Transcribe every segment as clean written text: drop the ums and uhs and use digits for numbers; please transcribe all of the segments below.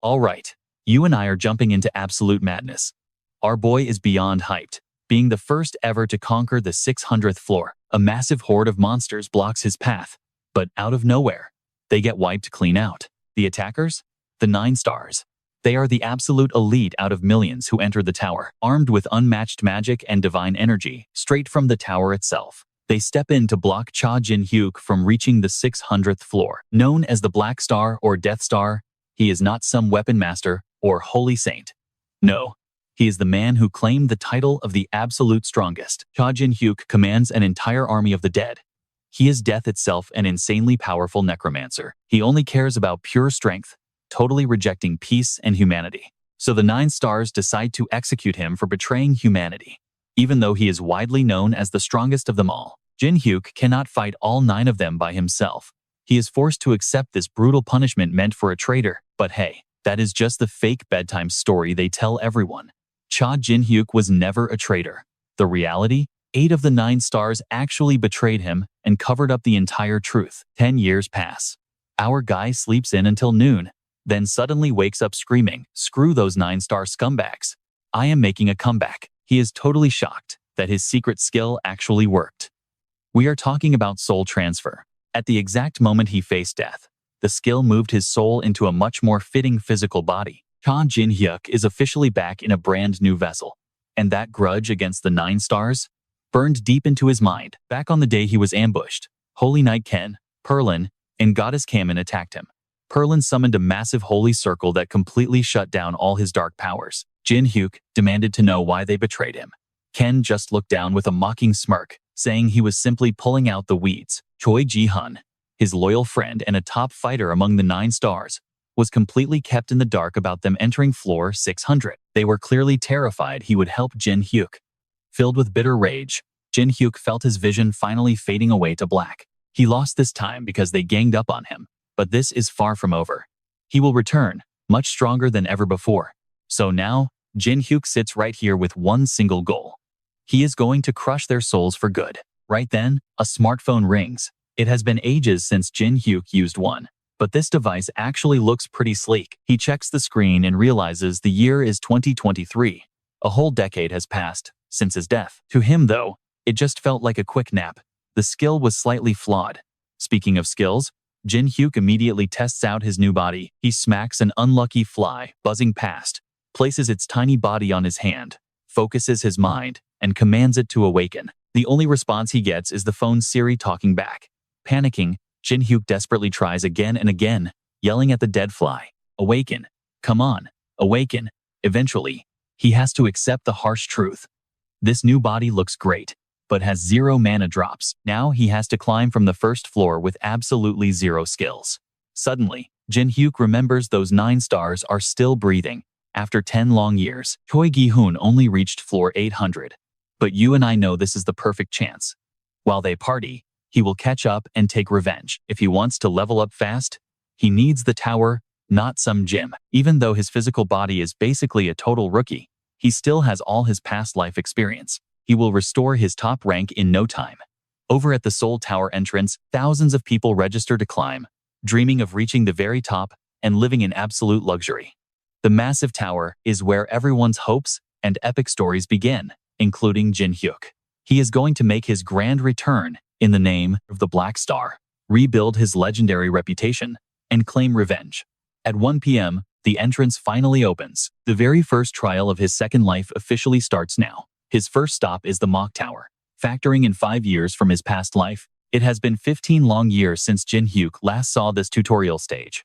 Alright, you and I are jumping into absolute madness. Our boy is beyond hyped, being the first ever to conquer the 600th floor. A massive horde of monsters blocks his path, but out of nowhere, they get wiped clean out. The attackers? The 9 stars. They are the absolute elite out of millions who enter the tower, armed with unmatched magic and divine energy, straight from the tower itself. They step in to block Jin Hyuk from reaching the 600th floor. Known as the Black Star or Death Star, he is not some weapon master or holy saint. No, he is the man who claimed the title of the absolute strongest. Jin Hyuk commands an entire army of the dead. He is death itself, an insanely powerful necromancer. He only cares about pure strength, totally rejecting peace and humanity. So the 9 stars decide to execute him for betraying humanity. Even though he is widely known as the strongest of them all, Jin Hyuk cannot fight all 9 of them by himself. He is forced to accept this brutal punishment meant for a traitor. But hey, that is just the fake bedtime story they tell everyone. Jin Hyuk was never a traitor. The reality? 8 of the 9 stars actually betrayed him and covered up the entire truth. 10 years pass. Our guy sleeps in until noon, then suddenly wakes up screaming, "Screw those 9-star scumbags. I am making a comeback." He is totally shocked that his secret skill actually worked. We are talking about soul transfer. At the exact moment he faced death, the skill moved his soul into a much more fitting physical body. Jin Hyuk is officially back in a brand new vessel. And that grudge against the 9 stars burned deep into his mind. Back on the day he was ambushed, Holy Knight Ken, Perlin, and Goddess Kamen attacked him. Perlin summoned a massive holy circle that completely shut down all his dark powers. Jin Hyuk demanded to know why they betrayed him. Ken just looked down with a mocking smirk, saying he was simply pulling out the weeds. Choi Ji-hun, his loyal friend and a top fighter among the 9 stars, was completely kept in the dark about them entering floor 600. They were clearly terrified he would help Jin Hyuk. Filled with bitter rage, Jin Hyuk felt his vision finally fading away to black. He lost this time because they ganged up on him, but this is far from over. He will return, much stronger than ever before. So now, Jin Hyuk sits right here with one single goal. He is going to crush their souls for good. Right then, a smartphone rings. It has been ages since Jin Hyuk used one, but this device actually looks pretty sleek. He checks the screen and realizes the year is 2023. A whole decade has passed since his death. To him, though, it just felt like a quick nap. The skill was slightly flawed. Speaking of skills, Jin Hyuk immediately tests out his new body. He smacks an unlucky fly buzzing past, places its tiny body on his hand, focuses his mind, and commands it to awaken. The only response he gets is the phone's Siri talking back. Panicking, Jin Hyuk desperately tries again and again, yelling at the dead fly, "Awaken! Come on, awaken!" Eventually, he has to accept the harsh truth. This new body looks great, but has 0 mana drops. Now he has to climb from the first floor with absolutely 0 skills. Suddenly, Jin Hyuk remembers those 9 stars are still breathing. After 10 long years, Choi Gi-hun only reached floor 800. But you and I know this is the perfect chance. While they party, he will catch up and take revenge. If he wants to level up fast, he needs the tower, not some gym. Even though his physical body is basically a total rookie, he still has all his past life experience. He will restore his top rank in no time. Over at the Soul Tower entrance, thousands of people register to climb, dreaming of reaching the very top and living in absolute luxury. The massive tower is where everyone's hopes and epic stories begin, including Jin Hyuk. He is going to make his grand return in the name of the Black Star, rebuild his legendary reputation, and claim revenge. At 1 p.m., the entrance finally opens. The very first trial of his second life officially starts now. His first stop is the Mock Tower. Factoring in 5 years from his past life, it has been 15 long years since Jin Hyuk last saw this tutorial stage.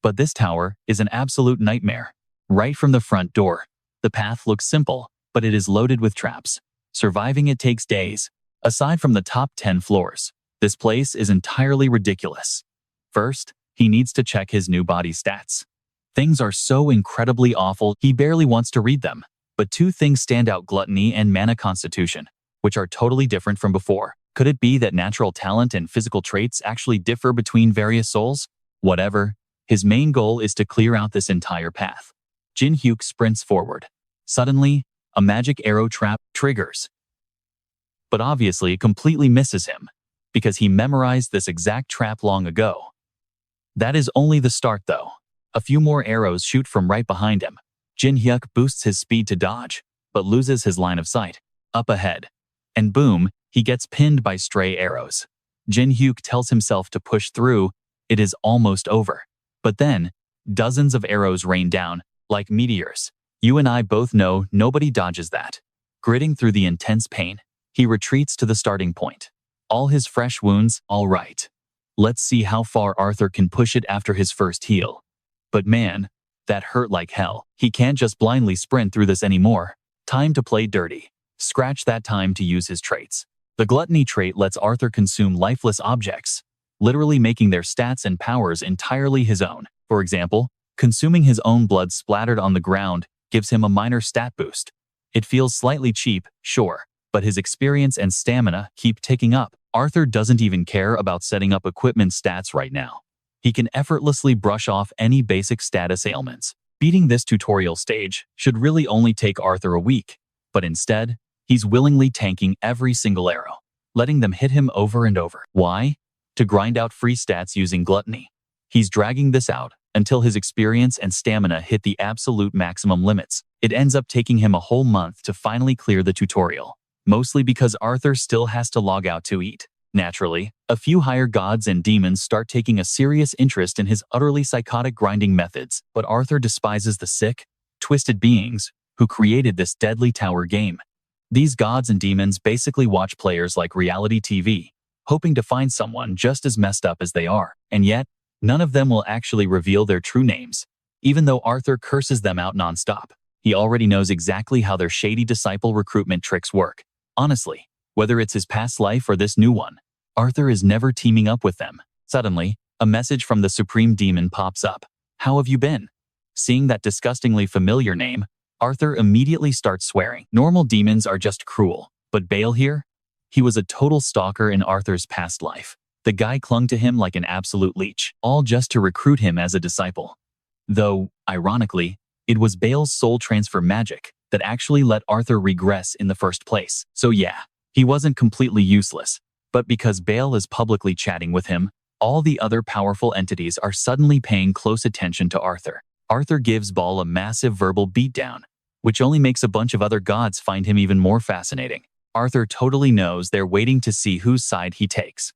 But this tower is an absolute nightmare. Right from the front door, the path looks simple, but it is loaded with traps. Surviving it takes days. Aside from the top 10 floors, this place is entirely ridiculous. First, he needs to check his new body stats. Things are so incredibly awful, he barely wants to read them. But 2 things stand out: gluttony and mana constitution, which are totally different from before. Could it be that natural talent and physical traits actually differ between various souls? Whatever, his main goal is to clear out this entire path. Jin Hyuk sprints forward. Suddenly, a magic arrow trap triggers. But obviously it completely misses him, because he memorized this exact trap long ago. That is only the start though. A few more arrows shoot from right behind him. Jin Hyuk boosts his speed to dodge, but loses his line of sight. Up ahead. And boom, he gets pinned by stray arrows. Jin Hyuk tells himself to push through. It is almost over. But then, dozens of arrows rain down, like meteors. You and I both know nobody dodges that. Gritting through the intense pain, he retreats to the starting point. All his fresh wounds, all right. Let's see how far Arthur can push it after his first heal. But man, that hurt like hell. He can't just blindly sprint through this anymore. Time to play dirty. Scratch that time to use his traits. The gluttony trait lets Arthur consume lifeless objects, literally making their stats and powers entirely his own. For example, consuming his own blood splattered on the ground gives him a minor stat boost. It feels slightly cheap, sure, but his experience and stamina keep ticking up. Arthur doesn't even care about setting up equipment stats right now. He can effortlessly brush off any basic status ailments. Beating this tutorial stage should really only take Arthur a week, but instead, he's willingly tanking every single arrow, letting them hit him over and over. Why? To grind out free stats using gluttony. He's dragging this out until his experience and stamina hit the absolute maximum limits. It ends up taking him a whole month to finally clear the tutorial, mostly because Arthur still has to log out to eat. Naturally, a few higher gods and demons start taking a serious interest in his utterly psychotic grinding methods, but Arthur despises the sick, twisted beings who created this deadly tower game. These gods and demons basically watch players like reality TV, hoping to find someone just as messed up as they are, and yet, none of them will actually reveal their true names, even though Arthur curses them out nonstop. He already knows exactly how their shady disciple recruitment tricks work. Honestly, whether it's his past life or this new one, Arthur is never teaming up with them. Suddenly, a message from the Supreme Demon pops up. How have you been? Seeing that disgustingly familiar name, Arthur immediately starts swearing. Normal demons are just cruel, but Bale here? He was a total stalker in Arthur's past life. The guy clung to him like an absolute leech, all just to recruit him as a disciple. Though, ironically, it was Bale's soul transfer magic that actually let Arthur regress in the first place. So yeah, he wasn't completely useless. But because Bale is publicly chatting with him, all the other powerful entities are suddenly paying close attention to Arthur. Arthur gives Bale a massive verbal beatdown, which only makes a bunch of other gods find him even more fascinating. Arthur totally knows they're waiting to see whose side he takes.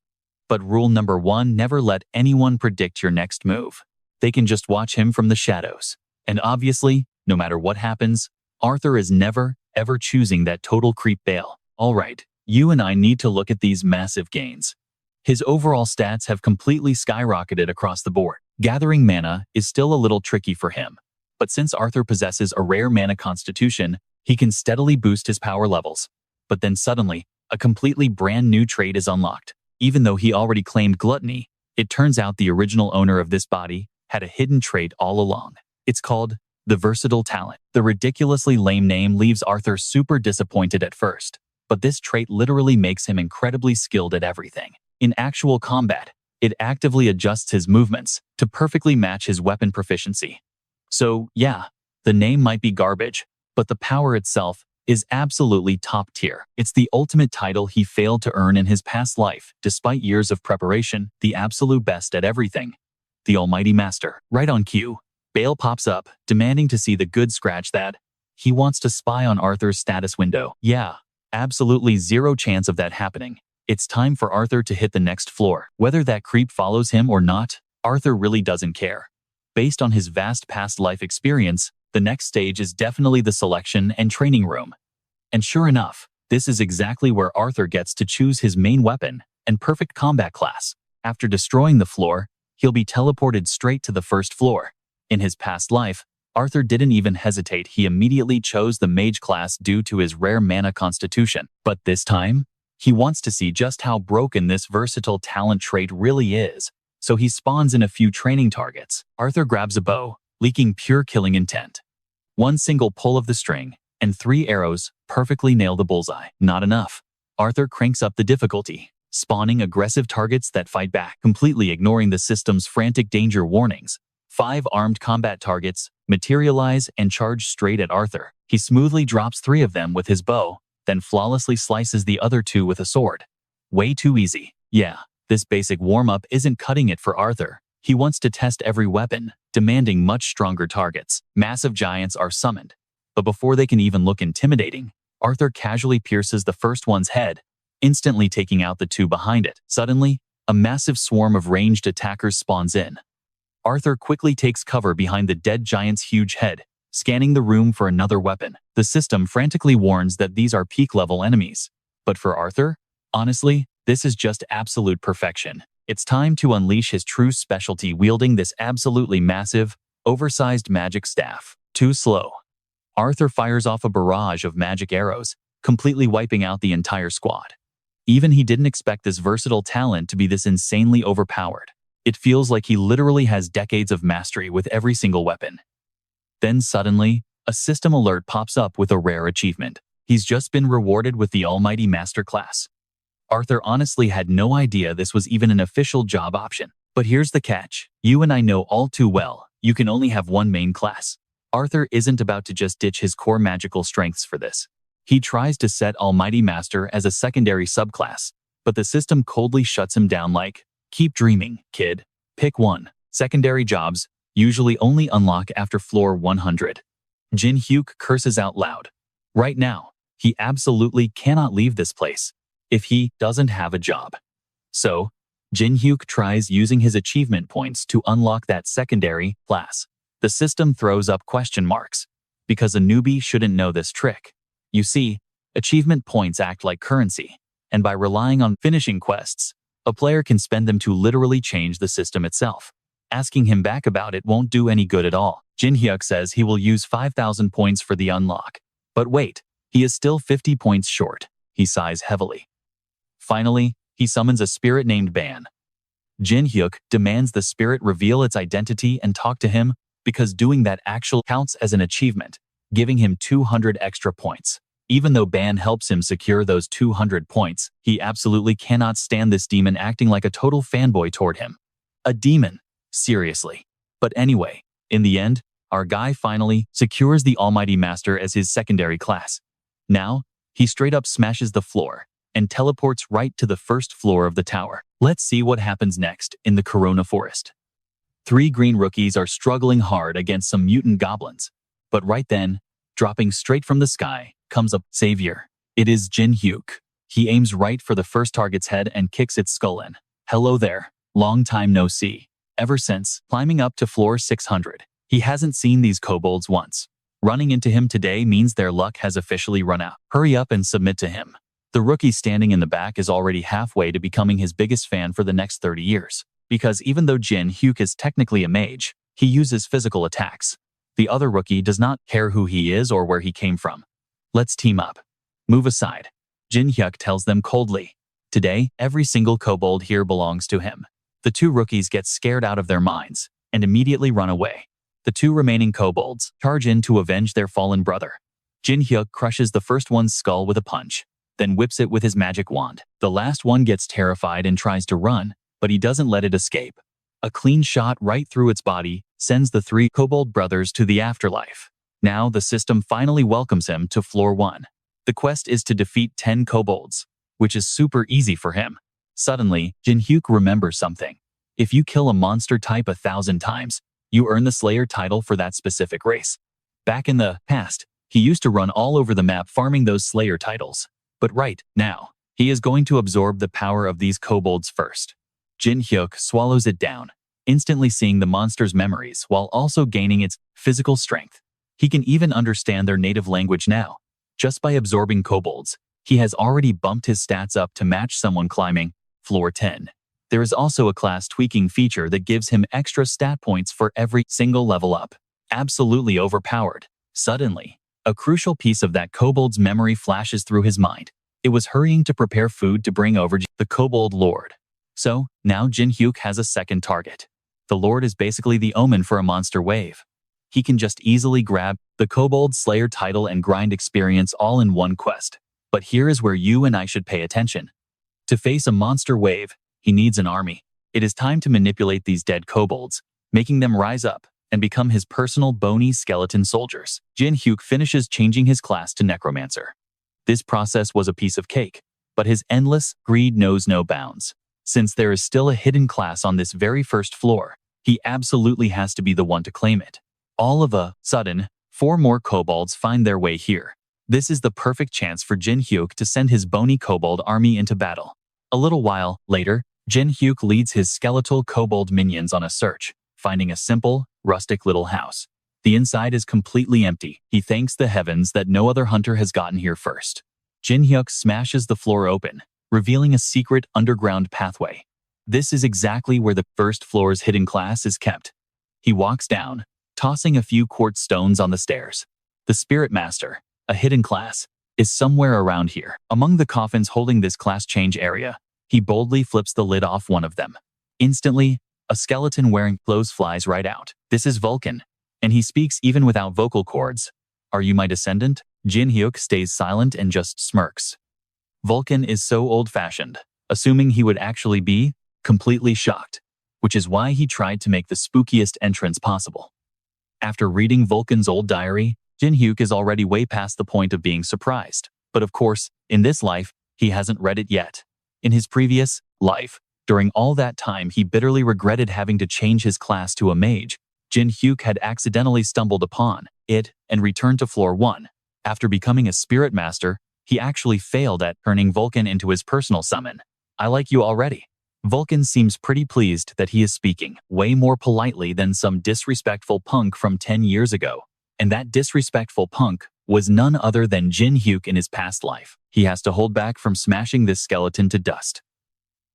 But rule number 1, never let anyone predict your next move. They can just watch him from the shadows. And obviously, no matter what happens, Arthur is never, ever choosing that total creep Bale. Alright, you and I need to look at these massive gains. His overall stats have completely skyrocketed across the board. Gathering mana is still a little tricky for him, but since Arthur possesses a rare mana constitution, he can steadily boost his power levels. But then suddenly, a completely brand new trait is unlocked. Even though he already claimed gluttony, it turns out the original owner of this body had a hidden trait all along. It's called the Versatile Talent. The ridiculously lame name leaves Arthur super disappointed at first, but this trait literally makes him incredibly skilled at everything. In actual combat, it actively adjusts his movements to perfectly match his weapon proficiency. So yeah, the name might be garbage, but the power itself is absolutely top tier. It's the ultimate title he failed to earn in his past life, despite years of preparation, the absolute best at everything. The Almighty Master. Right on cue, Bale pops up, demanding to see the good scratch that. He wants to spy on Arthur's status window. Yeah, absolutely zero chance of that happening. It's time for Arthur to hit the next floor. Whether that creep follows him or not, Arthur really doesn't care. Based on his vast past life experience, the next stage is definitely the selection and training room. And sure enough, this is exactly where Arthur gets to choose his main weapon and perfect combat class. After destroying the floor, he'll be teleported straight to the first floor. In his past life, Arthur didn't even hesitate. He immediately chose the mage class due to his rare mana constitution. But this time, he wants to see just how broken this versatile talent trait really is, so he spawns in a few training targets. Arthur grabs a bow, leaking pure killing intent. One single pull of the string, and 3 arrows perfectly nail the bullseye. Not enough. Arthur cranks up the difficulty, spawning aggressive targets that fight back, completely ignoring the system's frantic danger warnings. 5 armed combat targets materialize and charge straight at Arthur. He smoothly drops 3 of them with his bow, then flawlessly slices the other 2 with a sword. Way too easy. Yeah, this basic warm-up isn't cutting it for Arthur. He wants to test every weapon, demanding much stronger targets. Massive giants are summoned, but before they can even look intimidating, Arthur casually pierces the first one's head, instantly taking out the two behind it. Suddenly, a massive swarm of ranged attackers spawns in. Arthur quickly takes cover behind the dead giant's huge head, scanning the room for another weapon. The system frantically warns that these are peak-level enemies. But for Arthur, honestly, this is just absolute perfection. It's time to unleash his true specialty wielding this absolutely massive, oversized magic staff. Too slow. Arthur fires off a barrage of magic arrows, completely wiping out the entire squad. Even he didn't expect this versatile talent to be this insanely overpowered. It feels like he literally has decades of mastery with every single weapon. Then suddenly, a system alert pops up with a rare achievement. He's just been rewarded with the Almighty Masterclass. Arthur honestly had no idea this was even an official job option. But here's the catch. You and I know all too well, you can only have one main class. Arthur isn't about to just ditch his core magical strengths for this. He tries to set Almighty Master as a secondary subclass, but the system coldly shuts him down like, keep dreaming, kid. Pick one. Secondary jobs usually only unlock after floor 100. Jin Hyuk curses out loud. Right now, he absolutely cannot leave this place if he doesn't have a job. So, Jin Hyuk tries using his achievement points to unlock that secondary class. The system throws up question marks, because a newbie shouldn't know this trick. You see, achievement points act like currency, and by relying on finishing quests, a player can spend them to literally change the system itself. Asking him back about it won't do any good at all. Jin Hyuk says he will use 5,000 points for the unlock. But wait, he is still 50 points short. He sighs heavily. Finally, he summons a spirit named Ban. Jin Hyuk demands the spirit reveal its identity and talk to him, because doing that actually counts as an achievement, giving him 200 extra points. Even though Ban helps him secure those 200 points, he absolutely cannot stand this demon acting like a total fanboy toward him. A demon? Seriously. But anyway, in the end, our guy finally secures the Almighty Master as his secondary class. Now, he straight up smashes the floor and teleports right to the first floor of the tower. Let's see what happens next in the Corona Forest. 3 green rookies are struggling hard against some mutant goblins. But right then, dropping straight from the sky, comes a savior. It is Jin Hyuk. He aims right for the first target's head and kicks its skull in. Hello there. Long time no see. Ever since climbing up to floor 600, he hasn't seen these kobolds once. Running into him today means their luck has officially run out. Hurry up and submit to him. The rookie standing in the back is already halfway to becoming his biggest fan for the next 30 years. Because even though Jin Hyuk is technically a mage, he uses physical attacks. The other rookie does not care who he is or where he came from. Let's team up. Move aside. Jin Hyuk tells them coldly. Today, every single kobold here belongs to him. The 2 rookies get scared out of their minds and immediately run away. The 2 remaining kobolds charge in to avenge their fallen brother. Jin Hyuk crushes the first one's skull with a punch, then whips it with his magic wand. The last one gets terrified and tries to run, but he doesn't let it escape. A clean shot right through its body sends the 3 kobold brothers to the afterlife. Now the system finally welcomes him to floor 1. The quest is to defeat 10 kobolds, which is super easy for him. Suddenly, Jin Hyuk remembers something. If you kill a monster type 1,000 times, you earn the Slayer title for that specific race. Back in the past, he used to run all over the map farming those Slayer titles. But right now, he is going to absorb the power of these kobolds first. Jin Hyuk swallows it down, instantly seeing the monster's memories while also gaining its physical strength. He can even understand their native language now. Just by absorbing kobolds, he has already bumped his stats up to match someone climbing floor 10. There is also a class tweaking feature that gives him extra stat points for every single level up. Absolutely overpowered. Suddenly, a crucial piece of that kobold's memory flashes through his mind. It was hurrying to prepare food to bring over the kobold lord. So, now Jin Hyuk has a second target. The lord is basically the omen for a monster wave. He can just easily grab the kobold slayer title and grind experience all in one quest. But here is where you and I should pay attention. To face a monster wave, he needs an army. It is time to manipulate these dead kobolds, making them rise up and become his personal bony skeleton soldiers. Jin Hyuk finishes changing his class to Necromancer. This process was a piece of cake, but his endless greed knows no bounds. Since there is still a hidden class on this very first floor, He absolutely has to be the one to claim it. All of a sudden, 4 more kobolds find their way here. This is the perfect chance for Jin Hyuk to send his bony kobold army into battle. A little while later, Jin Hyuk leads his skeletal kobold minions on a search, finding a simple, rustic little house. The inside is completely empty. He thanks the heavens that no other hunter has gotten here first. Jin Hyuk smashes the floor open, revealing a secret underground pathway. This is exactly where the first floor's hidden class is kept. He walks down, tossing a few quartz stones on the stairs. The Spirit Master, a hidden class, is somewhere around here. Among the coffins holding this class change area, he boldly flips the lid off one of them. Instantly, a skeleton wearing clothes flies right out. This is Vulcan, and he speaks even without vocal cords. Are you my descendant? Jin Hyuk stays silent and just smirks. Vulcan is so old-fashioned, assuming he would actually be completely shocked, which is why he tried to make the spookiest entrance possible. After reading Vulcan's old diary, Jin Hyuk is already way past the point of being surprised. But of course, in this life, he hasn't read it yet. In his previous life, during all that time he bitterly regretted having to change his class to a mage. Jin Hyuk had accidentally stumbled upon it and returned to floor 1. After becoming a spirit master, he actually failed at turning Vulcan into his personal summon. I like you already. Vulcan seems pretty pleased that he is speaking way more politely than some disrespectful punk from 10 years ago. And that disrespectful punk was none other than Jin Hyuk in his past life. He has to hold back from smashing this skeleton to dust.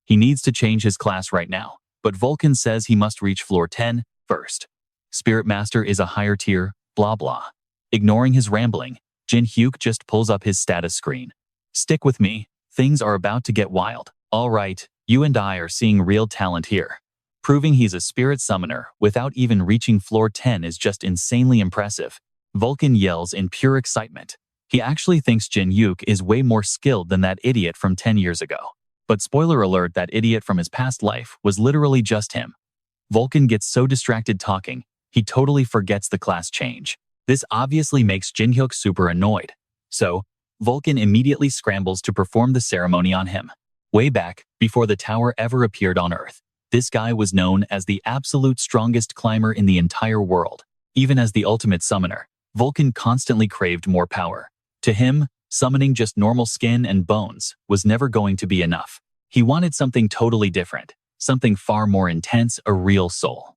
He needs to change his class right now, but Vulcan says he must reach floor 10 first. Spirit Master is a higher tier, blah blah. Ignoring his rambling, Jin Hyuk just pulls up his status screen. Stick with me, things are about to get wild. All right, you and I are seeing real talent here. Proving he's a spirit summoner without even reaching floor 10 is just insanely impressive. Vulcan yells in pure excitement. He actually thinks Jin Hyuk is way more skilled than that idiot from 10 years ago. But spoiler alert, that idiot from his past life was literally just him. Vulcan gets so distracted talking, he totally forgets the class change. This obviously makes Jin Hyuk super annoyed. So, Vulcan immediately scrambles to perform the ceremony on him. Way back, before the tower ever appeared on Earth, this guy was known as the absolute strongest climber in the entire world. Even as the ultimate summoner, Vulcan constantly craved more power. To him, summoning just normal skin and bones was never going to be enough. He wanted something totally different, something far more intense, a real soul.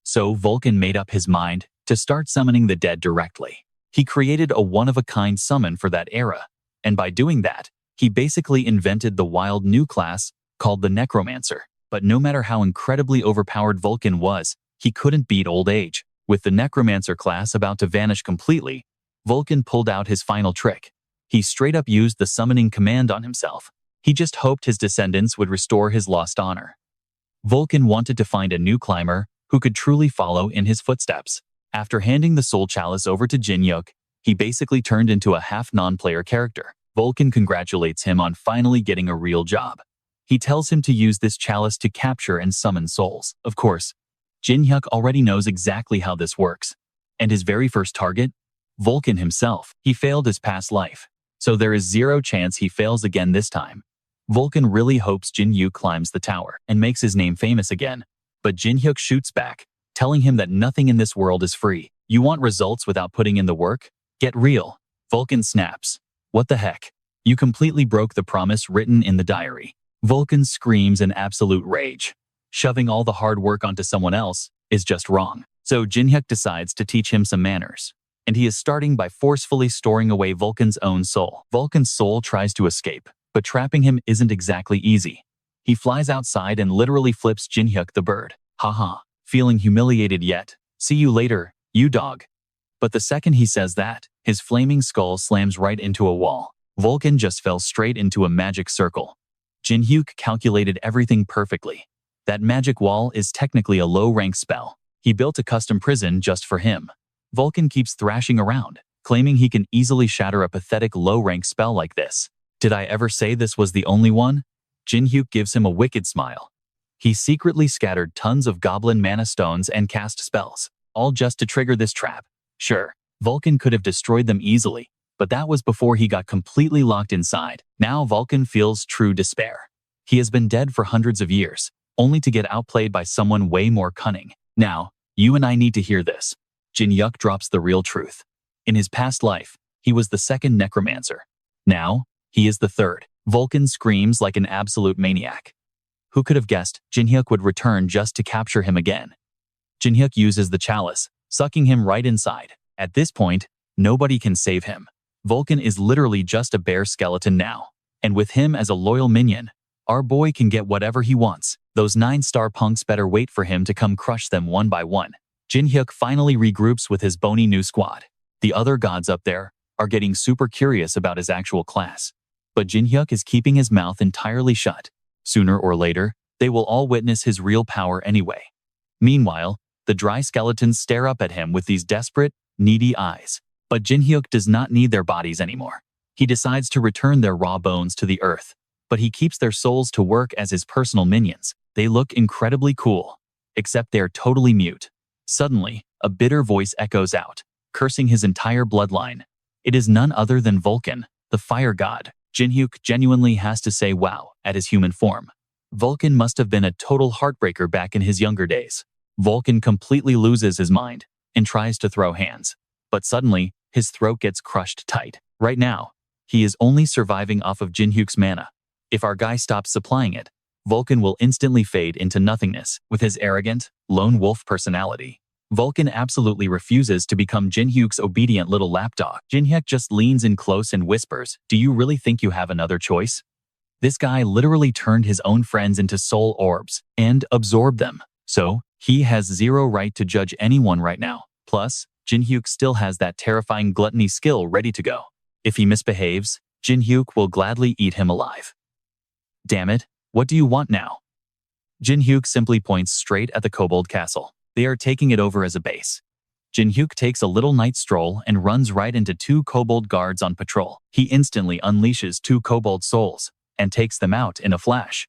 So Vulcan made up his mind to start summoning the dead directly. He created a one-of-a-kind summon for that era, and by doing that, he basically invented the wild new class called the Necromancer. But no matter how incredibly overpowered Vulcan was, he couldn't beat old age. With the Necromancer class about to vanish completely, Vulcan pulled out his final trick. He straight up used the summoning command on himself. He just hoped his descendants would restore his lost honor. Vulcan wanted to find a new climber who could truly follow in his footsteps. After handing the soul chalice over to Jin Hyuk, he basically turned into a half non-player character. Vulcan congratulates him on finally getting a real job. He tells him to use this chalice to capture and summon souls. Of course, Jin Hyuk already knows exactly how this works. And his very first target? Vulcan himself. He failed his past life, so there is zero chance he fails again this time. Vulcan really hopes Jin Hyuk climbs the tower and makes his name famous again. But Jin Hyuk shoots back, telling him that nothing in this world is free. You want results without putting in the work? Get real. Vulcan snaps. What the heck? You completely broke the promise written in the diary. Vulcan screams in absolute rage. Shoving all the hard work onto someone else is just wrong. So Jin Hyuk decides to teach him some manners. And he is starting by forcefully storing away Vulcan's own soul. Vulcan's soul tries to escape, but trapping him isn't exactly easy. He flies outside and literally flips Jin Hyuk the bird. Haha, feeling humiliated yet? See you later, you dog. But the second he says that, his flaming skull slams right into a wall. Vulcan just fell straight into a magic circle. Jin Hyuk calculated everything perfectly. That magic wall is technically a low-rank spell. He built a custom prison just for him. Vulcan keeps thrashing around, claiming he can easily shatter a pathetic low-rank spell like this. Did I ever say this was the only one? Jin Hyuk gives him a wicked smile. He secretly scattered tons of goblin mana stones and cast spells, all just to trigger this trap. Sure, Vulcan could have destroyed them easily, but that was before he got completely locked inside. Now Vulcan feels true despair. He has been dead for hundreds of years, only to get outplayed by someone way more cunning. Now, you and I need to hear this. Jin Hyuk drops the real truth. In his past life, he was the second necromancer. Now, he is the third. Vulcan screams like an absolute maniac. Who could have guessed Jin Hyuk would return just to capture him again? Jin Hyuk uses the chalice, sucking him right inside. At this point, nobody can save him. Vulcan is literally just a bare skeleton now. And with him as a loyal minion, our boy can get whatever he wants. Those 9-star punks better wait for him to come crush them one by one. Jin Hyuk finally regroups with his bony new squad. The other gods up there are getting super curious about his actual class. But Jin Hyuk is keeping his mouth entirely shut. Sooner or later, they will all witness his real power anyway. Meanwhile, the dry skeletons stare up at him with these desperate, needy eyes. But Jin Hyuk does not need their bodies anymore. He decides to return their raw bones to the earth, but he keeps their souls to work as his personal minions. They look incredibly cool, except they're totally mute. Suddenly, a bitter voice echoes out, cursing his entire bloodline. It is none other than Vulcan, the fire god. Jin Hyuk genuinely has to say wow at his human form. Vulcan must have been a total heartbreaker back in his younger days. Vulcan completely loses his mind and tries to throw hands. But suddenly, his throat gets crushed tight. Right now, he is only surviving off of Jin Hyuk's mana. If our guy stops supplying it, Vulcan will instantly fade into nothingness. With his arrogant, lone wolf personality, Vulcan absolutely refuses to become Jin Hyuk's obedient little lapdog. Jin Hyuk just leans in close and whispers, "Do you really think you have another choice?" This guy literally turned his own friends into soul orbs and absorbed them. So, he has zero right to judge anyone right now. Plus, Jin Hyuk still has that terrifying gluttony skill ready to go. If he misbehaves, Jin Hyuk will gladly eat him alive. Damn it, what do you want now? Jin Hyuk simply points straight at the kobold castle. They are taking it over as a base. Jin Hyuk takes a little night stroll and runs right into 2 kobold guards on patrol. He instantly unleashes 2 kobold souls and takes them out in a flash.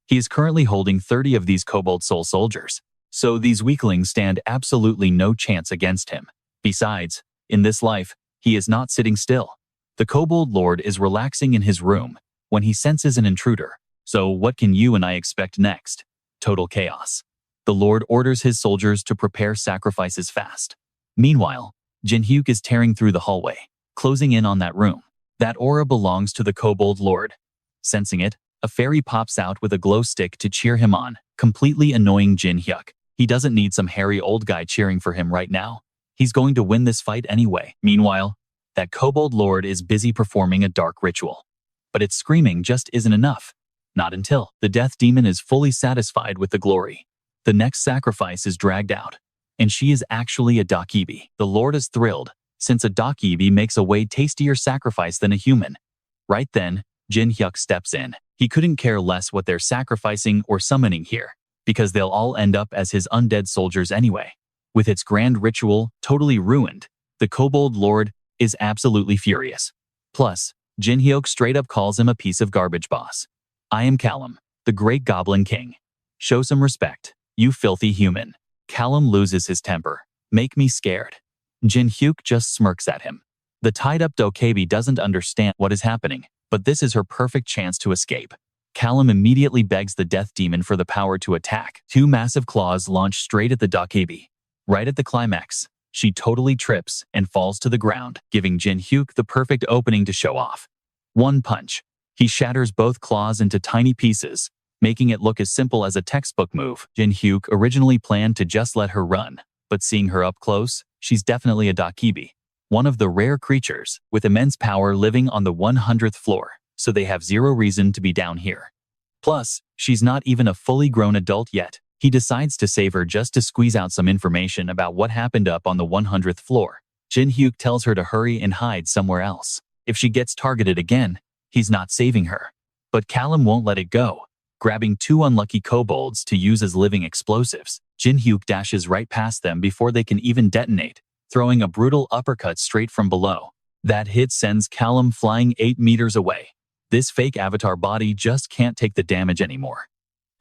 He is currently holding 30 of these kobold soul soldiers, so these weaklings stand absolutely no chance against him. Besides, in this life, he is not sitting still. The kobold lord is relaxing in his room when he senses an intruder. So what can you and I expect next? Total chaos. The lord orders his soldiers to prepare sacrifices fast. Meanwhile, Jin Hyuk is tearing through the hallway, closing in on that room. That aura belongs to the kobold lord. Sensing it, a fairy pops out with a glow stick to cheer him on, completely annoying Jin Hyuk. He doesn't need some hairy old guy cheering for him right now. He's going to win this fight anyway. Meanwhile, that kobold lord is busy performing a dark ritual. But its screaming just isn't enough. Not until the death demon is fully satisfied with the glory. The next sacrifice is dragged out, and she is actually a Dakibi. The lord is thrilled, since a Dakibi makes a way tastier sacrifice than a human. Right then, Jin Hyuk steps in. He couldn't care less what they're sacrificing or summoning here, because they'll all end up as his undead soldiers anyway. With its grand ritual totally ruined, the kobold lord is absolutely furious. Plus, Jin Hyuk straight up calls him a piece of garbage boss. "I am Callum, the great goblin king. Show some respect, you filthy human." Callum loses his temper. "Make me scared." Jin Hyuk just smirks at him. The tied-up Dokebi doesn't understand what is happening, but this is her perfect chance to escape. Callum immediately begs the death demon for the power to attack. 2 massive claws launch straight at the Dokebi. Right at the climax, she totally trips and falls to the ground, giving Jin Hyuk the perfect opening to show off. One punch. He shatters both claws into tiny pieces, making it look as simple as a textbook move. Jin Hyuk originally planned to just let her run, but seeing her up close, she's definitely a Dakibi, one of the rare creatures with immense power living on the 100th floor, so they have zero reason to be down here. Plus, she's not even a fully grown adult yet. He decides to save her just to squeeze out some information about what happened up on the 100th floor. Jin Hyuk tells her to hurry and hide somewhere else. If she gets targeted again, he's not saving her. But Callum won't let it go, grabbing 2 unlucky kobolds to use as living explosives. Jin Hyuk dashes right past them before they can even detonate, throwing a brutal uppercut straight from below. That hit sends Callum flying 8 meters away. This fake avatar body just can't take the damage anymore.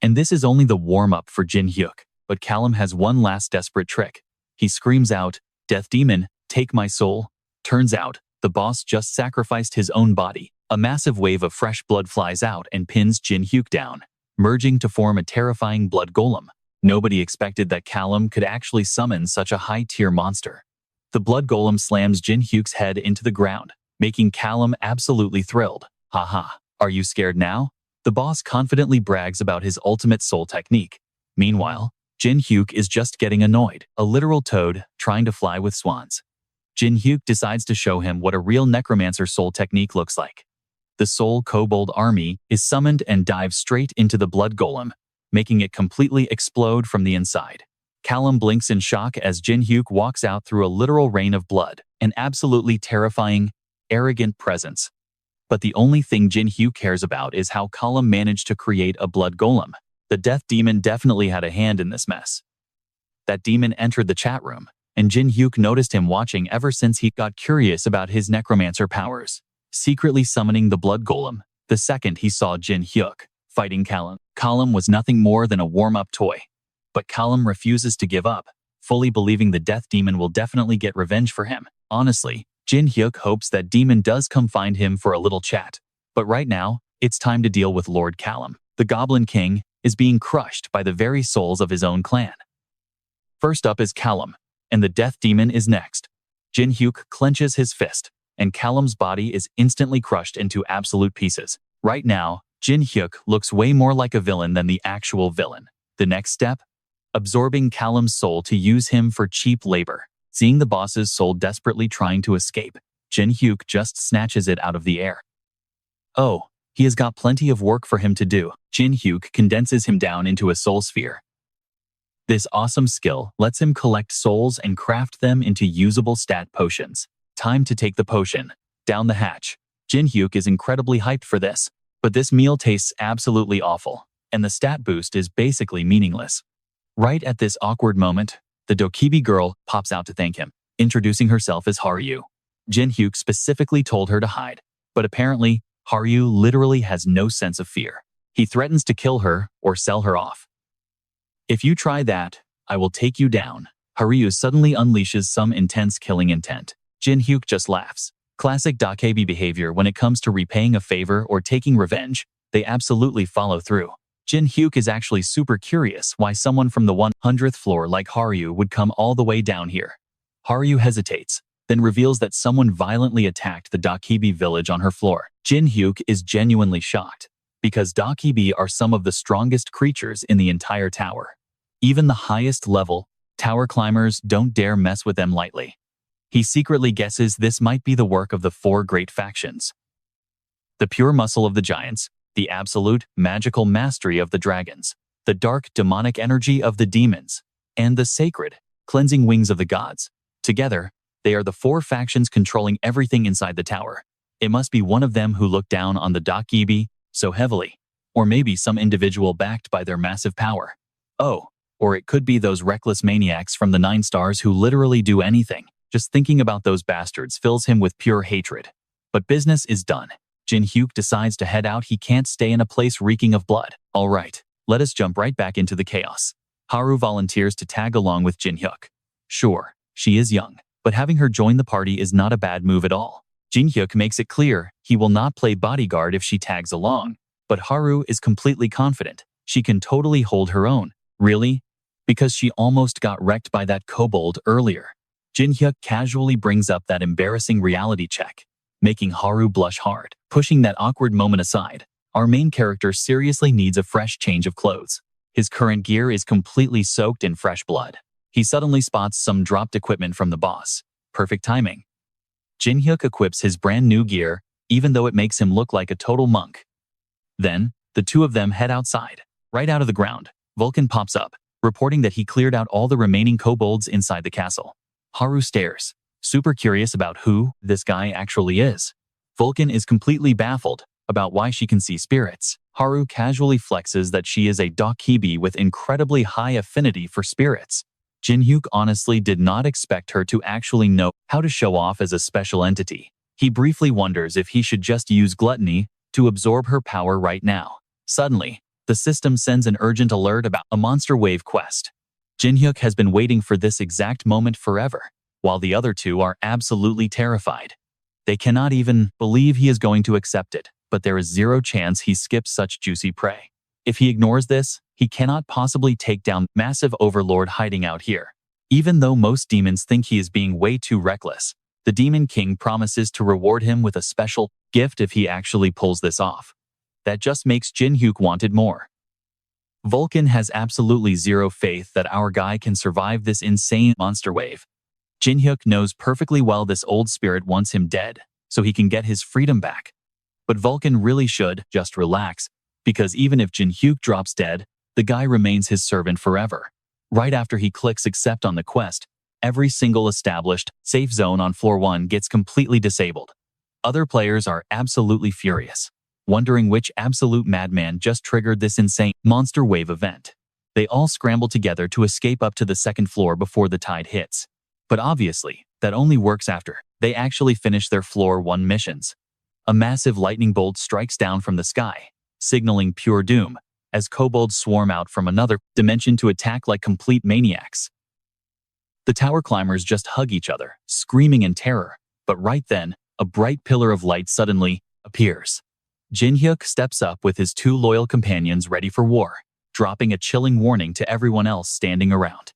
And this is only the warm-up for Jin Hyuk, but Callum has one last desperate trick. He screams out, "Death demon, take my soul." Turns out, the boss just sacrificed his own body. A massive wave of fresh blood flies out and pins Jin Hyuk down, merging to form a terrifying blood golem. Nobody expected that Callum could actually summon such a high-tier monster. The blood golem slams Jin Hyuk's head into the ground, making Callum absolutely thrilled. Haha, are you scared now? The boss confidently brags about his ultimate soul technique. Meanwhile, Jin Hyuk is just getting annoyed, a literal toad trying to fly with swans. Jin Hyuk decides to show him what a real necromancer soul technique looks like. The soul kobold army is summoned and dives straight into the blood golem, making it completely explode from the inside. Callum blinks in shock as Jin Hyuk walks out through a literal rain of blood, an absolutely terrifying, arrogant presence. But the only thing Jin Hyuk cares about is how Callum managed to create a blood golem. The death demon definitely had a hand in this mess. That demon entered the chat room, and Jin Hyuk noticed him watching ever since he got curious about his necromancer powers, secretly summoning the blood golem the second he saw Jin Hyuk fighting Callum. Callum was nothing more than a warm-up toy. But Callum refuses to give up, fully believing the death demon will definitely get revenge for him. Honestly, Jin Hyuk hopes that demon does come find him for a little chat. But right now, it's time to deal with Lord Callum. The Goblin King is being crushed by the very souls of his own clan. First up is Callum, and the death demon is next. Jin Hyuk clenches his fist, and Callum's body is instantly crushed into absolute pieces. Right now, Jin Hyuk looks way more like a villain than the actual villain. The next step? Absorbing Callum's soul to use him for cheap labor. Seeing the boss's soul desperately trying to escape, Jin Hyuk just snatches it out of the air. Oh, he has got plenty of work for him to do. Jin Hyuk condenses him down into a soul sphere. This awesome skill lets him collect souls and craft them into usable stat potions. Time to take the potion down the hatch. Jin Hyuk is incredibly hyped for this. But this meal tastes absolutely awful, and the stat boost is basically meaningless. Right at this awkward moment, the Dokibi girl pops out to thank him, introducing herself as Haru. Jin Hyuk specifically told her to hide, but apparently, Haru literally has no sense of fear. He threatens to kill her or sell her off. If you try that, I will take you down. Haru suddenly unleashes some intense killing intent. Jin Hyuk just laughs. Classic Dokebi behavior when it comes to repaying a favor or taking revenge. They absolutely follow through. Jin Hyuk is actually super curious why someone from the 100th floor like Haru would come all the way down here. Haru hesitates, then reveals that someone violently attacked the Dokebi village on her floor. Jin Hyuk is genuinely shocked, because Dokebi are some of the strongest creatures in the entire tower. Even the highest level, tower climbers don't dare mess with them lightly. He secretly guesses this might be the work of the 4 great factions. The pure muscle of the giants, the absolute magical mastery of the dragons, the dark demonic energy of the demons, and the sacred, cleansing wings of the gods. Together, they are the 4 factions controlling everything inside the tower. It must be one of them who looked down on the Dokebi so heavily, or maybe some individual backed by their massive power. Oh, or it could be those reckless maniacs from the 9 stars who literally do anything. Just thinking about those bastards fills him with pure hatred. But business is done. Jin Hyuk decides to head out. He can't stay in a place reeking of blood. All right, let us jump right back into the chaos. Haru volunteers to tag along with Jin Hyuk. Sure, she is young, but having her join the party is not a bad move at all. Jin Hyuk makes it clear he will not play bodyguard if she tags along. But Haru is completely confident. She can totally hold her own. Really? Because she almost got wrecked by that kobold earlier. Jin Hyuk casually brings up that embarrassing reality check, making Haru blush hard. Pushing that awkward moment aside, our main character seriously needs a fresh change of clothes. His current gear is completely soaked in fresh blood. He suddenly spots some dropped equipment from the boss. Perfect timing. Jin Hyuk equips his brand new gear, even though it makes him look like a total monk. Then, the two of them head outside. Right out of the ground, Vulcan pops up, reporting that he cleared out all the remaining kobolds inside the castle. Haru stares, super curious about who this guy actually is. Vulcan is completely baffled about why she can see spirits. Haru casually flexes that she is a Dokebi with incredibly high affinity for spirits. Jin Hyuk honestly did not expect her to actually know how to show off as a special entity. He briefly wonders if he should just use gluttony to absorb her power right now. Suddenly, the system sends an urgent alert about a monster wave quest. Jin Hyuk has been waiting for this exact moment forever, while the other two are absolutely terrified. They cannot even believe he is going to accept it, but there is zero chance he skips such juicy prey. If he ignores this, he cannot possibly take down massive overlord hiding out here. Even though most demons think he is being way too reckless, the Demon King promises to reward him with a special gift if he actually pulls this off. That just makes Jin Hyuk wanted more. Vulcan has absolutely zero faith that our guy can survive this insane monster wave. Jin Hyuk knows perfectly well this old spirit wants him dead, so he can get his freedom back. But Vulcan really should just relax, because even if Jin Hyuk drops dead, the guy remains his servant forever. Right after he clicks accept on the quest, every single established safe zone on floor 1 gets completely disabled. Other players are absolutely furious, wondering which absolute madman just triggered this insane monster wave event. They all scramble together to escape up to the second floor before the tide hits. But obviously, that only works after they actually finish their floor 1 missions. A massive lightning bolt strikes down from the sky, signaling pure doom, as kobolds swarm out from another dimension to attack like complete maniacs. The tower climbers just hug each other, screaming in terror, but right then, a bright pillar of light suddenly appears. Jin Hyuk steps up with his 2 loyal companions ready for war, dropping a chilling warning to everyone else standing around.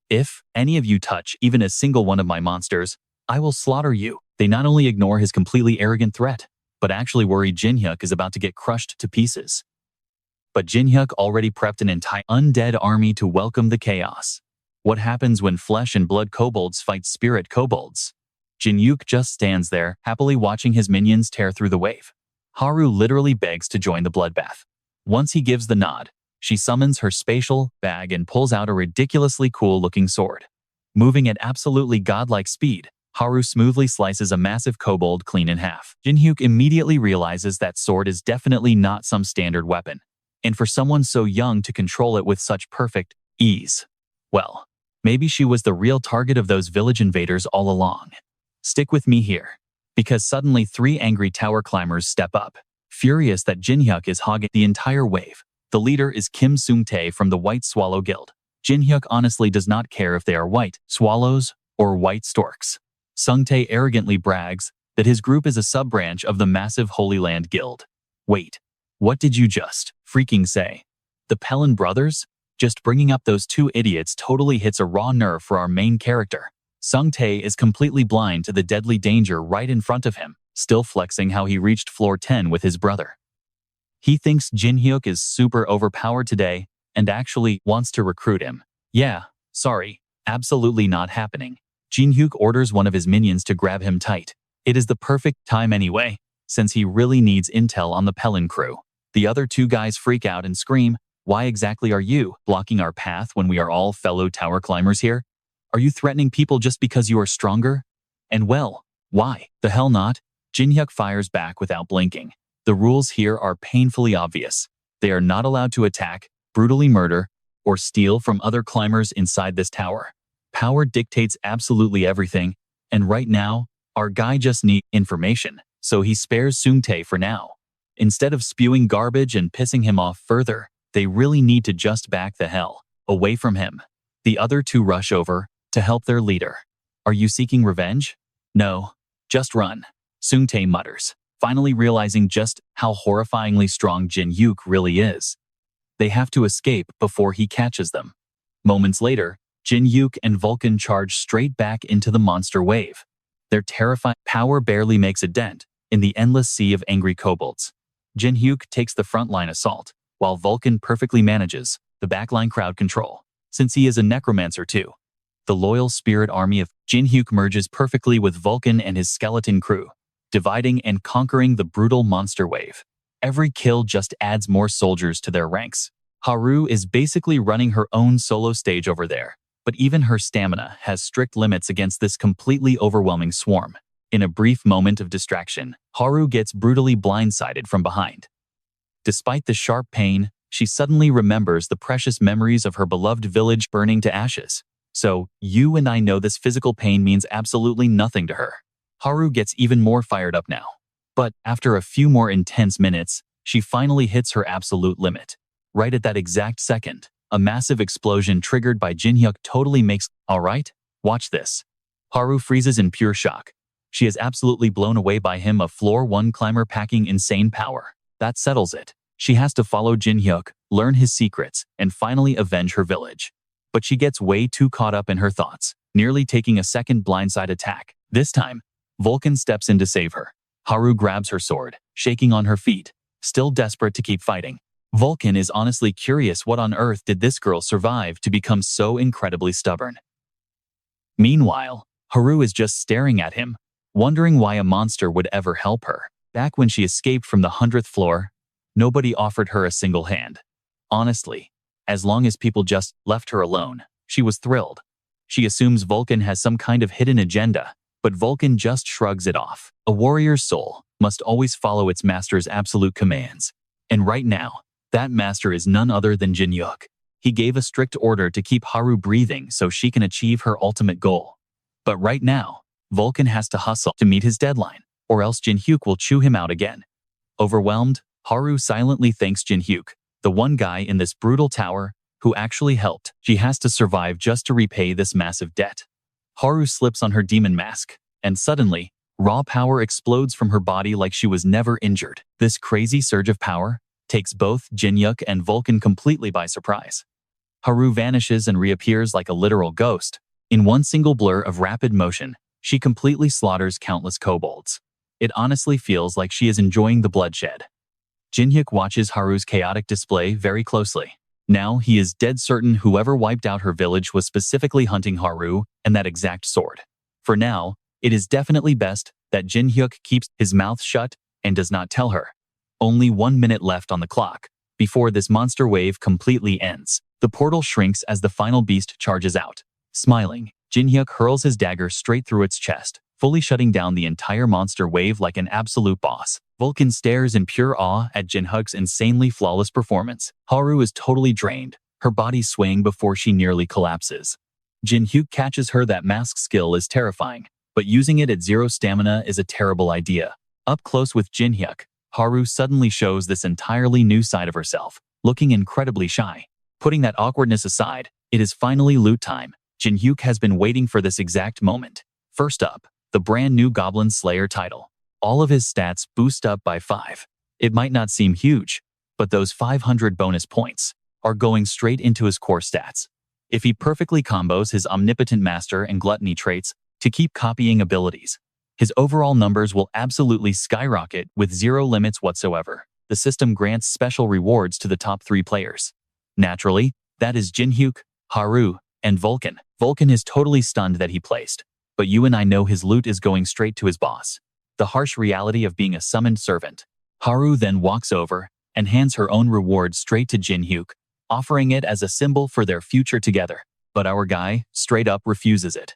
If any of you touch even a single one of my monsters, I will slaughter you. They not only ignore his completely arrogant threat, but actually worry Jin Hyuk is about to get crushed to pieces. But Jin Hyuk already prepped an entire undead army to welcome the chaos. What happens when flesh and blood kobolds fight spirit kobolds? Jin Hyuk just stands there, happily watching his minions tear through the wave. Haru literally begs to join the bloodbath. Once he gives the nod, she summons her spatial bag and pulls out a ridiculously cool-looking sword. Moving at absolutely godlike speed, Haru smoothly slices a massive kobold clean in half. Jin Hyuk immediately realizes that sword is definitely not some standard weapon, and for someone so young to control it with such perfect ease, well, maybe she was the real target of those village invaders all along. Stick with me here, because suddenly 3 angry tower climbers step up, furious that Jin Hyuk is hogging the entire wave. The leader is Kim Seung-tae from the White Swallow Guild. Jin Hyuk honestly does not care if they are white swallows or white storks. Seung-tae arrogantly brags that his group is a sub-branch of the massive Holy Land Guild. Wait, what did you just freaking say? The Pelin brothers? Just bringing up those 2 idiots totally hits a raw nerve for our main character. Seung-tae is completely blind to the deadly danger right in front of him, still flexing how he reached floor 10 with his brother. He thinks Jin Hyuk is super overpowered today and actually wants to recruit him. Yeah, sorry, absolutely not happening. Jin Hyuk orders one of his minions to grab him tight. It is the perfect time anyway, since he really needs intel on the Pelin crew. The other 2 guys freak out and scream, "Why exactly are you blocking our path when we are all fellow tower climbers here? Are you threatening people just because you are stronger? And well, why the hell not?" Jin Hyuk fires back without blinking. The rules here are painfully obvious. They are not allowed to attack, brutally murder, or steal from other climbers inside this tower. Power dictates absolutely everything, and right now, our guy just needs information, so he spares Seung-tae for now. Instead of spewing garbage and pissing him off further, they really need to just back the hell away from him. The other 2 rush over to help their leader. "Are you seeking revenge?" "No, just run," Seung-tae mutters, finally realizing just how horrifyingly strong Jin Hyuk really is. They have to escape before he catches them. Moments later, Jin Hyuk and Vulcan charge straight back into the monster wave. Their terrifying power barely makes a dent in the endless sea of angry kobolds. Jin Hyuk takes the frontline assault, while Vulcan perfectly manages the backline crowd control, since he is a necromancer too. The loyal spirit army of Jin Hyuk merges perfectly with Vulcan and his skeleton crew, dividing and conquering the brutal monster wave. Every kill just adds more soldiers to their ranks. Haru is basically running her own solo stage over there, but even her stamina has strict limits against this completely overwhelming swarm. In a brief moment of distraction, Haru gets brutally blindsided from behind. Despite the sharp pain, she suddenly remembers the precious memories of her beloved village burning to ashes. So, you and I know this physical pain means absolutely nothing to her. Haru gets even more fired up now. But after a few more intense minutes, she finally hits her absolute limit. Right at that exact second, a massive explosion triggered by Jin Hyuk totally makes, "Alright, watch this." Haru freezes in pure shock. She is absolutely blown away by him, a floor 1 climber packing insane power. That settles it. She has to follow Jin Hyuk, learn his secrets, and finally avenge her village. But she gets way too caught up in her thoughts, nearly taking a second blindside attack. This time, Vulcan steps in to save her. Haru grabs her sword, shaking on her feet, still desperate to keep fighting. Vulcan is honestly curious what on earth did this girl survive to become so incredibly stubborn. Meanwhile, Haru is just staring at him, wondering why a monster would ever help her. Back when she escaped from the 100th floor, nobody offered her a single hand. Honestly, as long as people just left her alone, she was thrilled. She assumes Vulcan has some kind of hidden agenda, but Vulcan just shrugs it off. A warrior's soul must always follow its master's absolute commands. And right now, that master is none other than Jin Hyuk. He gave a strict order to keep Haru breathing so she can achieve her ultimate goal. But right now, Vulcan has to hustle to meet his deadline, or else Jin Hyuk will chew him out again. Overwhelmed, Haru silently thanks Jin Hyuk, the one guy in this brutal tower who actually helped. She has to survive just to repay this massive debt. Haru slips on her demon mask, and suddenly, raw power explodes from her body like she was never injured. This crazy surge of power takes both Jin Hyuk and Vulcan completely by surprise. Haru vanishes and reappears like a literal ghost. In one single blur of rapid motion, she completely slaughters countless kobolds. It honestly feels like she is enjoying the bloodshed. Jin Hyuk watches Haru's chaotic display very closely. Now he is dead certain whoever wiped out her village was specifically hunting Haru and that exact sword. For now, it is definitely best that Jin Hyuk keeps his mouth shut and does not tell her. Only 1 minute left on the clock before this monster wave completely ends. The portal shrinks as the final beast charges out. Smiling, Jin Hyuk hurls his dagger straight through its chest, fully shutting down the entire monster wave like an absolute boss. Vulcan stares in pure awe at Jin Hyuk's insanely flawless performance. Haru is totally drained, her body swaying before she nearly collapses. Jin Hyuk catches her that mask skill is terrifying, but using it at 0 stamina is a terrible idea. Up close with Jin Hyuk, Haru suddenly shows this entirely new side of herself, looking incredibly shy. Putting that awkwardness aside, it is finally loot time. Jin Hyuk has been waiting for this exact moment. First up, the brand new Goblin Slayer title. All of his stats boost up by 5. It might not seem huge, but those 500 bonus points are going straight into his core stats. If he perfectly combos his Omnipotent Master and Gluttony traits to keep copying abilities, his overall numbers will absolutely skyrocket with 0 limits whatsoever. The system grants special rewards to the top 3 players. Naturally, that is Jin Hyuk, Haru, and Vulcan. Vulcan is totally stunned that he placed, but you and I know his loot is going straight to his boss. The harsh reality of being a summoned servant. Haru then walks over and hands her own reward straight to Jin Hyuk, offering it as a symbol for their future together. But our guy straight up refuses it.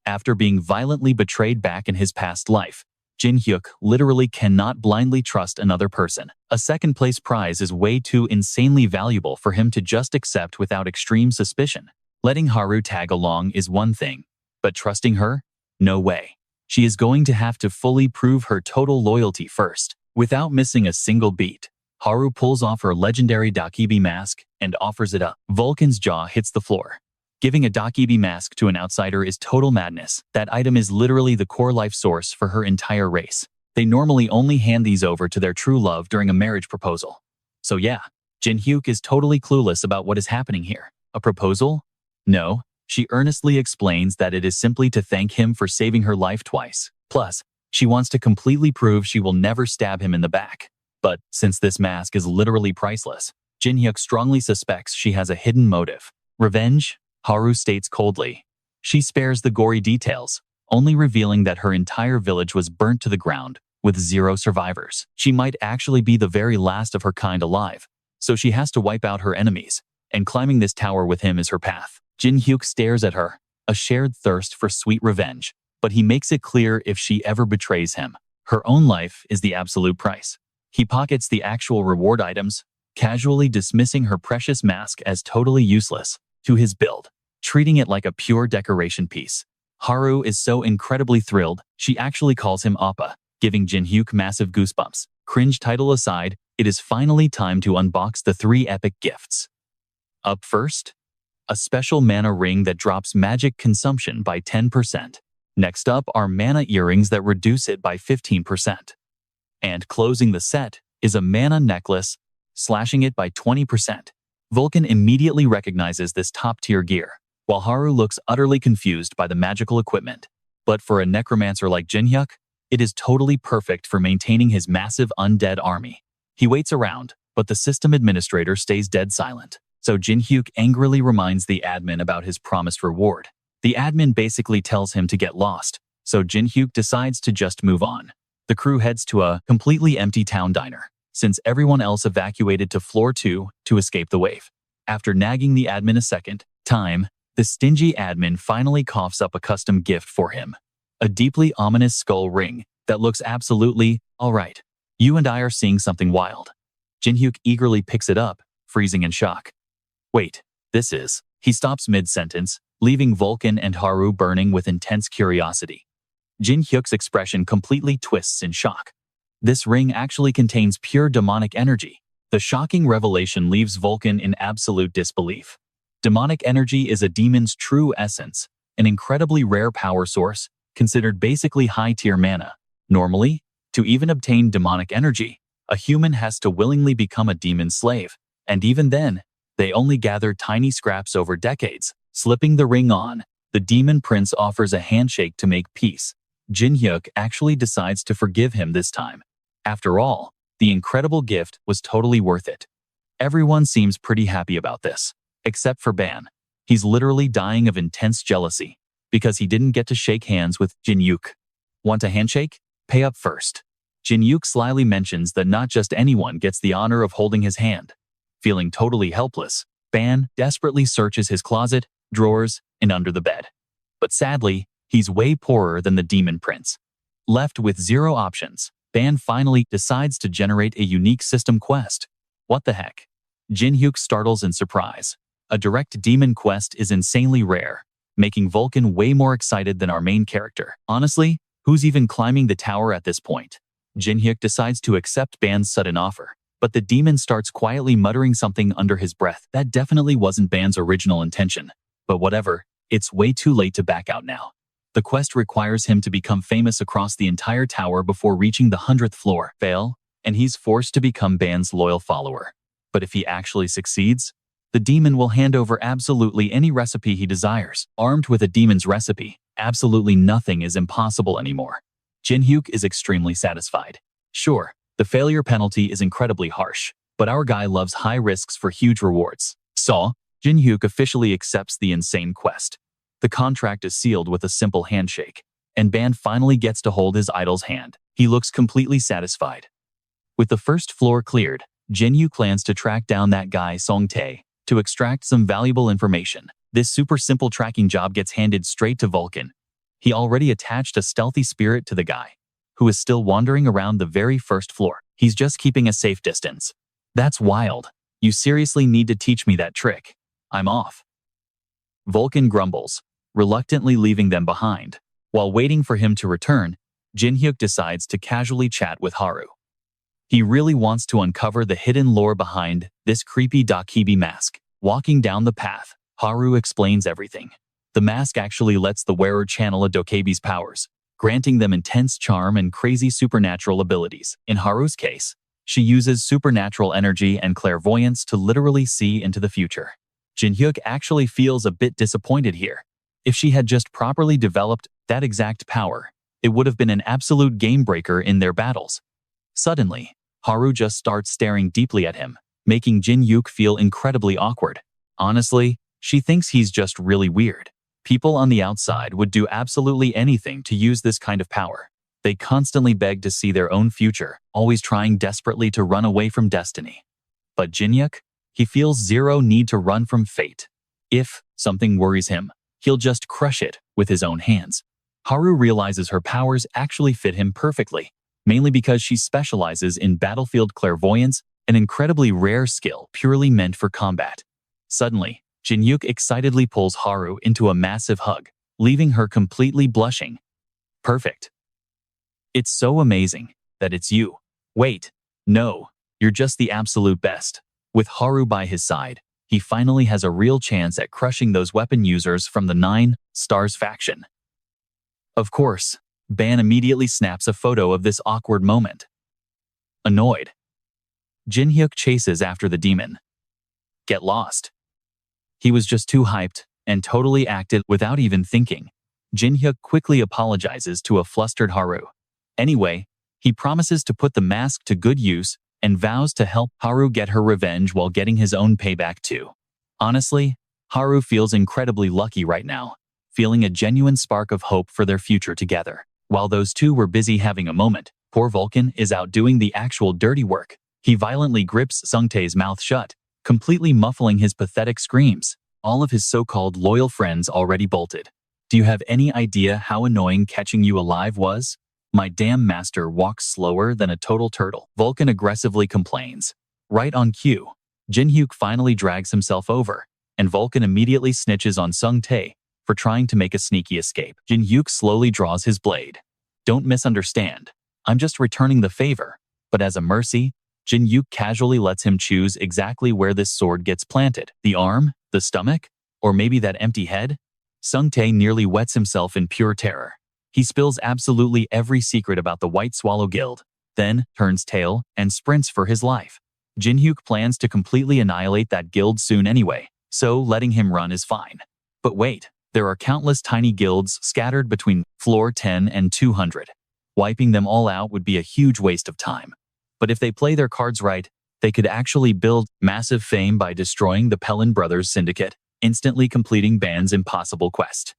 After being violently betrayed back in his past life, Jin Hyuk literally cannot blindly trust another person. A second-place prize is way too insanely valuable for him to just accept without extreme suspicion. Letting Haru tag along is one thing, but trusting her? No way. She is going to have to fully prove her total loyalty first. Without missing a single beat, Haru pulls off her legendary Dakibi mask and offers it up. Vulcan's jaw hits the floor. Giving a Dakibi mask to an outsider is total madness. That item is literally the core life source for her entire race. They normally only hand these over to their true love during a marriage proposal. So yeah, Jin Hyuk is totally clueless about what is happening here. A proposal? No, she earnestly explains that it is simply to thank him for saving her life twice. Plus, she wants to completely prove she will never stab him in the back. But since this mask is literally priceless, Jin Hyuk strongly suspects she has a hidden motive. Revenge? Haru states coldly. She spares the gory details, only revealing that her entire village was burnt to the ground, with 0 survivors. She might actually be the very last of her kind alive, so she has to wipe out her enemies, and climbing this tower with him is her path. Jin Hyuk stares at her, a shared thirst for sweet revenge, but he makes it clear if she ever betrays him, her own life is the absolute price. He pockets the actual reward items, casually dismissing her precious mask as totally useless to his build, treating it like a pure decoration piece. Haru is so incredibly thrilled, she actually calls him Appa, giving Jin Hyuk massive goosebumps. Cringe title aside, it is finally time to unbox the 3 epic gifts. Up first, a special mana ring that drops magic consumption by 10%. Next up are mana earrings that reduce it by 15%. And closing the set is a mana necklace slashing it by 20%. Vulcan immediately recognizes this top-tier gear, while Haru looks utterly confused by the magical equipment. But for a necromancer like Jin Hyuk, it is totally perfect for maintaining his massive undead army. He waits around, but the system administrator stays dead silent. So Jin Hyuk angrily reminds the admin about his promised reward. The admin basically tells him to get lost, so Jin Hyuk decides to just move on. The crew heads to a completely empty town diner, since everyone else evacuated to floor 2 to escape the wave. After nagging the admin a second time, the stingy admin finally coughs up a custom gift for him. A deeply ominous skull ring that looks absolutely alright. You and I are seeing something wild. Jin Hyuk eagerly picks it up, freezing in shock. Wait, this is... He stops mid-sentence, leaving Vulcan and Haru burning with intense curiosity. Jin Hyuk's expression completely twists in shock. This ring actually contains pure demonic energy. The shocking revelation leaves Vulcan in absolute disbelief. Demonic energy is a demon's true essence, an incredibly rare power source, considered basically high-tier mana. Normally, to even obtain demonic energy, a human has to willingly become a demon's slave, and even then, they only gather tiny scraps over decades. Slipping the ring on, the demon prince offers a handshake to make peace. Jin Hyuk actually decides to forgive him this time. After all, the incredible gift was totally worth it. Everyone seems pretty happy about this, except for Ban. He's literally dying of intense jealousy, because he didn't get to shake hands with Jin Hyuk. Want a handshake? Pay up first. Jin Hyuk slyly mentions that not just anyone gets the honor of holding his hand. Feeling totally helpless, Ban desperately searches his closet, drawers, and under the bed. But sadly, he's way poorer than the demon prince. Left with zero options, Ban finally decides to generate a unique system quest. What the heck? Jin Hyuk startles in surprise. A direct demon quest is insanely rare, making Vulcan way more excited than our main character. Honestly, who's even climbing the tower at this point? Jin Hyuk decides to accept Ban's sudden offer, but the demon starts quietly muttering something under his breath. That definitely wasn't Ban's original intention. But whatever, it's way too late to back out now. The quest requires him to become famous across the entire tower before reaching the 100th floor. Fail, and he's forced to become Ban's loyal follower. But if he actually succeeds, the demon will hand over absolutely any recipe he desires. Armed with a demon's recipe, absolutely nothing is impossible anymore. Jin Hyuk is extremely satisfied. Sure, the failure penalty is incredibly harsh, but our guy loves high risks for huge rewards. So, Jin Hyuk officially accepts the insane quest. The contract is sealed with a simple handshake, and Ban finally gets to hold his idol's hand. He looks completely satisfied. With the first floor cleared, Jin Hyuk plans to track down that guy Song Tae to extract some valuable information. This super simple tracking job gets handed straight to Vulcan. He already attached a stealthy spirit to the guy, who is still wandering around the very first floor. He's just keeping a safe distance. That's wild. You seriously need to teach me that trick. I'm off. Vulcan grumbles, reluctantly leaving them behind. While waiting for him to return, Jin Hyuk decides to casually chat with Haru. He really wants to uncover the hidden lore behind this creepy Dokibi mask. Walking down the path, Haru explains everything. The mask actually lets the wearer channel a Dokebi's powers, granting them intense charm and crazy supernatural abilities. In Haru's case, she uses supernatural energy and clairvoyance to literally see into the future. Jin Hyuk actually feels a bit disappointed here. If she had just properly developed that exact power, it would have been an absolute game breaker in their battles. Suddenly, Haru just starts staring deeply at him, making Jin Hyuk feel incredibly awkward. Honestly, she thinks he's just really weird. People on the outside would do absolutely anything to use this kind of power. They constantly beg to see their own future, always trying desperately to run away from destiny. But Jin Hyuk, he feels zero need to run from fate. If something worries him, he'll just crush it with his own hands. Haru realizes her powers actually fit him perfectly, mainly because she specializes in battlefield clairvoyance, an incredibly rare skill purely meant for combat. Suddenly, Jin Hyuk excitedly pulls Haru into a massive hug, leaving her completely blushing. Perfect. It's so amazing that it's you. Wait, no, you're just the absolute best. With Haru by his side, he finally has a real chance at crushing those weapon users from the 9 Stars faction. Of course, Ban immediately snaps a photo of this awkward moment. Annoyed, Jin Hyuk chases after the demon. Get lost. He was just too hyped and totally acted without even thinking. Jin Hyuk quickly apologizes to a flustered Haru. Anyway, he promises to put the mask to good use and vows to help Haru get her revenge while getting his own payback too. Honestly, Haru feels incredibly lucky right now, feeling a genuine spark of hope for their future together. While those two were busy having a moment, poor Vulcan is out doing the actual dirty work. He violently grips Sungtae's mouth shut, completely muffling his pathetic screams. All of his so-called loyal friends already bolted. Do you have any idea how annoying catching you alive was? My damn master walks slower than a total turtle. Vulcan aggressively complains. Right on cue, Jin Hyuk finally drags himself over, and Vulcan immediately snitches on Sungtae for trying to make a sneaky escape. Jin Hyuk slowly draws his blade. Don't misunderstand. I'm just returning the favor. But as a mercy, Jin Hyuk casually lets him choose exactly where this sword gets planted. The arm? The stomach? Or maybe that empty head? Sungtae nearly wets himself in pure terror. He spills absolutely every secret about the White Swallow Guild, then turns tail and sprints for his life. Jin Hyuk plans to completely annihilate that guild soon anyway, so letting him run is fine. But wait, there are countless tiny guilds scattered between floor 10 and 200. Wiping them all out would be a huge waste of time. But if they play their cards right, they could actually build massive fame by destroying the Pellin Brothers Syndicate, instantly completing Ban's impossible quest.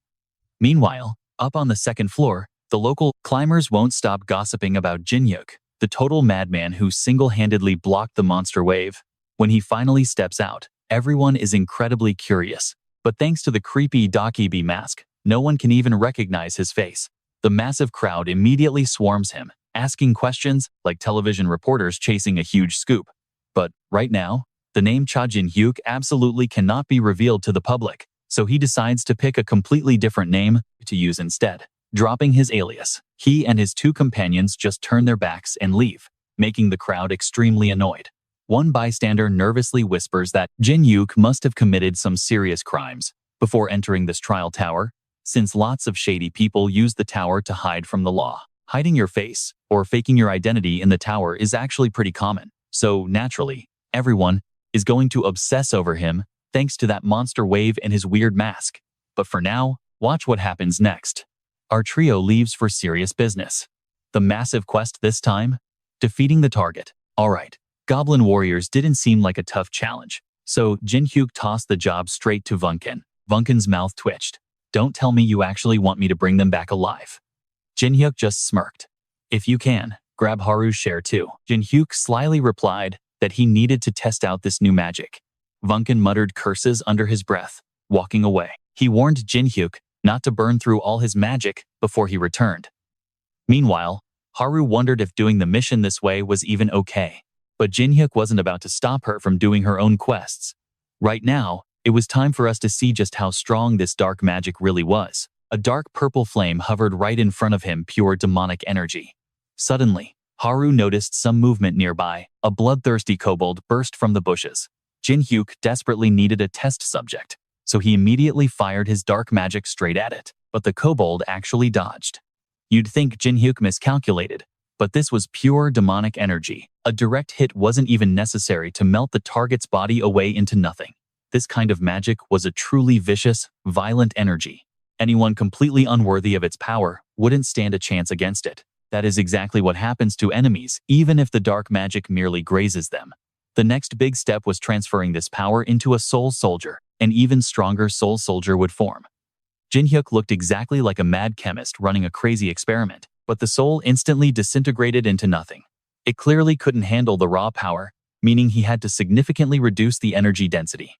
Meanwhile, up on the second floor, the local climbers won't stop gossiping about Jin Hyuk, the total madman who single-handedly blocked the monster wave. When he finally steps out, everyone is incredibly curious. But thanks to the creepy Dakibi mask, no one can even recognize his face. The massive crowd immediately swarms him, asking questions like television reporters chasing a huge scoop. But right now, the name Cha Jin Hyuk absolutely cannot be revealed to the public, so he decides to pick a completely different name to use instead. Dropping his alias, he and his two companions just turn their backs and leave, making the crowd extremely annoyed. One bystander nervously whispers that Jin Hyuk must have committed some serious crimes before entering this trial tower, since lots of shady people use the tower to hide from the law. Hiding your face or faking your identity in the tower is actually pretty common, so naturally, everyone is going to obsess over him thanks to that monster wave and his weird mask. But for now, watch what happens next. Our trio leaves for serious business. The massive quest this time? Defeating the target. Alright, Goblin Warriors didn't seem like a tough challenge, so Jin Hyuk tossed the job straight to Vulcan. Vulcan's mouth twitched. Don't tell me you actually want me to bring them back alive. Jin Hyuk just smirked. If you can, grab Haru's share too. Jin Hyuk slyly replied that he needed to test out this new magic. Vulcan muttered curses under his breath, walking away. He warned Jin Hyuk not to burn through all his magic before he returned. Meanwhile, Haru wondered if doing the mission this way was even okay. But Jin Hyuk wasn't about to stop her from doing her own quests. Right now, it was time for us to see just how strong this dark magic really was. A dark purple flame hovered right in front of him, pure demonic energy. Suddenly, Haru noticed some movement nearby. A bloodthirsty kobold burst from the bushes. Jin Hyuk desperately needed a test subject, so he immediately fired his dark magic straight at it. But the kobold actually dodged. You'd think Jin Hyuk miscalculated, but this was pure demonic energy. A direct hit wasn't even necessary to melt the target's body away into nothing. This kind of magic was a truly vicious, violent energy. Anyone completely unworthy of its power wouldn't stand a chance against it. That is exactly what happens to enemies, even if the dark magic merely grazes them. The next big step was transferring this power into a soul soldier. An even stronger soul soldier would form. Jin Hyuk looked exactly like a mad chemist running a crazy experiment, but the soul instantly disintegrated into nothing. It clearly couldn't handle the raw power, meaning he had to significantly reduce the energy density.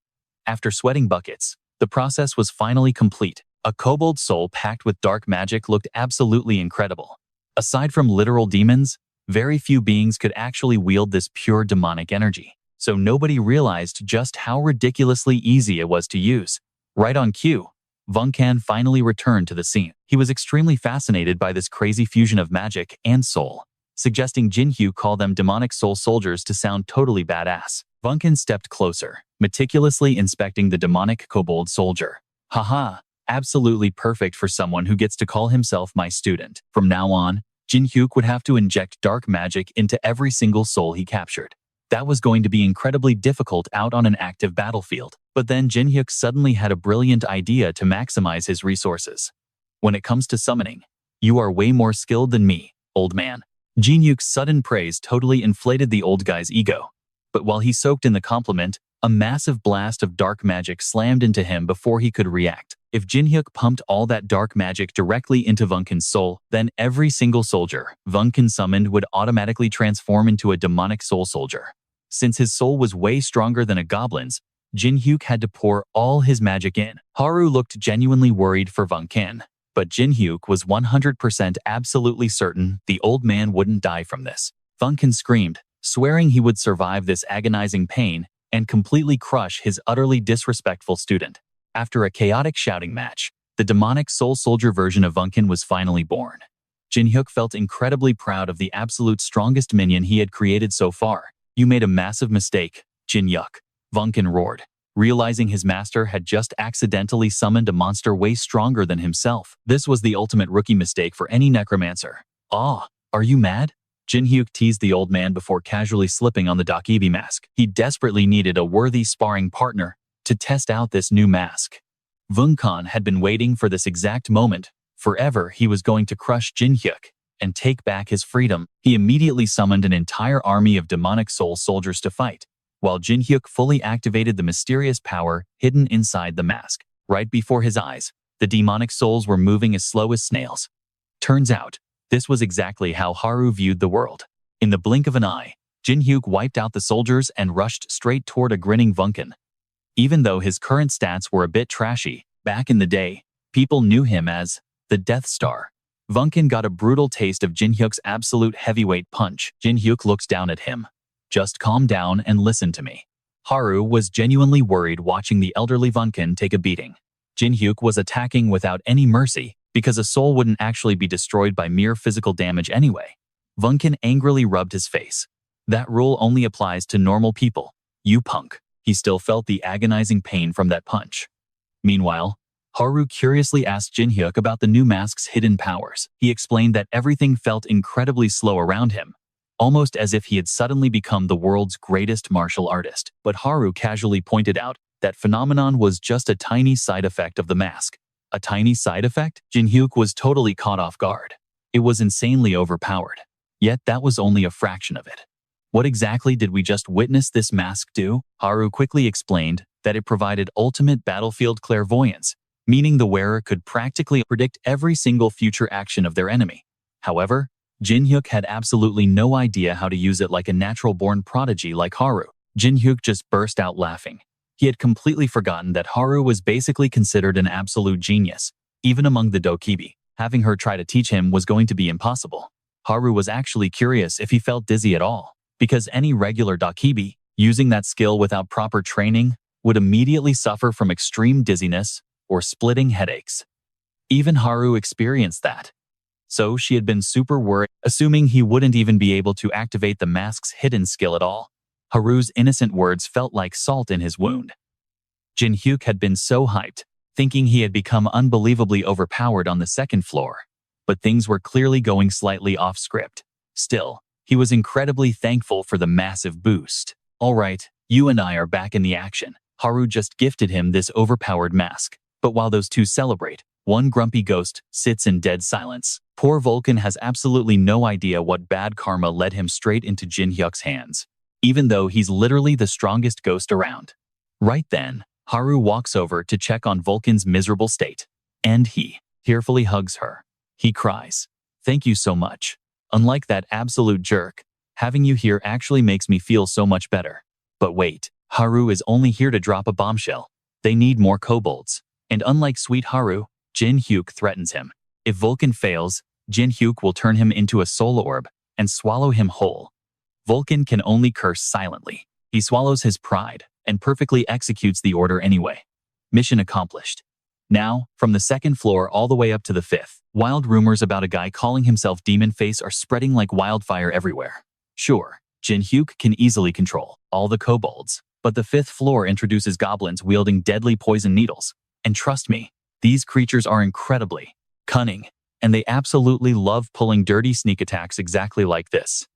After sweating buckets, the process was finally complete. A kobold soul packed with dark magic looked absolutely incredible. Aside from literal demons, very few beings could actually wield this pure demonic energy, so nobody realized just how ridiculously easy it was to use. Right on cue, Vulcan finally returned to the scene. He was extremely fascinated by this crazy fusion of magic and soul, suggesting Jin Hyuk call them demonic soul soldiers to sound totally badass. Vulcan stepped closer, meticulously inspecting the demonic kobold soldier. Haha, absolutely perfect for someone who gets to call himself my student. From now on, Jin Hyuk would have to inject dark magic into every single soul he captured. That was going to be incredibly difficult out on an active battlefield. But then Jin Hyuk suddenly had a brilliant idea to maximize his resources. When it comes to summoning, you are way more skilled than me, old man. Jin Hyuk's sudden praise totally inflated the old guy's ego. But while he soaked in the compliment, a massive blast of dark magic slammed into him before he could react. If Jin Hyuk pumped all that dark magic directly into Vunken's soul, then every single soldier Vunken summoned would automatically transform into a demonic soul soldier. Since his soul was way stronger than a goblin's, Jin Hyuk had to pour all his magic in. Haru looked genuinely worried for Vunken, but Jin Hyuk was 100% absolutely certain the old man wouldn't die from this. Vunken screamed, swearing he would survive this agonizing pain and completely crush his utterly disrespectful student. After a chaotic shouting match, the demonic soul soldier version of Vunken was finally born. Jin Hyuk felt incredibly proud of the absolute strongest minion he had created so far. You made a massive mistake, Jin Hyuk, Vunken roared, realizing his master had just accidentally summoned a monster way stronger than himself. This was the ultimate rookie mistake for any necromancer. Ah, are you mad? Jin Hyuk teased the old man before casually slipping on the Dakibi mask. He desperately needed a worthy sparring partner to test out this new mask. Vunkan had been waiting for this exact moment. Forever he was going to crush Jin Hyuk and take back his freedom. He immediately summoned an entire army of demonic soul soldiers to fight, while Jin Hyuk fully activated the mysterious power hidden inside the mask. Right before his eyes, the demonic souls were moving as slow as snails. Turns out, this was exactly how Haru viewed the world. In the blink of an eye, Jin Hyuk wiped out the soldiers and rushed straight toward a grinning Vunken. Even though his current stats were a bit trashy, back in the day, people knew him as the Death Star. Vunken got a brutal taste of Jin Hyuk's absolute heavyweight punch. Jin Hyuk looked down at him. Just calm down and listen to me. Haru was genuinely worried watching the elderly Vunken take a beating. Jin Hyuk was attacking without any mercy, because a soul wouldn't actually be destroyed by mere physical damage anyway. Vunken angrily rubbed his face. That rule only applies to normal people, you punk. He still felt the agonizing pain from that punch. Meanwhile, Haru curiously asked Jin Hyuk about the new mask's hidden powers. He explained that everything felt incredibly slow around him, almost as if he had suddenly become the world's greatest martial artist. But Haru casually pointed out that phenomenon was just a tiny side effect of the mask. A tiny side effect? Jin Hyuk was totally caught off guard. It was insanely overpowered. Yet that was only a fraction of it. What exactly did we just witness this mask do? Haru quickly explained that it provided ultimate battlefield clairvoyance, meaning the wearer could practically predict every single future action of their enemy. However, Jin Hyuk had absolutely no idea how to use it like a natural-born prodigy like Haru. Jin Hyuk just burst out laughing. He had completely forgotten that Haru was basically considered an absolute genius, even among the Dokibi. Having her try to teach him was going to be impossible. Haru was actually curious if he felt dizzy at all, because any regular Dokibi, using that skill without proper training, would immediately suffer from extreme dizziness or splitting headaches. Even Haru experienced that. So she had been super worried, assuming he wouldn't even be able to activate the mask's hidden skill at all. Haru's innocent words felt like salt in his wound. Jin Hyuk had been so hyped, thinking he had become unbelievably overpowered on the second floor. But things were clearly going slightly off script. Still, he was incredibly thankful for the massive boost. All right, you and I are back in the action. Haru just gifted him this overpowered mask. But while those two celebrate, one grumpy ghost sits in dead silence. Poor Vulcan has absolutely no idea what bad karma led him straight into Jin Hyuk's hands, even though he's literally the strongest ghost around. Right then, Haru walks over to check on Vulcan's miserable state, and he tearfully hugs her. He cries, "Thank you so much. Unlike that absolute jerk, having you here actually makes me feel so much better." But wait, Haru is only here to drop a bombshell. They need more kobolds. And unlike sweet Haru, Jin Hyuk threatens him. If Vulcan fails, Jin Hyuk will turn him into a soul orb and swallow him whole. Vulcan can only curse silently. He swallows his pride and perfectly executes the order anyway. Mission accomplished. Now, from the second floor all the way up to the fifth, wild rumors about a guy calling himself Demon Face are spreading like wildfire everywhere. Sure, Jin Hyuk can easily control all the kobolds, but the fifth floor introduces goblins wielding deadly poison needles. And trust me, these creatures are incredibly cunning, and they absolutely love pulling dirty sneak attacks exactly like this.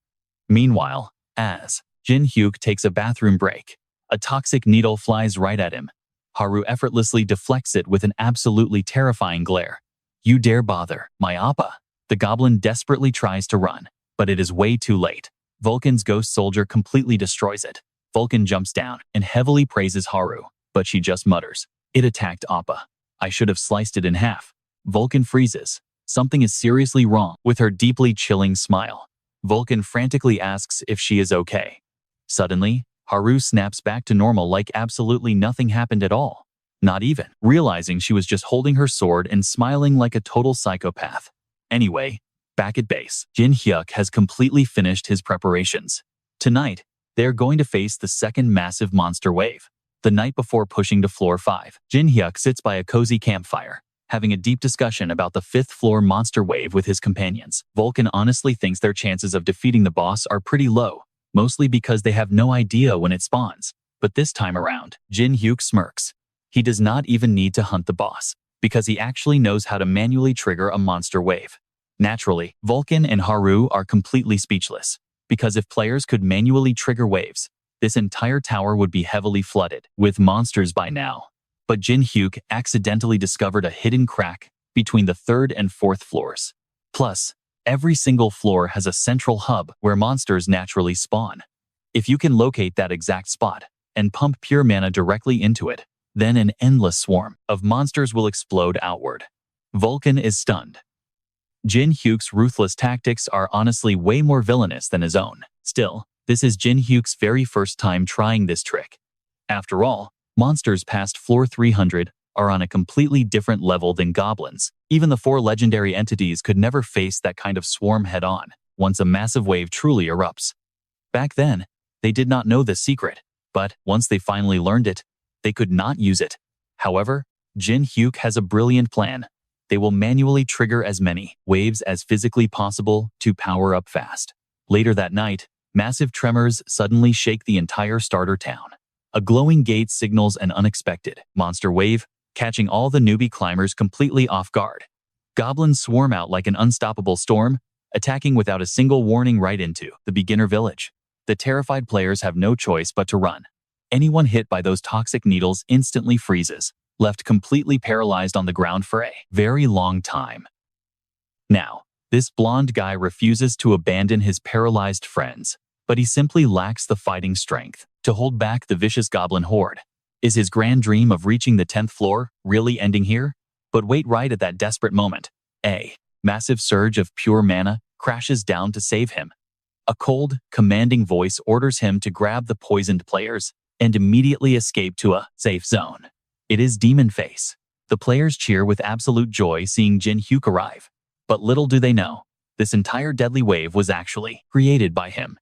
Meanwhile, as Jin Hyuk takes a bathroom break. A toxic needle flies right at him. Haru effortlessly deflects it with an absolutely terrifying glare. You dare bother, my appa. The goblin desperately tries to run, but it is way too late. Vulcan's ghost soldier completely destroys it. Vulcan jumps down and heavily praises Haru, but she just mutters, "It attacked appa. I should have sliced it in half." Vulcan freezes. Something is seriously wrong with her deeply chilling smile. Vulcan frantically asks if she is okay. Suddenly, Haru snaps back to normal like absolutely nothing happened at all. Not even realizing she was just holding her sword and smiling like a total psychopath. Anyway, back at base, Jin Hyuk has completely finished his preparations. Tonight, they are going to face the second massive monster wave. The night before pushing to floor 5, Jin Hyuk sits by a cozy campfire, having a deep discussion about the 5th floor monster wave with his companions. Vulcan honestly thinks their chances of defeating the boss are pretty low, mostly because they have no idea when it spawns. But this time around, Jin Hyuk smirks. He does not even need to hunt the boss, because he actually knows how to manually trigger a monster wave. Naturally, Vulcan and Haru are completely speechless, because if players could manually trigger waves, this entire tower would be heavily flooded with monsters by now. But Jin Hyuk accidentally discovered a hidden crack between the 3rd and 4th floors. Plus, every single floor has a central hub where monsters naturally spawn. If you can locate that exact spot and pump pure mana directly into it, then an endless swarm of monsters will explode outward. Vulcan is stunned. Jin Hyuk's ruthless tactics are honestly way more villainous than his own. Still, this is Jin Hyuk's very first time trying this trick. After all, monsters past floor 300 are on a completely different level than goblins. Even the 4 legendary entities could never face that kind of swarm head-on once a massive wave truly erupts. Back then, they did not know this secret, but once they finally learned it, they could not use it. However, Jin Hyuk has a brilliant plan. They will manually trigger as many waves as physically possible to power up fast. Later that night, massive tremors suddenly shake the entire starter town. A glowing gate signals an unexpected monster wave, catching all the newbie climbers completely off guard. Goblins swarm out like an unstoppable storm, attacking without a single warning right into the beginner village. The terrified players have no choice but to run. Anyone hit by those toxic needles instantly freezes, left completely paralyzed on the ground for a very long time. Now, this blonde guy refuses to abandon his paralyzed friends, but he simply lacks the fighting strength to hold back the vicious goblin horde. Is his grand dream of reaching the 10th floor really ending here? But wait, right at that desperate moment, a massive surge of pure mana crashes down to save him. A cold, commanding voice orders him to grab the poisoned players and immediately escape to a safe zone. It is Demon Face. The players cheer with absolute joy seeing Jin Hyuk arrive. But little do they know, this entire deadly wave was actually created by him.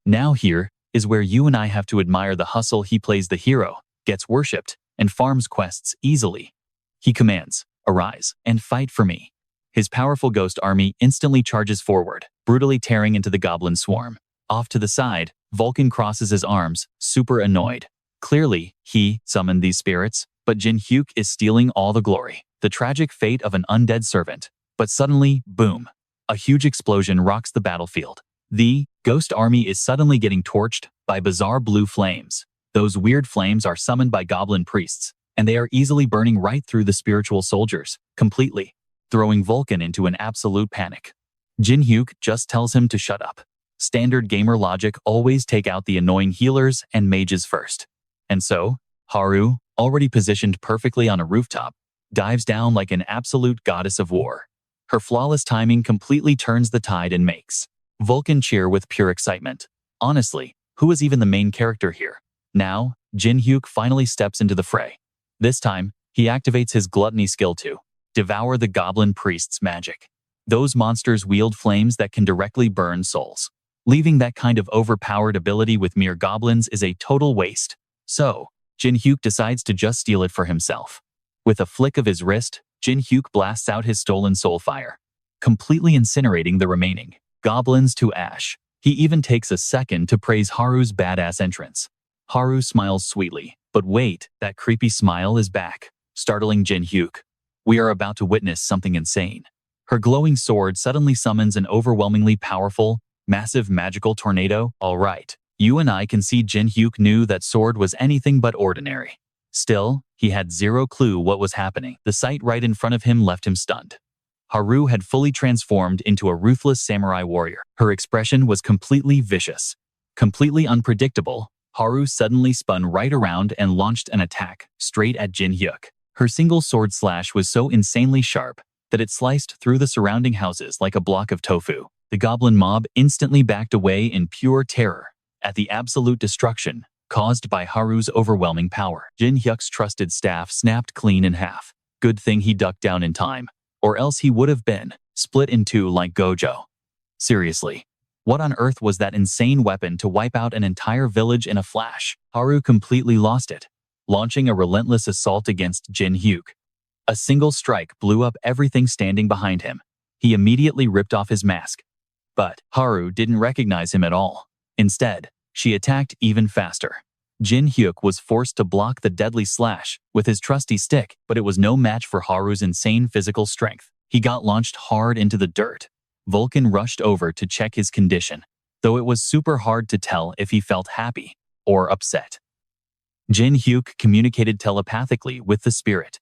Now here is where you and I have to admire the hustle. He plays the hero, gets worshipped, and farms quests easily. He commands, "Arise and fight for me." His powerful ghost army instantly charges forward, brutally tearing into the goblin swarm. Off to the side, Vulcan crosses his arms, super annoyed. Clearly, he summoned these spirits, but Jin Hyuk is stealing all the glory. The tragic fate of an undead servant. But suddenly, boom, a huge explosion rocks the battlefield. The ghost army is suddenly getting torched by bizarre blue flames. Those weird flames are summoned by goblin priests, and they are easily burning right through the spiritual soldiers, completely, throwing Vulcan into an absolute panic. Jin Hyuk just tells him to shut up. Standard gamer logic: always take out the annoying healers and mages first. And so, Haru, already positioned perfectly on a rooftop, dives down like an absolute goddess of war. Her flawless timing completely turns the tide and makes Vulcan cheer with pure excitement. Honestly, who is even the main character here? Now, Jin Hyuk finally steps into the fray. This time, he activates his gluttony skill to devour the goblin priest's magic. Those monsters wield flames that can directly burn souls. Leaving that kind of overpowered ability with mere goblins is a total waste. So, Jin Hyuk decides to just steal it for himself. With a flick of his wrist, Jin Hyuk blasts out his stolen soul fire, completely incinerating the remaining goblins to ash. He even takes a second to praise Haru's badass entrance. Haru smiles sweetly, but wait, that creepy smile is back, startling Jin Hyuk. We are about to witness something insane. Her glowing sword suddenly summons an overwhelmingly powerful, massive magical tornado. All right, You and I can see Jin Hyuk knew that sword was anything but ordinary. Still, he had zero clue what was happening. The sight right in front of him left him stunned. Haru had fully transformed into a ruthless samurai warrior. Her expression was completely vicious. Completely unpredictable, Haru suddenly spun right around and launched an attack straight at Jin Hyuk. Her single sword slash was so insanely sharp that it sliced through the surrounding houses like a block of tofu. The goblin mob instantly backed away in pure terror at the absolute destruction caused by Haru's overwhelming power. Jin Hyuk's trusted staff snapped clean in half. Good thing he ducked down in time, or else he would have been split in two like Gojo. Seriously, what on earth was that insane weapon to wipe out an entire village in a flash? Haru completely lost it, launching a relentless assault against Jin Hyuk. A single strike blew up everything standing behind him. He immediately ripped off his mask. But Haru didn't recognize him at all. Instead, she attacked even faster. Jin Hyuk was forced to block the deadly slash with his trusty stick, but it was no match for Haru's insane physical strength. He got launched hard into the dirt. Vulcan rushed over to check his condition, though it was super hard to tell if he felt happy or upset. Jin Hyuk communicated telepathically with the spirit.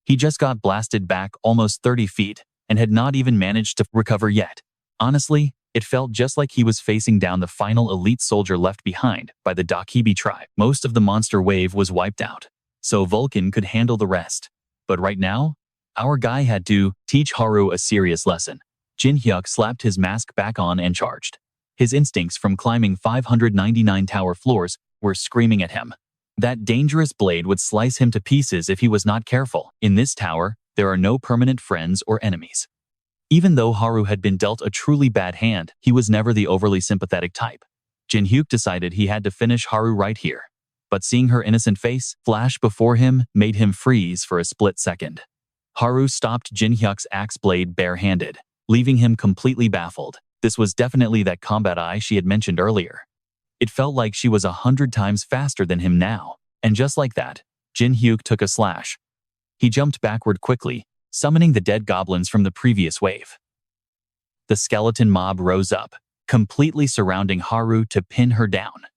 He just got blasted back almost 30 feet and had not even managed to recover yet. Honestly, it felt just like he was facing down the final elite soldier left behind by the Dakibi tribe. Most of the monster wave was wiped out, so Vulcan could handle the rest. But right now, our guy had to teach Haru a serious lesson. Jin Hyuk slapped his mask back on and charged. His instincts from climbing 599 tower floors were screaming at him. That dangerous blade would slice him to pieces if he was not careful. In this tower, there are no permanent friends or enemies. Even though Haru had been dealt a truly bad hand, he was never the overly sympathetic type. Jin Hyuk decided he had to finish Haru right here. But seeing her innocent face flash before him made him freeze for a split second. Haru stopped Jin Hyuk's axe blade barehanded, leaving him completely baffled. This was definitely that combat eye she had mentioned earlier. It felt like she was 100 times faster than him now. And just like that, Jin Hyuk took a slash. He jumped backward quickly, summoning the dead goblins from the previous wave. The skeleton mob rose up, completely surrounding Haru to pin her down.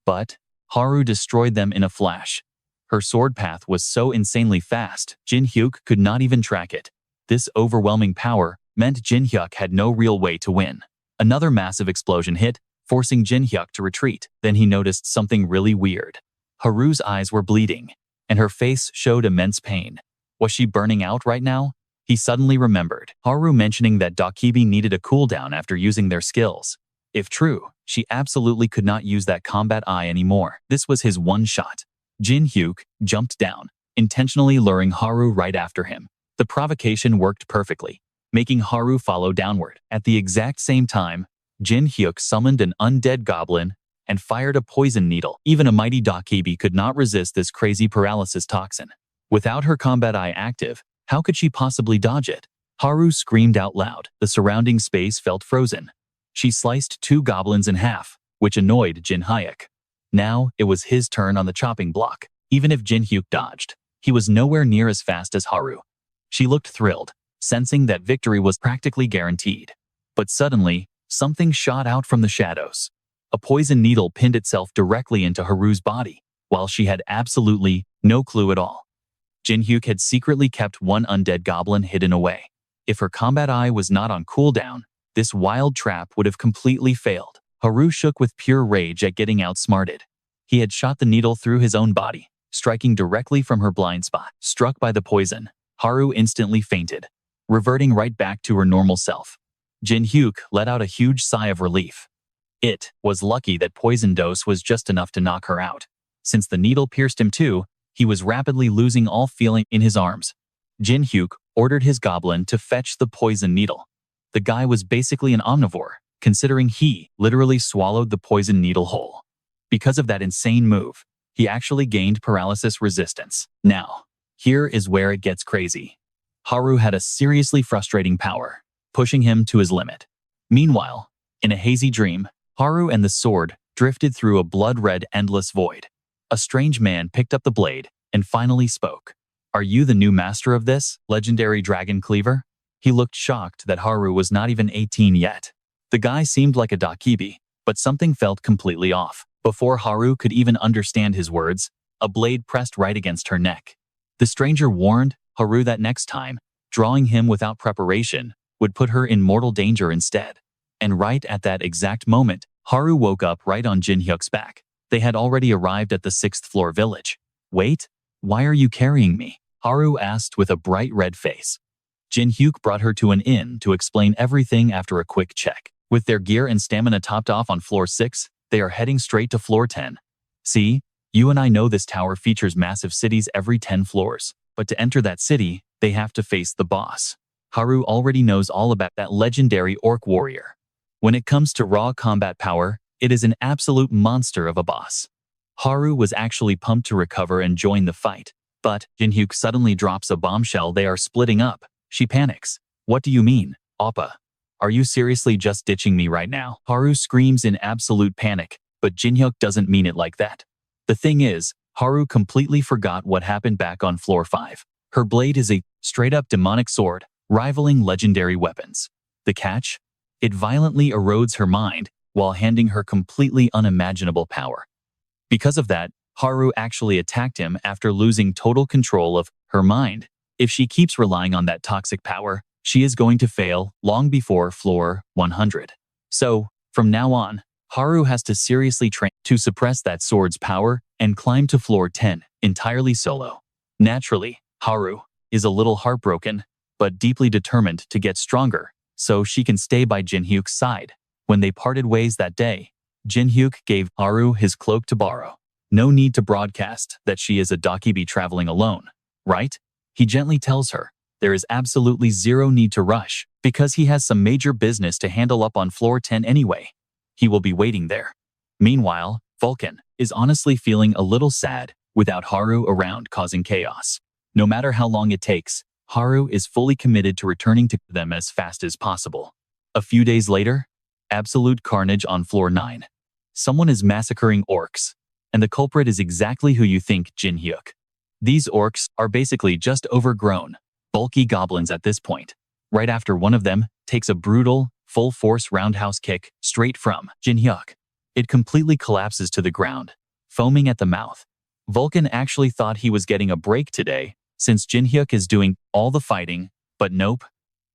But Haru destroyed them in a flash. Her sword path was so insanely fast, Jin Hyuk could not even track it. This overwhelming power meant Jin Hyuk had no real way to win. Another massive explosion hit, forcing Jin Hyuk to retreat. Then he noticed something really weird. Haru's eyes were bleeding, and her face showed immense pain. Was she burning out right now? He suddenly remembered Haru mentioning that Dakibi needed a cooldown after using their skills. If true, she absolutely could not use that combat eye anymore. This was his one shot. Jin Hyuk jumped down, intentionally luring Haru right after him. The provocation worked perfectly, making Haru follow downward. At the exact same time, Jin Hyuk summoned an undead goblin and fired a poison needle. Even a mighty Dakibi could not resist this crazy paralysis toxin. Without her combat eye active, how could she possibly dodge it? Haru screamed out loud. The surrounding space felt frozen. She sliced two goblins in half, which annoyed Jin Hyuk. Now, it was his turn on the chopping block. Even if Jin Hyuk dodged, he was nowhere near as fast as Haru. She looked thrilled, sensing that victory was practically guaranteed. But suddenly, something shot out from the shadows. A poison needle pinned itself directly into Haru's body, while she had absolutely no clue at all. Jin Hyuk had secretly kept one undead goblin hidden away. If her combat eye was not on cooldown, this wild trap would have completely failed. Haru shook with pure rage at getting outsmarted. He had shot the needle through his own body, striking directly from her blind spot. Struck by the poison, Haru instantly fainted, reverting right back to her normal self. Jin Hyuk let out a huge sigh of relief. It was lucky that poison dose was just enough to knock her out. Since the needle pierced him too, he was rapidly losing all feeling in his arms. Jin Hyuk ordered his goblin to fetch the poison needle. The guy was basically an omnivore, considering he literally swallowed the poison needle whole. Because of that insane move, he actually gained paralysis resistance. Now, here is where it gets crazy. Haru had a seriously frustrating power, pushing him to his limit. Meanwhile, in a hazy dream, Haru and the sword drifted through a blood-red endless void. A strange man picked up the blade and finally spoke. "Are you the new master of this, legendary dragon cleaver?" He looked shocked that Haru was not even 18 yet. The guy seemed like a Dakibi, but something felt completely off. Before Haru could even understand his words, a blade pressed right against her neck. The stranger warned Haru that next time, drawing him without preparation would put her in mortal danger instead. And right at that exact moment, Haru woke up right on Jin Hyuk's back. They had already arrived at the 6th floor village. Wait, why are you carrying me? Haru asked with a bright red face. Jin Hyuk brought her to an inn to explain everything after a quick check. With their gear and stamina topped off on floor 6, they are heading straight to floor 10. See, you and I know this tower features massive cities every 10 floors, but to enter that city, they have to face the boss. Haru already knows all about that legendary orc warrior. When it comes to raw combat power, it is an absolute monster of a boss. Haru was actually pumped to recover and join the fight, but Jin Hyuk suddenly drops a bombshell. They are splitting up. She panics. What do you mean, Oppa? Are you seriously just ditching me right now? Haru screams in absolute panic, but Jin Hyuk doesn't mean it like that. The thing is, Haru completely forgot what happened back on floor 5. Her blade is a straight-up demonic sword, rivaling legendary weapons. The catch? It violently erodes her mind while handing her completely unimaginable power. Because of that, Haru actually attacked him after losing total control of her mind. If she keeps relying on that toxic power, she is going to fail long before floor 100. So, from now on, Haru has to seriously train to suppress that sword's power and climb to floor 10 entirely solo. Naturally, Haru is a little heartbroken, but deeply determined to get stronger so she can stay by Jin Hyuk's side. When they parted ways that day, Jin Hyuk gave Haru his cloak to borrow. No need to broadcast that she is a Dakibi traveling alone, right? He gently tells her there is absolutely zero need to rush because he has some major business to handle up on floor 10 anyway. He will be waiting there. Meanwhile, Vulcan is honestly feeling a little sad without Haru around causing chaos. No matter how long it takes, Haru is fully committed to returning to them as fast as possible. A few days later, absolute carnage on floor 9. Someone is massacring orcs, and the culprit is exactly who you think, Jin Hyuk. These orcs are basically just overgrown, bulky goblins at this point. Right after one of them takes a brutal, full-force roundhouse kick straight from Jin Hyuk, it completely collapses to the ground, foaming at the mouth. Vulcan actually thought he was getting a break today, since Jin Hyuk is doing all the fighting, but nope.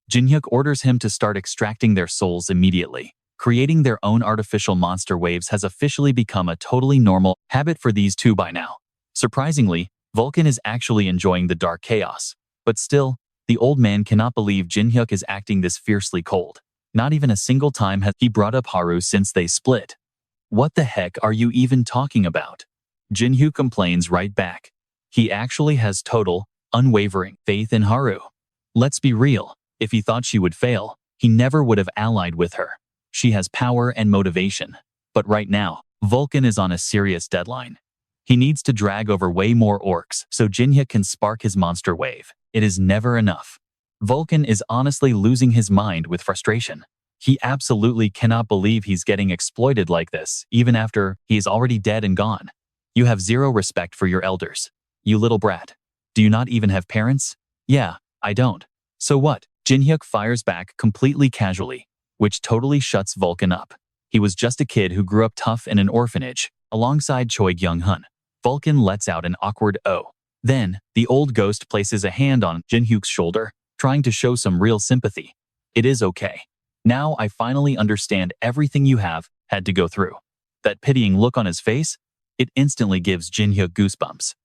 Jin Hyuk orders him to start extracting their souls immediately. Creating their own artificial monster waves has officially become a totally normal habit for these two by now. Surprisingly, Vulcan is actually enjoying the dark chaos. But still, the old man cannot believe Jin Hyuk is acting this fiercely cold. Not even a single time has he brought up Haru since they split. What the heck are you even talking about? Jin Hyuk complains right back. He actually has total, unwavering faith in Haru. Let's be real, if he thought she would fail, he never would have allied with her. She has power and motivation. But right now, Vulcan is on a serious deadline. He needs to drag over way more orcs so Jin Hyuk can spark his monster wave. It is never enough. Vulcan is honestly losing his mind with frustration. He absolutely cannot believe he's getting exploited like this, even after he is already dead and gone. You have zero respect for your elders. You little brat. Do you not even have parents? Yeah, I don't. So what? Jin Hyuk fires back completely casually, which totally shuts Vulcan up. He was just a kid who grew up tough in an orphanage, alongside Choi Kyung-hun. Vulcan lets out an awkward "oh." Then, the old ghost places a hand on Jin Hyuk's shoulder, trying to show some real sympathy. It is okay. Now I finally understand everything you have had to go through. That pitying look on his face, it instantly gives Jin Hyuk goosebumps.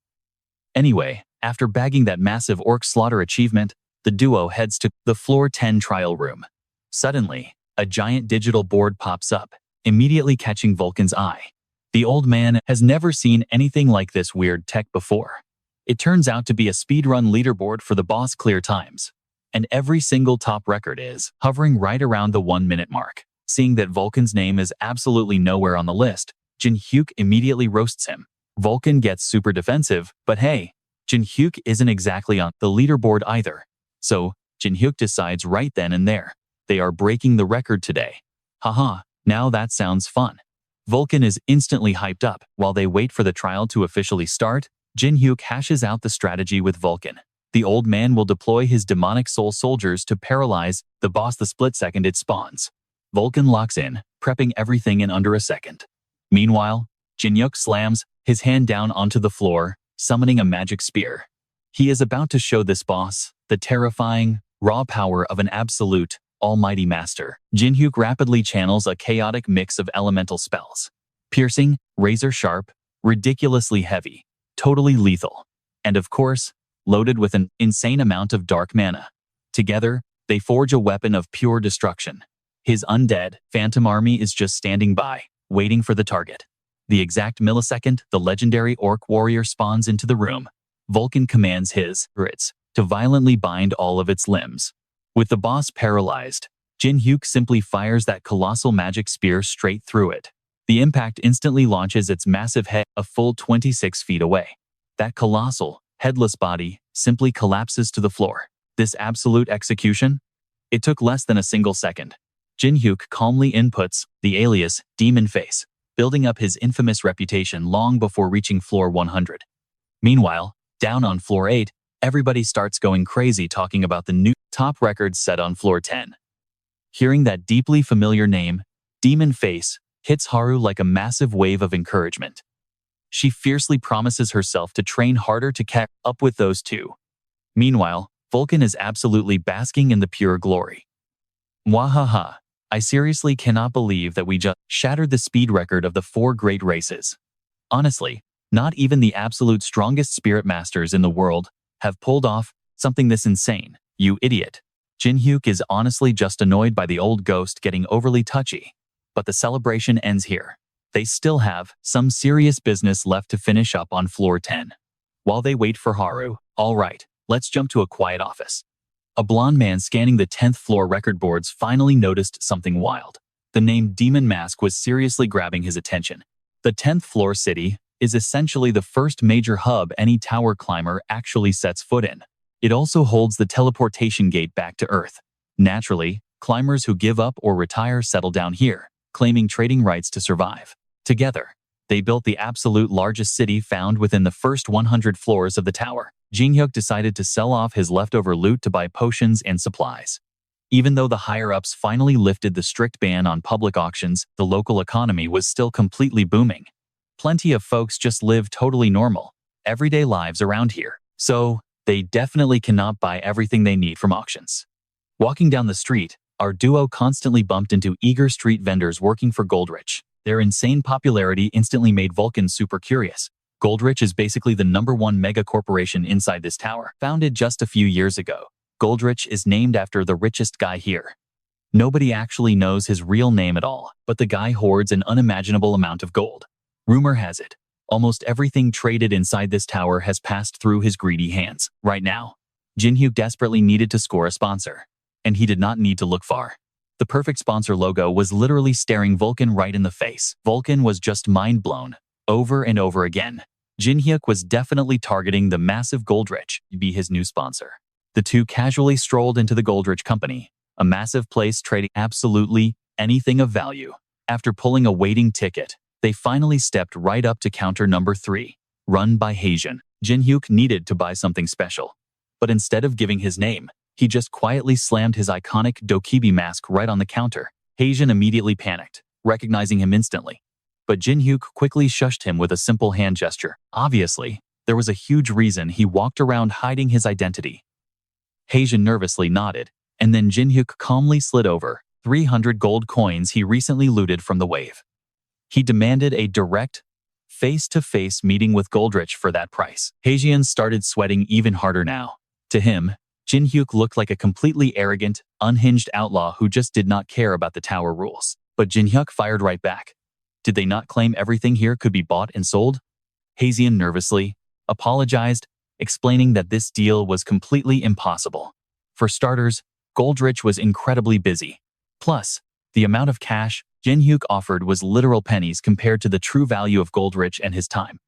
Anyway, after bagging that massive orc slaughter achievement, the duo heads to the floor 10 trial room. Suddenly, a giant digital board pops up, immediately catching Vulcan's eye. The old man has never seen anything like this weird tech before. It turns out to be a speedrun leaderboard for the boss clear times. And every single top record is hovering right around the 1-minute mark. Seeing that Vulcan's name is absolutely nowhere on the list, Jin Hyuk immediately roasts him. Vulcan gets super defensive, but hey, Jin Hyuk isn't exactly on the leaderboard either. So, Jin Hyuk decides right then and there. They are breaking the record today. Haha, now that sounds fun. Vulcan is instantly hyped up. While they wait for the trial to officially start, Jin Hyuk hashes out the strategy with Vulcan. The old man will deploy his demonic soul soldiers to paralyze the boss the split second it spawns. Vulcan locks in, prepping everything in under a second. Meanwhile, Jin Hyuk slams his hand down onto the floor, summoning a magic spear. He is about to show this boss the terrifying, raw power of an absolute, almighty master. Jin Hyuk rapidly channels a chaotic mix of elemental spells. Piercing, razor-sharp, ridiculously heavy, totally lethal, and of course, loaded with an insane amount of dark mana. Together, they forge a weapon of pure destruction. His undead, phantom army is just standing by, waiting for the target. The exact millisecond the legendary orc warrior spawns into the room, Vulcan commands his spirits to violently bind all of its limbs. With the boss paralyzed, Jin Hyuk simply fires that colossal magic spear straight through it. The impact instantly launches its massive head a full 26 feet away. That colossal, headless body simply collapses to the floor. This absolute execution? It took less than a single second. Jin Hyuk calmly inputs the alias Demon Face, building up his infamous reputation long before reaching floor 100. Meanwhile, down on floor 8, everybody starts going crazy talking about the new top record set on floor 10. Hearing that deeply familiar name, Demon Face, hits Haru like a massive wave of encouragement. She fiercely promises herself to train harder to catch up with those two. Meanwhile, Vulcan is absolutely basking in the pure glory. Mwahaha, I seriously cannot believe that we just shattered the speed record of the 4 great races. Honestly, not even the absolute strongest spirit masters in the world have pulled off something this insane, you idiot. Jin Hyuk is honestly just annoyed by the old ghost getting overly touchy. But the celebration ends here. They still have some serious business left to finish up on floor 10. While they wait for Haru, all right, let's jump to a quiet office. A blonde man scanning the 10th floor record boards finally noticed something wild. The name Demon Mask was seriously grabbing his attention. The 10th floor city is essentially the first major hub any tower climber actually sets foot in. It also holds the teleportation gate back to Earth. Naturally, climbers who give up or retire settle down here, claiming trading rights to survive. Together, they built the absolute largest city found within the first 100 floors of the tower. Jin Hyuk decided to sell off his leftover loot to buy potions and supplies. Even though the higher-ups finally lifted the strict ban on public auctions, the local economy was still completely booming. Plenty of folks just live totally normal, everyday lives around here, so they definitely cannot buy everything they need from auctions. Walking down the street, our duo constantly bumped into eager street vendors working for Goldrich. Their insane popularity instantly made Vulcan super curious. Goldrich is basically the #1 mega corporation inside this tower. Founded just a few years ago, Goldrich is named after the richest guy here. Nobody actually knows his real name at all, but the guy hoards an unimaginable amount of gold. Rumor has it, almost everything traded inside this tower has passed through his greedy hands. Right now, Jin Hyuk desperately needed to score a sponsor, and he did not need to look far. The perfect sponsor logo was literally staring Vulcan right in the face. Vulcan was just mind-blown, over and over again. Jin Hyuk was definitely targeting the massive Goldrich to be his new sponsor. The two casually strolled into the Goldrich company, a massive place trading absolutely anything of value. After pulling a waiting ticket, they finally stepped right up to counter number 3, run by Haejin. Jin Hyuk needed to buy something special, but instead of giving his name, he just quietly slammed his iconic Dokibi mask right on the counter. Haejin immediately panicked, recognizing him instantly. But Jin Hyuk quickly shushed him with a simple hand gesture. Obviously, there was a huge reason he walked around hiding his identity. Haejin nervously nodded, and then Jin Hyuk calmly slid over 300 gold coins he recently looted from the wave. He demanded a direct, face-to-face meeting with Goldrich for that price. Haejin started sweating even harder now. To him, Jin Hyuk looked like a completely arrogant, unhinged outlaw who just did not care about the tower rules. But Jin Hyuk fired right back. Did they not claim everything here could be bought and sold? Haejin nervously apologized, explaining that this deal was completely impossible. For starters, Goldrich was incredibly busy. Plus, the amount of cash Jin Hyuk offered was literal pennies compared to the true value of Goldrich and his time.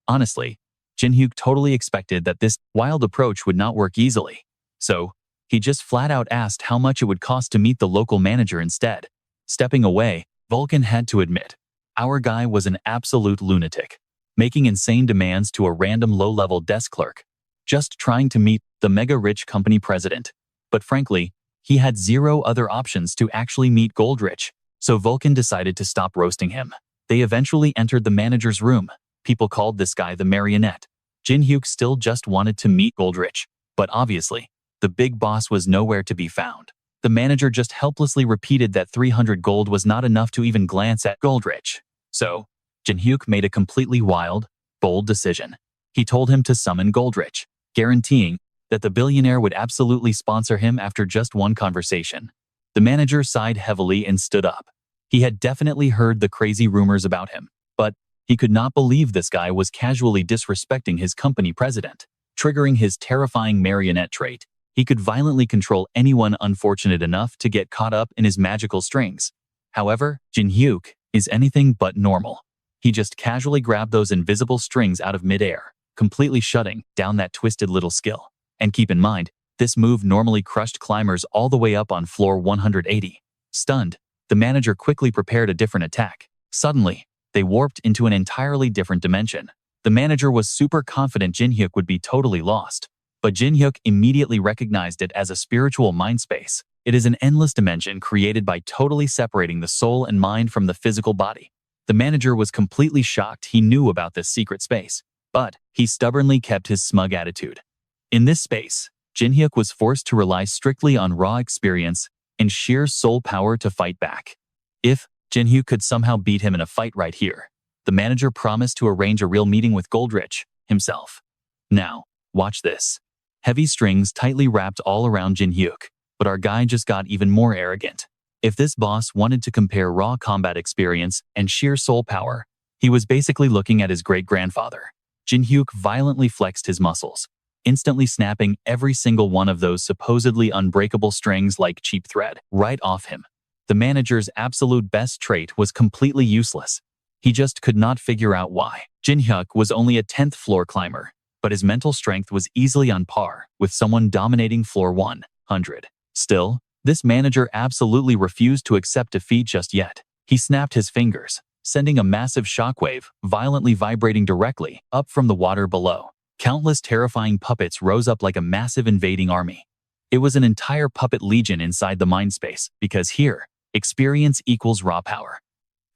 Honestly, Jin Hyuk totally expected that this wild approach would not work easily. So, he just flat out asked how much it would cost to meet the local manager instead. Stepping away, Vulcan had to admit, our guy was an absolute lunatic, making insane demands to a random low-level desk clerk, just trying to meet the mega-rich company president. But frankly, he had zero other options to actually meet Goldrich. So Vulcan decided to stop roasting him. They eventually entered the manager's room. People called this guy the marionette. Jin Hyuk still just wanted to meet Goldrich, but obviously, the big boss was nowhere to be found. The manager just helplessly repeated that 300 gold was not enough to even glance at Goldrich. So, Jin Hyuk made a completely wild, bold decision. He told him to summon Goldrich, guaranteeing that the billionaire would absolutely sponsor him after just one conversation. The manager sighed heavily and stood up. He had definitely heard the crazy rumors about him, but he could not believe this guy was casually disrespecting his company president. Triggering his terrifying marionette trait, he could violently control anyone unfortunate enough to get caught up in his magical strings. However, Jin Hyuk is anything but normal. He just casually grabbed those invisible strings out of midair, completely shutting down that twisted little skill. And keep in mind, this move normally crushed climbers all the way up on floor 180. Stunned, the manager quickly prepared a different attack. Suddenly, they warped into an entirely different dimension. The manager was super confident Jin Hyuk would be totally lost, but Jin Hyuk immediately recognized it as a spiritual mind space. It is an endless dimension created by totally separating the soul and mind from the physical body. The manager was completely shocked he knew about this secret space, but he stubbornly kept his smug attitude. In this space, Jin Hyuk was forced to rely strictly on raw experience and sheer soul power to fight back. If Jin Hyuk could somehow beat him in a fight right here, the manager promised to arrange a real meeting with Goldrich himself. Now, watch this. Heavy strings tightly wrapped all around Jin Hyuk, but our guy just got even more arrogant. If this boss wanted to compare raw combat experience and sheer soul power, he was basically looking at his great-grandfather. Jin Hyuk violently flexed his muscles, instantly snapping every single one of those supposedly unbreakable strings like cheap thread right off him. The manager's absolute best trait was completely useless. He just could not figure out why. Jin Hyuk was only a 10th floor climber, but his mental strength was easily on par with someone dominating floor 100. Still, this manager absolutely refused to accept defeat just yet. He snapped his fingers, sending a massive shockwave, violently vibrating directly up from the water below. Countless terrifying puppets rose up like a massive invading army. It was an entire puppet legion inside the mind space, because here, experience equals raw power.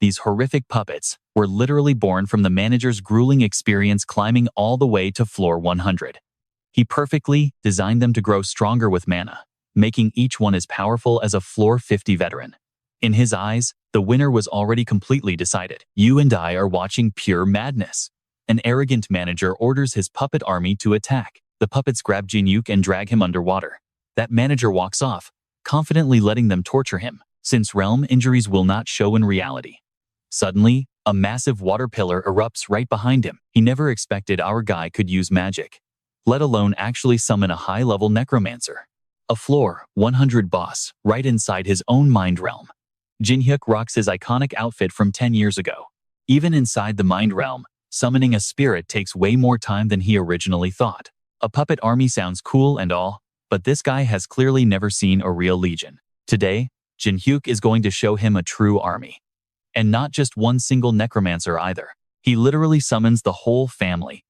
These horrific puppets were literally born from the manager's grueling experience climbing all the way to floor 100. He perfectly designed them to grow stronger with mana, making each one as powerful as a floor 50 veteran. In his eyes, the winner was already completely decided. You and I are watching pure madness. An arrogant manager orders his puppet army to attack. The puppets grab Jin Hyuk and drag him underwater. That manager walks off, confidently letting them torture him, since realm injuries will not show in reality. Suddenly, a massive water pillar erupts right behind him. He never expected our guy could use magic, let alone actually summon a high-level necromancer. A floor 100 boss right inside his own mind realm. Jin Hyuk rocks his iconic outfit from 10 years ago. Even inside the mind realm, summoning a spirit takes way more time than he originally thought. A puppet army sounds cool and all, but this guy has clearly never seen a real legion. Today, Jin Hyuk is going to show him a true army. And not just one single necromancer either. He literally summons the whole family.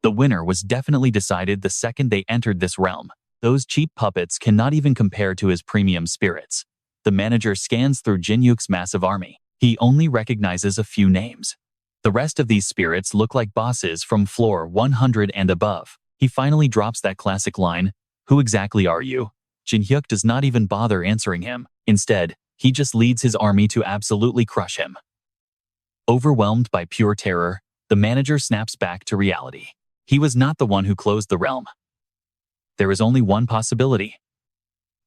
The winner was definitely decided the second they entered this realm. Those cheap puppets cannot even compare to his premium spirits. The manager scans through Jin Hyuk's massive army. He only recognizes a few names. The rest of these spirits look like bosses from floor 100 and above. He finally drops that classic line, "Who exactly are you?" Jin Hyuk does not even bother answering him. Instead, he just leads his army to absolutely crush him. Overwhelmed by pure terror, the manager snaps back to reality. He was not the one who closed the realm. There is only one possibility.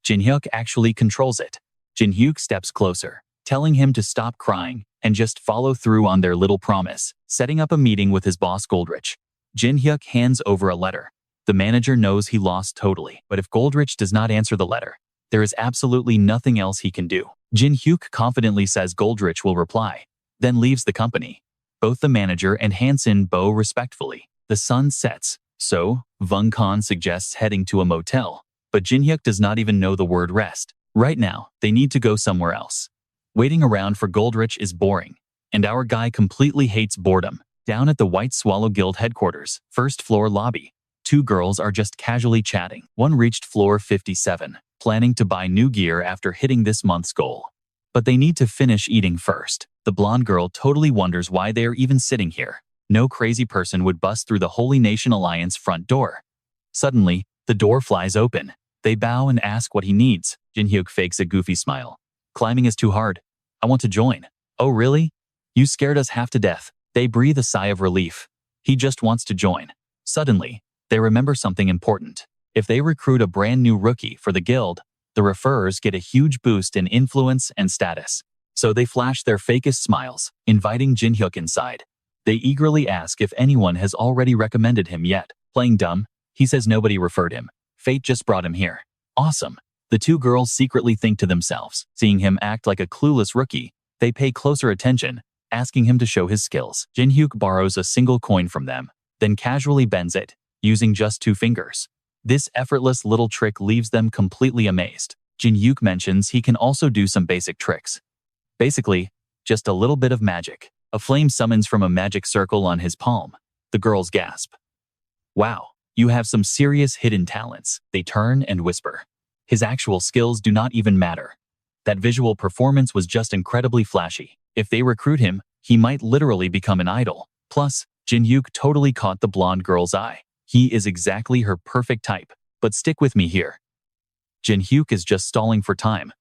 Jin Hyuk actually controls it. Jin Hyuk steps closer, telling him to stop crying and just follow through on their little promise, setting up a meeting with his boss Goldrich. Jin Hyuk hands over a letter. The manager knows he lost totally, but if Goldrich does not answer the letter, there is absolutely nothing else he can do. Jin Hyuk confidently says Goldrich will reply, then leaves the company. Both the manager and Hansen bow respectfully. The sun sets, so Vung Khan suggests heading to a motel, but Jin Hyuk does not even know the word rest. Right now, they need to go somewhere else. Waiting around for Goldrich is boring, and our guy completely hates boredom. Down at the White Swallow Guild headquarters, first floor lobby, two girls are just casually chatting. One reached floor 57, planning to buy new gear after hitting this month's goal. But they need to finish eating first. The blonde girl totally wonders why they are even sitting here. No crazy person would bust through the Holy Nation Alliance front door. Suddenly, the door flies open. They bow and ask what he needs. Jin Hyuk fakes a goofy smile. Climbing is too hard. I want to join. Oh really? You scared us half to death. They breathe a sigh of relief. He just wants to join. Suddenly, they remember something important. If they recruit a brand new rookie for the guild, the referrers get a huge boost in influence and status. So they flash their fakest smiles, inviting Jin Hyuk inside. They eagerly ask if anyone has already recommended him yet. Playing dumb, he says nobody referred him. Fate just brought him here. Awesome. The two girls secretly think to themselves. Seeing him act like a clueless rookie, they pay closer attention, asking him to show his skills. Jin Hyuk borrows a single coin from them, then casually bends it, using just 2 fingers. This effortless little trick leaves them completely amazed. Jin Hyuk mentions he can also do some basic tricks. Basically, just a little bit of magic. A flame summons from a magic circle on his palm. The girls gasp. Wow, you have some serious hidden talents. They turn and whisper. His actual skills do not even matter. That visual performance was just incredibly flashy. If they recruit him, he might literally become an idol. Plus, Jin Hyuk totally caught the blonde girl's eye. He is exactly her perfect type. But stick with me here. Jin Hyuk is just stalling for time.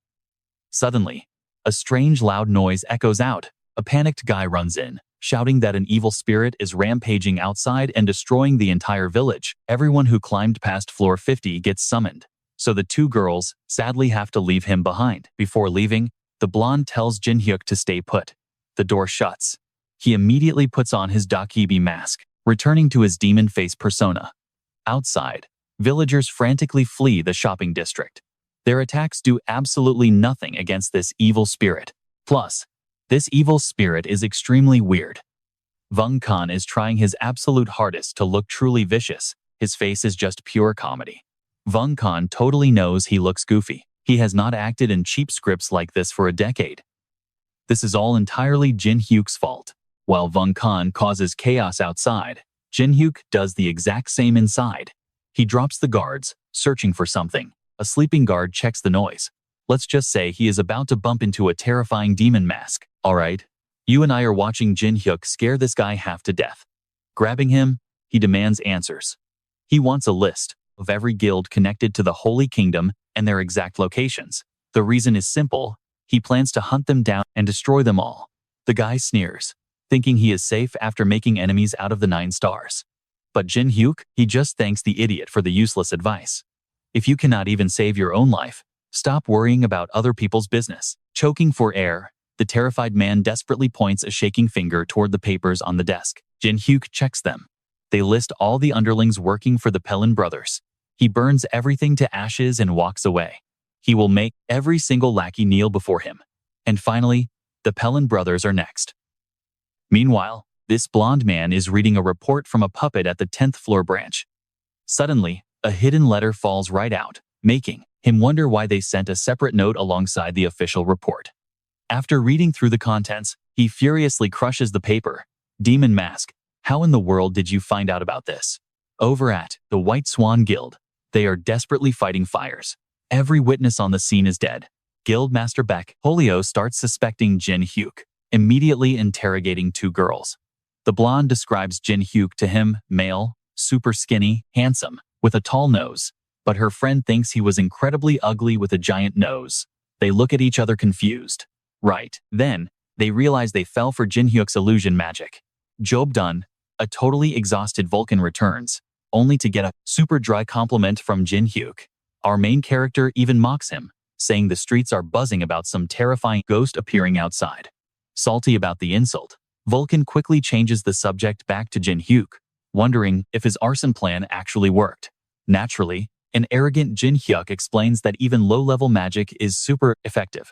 Suddenly, a strange loud noise echoes out. A panicked guy runs in, shouting that an evil spirit is rampaging outside and destroying the entire village. Everyone who climbed past floor 50 gets summoned. So the two girls sadly have to leave him behind. Before leaving, the blonde tells Jin Hyuk to stay put. The door shuts. He immediately puts on his Dakibi mask, returning to his demon face persona. Outside, villagers frantically flee the shopping district. Their attacks do absolutely nothing against this evil spirit. Plus, this evil spirit is extremely weird. Vung Khan is trying his absolute hardest to look truly vicious. His face is just pure comedy. Vung Khan totally knows he looks goofy. He has not acted in cheap scripts like this for a decade. This is all entirely Jin Hyuk's fault. While Vung Khan causes chaos outside, Jin Hyuk does the exact same inside. He drops the guards, searching for something. A sleeping guard checks the noise. Let's just say he is about to bump into a terrifying demon mask. Alright, you and I are watching Jin Hyuk scare this guy half to death. Grabbing him, he demands answers. He wants a list of every guild connected to the Holy Kingdom and their exact locations. The reason is simple. He plans to hunt them down and destroy them all. The guy sneers, thinking he is safe after making enemies out of the 9 stars. But Jin Hyuk, he just thanks the idiot for the useless advice. If you cannot even save your own life, stop worrying about other people's business. Choking for air, the terrified man desperately points a shaking finger toward the papers on the desk. Jin Hyuk checks them. They list all the underlings working for the Pelin brothers. He burns everything to ashes and walks away. He will make every single lackey kneel before him. And finally, the Pelin brothers are next. Meanwhile, this blonde man is reading a report from a puppet at the 10th floor branch. Suddenly, a hidden letter falls right out, making him wonder why they sent a separate note alongside the official report. After reading through the contents, he furiously crushes the paper. Demon Mask, how in the world did you find out about this? Over at the White Swan Guild, they are desperately fighting fires. Every witness on the scene is dead. Guildmaster Beck Holio starts suspecting Jin Hyuk, immediately interrogating 2 girls. The blonde describes Jin Hyuk to him, male, super skinny, handsome, with a tall nose. But her friend thinks he was incredibly ugly with a giant nose. They look at each other confused. Right then, they realize they fell for Jin Hyuk's illusion magic. Job done, a totally exhausted Vulcan returns, only to get a super dry compliment from Jin Hyuk. Our main character even mocks him, saying the streets are buzzing about some terrifying ghost appearing outside. Salty about the insult, Vulcan quickly changes the subject back to Jin Hyuk, wondering if his arson plan actually worked. Naturally, an arrogant Jin Hyuk explains that even low-level magic is super effective.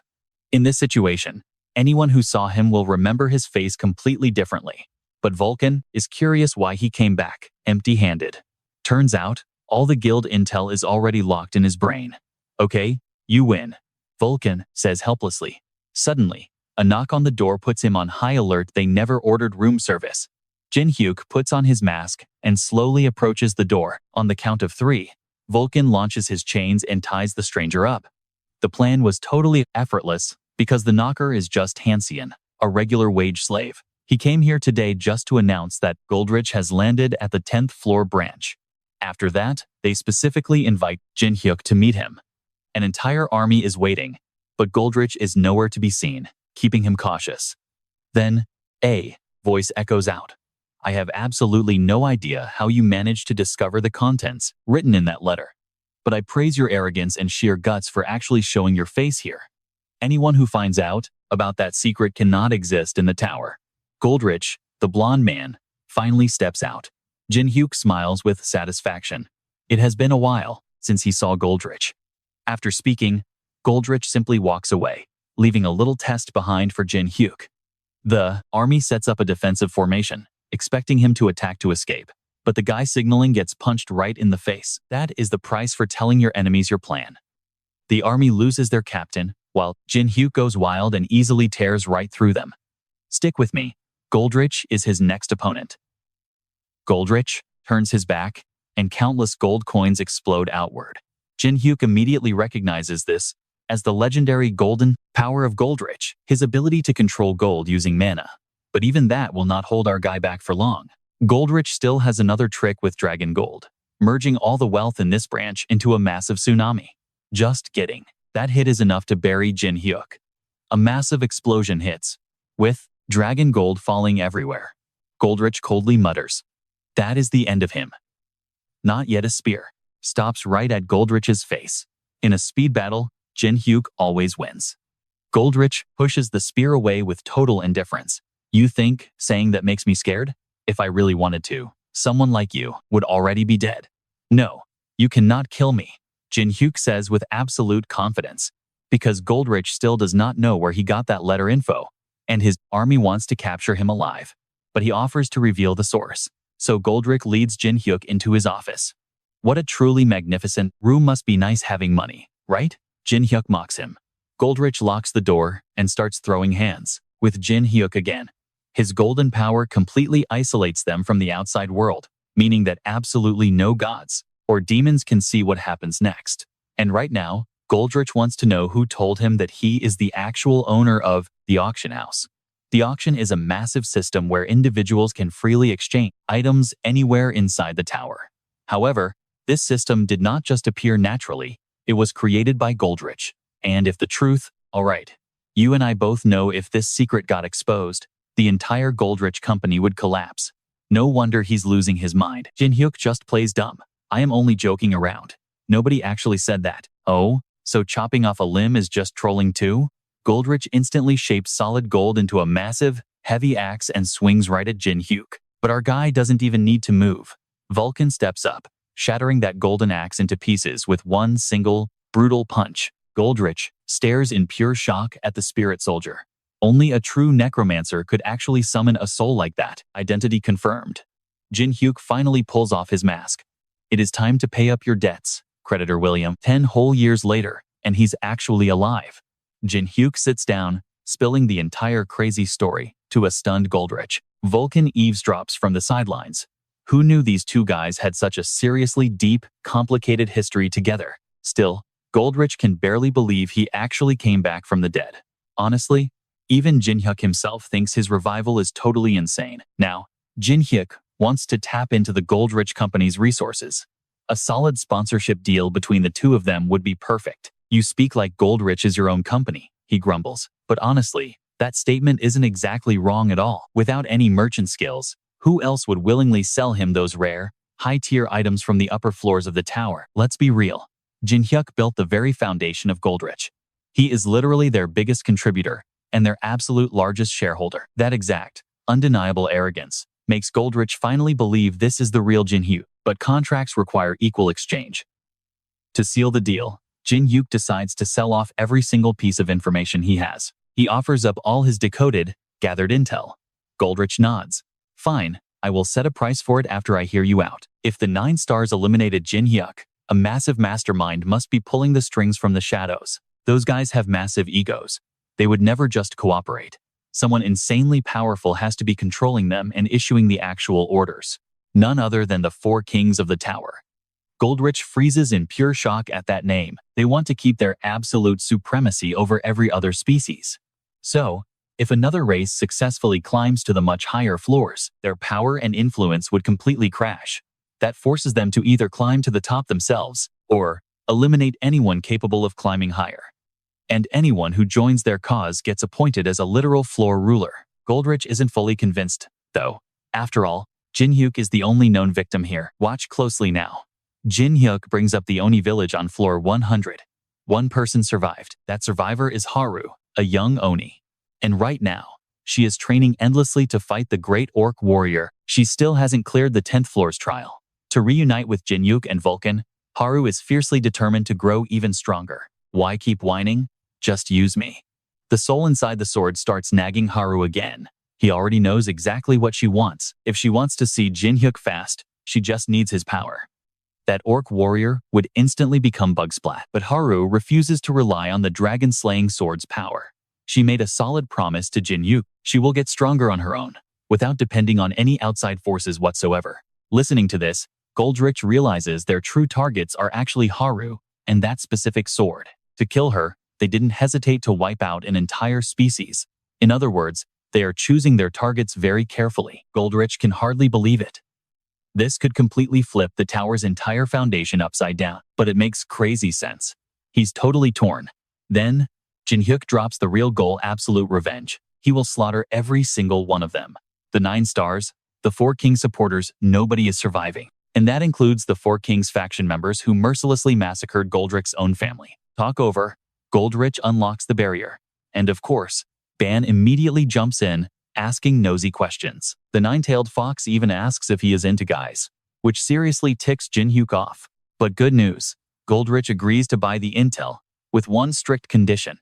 In this situation, anyone who saw him will remember his face completely differently. But Vulcan is curious why he came back empty-handed. Turns out, all the guild intel is already locked in his brain. Okay, you win, Vulcan says helplessly. Suddenly, a knock on the door puts him on high alert. They never ordered room service. Jin Hyuk puts on his mask and slowly approaches the door. On the count of 3, Vulcan launches his chains and ties the stranger up. The plan was totally effortless, Because the knocker is just Hansian, a regular wage slave. He came here today just to announce that Goldrich has landed at the 10th floor branch. After that, they specifically invite Jin Hyuk to meet him. An entire army is waiting, but Goldrich is nowhere to be seen, keeping him cautious. Then, a voice echoes out. I have absolutely no idea how you managed to discover the contents written in that letter. But I praise your arrogance and sheer guts for actually showing your face here. Anyone who finds out about that secret cannot exist in the tower. Goldrich, the blonde man, finally steps out. Jin Hyuk smiles with satisfaction. It has been a while since he saw Goldrich. After speaking, Goldrich simply walks away, leaving a little test behind for Jin Hyuk. The army sets up a defensive formation, expecting him to attack to escape, but the guy signaling gets punched right in the face. That is the price for telling your enemies your plan. The army loses their captain, while Jin Hyuk goes wild and easily tears right through them. Stick with me. Goldrich is his next opponent. Goldrich turns his back, and countless gold coins explode outward. Jin Hyuk immediately recognizes this as the legendary golden power of Goldrich, his ability to control gold using mana. But even that will not hold our guy back for long. Goldrich still has another trick with Dragon Gold, merging all the wealth in this branch into a massive tsunami. Just kidding. That hit is enough to bury Jin Hyuk. A massive explosion hits, with Dragon Gold falling everywhere. Goldrich coldly mutters, "That is the end of him." Not yet. A spear stops right at Goldrich's face. In a speed battle, Jin Hyuk always wins. Goldrich pushes the spear away with total indifference. You think saying that makes me scared? If I really wanted to, someone like you would already be dead. No, you cannot kill me, Jin Hyuk says with absolute confidence, because Goldrich still does not know where he got that letter info, and his army wants to capture him alive. But he offers to reveal the source. So Goldrich leads Jin Hyuk into his office. What a truly magnificent room. Must be nice having money, right? Jin Hyuk mocks him. Goldrich locks the door and starts throwing hands with Jin Hyuk again. His golden power completely isolates them from the outside world, meaning that absolutely no gods or demons can see what happens next. And right now, Goldrich wants to know who told him that he is the actual owner of the auction house. The auction is a massive system where individuals can freely exchange items anywhere inside the tower. However, this system did not just appear naturally, it was created by Goldrich. And if the truth, alright, you and I both know if this secret got exposed, the entire Goldrich company would collapse. No wonder he's losing his mind. Jin Hyuk just plays dumb. I am only joking around. Nobody actually said that. Oh, so chopping off a limb is just trolling too? Goldrich instantly shapes solid gold into a massive, heavy axe and swings right at Jin Hyuk. But our guy doesn't even need to move. Vulcan steps up, shattering that golden axe into pieces with one single, brutal punch. Goldrich stares in pure shock at the spirit soldier. Only a true necromancer could actually summon a soul like that. Identity confirmed. Jin Hyuk finally pulls off his mask. It is time to pay up your debts, creditor William. 10 whole years later, and he's actually alive. Jin Hyuk sits down, spilling the entire crazy story to a stunned Goldrich. Vulcan eavesdrops from the sidelines. Who knew these two guys had such a seriously deep, complicated history together? Still, Goldrich can barely believe he actually came back from the dead. Honestly, even Jin Hyuk himself thinks his revival is totally insane. Now, Jin Hyuk wants to tap into the Goldrich company's resources. A solid sponsorship deal between the two of them would be perfect. You speak like Goldrich is your own company, he grumbles. But honestly, that statement isn't exactly wrong at all. Without any merchant skills, who else would willingly sell him those rare, high-tier items from the upper floors of the tower? Let's be real. Jin Hyuk built the very foundation of Goldrich. He is literally their biggest contributor and their absolute largest shareholder. That exact, undeniable arrogance makes Goldrich finally believe this is the real Jin Hyuk. But contracts require equal exchange. To seal the deal, Jin Hyuk decides to sell off every single piece of information he has. He offers up all his decoded, gathered intel. Goldrich nods. Fine, I will set a price for it after I hear you out. If the 9 stars eliminated Jin Hyuk, a massive mastermind must be pulling the strings from the shadows. Those guys have massive egos. They would never just cooperate. Someone insanely powerful has to be controlling them and issuing the actual orders. None other than the 4 kings of the tower. Goldrich freezes in pure shock at that name. They want to keep their absolute supremacy over every other species. So, if another race successfully climbs to the much higher floors, their power and influence would completely crash. That forces them to either climb to the top themselves, or eliminate anyone capable of climbing higher. And anyone who joins their cause gets appointed as a literal floor ruler. Goldrich isn't fully convinced, though. After all, Jin Hyuk is the only known victim here. Watch closely now. Jin Hyuk brings up the Oni village on floor 100. One person survived. That survivor is Haru, a young Oni. And right now, she is training endlessly to fight the great orc warrior. She still hasn't cleared the 10th floor's trial. To reunite with Jin Hyuk and Vulcan, Haru is fiercely determined to grow even stronger. Why keep whining? Just use me. The soul inside the sword starts nagging Haru again. He already knows exactly what she wants. If she wants to see Jin Hyuk fast, she just needs his power. That orc warrior would instantly become Bugsplat, but Haru refuses to rely on the dragon-slaying sword's power. She made a solid promise to Jin Hyuk. She will get stronger on her own, without depending on any outside forces whatsoever. Listening to this, Goldrich realizes their true targets are actually Haru and that specific sword. To kill her, they didn't hesitate to wipe out an entire species. In other words, they are choosing their targets very carefully. Goldrich can hardly believe it. This could completely flip the tower's entire foundation upside down, but it makes crazy sense. He's totally torn. Then, Jin Hyuk drops the real goal: absolute revenge. He will slaughter every single one of them. The 9 stars, the 4 King supporters, nobody is surviving. And that includes the 4 Kings faction members who mercilessly massacred Goldrich's own family. Talk over. Goldrich unlocks the barrier. And of course, Ban immediately jumps in, asking nosy questions. The 9-tailed fox even asks if he is into guys, which seriously ticks Jin Hyuk off. But good news, Goldrich agrees to buy the intel, with one strict condition.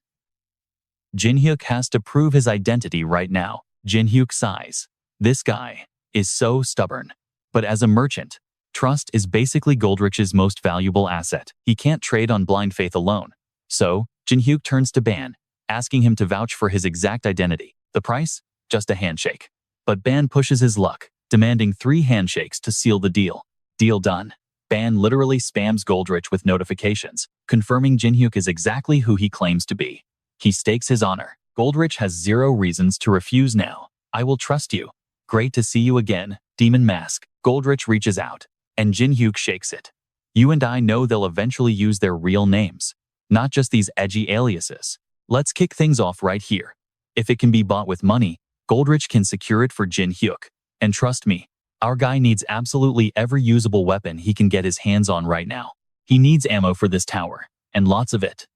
Jin Hyuk has to prove his identity right now. Jin Hyuk sighs. This guy is so stubborn. But as a merchant, trust is basically Goldrich's most valuable asset. He can't trade on blind faith alone. So, Jin Hyuk turns to Ban, asking him to vouch for his exact identity. The price? Just a handshake. But Ban pushes his luck, demanding 3 handshakes to seal the deal. Deal done. Ban literally spams Goldrich with notifications, confirming Jin Hyuk is exactly who he claims to be. He stakes his honor. Goldrich has 0 reasons to refuse now. I will trust you. Great to see you again, Demon Mask. Goldrich reaches out, and Jin Hyuk shakes it. You and I know they'll eventually use their real names, not just these edgy aliases. Let's kick things off right here. If it can be bought with money, Goldrich can secure it for Jin Hyuk. And trust me, our guy needs absolutely every usable weapon he can get his hands on right now. He needs ammo for this tower, and lots of it.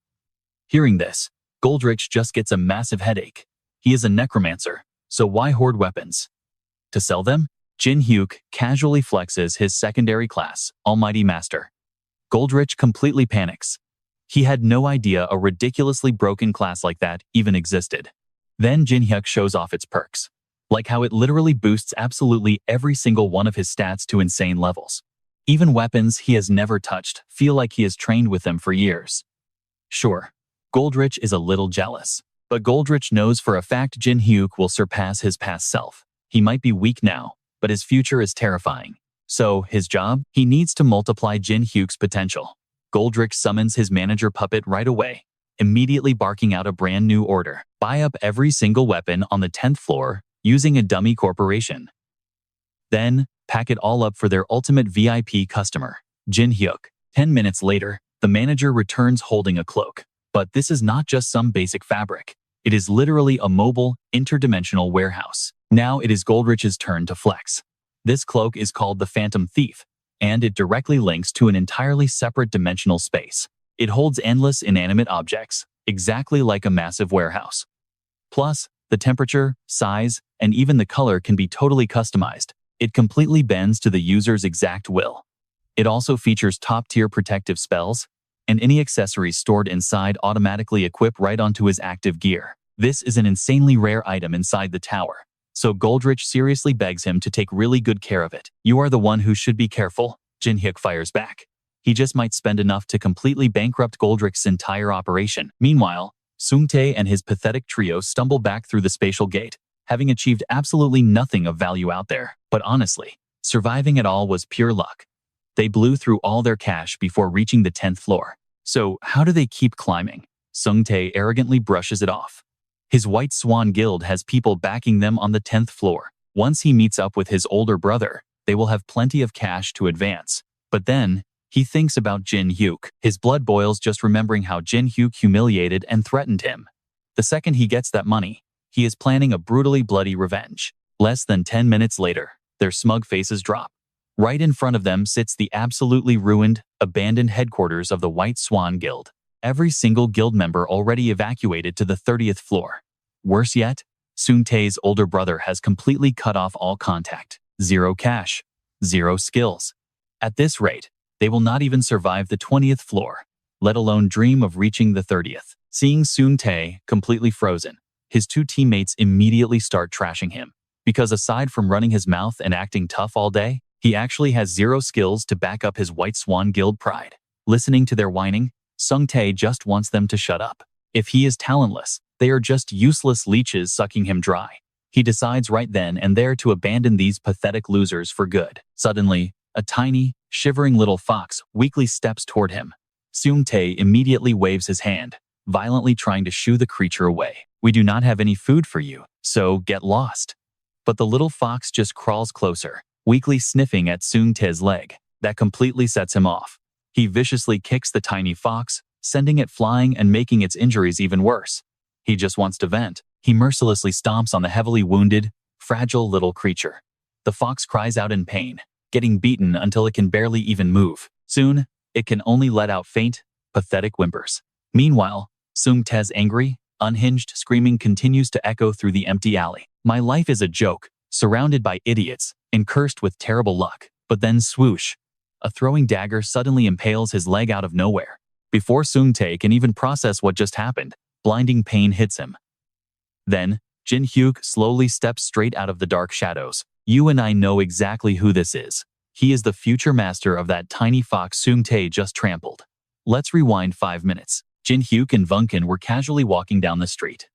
Hearing this, Goldrich just gets a massive headache. He is a necromancer, so why hoard weapons? To sell them? Jin Hyuk casually flexes his secondary class, Almighty Master. Goldrich completely panics. He had no idea a ridiculously broken class like that even existed. Then Jin Hyuk shows off its perks, like how it literally boosts absolutely every single one of his stats to insane levels. Even weapons he has never touched feel like he has trained with them for years. Sure, Goldrich is a little jealous, but Goldrich knows for a fact Jin Hyuk will surpass his past self. He might be weak now, but his future is terrifying. So, his job? He needs to multiply Jin Hyuk's potential. Goldrich summons his manager puppet right away, immediately barking out a brand new order. Buy up every single weapon on the 10th floor using a dummy corporation. Then, pack it all up for their ultimate VIP customer, Jin Hyuk. 10 minutes later, the manager returns holding a cloak. But this is not just some basic fabric. It is literally a mobile, interdimensional warehouse. Now it is Goldrich's turn to flex. This cloak is called the Phantom Thief, and it directly links to an entirely separate dimensional space. It holds endless inanimate objects, exactly like a massive warehouse. Plus, the temperature, size, and even the color can be totally customized. It completely bends to the user's exact will. It also features top-tier protective spells, and any accessories stored inside automatically equip right onto his active gear. This is an insanely rare item inside the tower, so Goldrich seriously begs him to take really good care of it. You are the one who should be careful, Jin Hyuk fires back. He just might spend enough to completely bankrupt Goldrich's entire operation. Meanwhile, Sungtae and his pathetic trio stumble back through the spatial gate, having achieved absolutely nothing of value out there. But honestly, surviving it all was pure luck. They blew through all their cash before reaching the 10th floor. So how do they keep climbing? Sung-tae arrogantly brushes it off. His White Swan Guild has people backing them on the 10th floor. Once he meets up with his older brother, they will have plenty of cash to advance. But then, he thinks about Jin Hyuk. His blood boils just remembering how Jin Hyuk humiliated and threatened him. The second he gets that money, he is planning a brutally bloody revenge. Less than 10 minutes later, their smug faces drop. Right in front of them sits the absolutely ruined, abandoned headquarters of the White Swan Guild. Every single guild member already evacuated to the 30th floor. Worse yet, Sung-tae's older brother has completely cut off all contact. Zero cash. Zero skills. At this rate, they will not even survive the 20th floor, let alone dream of reaching the 30th. Seeing Sung-tae completely frozen, his two teammates immediately start trashing him. Because aside from running his mouth and acting tough all day, he actually has zero skills to back up his White Swan Guild pride. Listening to their whining, Sung-tae just wants them to shut up. If he is talentless, they are just useless leeches sucking him dry. He decides right then and there to abandon these pathetic losers for good. Suddenly, a tiny, shivering little fox weakly steps toward him. Sung-tae immediately waves his hand, violently trying to shoo the creature away. "We do not have any food for you, so get lost." But the little fox just crawls closer, weakly sniffing at Sung-tae's leg. That completely sets him off. He viciously kicks the tiny fox, sending it flying and making its injuries even worse. He just wants to vent. He mercilessly stomps on the heavily wounded, fragile little creature. The fox cries out in pain, getting beaten until it can barely even move. Soon, it can only let out faint, pathetic whimpers. Meanwhile, Sung-tae's angry, unhinged screaming continues to echo through the empty alley. "My life is a joke, surrounded by idiots, and cursed with terrible luck." But then swoosh, a throwing dagger suddenly impales his leg out of nowhere. Before Sung-tae can even process what just happened, blinding pain hits him. Then, Jin Hyuk slowly steps straight out of the dark shadows. "You and I know exactly who this is. He is the future master of that tiny fox Sung-tae just trampled." Let's rewind 5 minutes. Jin Hyuk and Vunkin were casually walking down the street.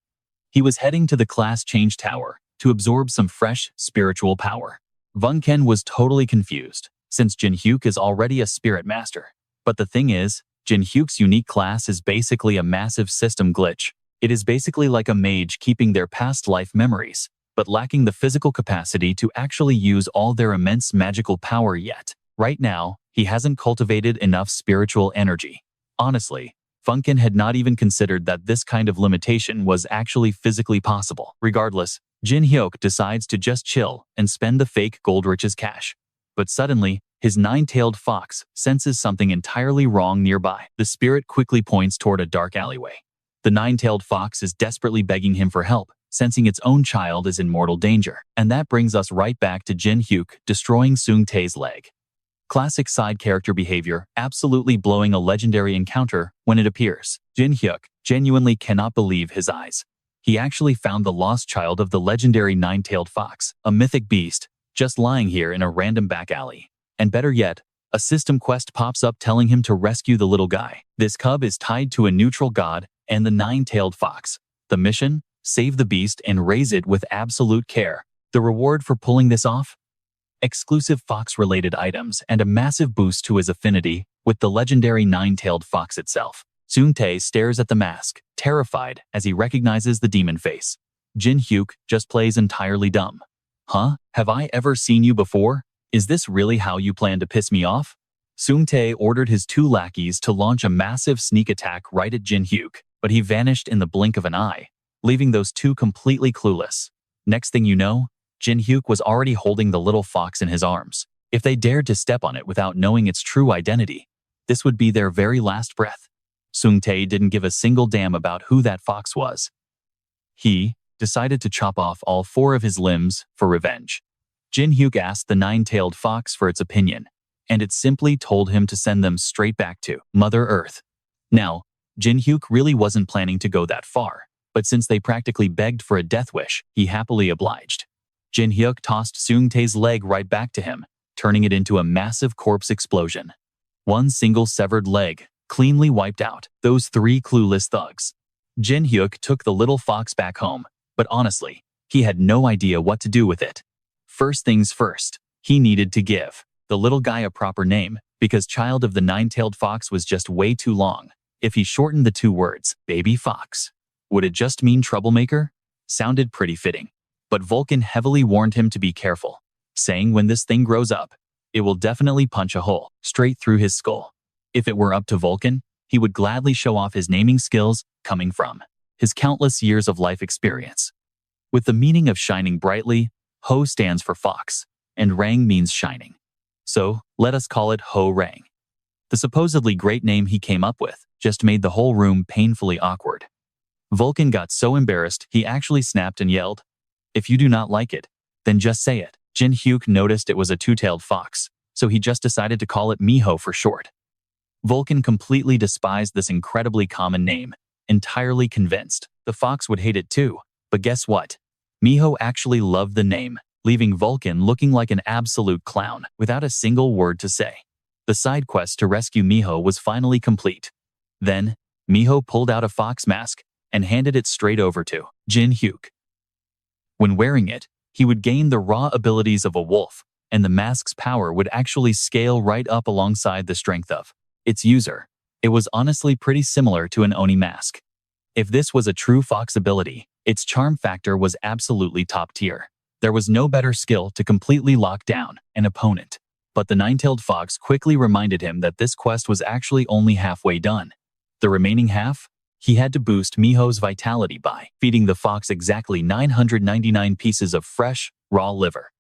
He was heading to the class change tower to absorb some fresh, spiritual power. Vunkin was totally confused, since Jin Hyuk is already a spirit master. But the thing is, Jin Hyuk's unique class is basically a massive system glitch. It is basically like a mage keeping their past life memories, but lacking the physical capacity to actually use all their immense magical power yet. Right now, he hasn't cultivated enough spiritual energy. Honestly, Vunkin had not even considered that this kind of limitation was actually physically possible. Regardless, Jin Hyuk decides to just chill and spend the fake Goldrich's cash. But suddenly, his nine-tailed fox senses something entirely wrong nearby. The spirit quickly points toward a dark alleyway. The nine-tailed fox is desperately begging him for help, sensing its own child is in mortal danger. And that brings us right back to Jin Hyuk destroying Sung-tae's leg. Classic side character behavior, absolutely blowing a legendary encounter when it appears. Jin Hyuk genuinely cannot believe his eyes. He actually found the lost child of the legendary nine-tailed fox, a mythic beast, just lying here in a random back alley. And better yet, a system quest pops up telling him to rescue the little guy. This cub is tied to a neutral god and the nine-tailed fox. The mission? Save the beast and raise it with absolute care. The reward for pulling this off? Exclusive fox-related items and a massive boost to his affinity with the legendary nine-tailed fox itself. Sung-tae stares at the mask, terrified as he recognizes the demon face. Jin Hyuk just plays entirely dumb. "Huh? Have I ever seen you before? Is this really how you plan to piss me off?" Sung-tae ordered his two lackeys to launch a massive sneak attack right at Jin Hyuk, but he vanished in the blink of an eye, leaving those two completely clueless. Next thing you know, Jin Hyuk was already holding the little fox in his arms. If they dared to step on it without knowing its true identity, this would be their very last breath. Sung-tae didn't give a single damn about who that fox was. He decided to chop off all 4 of his limbs for revenge. Jin Hyuk asked the nine-tailed fox for its opinion, and it simply told him to send them straight back to Mother Earth. Now, Jin Hyuk really wasn't planning to go that far, but since they practically begged for a death wish, he happily obliged. Jin Hyuk tossed Sung-tae's leg right back to him, turning it into a massive corpse explosion. One single severed leg, cleanly wiped out those 3 clueless thugs. Jin Hyuk took the little fox back home, but honestly, he had no idea what to do with it. First things first, he needed to give the little guy a proper name, because child of the nine-tailed fox was just way too long. If he shortened the two words, baby fox, would it just mean troublemaker? Sounded pretty fitting. But Vulcan heavily warned him to be careful, saying when this thing grows up, it will definitely punch a hole straight through his skull. If it were up to Vulcan, he would gladly show off his naming skills coming from his countless years of life experience. With the meaning of shining brightly, Ho stands for fox, and Rang means shining. So, let us call it Ho Rang. The supposedly great name he came up with just made the whole room painfully awkward. Vulcan got so embarrassed he actually snapped and yelled, "If you do not like it, then just say it." Jin Hyuk noticed it was a two-tailed fox, so he just decided to call it Miho for short. Vulcan completely despised this incredibly common name, entirely convinced the fox would hate it too. But guess what? Miho actually loved the name, leaving Vulcan looking like an absolute clown without a single word to say. The side quest to rescue Miho was finally complete. Then, Miho pulled out a fox mask and handed it straight over to Jin Hyuk. When wearing it, he would gain the raw abilities of a wolf, and the mask's power would actually scale right up alongside the strength of its user. It was honestly pretty similar to an Oni mask. If this was a true fox ability, its charm factor was absolutely top tier. There was no better skill to completely lock down an opponent. But the nine-tailed fox quickly reminded him that this quest was actually only halfway done. The remaining half? He had to boost Miho's vitality by feeding the fox exactly 999 pieces of fresh, raw liver.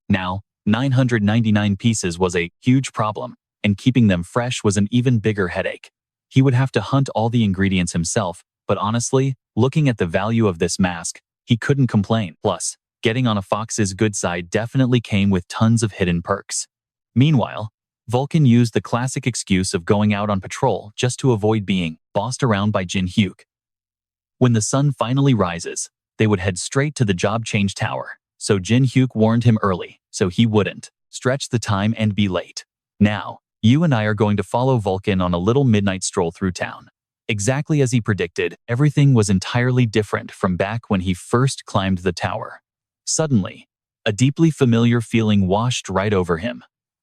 Now, 999 pieces was a huge problem, and keeping them fresh was an even bigger headache. He would have to hunt all the ingredients himself, but honestly, looking at the value of this mask, he couldn't complain. Plus, getting on a fox's good side definitely came with tons of hidden perks. Meanwhile, Vulcan used the classic excuse of going out on patrol just to avoid being bossed around by Jin Hyuk. When the sun finally rises, they would head straight to the job change tower, so Jin Hyuk warned him early so he wouldn't stretch the time and be late. Now, you and I are going to follow Vulcan on a little midnight stroll through town. Exactly as he predicted, everything was entirely different from back when he first climbed the tower. Suddenly, a deeply familiar feeling washed right over him.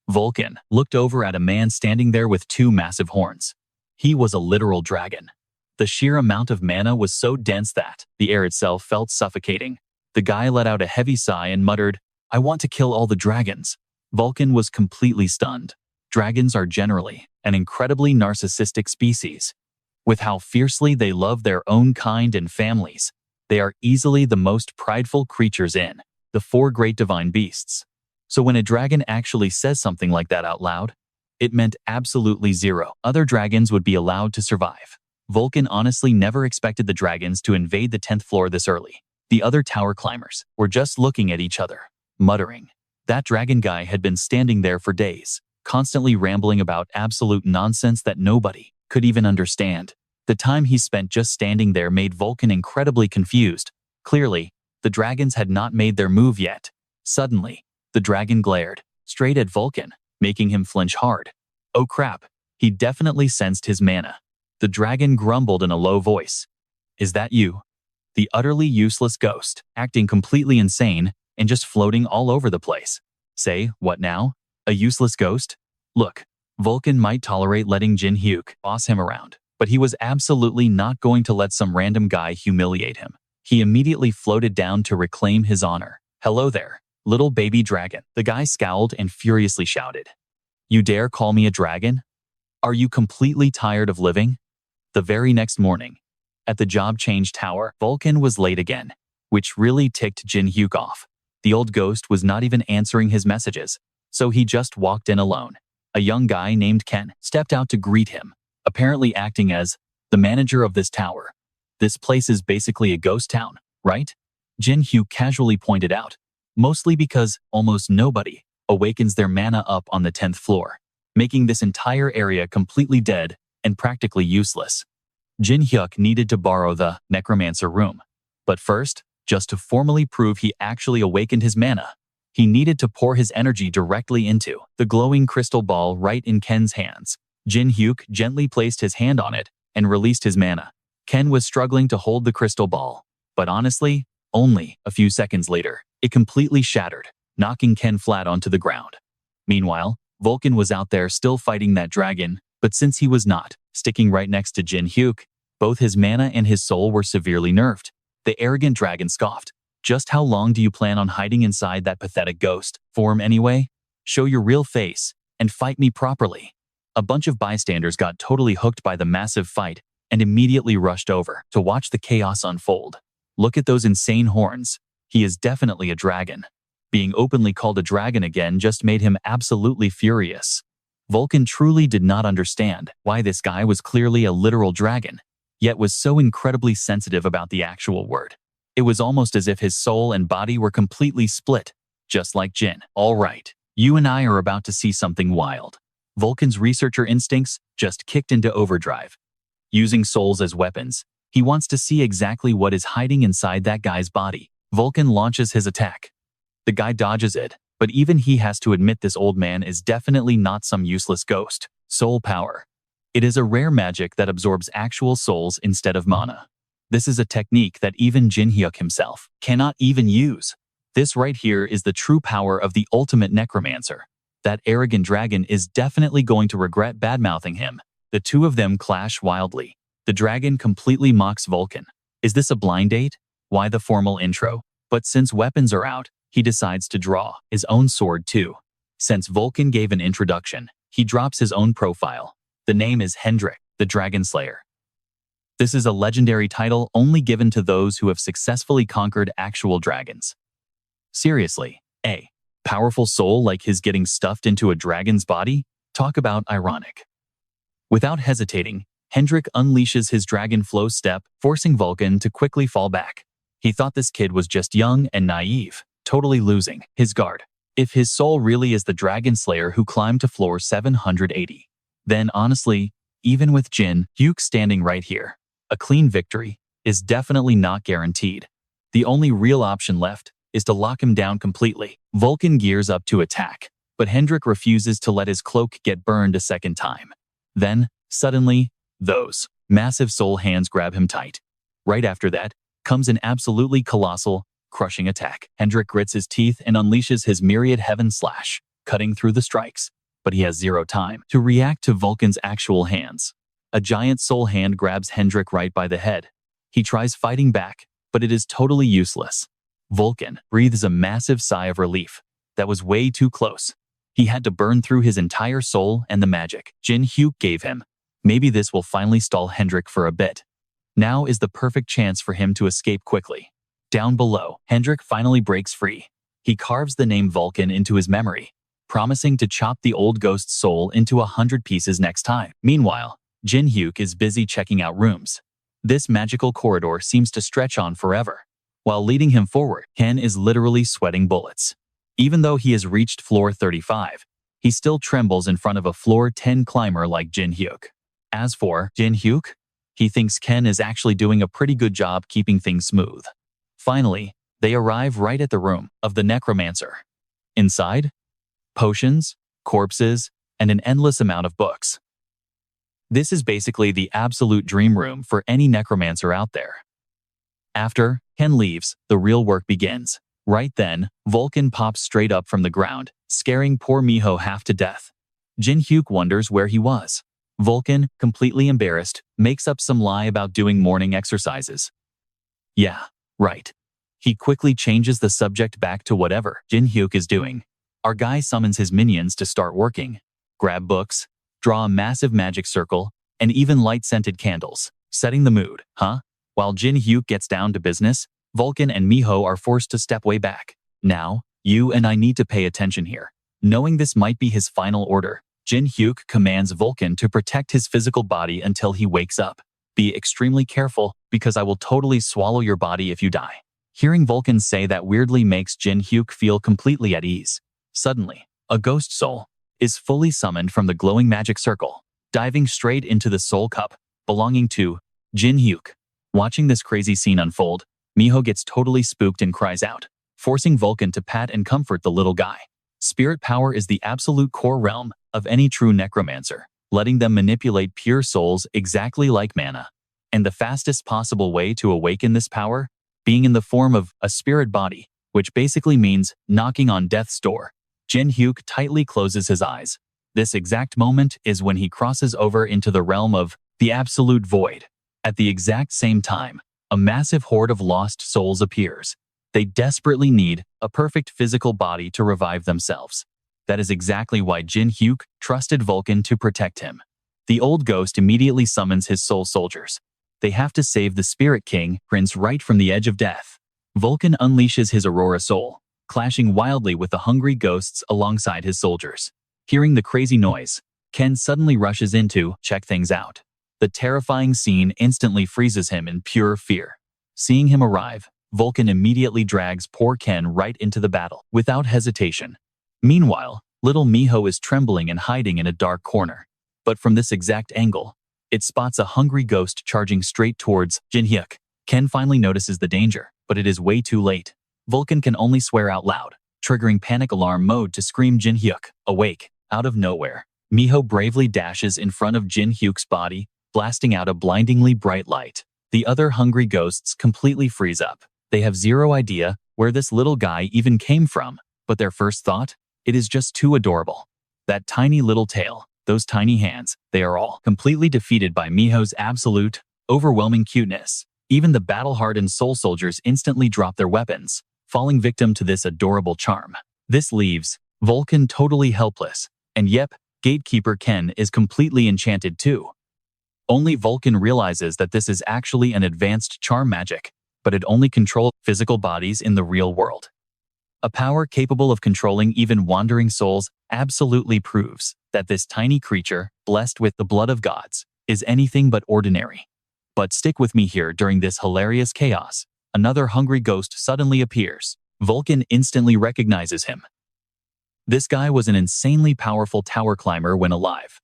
Vulcan looked over at a man standing there with two massive horns. He was a literal dragon. The sheer amount of mana was so dense that the air itself felt suffocating. The guy let out a heavy sigh and muttered, "I want to kill all the dragons." Vulcan was completely stunned. Dragons are generally an incredibly narcissistic species. With how fiercely they love their own kind and families, they are easily the most prideful creatures in the four great divine beasts. So when a dragon actually says something like that out loud, it meant absolutely zero other dragons would be allowed to survive. Vulcan honestly never expected the dragons to invade the 10th floor this early. The other tower climbers were just looking at each other, muttering. That dragon guy had been standing there for days, constantly rambling about absolute nonsense that nobody could even understand. The time he spent just standing there made Vulcan incredibly confused. Clearly, the dragons had not made their move yet. Suddenly, the dragon glared straight at Vulcan, making him flinch hard. Oh crap, he definitely sensed his mana. The dragon grumbled in a low voice. "Is that you?" The utterly useless ghost, acting completely insane and just floating all over the place. Say, what now? A useless ghost? Look, Vulcan might tolerate letting Jin Hyuk boss him around, but he was absolutely not going to let some random guy humiliate him. He immediately floated down to reclaim his honor. "Hello there, little baby dragon." The guy scowled and furiously shouted, "You dare call me a dragon? Are you completely tired of living?" The very next morning, at the job change tower, Vulcan was late again, which really ticked Jin Hyuk off. The old ghost was not even answering his messages, so he just walked in alone. A young guy named Ken stepped out to greet him, apparently acting as the manager of this tower. "This place is basically a ghost town, right?" Jin Hyuk casually pointed out, mostly because almost nobody awakens their mana up on the 10th floor, making this entire area completely dead and practically useless. Jin Hyuk needed to borrow the Necromancer room. But first, just to formally prove he actually awakened his mana, he needed to pour his energy directly into the glowing crystal ball right in Ken's hands. Jin Hyuk gently placed his hand on it and released his mana. Ken was struggling to hold the crystal ball, but honestly, only a few seconds later, it completely shattered, knocking Ken flat onto the ground. Meanwhile, Vulcan was out there still fighting that dragon, but since he was not sticking right next to Jin Hyuk, both his mana and his soul were severely nerfed. The arrogant dragon scoffed. Just how long do you plan on hiding inside that pathetic ghost form anyway? Show your real face and fight me properly. A bunch of bystanders got totally hooked by the massive fight and immediately rushed over to watch the chaos unfold. Look at those insane horns. He is definitely a dragon. Being openly called a dragon again just made him absolutely furious. Vulcan truly did not understand why this guy was clearly a literal dragon, yet was so incredibly sensitive about the actual word. It was almost as if his soul and body were completely split, just like Jin. All right, you and I are about to see something wild. Vulcan's researcher instincts just kicked into overdrive. Using souls as weapons, he wants to see exactly what is hiding inside that guy's body. Vulcan launches his attack. The guy dodges it, but even he has to admit this old man is definitely not some useless ghost. Soul power. It is a rare magic that absorbs actual souls instead of mana. This is a technique that even Jin Hyuk himself cannot even use. This right here is the true power of the ultimate necromancer. That arrogant dragon is definitely going to regret badmouthing him. The two of them clash wildly. The dragon completely mocks Vulcan. Is this a blind date? Why the formal intro? But since weapons are out, he decides to draw his own sword too. Since Vulcan gave an introduction, he drops his own profile. The name is Hendrik, the Dragon Slayer. This is a legendary title only given to those who have successfully conquered actual dragons. Seriously, a powerful soul like his getting stuffed into a dragon's body? Talk about ironic. Without hesitating, Hendrik unleashes his dragon flow step, forcing Vulcan to quickly fall back. He thought this kid was just young and naive, totally losing his guard. If his soul really is the Dragon Slayer who climbed to floor 780, then honestly, even with Jin Hyuk standing right here, a clean victory is definitely not guaranteed. The only real option left is to lock him down completely. Vulcan gears up to attack, but Hendrik refuses to let his cloak get burned a second time. Then, suddenly, those massive soul hands grab him tight. Right after that, comes an absolutely colossal, crushing attack. Hendrik grits his teeth and unleashes his myriad heaven slash, cutting through the strikes, but he has zero time to react to Vulcan's actual hands. A giant soul hand grabs Hendrik right by the head. He tries fighting back, but it is totally useless. Vulcan breathes a massive sigh of relief. That was way too close. He had to burn through his entire soul and the magic Jin Hyuk gave him. Maybe this will finally stall Hendrik for a bit. Now is the perfect chance for him to escape quickly. Down below, Hendrik finally breaks free. He carves the name Vulcan into his memory, promising to chop the old ghost's soul into 100 pieces next time. Meanwhile, Jin Hyuk is busy checking out rooms. This magical corridor seems to stretch on forever. While leading him forward, Ken is literally sweating bullets. Even though he has reached floor 35, he still trembles in front of a floor 10 climber like Jin Hyuk. As for Jin Hyuk, he thinks Ken is actually doing a pretty good job keeping things smooth. Finally, they arrive right at the room of the necromancer. Inside, potions, corpses, and an endless amount of books. This is basically the absolute dream room for any necromancer out there. After Ken leaves, the real work begins. Right then, Vulcan pops straight up from the ground, scaring poor Miho half to death. Jin Hyuk wonders where he was. Vulcan, completely embarrassed, makes up some lie about doing morning exercises. Yeah, right. He quickly changes the subject back to whatever Jin Hyuk is doing. Our guy summons his minions to start working. Grab books, draw a massive magic circle, and even light scented candles, setting the mood, huh? While Jin Hyuk gets down to business, Vulcan and Miho are forced to step way back. Now, you and I need to pay attention here. Knowing this might be his final order, Jin Hyuk commands Vulcan to protect his physical body until he wakes up. Be extremely careful, because I will totally swallow your body if you die. Hearing Vulcan say that weirdly makes Jin Hyuk feel completely at ease. Suddenly, a ghost soul is fully summoned from the glowing magic circle, diving straight into the soul cup belonging to Jin Hyuk. Watching this crazy scene unfold, Miho gets totally spooked and cries out, forcing Vulcan to pat and comfort the little guy. Spirit power is the absolute core realm of any true necromancer, letting them manipulate pure souls exactly like mana. And the fastest possible way to awaken this power, being in the form of a spirit body, which basically means knocking on death's door. Jin Hyuk tightly closes his eyes, This exact moment is when he crosses over into the realm of the absolute void. At the exact same time, a massive horde of lost souls appears. They desperately need a perfect physical body to revive themselves. That is exactly why Jin Hyuk trusted Vulcan to protect him. The old ghost immediately summons his soul soldiers. They have to save the Spirit King, Prince, right from the edge of death. Vulcan unleashes his Aurora Soul, clashing wildly with the hungry ghosts alongside his soldiers. Hearing the crazy noise, Ken suddenly rushes in to check things out. The terrifying scene instantly freezes him in pure fear. Seeing him arrive, Vulcan immediately drags poor Ken right into the battle, without hesitation. Meanwhile, little Miho is trembling and hiding in a dark corner. But from this exact angle, it spots a hungry ghost charging straight towards Jin Hyuk. Ken finally notices the danger, but it is way too late. Vulcan can only swear out loud, triggering panic alarm mode to scream Jin Hyuk, awake. Out of nowhere, Miho bravely dashes in front of Jin Hyuk's body, blasting out a blindingly bright light. The other hungry ghosts completely freeze up. They have zero idea where this little guy even came from, but their first thought? It is just too adorable. That tiny little tail, those tiny hands, they are all completely defeated by Miho's absolute, overwhelming cuteness. Even the battle-hardened soul soldiers instantly drop their weapons, falling victim to this adorable charm. This leaves Vulcan totally helpless. And yep, Gatekeeper Ken is completely enchanted too. Only Vulcan realizes that this is actually an advanced charm magic, but it only controls physical bodies in the real world. A power capable of controlling even wandering souls absolutely proves that this tiny creature, blessed with the blood of gods, is anything but ordinary. But stick with me here during this hilarious chaos. Another hungry ghost suddenly appears. Vulcan instantly recognizes him. This guy was an insanely powerful tower climber when alive.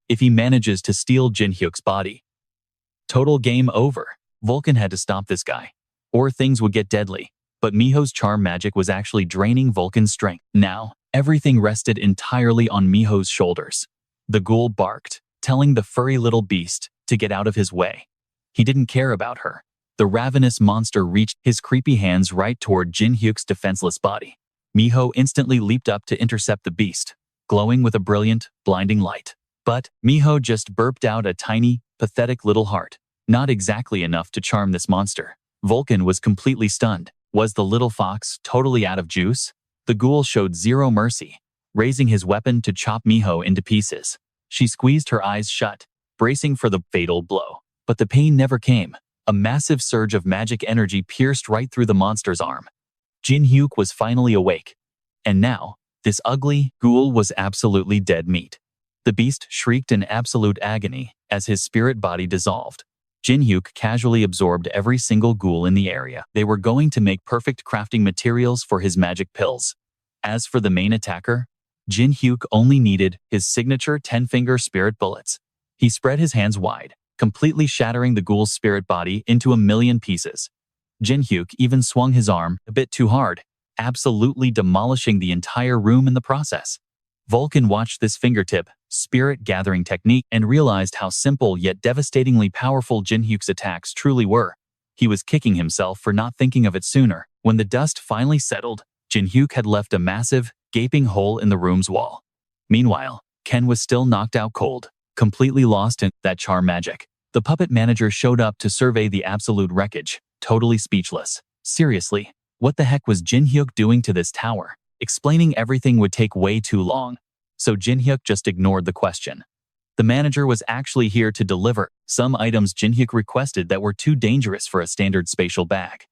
If he manages to steal Jin Hyuk's body, total game over. Vulcan had to stop this guy, or things would get deadly. But Miho's charm magic was actually draining Vulcan's strength. Now, everything rested entirely on Miho's shoulders. The ghoul barked, telling the furry little beast to get out of his way. He didn't care about her. The ravenous monster reached his creepy hands right toward Jin Hyuk's defenseless body. Miho instantly leaped up to intercept the beast, glowing with a brilliant, blinding light. But Miho just burped out a tiny, pathetic little heart. Not exactly enough to charm this monster. Vulcan was completely stunned. Was the little fox totally out of juice? The ghoul showed zero mercy, raising his weapon to chop Miho into pieces. She squeezed her eyes shut, bracing for the fatal blow. But the pain never came. A massive surge of magic energy pierced right through the monster's arm. Jin Hyuk was finally awake. And now, this ugly ghoul was absolutely dead meat. The beast shrieked in absolute agony as his spirit body dissolved. Jin Hyuk casually absorbed every single ghoul in the area. They were going to make perfect crafting materials for his magic pills. As for the main attacker, Jin Hyuk only needed his signature 10-finger spirit bullets. He spread his hands wide, completely shattering the ghoul's spirit body into a million pieces. Jin Hyuk even swung his arm a bit too hard, absolutely demolishing the entire room in the process. Vulcan watched this fingertip, spirit-gathering technique and realized how simple yet devastatingly powerful Jin Hyuk's attacks truly were. He was kicking himself for not thinking of it sooner. When the dust finally settled, Jin Hyuk had left a massive, gaping hole in the room's wall. Meanwhile, Ken was still knocked out cold, completely lost in that charm magic. The puppet manager showed up to survey the absolute wreckage, totally speechless. Seriously, what the heck was Jin Hyuk doing to this tower? Explaining everything would take way too long, so Jin Hyuk just ignored the question. The manager was actually here to deliver some items Jin Hyuk requested that were too dangerous for a standard spatial bag.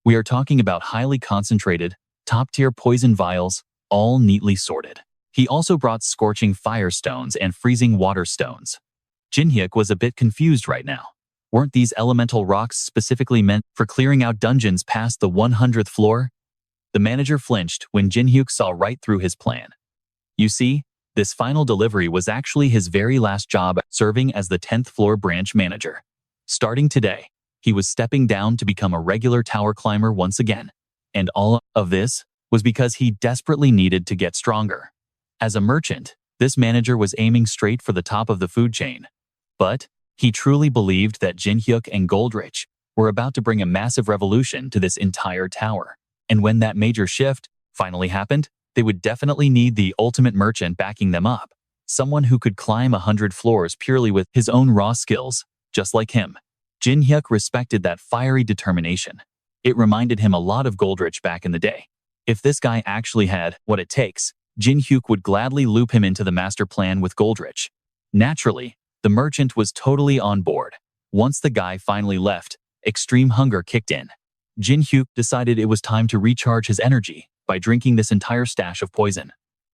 We are talking about highly concentrated, top-tier poison vials, all neatly sorted. He also brought scorching fire stones and freezing water stones. Jin Hyuk was a bit confused right now. Weren't these elemental rocks specifically meant for clearing out dungeons past the 100th floor? The manager flinched when Jin Hyuk saw right through his plan. You see, this final delivery was actually his very last job serving as the 10th floor branch manager. Starting today, he was stepping down to become a regular tower climber once again. And all of this was because he desperately needed to get stronger. As a merchant, this manager was aiming straight for the top of the food chain. But he truly believed that Jin Hyuk and Goldrich were about to bring a massive revolution to this entire tower. And when that major shift finally happened, they would definitely need the ultimate merchant backing them up. someone who could climb 100 floors purely with his own raw skills, just like him. Jin Hyuk respected that fiery determination. It reminded him a lot of Goldrich back in the day. If this guy actually had what it takes, Jin Hyuk would gladly loop him into the master plan with Goldrich. Naturally, the merchant was totally on board. Once the guy finally left, extreme hunger kicked in. Jin Hyuk decided it was time to recharge his energy by drinking this entire stash of poison.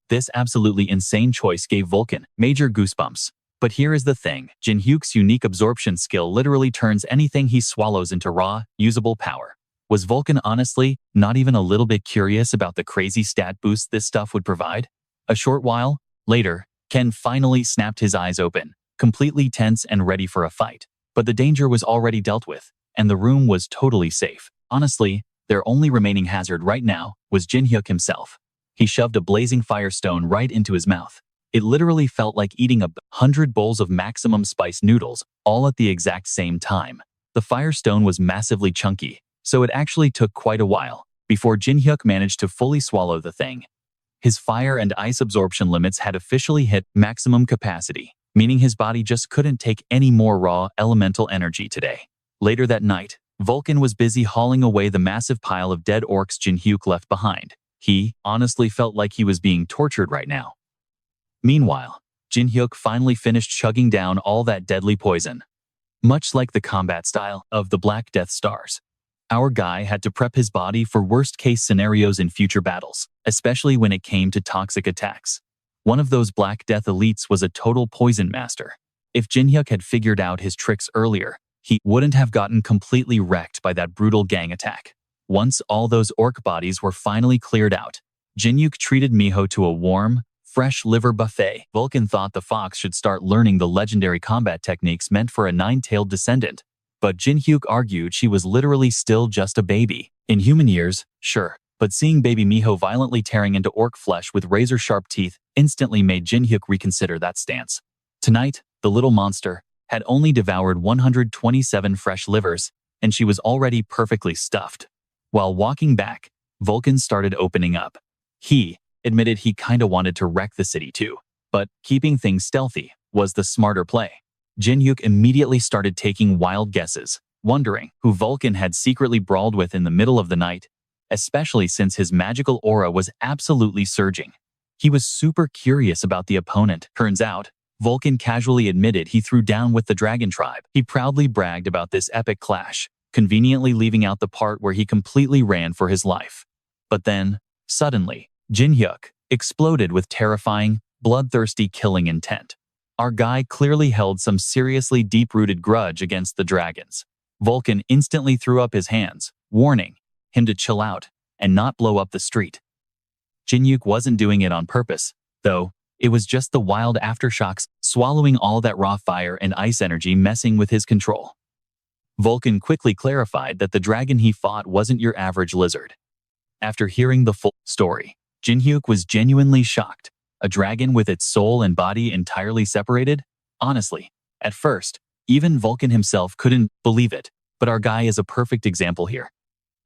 This absolutely insane choice gave Vulcan major goosebumps. But here is the thing, Jin Hyuk's unique absorption skill literally turns anything he swallows into raw, usable power. Was Vulcan honestly not even a little bit curious about the crazy stat boost this stuff would provide? A short while later, Ken finally snapped his eyes open, completely tense and ready for a fight. But the danger was already dealt with, and the room was totally safe. Honestly, their only remaining hazard right now was Jin Hyuk himself. He shoved a blazing firestone right into his mouth. It literally felt like eating 100 bowls of maximum spice noodles, all at the exact same time. The firestone was massively chunky, so it actually took quite a while before Jin Hyuk managed to fully swallow the thing. His fire and ice absorption limits had officially hit maximum capacity, meaning his body just couldn't take any more raw elemental energy today. Later that night, Vulcan was busy hauling away the massive pile of dead orcs Jin Hyuk left behind. He honestly felt like he was being tortured right now. Meanwhile, Jin Hyuk finally finished chugging down all that deadly poison. Much like the combat style of the Black Death Stars, our guy had to prep his body for worst-case scenarios in future battles, especially when it came to toxic attacks. One of those Black Death elites was a total poison master. If Jin Hyuk had figured out his tricks earlier, he wouldn't have gotten completely wrecked by that brutal gang attack. Once all those orc bodies were finally cleared out, Jin Hyuk treated Miho to a warm, fresh liver buffet. Vulcan thought the fox should start learning the legendary combat techniques meant for a nine-tailed descendant, but Jin Hyuk argued she was literally still just a baby. In human years, sure, but seeing baby Miho violently tearing into orc flesh with razor-sharp teeth instantly made Jin Hyuk reconsider that stance. Tonight, the little monster had only devoured 127 fresh livers, and she was already perfectly stuffed. While walking back, Vulcan started opening up. He admitted he kinda wanted to wreck the city too, but keeping things stealthy was the smarter play. Jin Hyuk immediately started taking wild guesses, wondering who Vulcan had secretly brawled with in the middle of the night, especially since his magical aura was absolutely surging. He was super curious about the opponent. Turns out, Vulcan casually admitted he threw down with the Dragon Tribe. He proudly bragged about this epic clash, conveniently leaving out the part where he completely ran for his life. But then, suddenly, Jin Hyuk exploded with terrifying, bloodthirsty killing intent. Our guy clearly held some seriously deep-rooted grudge against the dragons. Vulcan instantly threw up his hands, warning him to chill out and not blow up the street. Jin Hyuk wasn't doing it on purpose, though. It was just the wild aftershocks, swallowing all that raw fire and ice energy messing with his control. Vulcan quickly clarified that the dragon he fought wasn't your average lizard. After hearing the full story, Jin Hyuk was genuinely shocked. A dragon with its soul and body entirely separated? Honestly, at first, even Vulcan himself couldn't believe it, but our guy is a perfect example here.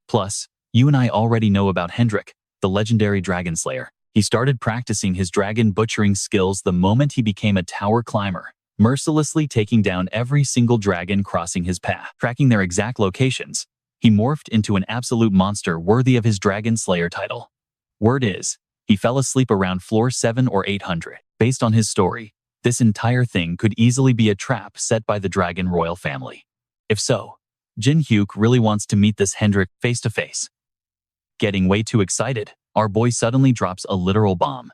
Plus, you and I already know about Hendrik, the legendary dragon slayer. He started practicing his dragon butchering skills the moment he became a tower climber, mercilessly taking down every single dragon crossing his path. Tracking their exact locations, he morphed into an absolute monster worthy of his dragon slayer title. Word is, he fell asleep around floor 7 or 800. Based on his story, this entire thing could easily be a trap set by the dragon royal family. If so, Jin Hyuk really wants to meet this Hendrik face to face. Getting way too excited, our boy suddenly drops a literal bomb.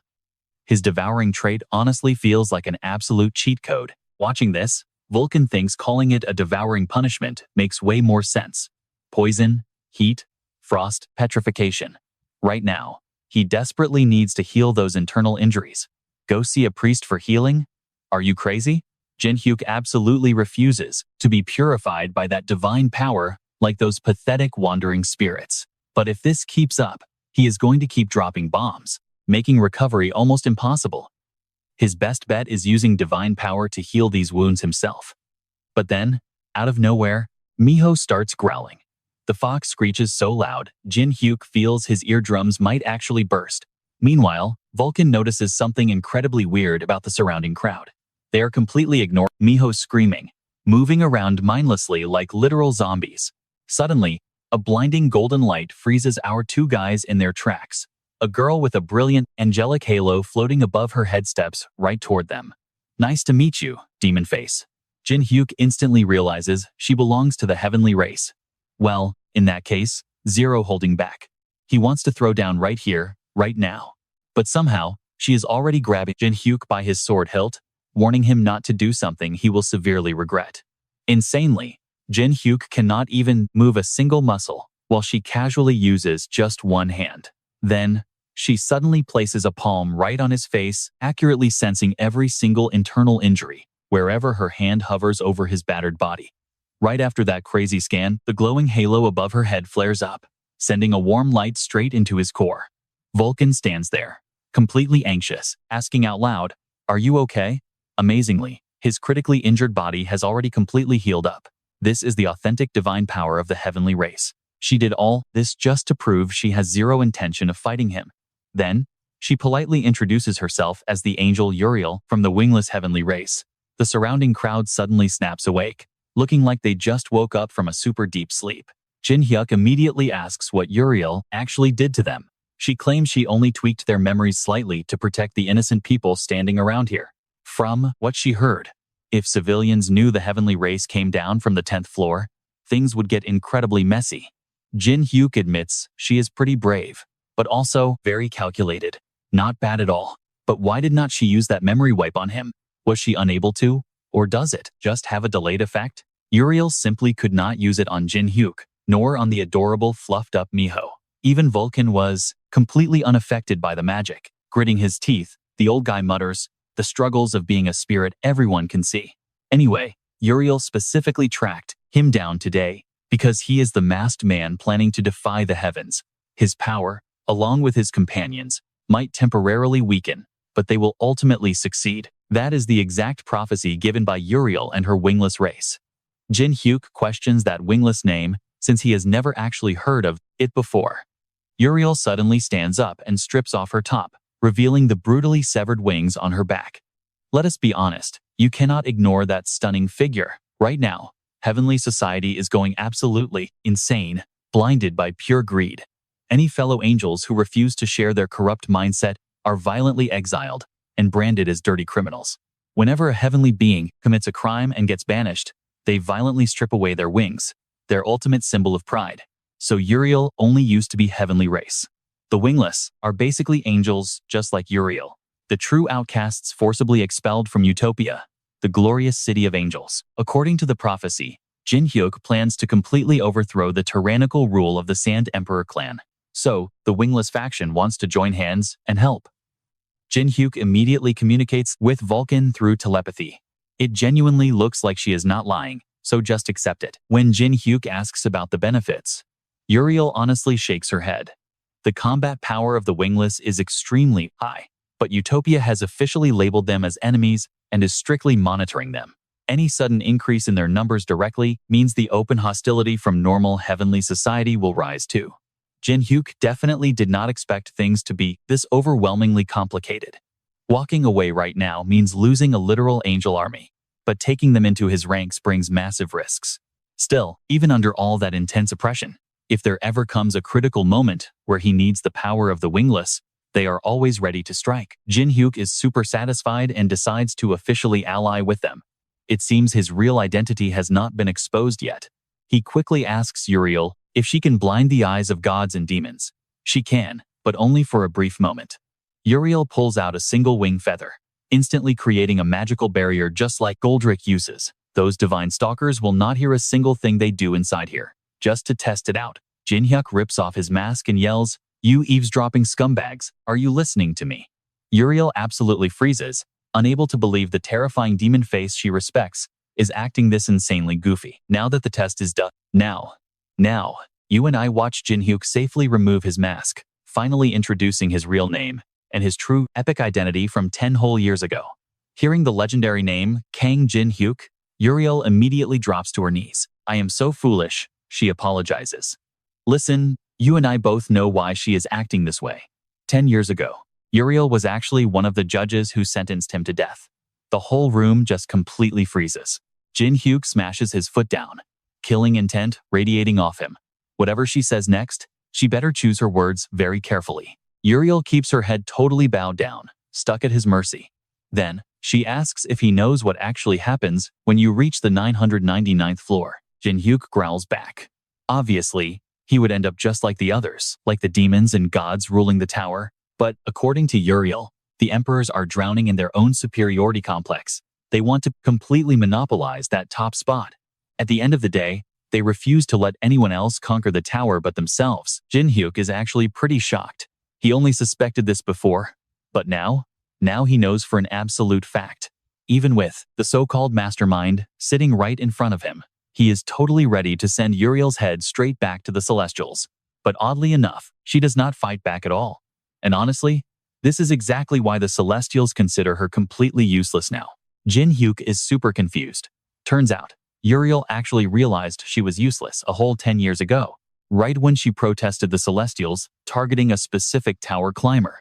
His devouring trait honestly feels like an absolute cheat code. Watching this, Vulcan thinks calling it a devouring punishment makes way more sense. Poison, heat, frost, petrification. Right now, he desperately needs to heal those internal injuries. Go see a priest for healing? Are you crazy? Jin Hyuk absolutely refuses to be purified by that divine power like those pathetic wandering spirits. But if this keeps up, he is going to keep dropping bombs, making recovery almost impossible. His best bet is using divine power to heal these wounds himself. But then, out of nowhere, Miho starts growling. The fox screeches so loud, Jin Hyuk feels his eardrums might actually burst. Meanwhile, Vulcan notices something incredibly weird about the surrounding crowd. They are completely ignoring Miho screaming, moving around mindlessly like literal zombies. Suddenly, a blinding golden light freezes our two guys in their tracks. A girl with a brilliant, angelic halo floating above her head steps right toward them. Nice to meet you, Demon Face. Jin Hyuk instantly realizes she belongs to the heavenly race. Well, in that case, zero holding back. He wants to throw down right here, right now. But somehow, she is already grabbing Jin Hyuk by his sword hilt, warning him not to do something he will severely regret. Insanely, Jin Hyuk cannot even move a single muscle, while she casually uses just one hand. Then, she suddenly places a palm right on his face, accurately sensing every single internal injury, wherever her hand hovers over his battered body. Right after that crazy scan, the glowing halo above her head flares up, sending a warm light straight into his core. Vulcan stands there, completely anxious, asking out loud, "Are you okay?" Amazingly, his critically injured body has already completely healed up. This is the authentic divine power of the heavenly race. She did all this just to prove she has zero intention of fighting him. Then, she politely introduces herself as the angel Uriel from the wingless heavenly race. The surrounding crowd suddenly snaps awake, looking like they just woke up from a super deep sleep. Jin Hyuk immediately asks what Uriel actually did to them. She claims she only tweaked their memories slightly to protect the innocent people standing around here. From what she heard, if civilians knew the heavenly race came down from the 10th floor, things would get incredibly messy. Jin Hyuk admits she is pretty brave, but also very calculated. Not bad at all. But why did not she use that memory wipe on him? Was she unable to? Or does it just have a delayed effect? Uriel simply could not use it on Jin Hyuk, nor on the adorable fluffed-up Miho. Even Vulcan was completely unaffected by the magic. Gritting his teeth, the old guy mutters, "The struggles of being a spirit everyone can see." Anyway, Uriel specifically tracked him down today because he is the masked man planning to defy the heavens. His power, along with his companions, might temporarily weaken, but they will ultimately succeed. That is the exact prophecy given by Uriel and her wingless race. Jin Hyuk questions that wingless name since he has never actually heard of it before. Uriel suddenly stands up and strips off her top, revealing the brutally severed wings on her back. Let us be honest, you cannot ignore that stunning figure. Right now, heavenly society is going absolutely insane, blinded by pure greed. Any fellow angels who refuse to share their corrupt mindset are violently exiled and branded as dirty criminals. Whenever a heavenly being commits a crime and gets banished, they violently strip away their wings, their ultimate symbol of pride. So Uriel only used to be heavenly race. The wingless are basically angels just like Uriel, the true outcasts forcibly expelled from Utopia, the glorious city of angels. According to the prophecy, Jin Hyuk plans to completely overthrow the tyrannical rule of the Sand Emperor clan. So, the wingless faction wants to join hands and help. Jin Hyuk immediately communicates with Vulcan through telepathy. It genuinely looks like she is not lying, so just accept it. When Jin Hyuk asks about the benefits, Uriel honestly shakes her head. The combat power of the wingless is extremely high, but Utopia has officially labeled them as enemies and is strictly monitoring them. Any sudden increase in their numbers directly means the open hostility from normal heavenly society will rise too. Jin Hyuk definitely did not expect things to be this overwhelmingly complicated. Walking away right now means losing a literal angel army, but taking them into his ranks brings massive risks. Still, even under all that intense oppression, if there ever comes a critical moment where he needs the power of the wingless, they are always ready to strike. Jin Hyuk is super satisfied and decides to officially ally with them. It seems his real identity has not been exposed yet. He quickly asks Uriel if she can blind the eyes of gods and demons. She can, but only for a brief moment. Uriel pulls out a single wing feather, instantly creating a magical barrier just like Goldrick uses. Those divine stalkers will not hear a single thing they do inside here. Just to test it out, Jin Hyuk rips off his mask and yells, "You eavesdropping scumbags, are you listening to me?" Uriel absolutely freezes, unable to believe the terrifying demon face she respects is acting this insanely goofy. Now that the test is done, Now, you and I watch Jin Hyuk safely remove his mask, finally introducing his real name and his true epic identity from 10 whole years ago. Hearing the legendary name, Kang Jin Hyuk, Uriel immediately drops to her knees. "I am so foolish," she apologizes. "Listen, you and I both know why she is acting this way. 10 years ago, Uriel was actually one of the judges who sentenced him to death. The whole room just completely freezes. Jin Hyuk smashes his foot down, killing intent radiating off him. Whatever she says next, she better choose her words very carefully. Uriel keeps her head totally bowed down, stuck at his mercy. Then, she asks if he knows what actually happens when you reach the 999th floor. Jin Hyuk growls back. Obviously, he would end up just like the others, like the demons and gods ruling the tower. But, according to Uriel, the emperors are drowning in their own superiority complex. They want to completely monopolize that top spot. At the end of the day, they refuse to let anyone else conquer the tower but themselves. Jin Hyuk is actually pretty shocked. He only suspected this before, but now he knows for an absolute fact. Even with the so-called mastermind sitting right in front of him, he is totally ready to send Uriel's head straight back to the Celestials. But oddly enough, she does not fight back at all. And honestly, this is exactly why the Celestials consider her completely useless now. Jin Hyuk is super confused. Turns out, Uriel actually realized she was useless a whole 10 years ago, right when she protested the Celestials, targeting a specific tower climber.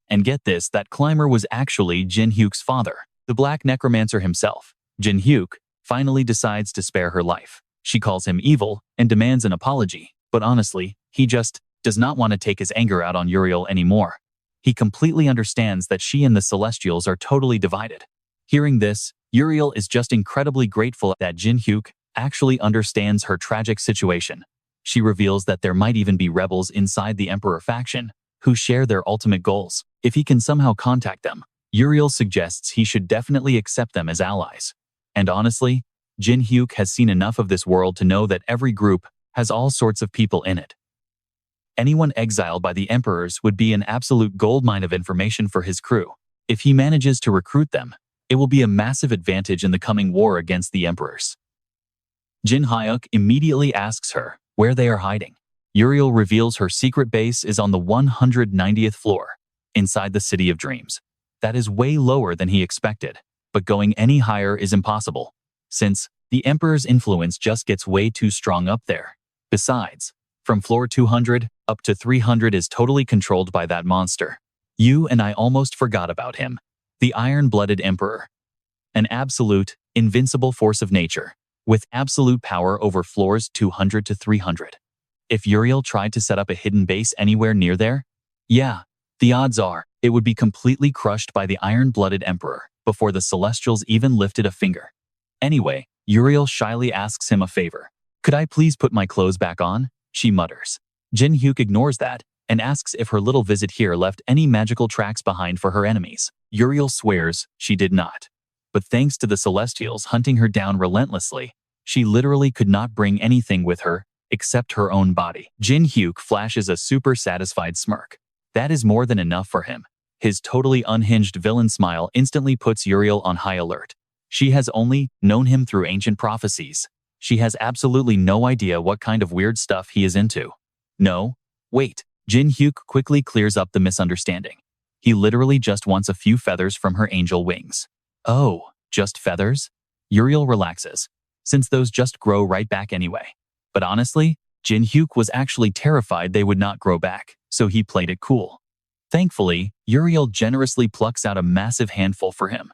And get this, that climber was actually Jin Hyuk's father, the Black Necromancer himself. Jin Hyuk finally decides to spare her life. She calls him evil and demands an apology, but honestly, he just does not want to take his anger out on Uriel anymore. He completely understands that she and the Celestials are totally divided. Hearing this, Uriel is just incredibly grateful that Jin Hyuk actually understands her tragic situation. She reveals that there might even be rebels inside the Emperor faction who share their ultimate goals. If he can somehow contact them, Uriel suggests he should definitely accept them as allies. And honestly, Jin Hyuk has seen enough of this world to know that every group has all sorts of people in it. Anyone exiled by the emperors would be an absolute goldmine of information for his crew. If he manages to recruit them, it will be a massive advantage in the coming war against the emperors. Jin Hyuk immediately asks her where they are hiding. Uriel reveals her secret base is on the 190th floor, inside the City of Dreams. That is way lower than he expected, but going any higher is impossible, since the Emperor's influence just gets way too strong up there. Besides, from floor 200 up to 300 is totally controlled by that monster. You and I almost forgot about him. The Iron-Blooded Emperor. An absolute, invincible force of nature, with absolute power over floors 200 to 300. If Uriel tried to set up a hidden base anywhere near there, yeah, the odds are it would be completely crushed by the Iron-Blooded Emperor before the Celestials even lifted a finger. Anyway, Uriel shyly asks him a favor. Could I please put my clothes back on? She mutters. Jin Hyuk ignores that and asks if her little visit here left any magical tracks behind for her enemies. Uriel swears she did not. But thanks to the Celestials hunting her down relentlessly, she literally could not bring anything with her except her own body. Jin Hyuk flashes a super satisfied smirk. That is more than enough for him. His totally unhinged villain smile instantly puts Uriel on high alert. She has only known him through ancient prophecies. She has absolutely no idea what kind of weird stuff he is into. No, wait. Jin Hyuk quickly clears up the misunderstanding. He literally just wants a few feathers from her angel wings. Oh, just feathers? Uriel relaxes, since those just grow right back anyway. But honestly, Jin Hyuk was actually terrified they would not grow back, so he played it cool. Thankfully, Uriel generously plucks out a massive handful for him.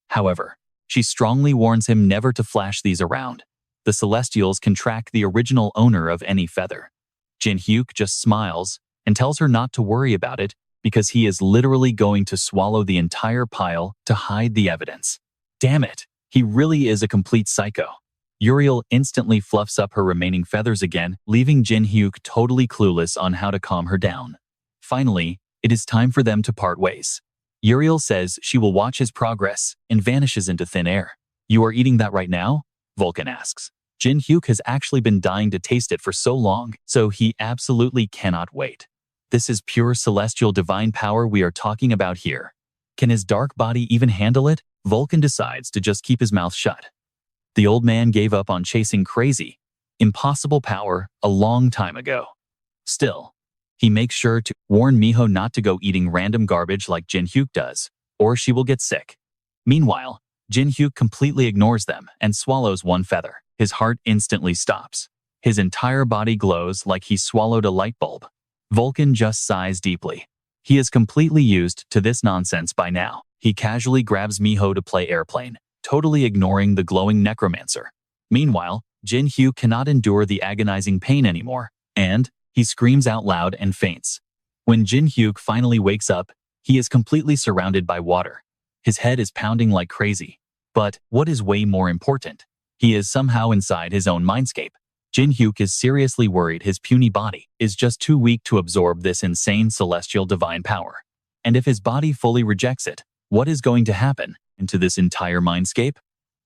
However, she strongly warns him never to flash these around. The Celestials can track the original owner of any feather. Jin Hyuk just smiles and tells her not to worry about it because he is literally going to swallow the entire pile to hide the evidence. Damn it, he really is a complete psycho. Uriel instantly fluffs up her remaining feathers again, leaving Jin Hyuk totally clueless on how to calm her down. Finally, it is time for them to part ways. Uriel says she will watch his progress and vanishes into thin air. You are eating that right now? Vulcan asks. Jin Hyuk has actually been dying to taste it for so long, so he absolutely cannot wait. This is pure celestial divine power we are talking about here. Can his dark body even handle it? Vulcan decides to just keep his mouth shut. The old man gave up on chasing crazy, impossible power a long time ago. Still, he makes sure to warn Miho not to go eating random garbage like Jin Hyuk does, or she will get sick. Meanwhile, Jin Hyuk completely ignores them and swallows one feather. His heart instantly stops. His entire body glows like he swallowed a light bulb. Vulcan just sighs deeply. He is completely used to this nonsense by now. He casually grabs Miho to play airplane, totally ignoring the glowing necromancer. Meanwhile, Jin Hyuk cannot endure the agonizing pain anymore, and he screams out loud and faints. When Jin Hyuk finally wakes up, he is completely surrounded by water. His head is pounding like crazy. But what is way more important, he is somehow inside his own mindscape. Jin Hyuk is seriously worried his puny body is just too weak to absorb this insane celestial divine power. And if his body fully rejects it, what is going to happen into this entire mindscape?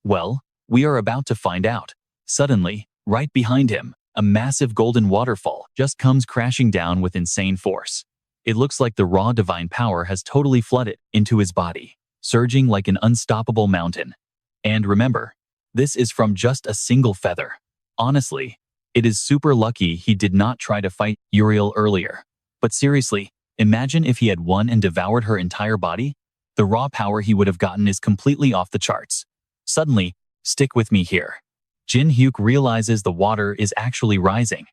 Well, we are about to find out. Suddenly, right behind him, a massive golden waterfall just comes crashing down with insane force. It looks like the raw divine power has totally flooded into his body, surging like an unstoppable mountain. And remember, this is from just a single feather. Honestly, it is super lucky he did not try to fight Uriel earlier. But seriously, imagine if he had won and devoured her entire body. The raw power he would have gotten is completely off the charts. Suddenly, stick with me here. Jin Hyuk realizes the water is actually rising.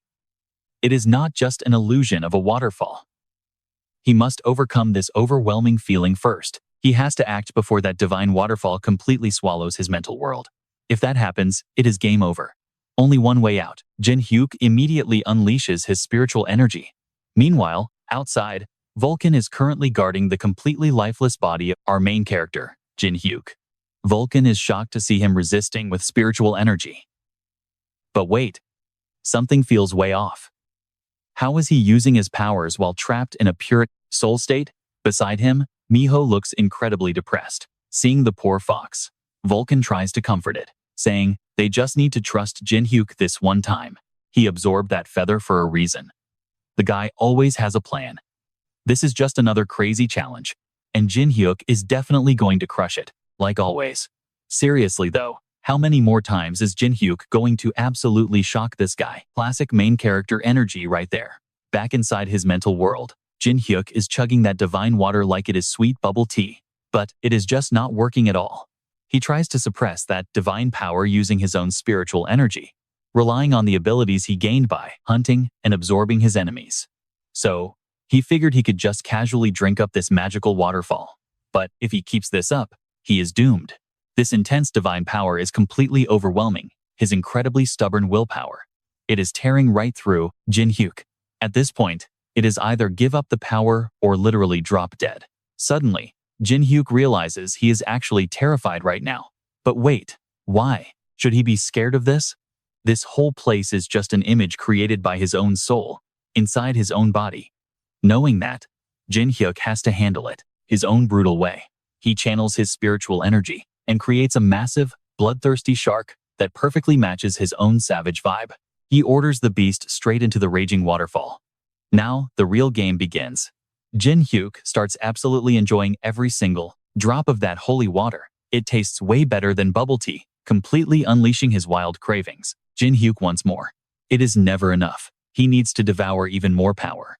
It is not just an illusion of a waterfall. He must overcome this overwhelming feeling first. He has to act before that divine waterfall completely swallows his mental world. If that happens, it is game over. Only one way out. Jin Hyuk immediately unleashes his spiritual energy. Meanwhile, outside, Vulcan is currently guarding the completely lifeless body of our main character, Jin Hyuk. Vulcan is shocked to see him resisting with spiritual energy. But wait, something feels way off. How is he using his powers while trapped in a pure soul state? Beside him, Miho looks incredibly depressed. Seeing the poor fox, Vulcan tries to comfort it, saying, they just need to trust Jin Hyuk this one time. He absorbed that feather for a reason. The guy always has a plan. This is just another crazy challenge, and Jin Hyuk is definitely going to crush it, like always. Seriously though, how many more times is Jin Hyuk going to absolutely shock this guy? Classic main character energy right there. Back inside his mental world, Jin Hyuk is chugging that divine water like it is sweet bubble tea, but it is just not working at all. He tries to suppress that divine power using his own spiritual energy, relying on the abilities he gained by hunting and absorbing his enemies. So, he figured he could just casually drink up this magical waterfall. But if he keeps this up, he is doomed. This intense divine power is completely overwhelming his incredibly stubborn willpower. It is tearing right through Jin Hyuk. At this point, it is either give up the power or literally drop dead. Suddenly, Jin Hyuk realizes he is actually terrified right now. But wait, why? Should he be scared of this? This whole place is just an image created by his own soul, inside his own body. Knowing that, Jin Hyuk has to handle it his own brutal way. He channels his spiritual energy and creates a massive, bloodthirsty shark that perfectly matches his own savage vibe. He orders the beast straight into the raging waterfall. Now, the real game begins. Jin Hyuk starts absolutely enjoying every single drop of that holy water. It tastes way better than bubble tea, completely unleashing his wild cravings. Jin Hyuk wants more. It is never enough. He needs to devour even more power.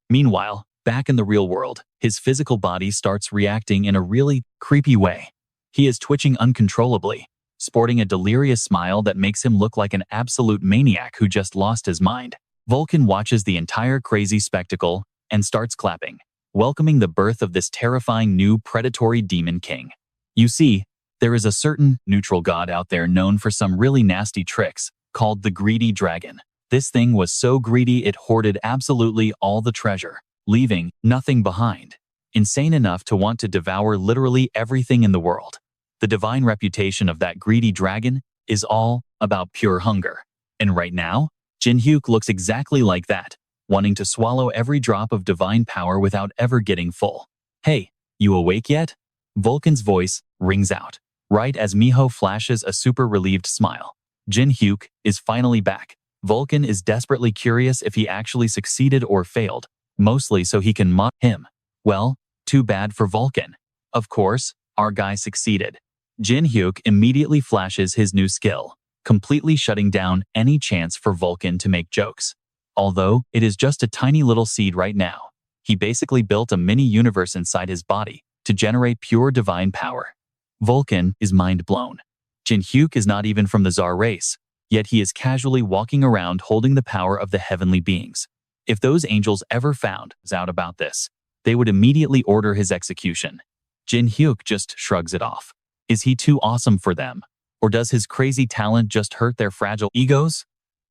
Meanwhile, back in the real world, his physical body starts reacting in a really creepy way. He is twitching uncontrollably, sporting a delirious smile that makes him look like an absolute maniac who just lost his mind. Vulcan watches the entire crazy spectacle and starts clapping, welcoming the birth of this terrifying new predatory demon king. You see, there is a certain neutral god out there known for some really nasty tricks, called the Greedy Dragon. This thing was so greedy it hoarded absolutely all the treasure, leaving nothing behind. Insane enough to want to devour literally everything in the world. The divine reputation of that greedy dragon is all about pure hunger. And right now, Jin Hyuk looks exactly like that, wanting to swallow every drop of divine power without ever getting full. Hey, you awake yet? Vulcan's voice rings out, right as Miho flashes a super relieved smile. Jin Hyuk is finally back. Vulcan is desperately curious if he actually succeeded or failed, mostly so he can mock him. Well, too bad for Vulcan. Of course, our guy succeeded. Jin Hyuk immediately flashes his new skill, completely shutting down any chance for Vulcan to make jokes. Although it is just a tiny little seed right now, he basically built a mini-universe inside his body to generate pure divine power. Vulcan is mind blown. Jin Hyuk is not even from the Tsar race, yet he is casually walking around holding the power of the heavenly beings. If those angels ever found out about this, they would immediately order his execution. Jin Hyuk just shrugs it off. Is he too awesome for them? Or does his crazy talent just hurt their fragile egos?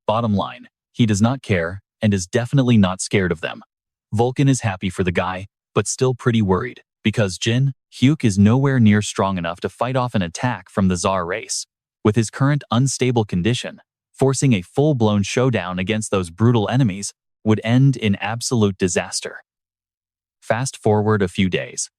Bottom line, he does not care and is definitely not scared of them. Vulcan is happy for the guy, but still pretty worried, because Jin Hyuk is nowhere near strong enough to fight off an attack from the Tsar race. With his current unstable condition, forcing a full-blown showdown against those brutal enemies would end in absolute disaster. Fast forward a few days.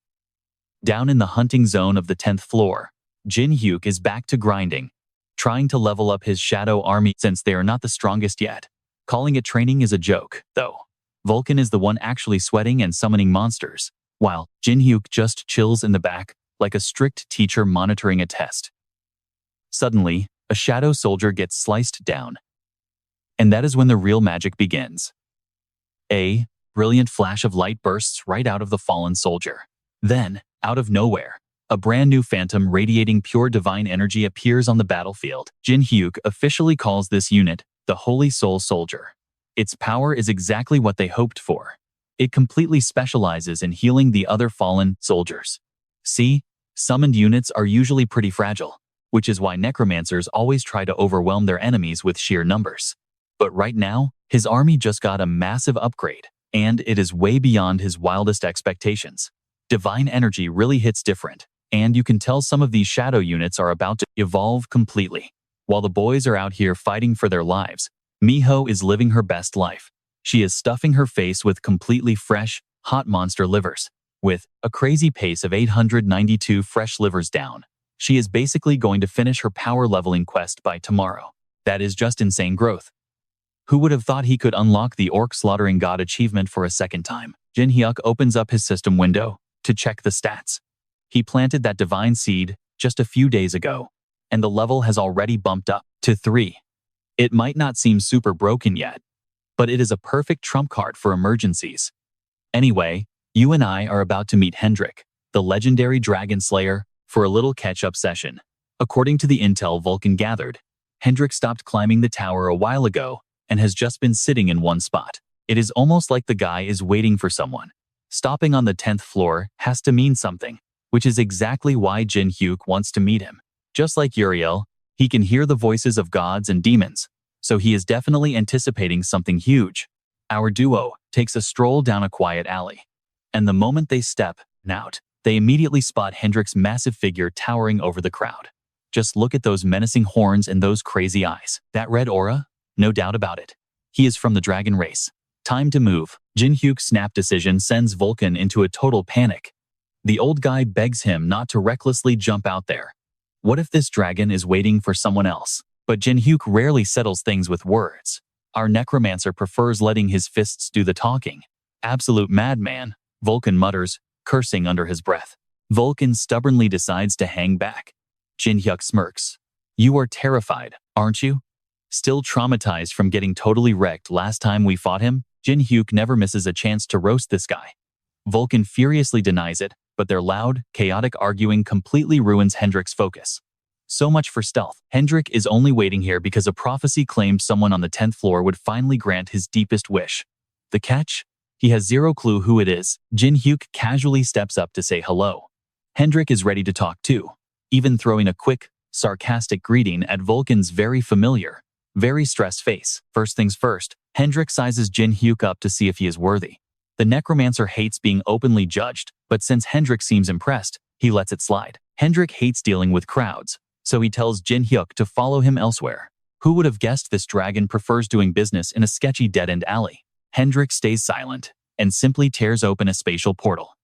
Down in the hunting zone of the 10th floor, Jin Hyuk is back to grinding, trying to level up his shadow army since they are not the strongest yet. Calling it training is a joke, though. Vulcan is the one actually sweating and summoning monsters, while Jin Hyuk just chills in the back like a strict teacher monitoring a test. Suddenly, a shadow soldier gets sliced down. And that is when the real magic begins. A brilliant flash of light bursts right out of the fallen soldier. Then, out of nowhere, a brand new phantom radiating pure divine energy appears on the battlefield. Jin Hyuk officially calls this unit the Holy Soul Soldier. Its power is exactly what they hoped for. It completely specializes in healing the other fallen soldiers. See, summoned units are usually pretty fragile, which is why necromancers always try to overwhelm their enemies with sheer numbers. But right now, his army just got a massive upgrade, and it is way beyond his wildest expectations. Divine energy really hits different, and you can tell some of these shadow units are about to evolve completely. While the boys are out here fighting for their lives, Miho is living her best life. She is stuffing her face with completely fresh, hot monster livers. With a crazy pace of 892 fresh livers down, she is basically going to finish her power leveling quest by tomorrow. That is just insane growth. Who would have thought he could unlock the Orc Slaughtering God achievement for a second time? Jin Hyuk opens up his system window to check the stats. He planted that divine seed just a few days ago, and the level has already bumped up to 3. It might not seem super broken yet, but it is a perfect trump card for emergencies. Anyway, you and I are about to meet Hendrik, the legendary dragon slayer, for a little catch-up session. According to the intel Vulcan gathered, Hendrik stopped climbing the tower a while ago and has just been sitting in one spot. It is almost like the guy is waiting for someone. Stopping on the 10th floor has to mean something, which is exactly why Jin Hyuk wants to meet him. Just like Uriel, he can hear the voices of gods and demons, so he is definitely anticipating something huge. Our duo takes a stroll down a quiet alley, and the moment they step out, they immediately spot Hendrik's massive figure towering over the crowd. Just look at those menacing horns and those crazy eyes. That red aura? No doubt about it. He is from the dragon race. Time to move. Jin Hyuk's snap decision sends Vulcan into a total panic. The old guy begs him not to recklessly jump out there. What if this dragon is waiting for someone else? But Jin Hyuk rarely settles things with words. Our necromancer prefers letting his fists do the talking. Absolute madman, Vulcan mutters, cursing under his breath. Vulcan stubbornly decides to hang back. Jin Hyuk smirks. You are terrified, aren't you? Still traumatized from getting totally wrecked last time we fought him? Jin Hyuk never misses a chance to roast this guy. Vulcan furiously denies it, but their loud, chaotic arguing completely ruins Hendrik's focus. So much for stealth. Hendrik is only waiting here because a prophecy claimed someone on the 10th floor would finally grant his deepest wish. The catch? He has zero clue who it is. Jin Hyuk casually steps up to say hello. Hendrik is ready to talk too, even throwing a quick, sarcastic greeting at Vulcan's very familiar, very stressed face. First things first, Hendrik sizes Jin Hyuk up to see if he is worthy. The necromancer hates being openly judged, but since Hendrik seems impressed, he lets it slide. Hendrik hates dealing with crowds, so he tells Jin Hyuk to follow him elsewhere. Who would have guessed this dragon prefers doing business in a sketchy dead-end alley? Hendrik stays silent and simply tears open a spatial portal.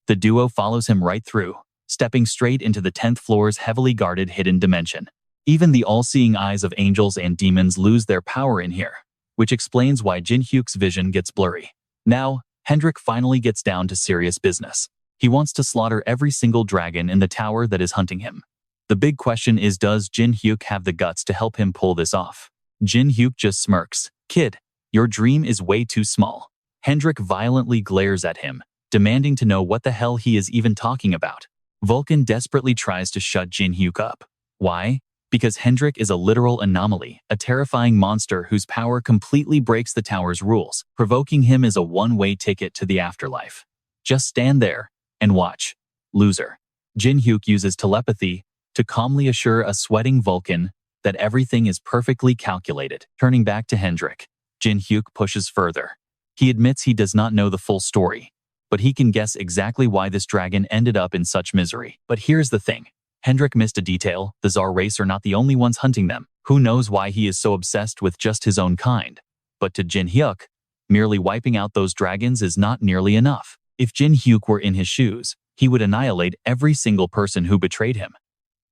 The duo follows him right through, stepping straight into the 10th floor's heavily guarded hidden dimension. Even the all-seeing eyes of angels and demons lose their power in here, which explains why Jin Hyuk's vision gets blurry. Now, Hendrik finally gets down to serious business. He wants to slaughter every single dragon in the tower that is hunting him. The big question is, does Jin Hyuk have the guts to help him pull this off? Jin Hyuk just smirks. Kid, your dream is way too small. Hendrik violently glares at him, demanding to know what the hell he is even talking about. Vulcan desperately tries to shut Jin Hyuk up. Why? Because Hendrik is a literal anomaly, a terrifying monster whose power completely breaks the tower's rules. Provoking him is a one-way ticket to the afterlife. Just stand there and watch. Loser. Jin Hyuk uses telepathy to calmly assure a sweating Vulcan that everything is perfectly calculated. Turning back to Hendrik, Jin Hyuk pushes further. He admits he does not know the full story, but he can guess exactly why this dragon ended up in such misery. But here's the thing. Hendrik missed a detail. The Tsar race are not the only ones hunting them. Who knows why he is so obsessed with just his own kind? But to Jin Hyuk, merely wiping out those dragons is not nearly enough. If Jin Hyuk were in his shoes, he would annihilate every single person who betrayed him.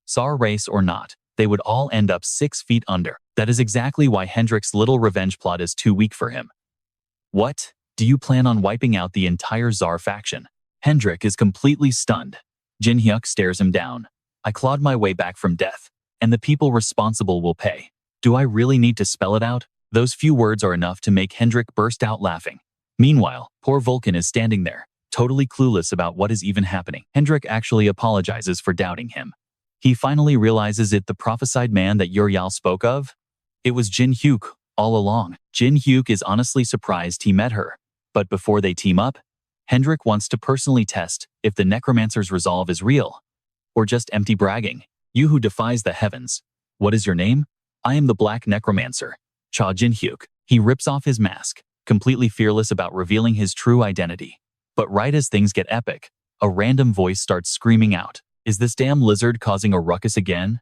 Tsar race or not, they would all end up 6 feet under. That is exactly why Hendrik's little revenge plot is too weak for him. What? Do you plan on wiping out the entire Tsar faction? Hendrik is completely stunned. Jin Hyuk stares him down. I clawed my way back from death, and the people responsible will pay. Do I really need to spell it out? Those few words are enough to make Hendrik burst out laughing. Meanwhile, poor Vulcan is standing there, totally clueless about what is even happening. Hendrik actually apologizes for doubting him. He finally realizes it, the prophesied man that Uriel spoke of? It was Jin Hyuk all along. Jin Hyuk is honestly surprised he met her. But before they team up, Hendrik wants to personally test if the Necromancer's resolve is real, or just empty bragging. You who defies the heavens. What is your name? I am the Black Necromancer. Cha Jin Hyuk. He rips off his mask, completely fearless about revealing his true identity. But right as things get epic, a random voice starts screaming out. Is this damn lizard causing a ruckus again?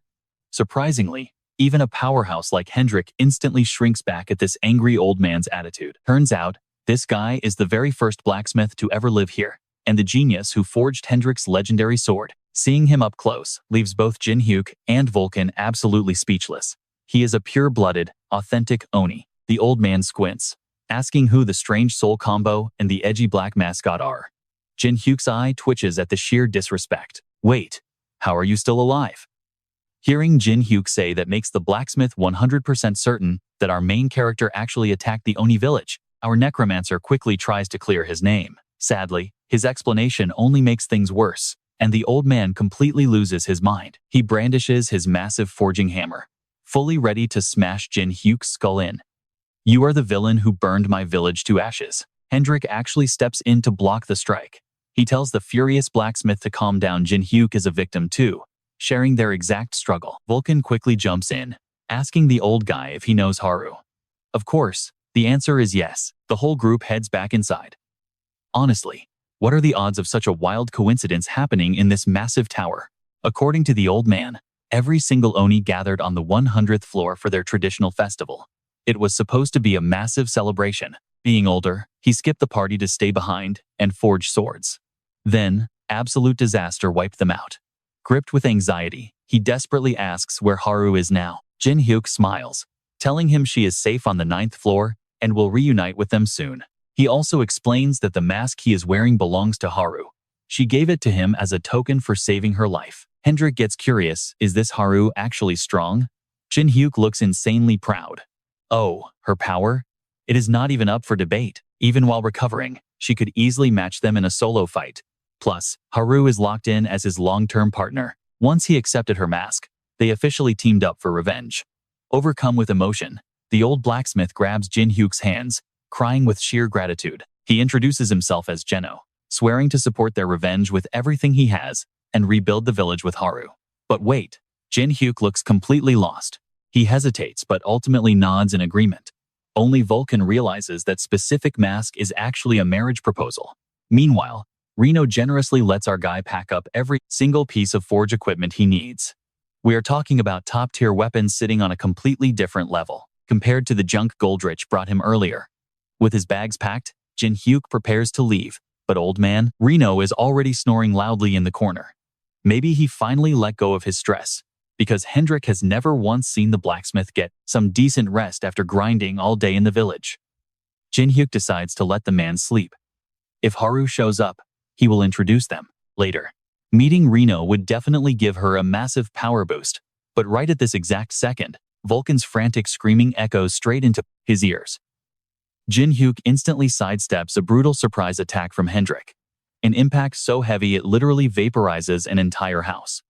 Surprisingly, even a powerhouse like Hendrik instantly shrinks back at this angry old man's attitude. Turns out, this guy is the very first blacksmith to ever live here, and the genius who forged Hendrik's legendary sword. Seeing him up close leaves both Jin Hyuk and Vulcan absolutely speechless. He is a pure-blooded, authentic Oni. The old man squints, asking who the strange soul combo and the edgy black mascot are. Jin Hyuk's eye twitches at the sheer disrespect. Wait, how are you still alive? Hearing Jin Hyuk say that makes the blacksmith 100% certain that our main character actually attacked the Oni village. Our necromancer quickly tries to clear his name. Sadly, his explanation only makes things worse, and the old man completely loses his mind. He brandishes his massive forging hammer, fully ready to smash Jin Hyuk's skull in. You are the villain who burned my village to ashes. Hendrik actually steps in to block the strike. He tells the furious blacksmith to calm down. Jin Hyuk is a victim too, sharing their exact struggle. Vulcan quickly jumps in, asking the old guy if he knows Haru. Of course, the answer is yes. The whole group heads back inside. Honestly, what are the odds of such a wild coincidence happening in this massive tower? According to the old man, every single Oni gathered on the 100th floor for their traditional festival. It was supposed to be a massive celebration. Being older, he skipped the party to stay behind and forge swords. Then, absolute disaster wiped them out. Gripped with anxiety, he desperately asks where Haru is now. Jin Hyuk smiles, telling him she is safe on the 9th floor and will reunite with them soon. He also explains that the mask he is wearing belongs to Haru. She gave it to him as a token for saving her life. Hendrik gets curious, is this Haru actually strong? Jin Hyuk looks insanely proud. Oh, her power? It is not even up for debate. Even while recovering, she could easily match them in a solo fight. Plus, Haru is locked in as his long-term partner. Once he accepted her mask, they officially teamed up for revenge. Overcome with emotion, the old blacksmith grabs Jin Hyuk's hands, crying with sheer gratitude. He introduces himself as Geno, swearing to support their revenge with everything he has and rebuild the village with Haru. But wait, Jin Hyuk looks completely lost. He hesitates but ultimately nods in agreement. Only Vulcan realizes that specific mask is actually a marriage proposal. Meanwhile, Reno generously lets our guy pack up every single piece of forge equipment he needs. We are talking about top-tier weapons sitting on a completely different level, compared to the junk Goldrich brought him earlier. With his bags packed, Jin Hyuk prepares to leave, but old man, Reno is already snoring loudly in the corner. Maybe he finally let go of his stress, because Hendrik has never once seen the blacksmith get some decent rest after grinding all day in the village. Jin Hyuk decides to let the man sleep. If Haru shows up, he will introduce them later. Meeting Reno would definitely give her a massive power boost, but right at this exact second, Vulcan's frantic screaming echoes straight into his ears. Jin Hyuk instantly sidesteps a brutal surprise attack from Hendrik, an impact so heavy it literally vaporizes an entire house.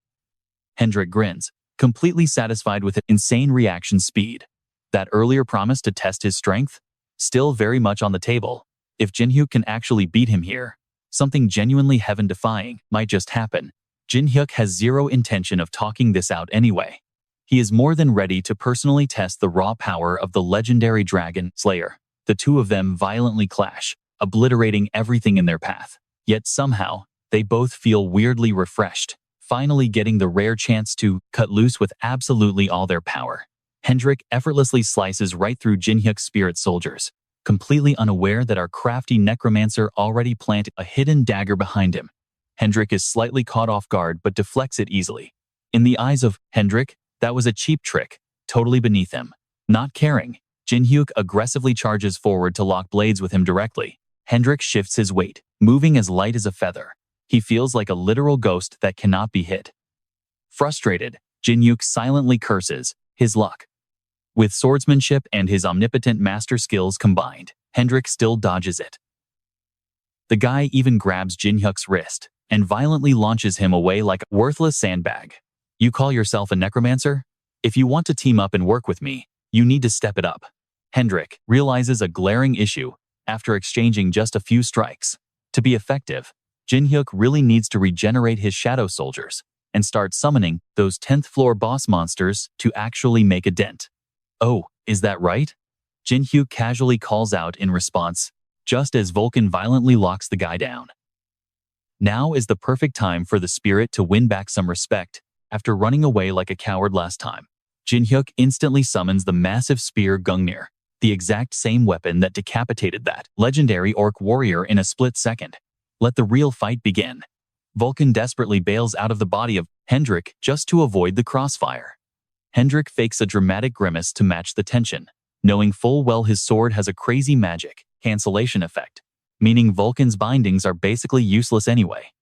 Hendrik grins, completely satisfied with his insane reaction speed. That earlier promise to test his strength? Still very much on the table. If Jin Hyuk can actually beat him here, Something genuinely heaven-defying might just happen. Jin Hyuk has zero intention of talking this out anyway. He is more than ready to personally test the raw power of the legendary Dragon Slayer. The two of them violently clash, obliterating everything in their path. Yet somehow, they both feel weirdly refreshed, finally getting the rare chance to cut loose with absolutely all their power. Hendrik effortlessly slices right through Jin Hyuk's spirit soldiers, completely unaware that our crafty necromancer already planted a hidden dagger behind him. Hendrik is slightly caught off guard but deflects it easily. In the eyes of Hendrik, that was a cheap trick, totally beneath him. Not caring, Jin Hyuk aggressively charges forward to lock blades with him directly. Hendrik shifts his weight, moving as light as a feather. He feels like a literal ghost that cannot be hit. Frustrated, Jin Hyuk silently curses his luck. With swordsmanship and his omnipotent master skills combined, Hendrik still dodges it. The guy even grabs Jin Hyuk's wrist and violently launches him away like a worthless sandbag. You call yourself a necromancer? If you want to team up and work with me, you need to step it up. Hendrik realizes a glaring issue after exchanging just a few strikes. To be effective, Jin Hyuk really needs to regenerate his shadow soldiers and start summoning those 10th floor boss monsters to actually make a dent. Oh, is that right? Jin Hyuk casually calls out in response, just as Vulcan violently locks the guy down. Now is the perfect time for the spirit to win back some respect after running away like a coward last time. Jin Hyuk instantly summons the massive spear Gungnir, the exact same weapon that decapitated that legendary orc warrior in a split second. Let the real fight begin. Vulcan desperately bails out of the body of Hendrik just to avoid the crossfire. Hendrik fakes a dramatic grimace to match the tension, knowing full well his sword has a crazy magic cancellation effect, meaning Vulcan's bindings are basically useless anyway.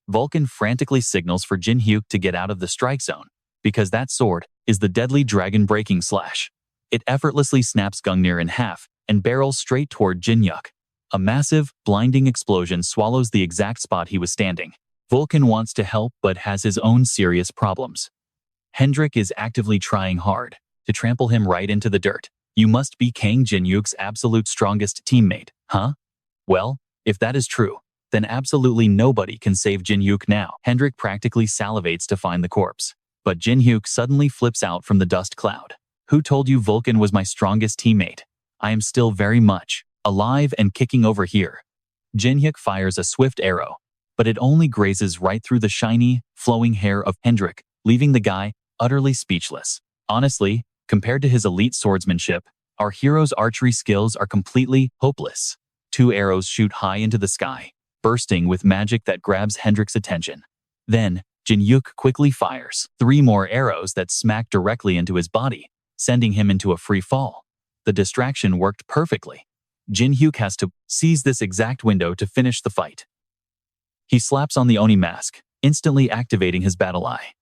Vulcan frantically signals for Jin Hyuk to get out of the strike zone, because that sword is the deadly dragon-breaking slash. It effortlessly snaps Gungnir in half and barrels straight toward Jin Hyuk. A massive, blinding explosion swallows the exact spot he was standing. Vulcan wants to help but has his own serious problems. Hendrik is actively trying hard to trample him right into the dirt. You must be Kang Jin Hyuk's absolute strongest teammate, huh? Well, if that is true, then absolutely nobody can save Jin Hyuk now. Hendrik practically salivates to find the corpse, but Jin Hyuk suddenly flips out from the dust cloud. Who told you Vulcan was my strongest teammate? I am still very much alive and kicking over here. Jin Hyuk fires a swift arrow, but it only grazes right through the shiny, flowing hair of Hendrik, leaving the guy utterly speechless. Honestly, compared to his elite swordsmanship, our hero's archery skills are completely hopeless. 2 arrows shoot high into the sky, bursting with magic that grabs Hendrik's attention. Then, Jin Hyuk quickly fires 3 more arrows that smack directly into his body, sending him into a free fall. The distraction worked perfectly. Jin Hyuk has to seize this exact window to finish the fight. He slaps on the Oni mask, instantly activating his battle eye.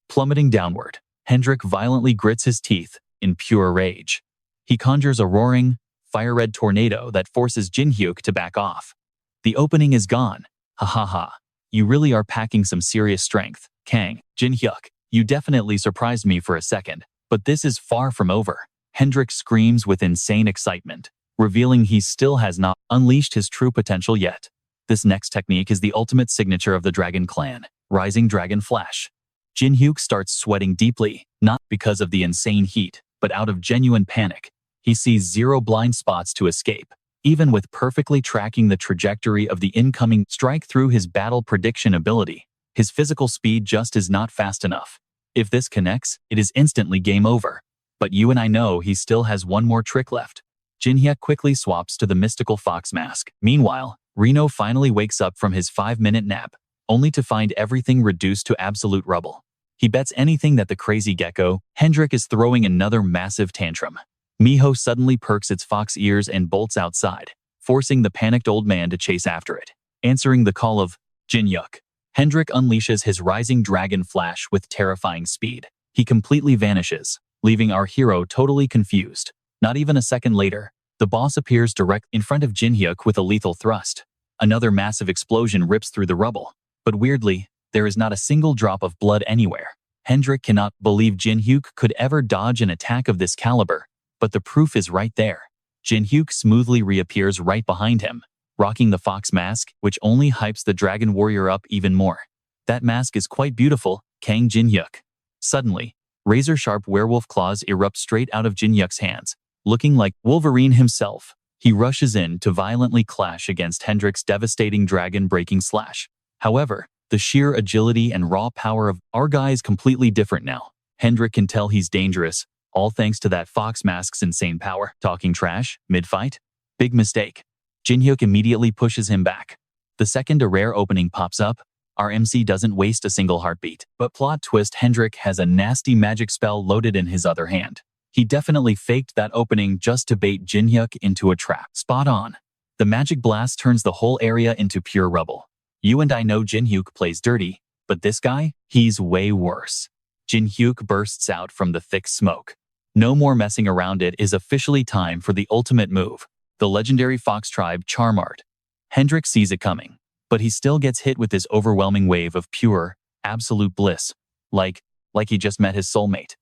Plummeting downward, Hendrik violently grits his teeth in pure rage. He conjures a roaring, fire-red tornado that forces Jin Hyuk to back off. The opening is gone. Ha ha ha. You really are packing some serious strength, Kang. Jin Hyuk, you definitely surprised me for a second, but this is far from over. Hendrik screams with insane excitement, revealing he still has not unleashed his true potential yet. This next technique is the ultimate signature of the Dragon Clan, Rising Dragon Flash. Jin Hyuk starts sweating deeply, not because of the insane heat, but out of genuine panic. He sees 0 blind spots to escape, even with perfectly tracking the trajectory of the incoming strike through his battle prediction ability. His physical speed just is not fast enough. If this connects, it is instantly game over. But you and I know he still has one more trick left. Jin Hyuk quickly swaps to the mystical fox mask. Meanwhile, Reno finally wakes up from his 5-minute nap, only to find everything reduced to absolute rubble. He bets anything that the crazy gecko, Hendrik, is throwing another massive tantrum. Miho suddenly perks its fox ears and bolts outside, forcing the panicked old man to chase after it. Answering the call of Jin Hyuk, Hendrik unleashes his Rising Dragon Flash with terrifying speed. He completely vanishes, leaving our hero totally confused. Not even a second later, the boss appears direct in front of Jin Hyuk with a lethal thrust. Another massive explosion rips through the rubble, but weirdly, there is not a single drop of blood anywhere. Hendrik cannot believe Jin Hyuk could ever dodge an attack of this caliber, but the proof is right there. Jin Hyuk smoothly reappears right behind him, rocking the fox mask, which only hypes the dragon warrior up even more. That mask is quite beautiful, Kang Jin Hyuk. Suddenly, razor-sharp werewolf claws erupt straight out of Jin Hyuk's hands, looking like Wolverine himself. He rushes in to violently clash against Hendrik's devastating dragon-breaking slash. However, the sheer agility and raw power of our guy is completely different now. Hendrik can tell he's dangerous, all thanks to that fox mask's insane power. Talking trash, mid-fight? Big mistake. Jin Hyuk immediately pushes him back. The second a rare opening pops up, our MC doesn't waste a single heartbeat. But plot twist, Hendrik has a nasty magic spell loaded in his other hand. He definitely faked that opening just to bait Jin Hyuk into a trap. Spot on. The magic blast turns the whole area into pure rubble. You and I know Jin Hyuk plays dirty, but this guy, he's way worse. Jin Hyuk bursts out from the thick smoke. No more messing around, it is officially time for the ultimate move, the legendary Fox Tribe Charm Art. Hendrik sees it coming, but he still gets hit with this overwhelming wave of pure, absolute bliss, like he just met his soulmate.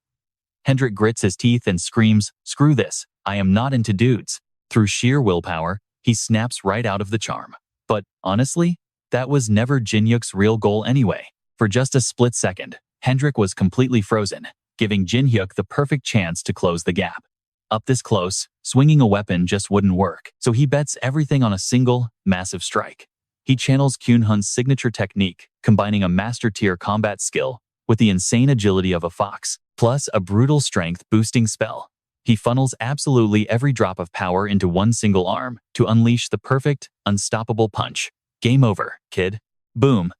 Hendrik grits his teeth and screams, "Screw this, I am not into dudes." Through sheer willpower, he snaps right out of the charm. But, honestly, that was never Jin Hyuk's real goal anyway. For just a split second, Hendrik was completely frozen, giving Jin Hyuk the perfect chance to close the gap. Up this close, swinging a weapon just wouldn't work, so he bets everything on a single, massive strike. He channels Kyunhun's signature technique, combining a master-tier combat skill with the insane agility of a fox, plus a brutal strength-boosting spell. He funnels absolutely every drop of power into one single arm to unleash the perfect, unstoppable punch. Game over, kid. Boom.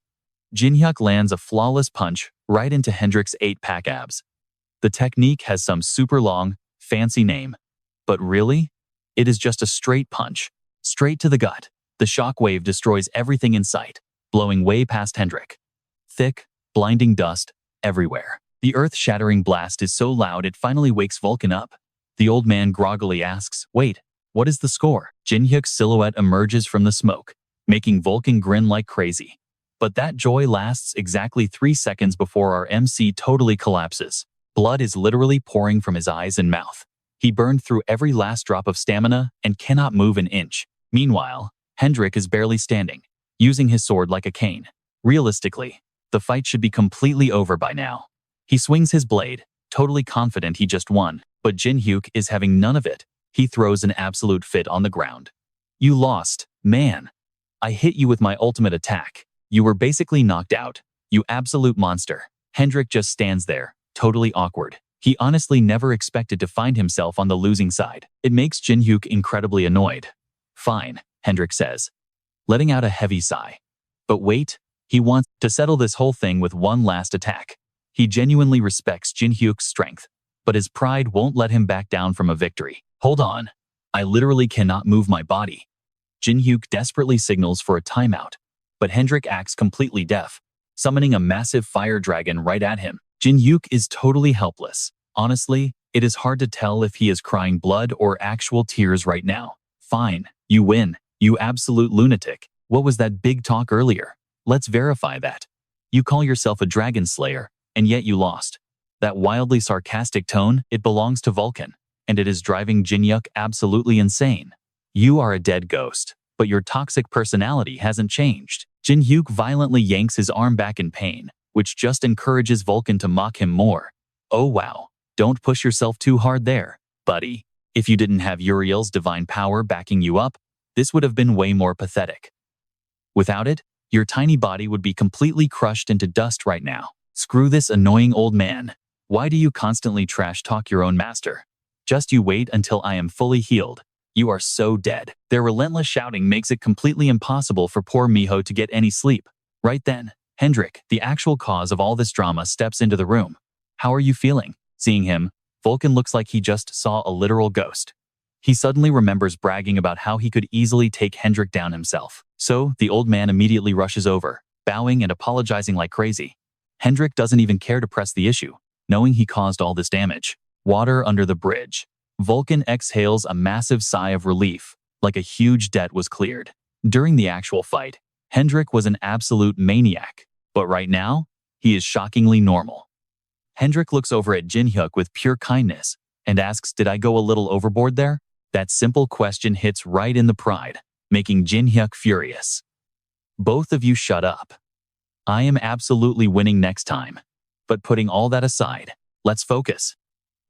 Jin Hyuk lands a flawless punch right into Hendrik's 8-pack abs. The technique has some super long, fancy name. But really? It is just a straight punch. Straight to the gut. The shockwave destroys everything in sight, blowing way past Hendrik. Thick, blinding dust everywhere. The earth-shattering blast is so loud it finally wakes Vulcan up. The old man groggily asks, "Wait, what is the score?" Jin Hyuk's silhouette emerges from the smoke, making Vulcan grin like crazy. But that joy lasts exactly 3 seconds before our MC totally collapses. Blood is literally pouring from his eyes and mouth. He burned through every last drop of stamina and cannot move an inch. Meanwhile, Hendrik is barely standing, using his sword like a cane. Realistically, the fight should be completely over by now. He swings his blade, totally confident he just won, but Jin Hyuk is having none of it. He throws an absolute fit on the ground. "You lost, man. I hit you with my ultimate attack. You were basically knocked out, you absolute monster." Hendrik just stands there, totally awkward. He honestly never expected to find himself on the losing side. It makes Jin Hyuk incredibly annoyed. "Fine," Hendrik says, letting out a heavy sigh. But wait, he wants to settle this whole thing with one last attack. He genuinely respects Jin Hyuk's strength, but his pride won't let him back down from a victory. "Hold on. I literally cannot move my body." Jin Hyuk desperately signals for a timeout, but Hendrik acts completely deaf, summoning a massive fire dragon right at him. Jin Hyuk is totally helpless. Honestly, it is hard to tell if he is crying blood or actual tears right now. "Fine, you win, you absolute lunatic. What was that big talk earlier? Let's verify that. You call yourself a dragon slayer, and yet you lost." That wildly sarcastic tone, it belongs to Vulcan, and it is driving Jin Hyuk absolutely insane. "You are a dead ghost, but your toxic personality hasn't changed." Jin Hyuk violently yanks his arm back in pain, which just encourages Vulcan to mock him more. "Oh wow, don't push yourself too hard there, buddy. If you didn't have Uriel's divine power backing you up, this would have been way more pathetic. Without it, your tiny body would be completely crushed into dust right now. Screw this annoying old man. Why do you constantly trash talk your own master? Just you wait until I am fully healed. You are so dead." Their relentless shouting makes it completely impossible for poor Miho to get any sleep. Right then, Hendrik, the actual cause of all this drama, steps into the room. "How are you feeling?" Seeing him, Vulcan looks like he just saw a literal ghost. He suddenly remembers bragging about how he could easily take Hendrik down himself. So, the old man immediately rushes over, bowing and apologizing like crazy. Hendrik doesn't even care to press the issue, knowing he caused all this damage. Water under the bridge. Vulcan exhales a massive sigh of relief, like a huge debt was cleared. During the actual fight, Hendrik was an absolute maniac, but right now, he is shockingly normal. Hendrik looks over at Jin Hyuk with pure kindness and asks, "Did I go a little overboard there?" That simple question hits right in the pride, making Jin Hyuk furious. Both of you shut up. I am absolutely winning next time. But putting all that aside, let's focus.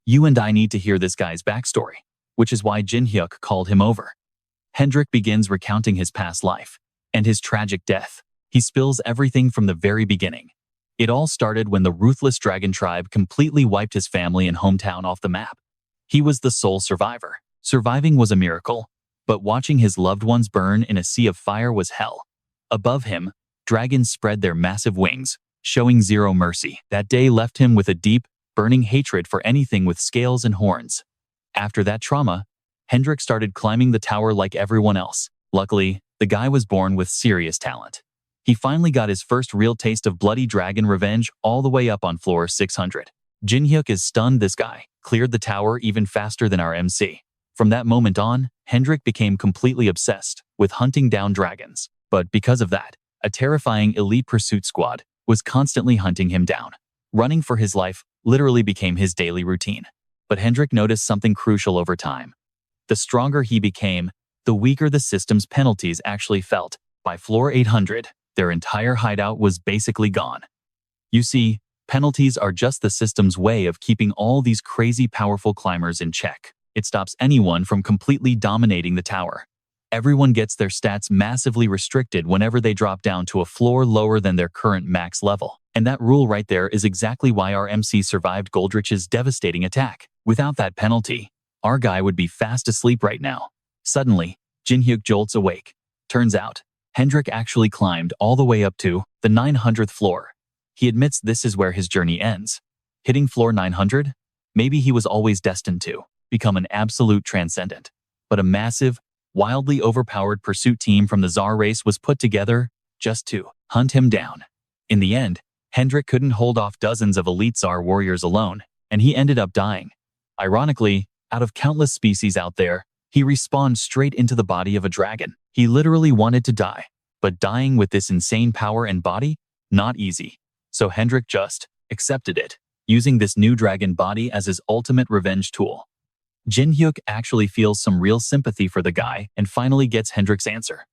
You and I need to hear this guy's backstory, which is why Jin Hyuk called him over. Hendrik begins recounting his past life and his tragic death. He spills everything from the very beginning. It all started when the ruthless dragon tribe completely wiped his family and hometown off the map. He was the sole survivor. Surviving was a miracle, but watching his loved ones burn in a sea of fire was hell. Above him, dragons spread their massive wings, showing zero mercy. That day left him with a deep, burning hatred for anything with scales and horns. After that trauma, Hendrik started climbing the tower like everyone else. Luckily, the guy was born with serious talent. He finally got his first real taste of bloody dragon revenge all the way up on floor 600. Jin Hyuk is stunned. This guy cleared the tower even faster than our MC. From that moment on, Hendrik became completely obsessed with hunting down dragons. But because of that, a terrifying elite pursuit squad was constantly hunting him down. Running for his life literally became his daily routine. But Hendrik noticed something crucial over time. The stronger he became, the weaker the system's penalties actually felt. By floor 800, their entire hideout was basically gone. You see, penalties are just the system's way of keeping all these crazy powerful climbers in check. It stops anyone from completely dominating the tower. Everyone gets their stats massively restricted whenever they drop down to a floor lower than their current max level. And that rule right there is exactly why our MC survived Goldrich's devastating attack. Without that penalty, our guy would be fast asleep right now. Suddenly, Jin Hyuk jolts awake. Turns out, Hendrik actually climbed all the way up to the 900th floor. He admits this is where his journey ends. Hitting floor 900? Maybe he was always destined to become an absolute transcendent. But a massive, wildly overpowered pursuit team from the Tsar race was put together just to hunt him down. In the end, Hendrik couldn't hold off dozens of elite Tsar warriors alone, and he ended up dying. Ironically, out of countless species out there, he respawned straight into the body of a dragon. He literally wanted to die, but dying with this insane power and body? Not easy. So Hendrik just accepted it, using this new dragon body as his ultimate revenge tool. Jin Hyuk actually feels some real sympathy for the guy and finally gets Hendrik's answer.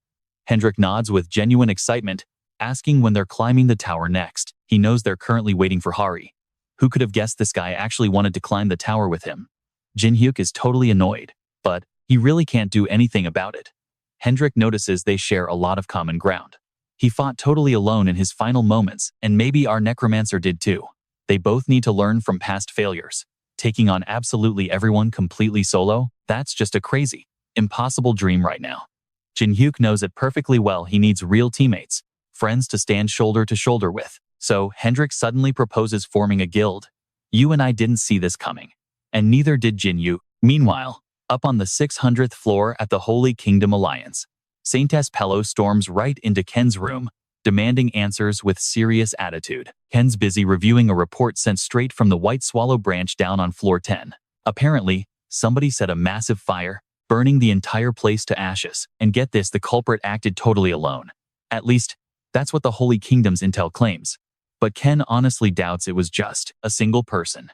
Hendrik nods with genuine excitement, asking when they're climbing the tower next. He knows they're currently waiting for Hari. Who could have guessed this guy actually wanted to climb the tower with him? Jin Hyuk is totally annoyed, but he really can't do anything about it. Hendrik notices they share a lot of common ground. He fought totally alone in his final moments, and maybe our necromancer did too. They both need to learn from past failures. Taking on absolutely everyone completely solo, that's just a crazy, impossible dream right now. Jin Hyuk knows it perfectly well. He needs real teammates, friends to stand shoulder to shoulder with. So Hendrik suddenly proposes forming a guild. You and I didn't see this coming, and neither did Jin Hyuk. Meanwhile, up on the 600th floor at the Holy Kingdom Alliance, Saintess Pello storms right into Ken's room, demanding answers with serious attitude. Ken's busy reviewing a report sent straight from the White Swallow branch down on floor 10. Apparently, somebody set a massive fire, burning the entire place to ashes. And get this, the culprit acted totally alone. At least, that's what the Holy Kingdom's intel claims. But Ken honestly doubts it was just a single person.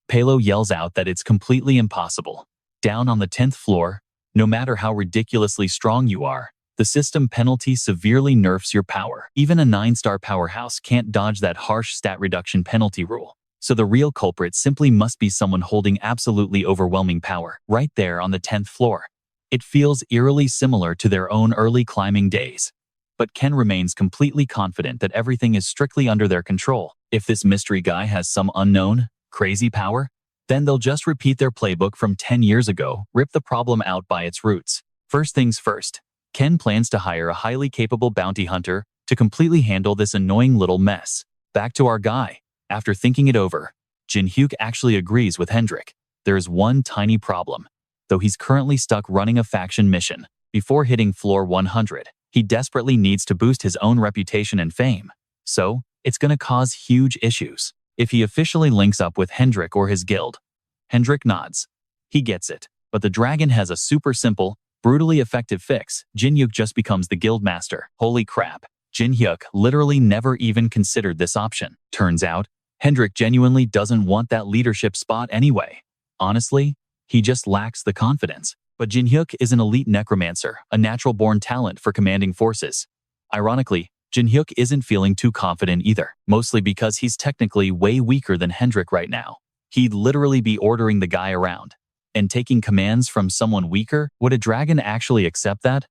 Pello yells out that it's completely impossible. Down on the 10th floor, no matter how ridiculously strong you are, the system penalty severely nerfs your power. Even a 9-star powerhouse can't dodge that harsh stat reduction penalty rule. So the real culprit simply must be someone holding absolutely overwhelming power, right there on the 10th floor. It feels eerily similar to their own early climbing days. But Ken remains completely confident that everything is strictly under their control. If this mystery guy has some unknown, crazy power, then they'll just repeat their playbook from 10 years ago, rip the problem out by its roots. First things first, Ken plans to hire a highly capable bounty hunter to completely handle this annoying little mess. Back to our guy. After thinking it over, Jin Hyuk actually agrees with Hendrik. There is one tiny problem. Though he's currently stuck running a faction mission, before hitting floor 100, he desperately needs to boost his own reputation and fame. So, it's gonna cause huge issues if he officially links up with Hendrik or his guild. Hendrik nods. He gets it, but the dragon has a super simple, brutally effective fix. Jin Hyuk just becomes the guild master. Holy crap. Jin Hyuk literally never even considered this option. Turns out, Hendrik genuinely doesn't want that leadership spot anyway. Honestly, he just lacks the confidence. But Jin Hyuk is an elite necromancer, a natural-born talent for commanding forces. Ironically, Jin Hyuk isn't feeling too confident either, mostly because he's technically way weaker than Hendrik right now. He'd literally be ordering the guy around and taking commands from someone weaker. Would a dragon actually accept that?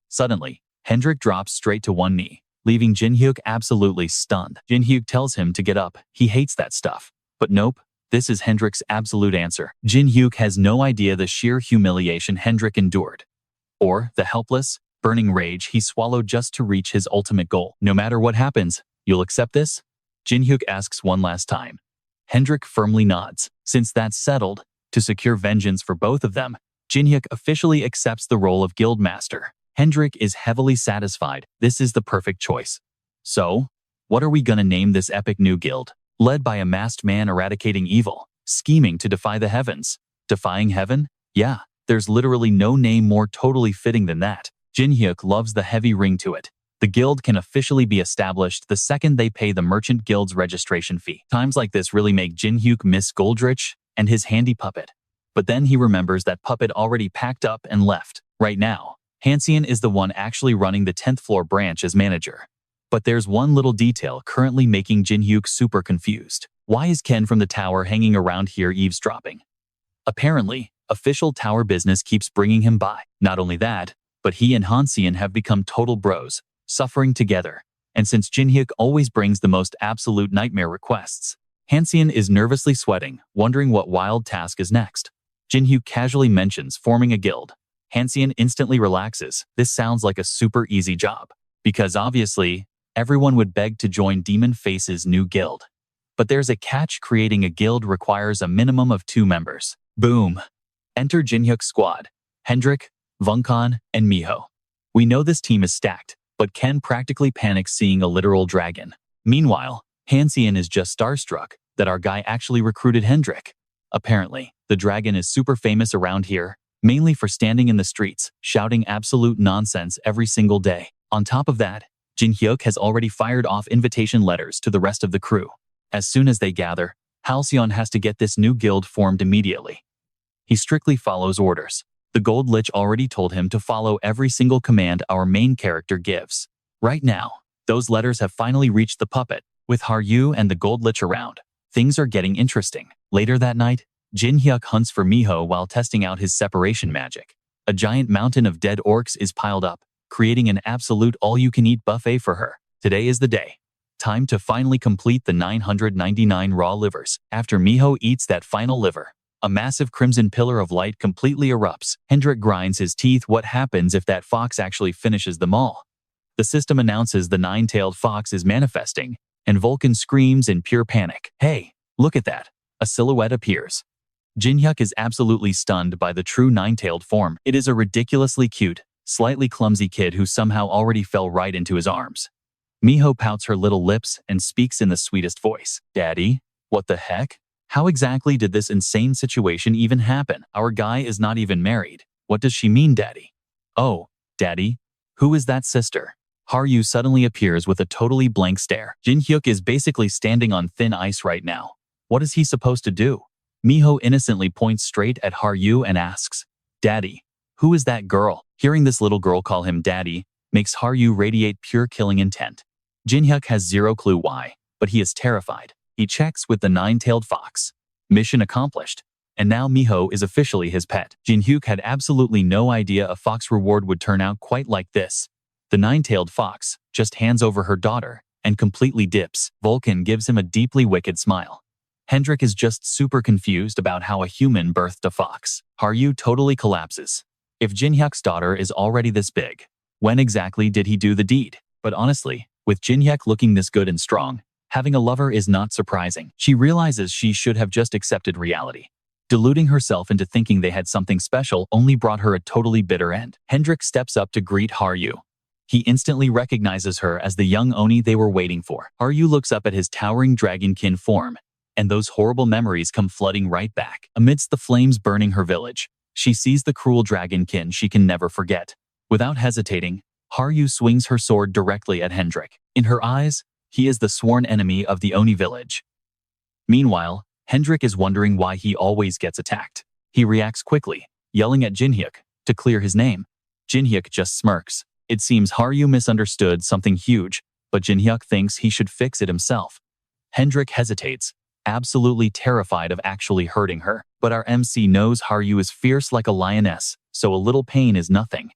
Suddenly, Hendrik drops straight to one knee, leaving Jin Hyuk absolutely stunned. Jin Hyuk tells him to get up. He hates that stuff. But nope, this is Hendrik's absolute answer. Jin Hyuk has no idea the sheer humiliation Hendrik endured, or the helpless, burning rage he swallowed just to reach his ultimate goal. No matter what happens, you'll accept this? Jin Hyuk asks one last time. Hendrik firmly nods. Since that's settled, to secure vengeance for both of them, Jin Hyuk officially accepts the role of Guildmaster. Hendrik is heavily satisfied. This is the perfect choice. So, what are we gonna name this epic new guild? Led by a masked man eradicating evil, scheming to defy the heavens. Defying heaven? Yeah, there's literally no name more totally fitting than that. Jin Hyuk loves the heavy ring to it. The guild can officially be established the second they pay the Merchant Guild's registration fee. Times like this really make Jin Hyuk miss Goldrich and his handy puppet. But then he remembers that puppet already packed up and left. Right now, Hansian is the one actually running the 10th floor branch as manager. But there's one little detail currently making Jin Hyuk super confused. Why is Ken from the tower hanging around here eavesdropping? Apparently, official tower business keeps bringing him by. Not only that, but he and Hansian have become total bros, suffering together. And since Jin Hyuk always brings the most absolute nightmare requests, Hansian is nervously sweating, wondering what wild task is next. Jin Hyuk casually mentions forming a guild. Hansian instantly relaxes. This sounds like a super easy job, because obviously, everyone would beg to join Demon Face's new guild. But there's a catch: creating a guild requires a minimum of 2 members. Boom! Enter Jin Hyuk's squad: Hendrik, Vunkan, and Miho. We know this team is stacked, but Ken practically panics seeing a literal dragon. Meanwhile, Hansian is just starstruck that our guy actually recruited Hendrik. Apparently, the dragon is super famous around here, mainly for standing in the streets, shouting absolute nonsense every single day. On top of that, Jin Hyuk has already fired off invitation letters to the rest of the crew. As soon as they gather, Halcyon has to get this new guild formed immediately. He strictly follows orders. The Gold Lich already told him to follow every single command our main character gives. Right now, those letters have finally reached the puppet. With Haryu and the Gold Lich around, things are getting interesting. Later that night, Jin Hyuk hunts for Miho while testing out his separation magic. A giant mountain of dead orcs is piled up, creating an absolute all-you-can-eat buffet for her. Today is the day. Time to finally complete the 999 raw livers. After Miho eats that final liver, a massive crimson pillar of light completely erupts. Hendrik grinds his teeth. What happens if that fox actually finishes them all? The system announces the 9-tailed fox is manifesting, and Vulcan screams in pure panic. Hey, look at that. A silhouette appears. Jin Hyuk is absolutely stunned by the true 9-tailed form. It is a ridiculously cute, slightly clumsy kid who somehow already fell right into his arms. Miho pouts her little lips and speaks in the sweetest voice. Daddy? What the heck? How exactly did this insane situation even happen? Our guy is not even married. What does she mean, Daddy? Oh, Daddy? Who is that sister? Haryu suddenly appears with a totally blank stare. Jin Hyuk is basically standing on thin ice right now. What is he supposed to do? Miho innocently points straight at Haryu and asks, Daddy, who is that girl? Hearing this little girl call him Daddy makes Haryu radiate pure killing intent. Jin Hyuk has zero clue why, but he is terrified. He checks with the 9-tailed fox. Mission accomplished. And now Miho is officially his pet. Jin Hyuk had absolutely no idea a fox reward would turn out quite like this. The 9-tailed fox just hands over her daughter and completely dips. Vulcan gives him a deeply wicked smile. Hendrik is just super confused about how a human birthed a fox. Haryu totally collapses. If Jin Hyuk's daughter is already this big, when exactly did he do the deed? But honestly, with Jin Hyuk looking this good and strong, having a lover is not surprising. She realizes she should have just accepted reality. Deluding herself into thinking they had something special only brought her a totally bitter end. Hendrik steps up to greet Haryu. He instantly recognizes her as the young Oni they were waiting for. Haryu looks up at his towering dragonkin form, and those horrible memories come flooding right back. Amidst the flames burning her village, she sees the cruel dragonkin she can never forget. Without hesitating, Haryu swings her sword directly at Hendrik. In her eyes, he is the sworn enemy of the Oni village. Meanwhile, Hendrik is wondering why he always gets attacked. He reacts quickly, yelling at Jin Hyuk, to clear his name. Jin Hyuk just smirks. It seems Haryu misunderstood something huge, but Jin Hyuk thinks he should fix it himself. Hendrik hesitates, absolutely terrified of actually hurting her. But our MC knows Haryu is fierce like a lioness, so a little pain is nothing.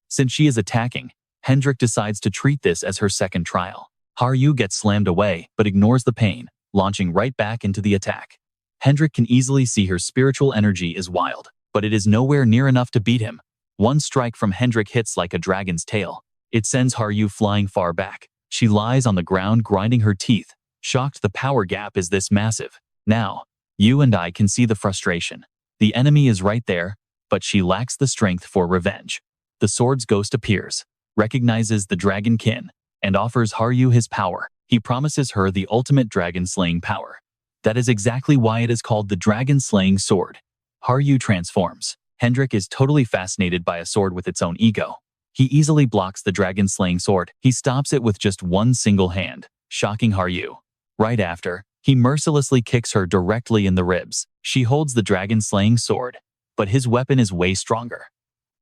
Since she is attacking, Hendrik decides to treat this as her second trial. Haryu gets slammed away, but ignores the pain, launching right back into the attack. Hendrik can easily see her spiritual energy is wild, but it is nowhere near enough to beat him. One strike from Hendrik hits like a dragon's tail. It sends Haryu flying far back. She lies on the ground grinding her teeth, shocked the power gap is this massive. Now, you and I can see the frustration. The enemy is right there, but she lacks the strength for revenge. The sword's ghost appears, recognizes the dragonkin, and offers Haryu his power. He promises her the ultimate dragon-slaying power. That is exactly why it is called the dragon-slaying sword. Haryu transforms. Hendrik is totally fascinated by a sword with its own ego. He easily blocks the dragon-slaying sword. He stops it with just one single hand, shocking Haryu. Right after, he mercilessly kicks her directly in the ribs. She holds the dragon-slaying sword, but his weapon is way stronger.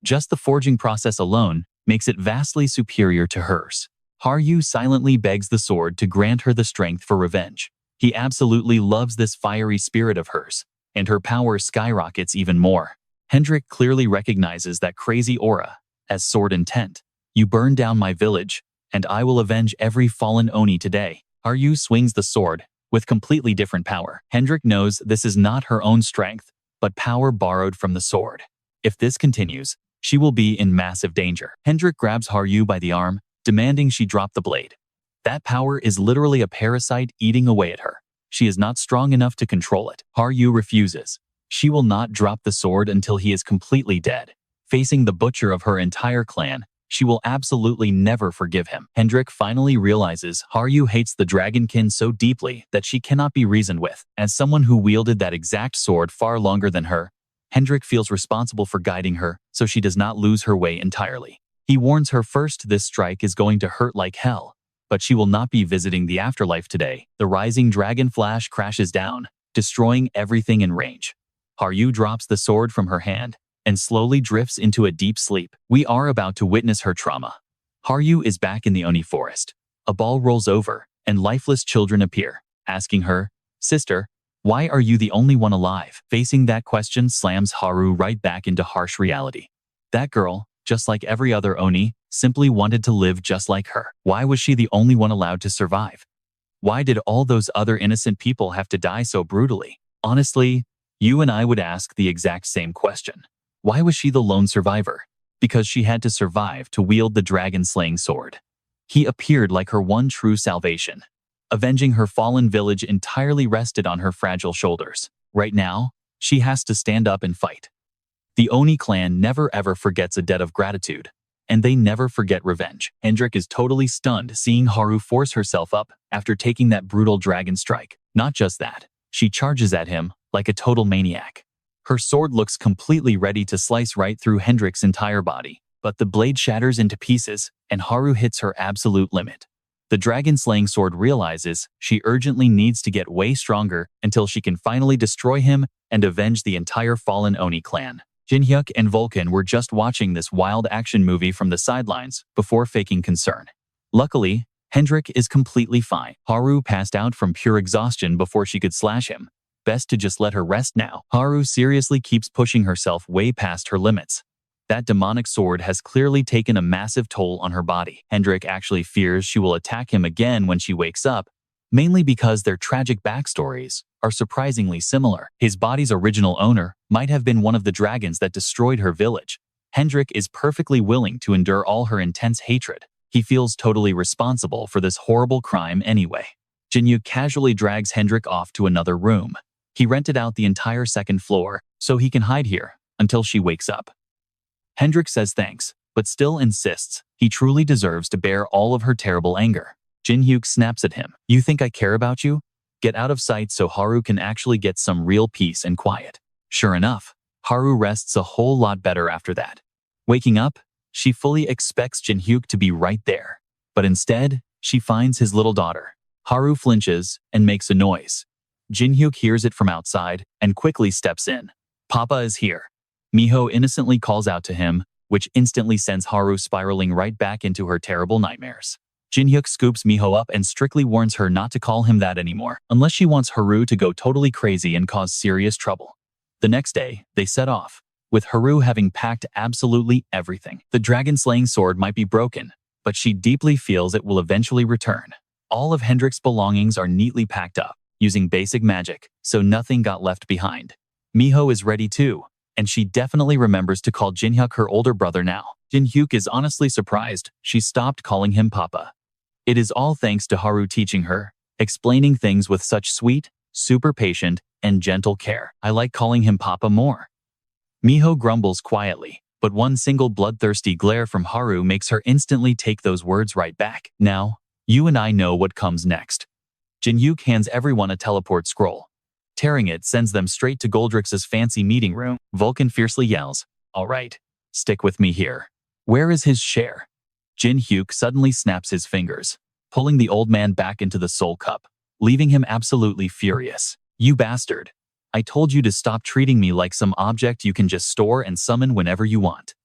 Just the forging process alone makes it vastly superior to hers. Haryu silently begs the sword to grant her the strength for revenge. He absolutely loves this fiery spirit of hers, and her power skyrockets even more. Hendrik clearly recognizes that crazy aura as sword intent. You burn down my village, and I will avenge every fallen Oni today. Haryu swings the sword with completely different power. Hendrik knows this is not her own strength, but power borrowed from the sword. If this continues, she will be in massive danger. Hendrik grabs Haryu by the arm, demanding she drop the blade. That power is literally a parasite eating away at her. She is not strong enough to control it. Haryu refuses. She will not drop the sword until he is completely dead. Facing the butcher of her entire clan, she will absolutely never forgive him. Hendrik finally realizes Haryu hates the dragonkin so deeply that she cannot be reasoned with. As someone who wielded that exact sword far longer than her, Hendrik feels responsible for guiding her so she does not lose her way entirely. He warns her first this strike is going to hurt like hell, but she will not be visiting the afterlife today. The rising dragon flash crashes down, destroying everything in range. Haryu drops the sword from her hand and slowly drifts into a deep sleep. We are about to witness her trauma. Haryu is back in the Oni forest. A ball rolls over, and lifeless children appear, asking her, "Sister, why are you the only one alive?" Facing that question slams Haru right back into harsh reality. That girl, just like every other Oni, simply wanted to live just like her. Why was she the only one allowed to survive? Why did all those other innocent people have to die so brutally? Honestly, you and I would ask the exact same question. Why was she the lone survivor? Because she had to survive to wield the dragon-slaying sword. He appeared like her one true salvation. Avenging her fallen village entirely rested on her fragile shoulders. Right now, she has to stand up and fight. The Oni clan never ever forgets a debt of gratitude, and they never forget revenge. Hendrik is totally stunned seeing Haru force herself up after taking that brutal dragon strike. Not just that, she charges at him like a total maniac. Her sword looks completely ready to slice right through Hendrik's entire body, but the blade shatters into pieces, and Haru hits her absolute limit. The dragon-slaying sword realizes she urgently needs to get way stronger until she can finally destroy him and avenge the entire fallen Oni clan. Jin Hyuk and Vulcan were just watching this wild action movie from the sidelines before faking concern. Luckily, Hendrik is completely fine. Haru passed out from pure exhaustion before she could slash him. Best to just let her rest now. Haru seriously keeps pushing herself way past her limits. That demonic sword has clearly taken a massive toll on her body. Hendrik actually fears she will attack him again when she wakes up, mainly because their tragic backstories are surprisingly similar. His body's original owner might have been one of the dragons that destroyed her village. Hendrik is perfectly willing to endure all her intense hatred. He feels totally responsible for this horrible crime anyway. Jin Hyuk casually drags Hendrik off to another room. He rented out the entire second floor so he can hide here until she wakes up. Hendrik says thanks, but still insists he truly deserves to bear all of her terrible anger. Jin Hyuk snaps at him. "You think I care about you? Get out of sight so Haru can actually get some real peace and quiet." Sure enough, Haru rests a whole lot better after that. Waking up, she fully expects Jin Hyuk to be right there, but instead, she finds his little daughter. Haru flinches and makes a noise. Jin Hyuk hears it from outside and quickly steps in. "Papa is here." Miho innocently calls out to him, which instantly sends Haru spiraling right back into her terrible nightmares. Jin Hyuk scoops Miho up and strictly warns her not to call him that anymore, unless she wants Haru to go totally crazy and cause serious trouble. The next day, they set off, with Haru having packed absolutely everything. The dragon-slaying sword might be broken, but she deeply feels it will eventually return. All of Hendrik's belongings are neatly packed up, using basic magic, so nothing got left behind. Miho is ready too, and she definitely remembers to call Jin Hyuk her older brother now. Jin Hyuk is honestly surprised she stopped calling him Papa. It is all thanks to Haru teaching her, explaining things with such sweet, super patient, and gentle care. I like calling him Papa more. Miho grumbles quietly, but one single bloodthirsty glare from Haru makes her instantly take those words right back. Now, you and I know what comes next. Jin Hyuk hands everyone a teleport scroll. Tearing it sends them straight to Goldrich's fancy meeting room. Vulcan fiercely yells, "All right, stick with me here. Where is his share?" Jin Hyuk suddenly snaps his fingers, pulling the old man back into the soul cup, leaving him absolutely furious. "You bastard. I told you to stop treating me like some object you can just store and summon whenever you want.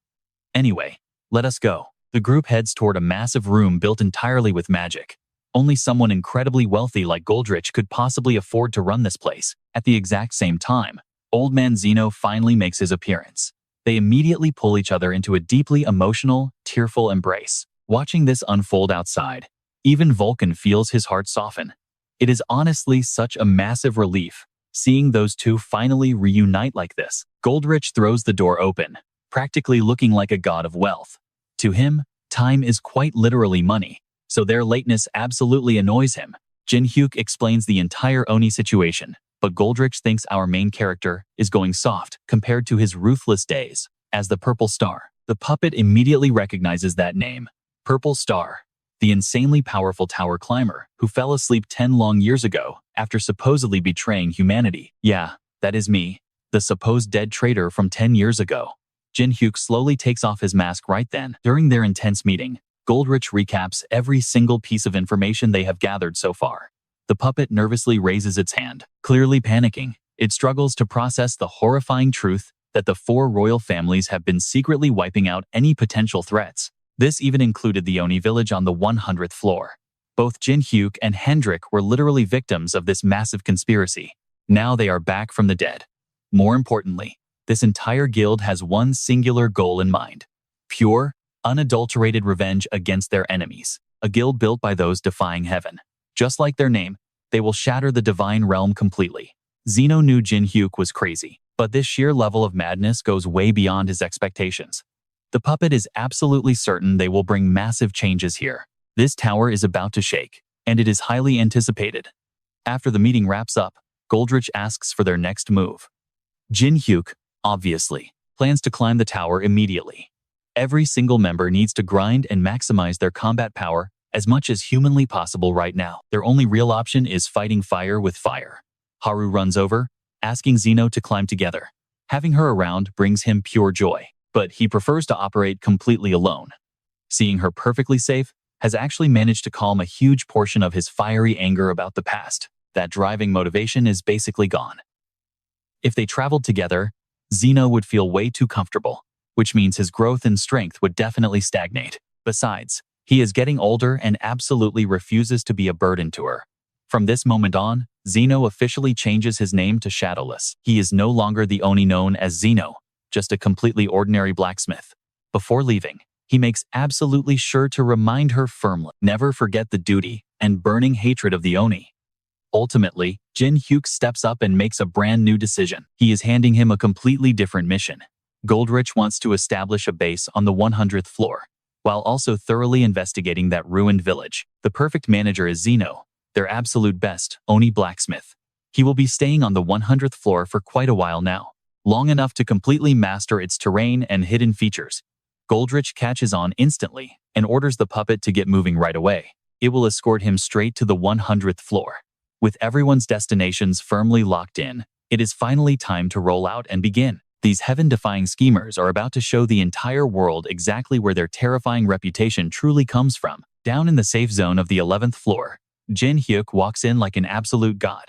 Anyway, let us go." The group heads toward a massive room built entirely with magic. Only someone incredibly wealthy like Goldrich could possibly afford to run this place. At the exact same time, Old Man Zeno finally makes his appearance. They immediately pull each other into a deeply emotional, tearful embrace. Watching this unfold outside, even Vulcan feels his heart soften. It is honestly such a massive relief, seeing those two finally reunite like this. Goldrich throws the door open, practically looking like a god of wealth. To him, time is quite literally money, so their lateness absolutely annoys him. Jin Hyuk explains the entire Oni situation, but Goldrich thinks our main character is going soft compared to his ruthless days. As the Purple Star, the puppet immediately recognizes that name. Purple Star, the insanely powerful tower climber who fell asleep 10 long years ago after supposedly betraying humanity. Yeah, that is me, the supposed dead traitor from 10 years ago. Jin Hyuk slowly takes off his mask right then. During their intense meeting, Goldrich recaps every single piece of information they have gathered so far. The puppet nervously raises its hand, clearly panicking. It struggles to process the horrifying truth that the 4 royal families have been secretly wiping out any potential threats. This even included the Oni village on the 100th floor. Both Jin Hyuk and Hendrik were literally victims of this massive conspiracy. Now they are back from the dead. More importantly, this entire guild has one singular goal in mind: pure, unadulterated revenge against their enemies. A guild built by those defying heaven. Just like their name, they will shatter the divine realm completely. Zeno knew Jin Hyuk was crazy, but this sheer level of madness goes way beyond his expectations. The puppet is absolutely certain they will bring massive changes here. This tower is about to shake, and it is highly anticipated. After the meeting wraps up, Goldrich asks for their next move. Jin Hyuk, obviously, plans to climb the tower immediately. Every single member needs to grind and maximize their combat power as much as humanly possible right now. Their only real option is fighting fire with fire. Haru runs over, asking Zeno to climb together. Having her around brings him pure joy, but he prefers to operate completely alone. Seeing her perfectly safe has actually managed to calm a huge portion of his fiery anger about the past. That driving motivation is basically gone. If they traveled together, Zeno would feel way too comfortable, which means his growth and strength would definitely stagnate. Besides, he is getting older and absolutely refuses to be a burden to her. From this moment on, Zeno officially changes his name to Shadowless. He is no longer the Oni known as Zeno, just a completely ordinary blacksmith. Before leaving, he makes absolutely sure to remind her firmly, never forget the duty and burning hatred of the Oni. Ultimately, Jin Hyuk steps up and makes a brand new decision. He is handing him a completely different mission. Goldrich wants to establish a base on the 100th floor, while also thoroughly investigating that ruined village. The perfect manager is Zeno, their absolute best Oni blacksmith. He will be staying on the 100th floor for quite a while now, long enough to completely master its terrain and hidden features. Goldrich catches on instantly and orders the puppet to get moving right away. It will escort him straight to the 100th floor. With everyone's destinations firmly locked in, it is finally time to roll out and begin. These heaven-defying schemers are about to show the entire world exactly where their terrifying reputation truly comes from. Down in the safe zone of the 11th floor, Jin Hyuk walks in like an absolute god.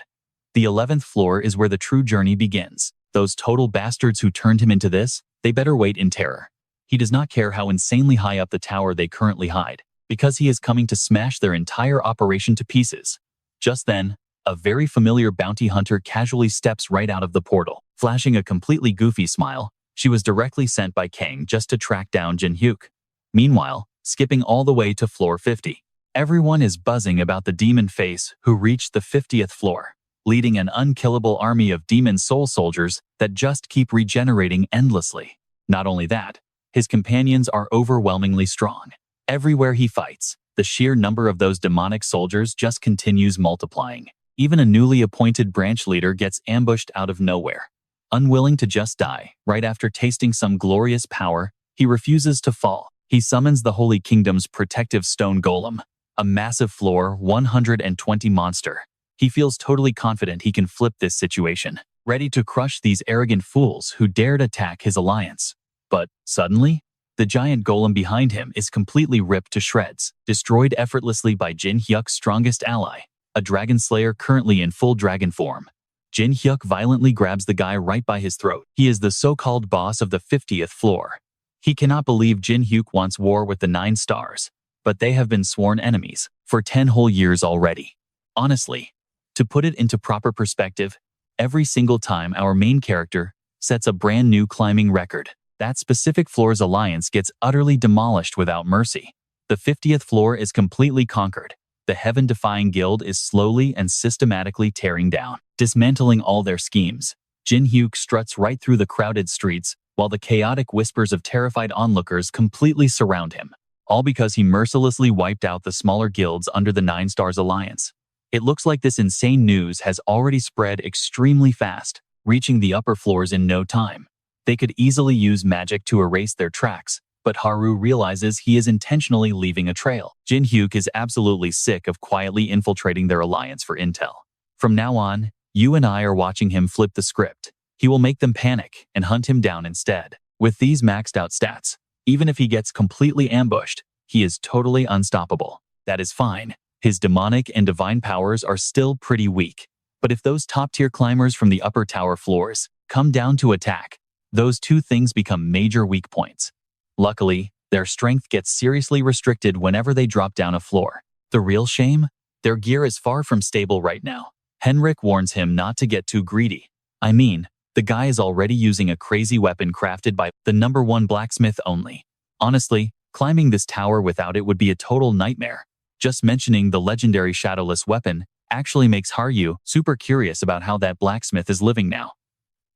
The 11th floor is where the true journey begins. Those total bastards who turned him into this, they better wait in terror. He does not care how insanely high up the tower they currently hide, because he is coming to smash their entire operation to pieces. Just then, a very familiar bounty hunter casually steps right out of the portal. Flashing a completely goofy smile, she was directly sent by Kang just to track down Jin Hyuk. Meanwhile, skipping all the way to floor 50. Everyone is buzzing about the demon face who reached the 50th floor, leading an unkillable army of demon soul soldiers that just keep regenerating endlessly. Not only that, his companions are overwhelmingly strong. Everywhere he fights, the sheer number of those demonic soldiers just continues multiplying. Even a newly appointed branch leader gets ambushed out of nowhere. Unwilling to just die, right after tasting some glorious power, he refuses to fall. He summons the Holy Kingdom's protective stone golem, a massive floor 120 monster. He feels totally confident he can flip this situation, ready to crush these arrogant fools who dared attack his alliance. But, suddenly, the giant golem behind him is completely ripped to shreds, destroyed effortlessly by Jin Hyuk's strongest ally, a dragon slayer currently in full dragon form. Jin Hyuk violently grabs the guy right by his throat. He is the so-called boss of the 50th floor. He cannot believe Jin Hyuk wants war with the 9 stars, but they have been sworn enemies for 10 whole years already. Honestly, to put it into proper perspective, every single time our main character sets a brand new climbing record, that specific floor's alliance gets utterly demolished without mercy. The 50th floor is completely conquered. The heaven-defying guild is slowly and systematically tearing down, dismantling all their schemes. Jin Hyuk struts right through the crowded streets, while the chaotic whispers of terrified onlookers completely surround him, all because he mercilessly wiped out the smaller guilds under the 9 Stars Alliance. It looks like this insane news has already spread extremely fast, reaching the upper floors in no time. They could easily use magic to erase their tracks, but Haru realizes he is intentionally leaving a trail. Jin Hyuk is absolutely sick of quietly infiltrating their alliance for intel. From now on, you and I are watching him flip the script. He will make them panic and hunt him down instead. With these maxed out stats, even if he gets completely ambushed, he is totally unstoppable. That is fine. His demonic and divine powers are still pretty weak. But if those top-tier climbers from the upper tower floors come down to attack, those two things become major weak points. Luckily, their strength gets seriously restricted whenever they drop down a floor. The real shame? Their gear is far from stable right now. Henrik warns him not to get too greedy. I mean, the guy is already using a crazy weapon crafted by the #1 blacksmith only. Honestly, climbing this tower without it would be a total nightmare. Just mentioning the legendary shadowless weapon actually makes Haru super curious about how that blacksmith is living now.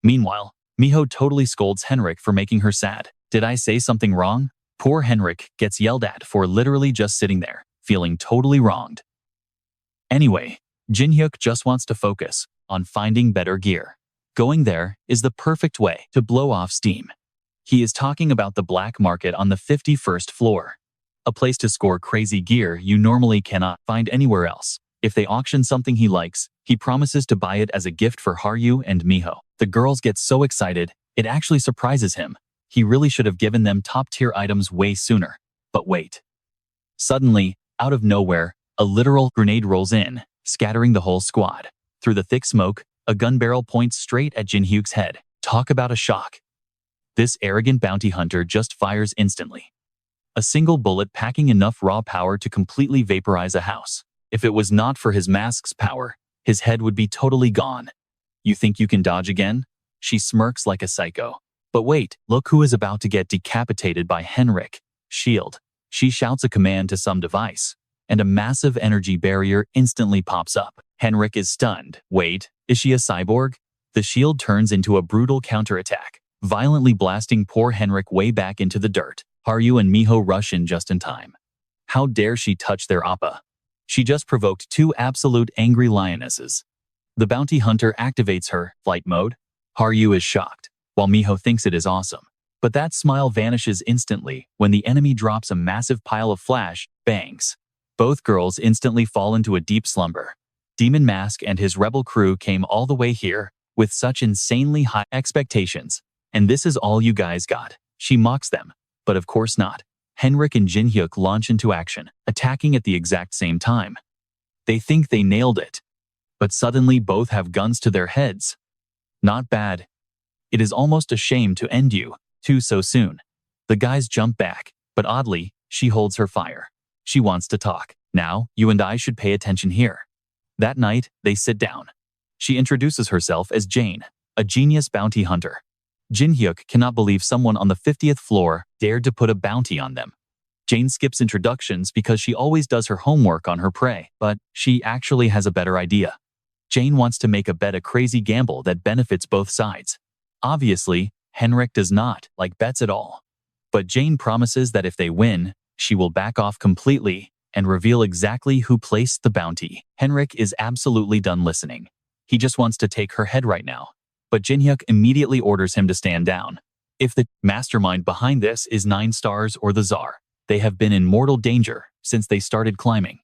Meanwhile, Miho totally scolds Henrik for making her sad. Did I say something wrong? Poor Henrik gets yelled at for literally just sitting there, feeling totally wronged. Anyway, Jin Hyuk just wants to focus on finding better gear. Going there is the perfect way to blow off steam. He is talking about the black market on the 51st floor. A place to score crazy gear you normally cannot find anywhere else. If they auction something he likes, he promises to buy it as a gift for Haru and Miho. The girls get so excited, it actually surprises him. He really should have given them top-tier items way sooner. But wait. Suddenly, out of nowhere, a literal grenade rolls in, scattering the whole squad. Through the thick smoke, a gun barrel points straight at Jin Hyuk's head. Talk about a shock. This arrogant bounty hunter just fires instantly. A single bullet packing enough raw power to completely vaporize a house. If it was not for his mask's power, his head would be totally gone. You think you can dodge again? She smirks like a psycho. But wait, look who is about to get decapitated by Henrik. Shield. She shouts a command to some device, and a massive energy barrier instantly pops up. Henrik is stunned. Wait, is she a cyborg? The shield turns into a brutal counterattack, violently blasting poor Henrik way back into the dirt. Haru and Miho rush in just in time. How dare she touch their appa? She just provoked 2 absolute angry lionesses. The bounty hunter activates her flight mode. Haru is shocked, while Miho thinks it is awesome. But that smile vanishes instantly when the enemy drops a massive pile of flash bangs. Both girls instantly fall into a deep slumber. Demon Mask and his rebel crew came all the way here with such insanely high expectations. And this is all you guys got. She mocks them. But of course not. Henrik and Jin Hyuk launch into action, attacking at the exact same time. They think they nailed it. But suddenly both have guns to their heads. Not bad. It is almost a shame to end you two so soon. The guys jump back, but oddly, she holds her fire. She wants to talk. Now, you and I should pay attention here. That night, they sit down. She introduces herself as Jane, a genius bounty hunter. Jin Hyuk cannot believe someone on the 50th floor dared to put a bounty on them. Jane skips introductions because she always does her homework on her prey, but she actually has a better idea. Jane wants to make a crazy gamble that benefits both sides. Obviously, Henrik does not like bets at all. But Jane promises that if they win, she will back off completely and reveal exactly who placed the bounty. Henrik is absolutely done listening. He just wants to take her head right now. But Jin Hyuk immediately orders him to stand down. If the mastermind behind this is 9 stars or the Tsar, they have been in mortal danger since they started climbing.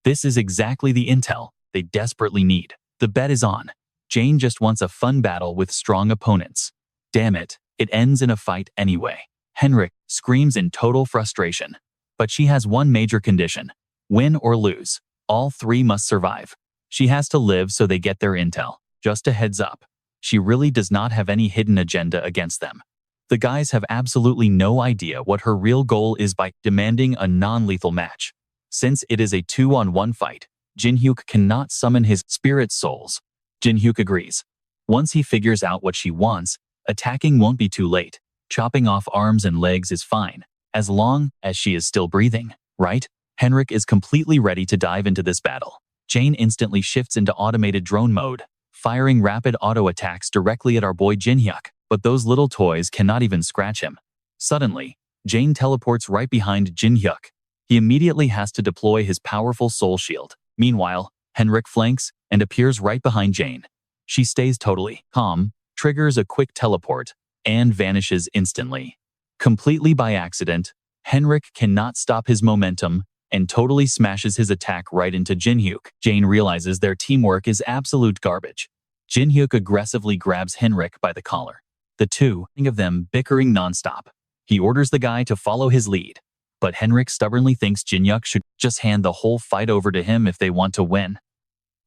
This is exactly the intel they desperately need. The bet is on. Jane just wants a fun battle with strong opponents. Damn it, it ends in a fight anyway. Henrik screams in total frustration. But she has one major condition. Win or lose, all 3 must survive. She has to live so they get their intel. Just a heads up. She really does not have any hidden agenda against them. The guys have absolutely no idea what her real goal is by demanding a non-lethal match. Since it is a 2-on-1 fight, Jin Hyuk cannot summon his spirit souls. Jin Hyuk agrees. Once he figures out what she wants, attacking won't be too late. Chopping off arms and legs is fine, as long as she is still breathing, right? Henrik is completely ready to dive into this battle. Jane instantly shifts into automated drone mode, firing rapid auto attacks directly at our boy Jin Hyuk. But those little toys cannot even scratch him. Suddenly, Jane teleports right behind Jin Hyuk. He immediately has to deploy his powerful soul shield. Meanwhile, Henrik flanks and appears right behind Jane. She stays totally calm, triggers a quick teleport, and vanishes instantly. Completely by accident, Henrik cannot stop his momentum and totally smashes his attack right into Jin Hyuk. Jane realizes their teamwork is absolute garbage. Jin Hyuk aggressively grabs Henrik by the collar. The two of them bickering nonstop. He orders the guy to follow his lead, but Henrik stubbornly thinks Jin Hyuk should just hand the whole fight over to him if they want to win.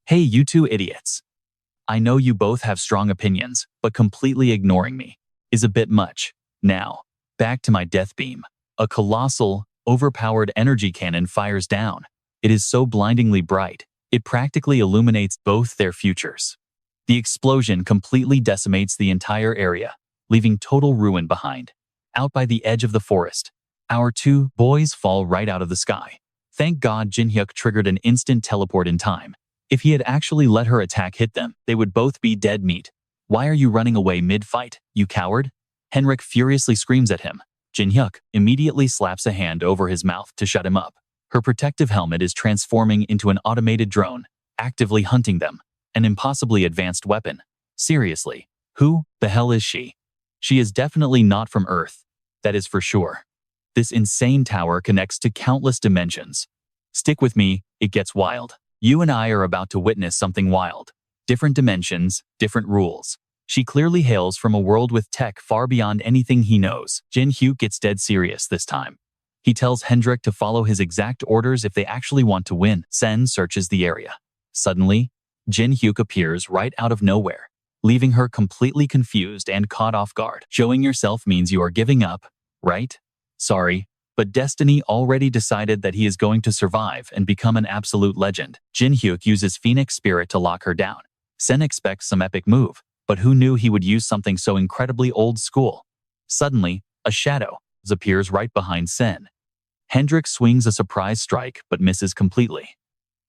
Hey, you two idiots. I know you both have strong opinions, but completely ignoring me is a bit much. Now, back to my death beam. A colossal, overpowered energy cannon fires down. It is so blindingly bright, it practically illuminates both their futures. The explosion completely decimates the entire area, leaving total ruin behind. Out by the edge of the forest, our 2 boys fall right out of the sky. Thank God Jin Hyuk triggered an instant teleport in time. If he had actually let her attack hit them, they would both be dead meat. Why are you running away mid-fight, you coward? Henrik furiously screams at him. Jin Hyuk immediately slaps a hand over his mouth to shut him up. Her protective helmet is transforming into an automated drone, actively hunting them. An impossibly advanced weapon. Seriously, who the hell is she? She is definitely not from Earth. That is for sure. This insane tower connects to countless dimensions. Stick with me, it gets wild. You and I are about to witness something wild. Different dimensions, different rules. She clearly hails from a world with tech far beyond anything he knows. Jin Hyuk gets dead serious this time. He tells Henrik to follow his exact orders if they actually want to win. Sen searches the area. Suddenly, Jin Hyuk appears right out of nowhere, leaving her completely confused and caught off guard. Showing yourself means you are giving up, right? Sorry, but Destiny already decided that he is going to survive and become an absolute legend. Jin Hyuk uses Phoenix Spirit to lock her down. Sen expects some epic move, but who knew he would use something so incredibly old school? Suddenly, a shadow appears right behind Sen. Henrik swings a surprise strike but misses completely.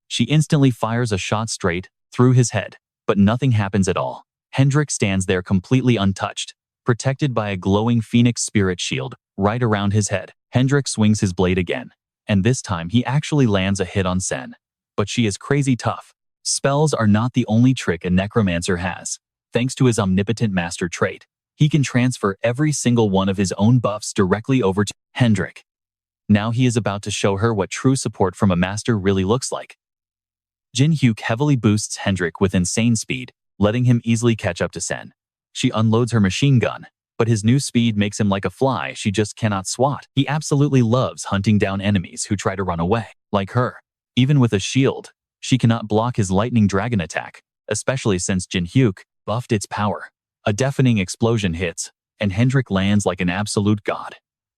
She instantly fires a shot straight through his head, but nothing happens at all. Henrik stands there completely untouched, protected by a glowing Phoenix Spirit shield right around his head. Henrik swings his blade again, and this time he actually lands a hit on Sen. But she is crazy tough. Spells are not the only trick a necromancer has. Thanks to his omnipotent master trait, he can transfer every single one of his own buffs directly over to Henrik. Now he is about to show her what true support from a master really looks like. Jin Hyuk heavily boosts Henrik with insane speed, letting him easily catch up to Sen. She unloads her machine gun, but his new speed makes him like a fly she just cannot swat. He absolutely loves hunting down enemies who try to run away. Like her, even with a shield, she cannot block his lightning dragon attack, especially since Jin Hyuk buffed its power. A deafening explosion hits, and Hendrik lands like an absolute god.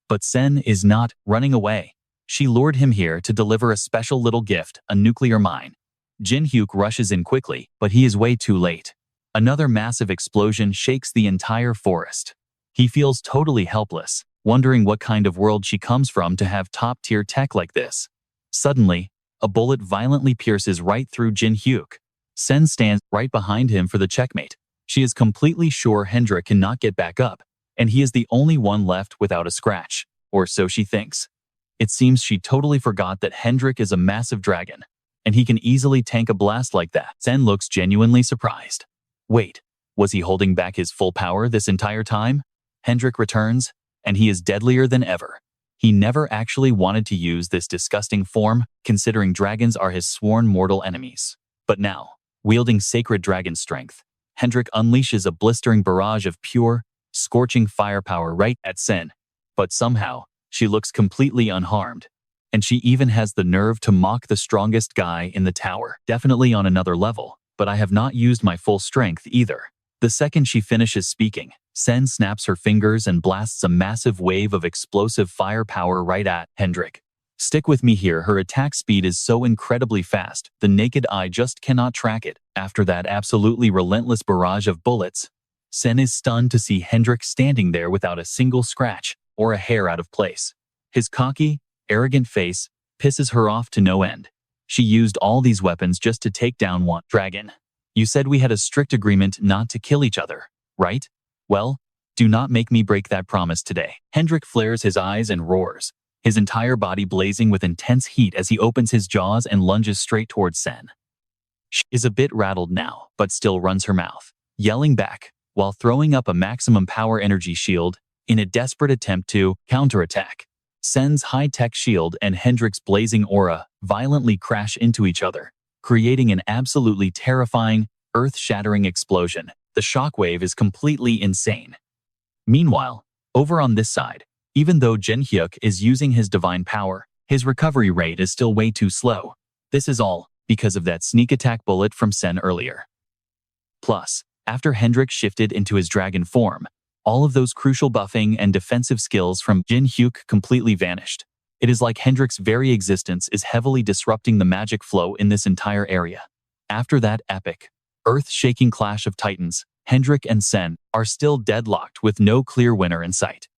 But Sen is not running away. She lured him here to deliver a special little gift, a nuclear mine. Jin Hyuk rushes in quickly, but he is way too late. Another massive explosion shakes the entire forest. He feels totally helpless, wondering what kind of world she comes from to have top-tier tech like this. Suddenly, a bullet violently pierces right through Jin Hyuk. Sen stands right behind him for the checkmate. She is completely sure Hendrik cannot get back up, and he is the only one left without a scratch, or so she thinks. It seems she totally forgot that Hendrik is a massive dragon, and he can easily tank a blast like that. Sen looks genuinely surprised. Wait, was he holding back his full power this entire time? Hendrik returns, and he is deadlier than ever. He never actually wanted to use this disgusting form, considering dragons are his sworn mortal enemies. But now, wielding sacred dragon strength, Hendrik unleashes a blistering barrage of pure, scorching firepower right at Sen. But somehow, she looks completely unharmed. And she even has the nerve to mock the strongest guy in the tower. Definitely on another level, but I have not used my full strength either. The second she finishes speaking, Sen snaps her fingers and blasts a massive wave of explosive firepower right at Hendrik. Stick with me here, her attack speed is so incredibly fast, the naked eye just cannot track it. After that absolutely relentless barrage of bullets, Sen is stunned to see Hendrik standing there without a single scratch or a hair out of place. His cocky, arrogant face pisses her off to no end. She used all these weapons just to take down one dragon. You said we had a strict agreement not to kill each other, right? Well, do not make me break that promise today. Hendrik flares his eyes and roars, his entire body blazing with intense heat as he opens his jaws and lunges straight towards Sen. She is a bit rattled now, but still runs her mouth, yelling back, while throwing up a maximum power energy shield in a desperate attempt to counterattack. Sen's high-tech shield and Hendrik's blazing aura violently crash into each other, creating an absolutely terrifying, earth-shattering explosion. The shockwave is completely insane. Meanwhile, over on this side, even though Jin Hyuk is using his divine power, his recovery rate is still way too slow. This is all because of that sneak attack bullet from Sen earlier. Plus, after Hendrik shifted into his dragon form, all of those crucial buffing and defensive skills from Jin Hyuk completely vanished. It is like Hendrik's very existence is heavily disrupting the magic flow in this entire area. After that epic, earth-shaking clash of titans, Hendrik and Sen are still deadlocked with no clear winner in sight.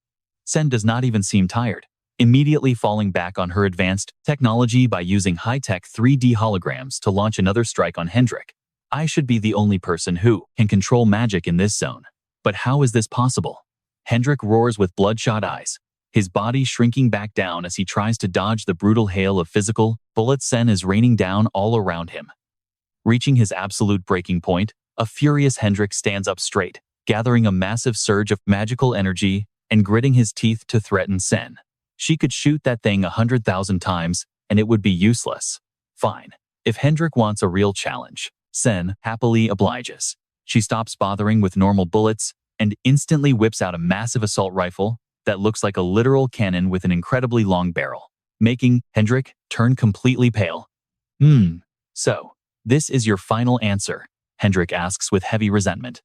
Sen does not even seem tired, immediately falling back on her advanced technology by using high-tech 3D holograms to launch another strike on Hendrik. I should be the only person who can control magic in this zone. But how is this possible? Hendrik roars with bloodshot eyes, his body shrinking back down as he tries to dodge the brutal hail of physical bullets Sen is raining down all around him. Reaching his absolute breaking point, a furious Hendrik stands up straight, gathering a massive surge of magical energy and gritting his teeth to threaten Sen. She could shoot that thing 100,000 times, and it would be useless. Fine. If Hendrik wants a real challenge, Sen happily obliges. She stops bothering with normal bullets and instantly whips out a massive assault rifle that looks like a literal cannon with an incredibly long barrel, making Hendrik turn completely pale. So, this is your final answer? Hendrik asks with heavy resentment.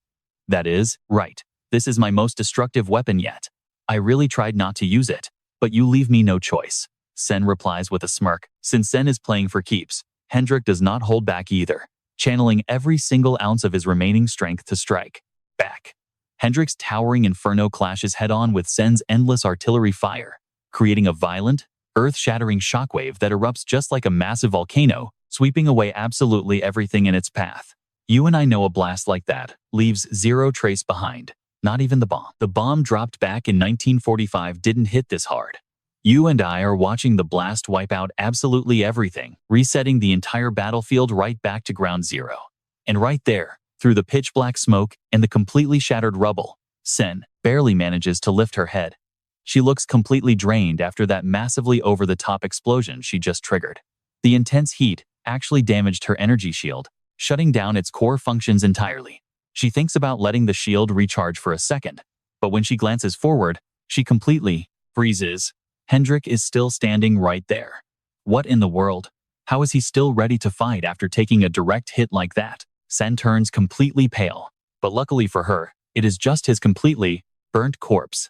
That is, right. This is my most destructive weapon yet. I really tried not to use it, but you leave me no choice. Sen replies with a smirk. Since Sen is playing for keeps, Hendrik does not hold back either, channeling every single ounce of his remaining strength to strike back. Hendrik's towering inferno clashes head-on with Sen's endless artillery fire, creating a violent, earth-shattering shockwave that erupts just like a massive volcano, sweeping away absolutely everything in its path. You and I know a blast like that leaves zero trace behind, not even the bomb. The bomb dropped back in 1945 didn't hit this hard. You and I are watching the blast wipe out absolutely everything, resetting the entire battlefield right back to ground zero. And right there, through the pitch-black smoke and the completely shattered rubble, Sen barely manages to lift her head. She looks completely drained after that massively over-the-top explosion she just triggered. The intense heat actually damaged her energy shield, shutting down its core functions entirely. She thinks about letting the shield recharge for a second, but when she glances forward, she completely freezes. Hendrik is still standing right there. What in the world? How is he still ready to fight after taking a direct hit like that? Sen turns completely pale, but luckily for her, It is just his completely burnt corpse.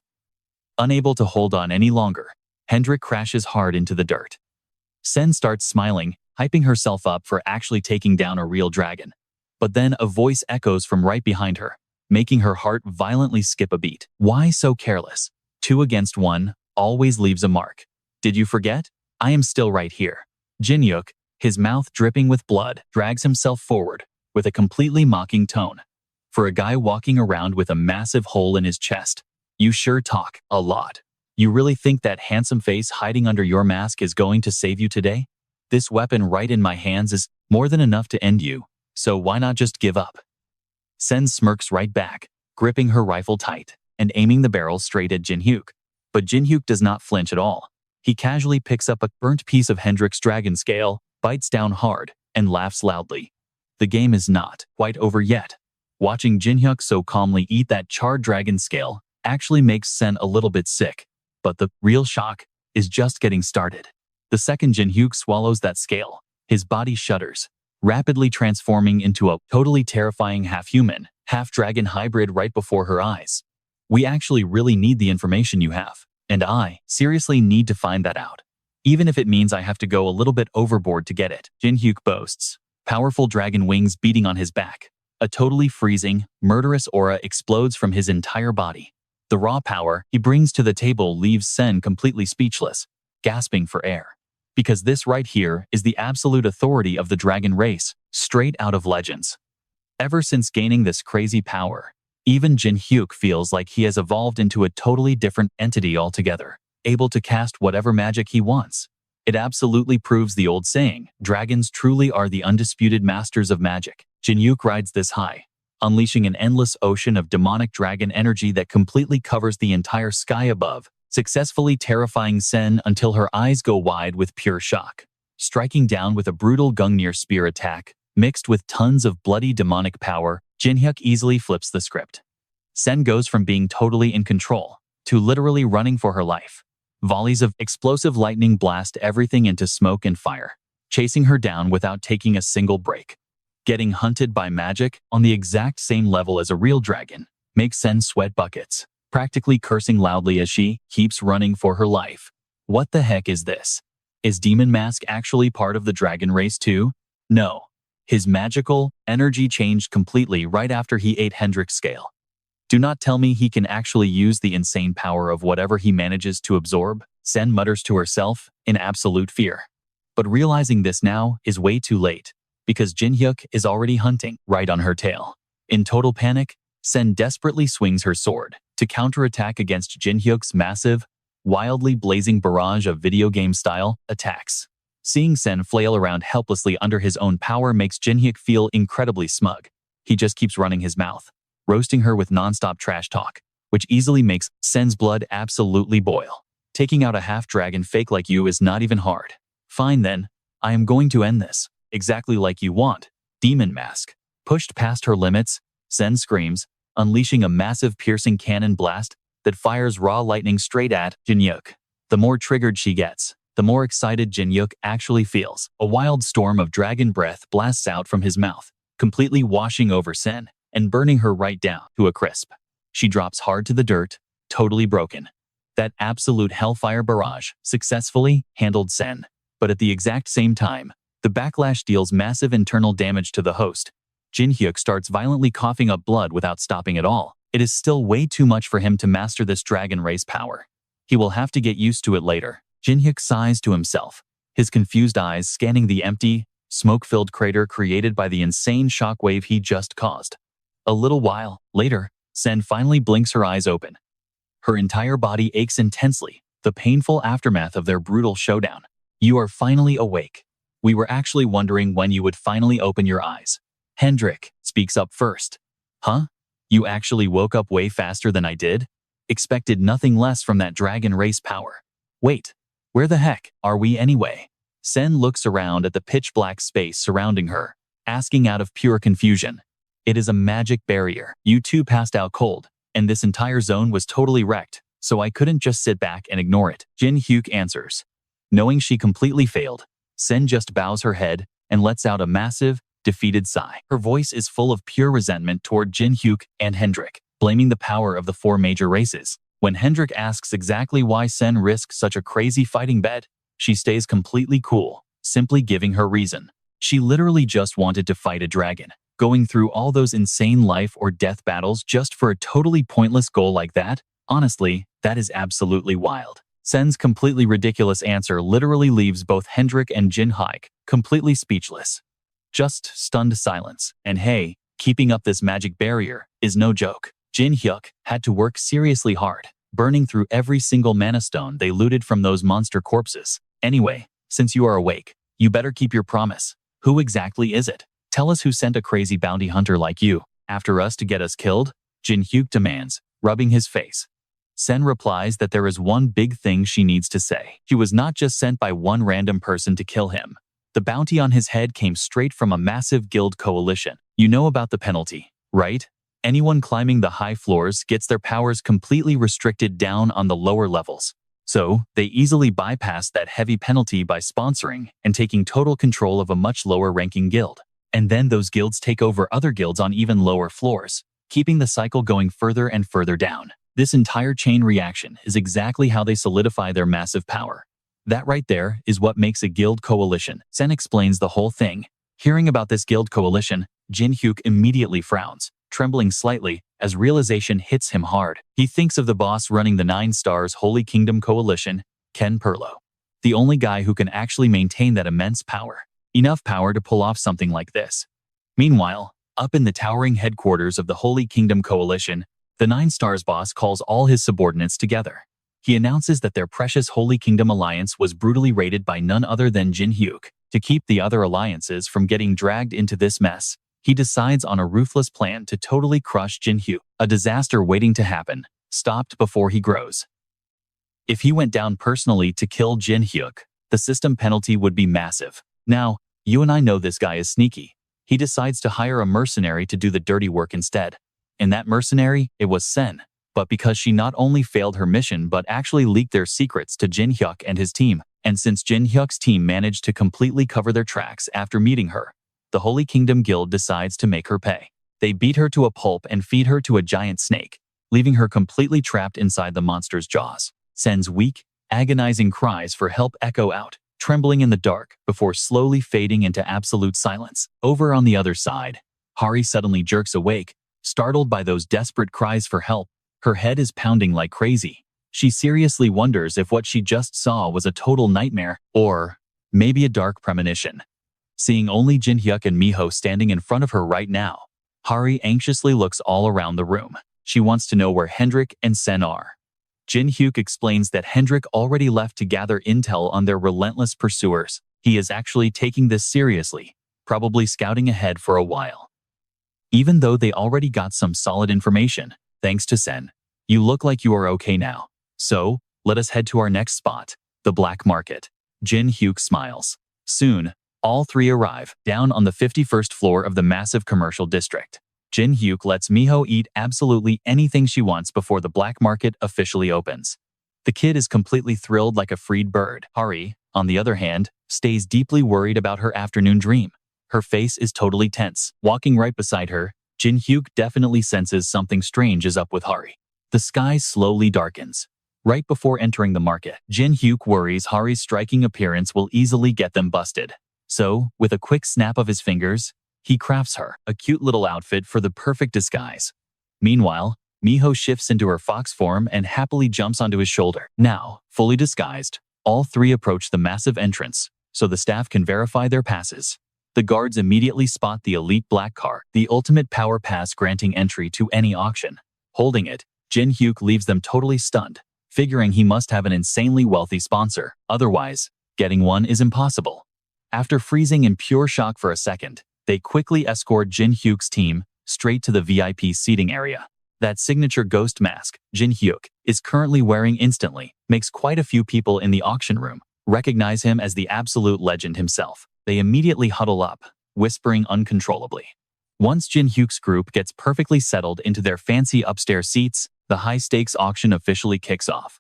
Unable to hold on any longer, Hendrik crashes hard into the dirt. Sen starts smiling, hyping herself up for actually taking down a real dragon. But then a voice echoes from right behind her, making her heart violently skip a beat. Why so careless? 2 against 1 always leaves a mark. Did you forget? I am still right here. Jin Hyuk, his mouth dripping with blood, drags himself forward with a completely mocking tone. For a guy walking around with a massive hole in his chest, you sure talk a lot. You really think that handsome face hiding under your mask is going to save you today? This weapon right in my hands is more than enough to end you, so why not just give up? Sen smirks right back, gripping her rifle tight and aiming the barrel straight at Jin Hyuk. But Jin Hyuk does not flinch at all. He casually picks up a burnt piece of Hendrik's dragon scale, bites down hard, and laughs loudly. The game is not quite over yet. Watching Jin Hyuk so calmly eat that charred dragon scale actually makes Sen a little bit sick. But the real shock is just getting started. The second Jin Hyuk swallows that scale, his body shudders, rapidly transforming into a totally terrifying half-human, half-dragon hybrid right before her eyes. We actually really need the information you have, and I seriously need to find that out. Even if it means I have to go a little bit overboard to get it, Jin Hyuk boasts, powerful dragon wings beating on his back. A totally freezing, murderous aura explodes from his entire body. The raw power he brings to the table leaves Sen completely speechless, gasping for air. Because this right here is the absolute authority of the dragon race, straight out of Legends. Ever since gaining this crazy power, even Jin Hyuk feels like he has evolved into a totally different entity altogether, able to cast whatever magic he wants. It absolutely proves the old saying, dragons truly are the undisputed masters of magic. Jin Hyuk rides this high, unleashing an endless ocean of demonic dragon energy that completely covers the entire sky above, successfully terrifying Sen until her eyes go wide with pure shock. Striking down with a brutal Gungnir spear attack, mixed with tons of bloody demonic power, Jin Hyuk easily flips the script. Sen goes from being totally in control to literally running for her life. Volleys of explosive lightning blast everything into smoke and fire, chasing her down without taking a single break. Getting hunted by magic on the exact same level as a real dragon makes Sen sweat buckets, practically cursing loudly as she keeps running for her life. What the heck is this? Is Demon Mask actually part of the dragon race too? No. His magical energy changed completely right after he ate Hendrik's scale. Do not tell me he can actually use the insane power of whatever he manages to absorb, Sen mutters to herself in absolute fear. But realizing this now is way too late, because Jin Hyuk is already hunting right on her tail. In total panic, Sen desperately swings her sword to counterattack against Jin Hyuk's massive, wildly blazing barrage of video game-style attacks. Seeing Sen flail around helplessly under his own power makes Jin Hyuk feel incredibly smug. He just keeps running his mouth, roasting her with non-stop trash talk, which easily makes Sen's blood absolutely boil. Taking out a half-dragon fake like you is not even hard. Fine then, I am going to end this. Exactly like you want, Demon Mask. Pushed past her limits, Sen screams, unleashing a massive piercing cannon blast that fires raw lightning straight at Jin Hyuk. The more triggered she gets, the more excited Jin Hyuk actually feels. A wild storm of dragon breath blasts out from his mouth, completely washing over Sen and burning her right down to a crisp. She drops hard to the dirt, totally broken. That absolute hellfire barrage successfully handled Sen. But at the exact same time, the backlash deals massive internal damage to the host. Jin Hyuk starts violently coughing up blood without stopping at all. It is still way too much for him to master this dragon race power. He will have to get used to it later. Jin Hyuk sighs to himself, his confused eyes scanning the empty, smoke-filled crater created by the insane shockwave he just caused. A little while later, Sen finally blinks her eyes open. Her entire body aches intensely, the painful aftermath of their brutal showdown. You are finally awake. We were actually wondering when you would finally open your eyes. Hendrik speaks up first. Huh? You actually woke up way faster than I did? Expected nothing less from that dragon race power. Wait, where the heck are we anyway? Sen looks around at the pitch-black space surrounding her, asking out of pure confusion. It is a magic barrier. You two passed out cold, and this entire zone was totally wrecked, so I couldn't just sit back and ignore it. Jin Hyuk answers. Knowing she completely failed, Sen just bows her head and lets out a massive, defeated sigh. Her voice is full of pure resentment toward Jin Hyuk and Hendrik. blaming the power of the 4 major races. When Hendrik asks exactly why Sen risked such a crazy fighting bet, she stays completely cool, simply giving her reason. She literally just wanted to fight a dragon. Going through all those insane life or death battles just for a totally pointless goal like that? Honestly, that is absolutely wild. Sen's completely ridiculous answer literally leaves both Hendrik and Jin Hyuk completely speechless. Just stunned silence. And hey, keeping up this magic barrier is no joke. Jin Hyuk had to work seriously hard, burning through every single mana stone they looted from those monster corpses. Anyway, since you are awake, you better keep your promise. Who exactly is it? Tell us who sent a crazy bounty hunter like you after us to get us killed? Jin Hyuk demands, rubbing his face. Sen replies that there is one big thing she needs to say. He was not just sent by one random person to kill him. The bounty on his head came straight from a massive guild coalition. You know about the penalty, right? Anyone climbing the high floors gets their powers completely restricted down on the lower levels. So, they easily bypass that heavy penalty by sponsoring and taking total control of a much lower ranking guild. And then those guilds take over other guilds on even lower floors, keeping the cycle going further and further down. This entire chain reaction is exactly how they solidify their massive power. That right there is what makes a guild coalition. Sen explains the whole thing. Hearing about this guild coalition, Jin Hyuk immediately frowns, trembling slightly as realization hits him hard. He thinks of the boss running the 9 Stars Holy Kingdom Coalition, Ken Perlo. The only guy who can actually maintain that immense power. Enough power to pull off something like this. Meanwhile, up in the towering headquarters of the Holy Kingdom Coalition, the 9 Stars boss calls all his subordinates together. He announces that their precious Holy Kingdom alliance was brutally raided by none other than Jin Hyuk. To keep the other alliances from getting dragged into this mess, he decides on a ruthless plan to totally crush Jin Hyuk. A disaster waiting to happen, stopped before he grows. If he went down personally to kill Jin Hyuk, the system penalty would be massive. Now, you and I know this guy is sneaky. He decides to hire a mercenary to do the dirty work instead. And that mercenary, it was Sen. But because she not only failed her mission but actually leaked their secrets to Jin Hyuk and his team, and since Jin Hyuk's team managed to completely cover their tracks after meeting her, the Holy Kingdom Guild decides to make her pay. They beat her to a pulp and feed her to a giant snake, leaving her completely trapped inside the monster's jaws. Sen's weak, agonizing cries for help echo out, trembling in the dark before slowly fading into absolute silence. Over on the other side, Hari suddenly jerks awake, startled by those desperate cries for help. Her head is pounding like crazy. She seriously wonders if what she just saw was a total nightmare, or maybe a dark premonition. Seeing only Jin Hyuk and Miho standing in front of her right now, Hari anxiously looks all around the room. She wants to know where Hendrik and Sen are. Jin Hyuk explains that Hendrik already left to gather intel on their relentless pursuers. He is actually taking this seriously, probably scouting ahead for a while. Even though they already got some solid information, thanks to Sen, you look like you are okay now. So, let us head to our next spot, the black market. Jin Hyuk smiles. Soon, all 3 arrive, down on the 51st floor of the massive commercial district. Jin Hyuk lets Miho eat absolutely anything she wants before the black market officially opens. The kid is completely thrilled like a freed bird. Hari, on the other hand, stays deeply worried about her afternoon dream. Her face is totally tense. Walking right beside her, Jin Hyuk definitely senses something strange is up with Hari. The sky slowly darkens. Right before entering the market, Jin Hyuk worries Hari's striking appearance will easily get them busted. So, with a quick snap of his fingers, he crafts her a cute little outfit for the perfect disguise. Meanwhile, Miho shifts into her fox form and happily jumps onto his shoulder. Now, fully disguised, all 3 approach the massive entrance, so the staff can verify their passes. The guards immediately spot the elite black car, the ultimate power pass granting entry to any auction. Holding it, Jin Hyuk leaves them totally stunned, figuring he must have an insanely wealthy sponsor. Otherwise, getting one is impossible. After freezing in pure shock for a second, they quickly escort Jin Hyuk's team straight to the VIP seating area. That signature ghost mask Jin Hyuk is currently wearing instantly makes quite a few people in the auction room recognize him as the absolute legend himself. They immediately huddle up, whispering uncontrollably. Once Jin Hyuk's group gets perfectly settled into their fancy upstairs seats, the high-stakes auction officially kicks off.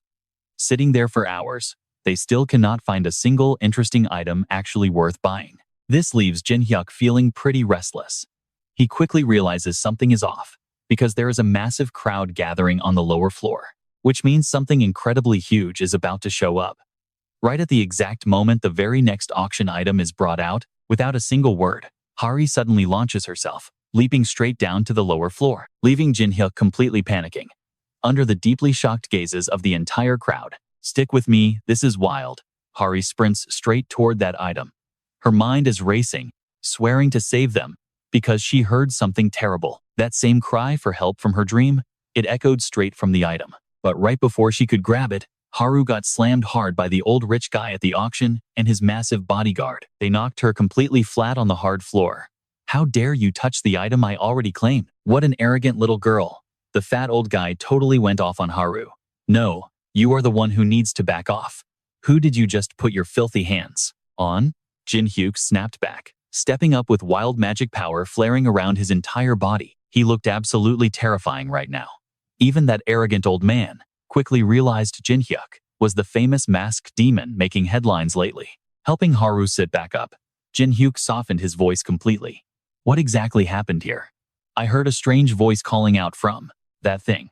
Sitting there for hours, they still cannot find a single interesting item actually worth buying. This leaves Jin Hyuk feeling pretty restless. He quickly realizes something is off. because there is a massive crowd gathering on the lower floor, which means something incredibly huge is about to show up. Right at the exact moment the very next auction item is brought out, without a single word, Hari suddenly launches herself, leaping straight down to the lower floor, leaving Jin Hyuk completely panicking. Under the deeply shocked gazes of the entire crowd, "Stick with me, this is wild," Hari sprints straight toward that item. Her mind is racing, swearing to save them, because she heard something terrible. That same cry for help from her dream, it echoed straight from the item. But right before she could grab it, Haru got slammed hard by the old rich guy at the auction and his massive bodyguard. They knocked her completely flat on the hard floor. "How dare you touch the item I already claimed? What an arrogant little girl." The fat old guy totally went off on Haru. "No, you are the one who needs to back off. Who did you just put your filthy hands on?" Jin Hyuk snapped back, stepping up with wild magic power flaring around his entire body. He looked absolutely terrifying right now. Even that arrogant old man quickly realized Jin Hyuk was the famous masked demon making headlines lately. Helping Haru sit back up, Jin Hyuk softened his voice completely. "What exactly happened here? I heard a strange voice calling out from that thing."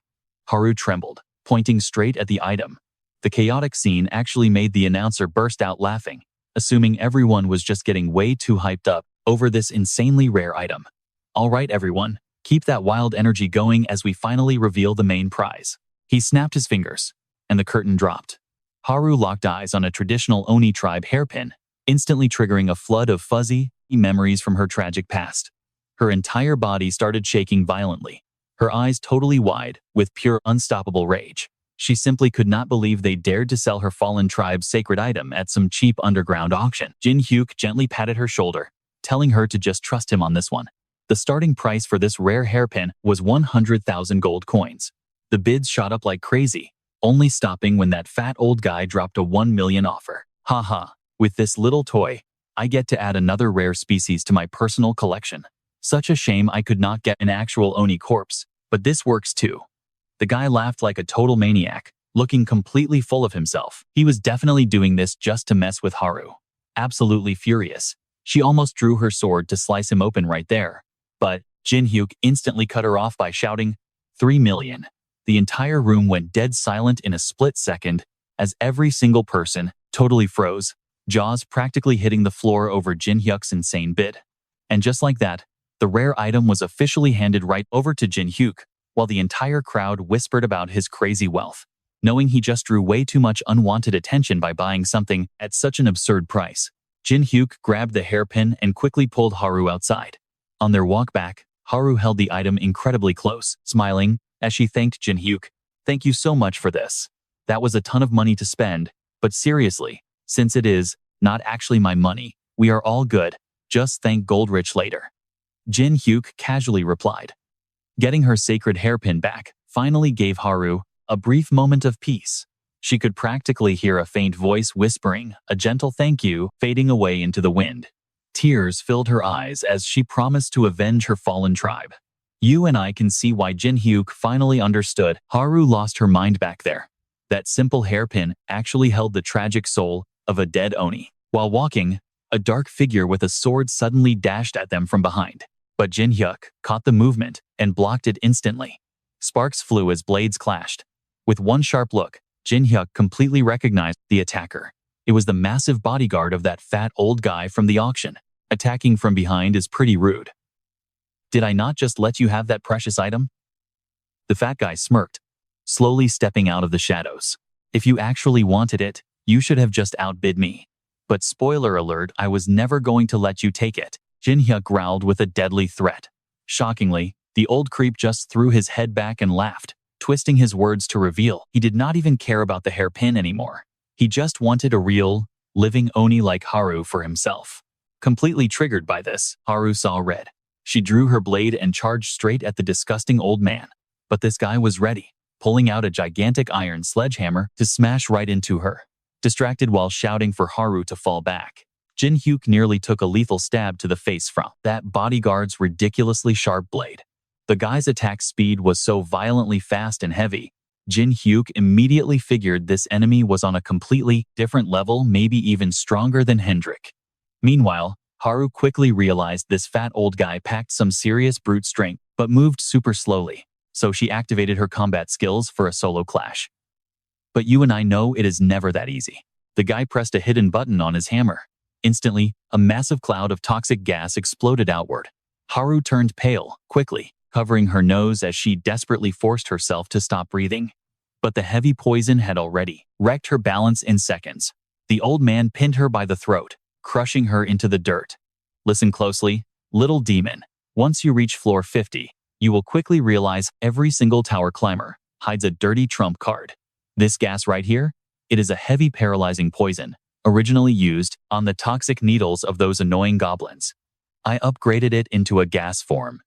Haru trembled, pointing straight at the item. The chaotic scene actually made the announcer burst out laughing, assuming everyone was just getting way too hyped up over this insanely rare item. "All right, everyone, keep that wild energy going as we finally reveal the main prize." He snapped his fingers, and the curtain dropped. Haru locked eyes on a traditional Oni tribe hairpin, instantly triggering a flood of fuzzy memories from her tragic past. Her entire body started shaking violently, her eyes totally wide with pure unstoppable rage. She simply could not believe they dared to sell her fallen tribe's sacred item at some cheap underground auction. Jin Hyuk gently patted her shoulder, telling her to just trust him on this one. The starting price for this rare hairpin was 100,000 gold coins. The bids shot up like crazy, only stopping when that fat old guy dropped a 1 million offer. "Haha, with this little toy, I get to add another rare species to my personal collection. Such a shame I could not get an actual Oni corpse, but this works too." The guy laughed like a total maniac, looking completely full of himself. He was definitely doing this just to mess with Haru. Absolutely furious, she almost drew her sword to slice him open right there. But Jin Hyuk instantly cut her off by shouting, 3 million. The entire room went dead silent in a split second, as every single person totally froze, jaws practically hitting the floor over Jin Hyuk's insane bid. And just like that, the rare item was officially handed right over to Jin Hyuk, while the entire crowd whispered about his crazy wealth, knowing he just drew way too much unwanted attention by buying something at such an absurd price. Jin Hyuk grabbed the hairpin and quickly pulled Haru outside. On their walk back, Haru held the item incredibly close, smiling as she thanked Jin Hyuk. "Thank you so much for this. That was a ton of money to spend, but seriously, since it is not actually my money, we are all good. Just thank Goldrich later." Jin Hyuk casually replied. Getting her sacred hairpin back finally gave Haru a brief moment of peace. She could practically hear a faint voice whispering a gentle thank you fading away into the wind. Tears filled her eyes as she promised to avenge her fallen tribe. You and I can see why Jin Hyuk finally understood. Haru lost her mind back there. That simple hairpin actually held the tragic soul of a dead Oni. While walking, a dark figure with a sword suddenly dashed at them from behind. But Jin Hyuk caught the movement and blocked it instantly. Sparks flew as blades clashed. With one sharp look, Jin Hyuk completely recognized the attacker. It was the massive bodyguard of that fat old guy from the auction. Attacking from behind is pretty rude. "Did I not just let you have that precious item?" The fat guy smirked, slowly stepping out of the shadows. "If you actually wanted it, you should have just outbid me. But spoiler alert, I was never going to let you take it." Jin Hyuk growled with a deadly threat. Shockingly, the old creep just threw his head back and laughed, twisting his words to reveal he did not even care about the hairpin anymore. He just wanted a real, living Oni like Haru for himself. Completely triggered by this, Haru saw red. She drew her blade and charged straight at the disgusting old man. But this guy was ready, pulling out a gigantic iron sledgehammer to smash right into her. Distracted while shouting for Haru to fall back, Jin Hyuk nearly took a lethal stab to the face from that bodyguard's ridiculously sharp blade. The guy's attack speed was so violently fast and heavy, Jin Hyuk immediately figured this enemy was on a completely different level, maybe even stronger than Hendrik. Meanwhile, Haru quickly realized this fat old guy packed some serious brute strength, but moved super slowly, so she activated her combat skills for a solo clash. But you and I know it is never that easy. The guy pressed a hidden button on his hammer. Instantly, a massive cloud of toxic gas exploded outward. Haru turned pale, quickly, covering her nose as she desperately forced herself to stop breathing. But the heavy poison had already wrecked her balance in seconds. The old man pinned her by the throat, crushing her into the dirt. Listen closely, little demon. Once you reach floor 50, you will quickly realize every single tower climber hides a dirty trump card. This gas right here, it is a heavy paralyzing poison, originally used on the toxic needles of those annoying goblins. I upgraded it into a gas form.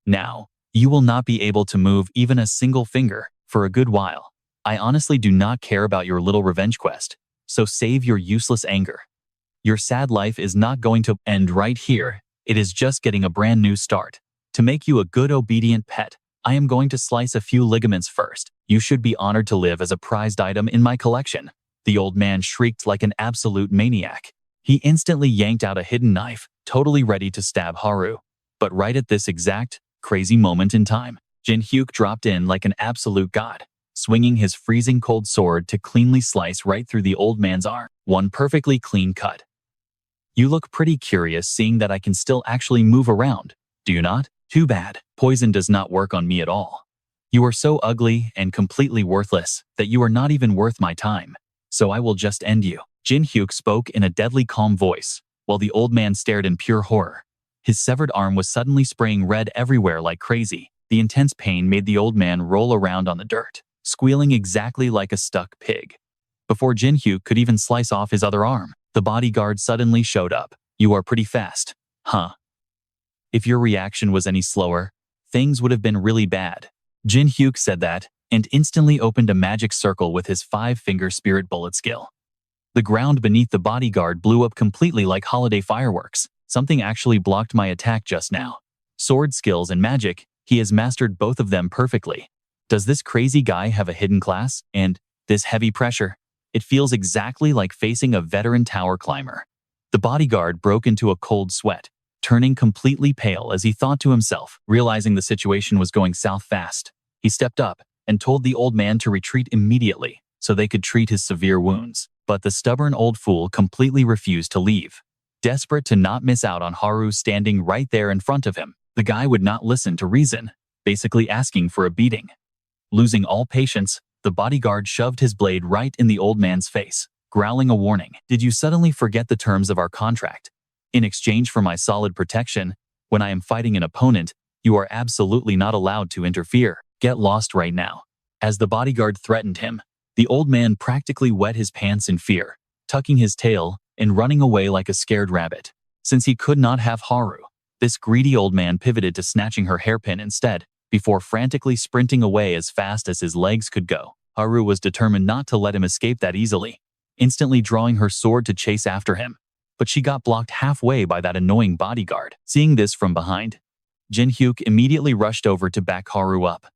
Now, you will not be able to move even a single finger for a good while. I honestly do not care about your little revenge quest, so save your useless anger. Your sad life is not going to end right here. It is just getting a brand new start. To make you a good obedient pet, I am going to slice a few ligaments first. You should be honored to live as a prized item in my collection. The old man shrieked like an absolute maniac. He instantly yanked out a hidden knife, totally ready to stab Haru. But right at this exact, crazy moment in time, Jin Hyuk dropped in like an absolute god, swinging his freezing cold sword to cleanly slice right through the old man's arm. One perfectly clean cut. You look pretty curious seeing that I can still actually move around, do you not? Too bad. Poison does not work on me at all. You are so ugly and completely worthless that you are not even worth my time. So I will just end you. Jin Hyuk spoke in a deadly calm voice, while the old man stared in pure horror. His severed arm was suddenly spraying red everywhere like crazy. The intense pain made the old man roll around on the dirt, squealing exactly like a stuck pig. Before Jin Hyuk could even slice off his other arm, the bodyguard suddenly showed up. You are pretty fast, huh? If your reaction was any slower, things would have been really bad. Jin Hyuk said that, and instantly opened a magic circle with his 5-finger spirit bullet skill. The ground beneath the bodyguard blew up completely like holiday fireworks. Something actually blocked my attack just now. Sword skills and magic, he has mastered both of them perfectly. Does this crazy guy have a hidden class? And this heavy pressure? It feels exactly like facing a veteran tower climber. The bodyguard broke into a cold sweat, turning completely pale as he thought to himself, realizing the situation was going south fast. He stepped up and told the old man to retreat immediately so they could treat his severe wounds. But the stubborn old fool completely refused to leave. Desperate to not miss out on Haru standing right there in front of him, the guy would not listen to reason, basically asking for a beating. Losing all patience, the bodyguard shoved his blade right in the old man's face, growling a warning. Did you suddenly forget the terms of our contract? In exchange for my solid protection, when I am fighting an opponent, you are absolutely not allowed to interfere. Get lost right now. As the bodyguard threatened him, the old man practically wet his pants in fear, tucking his tail and running away like a scared rabbit. Since he could not have Haru, this greedy old man pivoted to snatching her hairpin instead, before frantically sprinting away as fast as his legs could go. Haru was determined not to let him escape that easily, instantly drawing her sword to chase after him. But she got blocked halfway by that annoying bodyguard. Seeing this from behind, Jin Hyuk immediately rushed over to back Haru up.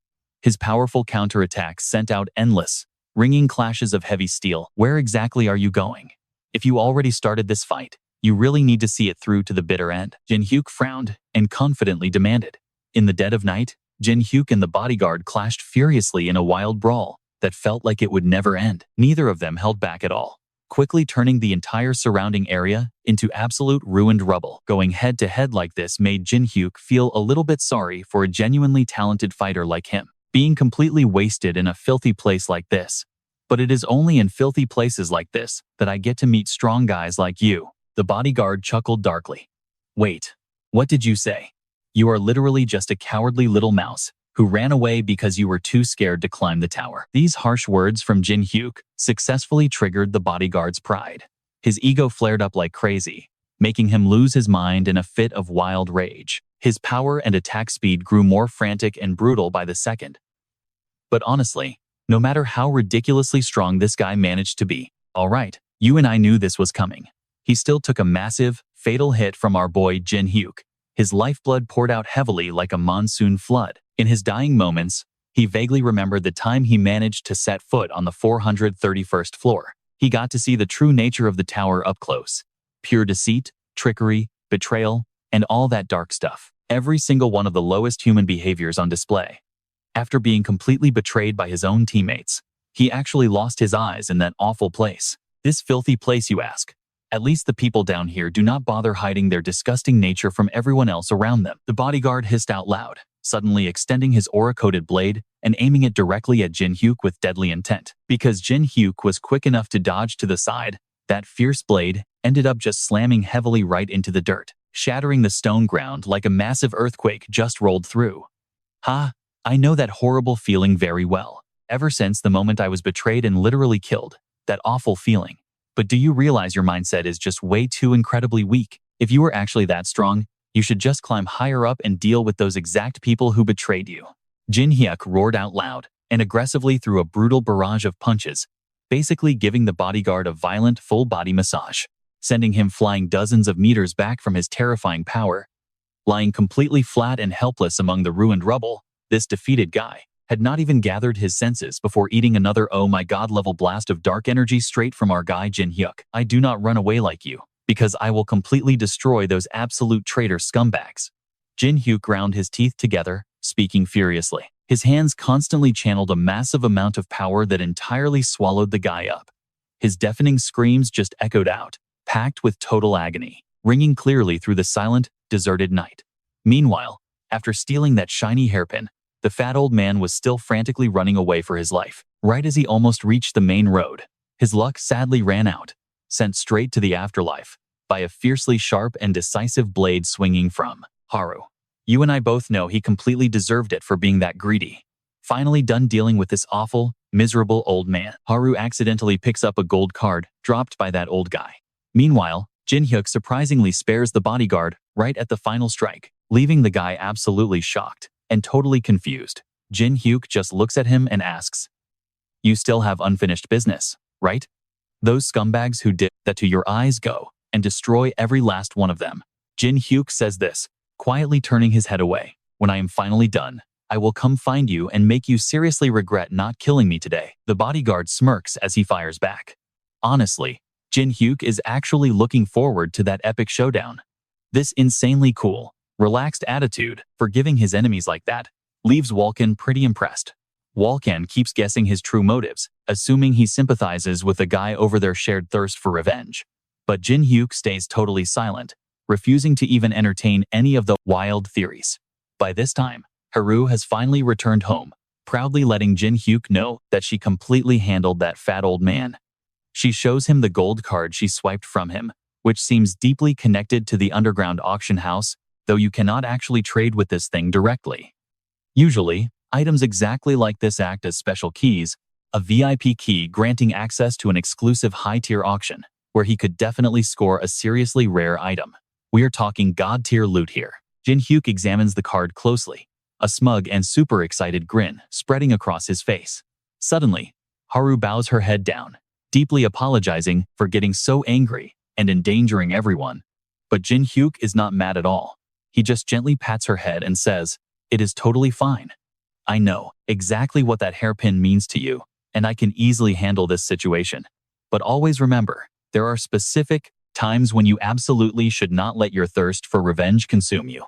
His powerful counterattacks sent out endless, ringing clashes of heavy steel. Where exactly are you going? If you already started this fight, you really need to see it through to the bitter end. Jin Hyuk frowned and confidently demanded. In the dead of night, Jin Hyuk and the bodyguard clashed furiously in a wild brawl that felt like it would never end. Neither of them held back at all, quickly turning the entire surrounding area into absolute ruined rubble. Going head to head like this made Jin Hyuk feel a little bit sorry for a genuinely talented fighter like him, being completely wasted in a filthy place like this. But it is only in filthy places like this that I get to meet strong guys like you. The bodyguard chuckled darkly. Wait, what did you say? You are literally just a cowardly little mouse who ran away because you were too scared to climb the tower. These harsh words from Jin Hyuk successfully triggered the bodyguard's pride. His ego flared up like crazy, making him lose his mind in a fit of wild rage. His power and attack speed grew more frantic and brutal by the second. But honestly, no matter how ridiculously strong this guy managed to be, all right, you and I knew this was coming. He still took a massive, fatal hit from our boy Jin Hyuk. His lifeblood poured out heavily like a monsoon flood. In his dying moments, he vaguely remembered the time he managed to set foot on the 431st floor. He got to see the true nature of the tower up close. Pure deceit, trickery, betrayal, and all that dark stuff. Every single one of the lowest human behaviors on display. After being completely betrayed by his own teammates, he actually lost his eyes in that awful place. This filthy place, you ask? At least the people down here do not bother hiding their disgusting nature from everyone else around them. The bodyguard hissed out loud, suddenly extending his aura-coated blade and aiming it directly at Jin Hyuk with deadly intent. Because Jin Hyuk was quick enough to dodge to the side, that fierce blade ended up just slamming heavily right into the dirt, shattering the stone ground like a massive earthquake just rolled through. Ha! I know that horrible feeling very well. Ever since the moment I was betrayed and literally killed, that awful feeling. But do you realize your mindset is just way too incredibly weak? If you were actually that strong, you should just climb higher up and deal with those exact people who betrayed you. Jin Hyuk roared out loud and aggressively threw a brutal barrage of punches, basically giving the bodyguard a violent full-body massage, sending him flying dozens of meters back from his terrifying power. Lying completely flat and helpless among the ruined rubble, this defeated guy had not even gathered his senses before eating another oh my god level blast of dark energy straight from our guy Jin Hyuk. I do not run away like you, because I will completely destroy those absolute traitor scumbags. Jin Hyuk ground his teeth together, speaking furiously. His hands constantly channeled a massive amount of power that entirely swallowed the guy up. His deafening screams just echoed out, packed with total agony, ringing clearly through the silent, deserted night. Meanwhile, after stealing that shiny hairpin, the fat old man was still frantically running away for his life. Right as he almost reached the main road, his luck sadly ran out, sent straight to the afterlife by a fiercely sharp and decisive blade swinging from Haru. You and I both know he completely deserved it for being that greedy. Finally done dealing with this awful, miserable old man, Haru accidentally picks up a gold card dropped by that old guy. Meanwhile, Jin Hyuk surprisingly spares the bodyguard right at the final strike, leaving the guy absolutely shocked and totally confused. Jin Hyuk just looks at him and asks, "You still have unfinished business, right? Those scumbags who did that to your eyes, go and destroy every last one of them." Jin Hyuk says this, quietly turning his head away. "When I am finally done, I will come find you and make you seriously regret not killing me today." The bodyguard smirks as he fires back. Honestly, Jin Hyuk is actually looking forward to that epic showdown. This insanely cool, relaxed attitude, forgiving his enemies like that, leaves Walken pretty impressed. Walken keeps guessing his true motives, assuming he sympathizes with the guy over their shared thirst for revenge. But Jin Hyuk stays totally silent, refusing to even entertain any of the wild theories. By this time, Haru has finally returned home, proudly letting Jin Hyuk know that she completely handled that fat old man. She shows him the gold card she swiped from him, which seems deeply connected to the underground auction house, though you cannot actually trade with this thing directly. Usually, items exactly like this act as special keys, a VIP key granting access to an exclusive high-tier auction, where he could definitely score a seriously rare item. We are talking god-tier loot here. Jin Hyuk examines the card closely, a smug and super excited grin spreading across his face. Suddenly, Haru bows her head down, deeply apologizing for getting so angry and endangering everyone. But Jin Hyuk is not mad at all. He just gently pats her head and says, "It is totally fine. I know exactly what that hairpin means to you, and I can easily handle this situation. But always remember, there are specific times when you absolutely should not let your thirst for revenge consume you."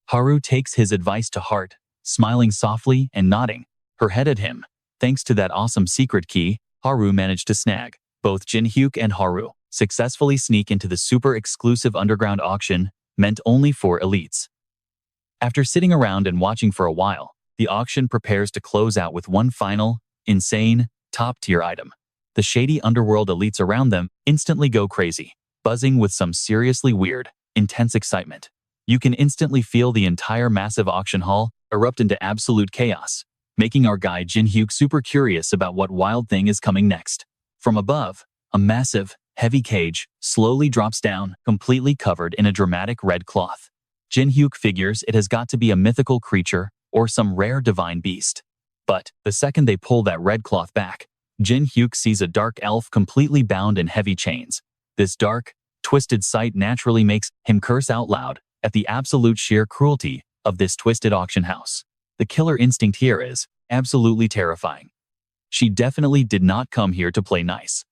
Haru takes his advice to heart, smiling softly and nodding her head at him. Thanks to that awesome secret key, Haru managed to snag. Both Jin Hyuk and Haru successfully sneak into the super exclusive underground auction meant only for elites. After sitting around and watching for a while, the auction prepares to close out with one final, insane, top-tier item. The shady underworld elites around them instantly go crazy, buzzing with some seriously weird, intense excitement. You can instantly feel the entire massive auction hall erupt into absolute chaos, making our guy Jin Hyuk super curious about what wild thing is coming next. From above, a massive, heavy cage slowly drops down, completely covered in a dramatic red cloth. Jin Hyuk figures it has got to be a mythical creature or some rare divine beast. But the second they pull that red cloth back, Jin Hyuk sees a dark elf completely bound in heavy chains. This dark, twisted sight naturally makes him curse out loud at the absolute sheer cruelty of this twisted auction house. The killer instinct here is absolutely terrifying. She definitely did not come here to play nice.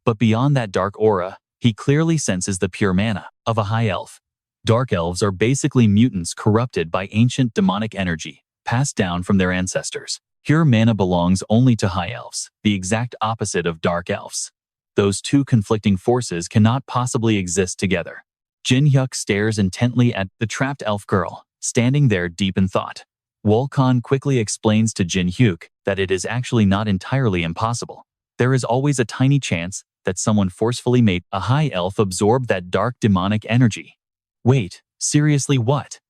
But beyond that dark aura, he clearly senses the pure mana of a high elf. Dark elves are basically mutants corrupted by ancient demonic energy, passed down from their ancestors. Pure mana belongs only to high elves, the exact opposite of dark elves. Those two conflicting forces cannot possibly exist together. Jin Hyuk stares intently at the trapped elf girl, standing there deep in thought. Wolkan quickly explains to Jin Hyuk that it is actually not entirely impossible. There is always a tiny chance that someone forcefully made a high elf absorb that dark demonic energy. Wait, seriously what?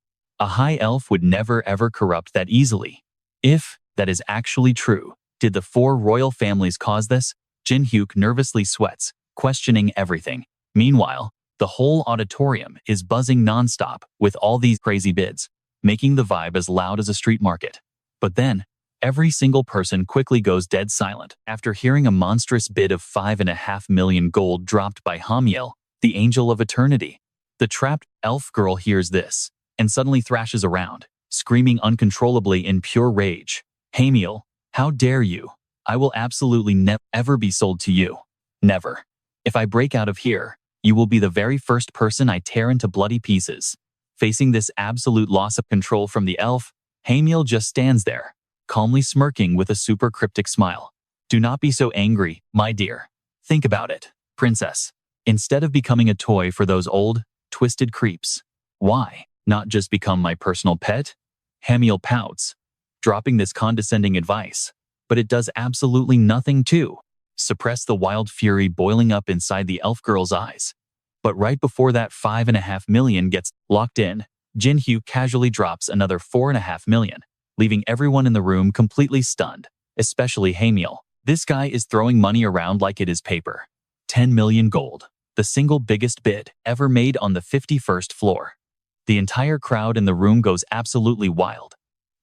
A high elf would never ever corrupt that easily. If that is actually true, did the four royal families cause this? Jin Hyuk nervously sweats, questioning everything. Meanwhile, the whole auditorium is buzzing nonstop with all these crazy bids, making the vibe as loud as a street market. But then, every single person quickly goes dead silent after hearing a monstrous bid of 5.5 million gold dropped by Hamiel, the Angel of Eternity. The trapped elf girl hears this and suddenly thrashes around, screaming uncontrollably in pure rage. Hamiel, how dare you? I will absolutely never be sold to you. Never. If I break out of here, you will be the very first person I tear into bloody pieces. Facing this absolute loss of control from the elf, Hamiel just stands there, calmly smirking with a super cryptic smile. Do not be so angry, my dear. Think about it, princess. Instead of becoming a toy for those old, twisted creeps, why not just become my personal pet? Hamiel pouts, dropping this condescending advice, but it does absolutely nothing to suppress the wild fury boiling up inside the elf girl's eyes. But right before that 5.5 million gets locked in, Jin Hyuk casually drops another 4.5 million, leaving everyone in the room completely stunned, especially Hamiel. This guy is throwing money around like it is paper. 10 million gold, the single biggest bid ever made on the 51st floor. The entire crowd in the room goes absolutely wild,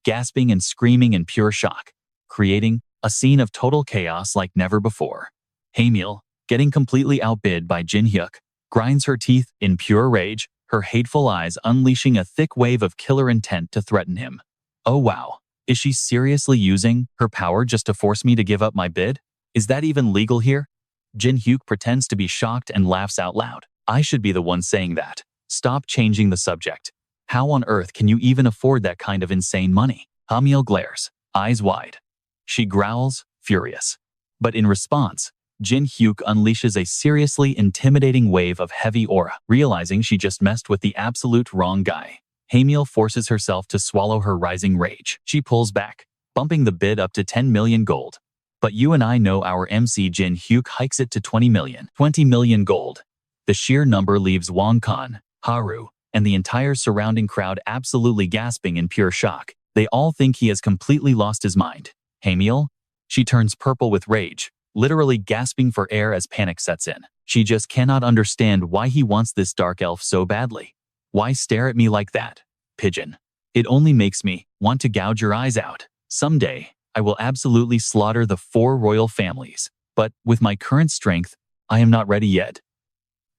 gasping and screaming in pure shock, creating a scene of total chaos like never before. Hamiel, getting completely outbid by Jin Hyuk, grinds her teeth in pure rage, her hateful eyes unleashing a thick wave of killer intent to threaten him. Oh wow, is she seriously using her power just to force me to give up my bid? Is that even legal here? Jin Hyuk pretends to be shocked and laughs out loud. I should be the one saying that. Stop changing the subject. How on earth can you even afford that kind of insane money? Hamiel glares, eyes wide. She growls, furious. But in response, Jin Hyuk unleashes a seriously intimidating wave of heavy aura. Realizing she just messed with the absolute wrong guy, Hamiel forces herself to swallow her rising rage. She pulls back, bumping the bid up to 10 million gold. But you and I know our MC Jin Hyuk hikes it to 20 million. 20 million gold. The sheer number leaves Wolkan, Haru, and the entire surrounding crowd absolutely gasping in pure shock. They all think he has completely lost his mind. Hamiel? She turns purple with rage, literally gasping for air as panic sets in. She just cannot understand why he wants this dark elf so badly. Why stare at me like that, pigeon? It only makes me want to gouge your eyes out. Someday, I will absolutely slaughter the four royal families, but with my current strength, I am not ready yet.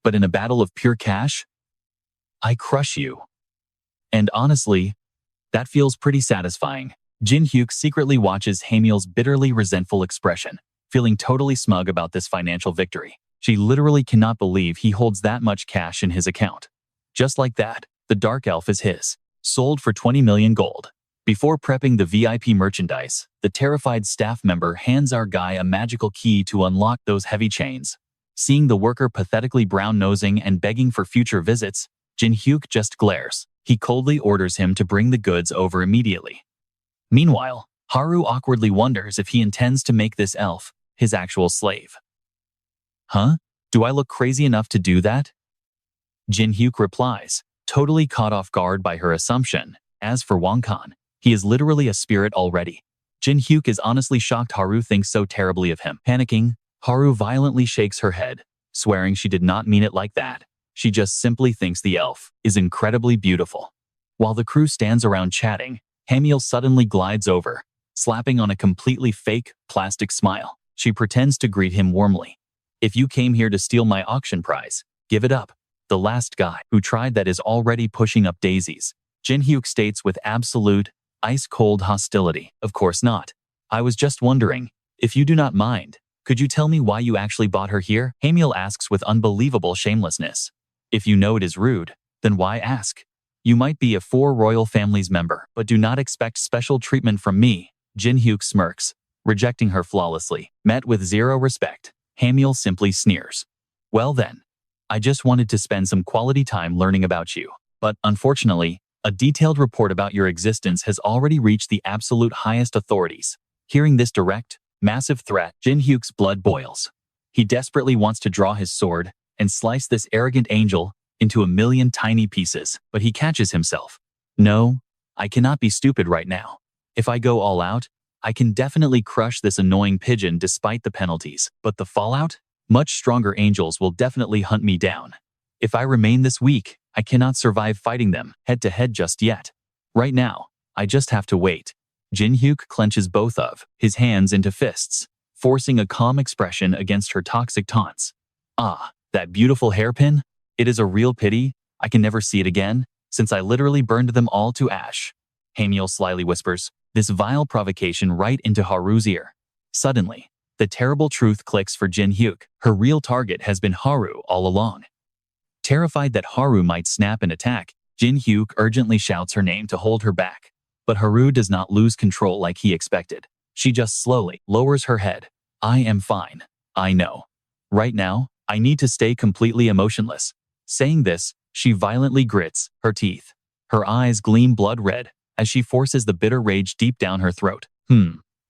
But in a battle of pure cash, I crush you. And honestly, that feels pretty satisfying. Jin Hyuk secretly watches Hamiel's bitterly resentful expression, feeling totally smug about this financial victory. She literally cannot believe he holds that much cash in his account. Just like that, the dark elf is his, sold for 20 million gold. Before prepping the VIP merchandise, the terrified staff member hands our guy a magical key to unlock those heavy chains. Seeing the worker pathetically brown-nosing and begging for future visits, Jin Hyuk just glares. He coldly orders him to bring the goods over immediately. Meanwhile, Haru awkwardly wonders if he intends to make this elf his actual slave. Huh? Do I look crazy enough to do that? Jin Hyuk replies, totally caught off guard by her assumption. As for Wolkan, he is literally a spirit already. Jin Hyuk is honestly shocked Haru thinks so terribly of him. Panicking, Haru violently shakes her head, swearing she did not mean it like that. She just simply thinks the elf is incredibly beautiful. While the crew stands around chatting, Hamiel suddenly glides over, slapping on a completely fake, plastic smile. She pretends to greet him warmly. If you came here to steal my auction prize, give it up. The last guy who tried that is already pushing up daisies. Jin Hyuk states with absolute, ice-cold hostility. Of course not. I was just wondering, if you do not mind, could you tell me why you actually bought her here? Hamiel asks with unbelievable shamelessness. If you know it is rude, Then why ask? You might be a four royal family's member, but do not expect special treatment from me. Jin Hyuk smirks, rejecting her flawlessly. Met with zero respect, Hamiel simply sneers. Well then, I just wanted to spend some quality time learning about you. But unfortunately, a detailed report about your existence has already reached the absolute highest authorities. Hearing this direct, massive threat, Jin Hyuk's blood boils. He desperately wants to draw his sword and slice this arrogant angel into a million tiny pieces, but he catches himself. No, I cannot be stupid right now. If I go all out, I can definitely crush this annoying pigeon despite the penalties, but the fallout? Much stronger angels will definitely hunt me down. If I remain this weak, I cannot survive fighting them head-to-head just yet. Right now, I just have to wait. Jin Hyuk clenches both of his hands into fists, forcing a calm expression against her toxic taunts. Ah, that beautiful hairpin? It is a real pity I can never see it again, since I literally burned them all to ash. Hamiel slyly whispers, this vile provocation right into Haru's ear. Suddenly, the terrible truth clicks for Jin Hyuk. Her real target has been Haru all along. Terrified that Haru might snap and attack, Jin Hyuk urgently shouts her name to hold her back. But Haru does not lose control like he expected. She just slowly lowers her head. I am fine. I know. Right now, I need to stay completely emotionless. Saying this, she violently grits her teeth. Her eyes gleam blood red as she forces the bitter rage deep down her throat.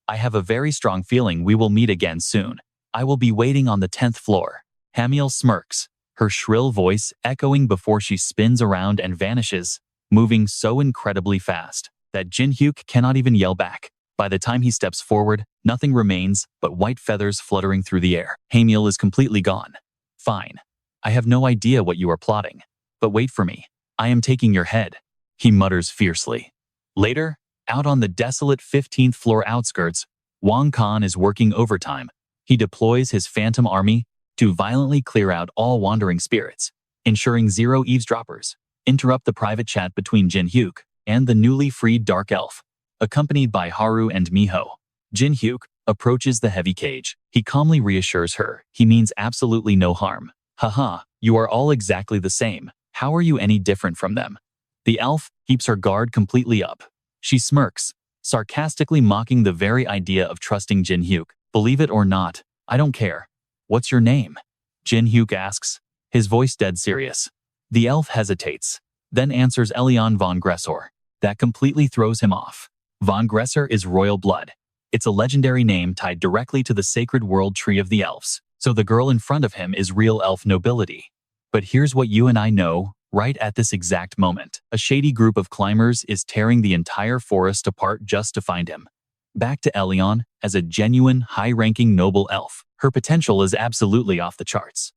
I have a very strong feeling we will meet again soon. I will be waiting on the 10th floor. Hamiel smirks, her shrill voice echoing before she spins around and vanishes, moving so incredibly fast that Jin Hyuk cannot even yell back. By the time he steps forward, nothing remains but white feathers fluttering through the air. Hamiel is completely gone. Fine. I have no idea what you are plotting, but wait for me. I am taking your head, he mutters fiercely. Later, out on the desolate 15th floor outskirts, Wang Kan is working overtime. He deploys his phantom army to violently clear out all wandering spirits, ensuring zero eavesdroppers interrupt the private chat between Jin Hyuk and the newly freed Dark Elf. Accompanied by Haru and Miho, Jin Hyuk approaches the heavy cage. He calmly reassures her he means absolutely no harm. Haha, you are all exactly the same. How are you any different from them? The elf keeps her guard completely up. She smirks, sarcastically mocking the very idea of trusting Jin Hyuk. Believe it or not, I don't care. What's your name? Jin Hyuk asks, his voice dead serious. The elf hesitates, then answers Elion von Gressor. That completely throws him off. Von Gressor is royal blood. It's a legendary name tied directly to the sacred world tree of the elves, so the girl in front of him is real elf nobility. But here's what you and I know. Right at this exact moment, a shady group of climbers is tearing the entire forest apart just to find him. Back to Elion, as a genuine, high-ranking noble elf, her potential is absolutely off the charts.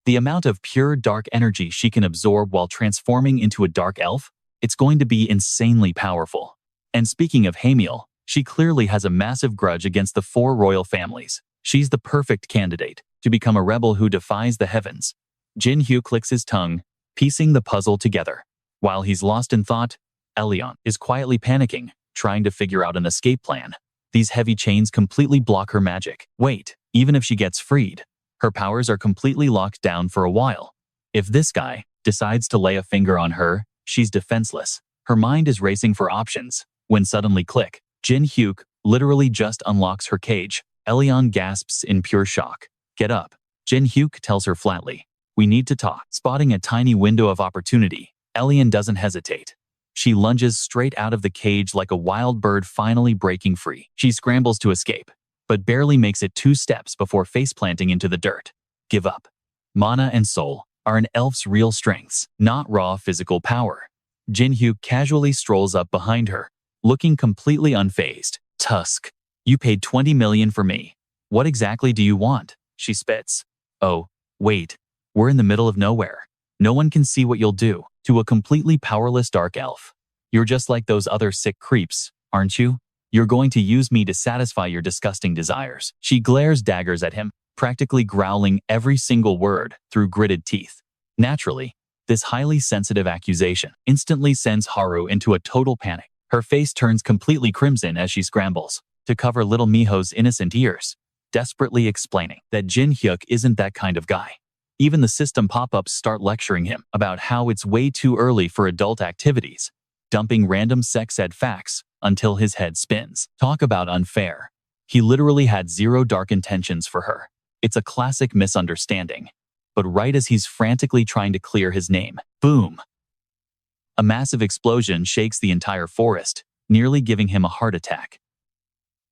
The amount of pure dark energy she can absorb while transforming into a dark elf, it's going to be insanely powerful. And speaking of Hamiel, she clearly has a massive grudge against the four royal families. She's the perfect candidate to become a rebel who defies the heavens. Jin Hyuk clicks his tongue, piecing the puzzle together. While he's lost in thought, Elion is quietly panicking, trying to figure out an escape plan. These heavy chains completely block her magic. Wait, even if she gets freed, her powers are completely locked down for a while. If this guy decides to lay a finger on her, she's defenseless. Her mind is racing for options, when suddenly click. Jin Hyuk literally just unlocks her cage. Elion gasps in pure shock. Get up. Jin Hyuk tells her flatly. We need to talk. Spotting a tiny window of opportunity, Elion doesn't hesitate. She lunges straight out of the cage like a wild bird finally breaking free. She scrambles to escape, but barely makes it 2 steps before face-planting into the dirt. Give up. Mana and soul are an elf's real strengths, not raw physical power. Jin Hyuk casually strolls up behind her, looking completely unfazed. Tusk, you paid 20 million for me. What exactly do you want? She spits. Oh, wait. We're in the middle of nowhere. No one can see what you'll do to a completely powerless dark elf. You're just like those other sick creeps, aren't you? You're going to use me to satisfy your disgusting desires. She glares daggers at him, practically growling every single word through gritted teeth. Naturally, this highly sensitive accusation instantly sends Haru into a total panic. Her face turns completely crimson as she scrambles to cover little Miho's innocent ears, desperately explaining that Jin Hyuk isn't that kind of guy. Even the system pop-ups start lecturing him about how it's way too early for adult activities, dumping random sex ed facts until his head spins. Talk about unfair. He literally had zero dark intentions for her. It's a classic misunderstanding. But right as he's frantically trying to clear his name, boom! A massive explosion shakes the entire forest, nearly giving him a heart attack.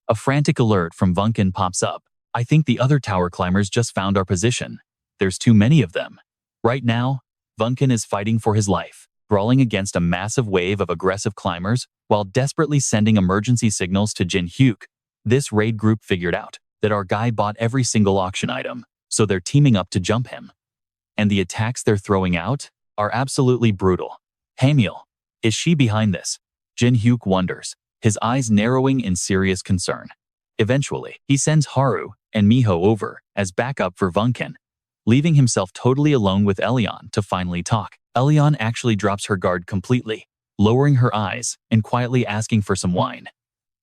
A frantic alert from Vunkin pops up. I think the other tower climbers just found our position. There's too many of them. Right now, Vunkin is fighting for his life, brawling against a massive wave of aggressive climbers while desperately sending emergency signals to Jin Hyuk. This raid group figured out that our guy bought every single auction item, so they're teaming up to jump him. And the attacks they're throwing out are absolutely brutal. Hamiel, is she behind this? Jin Hyuk wonders, his eyes narrowing in serious concern. Eventually, he sends Haru and Miho over as backup for Vunkin, leaving himself totally alone with Elion to finally talk. Elion actually drops her guard completely, lowering her eyes and quietly asking for some wine.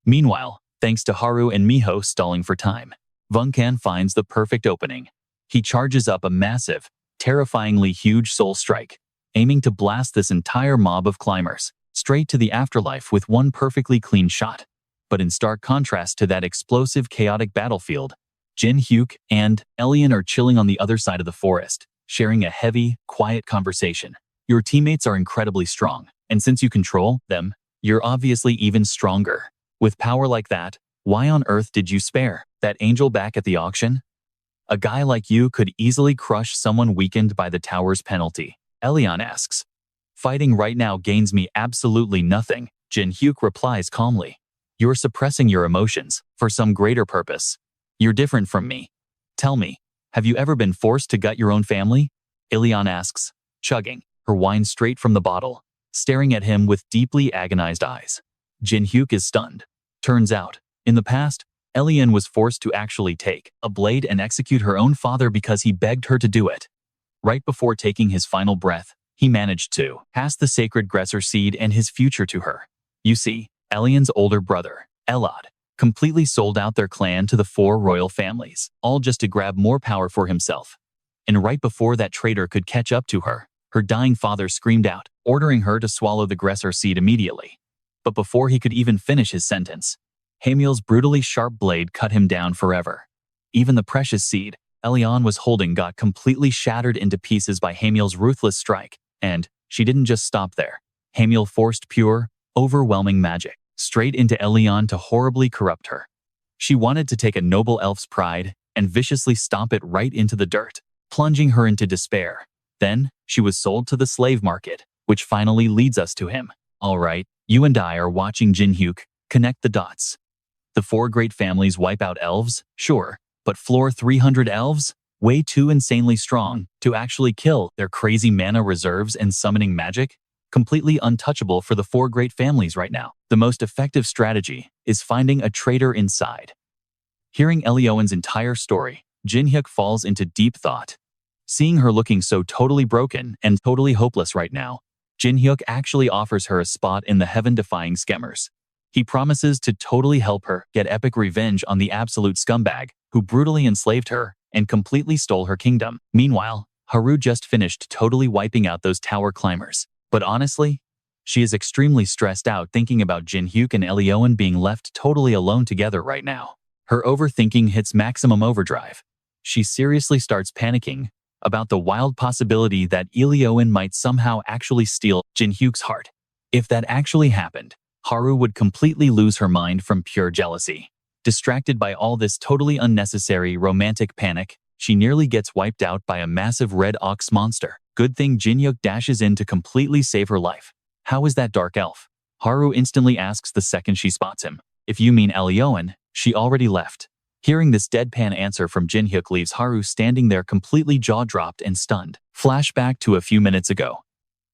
Meanwhile, thanks to Haru and Miho stalling for time, Vunkin finds the perfect opening. He charges up a massive, terrifyingly huge soul strike, aiming to blast this entire mob of climbers straight to the afterlife with one perfectly clean shot. But in stark contrast to that explosive, chaotic battlefield, Jin Hyuk and Elion are chilling on the other side of the forest, sharing a heavy, quiet conversation. Your teammates are incredibly strong, and since you control them, you're obviously even stronger. With power like that, why on earth did you spare that angel back at the auction? A guy like you could easily crush someone weakened by the tower's penalty, Elion asks. Fighting right now gains me absolutely nothing, Jin Hyuk replies calmly. You're suppressing your emotions for some greater purpose. You're different from me. Tell me, have you ever been forced to gut your own family? Elion asks, chugging her wine straight from the bottle, staring at him with deeply agonized eyes. Jin Hyuk is stunned. Turns out, in the past, Elion was forced to actually take a blade and execute her own father because he begged her to do it. Right before taking his final breath, he managed to pass the sacred Gresser seed and his future to her. You see, Elion's older brother, Elad, completely sold out their clan to the 4 royal families, all just to grab more power for himself. And right before that traitor could catch up to her, her dying father screamed out, ordering her to swallow the Gresser seed immediately. But before he could even finish his sentence, Hamiel's brutally sharp blade cut him down forever. Even the precious seed Elion was holding got completely shattered into pieces by Hamiel's ruthless strike, and she didn't just stop there. Hamiel forced pure, overwhelming magic straight into Elion to horribly corrupt her. She wanted to take a noble elf's pride and viciously stomp it right into the dirt, plunging her into despair. Then, she was sold to the slave market, which finally leads us to him. All right, you and I are watching Jin Hyuk connect the dots. The 4 great families wipe out elves, sure, but floor 300 elves? Way too insanely strong to actually kill their crazy mana reserves and summoning magic? Completely untouchable for the 4 great families right now. The most effective strategy is finding a traitor inside. Hearing Elion's entire story, Jin Hyuk falls into deep thought. Seeing her looking so totally broken and totally hopeless right now, Jin Hyuk actually offers her a spot in the heaven-defying Skemmers. He promises to totally help her get epic revenge on the absolute scumbag who brutally enslaved her and completely stole her kingdom. Meanwhile, Haru just finished totally wiping out those tower climbers. But honestly, she is extremely stressed out thinking about Jin Hyuk and Elion being left totally alone together right now. Her overthinking hits maximum overdrive. She seriously starts panicking about the wild possibility that Elion might somehow actually steal Jin Hyuk's heart. If that actually happened, Haru would completely lose her mind from pure jealousy. Distracted by all this totally unnecessary romantic panic, she nearly gets wiped out by a massive red ox monster. Good thing Jin Hyuk dashes in to completely save her life. How is that dark elf? Haru instantly asks the second she spots him. If you mean Elion, she already left. Hearing this deadpan answer from Jin Hyuk leaves Haru standing there completely jaw-dropped and stunned. Flashback to a few minutes ago.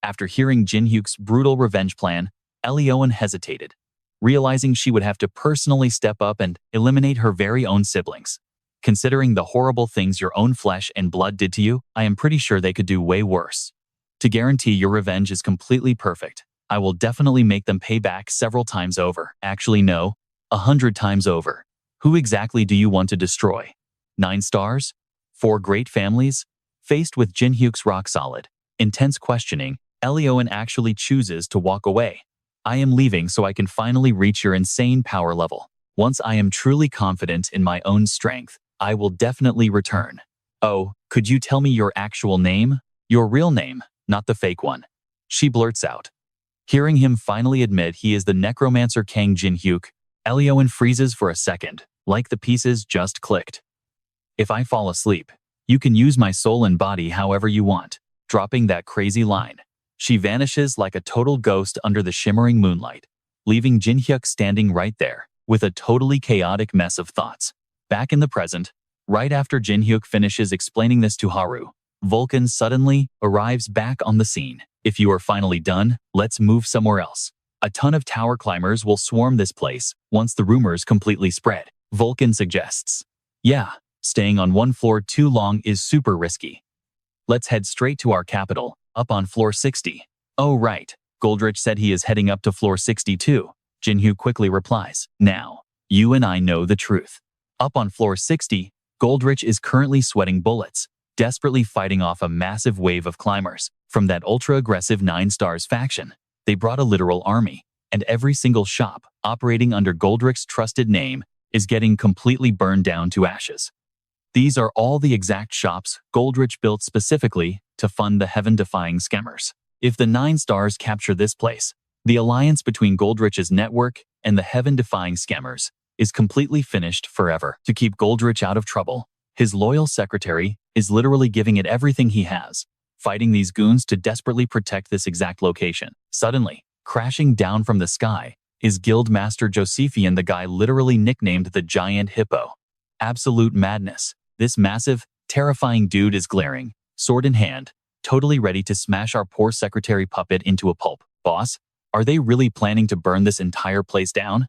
After hearing Jin Hyuk's brutal revenge plan, Elion hesitated, realizing she would have to personally step up and eliminate her very own siblings. Considering the horrible things your own flesh and blood did to you, I am pretty sure they could do way worse. To guarantee your revenge is completely perfect, I will definitely make them pay back several times over. Actually no, 100 times over. Who exactly do you want to destroy? 9 stars? 4 great families? Faced with Jin Hyuk's rock-solid, intense questioning, Elioen actually chooses to walk away. I am leaving so I can finally reach your insane power level. Once I am truly confident in my own strength, I will definitely return. Oh, could you tell me your actual name? Your real name, not the fake one. She blurts out. Hearing him finally admit he is the necromancer Kang Jin Hyuk, Elioen freezes for a second, like the pieces just clicked. If I fall asleep, you can use my soul and body however you want. Dropping that crazy line, she vanishes like a total ghost under the shimmering moonlight, leaving Jin Hyuk standing right there, with a totally chaotic mess of thoughts. Back in the present, right after Jin Hyuk finishes explaining this to Haru, Vulcan suddenly arrives back on the scene. If you are finally done, let's move somewhere else. A ton of tower climbers will swarm this place once the rumors completely spread. Vulcan suggests. Yeah, staying on one floor too long is super risky. Let's head straight to our capital, up on floor 60. Oh right, Goldrich said he is heading up to floor 62. Jin Hyuk quickly replies. Now, you and I know the truth. Up on floor 60, Goldrich is currently sweating bullets, desperately fighting off a massive wave of climbers from that ultra-aggressive 9 Stars faction. They brought a literal army, and every single shop operating under Goldrich's trusted name is getting completely burned down to ashes. These are all the exact shops Goldrich built specifically to fund the heaven-defying scammers. If the 9 Stars capture this place, the alliance between Goldrich's network and the heaven-defying scammers is completely finished forever. To keep Goldrich out of trouble, his loyal secretary is literally giving it everything he has, fighting these goons to desperately protect this exact location. Suddenly, crashing down from the sky, is Guildmaster Josephian, the guy literally nicknamed the Giant Hippo. Absolute madness. This massive, terrifying dude is glaring, sword in hand, totally ready to smash our poor secretary puppet into a pulp. Boss, are they really planning to burn this entire place down?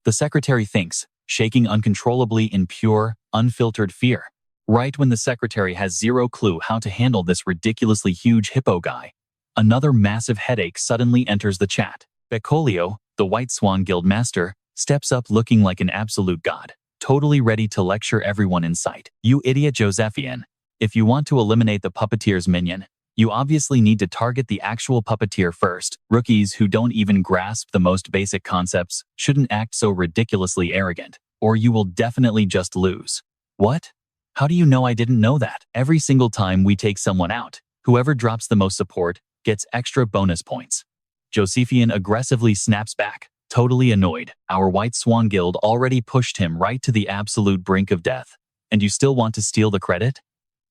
The secretary thinks, shaking uncontrollably in pure, unfiltered fear. Right when the secretary has zero clue how to handle this ridiculously huge hippo guy, another massive headache suddenly enters the chat. Beccolio, the White Swan Guildmaster, steps up looking like an absolute god, totally ready to lecture everyone in sight. You idiot Josephian, if you want to eliminate the puppeteer's minion, you obviously need to target the actual puppeteer first. Rookies who don't even grasp the most basic concepts shouldn't act so ridiculously arrogant, or you will definitely just lose. What? How do you know I didn't know that? Every single time we take someone out, whoever drops the most support gets extra bonus points. Josephian aggressively snaps back, totally annoyed. Our White Swan Guild already pushed him right to the absolute brink of death, and you still want to steal the credit?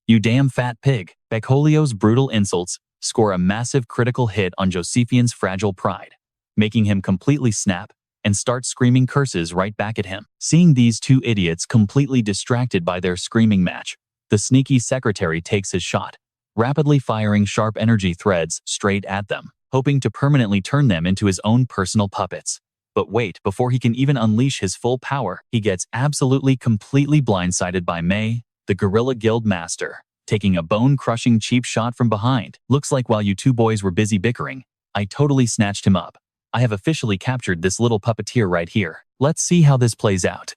You damn fat pig. Beccolio's brutal insults score a massive critical hit on Josephian's fragile pride, making him completely snap and start screaming curses right back at him. Seeing these two idiots completely distracted by their screaming match, the sneaky secretary takes his shot, rapidly firing sharp energy threads straight at them, hoping to permanently turn them into his own personal puppets. But wait, before he can even unleash his full power, he gets absolutely completely blindsided by Mei, the Gorilla Guild Master, taking a bone-crushing cheap shot from behind. Looks like while you two boys were busy bickering, I totally snatched him up. I have officially captured this little puppeteer right here. Let's see how this plays out.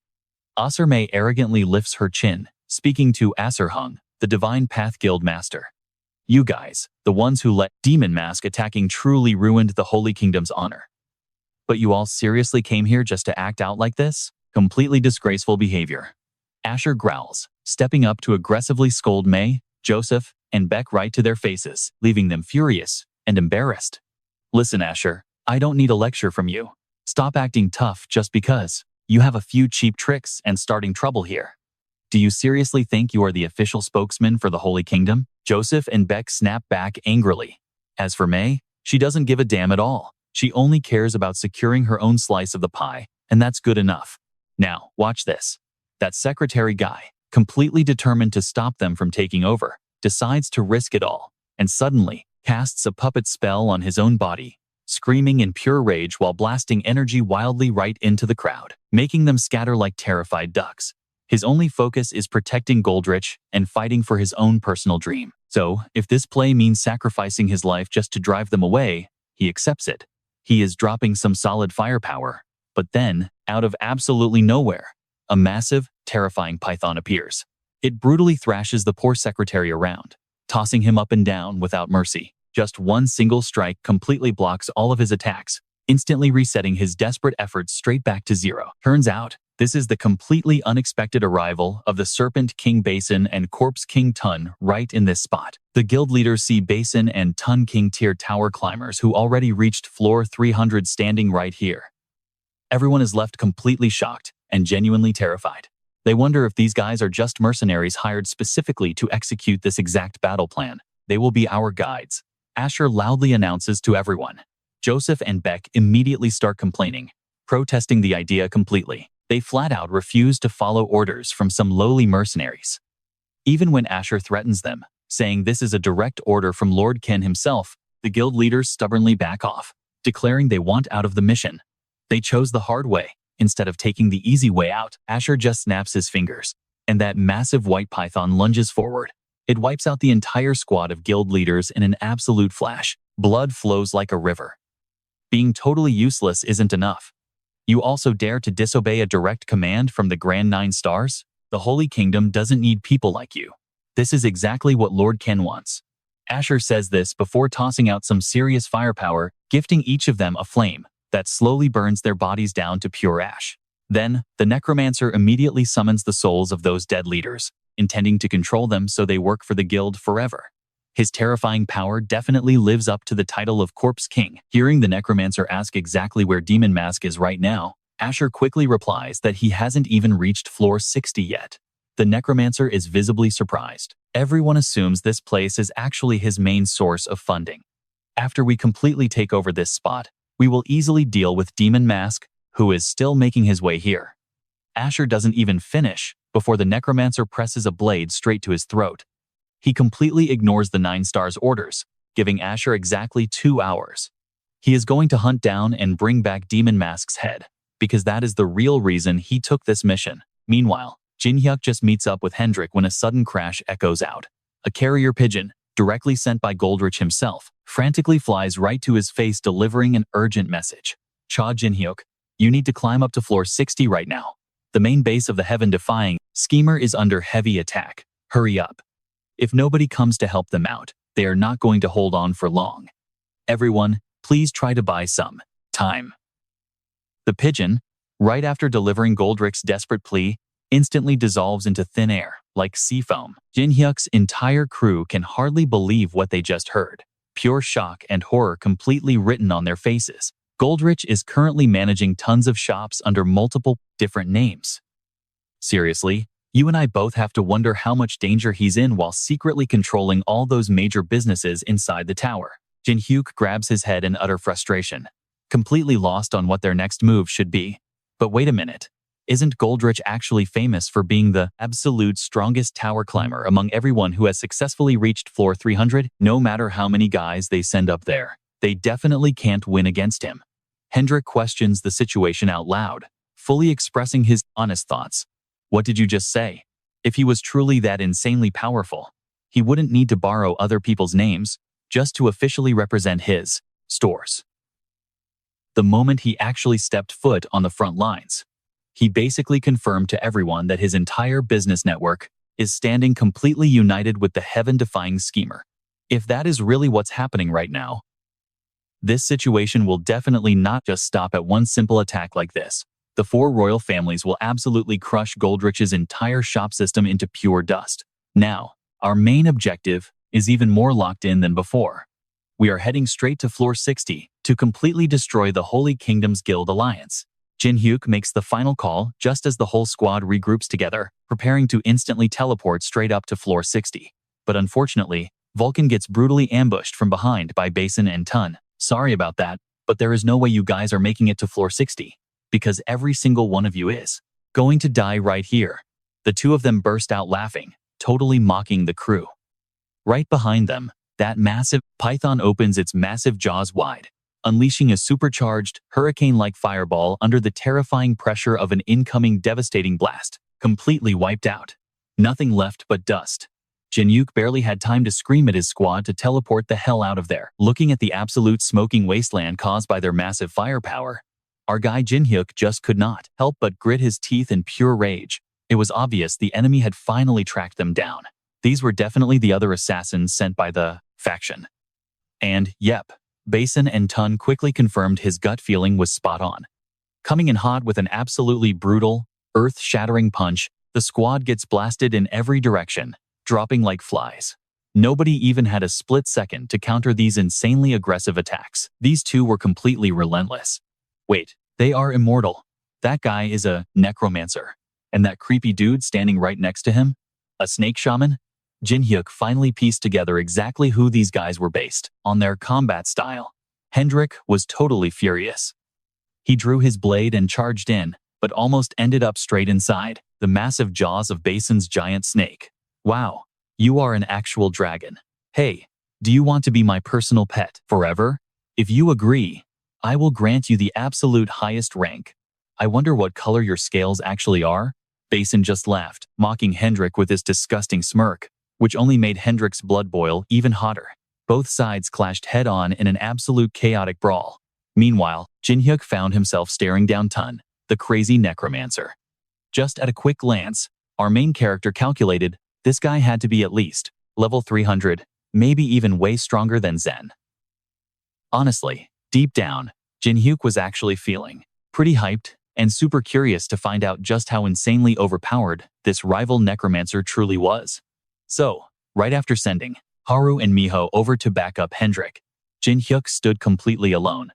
Aser Mei arrogantly lifts her chin, speaking to Aser Hung, the Divine Path Guild Master. You guys, the ones who let Demon Mask attacking truly ruined the Holy Kingdom's honor. But you all seriously came here just to act out like this? Completely disgraceful behavior. Asher growls, stepping up to aggressively scold Mei, Joseph, and Beck right to their faces, leaving them furious and embarrassed. Listen, Asher, I don't need a lecture from you. Stop acting tough just because you have a few cheap tricks and starting trouble here. Do you seriously think you are the official spokesman for the Holy Kingdom? Joseph and Beck snap back angrily. As for Mei, she doesn't give a damn at all. She only cares about securing her own slice of the pie, and that's good enough. Now, watch this. That secretary guy, completely determined to stop them from taking over, decides to risk it all, and suddenly casts a puppet spell on his own body, screaming in pure rage while blasting energy wildly right into the crowd, making them scatter like terrified ducks. His only focus is protecting Goldrich and fighting for his own personal dream. So, if this play means sacrificing his life just to drive them away, he accepts it. He is dropping some solid firepower, but then, out of absolutely nowhere, a massive, terrifying python appears. It brutally thrashes the poor secretary around, tossing him up and down without mercy. Just one single strike completely blocks all of his attacks, instantly resetting his desperate efforts straight back to zero. Turns out, this is the completely unexpected arrival of the Serpent King Basin and Corpse King Tun right in this spot. The guild leaders see Basin and Tun King tier tower climbers who already reached floor 300 standing right here. Everyone is left completely shocked and genuinely terrified. They wonder if these guys are just mercenaries hired specifically to execute this exact battle plan. They will be our guides, Asher loudly announces to everyone. Joseph and Beck immediately start complaining, protesting the idea completely. They flat out refuse to follow orders from some lowly mercenaries. Even when Asher threatens them, saying this is a direct order from Lord Ken himself, the guild leaders stubbornly back off, declaring they want out of the mission. They chose the hard way. Instead of taking the easy way out, Asher just snaps his fingers, and that massive white python lunges forward. It wipes out the entire squad of guild leaders in an absolute flash. Blood flows like a river. Being totally useless isn't enough. You also dare to disobey a direct command from the Grand Nine Stars? The Holy Kingdom doesn't need people like you. This is exactly what Lord Ken wants. Asher says this before tossing out some serious firepower, gifting each of them a flame that slowly burns their bodies down to pure ash. Then, the necromancer immediately summons the souls of those dead leaders, intending to control them so they work for the guild forever. His terrifying power definitely lives up to the title of Corpse King. Hearing the necromancer ask exactly where Demon Mask is right now, Asher quickly replies that he hasn't even reached floor 60 yet. The necromancer is visibly surprised. Everyone assumes this place is actually his main source of funding. After we completely take over this spot, we will easily deal with Demon Mask, who is still making his way here. Asher doesn't even finish before the necromancer presses a blade straight to his throat. He completely ignores the 9 Stars' orders, giving Asher exactly 2 hours. He is going to hunt down and bring back Demon Mask's head, because that is the real reason he took this mission. Meanwhile, Jin Hyuk just meets up with Hendrik when a sudden crash echoes out. A carrier pigeon, directly sent by Goldrich himself, frantically flies right to his face delivering an urgent message. Cha Jin Hyuk, you need to climb up to floor 60 right now. The main base of the heaven-defying schemer is under heavy attack. Hurry up. If nobody comes to help them out, they are not going to hold on for long. Everyone, please try to buy some time. The pigeon, right after delivering Goldrich's desperate plea, instantly dissolves into thin air, like sea foam. Jin Hyuk's entire crew can hardly believe what they just heard. Pure shock and horror completely written on their faces. Goldrich is currently managing tons of shops under multiple different names. Seriously, you and I both have to wonder how much danger he's in while secretly controlling all those major businesses inside the tower. Jin Hyuk grabs his head in utter frustration, completely lost on what their next move should be. But wait a minute. Isn't Goldrich actually famous for being the absolute strongest tower climber among everyone who has successfully reached floor 300? No matter how many guys they send up there, they definitely can't win against him. Hendrik questions the situation out loud, fully expressing his honest thoughts. What did you just say? If he was truly that insanely powerful, he wouldn't need to borrow other people's names just to officially represent his stores. The moment he actually stepped foot on the front lines, he basically confirmed to everyone that his entire business network is standing completely united with the heaven-defying schemer. If that is really what's happening right now, this situation will definitely not just stop at one simple attack like this. The 4 royal families will absolutely crush Goldrich's entire shop system into pure dust. Now, our main objective is even more locked in than before. We are heading straight to floor 60 to completely destroy the Holy Kingdom's Guild Alliance. Jin Hyuk makes the final call just as the whole squad regroups together, preparing to instantly teleport straight up to floor 60. But unfortunately, Vulcan gets brutally ambushed from behind by Basin and Tun. Sorry about that, but there is no way you guys are making it to floor 60, because every single one of you is going to die right here. The two of them burst out laughing, totally mocking the crew. Right behind them, that massive python opens its massive jaws wide, unleashing a supercharged, hurricane-like fireball under the terrifying pressure of an incoming devastating blast, completely wiped out. Nothing left but dust. Jin Hyuk barely had time to scream at his squad to teleport the hell out of there. Looking at the absolute smoking wasteland caused by their massive firepower, our guy Jin Hyuk just could not help but grit his teeth in pure rage. It was obvious the enemy had finally tracked them down. These were definitely the other assassins sent by the faction. And, yep, Basin and Tun quickly confirmed his gut feeling was spot on. Coming in hot with an absolutely brutal, earth-shattering punch, the squad gets blasted in every direction, dropping like flies. Nobody even had a split second to counter these insanely aggressive attacks. These two were completely relentless. Wait, they are immortal. That guy is a necromancer. And that creepy dude standing right next to him? A snake shaman? Jin Hyuk finally pieced together exactly who these guys were based on their combat style. Hendrik was totally furious. He drew his blade and charged in, but almost ended up straight inside the massive jaws of Basin's giant snake. Wow, you are an actual dragon. Hey, do you want to be my personal pet forever? If you agree, I will grant you the absolute highest rank. I wonder what color your scales actually are? Basin just laughed, mocking Hendrik with this disgusting smirk, which only made Hendrik's blood boil even hotter. Both sides clashed head-on in an absolute chaotic brawl. Meanwhile, Jin Hyuk found himself staring down Tun, the crazy necromancer. Just at a quick glance, our main character calculated this guy had to be at least level 300, maybe even way stronger than Zen. Honestly, deep down, Jin Hyuk was actually feeling pretty hyped and super curious to find out just how insanely overpowered this rival necromancer truly was. So, right after sending Haru and Miho over to back up Hendrik, Jin Hyuk stood completely alone.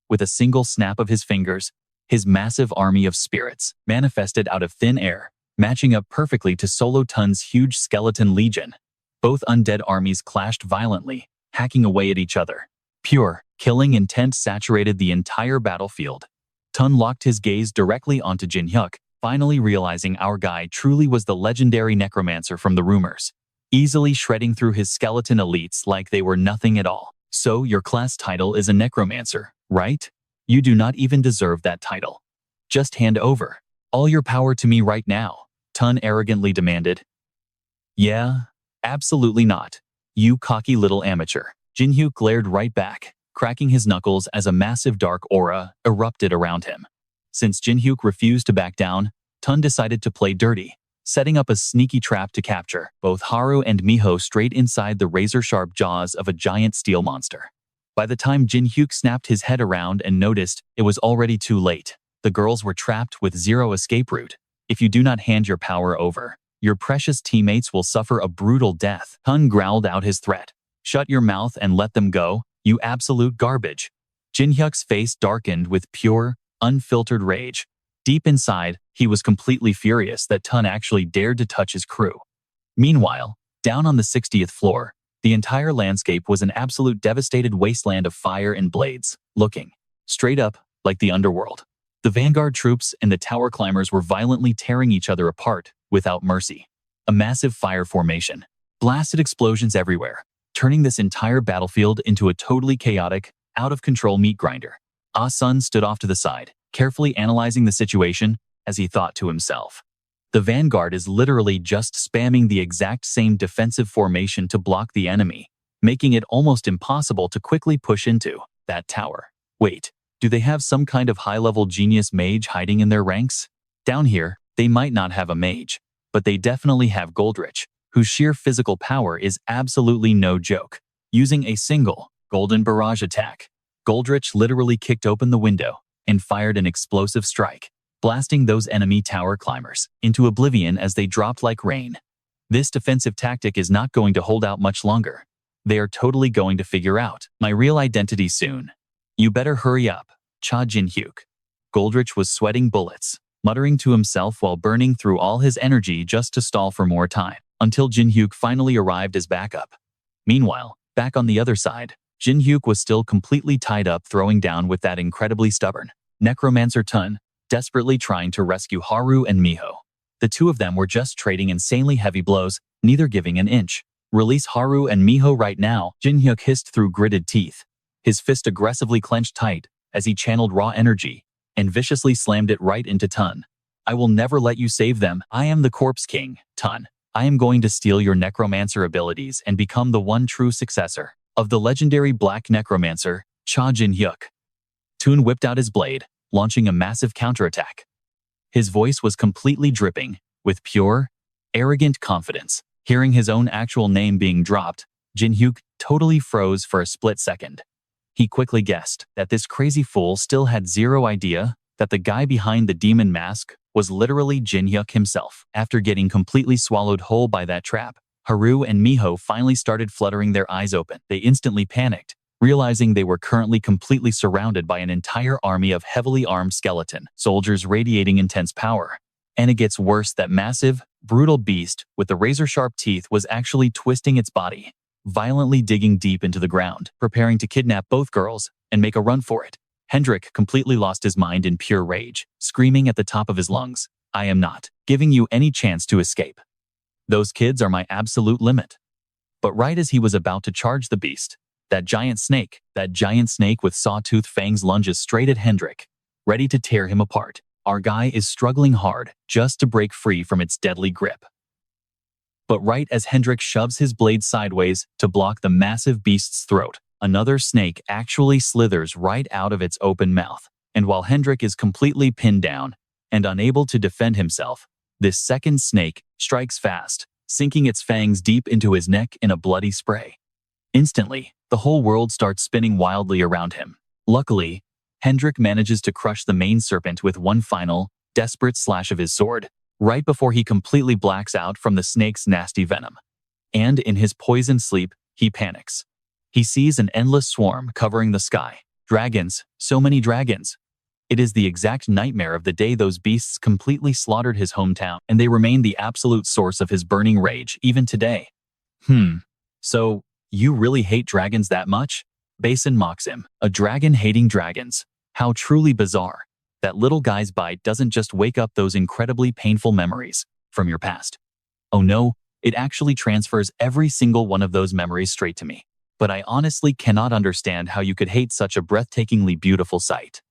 With a single snap of his fingers, his massive army of spirits manifested out of thin air, matching up perfectly to Solo Tun's huge skeleton legion. Both undead armies clashed violently, hacking away at each other. Pure, killing intent saturated the entire battlefield. Tun locked his gaze directly onto Jin Hyuk, finally realizing our guy truly was the legendary necromancer from the rumors, easily shredding through his skeleton elites like they were nothing at all. So your class title is a necromancer, right? You do not even deserve that title. Just hand over all your power to me right now, Tun arrogantly demanded. Yeah, absolutely not. You cocky little amateur. Jin Hyuk glared right back, cracking his knuckles as a massive dark aura erupted around him. Since Jin Hyuk refused to back down, Tun decided to play dirty, setting up a sneaky trap to capture both Haru and Miho straight inside the razor-sharp jaws of a giant steel monster. By the time Jin Hyuk snapped his head around and noticed, it was already too late. The girls were trapped with zero escape route. If you do not hand your power over, your precious teammates will suffer a brutal death. Tun growled out his threat. Shut your mouth and let them go, you absolute garbage. Jin Hyuk's face darkened with pure, unfiltered rage. Deep inside, he was completely furious that Tun actually dared to touch his crew. Meanwhile, down on the 60th floor, the entire landscape was an absolute devastated wasteland of fire and blades, looking straight up like the underworld. The vanguard troops and the tower climbers were violently tearing each other apart without mercy. A massive fire formation, blasted explosions everywhere, turning this entire battlefield into a totally chaotic, out-of-control meat grinder. Ah-sun stood off to the side, carefully analyzing the situation as he thought to himself. The vanguard is literally just spamming the exact same defensive formation to block the enemy, making it almost impossible to quickly push into that tower. Wait, do they have some kind of high-level genius mage hiding in their ranks? Down here, they might not have a mage, but they definitely have Goldrich, whose sheer physical power is absolutely no joke. Using a single golden barrage attack, Goldrich literally kicked open the window and fired an explosive strike, blasting those enemy tower climbers into oblivion as they dropped like rain. This defensive tactic is not going to hold out much longer. They are totally going to figure out my real identity soon. You better hurry up, Jin Hyuk. Goldrich was sweating bullets, muttering to himself while burning through all his energy just to stall for more time, until Jin Hyuk finally arrived as backup. Meanwhile, back on the other side, Jin Hyuk was still completely tied up throwing down with that incredibly stubborn necromancer Tun, desperately trying to rescue Haru and Miho. The two of them were just trading insanely heavy blows, neither giving an inch. Release Haru and Miho right now, Jin Hyuk hissed through gritted teeth. His fist aggressively clenched tight as he channeled raw energy and viciously slammed it right into Tun. I will never let you save them. I am the Corpse King, Tun. I am going to steal your necromancer abilities and become the one true successor of the legendary Black Necromancer, Jin Hyuk. Tun whipped out his blade, launching a massive counterattack. His voice was completely dripping with pure, arrogant confidence. Hearing his own actual name being dropped, Jin Hyuk totally froze for a split second. He quickly guessed that this crazy fool still had zero idea that the guy behind the demon mask was literally Jin Hyuk himself. After getting completely swallowed whole by that trap, Haru and Miho finally started fluttering their eyes open. They instantly panicked, realizing they were currently completely surrounded by an entire army of heavily armed skeleton soldiers radiating intense power. And it gets worse, that massive, brutal beast with the razor-sharp teeth was actually twisting its body, violently digging deep into the ground, preparing to kidnap both girls and make a run for it. Hendrik completely lost his mind in pure rage, screaming at the top of his lungs, "I am not giving you any chance to escape. Those kids are my absolute limit." But right as he was about to charge the beast, that giant snake with sawtooth fangs lunges straight at Hendrik, ready to tear him apart. Our guy is struggling hard just to break free from its deadly grip. But right as Hendrik shoves his blade sideways to block the massive beast's throat, another snake actually slithers right out of its open mouth. And while Hendrik is completely pinned down and unable to defend himself, this second snake strikes fast, sinking its fangs deep into his neck in a bloody spray. Instantly, the whole world starts spinning wildly around him. Luckily, Hendrik manages to crush the main serpent with one final, desperate slash of his sword, right before he completely blacks out from the snake's nasty venom. And in his poisoned sleep, he panics. He sees an endless swarm covering the sky. Dragons, so many dragons. It is the exact nightmare of the day those beasts completely slaughtered his hometown, and they remain the absolute source of his burning rage even today. So, you really hate dragons that much? Basin mocks him. A dragon hating dragons. How truly bizarre. That little guy's bite doesn't just wake up those incredibly painful memories from your past. Oh no, it actually transfers every single one of those memories straight to me. But I honestly cannot understand how you could hate such a breathtakingly beautiful sight.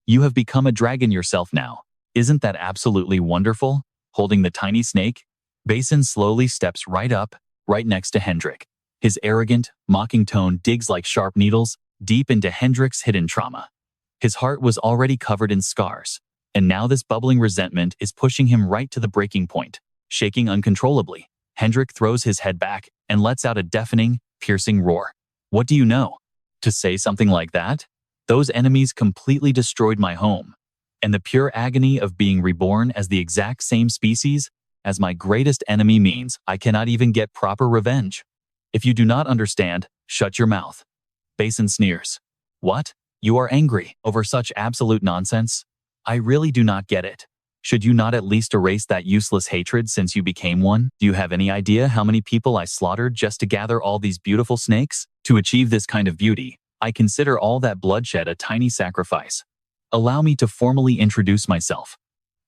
You have become a dragon yourself now. Isn't that absolutely wonderful? Holding the tiny snake, Basin slowly steps right up, right next to Hendrik. His arrogant, mocking tone digs like sharp needles deep into Hendrik's hidden trauma. His heart was already covered in scars, and now this bubbling resentment is pushing him right to the breaking point. Shaking uncontrollably, Hendrik throws his head back and lets out a deafening, piercing roar. What do you know? To say something like that? Those enemies completely destroyed my home, and the pure agony of being reborn as the exact same species as my greatest enemy means I cannot even get proper revenge. If you do not understand, shut your mouth. Basin sneers. What? You are angry over such absolute nonsense? I really do not get it. Should you not at least erase that useless hatred since you became one? Do you have any idea how many people I slaughtered just to gather all these beautiful snakes? To achieve this kind of beauty, I consider all that bloodshed a tiny sacrifice. Allow me to formally introduce myself.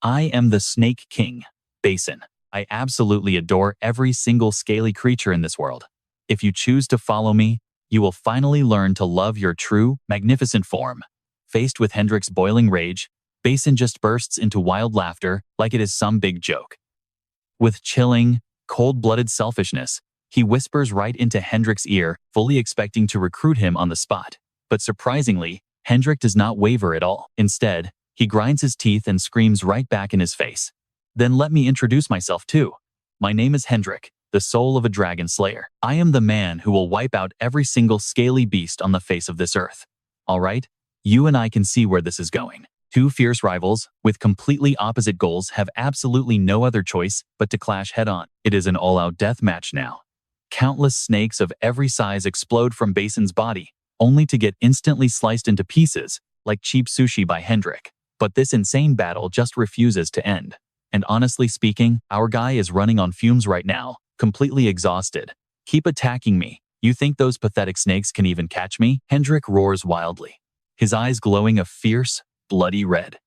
I am the Snake King, Basin. I absolutely adore every single scaly creature in this world. If you choose to follow me, you will finally learn to love your true, magnificent form. Faced with Hendrik's boiling rage, Basin just bursts into wild laughter like it is some big joke. With chilling, cold-blooded selfishness, he whispers right into Hendrik's ear, fully expecting to recruit him on the spot. But surprisingly, Hendrik does not waver at all. Instead, he grinds his teeth and screams right back in his face. Then let me introduce myself too. My name is Hendrik, the soul of a dragon slayer. I am the man who will wipe out every single scaly beast on the face of this earth. All right, you and I can see where this is going. Two fierce rivals with completely opposite goals have absolutely no other choice but to clash head-on. It is an all-out death match now. Countless snakes of every size explode from Basin's body, only to get instantly sliced into pieces, like cheap sushi by Hendrik. But this insane battle just refuses to end. And honestly speaking, our guy is running on fumes right now, completely exhausted. Keep attacking me. You think those pathetic snakes can even catch me? Hendrik roars wildly, his eyes glowing a fierce, bloody red.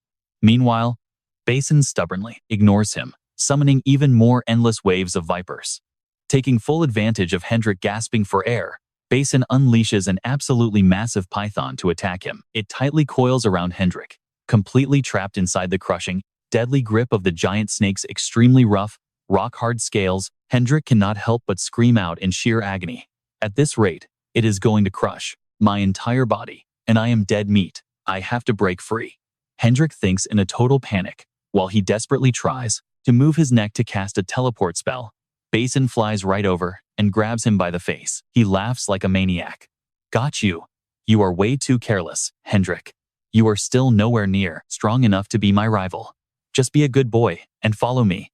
Meanwhile, Basin stubbornly ignores him, summoning even more endless waves of vipers. Taking full advantage of Hendrik gasping for air, Basin unleashes an absolutely massive python to attack him. It tightly coils around Hendrik, completely trapped inside the crushing, deadly grip of the giant snake's extremely rough, rock-hard scales. Hendrik cannot help but scream out in sheer agony. At this rate, it is going to crush my entire body, and I am dead meat. I have to break free. Hendrik thinks in a total panic, while he desperately tries to move his neck to cast a teleport spell. Basin flies right over and grabs him by the face. He laughs like a maniac. Got you. You are way too careless, Hendrik. You are still nowhere near strong enough to be my rival. Just be a good boy and follow me.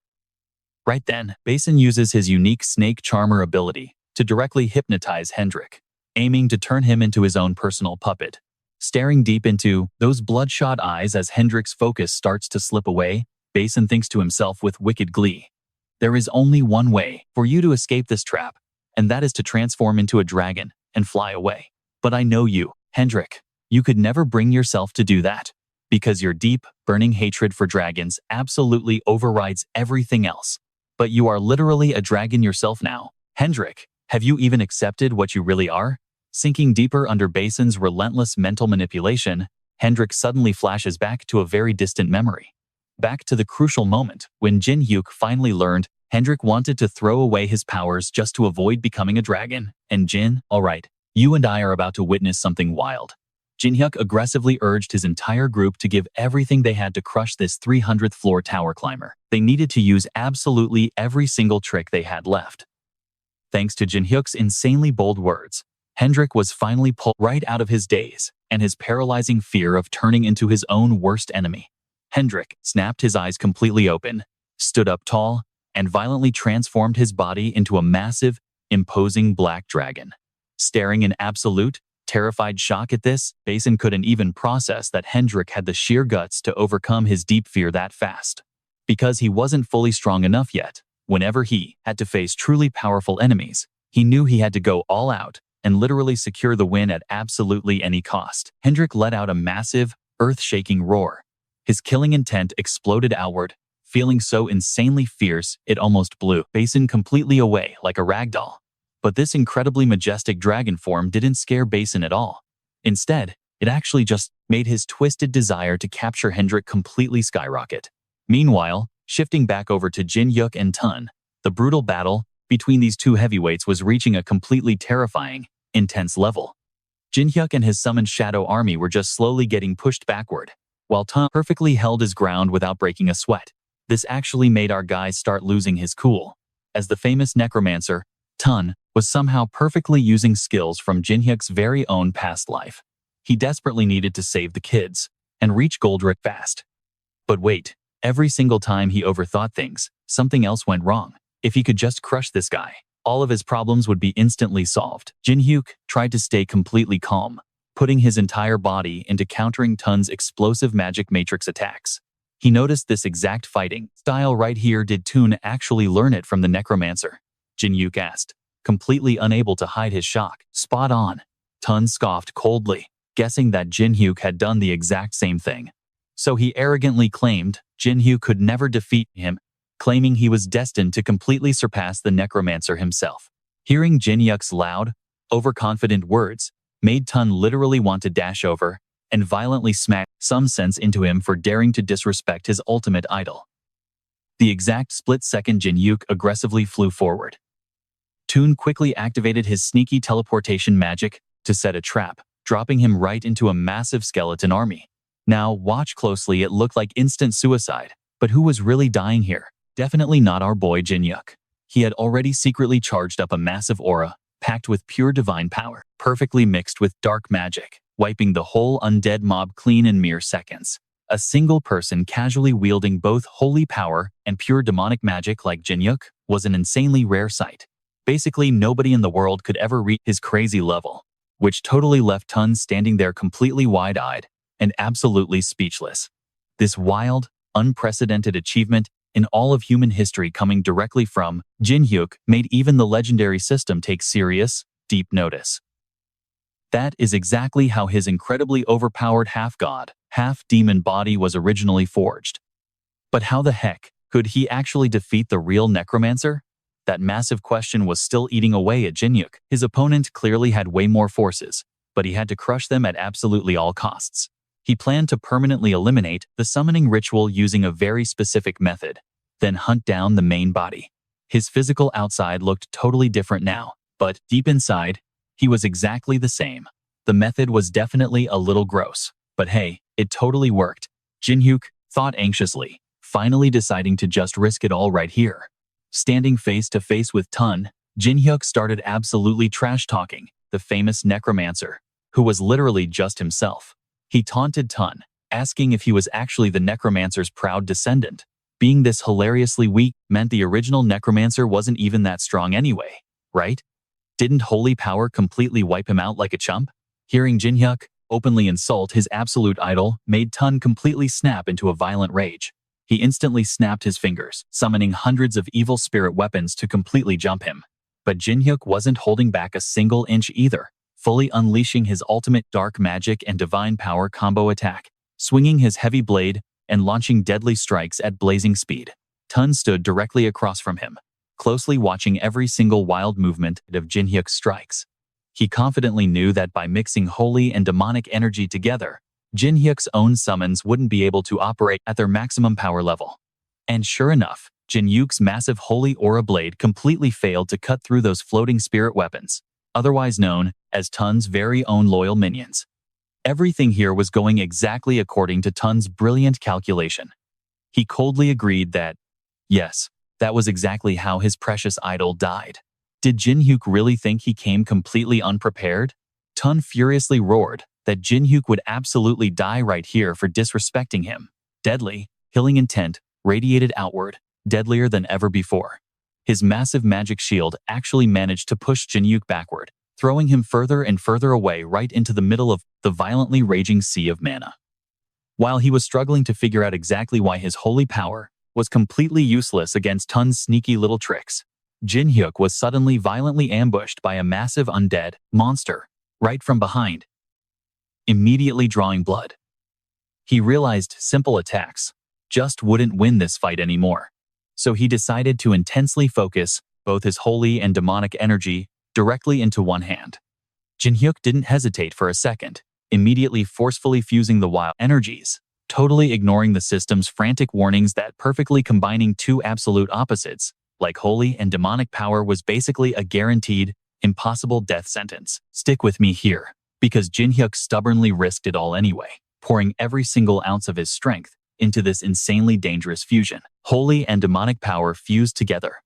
Right then, Basin uses his unique snake charmer ability to directly hypnotize Hendrik, aiming to turn him into his own personal puppet. Staring deep into those bloodshot eyes as Hendrik's focus starts to slip away, Basin thinks to himself with wicked glee. There is only one way for you to escape this trap, and that is to transform into a dragon and fly away. But I know you, Hendrik. You could never bring yourself to do that, because your deep, burning hatred for dragons absolutely overrides everything else. But you are literally a dragon yourself now. Hendrik, have you even accepted what you really are? Sinking deeper under Basin's relentless mental manipulation, Hendrik suddenly flashes back to a very distant memory. Back to the crucial moment when Jin Hyuk finally learned Hendrik wanted to throw away his powers just to avoid becoming a dragon. And Jin, alright, you and I are about to witness something wild. Jin Hyuk aggressively urged his entire group to give everything they had to crush this 300th floor tower climber. They needed to use absolutely every single trick they had left. Thanks to Jin Hyuk's insanely bold words, Hendrik was finally pulled right out of his daze and his paralyzing fear of turning into his own worst enemy. Hendrik snapped his eyes completely open, stood up tall, and violently transformed his body into a massive, imposing black dragon. Staring in absolute, terrified shock at this, Basin couldn't even process that Hendrik had the sheer guts to overcome his deep fear that fast. Because he wasn't fully strong enough yet, whenever he had to face truly powerful enemies, he knew he had to go all out and literally secure the win at absolutely any cost. Hendrik let out a massive, earth-shaking roar. His killing intent exploded outward, feeling so insanely fierce it almost blew Basin completely away like a ragdoll. But this incredibly majestic dragon form didn't scare Basin at all. Instead, it actually just made his twisted desire to capture Hendrik completely skyrocket. Meanwhile, shifting back over to Jin Hyuk and Tun, the brutal battle between these two heavyweights was reaching a completely terrifying, intense level. Jin Hyuk and his summoned shadow army were just slowly getting pushed backward, while Tun perfectly held his ground without breaking a sweat. This actually made our guy start losing his cool. As the famous necromancer, Tun was somehow perfectly using skills from Jin Hyuk's very own past life. He desperately needed to save the kids and reach Goldrick fast. But wait, every single time he overthought things, something else went wrong. If he could just crush this guy, all of his problems would be instantly solved. Jin Hyuk tried to stay completely calm, putting his entire body into countering Tun's explosive magic matrix attacks. He noticed this exact fighting style right here. Did Tun actually learn it from the necromancer? Jin Hyuk asked, completely unable to hide his shock. Spot on. Tun scoffed coldly, guessing that Jin Hyuk had done the exact same thing. So he arrogantly claimed Jin Hyuk could never defeat him, claiming he was destined to completely surpass the necromancer himself. Hearing Jin Hyuk's loud, overconfident words made Tun literally want to dash over and violently smack some sense into him for daring to disrespect his ultimate idol. The exact split second Jin Hyuk aggressively flew forward. Tun quickly activated his sneaky teleportation magic to set a trap, dropping him right into a massive skeleton army. Now, watch closely. It looked like instant suicide, but who was really dying here? Definitely not our boy Jin Hyuk. He had already secretly charged up a massive aura, packed with pure divine power, perfectly mixed with dark magic, wiping the whole undead mob clean in mere seconds. A single person casually wielding both holy power and pure demonic magic like Jin Hyuk was an insanely rare sight. Basically, nobody in the world could ever reach his crazy level, which totally left Tun standing there completely wide-eyed and absolutely speechless. This wild, unprecedented achievement in all of human history coming directly from Jin Hyuk made even the legendary system take serious, deep notice. That is exactly how his incredibly overpowered half-god, half-demon body was originally forged. But how the heck could he actually defeat the real necromancer? That massive question was still eating away at Jin Hyuk. His opponent clearly had way more forces, but he had to crush them at absolutely all costs. He planned to permanently eliminate the summoning ritual using a very specific method, then hunt down the main body. His physical outside looked totally different now, but deep inside, he was exactly the same. The method was definitely a little gross, but hey, it totally worked. Jin Hyuk thought anxiously, finally deciding to just risk it all right here. Standing face to face with Tun, Jin Hyuk started absolutely trash-talking the famous necromancer, who was literally just himself. He taunted Tun, asking if he was actually the necromancer's proud descendant. Being this hilariously weak meant the original necromancer wasn't even that strong anyway, right? Didn't holy power completely wipe him out like a chump? Hearing Jin Hyuk openly insult his absolute idol made Tun completely snap into a violent rage. He instantly snapped his fingers, summoning hundreds of evil spirit weapons to completely jump him. But Jin Hyuk wasn't holding back a single inch either, fully unleashing his ultimate dark magic and divine power combo attack, swinging his heavy blade and launching deadly strikes at blazing speed. Tun stood directly across from him, closely watching every single wild movement of Jin Hyuk's strikes. He confidently knew that by mixing holy and demonic energy together, Jin Hyuk's own summons wouldn't be able to operate at their maximum power level. And sure enough, Jin Hyuk's massive holy aura blade completely failed to cut through those floating spirit weapons, otherwise known as Tun's very own loyal minions. Everything here was going exactly according to Tun's brilliant calculation. He coldly agreed that, yes, that was exactly how his precious idol died. Did Jin Hyuk really think he came completely unprepared? Tun furiously roared that Jin Hyuk would absolutely die right here for disrespecting him. Deadly, killing intent radiated outward, deadlier than ever before. His massive magic shield actually managed to push Jin Hyuk backward, throwing him further and further away right into the middle of the violently raging sea of mana. While he was struggling to figure out exactly why his holy power was completely useless against Tun's sneaky little tricks, Jin Hyuk was suddenly violently ambushed by a massive undead monster right from behind, immediately drawing blood. He realized simple attacks just wouldn't win this fight anymore, so he decided to intensely focus both his holy and demonic energy directly into one hand. Jin Hyuk didn't hesitate for a second, immediately forcefully fusing the wild energies, totally ignoring the system's frantic warnings that perfectly combining two absolute opposites, like holy and demonic power, was basically a guaranteed, impossible death sentence. Stick with me here, because Jin Hyuk stubbornly risked it all anyway, pouring every single ounce of his strength into this insanely dangerous fusion. Holy and demonic power fused together.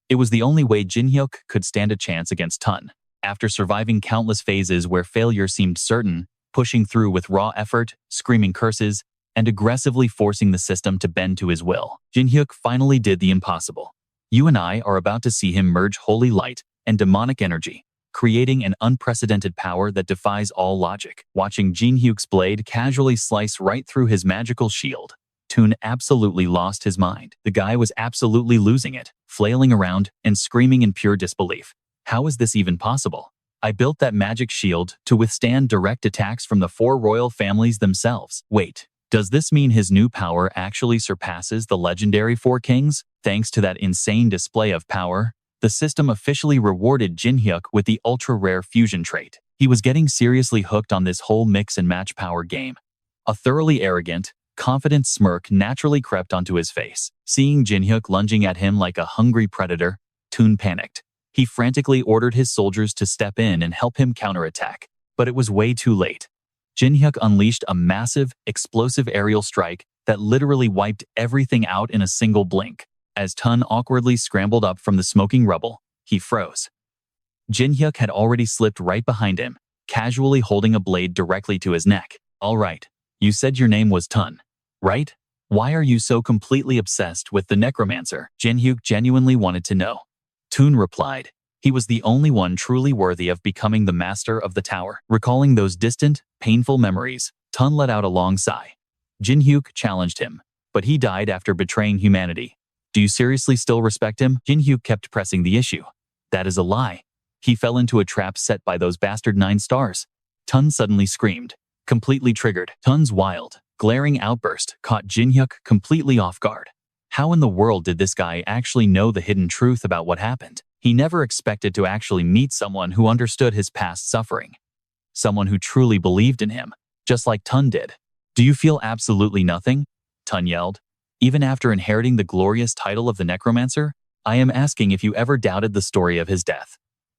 It was the only way Jin Hyuk could stand a chance against Tun. After surviving countless phases where failure seemed certain, pushing through with raw effort, screaming curses, and aggressively forcing the system to bend to his will, Jin Hyuk finally did the impossible. You and I are about to see him merge holy light and demonic energy, creating an unprecedented power that defies all logic. Watching Jin Hyuk's blade casually slice right through his magical shield, Tun absolutely lost his mind. The guy was absolutely losing it, flailing around and screaming in pure disbelief. How is this even possible? I built that magic shield to withstand direct attacks from the four royal families themselves. Wait, does this mean his new power actually surpasses the legendary Four Kings? Thanks to that insane display of power, the system officially rewarded Jin Hyuk with the ultra-rare fusion trait. He was getting seriously hooked on this whole mix-and-match power game. A thoroughly arrogant, confident smirk naturally crept onto his face. Seeing Jin Hyuk lunging at him like a hungry predator, Tun panicked. He frantically ordered his soldiers to step in and help him counterattack, but it was way too late. Jin Hyuk unleashed a massive, explosive aerial strike that literally wiped everything out in a single blink. As Tun awkwardly scrambled up from the smoking rubble, he froze. Jin Hyuk had already slipped right behind him, casually holding a blade directly to his neck. All right, you said your name was Tun, right? Why are you so completely obsessed with the necromancer? Jin Hyuk genuinely wanted to know. Tun replied. He was the only one truly worthy of becoming the master of the tower. Recalling those distant, painful memories, Tun let out a long sigh. Jin Hyuk challenged him, but he died after betraying humanity. Do you seriously still respect him? Jin Hyuk kept pressing the issue. That is a lie. He fell into a trap set by those bastard 9 stars. Tun suddenly screamed, completely triggered. Tun's wild, glaring outburst caught Jin Hyuk completely off guard. How in the world did this guy actually know the hidden truth about what happened? He never expected to actually meet someone who understood his past suffering. Someone who truly believed in him, just like Tun did. Do you feel absolutely nothing? Tun yelled. Even after inheriting the glorious title of the Necromancer, I am asking if you ever doubted the story of his death.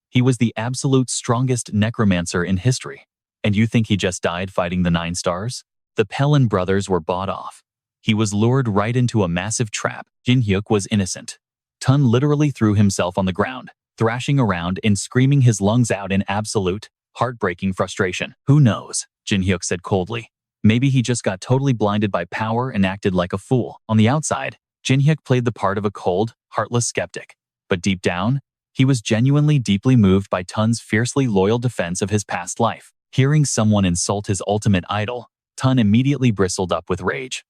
He was the absolute strongest necromancer in history. And you think he just died fighting the 9 stars? The Pelin brothers were bought off. He was lured right into a massive trap. Jin Hyuk was innocent. Tun literally threw himself on the ground, thrashing around and screaming his lungs out in absolute, heartbreaking frustration. Who knows? Jin Hyuk said coldly. Maybe he just got totally blinded by power and acted like a fool. On the outside, Jin Hyuk played the part of a cold, heartless skeptic. But deep down, he was genuinely deeply moved by Tun's fiercely loyal defense of his past life. Hearing someone insult his ultimate idol, Tun immediately bristled up with rage.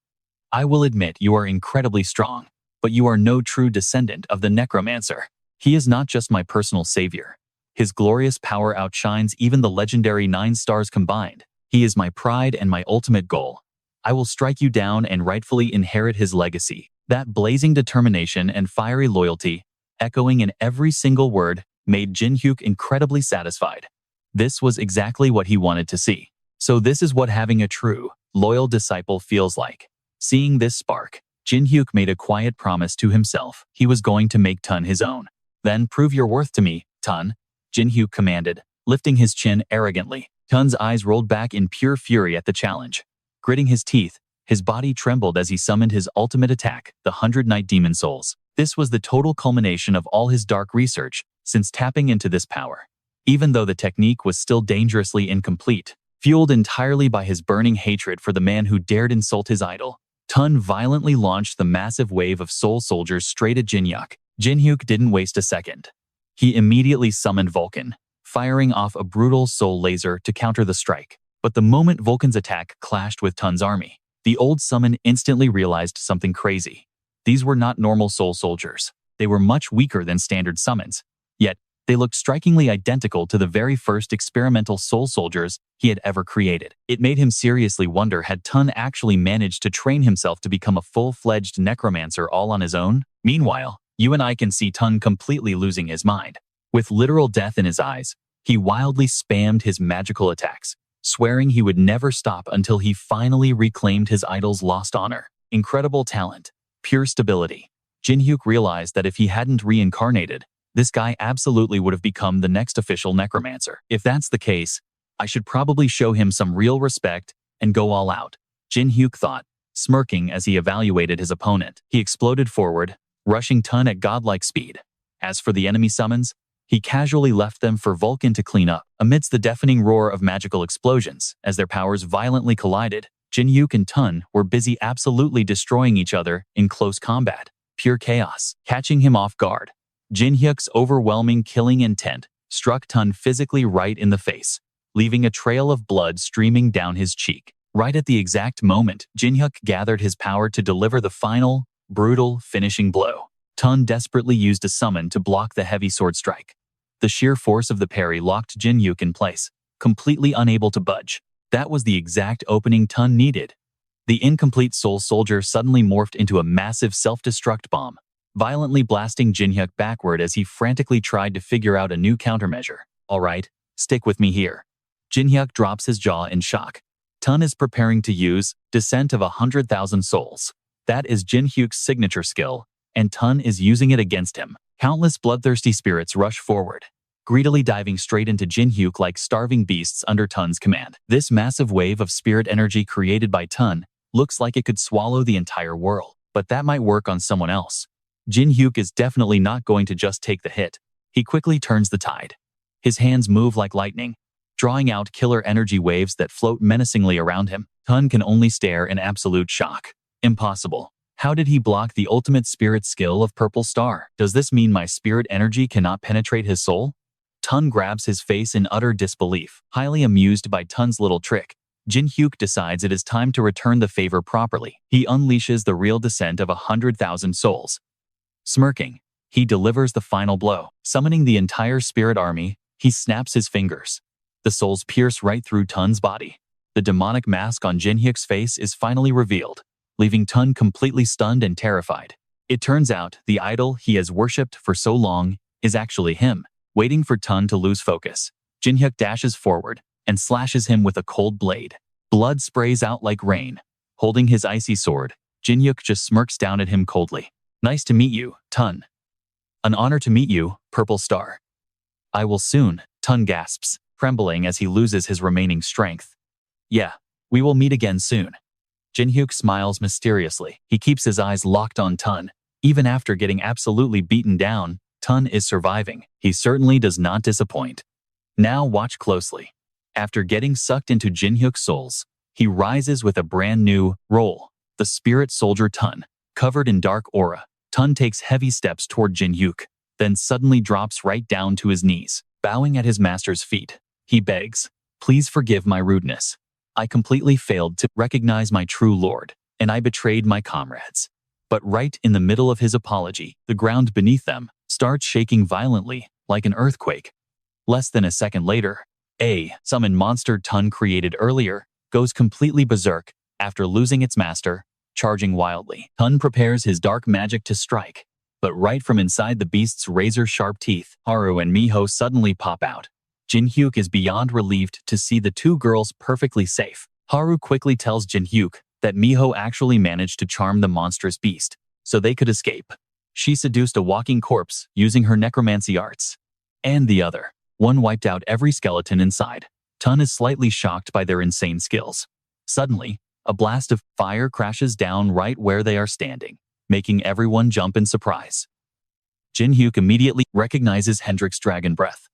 I will admit you are incredibly strong, but you are no true descendant of the Necromancer. He is not just my personal savior. His glorious power outshines even the legendary 9 stars combined. He is my pride and my ultimate goal. I will strike you down and rightfully inherit his legacy. That blazing determination and fiery loyalty, echoing in every single word, made Jin Hyuk incredibly satisfied. This was exactly what he wanted to see. So this is what having a true, loyal disciple feels like. Seeing this spark, Jin Hyuk made a quiet promise to himself. He was going to make Tun his own. Then prove your worth to me, Tun, Jin Hyuk commanded, lifting his chin arrogantly. Tun's eyes rolled back in pure fury at the challenge. Gritting his teeth, his body trembled as he summoned his ultimate attack, the 100 Night Demon Souls. This was the total culmination of all his dark research since tapping into this power. Even though the technique was still dangerously incomplete, fueled entirely by his burning hatred for the man who dared insult his idol, Tun violently launched the massive wave of soul soldiers straight at Jin Hyuk. Jin Hyuk didn't waste a second. He immediately summoned Vulcan, firing off a brutal soul laser to counter the strike. But the moment Vulcan's attack clashed with Tun's army, the old summon instantly realized something crazy. These were not normal soul soldiers. They were much weaker than standard summons. Yet, they looked strikingly identical to the very first experimental soul soldiers he had ever created. It made him seriously wonder, had Tun actually managed to train himself to become a full-fledged necromancer all on his own? Meanwhile, you and I can see Tun completely losing his mind. With literal death in his eyes, he wildly spammed his magical attacks, swearing he would never stop until he finally reclaimed his idol's lost honor. Incredible talent, pure stability. Jin Hyuk realized that if he hadn't reincarnated, this guy absolutely would have become the next official necromancer. If that's the case, I should probably show him some real respect and go all out, Jin Hyuk thought, smirking as he evaluated his opponent. He exploded forward, rushing Tun at godlike speed. As for the enemy summons, he casually left them for Vulcan to clean up. Amidst the deafening roar of magical explosions, as their powers violently collided, Jin Hyuk and Tun were busy absolutely destroying each other in close combat. Pure chaos. Catching him off guard, Jin Hyuk's overwhelming killing intent struck Tun physically right in the face, leaving a trail of blood streaming down his cheek. Right at the exact moment Jin Hyuk gathered his power to deliver the final, brutal, finishing blow, Tun desperately used a summon to block the heavy sword strike. The sheer force of the parry locked Jin Hyuk in place, completely unable to budge. That was the exact opening Tun needed. The incomplete soul soldier suddenly morphed into a massive self-destruct bomb, violently blasting Jin Hyuk backward as he frantically tried to figure out a new countermeasure. All right, stick with me here. Jin Hyuk drops his jaw in shock. Tun is preparing to use Descent of 100,000 Souls. That is Jin Hyuk's signature skill, and Tun is using it against him. Countless bloodthirsty spirits rush forward, greedily diving straight into Jin Hyuk like starving beasts under Tun's command. This massive wave of spirit energy created by Tun looks like it could swallow the entire world, but that might work on someone else. Jin Hyuk is definitely not going to just take the hit. He quickly turns the tide. His hands move like lightning, drawing out killer energy waves that float menacingly around him. Tun can only stare in absolute shock. Impossible. How did he block the ultimate spirit skill of Purple Star? Does this mean my spirit energy cannot penetrate his soul? Tun grabs his face in utter disbelief. Highly amused by Tun's little trick, Jin Hyuk decides it is time to return the favor properly. He unleashes the real descent of 100,000 souls. Smirking, he delivers the final blow. Summoning the entire spirit army, he snaps his fingers. The souls pierce right through Tun's body. The demonic mask on Jin Hyuk's face is finally revealed, leaving Tun completely stunned and terrified. It turns out the idol he has worshipped for so long is actually him. Waiting for Tun to lose focus, Jin Hyuk dashes forward and slashes him with a cold blade. Blood sprays out like rain. Holding his icy sword, Jin Hyuk just smirks down at him coldly. Nice to meet you, Tun. An honor to meet you, Purple Star. I will soon, Tun gasps, trembling as he loses his remaining strength. Yeah, we will meet again soon. Jin Hyuk smiles mysteriously. He keeps his eyes locked on Tun, Even after getting absolutely beaten down, Tun is surviving. He certainly does not disappoint. Now watch closely. After getting sucked into Jin Hyuk's souls, he rises with a brand new role, the Spirit Soldier Tun. Covered in dark aura, Tun takes heavy steps toward Jin Hyuk, then suddenly drops right down to his knees, bowing at his master's feet. He begs, "Please forgive my rudeness. I completely failed to recognize my true lord, and I betrayed my comrades." But right in the middle of his apology, the ground beneath them starts shaking violently, like an earthquake. Less than a second later, a summoned monster Tun created earlier goes completely berserk after losing its master, charging wildly. Tun prepares his dark magic to strike, but right from inside the beast's razor-sharp teeth, Haru and Miho suddenly pop out. Jin Hyuk is beyond relieved to see the two girls perfectly safe. Haru quickly tells Jin Hyuk that Miho actually managed to charm the monstrous beast, so they could escape. She seduced a walking corpse using her necromancy arts. And the other one wiped out every skeleton inside. Tun is slightly shocked by their insane skills. Suddenly, a blast of fire crashes down right where they are standing, making everyone jump in surprise. Jin Hyuk immediately recognizes Hendrik's dragon breath.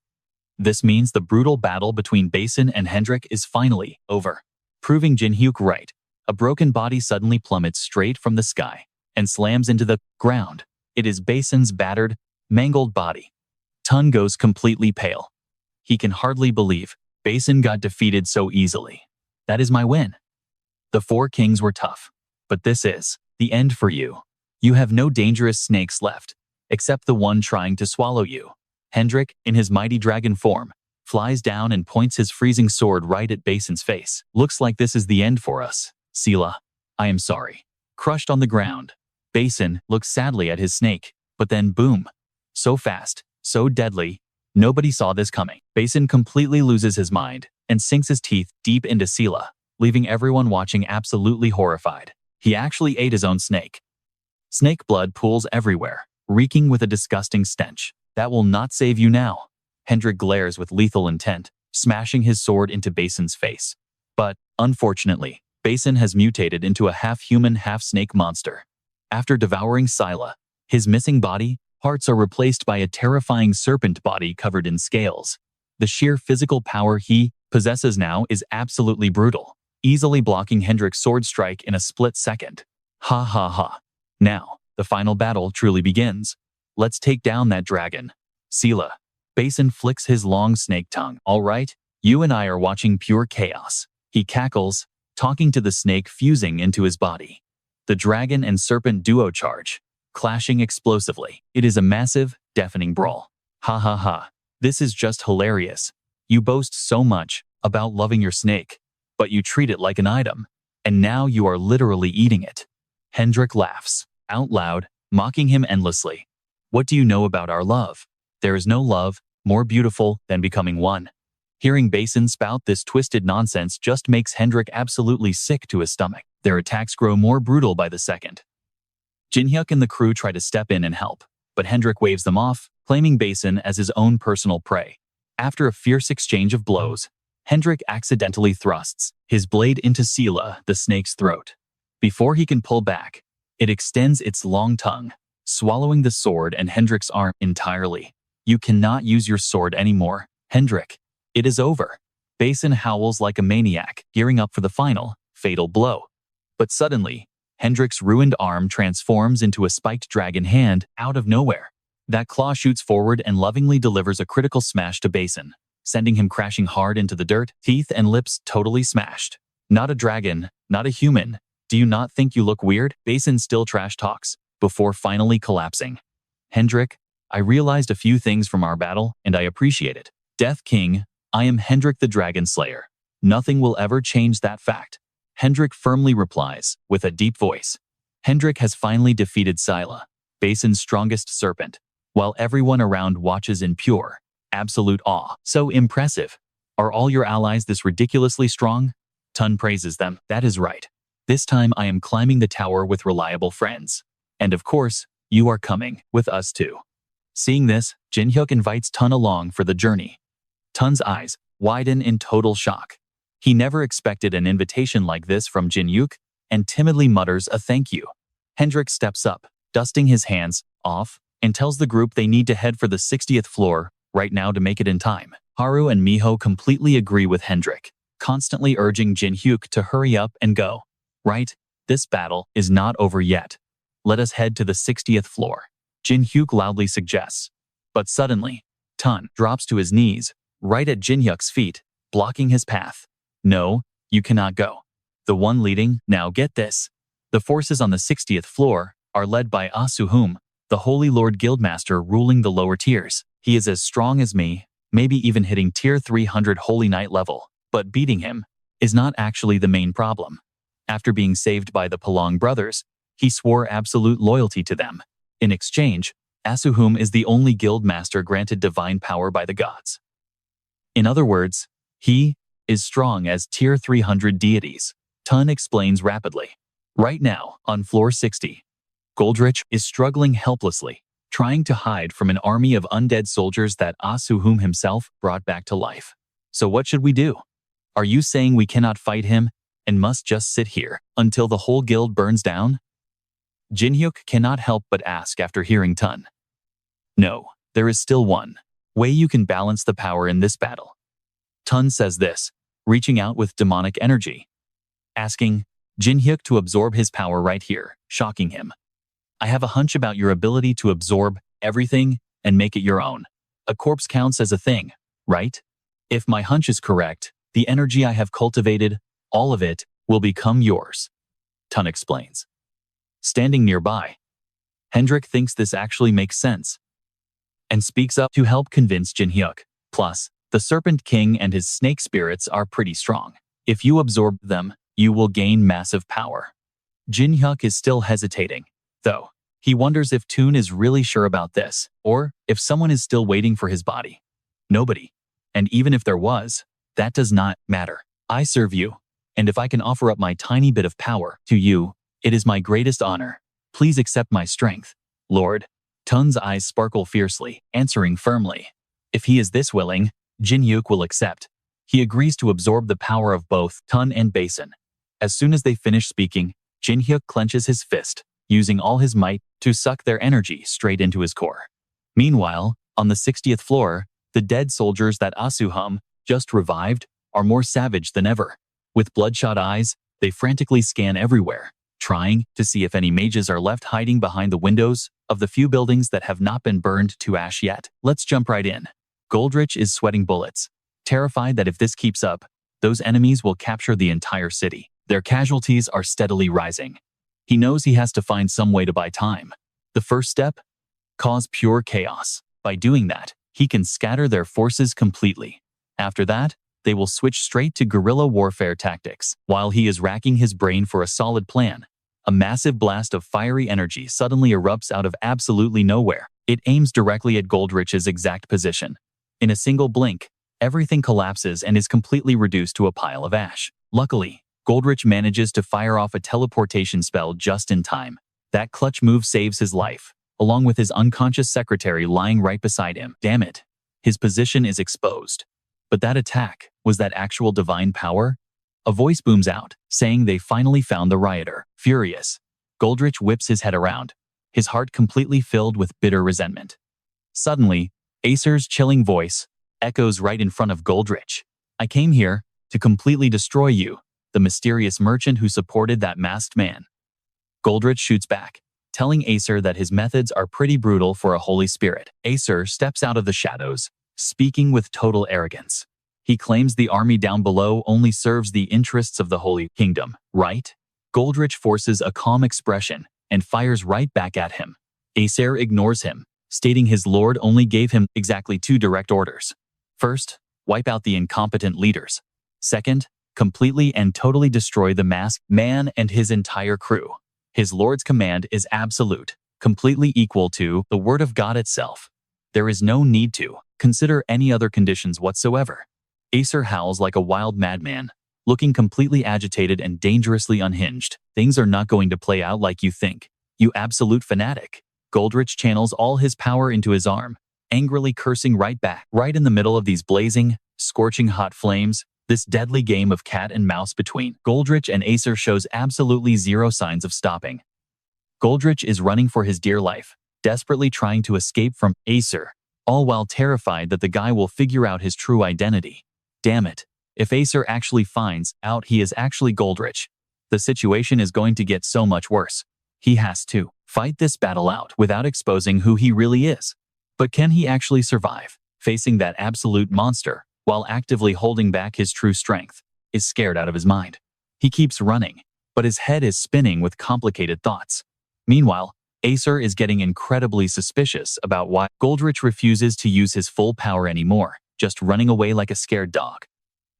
This means the brutal battle between Basin and Hendrik is finally over. Proving Jin Hyuk right, a broken body suddenly plummets straight from the sky and slams into the ground. It is Basin's battered, mangled body. Tun goes completely pale. He can hardly believe Basin got defeated so easily. That is my win. The four kings were tough, but this is the end for you. You have no dangerous snakes left, except the one trying to swallow you. Hendrik, in his mighty dragon form, flies down and points his freezing sword right at Basin's face. Looks like this is the end for us, Sela. I am sorry. Crushed on the ground, Basin looks sadly at his snake, but then boom. So fast, so deadly, nobody saw this coming. Basin completely loses his mind and sinks his teeth deep into Sela, leaving everyone watching absolutely horrified. He actually ate his own snake. Snake blood pools everywhere, reeking with a disgusting stench. That will not save you now. Hendrik glares with lethal intent, smashing his sword into Basin's face. But, unfortunately, Basin has mutated into a half-human, half-snake monster. After devouring Sela, his missing body, parts are replaced by a terrifying serpent body covered in scales. The sheer physical power he possesses now is absolutely brutal, easily blocking Hendrik's sword strike in a split second. Ha ha ha. Now, the final battle truly begins. Let's take down that dragon. Sela. Basin flicks his long snake tongue. All right, you and I are watching pure chaos. He cackles, talking to the snake fusing into his body. The dragon and serpent duo charge, clashing explosively. It is a massive, deafening brawl. Ha ha ha. This is just hilarious. You boast so much about loving your snake, but you treat it like an item, and now you are literally eating it. Hendrik laughs out loud, mocking him endlessly. What do you know about our love? There is no love more beautiful than becoming one. Hearing Basin spout this twisted nonsense just makes Hendrik absolutely sick to his stomach. Their attacks grow more brutal by the second. Jin Hyuk and the crew try to step in and help, but Hendrik waves them off, claiming Basin as his own personal prey. After a fierce exchange of blows, Hendrik accidentally thrusts his blade into Sela, the snake's throat. Before he can pull back, it extends its long tongue, swallowing the sword and Hendrik's arm entirely. You cannot use your sword anymore, Hendrik. It is over. Basin howls like a maniac, gearing up for the final, fatal blow. But suddenly, Hendrik's ruined arm transforms into a spiked dragon hand out of nowhere. That claw shoots forward and lovingly delivers a critical smash to Basin, sending him crashing hard into the dirt, teeth and lips totally smashed. Not a dragon, not a human. Do you not think you look weird? Basin still trash talks, before finally collapsing. Hendrik, I realized a few things from our battle, and I appreciate it. Death King, I am Hendrik the Dragon Slayer. Nothing will ever change that fact. Hendrik firmly replies, with a deep voice. Hendrik has finally defeated Sela, Basin's strongest serpent, while everyone around watches in pure, absolute awe. So impressive. Are all your allies this ridiculously strong? Tun praises them. That is right. This time I am climbing the tower with reliable friends. And of course, you are coming with us too. Seeing this, Jin Hyuk invites Tun along for the journey. Tun's eyes widen in total shock. He never expected an invitation like this from Jin Hyuk and timidly mutters a thank you. Hendrik steps up, dusting his hands off, and tells the group they need to head for the 60th floor right now to make it in time. Haru and Miho completely agree with Hendrik, constantly urging Jin Hyuk to hurry up and go. Right? This battle is not over yet. Let us head to the 60th floor, Jin Hyuk loudly suggests. But suddenly, Tun drops to his knees, right at Jin Hyuk's feet, blocking his path. No, you cannot go. The one leading, now get this. The forces on the 60th floor are led by Asuhum, the Holy Lord Guildmaster ruling the lower tiers. He is as strong as me, maybe even hitting tier 300 Holy Knight level, but beating him is not actually the main problem. After being saved by the Palong brothers, he swore absolute loyalty to them. In exchange, Asuhum is the only Guildmaster granted divine power by the gods. In other words, he is strong as tier 300 deities, Tun explains rapidly. Right now, on floor 60, Goldrich is struggling helplessly, trying to hide from an army of undead soldiers that Asuhum himself brought back to life. So what should we do? Are you saying we cannot fight him and must just sit here until the whole guild burns down? Jin Hyuk cannot help but ask after hearing Tun. No, there is still one way you can balance the power in this battle. Tun says this, reaching out with demonic energy, asking Jin Hyuk to absorb his power right here, shocking him. I have a hunch about your ability to absorb everything and make it your own. A corpse counts as a thing, right? If my hunch is correct, the energy I have cultivated, all of it, will become yours, Tun explains. Standing nearby, Hendrik thinks this actually makes sense and speaks up to help convince Jin Hyuk. Plus, the Serpent King and his snake spirits are pretty strong. If you absorb them, you will gain massive power. Jin Hyuk is still hesitating, though. He wonders if Toon is really sure about this, or if someone is still waiting for his body. Nobody. And even if there was, that does not matter. I serve you, and if I can offer up my tiny bit of power to you, it is my greatest honor. Please accept my strength, Lord. Tun's eyes sparkle fiercely, answering firmly. If he is this willing, Jin Hyuk will accept. He agrees to absorb the power of both Tun and Basin. As soon as they finish speaking, Jin Hyuk clenches his fist, using all his might to suck their energy straight into his core. Meanwhile, on the 60th floor, the dead soldiers that Asuhum just revived are more savage than ever. With bloodshot eyes, they frantically scan everywhere, trying to see if any mages are left hiding behind the windows of the few buildings that have not been burned to ash yet. Let's jump right in. Goldrich is sweating bullets, terrified that if this keeps up, those enemies will capture the entire city. Their casualties are steadily rising. He knows he has to find some way to buy time. The first step? Cause pure chaos. By doing that, he can scatter their forces completely. After that, they will switch straight to guerrilla warfare tactics. While he is racking his brain for a solid plan, a massive blast of fiery energy suddenly erupts out of absolutely nowhere. It aims directly at Goldrich's exact position. In a single blink, everything collapses and is completely reduced to a pile of ash. Luckily, Goldrich manages to fire off a teleportation spell just in time. That clutch move saves his life, along with his unconscious secretary lying right beside him. Damn it. His position is exposed. But that attack, was that actual divine power? A voice booms out, saying they finally found the rioter. Furious, Goldrich whips his head around, his heart completely filled with bitter resentment. Suddenly, Acer's chilling voice echoes right in front of Goldrich. I came here to completely destroy you, the mysterious merchant who supported that masked man. Goldrich shoots back, telling Acer that his methods are pretty brutal for a holy spirit. Acer steps out of the shadows, speaking with total arrogance. He claims the army down below only serves the interests of the Holy Kingdom, right? Goldrich forces a calm expression and fires right back at him. Acer ignores him, stating his lord only gave him exactly 2 direct orders. First, wipe out the incompetent leaders. Second, completely and totally destroy the masked man and his entire crew. His lord's command is absolute, completely equal to the word of God itself. There is no need to consider any other conditions whatsoever. Acer howls like a wild madman, looking completely agitated and dangerously unhinged. Things are not going to play out like you think, you absolute fanatic. Goldrich channels all his power into his arm, angrily cursing right back. Right in the middle of these blazing, scorching hot flames, this deadly game of cat and mouse between Goldrich and Acer shows absolutely zero signs of stopping. Goldrich is running for his dear life, desperately trying to escape from Acer, all while terrified that the guy will figure out his true identity. Damn it. If Acer actually finds out he is actually Goldrich, the situation is going to get so much worse. He has to fight this battle out without exposing who he really is. But can he actually survive, facing that absolute monster, while actively holding back his true strength? Is scared out of his mind. He keeps running, but his head is spinning with complicated thoughts. Meanwhile, Acer is getting incredibly suspicious about why Goldrich refuses to use his full power anymore, just running away like a scared dog.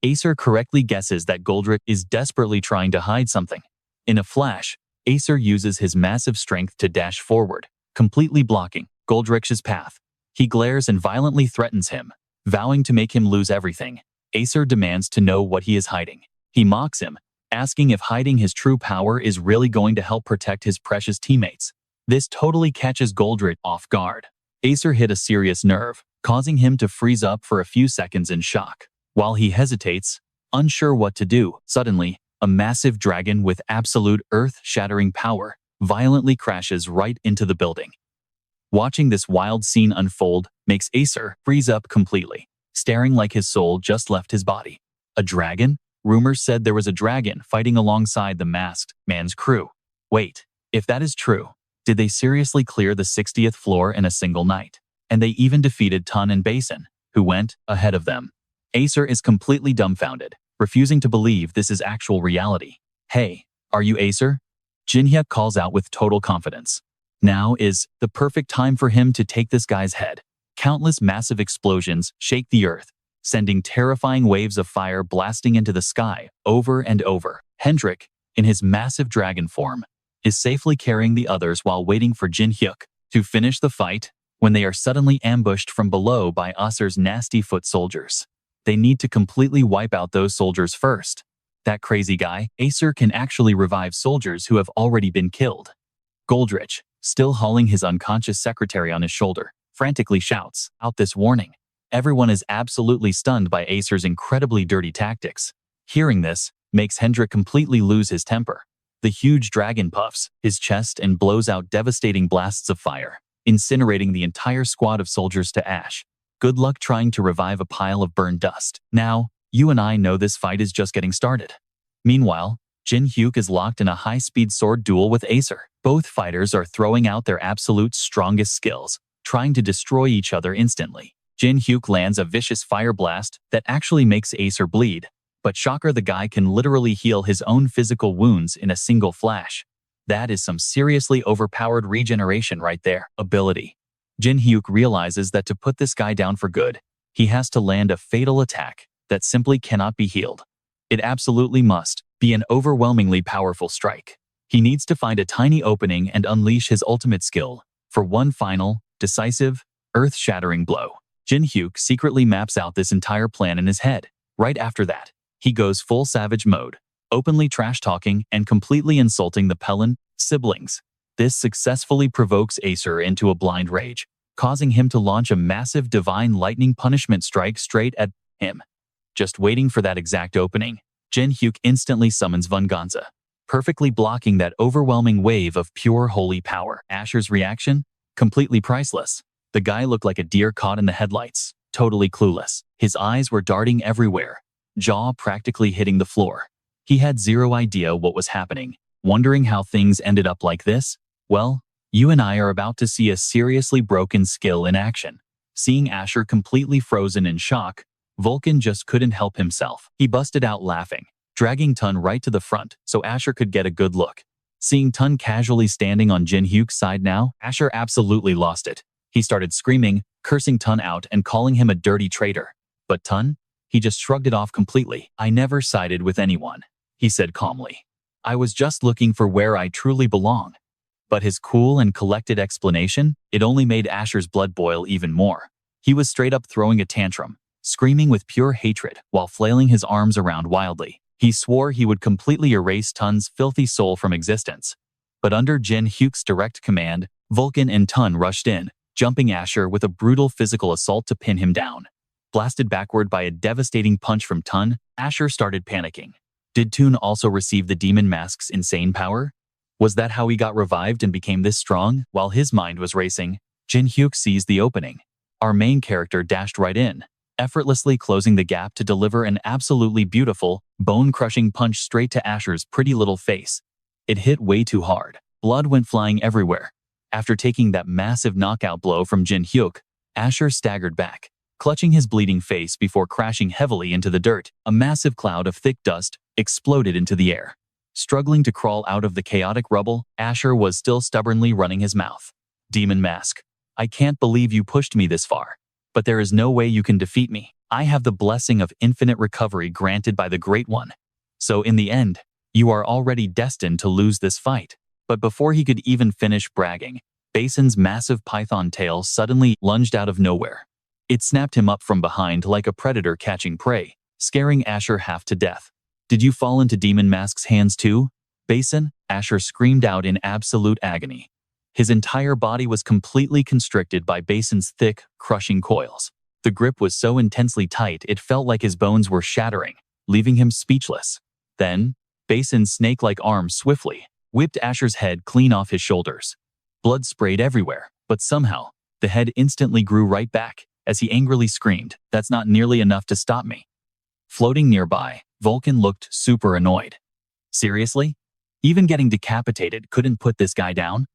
Acer correctly guesses that Goldrich is desperately trying to hide something. In a flash, Acer uses his massive strength to dash forward, completely blocking Goldrich's path. He glares and violently threatens him, vowing to make him lose everything. Acer demands to know what he is hiding. He mocks him, asking if hiding his true power is really going to help protect his precious teammates. This totally catches Goldrich off guard. Acer hit a serious nerve, causing him to freeze up for a few seconds in shock. While he hesitates, unsure what to do, suddenly, a massive dragon with absolute earth-shattering power violently crashes right into the building. Watching this wild scene unfold makes Acer freeze up completely, staring like his soul just left his body. A dragon? Rumors said there was a dragon fighting alongside the masked man's crew. Wait, if that is true, did they seriously clear the 60th floor in a single night? And they even defeated Tun and Basin, who went ahead of them. Acer is completely dumbfounded, refusing to believe this is actual reality. Hey, are you Acer? Jin Hyuk calls out with total confidence. Now is the perfect time for him to take this guy's head. Countless massive explosions shake the earth, sending terrifying waves of fire blasting into the sky over and over. Hendrik, in his massive dragon form, is safely carrying the others while waiting for Jin Hyuk to finish the fight when they are suddenly ambushed from below by Acer's nasty foot soldiers. They need to completely wipe out those soldiers first. That crazy guy, Acer, can actually revive soldiers who have already been killed. Goldrich, still hauling his unconscious secretary on his shoulder, frantically shouts out this warning. Everyone is absolutely stunned by Acer's incredibly dirty tactics. Hearing this makes Hendrik completely lose his temper. The huge dragon puffs his chest and blows out devastating blasts of fire, incinerating the entire squad of soldiers to ash. Good luck trying to revive a pile of burned dust. Now, you and I know this fight is just getting started. Meanwhile, Jin Hyuk is locked in a high-speed sword duel with Acer. Both fighters are throwing out their absolute strongest skills, trying to destroy each other instantly. Jin Hyuk lands a vicious fire blast that actually makes Acer bleed, but shocker, the guy can literally heal his own physical wounds in a single flash. That is some seriously overpowered regeneration right there. Ability. Jin Hyuk realizes that to put this guy down for good, he has to land a fatal attack that simply cannot be healed. It absolutely must be an overwhelmingly powerful strike. He needs to find a tiny opening and unleash his ultimate skill for one final, decisive, earth-shattering blow. Jin Hyuk secretly maps out this entire plan in his head. Right after that, he goes full savage mode, openly trash-talking and completely insulting the Pelin siblings. This successfully provokes Acer into a blind rage, causing him to launch a massive divine lightning punishment strike straight at him. Just waiting for that exact opening, Jin Hyuk instantly summons Venganza, perfectly blocking that overwhelming wave of pure holy power. Asher's reaction? Completely priceless. The guy looked like a deer caught in the headlights, totally clueless. His eyes were darting everywhere, jaw practically hitting the floor. He had zero idea what was happening, wondering how things ended up like this. Well, you and I are about to see a seriously broken skill in action. Seeing Asher completely frozen in shock, Vulcan just couldn't help himself. He busted out laughing, dragging Tun right to the front so Asher could get a good look. Seeing Tun casually standing on Jin Hyuk's side now, Asher absolutely lost it. He started screaming, cursing Tun out and calling him a dirty traitor. But Tun? He just shrugged it off completely. I never sided with anyone, he said calmly. I was just looking for where I truly belong. But his cool and collected explanation, it only made Asher's blood boil even more. He was straight up throwing a tantrum, screaming with pure hatred while flailing his arms around wildly. He swore he would completely erase Tun's filthy soul from existence. But under Jin Hyuk's direct command, Vulcan and Tun rushed in, jumping Asher with a brutal physical assault to pin him down. Blasted backward by a devastating punch from Tun, Asher started panicking. Did Tun also receive the demon mask's insane power? Was that how he got revived and became this strong? While his mind was racing, Jin Hyuk seized the opening. Our main character dashed right in, effortlessly closing the gap to deliver an absolutely beautiful, bone-crushing punch straight to Asher's pretty little face. It hit way too hard. Blood went flying everywhere. After taking that massive knockout blow from Jin Hyuk, Asher staggered back, clutching his bleeding face before crashing heavily into the dirt. A massive cloud of thick dust exploded into the air. Struggling to crawl out of the chaotic rubble, Asher was still stubbornly running his mouth. Demon Mask, I can't believe you pushed me this far. But there is no way you can defeat me. I have the blessing of infinite recovery granted by the Great One. So in the end, you are already destined to lose this fight. But before he could even finish bragging, Basin's massive python tail suddenly lunged out of nowhere. It snapped him up from behind like a predator catching prey, scaring Asher half to death. Did you fall into Demon Mask's hands too, Basin? Asher screamed out in absolute agony. His entire body was completely constricted by Basin's thick, crushing coils. The grip was so intensely tight it felt like his bones were shattering, leaving him speechless. Then, Basin's snake-like arm swiftly whipped Asher's head clean off his shoulders. Blood sprayed everywhere, but somehow, the head instantly grew right back as he angrily screamed, "That's not nearly enough to stop me." Floating nearby, Vulcan looked super annoyed. Seriously? Even getting decapitated couldn't put this guy down?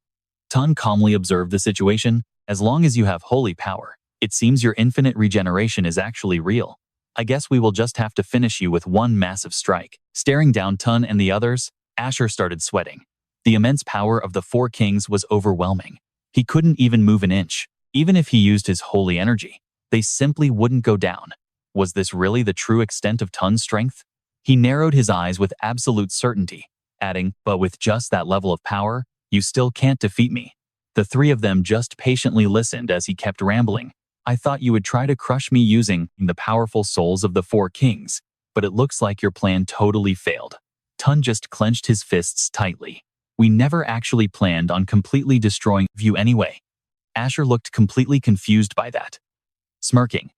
Tun calmly observed the situation. As long as you have holy power, it seems your infinite regeneration is actually real. I guess we will just have to finish you with one massive strike. Staring down Tun and the others, Asher started sweating. The immense power of the four kings was overwhelming. He couldn't even move an inch. Even if he used his holy energy, they simply wouldn't go down. Was this really the true extent of Tun's strength? He narrowed his eyes with absolute certainty, adding, "But with just that level of power, you still can't defeat me." The three of them just patiently listened as he kept rambling. "I thought you would try to crush me using the powerful souls of the four kings, but it looks like your plan totally failed." Tun just clenched his fists tightly. "We never actually planned on completely destroying you anyway." Asher looked completely confused by that. Smirking,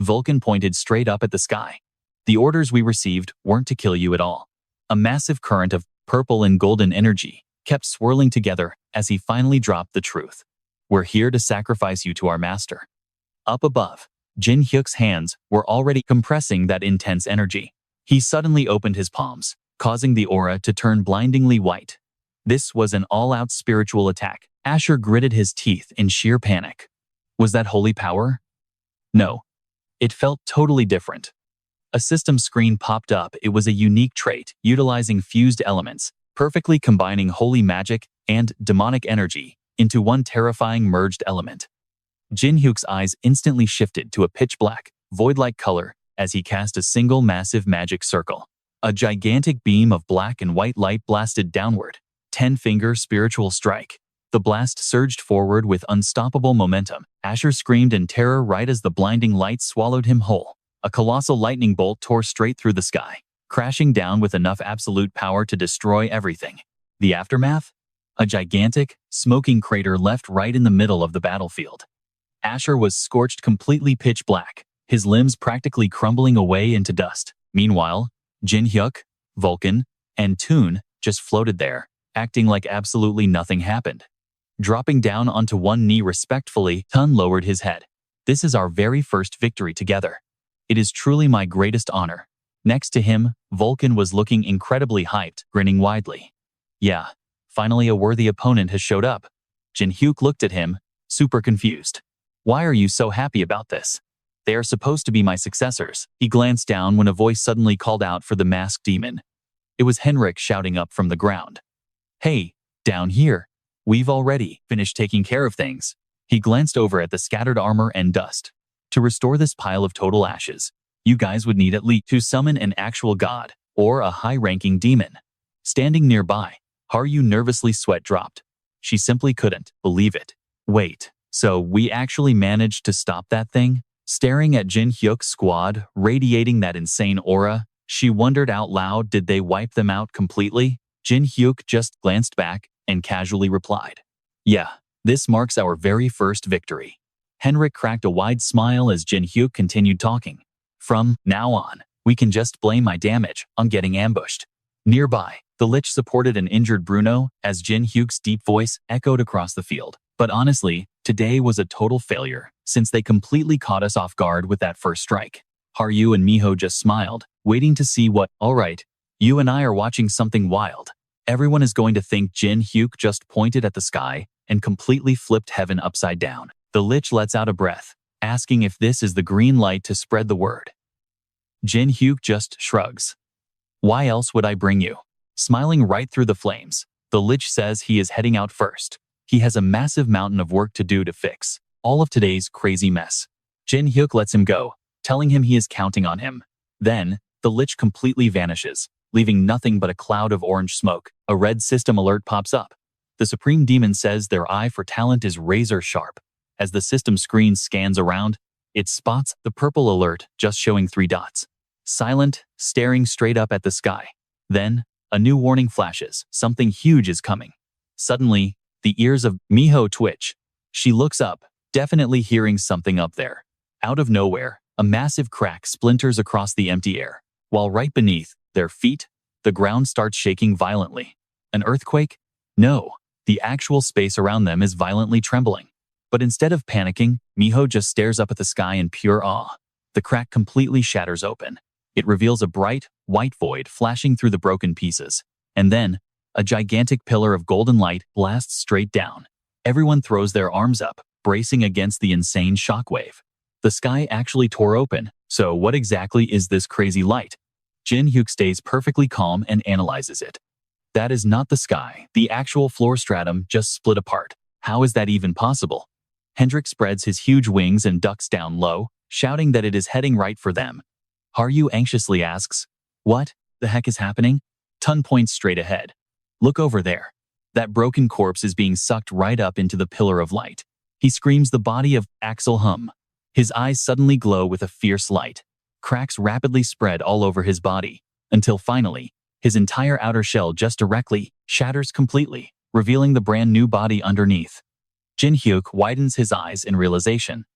Vulcan pointed straight up at the sky. "The orders we received weren't to kill you at all." A massive current of purple and golden energy kept swirling together as he finally dropped the truth. "We're here to sacrifice you to our master." Up above, Jin Hyuk's hands were already compressing that intense energy. He suddenly opened his palms, causing the aura to turn blindingly white. This was an all-out spiritual attack. Asher gritted his teeth in sheer panic. Was that holy power? No. It felt totally different. A system screen popped up. It was a unique trait, utilizing fused elements, perfectly combining holy magic and demonic energy into one terrifying merged element. Jin Hyuk's eyes instantly shifted to a pitch-black, void-like color as he cast a single massive magic circle. A gigantic beam of black and white light blasted downward. 10-finger spiritual strike. The blast surged forward with unstoppable momentum. Asher screamed in terror right as the blinding light swallowed him whole. A colossal lightning bolt tore straight through the sky, crashing down with enough absolute power to destroy everything. The aftermath? A gigantic, smoking crater left right in the middle of the battlefield. Asher was scorched completely pitch black, his limbs practically crumbling away into dust. Meanwhile, Jin Hyuk, Vulcan, and Toon just floated there, acting like absolutely nothing happened. Dropping down onto one knee respectfully, Tun lowered his head. "This is our very first victory together. It is truly my greatest honor." Next to him, Vulcan was looking incredibly hyped, grinning widely. "Yeah, finally a worthy opponent has showed up." Jin Hyuk looked at him, super confused. "Why are you so happy about this? They are supposed to be my successors." He glanced down when a voice suddenly called out for the masked demon. It was Henrik shouting up from the ground. "Hey, down here. We've already finished taking care of things." He glanced over at the scattered armor and dust. "To restore this pile of total ashes, you guys would need at least to summon an actual god or a high-ranking demon." Standing nearby, Haru nervously sweat dropped. She simply couldn't believe it. "Wait, so we actually managed to stop that thing?" Staring at Jin Hyuk's squad, radiating that insane aura, she wondered out loud, did they wipe them out completely? Jin Hyuk just glanced back and casually replied, "Yeah, this marks our very first victory." Henrik cracked a wide smile as Jin Hyuk continued talking. "From now on, we can just blame my damage on getting ambushed." Nearby, The Lich supported an injured Bruno as Jin Hyuk's deep voice echoed across the field. But honestly, today was a total failure, since they completely caught us off guard with that first strike. Haryu and Miho just smiled, waiting to see what. Alright, you and I are watching something wild. Everyone is going to think Jin Hyuk just pointed at the sky and completely flipped heaven upside down. The Lich lets out a breath, asking if this is the green light to spread the word. Jin Hyuk just shrugs. Why else would I bring you? Smiling right through the flames, the Lich says he is heading out first. He has a massive mountain of work to do to fix all of today's crazy mess. Jin Hyuk lets him go, telling him he is counting on him. Then, the Lich completely vanishes, leaving nothing but a cloud of orange smoke. A red system alert pops up. The Supreme Demon says their eye for talent is razor sharp. As the system screen scans around, it spots the purple alert just showing 3 dots. Silent, staring straight up at the sky. Then, a new warning flashes. Something huge is coming. Suddenly, the ears of Miho twitch. She looks up, definitely hearing something up there. Out of nowhere, a massive crack splinters across the empty air, while right beneath their feet, the ground starts shaking violently. An earthquake? No, the actual space around them is violently trembling. But instead of panicking, Miho just stares up at the sky in pure awe. The crack completely shatters open. It reveals a bright, white void flashing through the broken pieces. And then, a gigantic pillar of golden light blasts straight down. Everyone throws their arms up, bracing against the insane shockwave. The sky actually tore open, so what exactly is this crazy light? Jin Hyuk stays perfectly calm and analyzes it. That is not the sky. The actual floor stratum just split apart. How is that even possible? Hendrik spreads his huge wings and ducks down low, shouting that it is heading right for them. Haryu anxiously asks, "What the heck is happening?" Tun points straight ahead. "Look over there. That broken corpse is being sucked right up into the pillar of light." He screams the body of Axel Hum. His eyes suddenly glow with a fierce light. Cracks rapidly spread all over his body, until finally, his entire outer shell just directly shatters completely, revealing the brand new body underneath. Jin Hyuk widens his eyes in realization.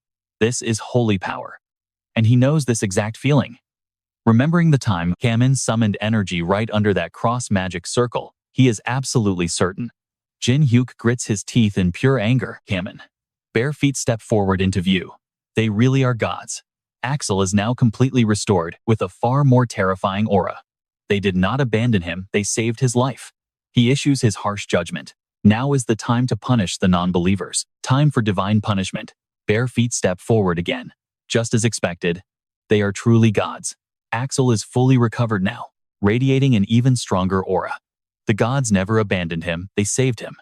This is holy power. And he knows this exact feeling. Remembering the time Kamen summoned energy right under that cross magic circle, he is absolutely certain. Jin Hyuk grits his teeth in pure anger. Kamen. Bare feet step forward into view. They really are gods. Axel is now completely restored, with a far more terrifying aura. They did not abandon him, they saved his life. He issues his harsh judgment. Now is the time to punish the non-believers. Time for divine punishment. Bare feet step forward again. Just as expected, they are truly gods. Axel is fully recovered now, radiating an even stronger aura. The gods never abandoned him, they saved him.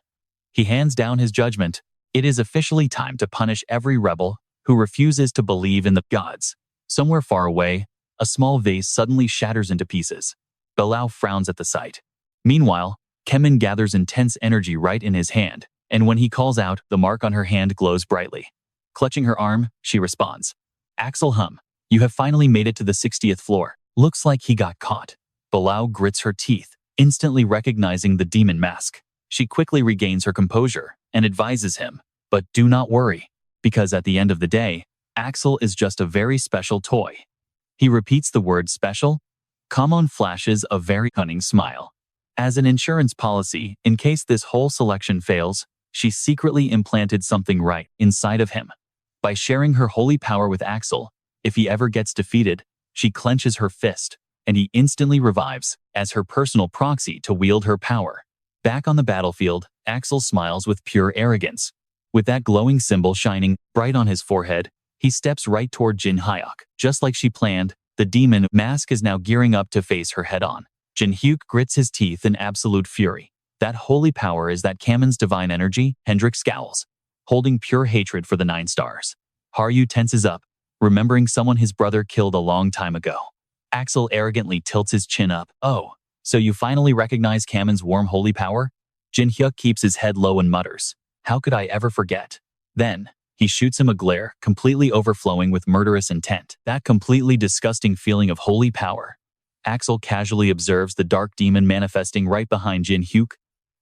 He hands down his judgment. It is officially time to punish every rebel who refuses to believe in the gods. Somewhere far away, a small vase suddenly shatters into pieces. Belao frowns at the sight. Meanwhile, Kemen gathers intense energy right in his hand, and when he calls out, the mark on her hand glows brightly. Clutching her arm, she responds. Axel Hum, you have finally made it to the 60th floor. Looks like he got caught. Belao grits her teeth, instantly recognizing the demon mask. She quickly regains her composure and advises him, but do not worry, because at the end of the day, Axel is just a very special toy. He repeats the word special. Kamon flashes a very cunning smile. As an insurance policy, in case this whole selection fails, she secretly implanted something right inside of him. By sharing her holy power with Axel, if he ever gets defeated, she clenches her fist, and he instantly revives as her personal proxy to wield her power. Back on the battlefield, Axel smiles with pure arrogance. With that glowing symbol shining bright on his forehead, he steps right toward Jin Hyuk. Just like she planned, the demon mask is now gearing up to face her head-on. Jin Hyuk grits his teeth in absolute fury. That holy power is that Kamen's divine energy. Hendrik scowls, holding pure hatred for the 9 stars. Haryu tenses up, remembering someone his brother killed a long time ago. Axel arrogantly tilts his chin up. Oh, so you finally recognize Kamen's warm holy power? Jin Hyuk keeps his head low and mutters, how could I ever forget? Then, he shoots him a glare, completely overflowing with murderous intent. That completely disgusting feeling of holy power. Axel casually observes the dark demon manifesting right behind Jin Hyuk.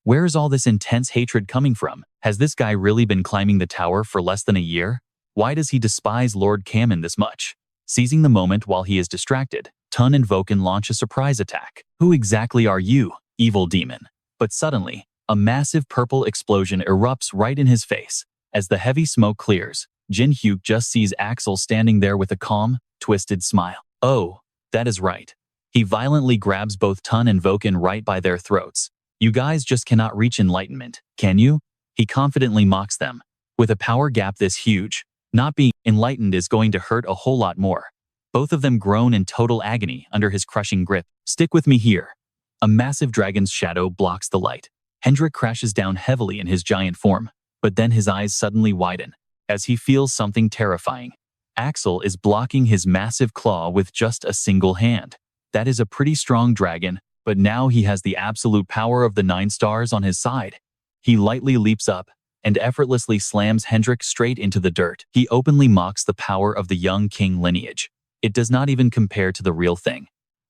Where is all this intense hatred coming from? Has this guy really been climbing the tower for less than a year? Why does he despise Lord Kamen this much? Seizing the moment while he is distracted, Tun and Voken launch a surprise attack. Who exactly are you? evil demon. But suddenly, a massive purple explosion erupts right in his face. As the heavy smoke clears, Jin Hyuk just sees Axel standing there with a calm, twisted smile. Oh, that is right. He violently grabs both Tun and Voken right by their throats. You guys just cannot reach enlightenment, can you? He confidently mocks them. With a power gap this huge, not being enlightened is going to hurt a whole lot more. Both of them groan in total agony under his crushing grip. Stick with me here. A massive dragon's shadow blocks the light. Hendrik crashes down heavily in his giant form, but then his eyes suddenly widen as he feels something terrifying. Axel is blocking his massive claw with just a single hand. That is a pretty strong dragon, but now he has the absolute power of the 9 stars on his side. He lightly leaps up and effortlessly slams Hendrik straight into the dirt. He openly mocks the power of the young king lineage. It does not even compare to the real thing.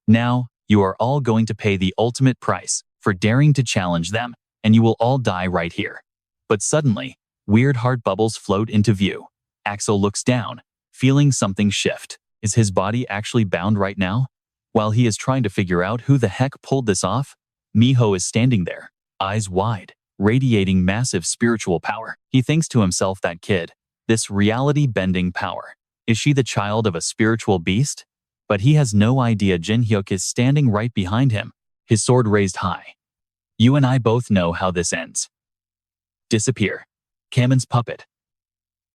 Now, you are all going to pay the ultimate price for daring to challenge them, and you will all die right here. But suddenly, weird heart bubbles float into view. Axel looks down, feeling something shift. Is his body actually bound right now? While he is trying to figure out who the heck pulled this off, Miho is standing there, eyes wide, radiating massive spiritual power. He thinks to himself, that kid, this reality-bending power. Is she the child of a spiritual beast? But he has no idea Jin Hyuk is standing right behind him, his sword raised high. You and I both know how this ends. Disappear. Kamen's puppet.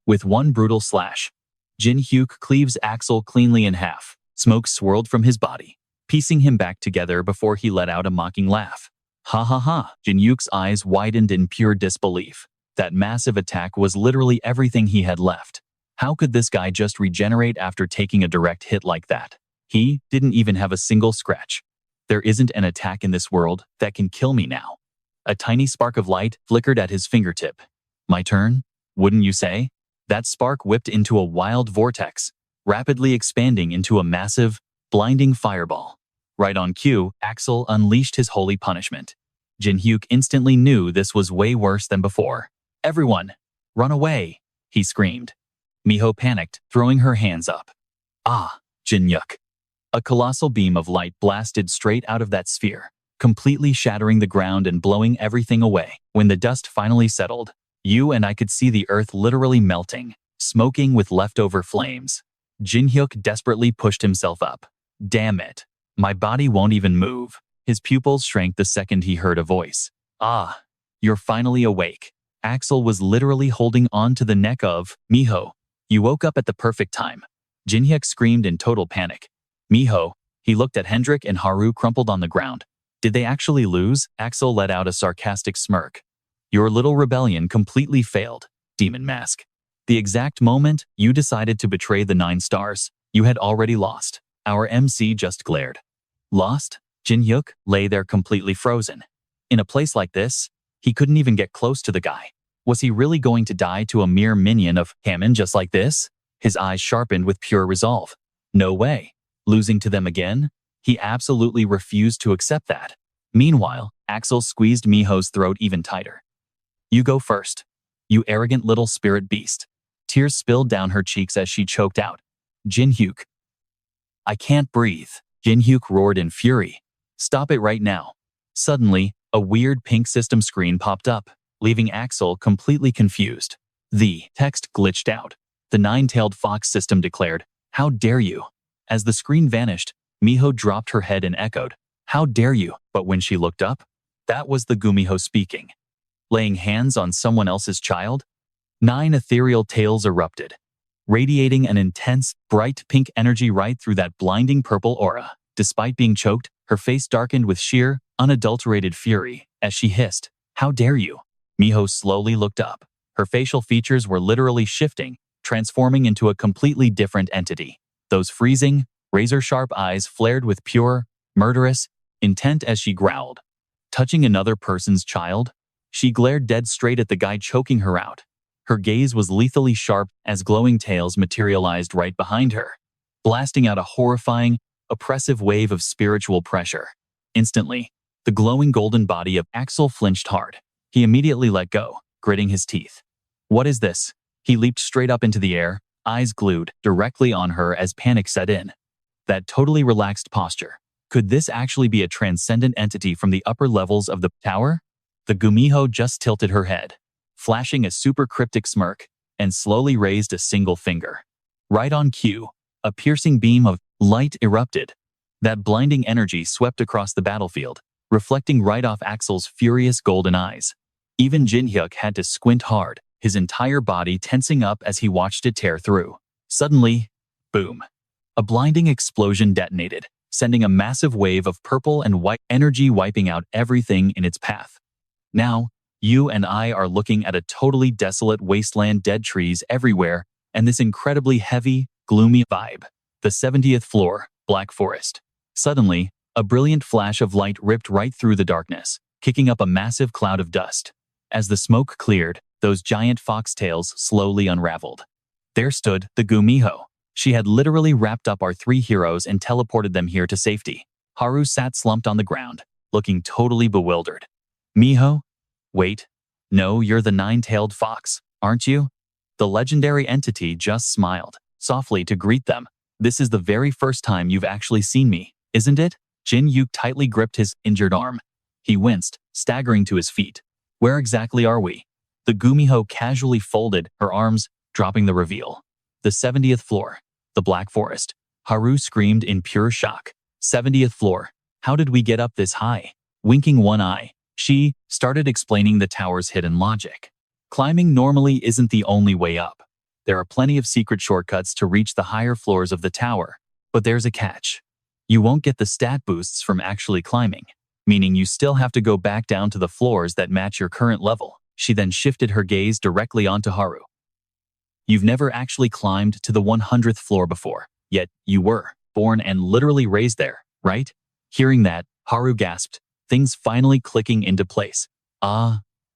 With one brutal slash, Jin Hyuk cleaves Axel cleanly in half. Smoke swirled from his body, piecing him back together before he let out a mocking laugh. Ha ha ha. Jin Hyuk's eyes widened in pure disbelief. That massive attack was literally everything he had left. How could this guy just regenerate after taking a direct hit like that? He didn't even have a single scratch. There isn't an attack in this world that can kill me now. A tiny spark of light flickered at his fingertip. My turn? Wouldn't you say? That spark whipped into a wild vortex, rapidly expanding into a massive, blinding fireball. Right on cue, Axel unleashed his holy punishment. Jin Hyuk instantly knew this was way worse than before. Everyone, run away, he screamed. Miho panicked, throwing her hands up. Ah, Jin Hyuk. A colossal beam of light blasted straight out of that sphere, completely shattering the ground and blowing everything away. When the dust finally settled, you and I could see the earth literally melting, smoking with leftover flames. Jin Hyuk desperately pushed himself up. Damn it. My body won't even move. His pupils shrank the second he heard a voice. Ah, you're finally awake. Axel was literally holding on to the neck of Miho. You woke up at the perfect time. Jin Hyuk screamed in total panic. Miho, he looked at Hendrik and Haru crumpled on the ground. Did they actually lose? Axel let out a sarcastic smirk. Your little rebellion completely failed, Demon Mask. The exact moment you decided to betray the 9 stars, you had already lost. Our MC just glared. Lost? Jin Hyuk lay there completely frozen. In a place like this, he couldn't even get close to the guy. Was he really going to die to a mere minion of Kamen just like this? His eyes sharpened with pure resolve. No way. Losing to them again? He absolutely refused to accept that. Meanwhile, Axel squeezed Miho's throat even tighter. You go first. You arrogant little spirit beast. Tears spilled down her cheeks as she choked out. Jin Hyuk. I can't breathe. Jin Hyuk roared in fury. Stop it right now. Suddenly, a weird pink system screen popped up, leaving Axel completely confused. The text glitched out. The 9-tailed fox system declared, How dare you? As the screen vanished, Miho dropped her head and echoed, How dare you? But when she looked up, that was the Gumiho speaking. Laying hands on someone else's child? 9 ethereal tails erupted, radiating an intense, bright pink energy right through that blinding purple aura. Despite being choked, her face darkened with sheer, unadulterated fury as she hissed, How dare you? Miho slowly looked up. Her facial features were literally shifting, transforming into a completely different entity. Those freezing, razor-sharp eyes flared with pure, murderous intent as she growled. Touching another person's child? She glared dead straight at the guy choking her out. Her gaze was lethally sharp as glowing tails materialized right behind her, blasting out a horrifying, oppressive wave of spiritual pressure. Instantly, the glowing golden body of Axel flinched hard. He immediately let go, gritting his teeth. What is this? He leaped straight up into the air, eyes glued directly on her as panic set in. That totally relaxed posture, Could this actually be a transcendent entity from the upper levels of the tower? The Gumiho just tilted her head, flashing a super cryptic smirk, and slowly raised a single finger. Right on cue, a piercing beam of light erupted. That blinding energy swept across the battlefield, reflecting right off Axel's furious golden eyes. Even Jin Hyuk had to squint hard, his entire body tensing up as he watched it tear through. Suddenly, boom. A blinding explosion detonated, sending a massive wave of purple and white energy wiping out everything in its path. Now, you and I are looking at a totally desolate wasteland, dead trees everywhere, and this incredibly heavy, gloomy vibe. The 70th floor, Black Forest. Suddenly, a brilliant flash of light ripped right through the darkness, kicking up a massive cloud of dust. As the smoke cleared, those giant foxtails slowly unraveled. There stood the Gumiho. She had literally wrapped up our three heroes and teleported them here to safety. Haru sat slumped on the ground, looking totally bewildered. Miho? Wait. No, you're the nine-tailed fox, aren't you? The legendary entity just smiled, softly to greet them. This is the very first time you've actually seen me, isn't it? Jin Hyuk tightly gripped his injured arm. He winced, staggering to his feet. Where exactly are we? The Gumiho casually folded her arms, dropping the reveal. The 70th floor. The Black Forest. Haru screamed in pure shock. 70th floor. How did we get up this high? Winking one eye, she started explaining the tower's hidden logic. Climbing normally isn't the only way up. There are plenty of secret shortcuts to reach the higher floors of the tower, but there's a catch. You won't get the stat boosts from actually climbing, meaning you still have to go back down to the floors that match your current level. She then shifted her gaze directly onto Haru. You've never actually climbed to the 100th floor before, yet you were born and literally raised there, right? Hearing that, Haru gasped, things finally clicking into place.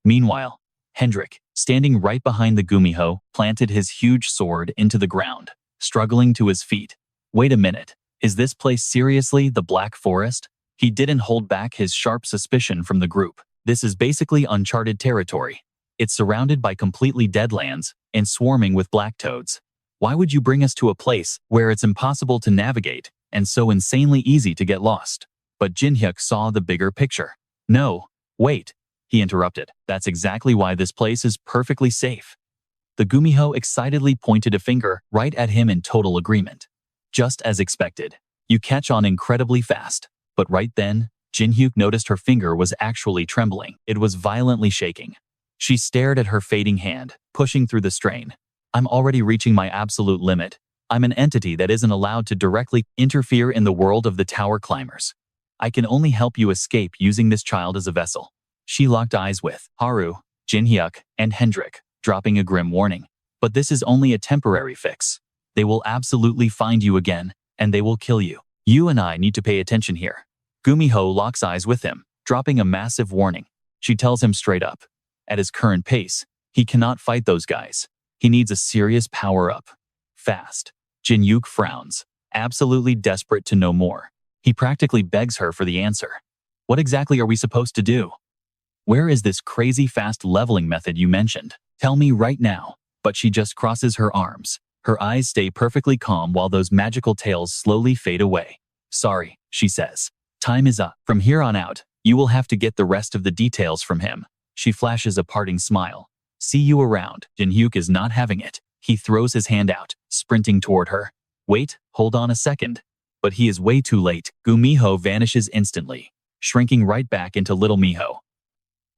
Meanwhile, Hendrik, standing right behind the Gumiho, planted his huge sword into the ground, struggling to his feet. Wait a minute, is this place seriously the Black Forest? He didn't hold back his sharp suspicion from the group. This is basically uncharted territory. It's surrounded by completely dead lands and swarming with black toads. Why would you bring us to a place where it's impossible to navigate and so insanely easy to get lost? But Jin Hyuk saw the bigger picture. No, wait, he interrupted. That's exactly why this place is perfectly safe. The Gumiho excitedly pointed a finger right at him in total agreement. Just as expected, you catch on incredibly fast. But right then, Jin Hyuk noticed her finger was actually trembling. It was violently shaking. She stared at her fading hand, pushing through the strain. I'm already reaching my absolute limit. I'm an entity that isn't allowed to directly interfere in the world of the tower climbers. I can only help you escape using this child as a vessel. She locked eyes with Haru, Jin Hyuk, and Hendrik, dropping a grim warning. But this is only a temporary fix. They will absolutely find you again, and they will kill you. You and I need to pay attention here. Gumiho locks eyes with him, dropping a massive warning. She tells him straight up. At his current pace, he cannot fight those guys. He needs a serious power-up. Fast. Jin Hyuk frowns, absolutely desperate to know more. He practically begs her for the answer. What exactly are we supposed to do? Where is this crazy fast leveling method you mentioned? Tell me right now. But she just crosses her arms. Her eyes stay perfectly calm while those magical tails slowly fade away. Sorry, she says. Time is up. From here on out, you will have to get the rest of the details from him. She flashes a parting smile. See you around. Jin Hyuk is not having it. He throws his hand out, sprinting toward her. Wait, hold on a second. But he is way too late. Gumiho vanishes instantly, shrinking right back into little Miho.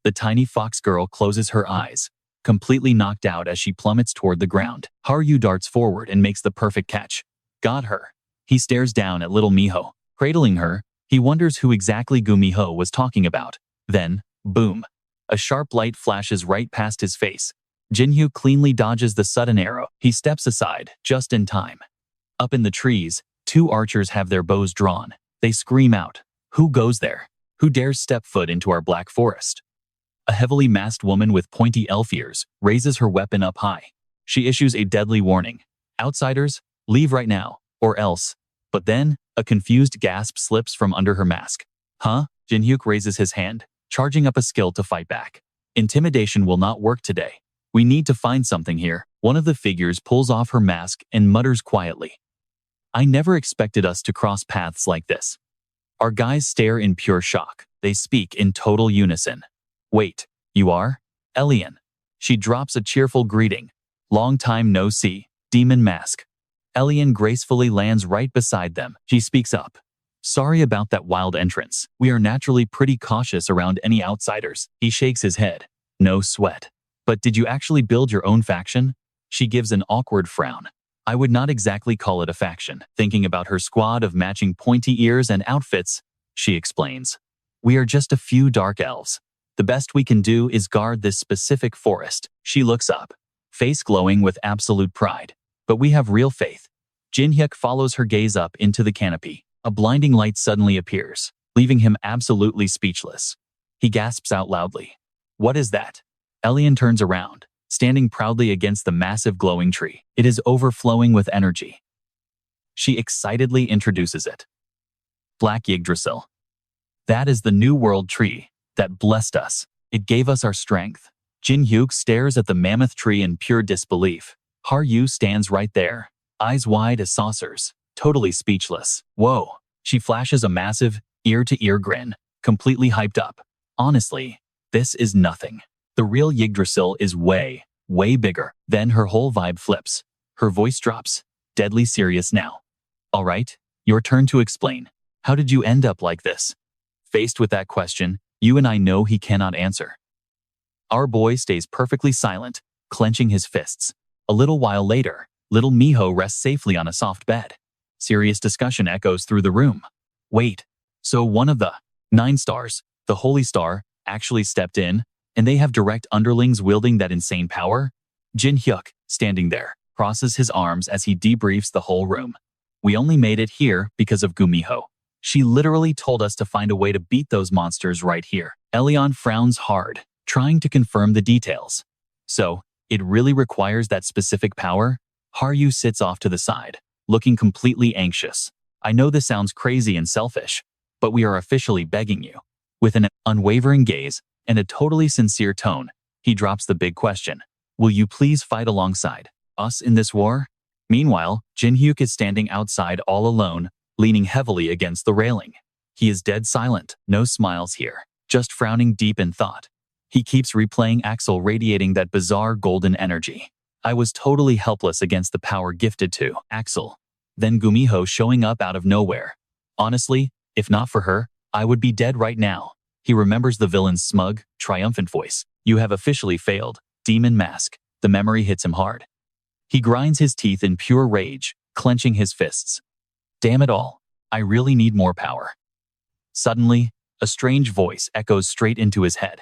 The tiny fox girl closes her eyes, completely knocked out as she plummets toward the ground. Haru darts forward and makes the perfect catch. Got her. He stares down at little Miho, cradling her. He wonders who exactly Gumiho was talking about. Then, boom. A sharp light flashes right past his face. Jin Hyuk cleanly dodges the sudden arrow. He steps aside, just in time. Up in the trees, two archers have their bows drawn. They scream out, "Who goes there? Who dares step foot into our Black Forest?" A heavily masked woman with pointy elf ears raises her weapon up high. She issues a deadly warning. Outsiders, leave right now, or else. But then, a confused gasp slips from under her mask. Huh? Jin Hyuk raises his hand, charging up a skill to fight back. Intimidation will not work today. We need to find something here. One of the figures pulls off her mask and mutters quietly. I never expected us to cross paths like this. Our guys stare in pure shock. They speak in total unison. Wait, you are? Elian. She drops a cheerful greeting. Long time no see, demon mask. Elian gracefully lands right beside them. She speaks up. Sorry about that wild entrance. We are naturally pretty cautious around any outsiders. He shakes his head. No sweat. But did you actually build your own faction? She gives an awkward frown. I would not exactly call it a faction. Thinking about her squad of matching pointy ears and outfits, she explains. We are just a few dark elves. The best we can do is guard this specific forest. She looks up, face glowing with absolute pride. But we have real faith. Jin Hyuk follows her gaze up into the canopy. A blinding light suddenly appears, leaving him absolutely speechless. He gasps out loudly. What is that? Elian turns around, standing proudly against the massive glowing tree. It is overflowing with energy. She excitedly introduces it. Black Yggdrasil. That is the new world tree that blessed us. It gave us our strength. Jin Hyuk stares at the mammoth tree in pure disbelief. Haryu stands right there, eyes wide as saucers, totally speechless. Whoa. She flashes a massive, ear-to-ear grin, completely hyped up. Honestly, this is nothing. The real Yggdrasil is way, way bigger. Then her whole vibe flips. Her voice drops, deadly serious now. All right, your turn to explain. How did you end up like this? Faced with that question, you and I know he cannot answer. Our boy stays perfectly silent, clenching his fists. A little while later, little Miho rests safely on a soft bed. Serious discussion echoes through the room. Wait, so one of the 9 stars, the Holy Star, actually stepped in, and they have direct underlings wielding that insane power? Jin Hyuk, standing there, crosses his arms as he debriefs the whole room. We only made it here because of Gumiho. She literally told us to find a way to beat those monsters right here. Elion frowns hard, trying to confirm the details. So, it really requires that specific power? Haryu sits off to the side, looking completely anxious. I know this sounds crazy and selfish, but we are officially begging you. With an unwavering gaze and a totally sincere tone, he drops the big question. Will you please fight alongside us in this war? Meanwhile, Jin Hyuk is standing outside all alone, leaning heavily against the railing. He is dead silent, no smiles here, just frowning deep in thought. He keeps replaying Axel radiating that bizarre golden energy. I was totally helpless against the power gifted to Axel. Then Gumiho showing up out of nowhere. Honestly, if not for her, I would be dead right now. He remembers the villain's smug, triumphant voice. You have officially failed, demon mask. The memory hits him hard. He grinds his teeth in pure rage, clenching his fists. Damn it all, I really need more power. Suddenly, a strange voice echoes straight into his head.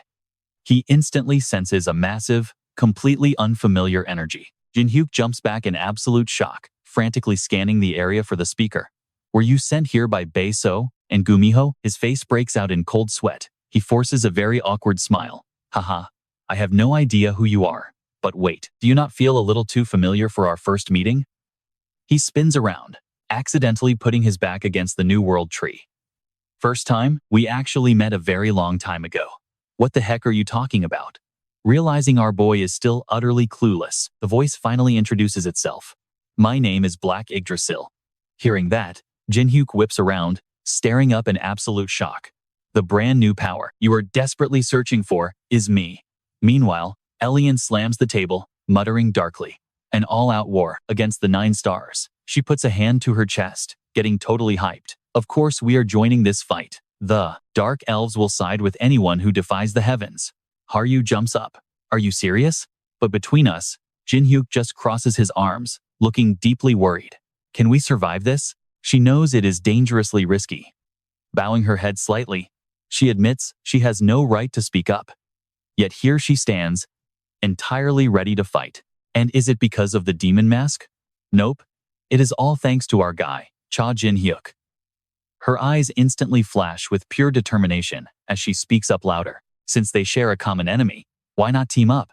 He instantly senses a massive, completely unfamiliar energy. Jin Hyuk jumps back in absolute shock, frantically scanning the area for the speaker. Were you sent here by Bei-So and Gumiho? His face breaks out in cold sweat. He forces a very awkward smile. Haha, I have no idea who you are. But wait, do you not feel a little too familiar for our first meeting? He spins around, accidentally putting his back against the New World tree. First time, we actually met a very long time ago. What the heck are you talking about? Realizing our boy is still utterly clueless, the voice finally introduces itself. My name is Black Yggdrasil. Hearing that, Jin Hyuk whips around, staring up in absolute shock. The brand new power you are desperately searching for is me. Meanwhile, Elian slams the table, muttering darkly. An all-out war against the 9 stars. She puts a hand to her chest, getting totally hyped. Of course we are joining this fight. The Dark Elves will side with anyone who defies the heavens. Haryu jumps up. Are you serious? But between us, Jin Hyuk just crosses his arms, looking deeply worried. Can we survive this? She knows it is dangerously risky. Bowing her head slightly, she admits she has no right to speak up. Yet here she stands, entirely ready to fight. And is it because of the demon mask? Nope. It is all thanks to our guy, Jin Hyuk. Her eyes instantly flash with pure determination as she speaks up louder. Since they share a common enemy, why not team up?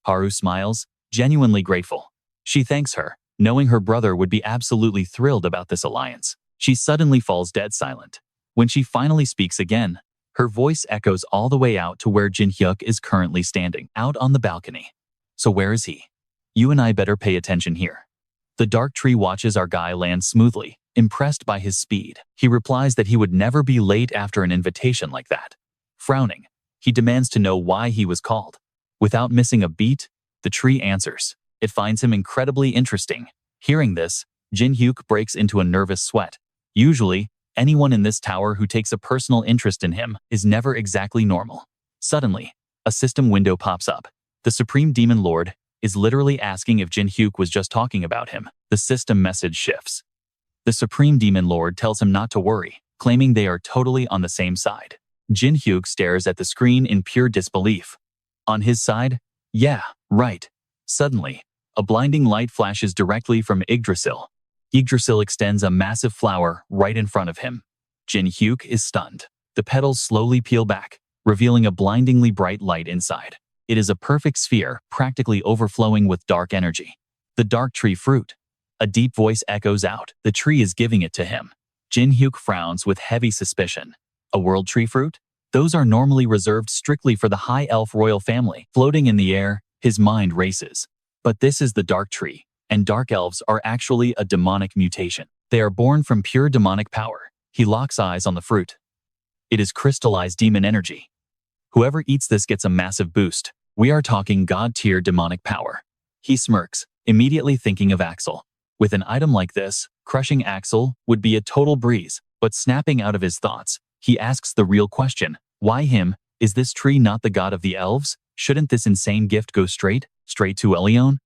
Haru smiles, genuinely grateful. She thanks her, knowing her brother would be absolutely thrilled about this alliance. She suddenly falls dead silent. When she finally speaks again, her voice echoes all the way out to where Jin Hyuk is currently standing, out on the balcony. So where is he? You and I better pay attention here. The dark tree watches our guy land smoothly, impressed by his speed. He replies that he would never be late after an invitation like that. Frowning, he demands to know why he was called. Without missing a beat, the tree answers. It finds him incredibly interesting. Hearing this, Jin Hyuk breaks into a nervous sweat. Usually, anyone in this tower who takes a personal interest in him is never exactly normal. Suddenly, a system window pops up. The Supreme Demon Lord is literally asking if Jin Hyuk was just talking about him. The system message shifts. The Supreme Demon Lord tells him not to worry, claiming they are totally on the same side. Jin Hyuk stares at the screen in pure disbelief. On his side? Yeah, right. Suddenly, a blinding light flashes directly from Yggdrasil. Yggdrasil extends a massive flower right in front of him. Jin Hyuk is stunned. The petals slowly peel back, revealing a blindingly bright light inside. It is a perfect sphere, practically overflowing with dark energy. The dark tree fruit. A deep voice echoes out. The tree is giving it to him. Jin Hyuk frowns with heavy suspicion. A world tree fruit? Those are normally reserved strictly for the high elf royal family. Floating in the air, his mind races. But this is the dark tree, and dark elves are actually a demonic mutation. They are born from pure demonic power. He locks eyes on the fruit. It is crystallized demon energy. Whoever eats this gets a massive boost. We are talking god-tier demonic power. He smirks, immediately thinking of Axel. With an item like this, crushing Axel would be a total breeze, but snapping out of his thoughts, he asks the real question. Why him? Is this tree not the god of the elves? Shouldn't this insane gift go straight to Elion?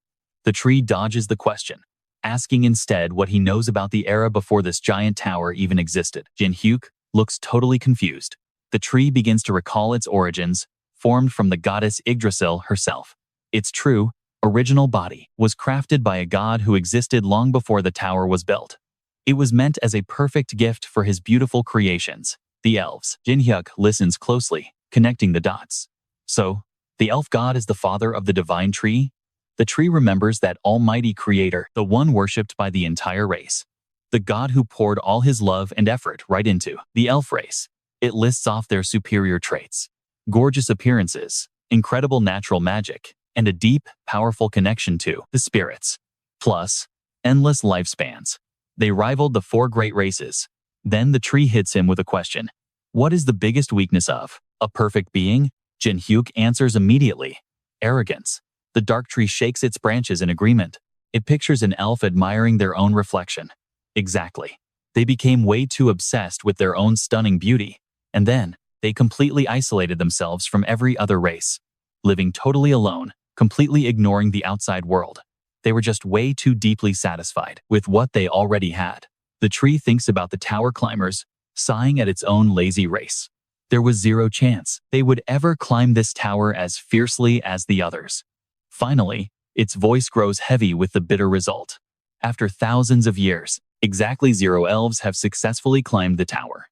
The tree dodges the question, asking instead what he knows about the era before this giant tower even existed. Jin Hyuk looks totally confused. The tree begins to recall its origins, formed from the goddess Yggdrasil herself. Its true, original body was crafted by a god who existed long before the tower was built. It was meant as a perfect gift for his beautiful creations, the elves. Jin Hyuk listens closely, connecting the dots. So, the elf god is the father of the divine tree? The tree remembers that almighty creator, the one worshipped by the entire race. The god who poured all his love and effort right into the elf race. It lists off their superior traits. Gorgeous appearances, incredible natural magic, and a deep, powerful connection to the spirits. Plus, endless lifespans. They rivaled the 4 great races. Then the tree hits him with a question. What is the biggest weakness of a perfect being? Jin Hyuk answers immediately. Arrogance. The dark tree shakes its branches in agreement. It pictures an elf admiring their own reflection. Exactly. They became way too obsessed with their own stunning beauty, and then they completely isolated themselves from every other race, living totally alone, completely ignoring the outside world. They were just way too deeply satisfied with what they already had. The tree thinks about the tower climbers, sighing at its own lazy race. There was zero chance they would ever climb this tower as fiercely as the others. Finally, its voice grows heavy with the bitter result. After thousands of years, exactly 0 elves have successfully climbed the tower.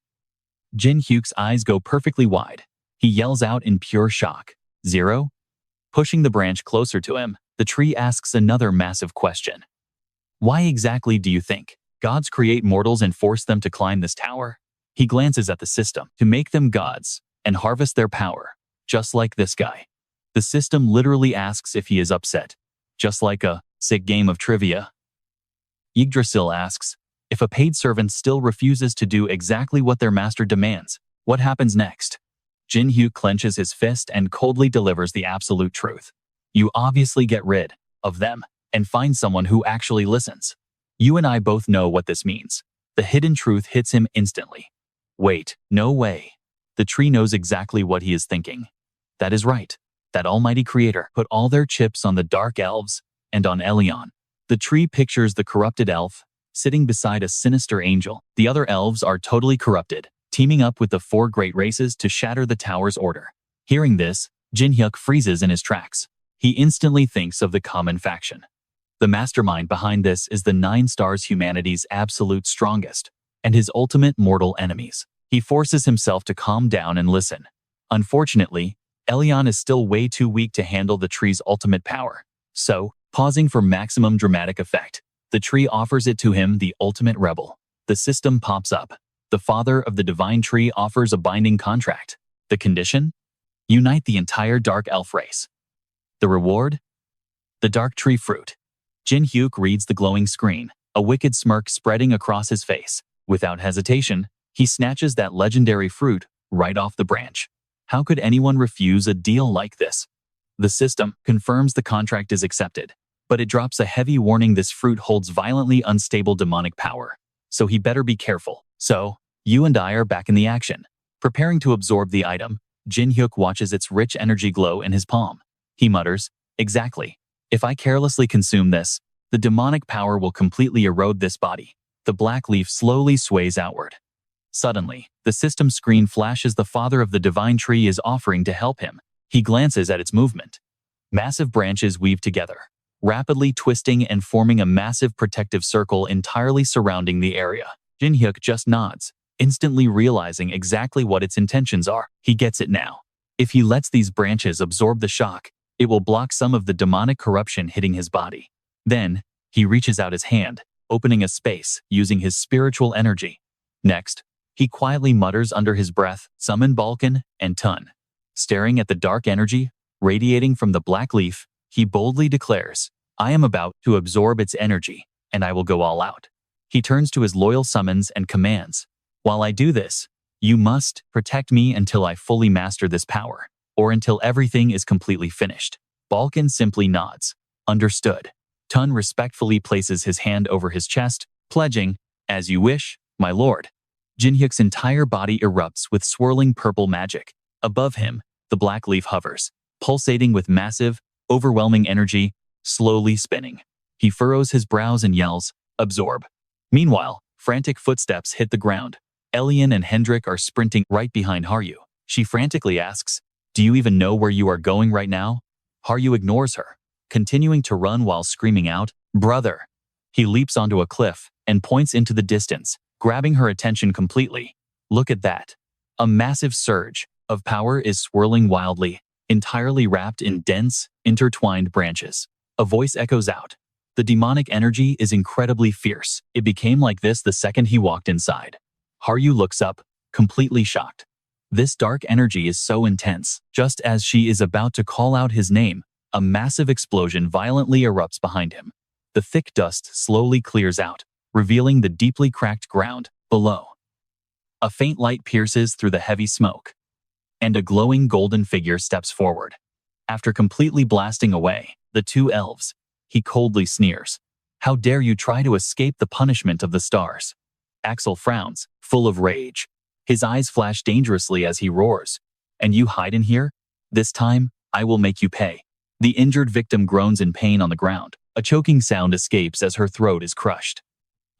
Jin Hyuk's eyes go perfectly wide. He yells out in pure shock. 0? Pushing the branch closer to him, the tree asks another massive question. Why exactly do you think gods create mortals and force them to climb this tower? He glances at the system to make them gods and harvest their power, just like this guy. The system literally asks if he is upset, just like a sick game of trivia. Yggdrasil asks, if a paid servant still refuses to do exactly what their master demands, what happens next? Jin Hyuk clenches his fist and coldly delivers the absolute truth. You obviously get rid of them and find someone who actually listens. You and I both know what this means. The hidden truth hits him instantly. Wait, no way. The tree knows exactly what he is thinking. That is right. That almighty creator put all their chips on the dark elves and on Elion. The tree pictures the corrupted elf sitting beside a sinister angel. The other elves are totally corrupted, teaming up with the 4 great races to shatter the tower's order. Hearing this, Jin Hyuk freezes in his tracks. He instantly thinks of the common faction. The mastermind behind this is the 9 stars humanity's absolute strongest, and his ultimate mortal enemies. He forces himself to calm down and listen. Unfortunately, Elion is still way too weak to handle the tree's ultimate power. So, pausing for maximum dramatic effect, the tree offers it to him, the ultimate rebel. The system pops up. The father of the divine tree offers a binding contract. The condition? Unite the entire dark elf race. The reward? The dark tree fruit. Jin Hyuk reads the glowing screen, a wicked smirk spreading across his face. Without hesitation, he snatches that legendary fruit right off the branch. How could anyone refuse a deal like this? The system confirms the contract is accepted, but it drops a heavy warning this fruit holds violently unstable demonic power. So he better be careful. So, you and I are back in the action. Preparing to absorb the item, Jin Hyuk watches its rich energy glow in his palm. He mutters, "Exactly. If I carelessly consume this, the demonic power will completely erode this body." The black leaf slowly sways outward. Suddenly, the system screen flashes the father of the divine tree is offering to help him. He glances at its movement. Massive branches weave together, rapidly twisting and forming a massive protective circle entirely surrounding the area. Jin Hyuk just nods, instantly realizing exactly what its intentions are. He gets it now. If he lets these branches absorb the shock, it will block some of the demonic corruption hitting his body. Then, he reaches out his hand, opening a space using his spiritual energy. Next, he quietly mutters under his breath, "Summon Balkan and Tun." Staring at the dark energy radiating from the black leaf, he boldly declares, "I am about to absorb its energy, and I will go all out." He turns to his loyal summons and commands, "While I do this, you must protect me until I fully master this power, or until everything is completely finished." Balkan simply nods. "Understood." Tun respectfully places his hand over his chest, pledging, "As you wish, my lord." Jin Hyuk's entire body erupts with swirling purple magic. Above him, the black leaf hovers, pulsating with massive, overwhelming energy, slowly spinning. He furrows his brows and yells, "Absorb." Meanwhile, frantic footsteps hit the ground. Elian and Hendrik are sprinting right behind Haryu. She frantically asks, "Do you even know where you are going right now?" Haryu ignores her, continuing to run while screaming out, "Brother!" He leaps onto a cliff and points into the distance, grabbing her attention completely. "Look at that." A massive surge of power is swirling wildly, entirely wrapped in dense, intertwined branches. A voice echoes out. "The demonic energy is incredibly fierce. It became like this the second he walked inside." Haryu looks up, completely shocked. This dark energy is so intense. Just as she is about to call out his name, a massive explosion violently erupts behind him. The thick dust slowly clears out, revealing the deeply cracked ground below. A faint light pierces through the heavy smoke, and a glowing golden figure steps forward. After completely blasting away the two elves, he coldly sneers, "How dare you try to escape the punishment of the stars?" Axel frowns, full of rage. His eyes flash dangerously as he roars, "And you hide in here? This time, I will make you pay." The injured victim groans in pain on the ground. A choking sound escapes as her throat is crushed.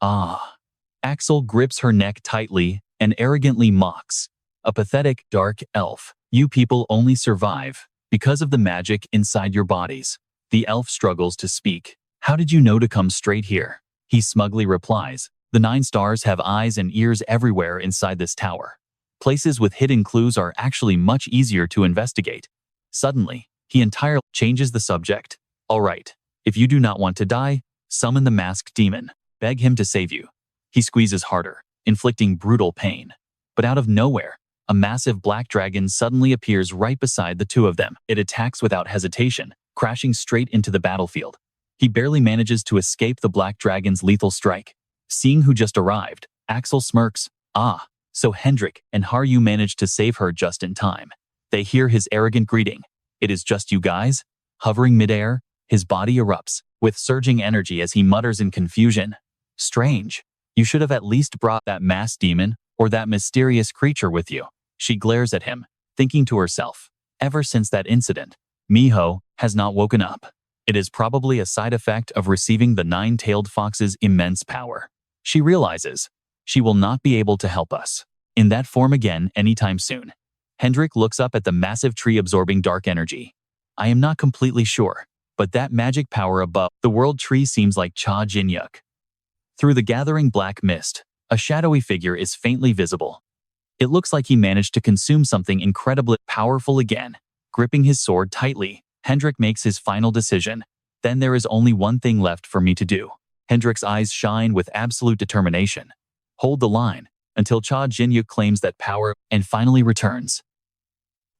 "Ah." Axel grips her neck tightly and arrogantly mocks, "A pathetic, dark elf. You people only survive because of the magic inside your bodies." The elf struggles to speak. "How did you know to come straight here?" He smugly replies, "The 9 stars have eyes and ears everywhere inside this tower. Places with hidden clues are actually much easier to investigate." Suddenly, he entirely changes the subject. "All right, if you do not want to die, summon the masked demon. Beg him to save you." He squeezes harder, inflicting brutal pain. But out of nowhere, a massive black dragon suddenly appears right beside the two of them. It attacks without hesitation, crashing straight into the battlefield. He barely manages to escape the black dragon's lethal strike. Seeing who just arrived, Axel smirks, "Ah, so Hendrik and Haryu managed to save her just in time." They hear his arrogant greeting. "It is just you guys?" Hovering midair, his body erupts with surging energy as he mutters in confusion, "Strange. You should have at least brought that masked demon or that mysterious creature with you." She glares at him, thinking to herself, "Ever since that incident, Miho has not woken up. It is probably a side effect of receiving the 9-tailed fox's immense power." She realizes she will not be able to help us in that form again anytime soon. Hendrik looks up at the massive tree absorbing dark energy. "I am not completely sure, but that magic power above the world tree seems like Jin Hyuk." Through the gathering black mist, a shadowy figure is faintly visible. It looks like he managed to consume something incredibly powerful again. Gripping his sword tightly, Hendrik makes his final decision. "Then there is only one thing left for me to do." Hendrik's eyes shine with absolute determination. "Hold the line until Jin Hyuk claims that power and finally returns."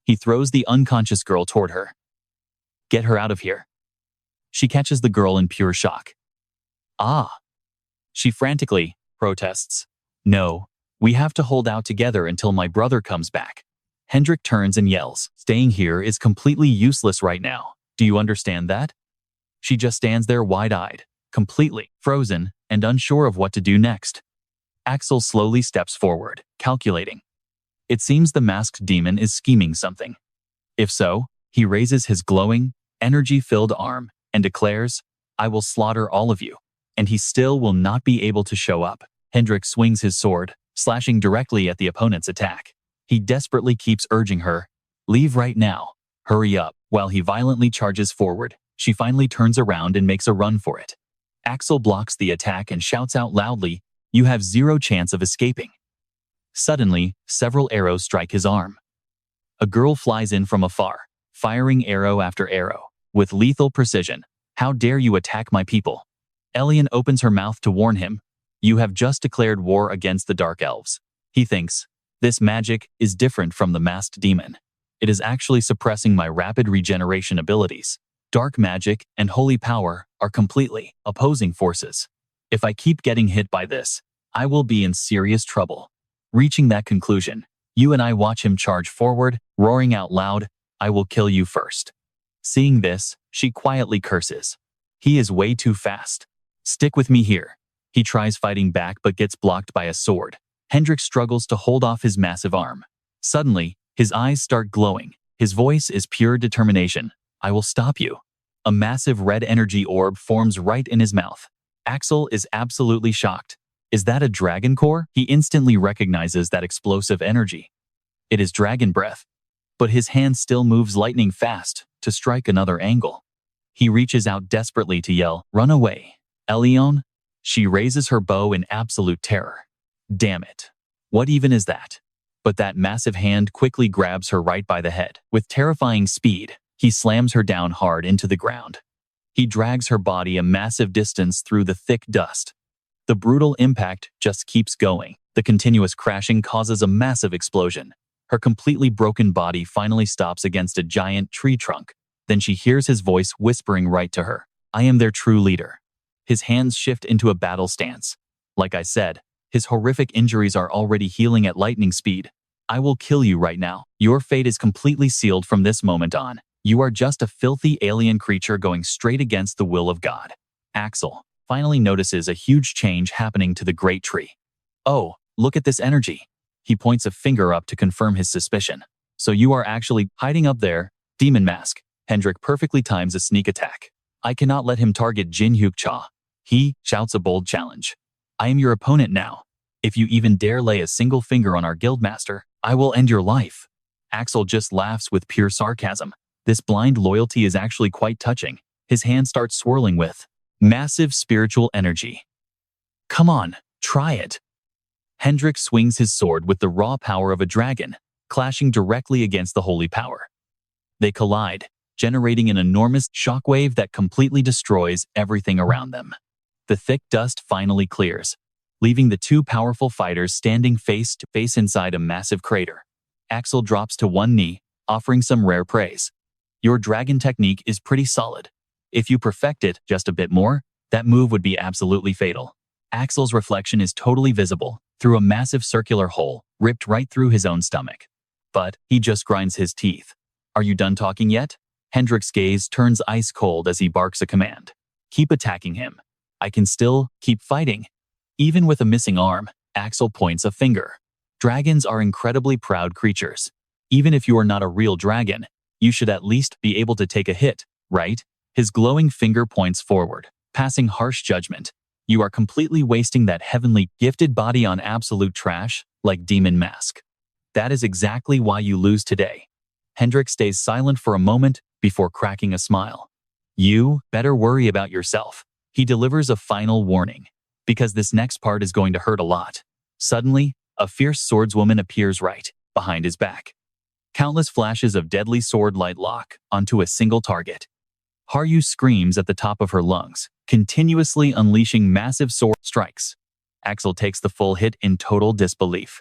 He throws the unconscious girl toward her. "Get her out of here." She catches the girl in pure shock. "Ah." She frantically protests. No, we have to hold out together until my brother comes back. Hendrik turns and yells, staying here is completely useless right now. Do you understand that? She just stands there wide-eyed, completely frozen and unsure of what to do next. Axel slowly steps forward, calculating. It seems the masked demon is scheming something. If so, he raises his glowing, energy-filled arm and declares, I will slaughter all of you, and he still will not be able to show up. Hendrik swings his sword, slashing directly at the opponent's attack. He desperately keeps urging her, leave right now, hurry up. While he violently charges forward, she finally turns around and makes a run for it. Axel blocks the attack and shouts out loudly, you have zero chance of escaping. Suddenly, several arrows strike his arm. A girl flies in from afar, firing arrow after arrow, with lethal precision. How dare you attack my people? Elian opens her mouth to warn him. You have just declared war against the Dark Elves. He thinks, this magic is different from the masked demon. It is actually suppressing my rapid regeneration abilities. Dark magic and holy power are completely opposing forces. If I keep getting hit by this, I will be in serious trouble. Reaching that conclusion, you and I watch him charge forward, roaring out loud, I will kill you first. Seeing this, she quietly curses. He is way too fast. Stick with me here. He tries fighting back but gets blocked by a sword. Hendrik struggles to hold off his massive arm. Suddenly, his eyes start glowing. His voice is pure determination. I will stop you. A massive red energy orb forms right in his mouth. Axel is absolutely shocked. Is that a dragon core? He instantly recognizes that explosive energy. It is dragon breath. But his hand still moves lightning fast to strike another angle. He reaches out desperately to yell, run away. Elion? She raises her bow in absolute terror. Damn it. What even is that? But that massive hand quickly grabs her right by the head. With terrifying speed, he slams her down hard into the ground. He drags her body a massive distance through the thick dust. The brutal impact just keeps going. The continuous crashing causes a massive explosion. Her completely broken body finally stops against a giant tree trunk. Then she hears his voice whispering right to her. I am their true leader. His hands shift into a battle stance. Like I said, his horrific injuries are already healing at lightning speed. I will kill you right now. Your fate is completely sealed from this moment on. You are just a filthy alien creature going straight against the will of God. Axel finally notices a huge change happening to the great tree. Oh, look at this energy. He points a finger up to confirm his suspicion. So you are actually hiding up there, demon mask. Hendrik perfectly times a sneak attack. I cannot let him target Jin Hyuk. He shouts a bold challenge. I am your opponent now. If you even dare lay a single finger on our guildmaster, I will end your life. Axel just laughs with pure sarcasm. This blind loyalty is actually quite touching. His hand starts swirling with massive spiritual energy. Come on, try it. Hendrik swings his sword with the raw power of a dragon, clashing directly against the holy power. They collide, generating an enormous shockwave that completely destroys everything around them. The thick dust finally clears, leaving the two powerful fighters standing face to face inside a massive crater. Axel drops to one knee, offering some rare praise. Your dragon technique is pretty solid. If you perfect it just a bit more, that move would be absolutely fatal. Axel's reflection is totally visible through a massive circular hole ripped right through his own stomach. But he just grinds his teeth. Are you done talking yet? Hendrik's gaze turns ice cold as he barks a command. Keep attacking him. I can still keep fighting. Even with a missing arm, Axel points a finger. Dragons are incredibly proud creatures. Even if you are not a real dragon, you should at least be able to take a hit, right? His glowing finger points forward, passing harsh judgment. You are completely wasting that heavenly gifted body on absolute trash, like Demon Mask. That is exactly why you lose today. Hendrik stays silent for a moment before cracking a smile. You better worry about yourself. He delivers a final warning, because this next part is going to hurt a lot. Suddenly, a fierce swordswoman appears right behind his back. Countless flashes of deadly sword light lock onto a single target. Haryu screams at the top of her lungs, continuously unleashing massive sword strikes. Axel takes the full hit in total disbelief.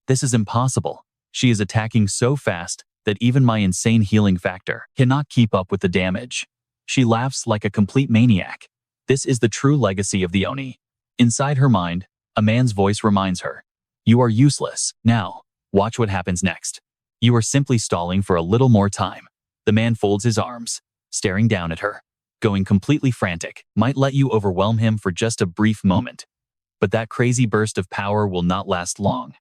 This is impossible. She is attacking so fast that even my insane healing factor cannot keep up with the damage. She laughs like a complete maniac. This is the true legacy of the Oni. Inside her mind, a man's voice reminds her, "You are useless. Now, watch what happens next. You are simply stalling for a little more time." The man folds his arms, staring down at her, going completely frantic. Might let you overwhelm him for just a brief moment. But that crazy burst of power will not last long.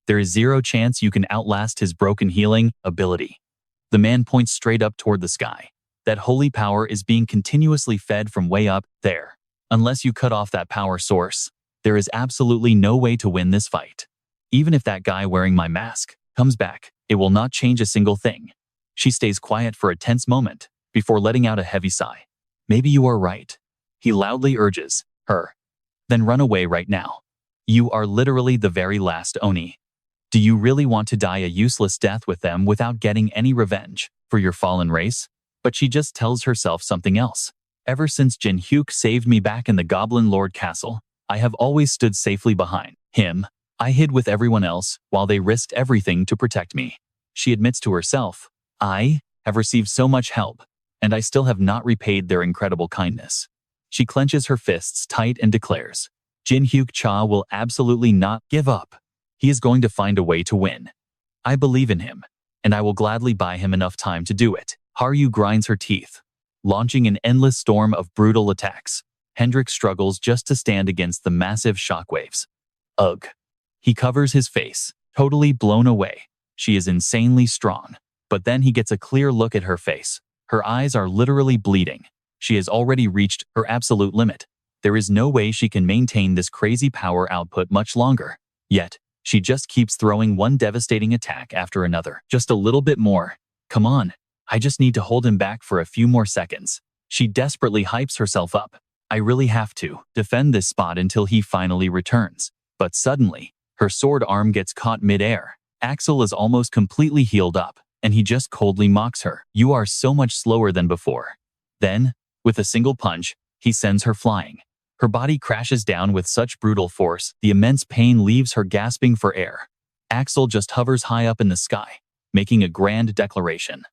There is zero chance you can outlast his broken healing ability. The man points straight up toward the sky. That holy power is being continuously fed from way up there. Unless you cut off that power source, there is absolutely no way to win this fight. Even if that guy wearing my mask comes back, it will not change a single thing. She stays quiet for a tense moment before letting out a heavy sigh. Maybe you are right. He loudly urges her. Then run away right now. You are literally the very last Oni. Do you really want to die a useless death with them without getting any revenge for your fallen race? But she just tells herself something else. Ever since Jin Hyuk saved me back in the Goblin Lord Castle, I have always stood safely behind him. I hid with everyone else while they risked everything to protect me. She admits to herself, I have received so much help, and I still have not repaid their incredible kindness. She clenches her fists tight and declares, Jin Hyuk Cha will absolutely not give up. He is going to find a way to win. I believe in him, and I will gladly buy him enough time to do it. Haryu grinds her teeth, launching an endless storm of brutal attacks. Hendrik struggles just to stand against the massive shockwaves. Ugh. He covers his face, totally blown away. She is insanely strong. But then he gets a clear look at her face. Her eyes are literally bleeding. She has already reached her absolute limit. There is no way she can maintain this crazy power output much longer. Yet, she just keeps throwing one devastating attack after another. Just a little bit more. Come on. I just need to hold him back for a few more seconds. She desperately hypes herself up. I really have to defend this spot until he finally returns. But suddenly, her sword arm gets caught mid-air. Axel is almost completely healed up, and he just coldly mocks her. You are so much slower than before. Then, with a single punch, he sends her flying. Her body crashes down with such brutal force, the immense pain leaves her gasping for air. Axel just hovers high up in the sky, making a grand declaration.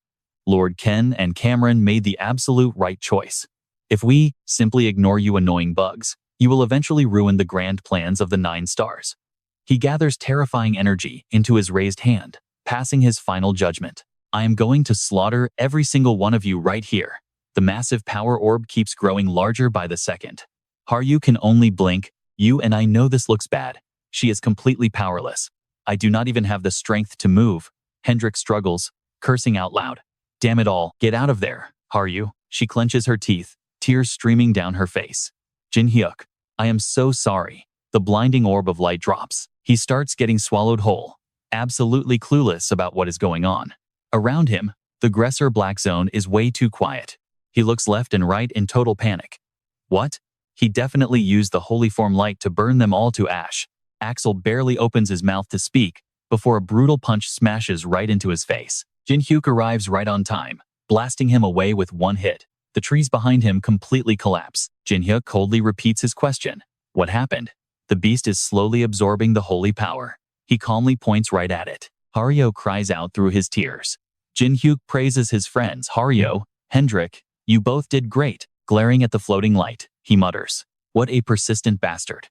Lord Ken and Cameron made the absolute right choice. If we simply ignore you annoying bugs, you will eventually ruin the grand plans of the 9 stars. He gathers terrifying energy into his raised hand, passing his final judgment. I am going to slaughter every single one of you right here. The massive power orb keeps growing larger by the second. Haryu can only blink. You and I know this looks bad. She is completely powerless. I do not even have the strength to move. Hendrik struggles, cursing out loud. Damn it all, get out of there, Haryu. She clenches her teeth, tears streaming down her face. Jin Hyuk, I am so sorry. The blinding orb of light drops. He starts getting swallowed whole, absolutely clueless about what is going on. Around him, the aggressor black zone is way too quiet. He looks left and right in total panic. What? He definitely used the holy form light to burn them all to ash. Axel barely opens his mouth to speak before a brutal punch smashes right into his face. Jin Hyuk arrives right on time, blasting him away with one hit. The trees behind him completely collapse. Jin Hyuk coldly repeats his question. What happened? The beast is slowly absorbing the holy power. He calmly points right at it. Haryo cries out through his tears. Jin Hyuk praises his friends. Haryo, Hendrik, you both did great. Glaring at the floating light, he mutters. What a persistent bastard.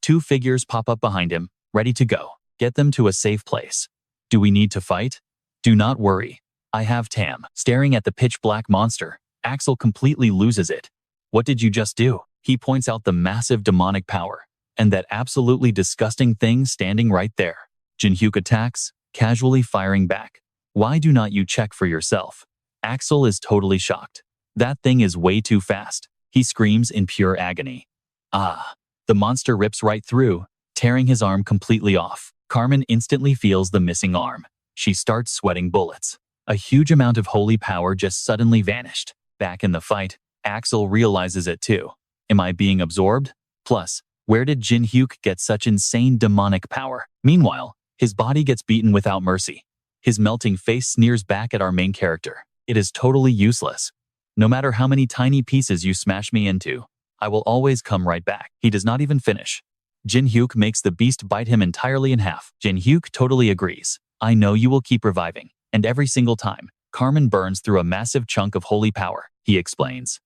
2 figures pop up behind him, ready to go. Get them to a safe place. Do we need to fight? Do not worry. I have Tam. Staring at the pitch-black monster, Axel completely loses it. What did you just do? He points out the massive demonic power, and that absolutely disgusting thing standing right there. Jin Hyuk attacks, casually firing back. Why do not you check for yourself? Axel is totally shocked. That thing is way too fast. He screams in pure agony. Ah! The monster rips right through, tearing his arm completely off. Carmen instantly feels the missing arm. She starts sweating bullets. A huge amount of holy power just suddenly vanished. Back in the fight, Axel realizes it too. Am I being absorbed? Plus, where did Jin Hyuk get such insane demonic power? Meanwhile, his body gets beaten without mercy. His melting face sneers back at our main character. It is totally useless. No matter how many tiny pieces you smash me into, I will always come right back. He does not even finish. Jin Hyuk makes the beast bite him entirely in half. Jin Hyuk totally agrees. I know you will keep reviving. And every single time, Carmen burns through a massive chunk of holy power, he explains.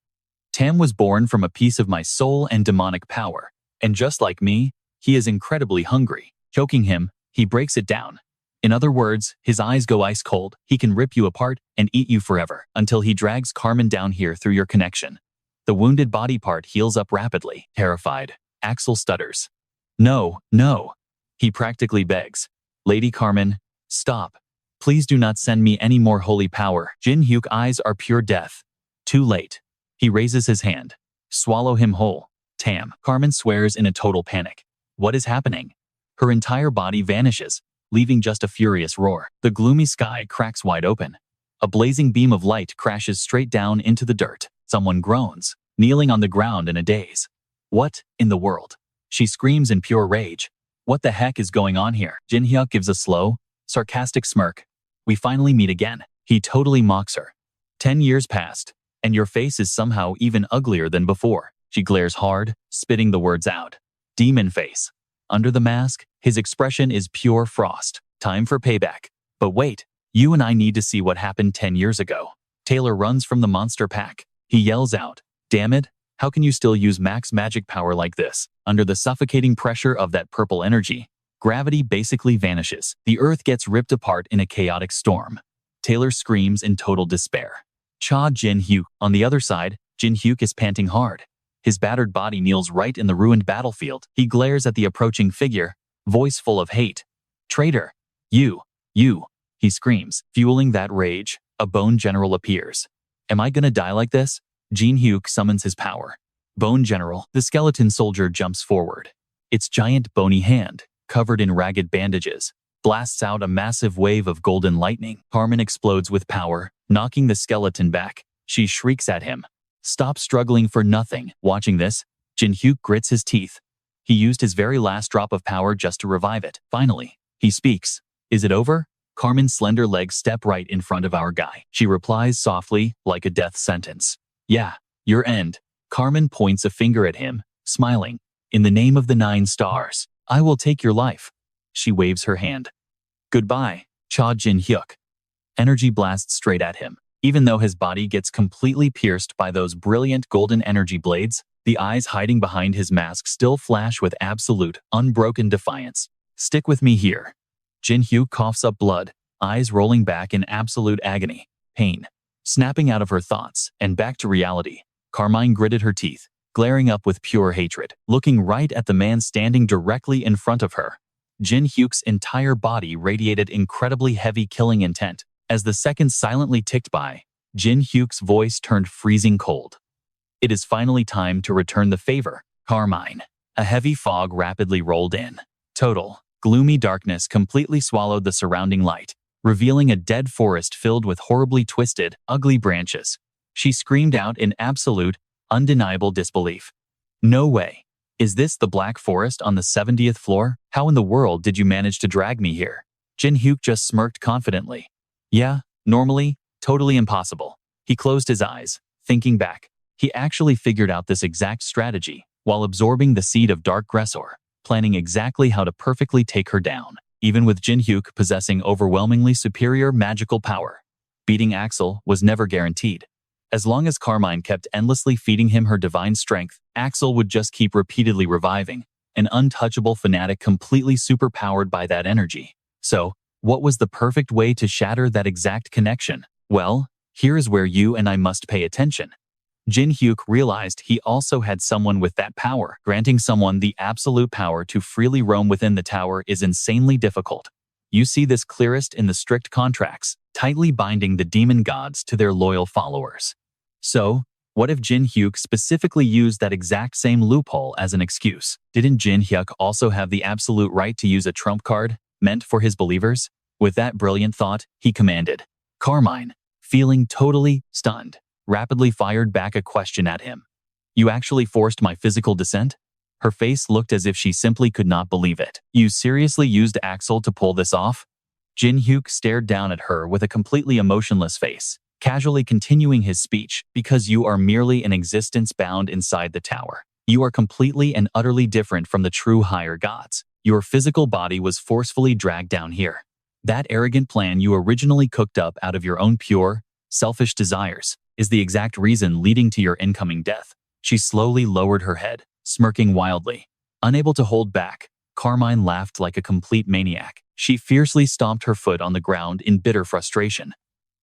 Tam was born from a piece of my soul and demonic power, And just like me, he is incredibly hungry. Choking him, he breaks it down. In other words, his eyes go ice cold. He can rip you apart and eat you forever until he drags Carmen down here through your connection. The wounded body part heals up rapidly. Terrified, Axel stutters. No, no. He practically begs. Lady Carmen, stop. Please do not send me any more holy power. Jin Hyuk eyes are pure death. Too late. He raises his hand. Swallow him whole. Tam. Carmen swears in a total panic. What is happening? Her entire body vanishes, leaving just a furious roar. The gloomy sky cracks wide open. A blazing beam of light crashes straight down into the dirt. Someone groans, kneeling on the ground in a daze. What in the world? She screams in pure rage. What the heck is going on here? Jin Hyuk gives a slow, sarcastic smirk. We finally meet again. He totally mocks her. 10 years passed, and your face is somehow even uglier than before. She glares hard, spitting the words out. Demon face. Under the mask, his expression is pure frost. Time for payback. But wait, you and I need to see what happened 10 years ago. Taylor runs from the monster pack. He yells out, damn it, how can you still use max magic power like this? Under the suffocating pressure of that purple energy, gravity basically vanishes. The earth gets ripped apart in a chaotic storm. Taylor screams in total despair. Jin Hyuk. On the other side, Jin Hyuk is panting hard. His battered body kneels right in the ruined battlefield. He glares at the approaching figure, voice full of hate. Traitor! You! He screams. Fueling that rage, a bone general appears. Am I gonna die like this? Jin Hyuk summons his power. Bone General. The skeleton soldier jumps forward. Its giant bony hand, covered in ragged bandages, blasts out a massive wave of golden lightning. Carmen explodes with power, knocking the skeleton back. She shrieks at him. Stop struggling for nothing. Watching this, Jin Hyuk grits his teeth. He used his very last drop of power just to revive it. Finally, he speaks. Is it over? Carmen's slender legs step right in front of our guy. She replies softly, like a death sentence. Yeah, your end. Carmen points a finger at him, smiling. In the name of the 9 stars, I will take your life. She waves her hand. Goodbye, Jin Hyuk. Energy blasts straight at him. Even though his body gets completely pierced by those brilliant golden energy blades, the eyes hiding behind his mask still flash with absolute, unbroken defiance. Stick with me here. Jin Hyuk coughs up blood, eyes rolling back in absolute agony, pain. Snapping out of her thoughts and back to reality, Carmine gritted her teeth, glaring up with pure hatred, looking right at the man standing directly in front of her. Jin Hyuk's entire body radiated incredibly heavy killing intent. As the seconds silently ticked by, Jin Hyuk's voice turned freezing cold. It is finally time to return the favor, Carmine. A heavy fog rapidly rolled in. Total, gloomy darkness completely swallowed the surrounding light, revealing a dead forest filled with horribly twisted, ugly branches. She screamed out in absolute, undeniable disbelief. No way. Is this the Black Forest on the 70th floor? How in the world did you manage to drag me here? Jin Hyuk just smirked confidently. Yeah, normally, totally impossible. He closed his eyes, thinking back. He actually figured out this exact strategy while absorbing the seed of Dark Gressor, planning exactly how to perfectly take her down. Even with Jin Hyuk possessing overwhelmingly superior magical power, beating Axel was never guaranteed. As long as Carmine kept endlessly feeding him her divine strength, Axel would just keep repeatedly reviving, an untouchable fanatic completely superpowered by that energy. So, what was the perfect way to shatter that exact connection? Well, here is where you and I must pay attention. Jin Hyuk realized he also had someone with that power. Granting someone the absolute power to freely roam within the tower is insanely difficult. You see this clearest in the strict contracts, tightly binding the demon gods to their loyal followers. So, what if Jin Hyuk specifically used that exact same loophole as an excuse? Didn't Jin Hyuk also have the absolute right to use a trump card meant for his believers? With that brilliant thought, he commanded. Carmine, feeling totally stunned, rapidly fired back a question at him. You actually forced my physical descent? Her face looked as if she simply could not believe it. You seriously used Axel to pull this off? Jin Hyuk stared down at her with a completely emotionless face, casually continuing his speech. Because you are merely an existence bound inside the tower. You are completely and utterly different from the true higher gods. Your physical body was forcefully dragged down here. That arrogant plan you originally cooked up out of your own pure, selfish desires is the exact reason leading to your incoming death. She slowly lowered her head, smirking wildly. Unable to hold back, Carmine laughed like a complete maniac. She fiercely stomped her foot on the ground in bitter frustration.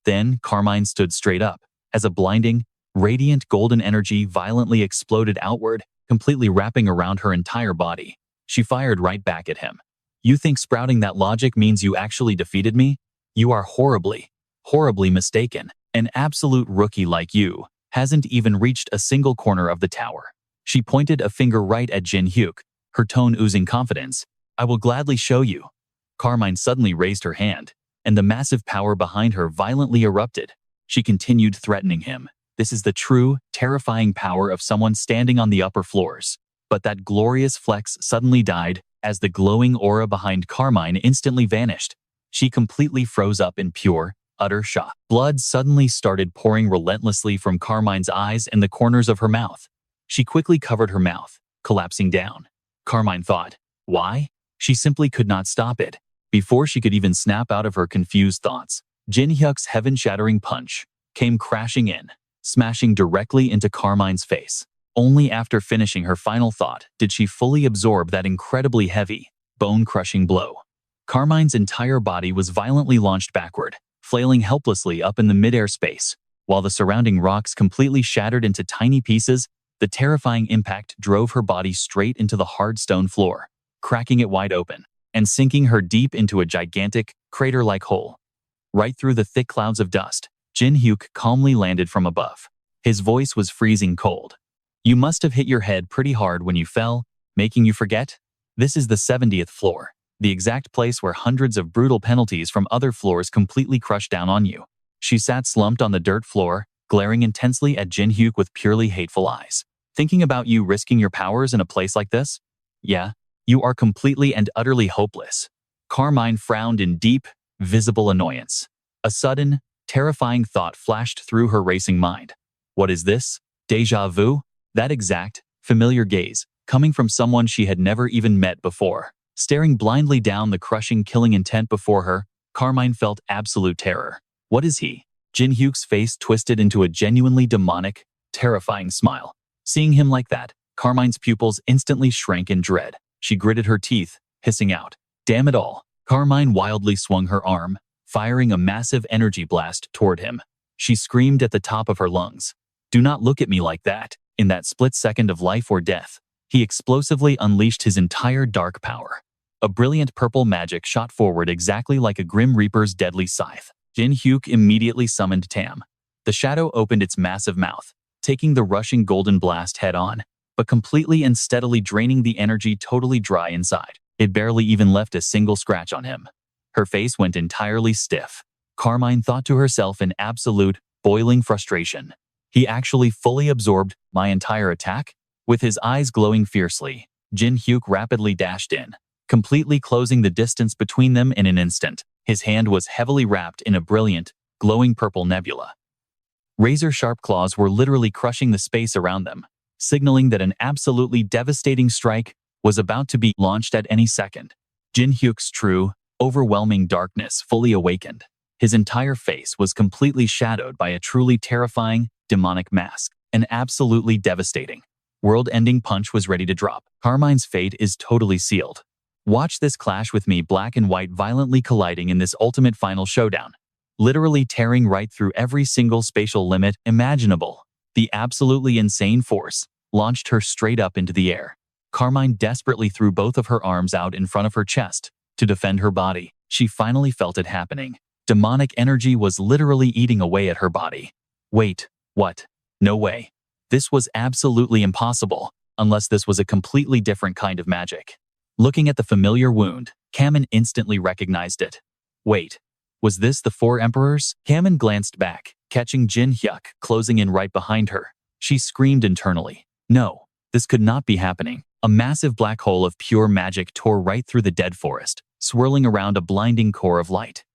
Then, Carmine stood straight up, as a blinding, radiant golden energy violently exploded outward, completely wrapping around her entire body. She fired right back at him. "You think sprouting that logic means you actually defeated me? You are horribly, horribly mistaken. An absolute rookie like you hasn't even reached a single corner of the tower." She pointed a finger right at Jin Hyuk, her tone oozing confidence. "I will gladly show you." Carmine suddenly raised her hand, and the massive power behind her violently erupted. She continued threatening him. This is the true, terrifying power of someone standing on the upper floors. But that glorious flex suddenly died, as the glowing aura behind Carmine instantly vanished. She completely froze up in pure, utter shock. Blood suddenly started pouring relentlessly from Carmine's eyes and the corners of her mouth. She quickly covered her mouth, collapsing down. Carmine thought, why? She simply could not stop it. Before she could even snap out of her confused thoughts, Jin Hyuk's heaven-shattering punch came crashing in, smashing directly into Carmine's face. Only after finishing her final thought did she fully absorb that incredibly heavy, bone-crushing blow. Carmine's entire body was violently launched backward, flailing helplessly up in the mid-air space. While the surrounding rocks completely shattered into tiny pieces, the terrifying impact drove her body straight into the hard stone floor, cracking it wide open and sinking her deep into a gigantic, crater-like hole. Right through the thick clouds of dust, Jin Hyuk calmly landed from above. His voice was freezing cold. "You must have hit your head pretty hard when you fell, making you forget? This is the 70th floor, the exact place where hundreds of brutal penalties from other floors completely crushed down on you." She sat slumped on the dirt floor, glaring intensely at Jin Hyuk with purely hateful eyes. "Thinking about you risking your powers in a place like this? Yeah, you are completely and utterly hopeless." Carmine frowned in deep, visible annoyance. A sudden, terrifying thought flashed through her racing mind. What is this? Déjà vu? That exact, familiar gaze, coming from someone she had never even met before. Staring blindly down the crushing killing intent before her, Carmine felt absolute terror. What is he? Jin Hyuk's face twisted into a genuinely demonic, terrifying smile. Seeing him like that, Carmine's pupils instantly shrank in dread. She gritted her teeth, hissing out, "Damn it all." Carmine wildly swung her arm, firing a massive energy blast toward him. She screamed at the top of her lungs, "Do not look at me like that." In that split second of life or death, he explosively unleashed his entire dark power. A brilliant purple magic shot forward exactly like a Grim Reaper's deadly scythe. Jin Hyuk immediately summoned Tam. The shadow opened its massive mouth, taking the rushing golden blast head-on, but completely and steadily draining the energy totally dry inside. It barely even left a single scratch on him. Her face went entirely stiff. Carmine thought to herself in absolute, boiling frustration. He actually fully absorbed my entire attack? With his eyes glowing fiercely, Jin Hyuk rapidly dashed in, completely closing the distance between them in an instant. His hand was heavily wrapped in a brilliant, glowing purple nebula. Razor-sharp claws were literally crushing the space around them, signaling that an absolutely devastating strike was about to be launched at any second. Jin Hyuk's true, overwhelming darkness fully awakened. His entire face was completely shadowed by a truly terrifying, demonic mask. An absolutely devastating, world-ending punch was ready to drop. Carmine's fate is totally sealed. Watch this clash with me, black and white violently colliding in this ultimate final showdown, literally tearing right through every single spatial limit imaginable. The absolutely insane force launched her straight up into the air. Carmine desperately threw both of her arms out in front of her chest to defend her body. She finally felt it happening. Demonic energy was literally eating away at her body. Wait, what? No way. This was absolutely impossible, unless this was a completely different kind of magic. Looking at the familiar wound, Kamen instantly recognized it. Wait, was this the Four Emperors? Kamen glanced back, catching Jin Hyuk closing in right behind her. She screamed internally. No, this could not be happening. A massive black hole of pure magic tore right through the dead forest, swirling around a blinding core of light.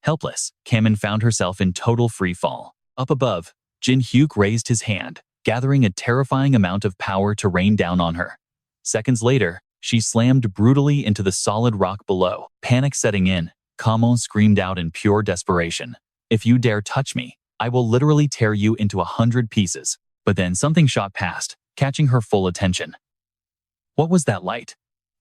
Helpless, Kamen found herself in total free fall. Up above, Jin Hyuk raised his hand, gathering a terrifying amount of power to rain down on her. Seconds later, she slammed brutally into the solid rock below. Panic setting in, Kamon screamed out in pure desperation. "If you dare touch me, I will literally tear you into 100 pieces." But then something shot past, catching her full attention. What was that light?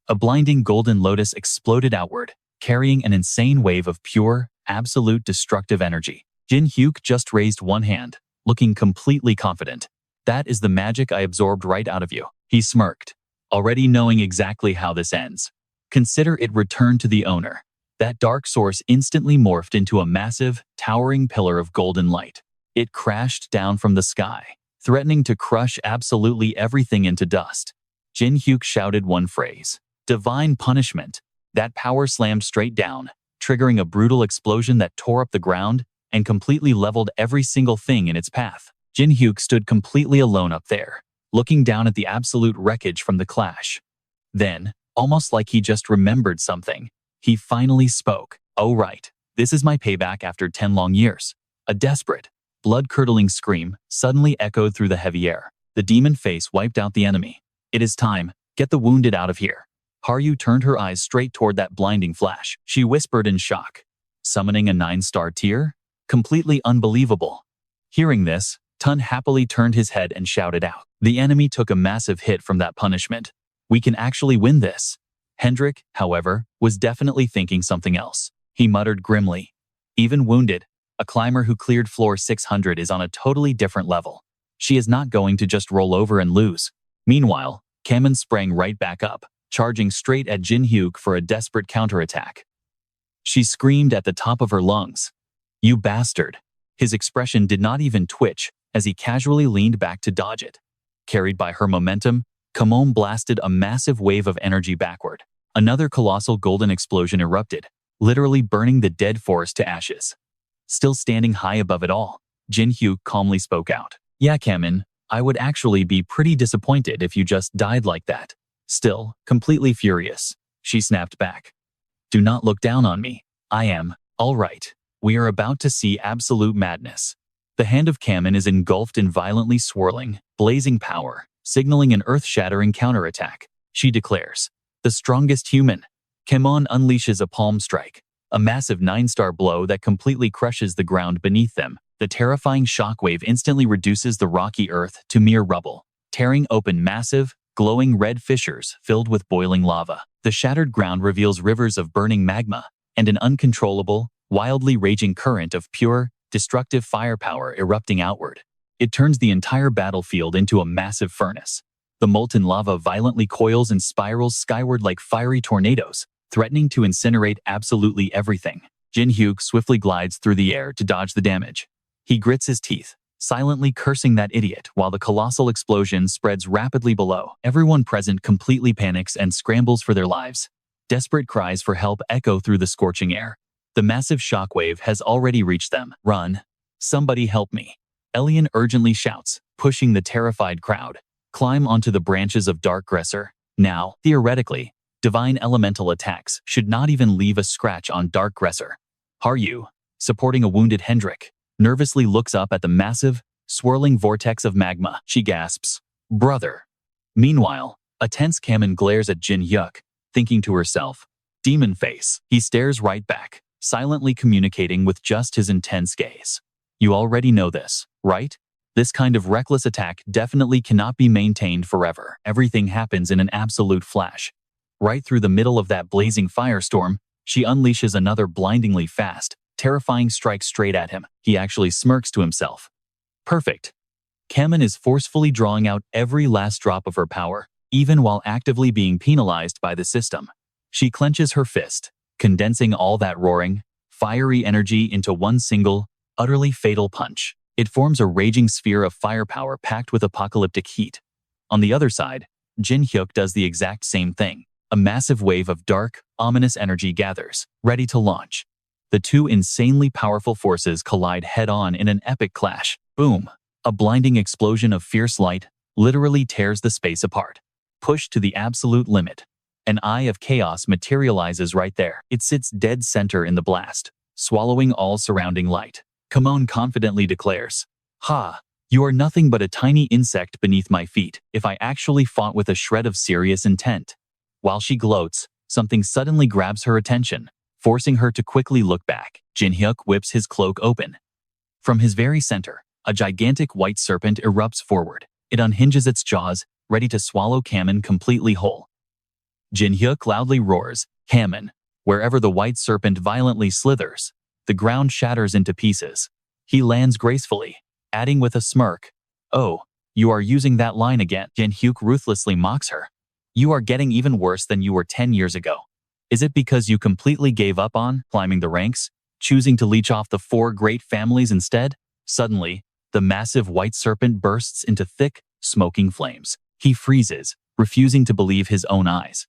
A blinding golden lotus exploded outward, carrying an insane wave of pure, absolute destructive energy. Jin Hyuk just raised one hand, looking completely confident. That is the magic I absorbed right out of you. He smirked, already knowing exactly how this ends. Consider it returned to the owner. That dark source instantly morphed into a massive, towering pillar of golden light. It crashed down from the sky, threatening to crush absolutely everything into dust. Jin Hyuk shouted one phrase, "Divine punishment." That power slammed straight down, triggering a brutal explosion that tore up the ground and completely leveled every single thing in its path. Jin Hyuk stood completely alone up there, looking down at the absolute wreckage from the clash. Then, almost like he just remembered something, he finally spoke. "Oh right, this is my payback after 10 long years." A desperate, blood-curdling scream suddenly echoed through the heavy air. The demon face wiped out the enemy. "It is time. Get the wounded out of here." Haryu turned her eyes straight toward that blinding flash. She whispered in shock, "Summoning a 9-star tier? Completely unbelievable." Hearing this, Tun happily turned his head and shouted out. The enemy took a massive hit from that punishment. "We can actually win this." Hendrik, however, was definitely thinking something else. He muttered grimly, "Even wounded, a climber who cleared floor 600 is on a totally different level. She is not going to just roll over and lose." Meanwhile, Kamen sprang right back up, charging straight at Jin Hyuk for a desperate counterattack. She screamed at the top of her lungs, "You bastard!" His expression did not even twitch as he casually leaned back to dodge it. Carried by her momentum, Kamon blasted a massive wave of energy backward. Another colossal golden explosion erupted, literally burning the dead forest to ashes. Still standing high above it all, Jin Hyuk calmly spoke out. "Yeah, Kamen, I would actually be pretty disappointed if you just died like that." Still, completely furious, she snapped back. "Do not look down on me. I am, all right. We are about to see absolute madness." The hand of Kamen is engulfed in violently swirling, blazing power, signaling an earth-shattering counterattack. She declares, "The strongest human." Kamon unleashes a palm strike, a massive 9-star blow that completely crushes the ground beneath them. The terrifying shockwave instantly reduces the rocky earth to mere rubble, tearing open massive, glowing red fissures filled with boiling lava. The shattered ground reveals rivers of burning magma and an uncontrollable, wildly raging current of pure, destructive firepower erupting outward. It turns the entire battlefield into a massive furnace. The molten lava violently coils and spirals skyward like fiery tornadoes, threatening to incinerate absolutely everything. Jin Hyuk swiftly glides through the air to dodge the damage. He grits his teeth, silently cursing that idiot while the colossal explosion spreads rapidly below. Everyone present completely panics and scrambles for their lives. Desperate cries for help echo through the scorching air. The massive shockwave has already reached them. "Run! Somebody help me!" Elian urgently shouts, pushing the terrified crowd. "Climb onto the branches of Dark Gresser. Now." Theoretically, divine elemental attacks should not even leave a scratch on Dark Gresser. Haryu, supporting a wounded Hendrik, nervously looks up at the massive, swirling vortex of magma. She gasps, "Brother." Meanwhile, a tense Kamen glares at Jin Hyuk, thinking to herself, "Demon face." He stares right back, silently communicating with just his intense gaze. "You already know this, right? This kind of reckless attack definitely cannot be maintained forever." Everything happens in an absolute flash. Right through the middle of that blazing firestorm, she unleashes another blindingly fast, terrifying strike straight at him. He actually smirks to himself. Perfect. Kamen is forcefully drawing out every last drop of her power, even while actively being penalized by the system. She clenches her fist, condensing all that roaring, fiery energy into one single, utterly fatal punch. It forms a raging sphere of firepower packed with apocalyptic heat. On the other side, Jin Hyuk does the exact same thing. A massive wave of dark, ominous energy gathers, ready to launch. The two insanely powerful forces collide head-on in an epic clash. Boom! A blinding explosion of fierce light literally tears the space apart. Pushed to the absolute limit, an eye of chaos materializes right there. It sits dead center in the blast, swallowing all surrounding light. Kamon confidently declares, "Ha! You are nothing but a tiny insect beneath my feet." If I actually fought with a shred of serious intent. While she gloats, something suddenly grabs her attention, forcing her to quickly look back. Jin Hyuk whips his cloak open. From his very center, a gigantic white serpent erupts forward. It unhinges its jaws, ready to swallow Kamen completely whole. Jin Hyuk loudly roars, Kamen. Wherever the white serpent violently slithers, the ground shatters into pieces. He lands gracefully, adding with a smirk, "Oh, you are using that line again." Jin Hyuk ruthlessly mocks her. "You are getting even worse than you were 10 years ago. Is it because you completely gave up on climbing the ranks, choosing to leech off the 4 great families instead?" Suddenly, the massive white serpent bursts into thick, smoking flames. He freezes, refusing to believe his own eyes.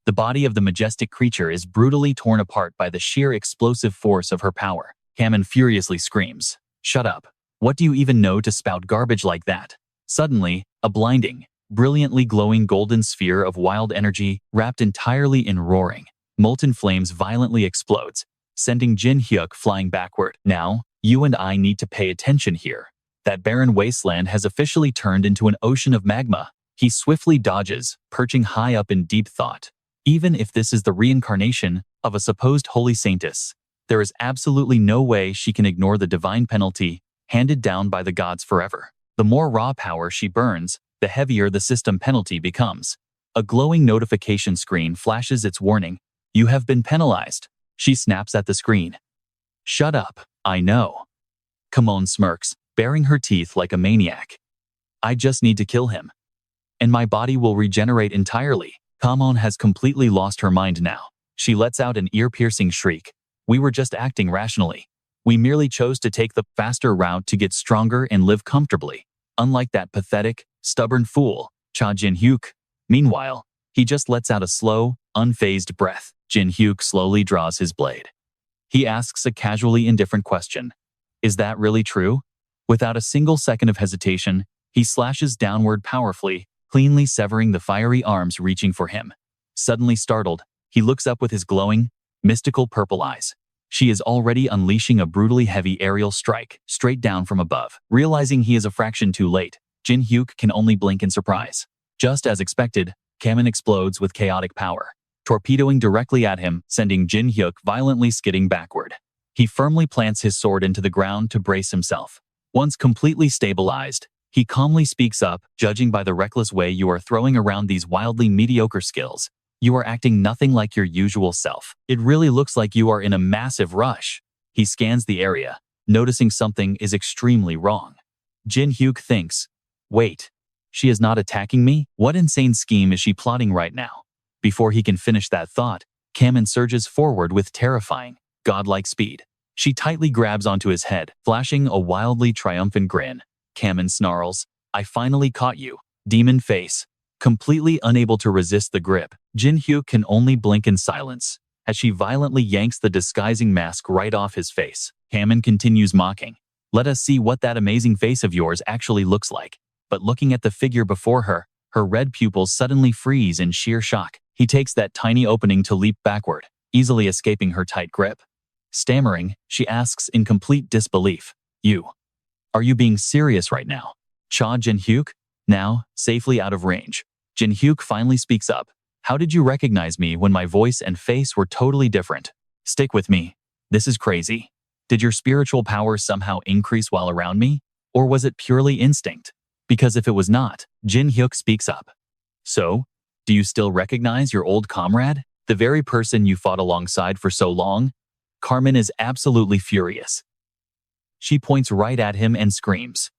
The body of the majestic creature is brutally torn apart by the sheer explosive force of her power. Kamen furiously screams, "Shut up. What do you even know to spout garbage like that?" Suddenly, a blinding, brilliantly glowing golden sphere of wild energy, wrapped entirely in roaring, molten flames violently explodes, sending Jin Hyuk flying backward. "Now, you and I need to pay attention here. That barren wasteland has officially turned into an ocean of magma." He swiftly dodges, perching high up in deep thought. Even if this is the reincarnation of a supposed holy saintess, there is absolutely no way she can ignore the divine penalty handed down by the gods forever. The more raw power she burns, the heavier the system penalty becomes. A glowing notification screen flashes its warning, "You have been penalized." She snaps at the screen. "Shut up, I know." Kamon smirks, baring her teeth like a maniac. "I just need to kill him, and my body will regenerate entirely." Kamon has completely lost her mind now. She lets out an ear-piercing shriek. "We were just acting rationally. We merely chose to take the faster route to get stronger and live comfortably. Unlike that pathetic, stubborn fool, Jin Hyuk." Meanwhile, he just lets out a slow, unfazed breath. Jin Hyuk slowly draws his blade. He asks a casually indifferent question. "Is that really true?" Without a single second of hesitation, he slashes downward powerfully, cleanly severing the fiery arms reaching for him. Suddenly startled, he looks up with his glowing, mystical purple eyes. She is already unleashing a brutally heavy aerial strike, straight down from above. Realizing he is a fraction too late, Jin Hyuk can only blink in surprise. Just as expected, Kamen explodes with chaotic power, torpedoing directly at him, sending Jin Hyuk violently skidding backward. He firmly plants his sword into the ground to brace himself. Once completely stabilized, he calmly speaks up, "Judging by the reckless way you are throwing around these wildly mediocre skills, you are acting nothing like your usual self. It really looks like you are in a massive rush." He scans the area, noticing something is extremely wrong. Jin Hyuk thinks, "Wait, she is not attacking me? What insane scheme is she plotting right now?" Before he can finish that thought, Kamen surges forward with terrifying, godlike speed. She tightly grabs onto his head, flashing a wildly triumphant grin. Kamen snarls, "I finally caught you, demon face." Completely unable to resist the grip, Jin Hyuk can only blink in silence as she violently yanks the disguising mask right off his face. Kamen continues mocking, "Let us see what that amazing face of yours actually looks like." But looking at the figure before her, her red pupils suddenly freeze in sheer shock. He takes that tiny opening to leap backward, easily escaping her tight grip. Stammering, she asks in complete disbelief, Are you being serious right now?" Jin Hyuk, now safely out of range. Jin Hyuk finally speaks up. "How did you recognize me when my voice and face were totally different? Stick with me. This is crazy. Did your spiritual power somehow increase while around me? Or was it purely instinct?" Because if it was not, Jin Hyuk speaks up. "So, do you still recognize your old comrade? The very person you fought alongside for so long?" Carmen is absolutely furious. She points right at him and screams,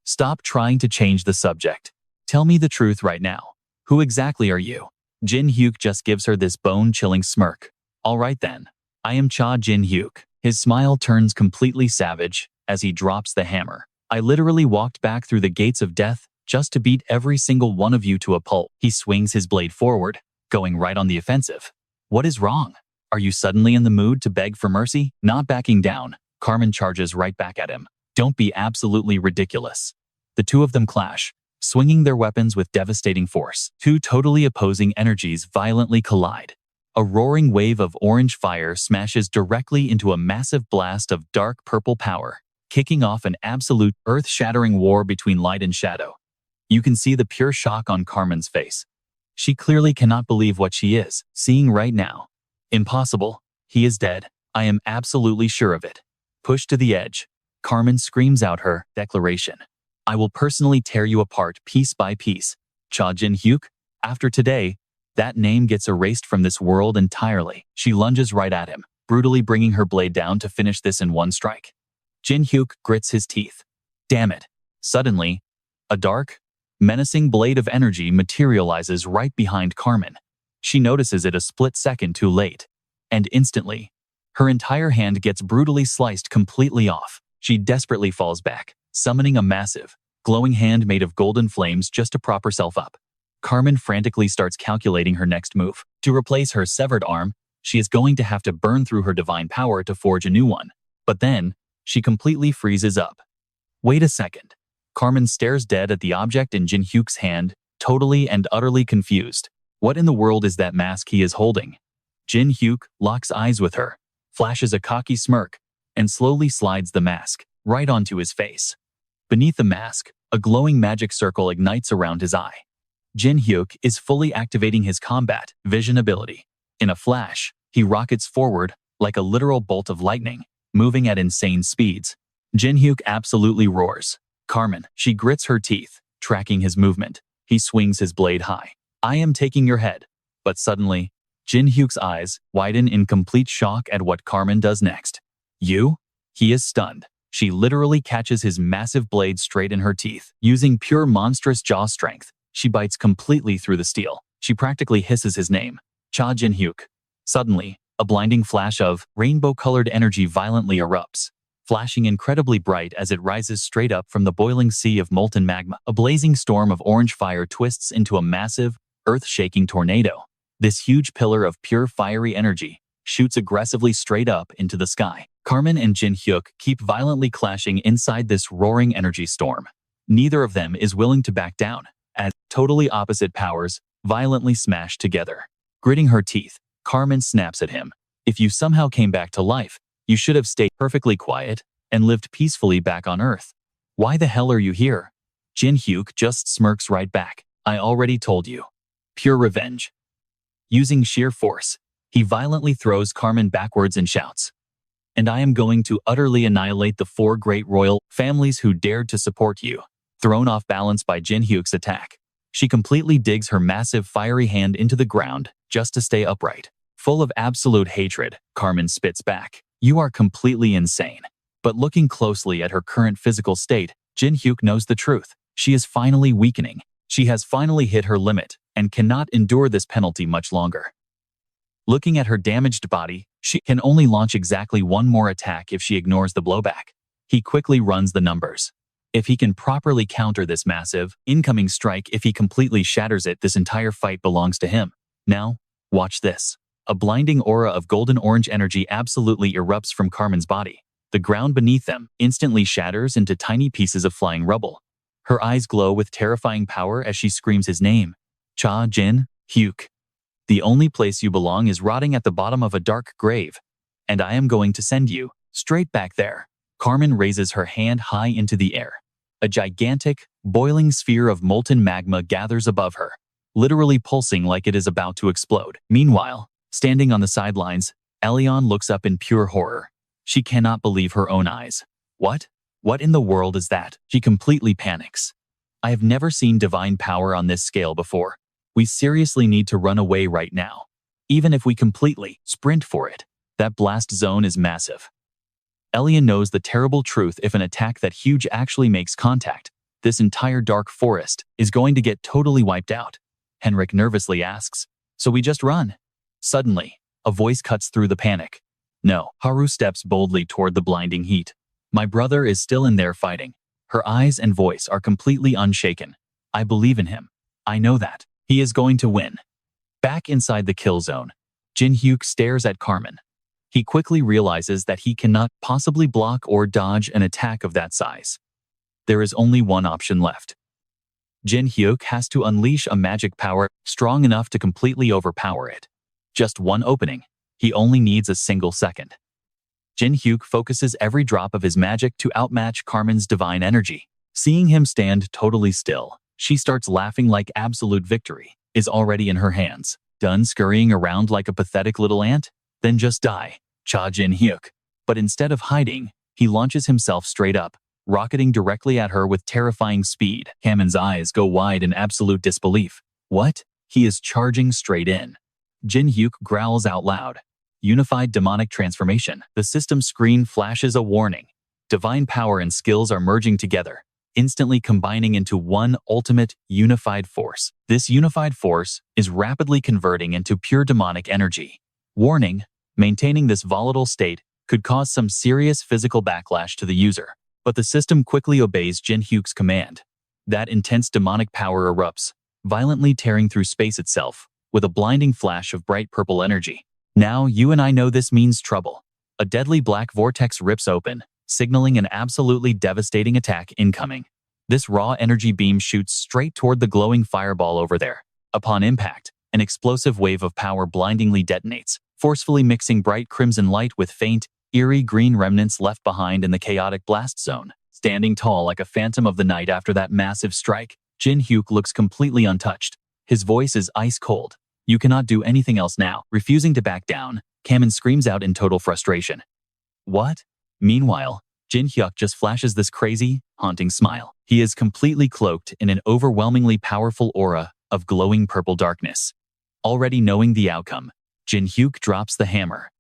"Stop trying to change the subject. Tell me the truth right now. Who exactly are you?" Jin Hyuk just gives her this bone-chilling smirk. "All right then. I am Jin Hyuk." His smile turns completely savage as he drops the hammer. "I literally walked back through the gates of death just to beat every single one of you to a pulp." He swings his blade forward, going right on the offensive. "What is wrong? Are you suddenly in the mood to beg for mercy?" Not backing down, Carmen charges right back at him. "Don't be absolutely ridiculous." The two of them clash, swinging their weapons with devastating force. Two totally opposing energies violently collide. A roaring wave of orange fire smashes directly into a massive blast of dark purple power, kicking off an absolute, earth-shattering war between light and shadow. You can see the pure shock on Carmen's face. She clearly cannot believe what she is seeing right now. "Impossible. He is dead. I am absolutely sure of it." Pushed to the edge, Carmen screams out her declaration. "I will personally tear you apart piece by piece." Jin Hyuk? After today, that name gets erased from this world entirely. She lunges right at him, brutally bringing her blade down to finish this in one strike. Jin Hyuk grits his teeth. Damn it. Suddenly, a dark, menacing blade of energy materializes right behind Carmen. She notices it a split second too late, and instantly, her entire hand gets brutally sliced completely off. She desperately falls back, summoning a massive, glowing hand made of golden flames just to prop herself up. Carmen frantically starts calculating her next move. To replace her severed arm, she is going to have to burn through her divine power to forge a new one. But then, she completely freezes up. Wait a second. Carmen stares dead at the object in Jin Hyuk's hand, totally and utterly confused. What in the world is that mask he is holding? Jin Hyuk locks eyes with her, flashes a cocky smirk, and slowly slides the mask right onto his face. Beneath the mask, a glowing magic circle ignites around his eye. Jin Hyuk is fully activating his combat vision ability. In a flash, he rockets forward like a literal bolt of lightning, moving at insane speeds. Jin Hyuk absolutely roars. Carmen, she grits her teeth, tracking his movement. He swings his blade high. I am taking your head. But suddenly, Jin Hyuk's eyes widen in complete shock at what Carmen does next. You? He is stunned. She literally catches his massive blade straight in her teeth. Using pure monstrous jaw strength, she bites completely through the steel. She practically hisses his name, Jin Hyuk. Suddenly, a blinding flash of rainbow-colored energy violently erupts, flashing incredibly bright as it rises straight up from the boiling sea of molten magma. A blazing storm of orange fire twists into a massive, earth-shaking tornado. This huge pillar of pure fiery energy shoots aggressively straight up into the sky. Carmen and Jin Hyuk keep violently clashing inside this roaring energy storm. Neither of them is willing to back down, as totally opposite powers violently smash together. Gritting her teeth, Carmen snaps at him. If you somehow came back to life, you should have stayed perfectly quiet and lived peacefully back on Earth. Why the hell are you here? Jin Hyuk just smirks right back. I already told you. Pure revenge. Using sheer force, he violently throws Carmen backwards and shouts, and I am going to utterly annihilate the 4 great royal families who dared to support you. Thrown off balance by Jin Hyuk's attack, she completely digs her massive fiery hand into the ground just to stay upright. Full of absolute hatred, Carmen spits back. You are completely insane. But looking closely at her current physical state, Jin Hyuk knows the truth. She is finally weakening. She has finally hit her limit and cannot endure this penalty much longer. Looking at her damaged body, she can only launch exactly one more attack if she ignores the blowback. He quickly runs the numbers. If he can properly counter this massive, incoming strike, if he completely shatters it, this entire fight belongs to him. Now, watch this. A blinding aura of golden orange energy absolutely erupts from Carmen's body. The ground beneath them instantly shatters into tiny pieces of flying rubble. Her eyes glow with terrifying power as she screams his name. Jin Hyuk. The only place you belong is rotting at the bottom of a dark grave, and I am going to send you straight back there. Carmen raises her hand high into the air. A gigantic, boiling sphere of molten magma gathers above her, literally pulsing like it is about to explode. Meanwhile, standing on the sidelines, Elion looks up in pure horror. She cannot believe her own eyes. What? What in the world is that? She completely panics. I have never seen divine power on this scale before. We seriously need to run away right now. Even if we completely sprint for it, that blast zone is massive. Elion knows the terrible truth. If an attack that huge actually makes contact, this entire dark forest is going to get totally wiped out. Henrik nervously asks, so we just run? Suddenly, a voice cuts through the panic. No. Haru steps boldly toward the blinding heat. My brother is still in there fighting. Her eyes and voice are completely unshaken. I believe in him. I know that. He is going to win. Back inside the kill zone, Jin Hyuk stares at Carmen. He quickly realizes that he cannot possibly block or dodge an attack of that size. There is only one option left. Jin Hyuk has to unleash a magic power strong enough to completely overpower it. Just one opening. He only needs a single second. Jin Hyuk focuses every drop of his magic to outmatch Carmen's divine energy. Seeing him stand totally still, she starts laughing like absolute victory is already in her hands. Done scurrying around like a pathetic little ant? Then just die, Jin Hyuk. But instead of hiding, he launches himself straight up, rocketing directly at her with terrifying speed. Kamin's eyes go wide in absolute disbelief. What? He is charging straight in. Jin Hyuk growls out loud. Unified demonic transformation. The system screen flashes a warning. Divine power and skills are merging together, instantly combining into one ultimate unified force. This unified force is rapidly converting into pure demonic energy. Warning: maintaining this volatile state could cause some serious physical backlash to the user. But the system quickly obeys Jin Hyuk's command. That intense demonic power erupts, violently tearing through space itself, with a blinding flash of bright purple energy. Now you and I know this means trouble. A deadly black vortex rips open, signaling an absolutely devastating attack incoming. This raw energy beam shoots straight toward the glowing fireball over there. Upon impact, an explosive wave of power blindingly detonates, forcefully mixing bright crimson light with faint, eerie green remnants left behind in the chaotic blast zone. Standing tall like a phantom of the night after that massive strike, Jin Hyuk looks completely untouched. His voice is ice cold. You cannot do anything else now. Refusing to back down, Kamin screams out in total frustration. What? Meanwhile, Jin Hyuk just flashes this crazy, haunting smile. He is completely cloaked in an overwhelmingly powerful aura of glowing purple darkness. Already knowing the outcome, Jin Hyuk drops the hammer.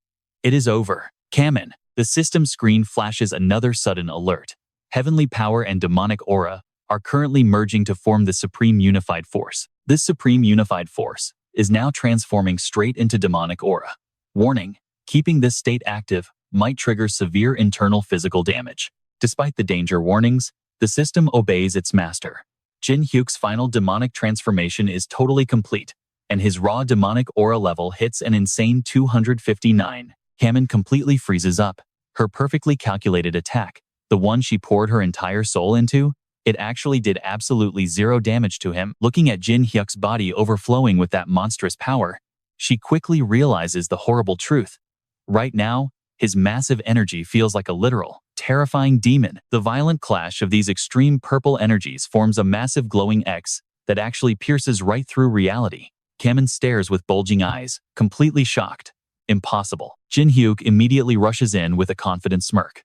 It is over. Kamin. The system screen flashes another sudden alert. Heavenly power and demonic aura are currently merging to form the Supreme Unified Force. This Supreme Unified Force is now transforming straight into demonic aura. Warning: keeping this state active might trigger severe internal physical damage. Despite the danger warnings, the system obeys its master. Jin Hyuk's final demonic transformation is totally complete, and his raw demonic aura level hits an insane 259. Kamin completely freezes up. Her perfectly calculated attack, the one she poured her entire soul into, it actually did absolutely zero damage to him. Looking at Jin Hyuk's body overflowing with that monstrous power, she quickly realizes the horrible truth. Right now, his massive energy feels like a literal, terrifying demon. The violent clash of these extreme purple energies forms a massive glowing X that actually pierces right through reality. Kamin stares with bulging eyes, completely shocked. Impossible. Jin Hyuk immediately rushes in with a confident smirk.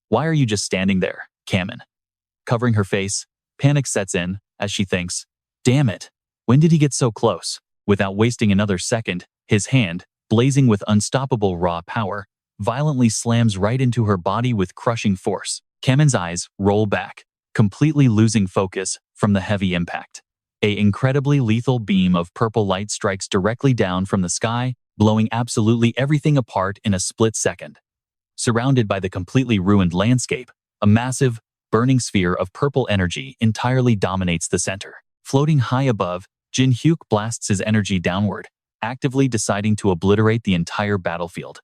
Why are you just standing there, Kamin? Covering her face, panic sets in as she thinks, damn it, when did he get so close? Without wasting another second, his hand, blazing with unstoppable raw power, violently slams right into her body with crushing force. Kamin's eyes roll back, completely losing focus from the heavy impact. An incredibly lethal beam of purple light strikes directly down from the sky, blowing absolutely everything apart in a split second. Surrounded by the completely ruined landscape, a massive, burning sphere of purple energy entirely dominates the center. Floating high above, Jin Hyuk blasts his energy downward, actively deciding to obliterate the entire battlefield.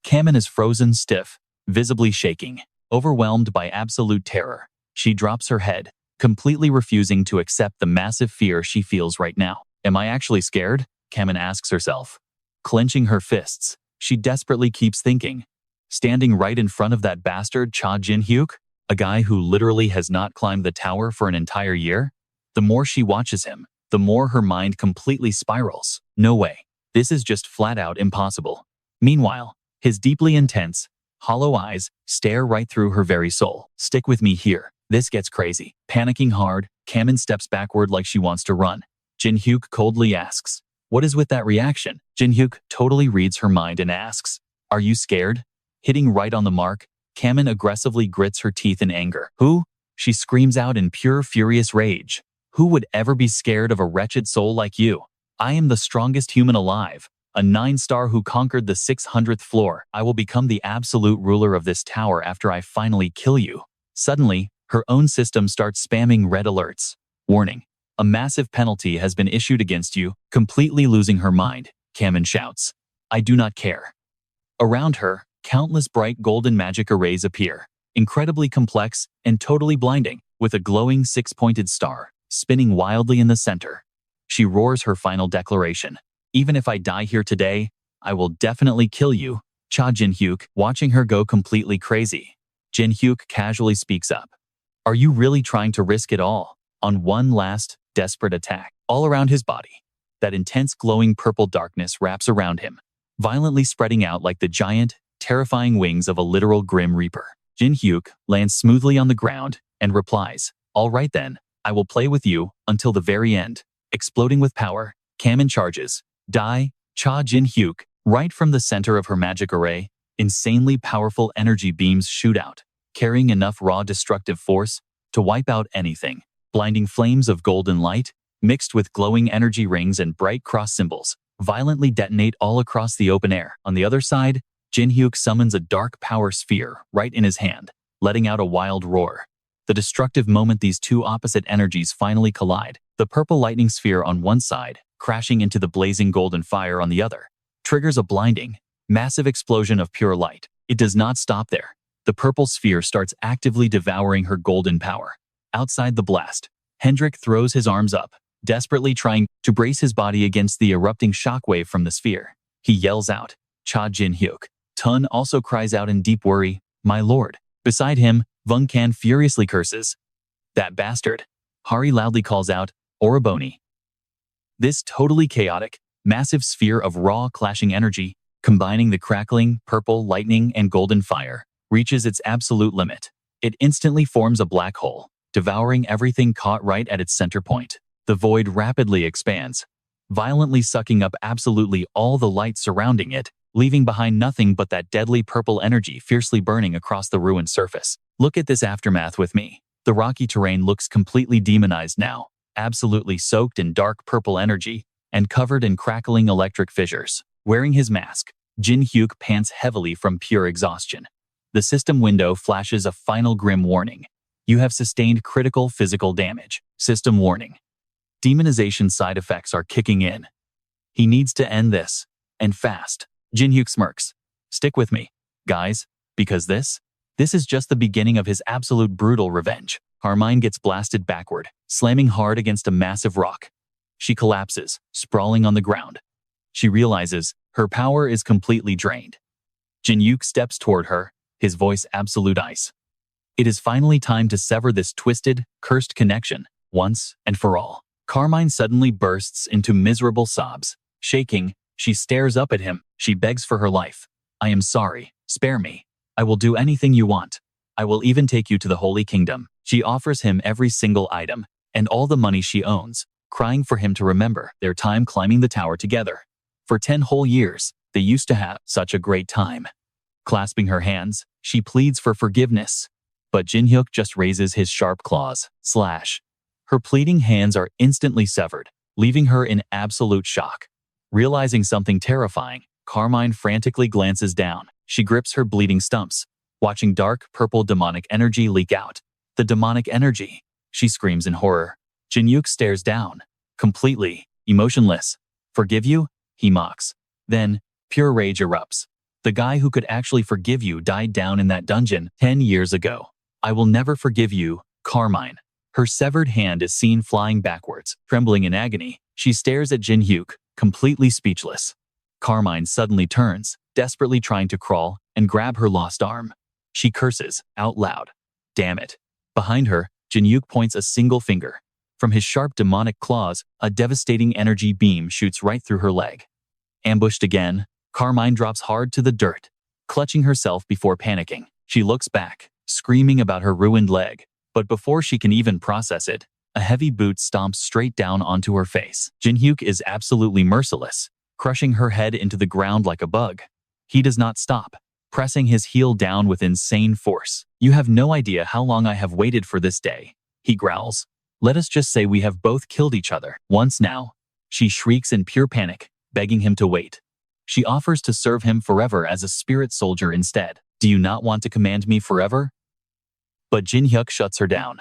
Kamin is frozen stiff, visibly shaking. Overwhelmed by absolute terror, she drops her head, completely refusing to accept the massive fear she feels right now. Am I actually scared? Kamin asks herself. Clenching her fists, she desperately keeps thinking. Standing right in front of that bastard Jin Hyuk, a guy who literally has not climbed the tower for an entire year? The more she watches him, the more her mind completely spirals. No way. This is just flat out impossible. Meanwhile, his deeply intense, hollow eyes stare right through her very soul. Stick with me here. This gets crazy. Panicking hard, Kamin steps backward like she wants to run. Jin Hyuk coldly asks, what is with that reaction? Jin Hyuk totally reads her mind and asks, are you scared? Hitting right on the mark, Kamin aggressively grits her teeth in anger. Who? She screams out in pure furious rage. Who would ever be scared of a wretched soul like you? I am the strongest human alive, a 9-star who conquered the 600th floor. I will become the absolute ruler of this tower after I finally kill you. Suddenly, her own system starts spamming red alerts. Warning: a massive penalty has been issued against you. Completely losing her mind, Kamin shouts, I do not care. Around her, countless bright golden magic arrays appear, incredibly complex and totally blinding, with a glowing 6-pointed star spinning wildly in the center. She roars her final declaration. Even if I die here today, I will definitely kill you. Jin Hyuk, watching her go completely crazy. Jin Hyuk casually speaks up. Are you really trying to risk it all on one last, desperate attack? All around his body, that intense glowing purple darkness wraps around him, violently spreading out like the giant, terrifying wings of a literal grim reaper. Jin Hyuk lands smoothly on the ground and replies, "All right then, I will play with you until the very end." Exploding with power, Kamen charges. Die, Cha Jin Hyuk, right from the center of her magic array. Insanely powerful energy beams shoot out, carrying enough raw destructive force to wipe out anything. Blinding flames of golden light, mixed with glowing energy rings and bright cross symbols, violently detonate all across the open air. On the other side, Jin Hyuk summons a dark power sphere right in his hand, letting out a wild roar. The destructive moment these two opposite energies finally collide, the purple lightning sphere on one side, crashing into the blazing golden fire on the other, triggers a blinding, massive explosion of pure light. It does not stop there. The purple sphere starts actively devouring her golden power. Outside the blast, Hendrik throws his arms up, desperately trying to brace his body against the erupting shockwave from the sphere. He yells out, "Cha Jin Hyuk." Tun also cries out in deep worry, "My lord." Beside him, Vung Kan furiously curses, "That bastard." Hari loudly calls out, "Oriboni." This totally chaotic, massive sphere of raw clashing energy, combining the crackling, purple lightning and golden fire, reaches its absolute limit. It instantly forms a black hole, devouring everything caught right at its center point. The void rapidly expands, violently sucking up absolutely all the light surrounding it, leaving behind nothing but that deadly purple energy fiercely burning across the ruined surface. Look at this aftermath with me. The rocky terrain looks completely demonized now, absolutely soaked in dark purple energy and covered in crackling electric fissures. Wearing his mask, Jin Hyuk pants heavily from pure exhaustion. The system window flashes a final grim warning. You have sustained critical physical damage. System warning. Demonization side effects are kicking in. He needs to end this, and fast. Jin Hyuk smirks. Stick with me, guys, because this is just the beginning of his absolute brutal revenge. Carmine gets blasted backward, slamming hard against a massive rock. She collapses, sprawling on the ground. She realizes her power is completely drained. Jin Hyuk steps toward her, his voice absolute ice. It is finally time to sever this twisted, cursed connection, once and for all. Carmine suddenly bursts into miserable sobs. Shaking, she stares up at him. She begs for her life. "I am sorry. Spare me. I will do anything you want. I will even take you to the Holy Kingdom." She offers him every single item and all the money she owns, crying for him to remember their time climbing the tower together. For 10 whole years, they used to have such a great time. Clasping her hands, she pleads for forgiveness. But Jin Hyuk just raises his sharp claws. Slash. Her pleading hands are instantly severed, leaving her in absolute shock. Realizing something terrifying, Carmine frantically glances down. She grips her bleeding stumps, watching dark purple demonic energy leak out. The demonic energy! She screams in horror. Jin Hyuk stares down, completely emotionless. "Forgive you?" he mocks. Then, pure rage erupts. "The guy who could actually forgive you died down in that dungeon 10 years ago. I will never forgive you, Carmine." Her severed hand is seen flying backwards. Trembling in agony, she stares at Jin Hyuk, completely speechless. Carmine suddenly turns, desperately trying to crawl and grab her lost arm. She curses, out loud. "Damn it." Behind her, Jin Hyuk points a single finger. From his sharp demonic claws, a devastating energy beam shoots right through her leg. Ambushed again, Carmine drops hard to the dirt, clutching herself before panicking. She looks back, screaming about her ruined leg. But before she can even process it, a heavy boot stomps straight down onto her face. Jin Hyuk is absolutely merciless, crushing her head into the ground like a bug. He does not stop, pressing his heel down with insane force. "You have no idea how long I have waited for this day," he growls. "Let us just say we have both killed each other once now." She shrieks in pure panic, begging him to wait. She offers to serve him forever as a spirit soldier instead. "Do you not want to command me forever?" But Jin Hyuk shuts her down.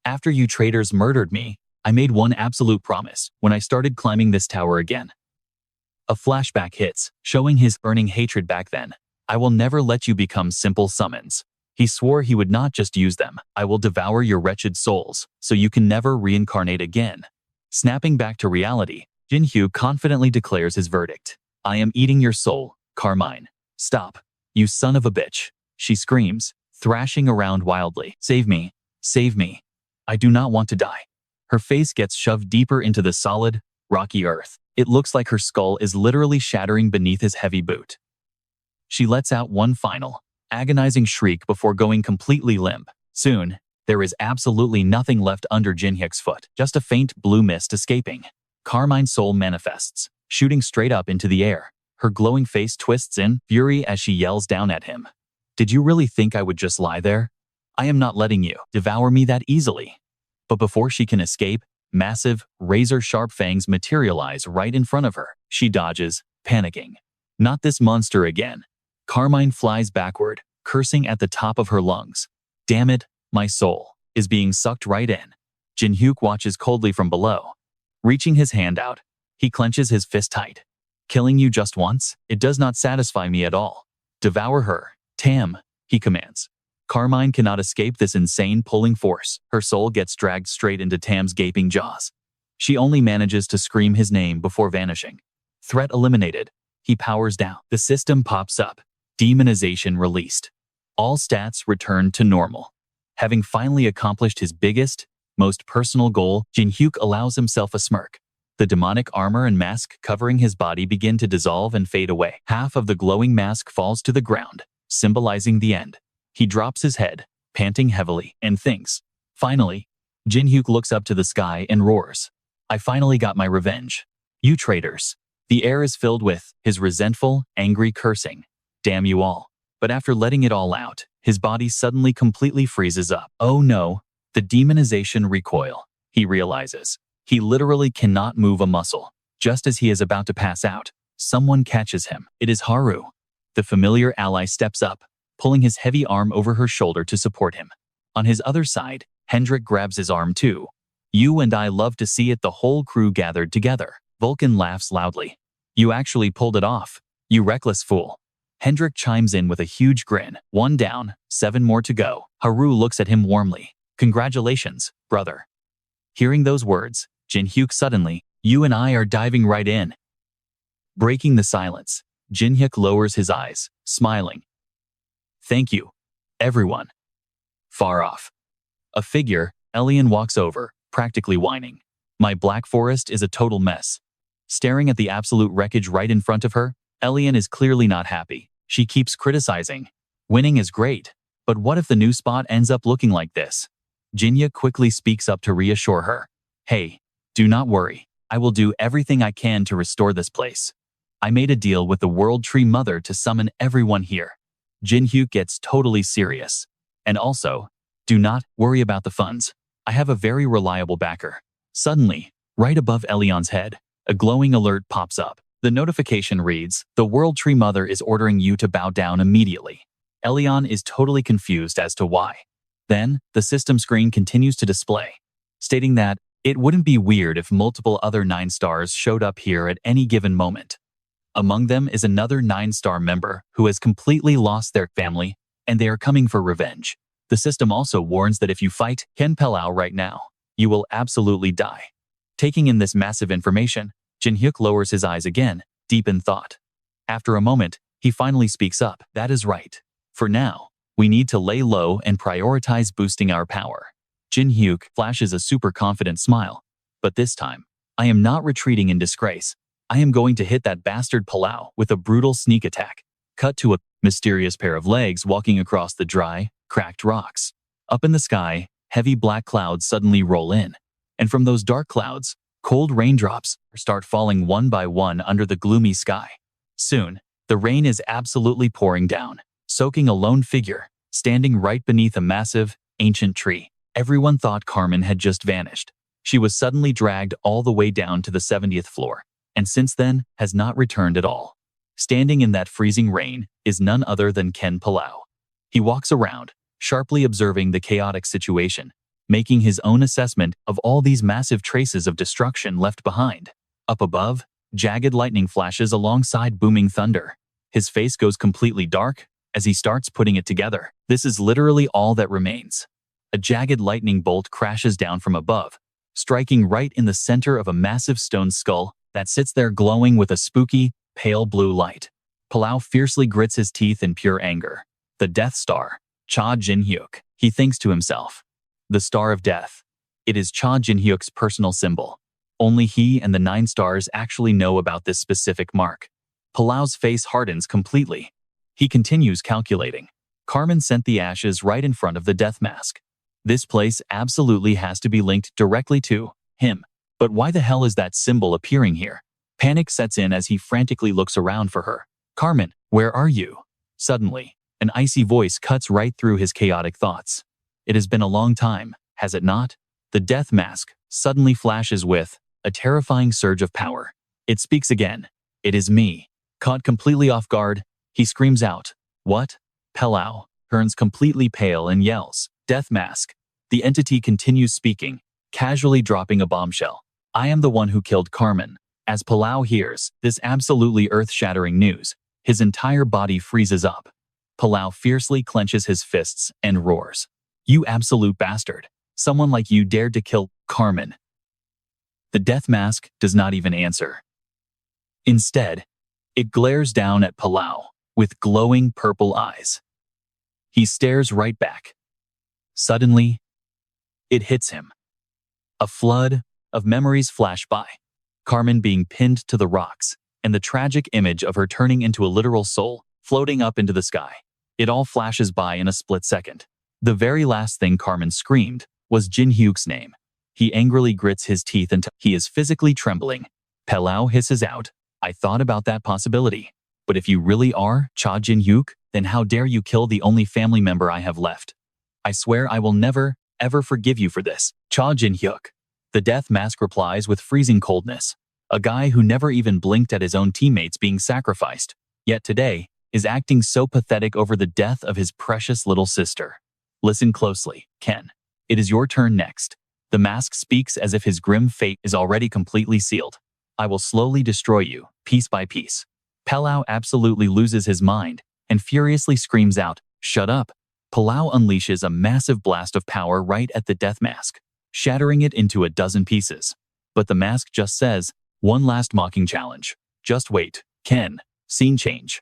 "After you traitors murdered me, I made one absolute promise when I started climbing this tower again." A flashback hits, showing his burning hatred back then. "I will never let you become simple summons." He swore he would not just use them. "I will devour your wretched souls, so you can never reincarnate again." Snapping back to reality, Jin Hyuk confidently declares his verdict. "I am eating your soul, Carmine. Stop, you son of a bitch," she screams, thrashing around wildly. "Save me, save me. I do not want to die." Her face gets shoved deeper into the solid, rocky earth. It looks like her skull is literally shattering beneath his heavy boot. She lets out one final, agonizing shriek before going completely limp. Soon, there is absolutely nothing left under Jin Hyuk's foot, just a faint blue mist escaping. Carmine's soul manifests, shooting straight up into the air. Her glowing face twists in fury as she yells down at him. Did you really think I would just lie there? I am not letting you devour me that easily. But before she can escape, massive, razor-sharp fangs materialize right in front of her. She dodges, panicking. Not this monster again. Carmine flies backward, cursing at the top of her lungs. Damn it, my soul is being sucked right in. Jin Hyuk watches coldly from below. Reaching his hand out, he clenches his fist tight. Killing you just once? It does not satisfy me at all. Devour her, Tam, he commands. Carmine cannot escape this insane pulling force. Her soul gets dragged straight into Tam's gaping jaws. She only manages to scream his name before vanishing. Threat eliminated. He powers down. The system pops up. Demonization released. All stats return to normal. Having finally accomplished his biggest, most personal goal, Jin Hyuk allows himself a smirk. The demonic armor and mask covering his body begin to dissolve and fade away. Half of the glowing mask falls to the ground, symbolizing the end. He drops his head, panting heavily, and thinks. Finally, Jin Hyuk looks up to the sky and roars. I finally got my revenge. You traitors. The air is filled with his resentful, angry cursing. Damn you all. But after letting it all out, his body suddenly completely freezes up. Oh no, the demonization recoil. He realizes. He literally cannot move a muscle. Just as he is about to pass out, someone catches him. It is Haru. The familiar ally steps up, pulling his heavy arm over her shoulder to support him. On his other side, Hendrik grabs his arm too. You and I love to see it. The whole crew gathered together. Vulcan laughs loudly. You actually pulled it off. You reckless fool. Hendrik chimes in with a huge grin. 1 down, 7 more to go. Haru looks at him warmly. Congratulations, brother. Hearing those words, Jin Hyuk suddenly, you and I are diving right in. Breaking the silence, Jin Hyuk lowers his eyes, smiling. Thank you, everyone. Far off. A figure, Elian walks over, practically whining. My black forest is a total mess. Staring at the absolute wreckage right in front of her, Elian is clearly not happy. She keeps criticizing. Winning is great, but what if the new spot ends up looking like this? Jin Hyuk quickly speaks up to reassure her. Hey, do not worry. I will do everything I can to restore this place. I made a deal with the World Tree Mother to summon everyone here. Jin Hyuk gets totally serious. And also, do not worry about the funds. I have a very reliable backer. Suddenly, right above Elian's head, a glowing alert pops up. The notification reads, the World Tree Mother is ordering you to bow down immediately. Elian is totally confused as to why. Then, the system screen continues to display, stating that it wouldn't be weird if multiple other 9-stars showed up here at any given moment. Among them is another 9-star member who has completely lost their family, and they are coming for revenge. The system also warns that if you fight Ken Pelau right now, you will absolutely die. Taking in this massive information, Jin Hyuk lowers his eyes again, deep in thought. After a moment, he finally speaks up. That is right. For now, we need to lay low and prioritize boosting our power. Jin Hyuk flashes a super confident smile. But this time, I am not retreating in disgrace. I am going to hit that bastard Palau with a brutal sneak attack. Cut to a mysterious pair of legs walking across the dry, cracked rocks. Up in the sky, heavy black clouds suddenly roll in. And from those dark clouds, cold raindrops start falling one by one under the gloomy sky. Soon, the rain is absolutely pouring down, soaking a lone figure, standing right beneath a massive, ancient tree. Everyone thought Carmen had just vanished. She was suddenly dragged all the way down to the 70th floor, and since then has not returned at all. Standing in that freezing rain is none other than Ken Palau. He walks around, sharply observing the chaotic situation, making his own assessment of all these massive traces of destruction left behind. Up above, jagged lightning flashes alongside booming thunder. His face goes completely dark as he starts putting it together. This is literally all that remains. A jagged lightning bolt crashes down from above, striking right in the center of a massive stone skull that sits there glowing with a spooky, pale blue light. Palau fiercely grits his teeth in pure anger. The Death Star, Cha Jin Hyuk. He thinks to himself. The Star of Death. It is Cha Jin Hyuk's personal symbol. Only he and the 9 stars actually know about this specific mark. Palau's face hardens completely. He continues calculating. Carmen sent the ashes right in front of the death mask. This place absolutely has to be linked directly to him. But why the hell is that symbol appearing here? Panic sets in as he frantically looks around for her. Carmen, where are you? Suddenly, an icy voice cuts right through his chaotic thoughts. It has been a long time, has it not? The death mask suddenly flashes with a terrifying surge of power. It speaks again. It is me. Caught completely off guard, he screams out. What? Palau turns completely pale and yells. Death mask. The entity continues speaking, casually dropping a bombshell. I am the one who killed Carmen. As Palau hears this absolutely earth-shattering news, his entire body freezes up. Palau fiercely clenches his fists and roars. You absolute bastard. Someone like you dared to kill Carmen. The death mask does not even answer. Instead, it glares down at Palau with glowing purple eyes. He stares right back. Suddenly, it hits him. A flood of memories flash by. Carmen being pinned to the rocks, and the tragic image of her turning into a literal soul, floating up into the sky. It all flashes by in a split second. The very last thing Carmen screamed was Jin Hyuk's name. He angrily grits his teeth until he is physically trembling. Palau hisses out, I thought about that possibility. But if you really are Cha Jin Hyuk, then how dare you kill the only family member I have left? I swear I will never, ever forgive you for this. Cha Jin Hyuk. The death mask replies with freezing coldness. A guy who never even blinked at his own teammates being sacrificed, yet today is acting so pathetic over the death of his precious little sister. Listen closely, Ken. It is your turn next. The mask speaks as if his grim fate is already completely sealed. I will slowly destroy you, piece by piece. Palau absolutely loses his mind and furiously screams out, Shut up. Palau unleashes a massive blast of power right at the death mask, shattering it into a dozen pieces. But the mask just says, one last mocking challenge. Just wait, Ken. Scene change.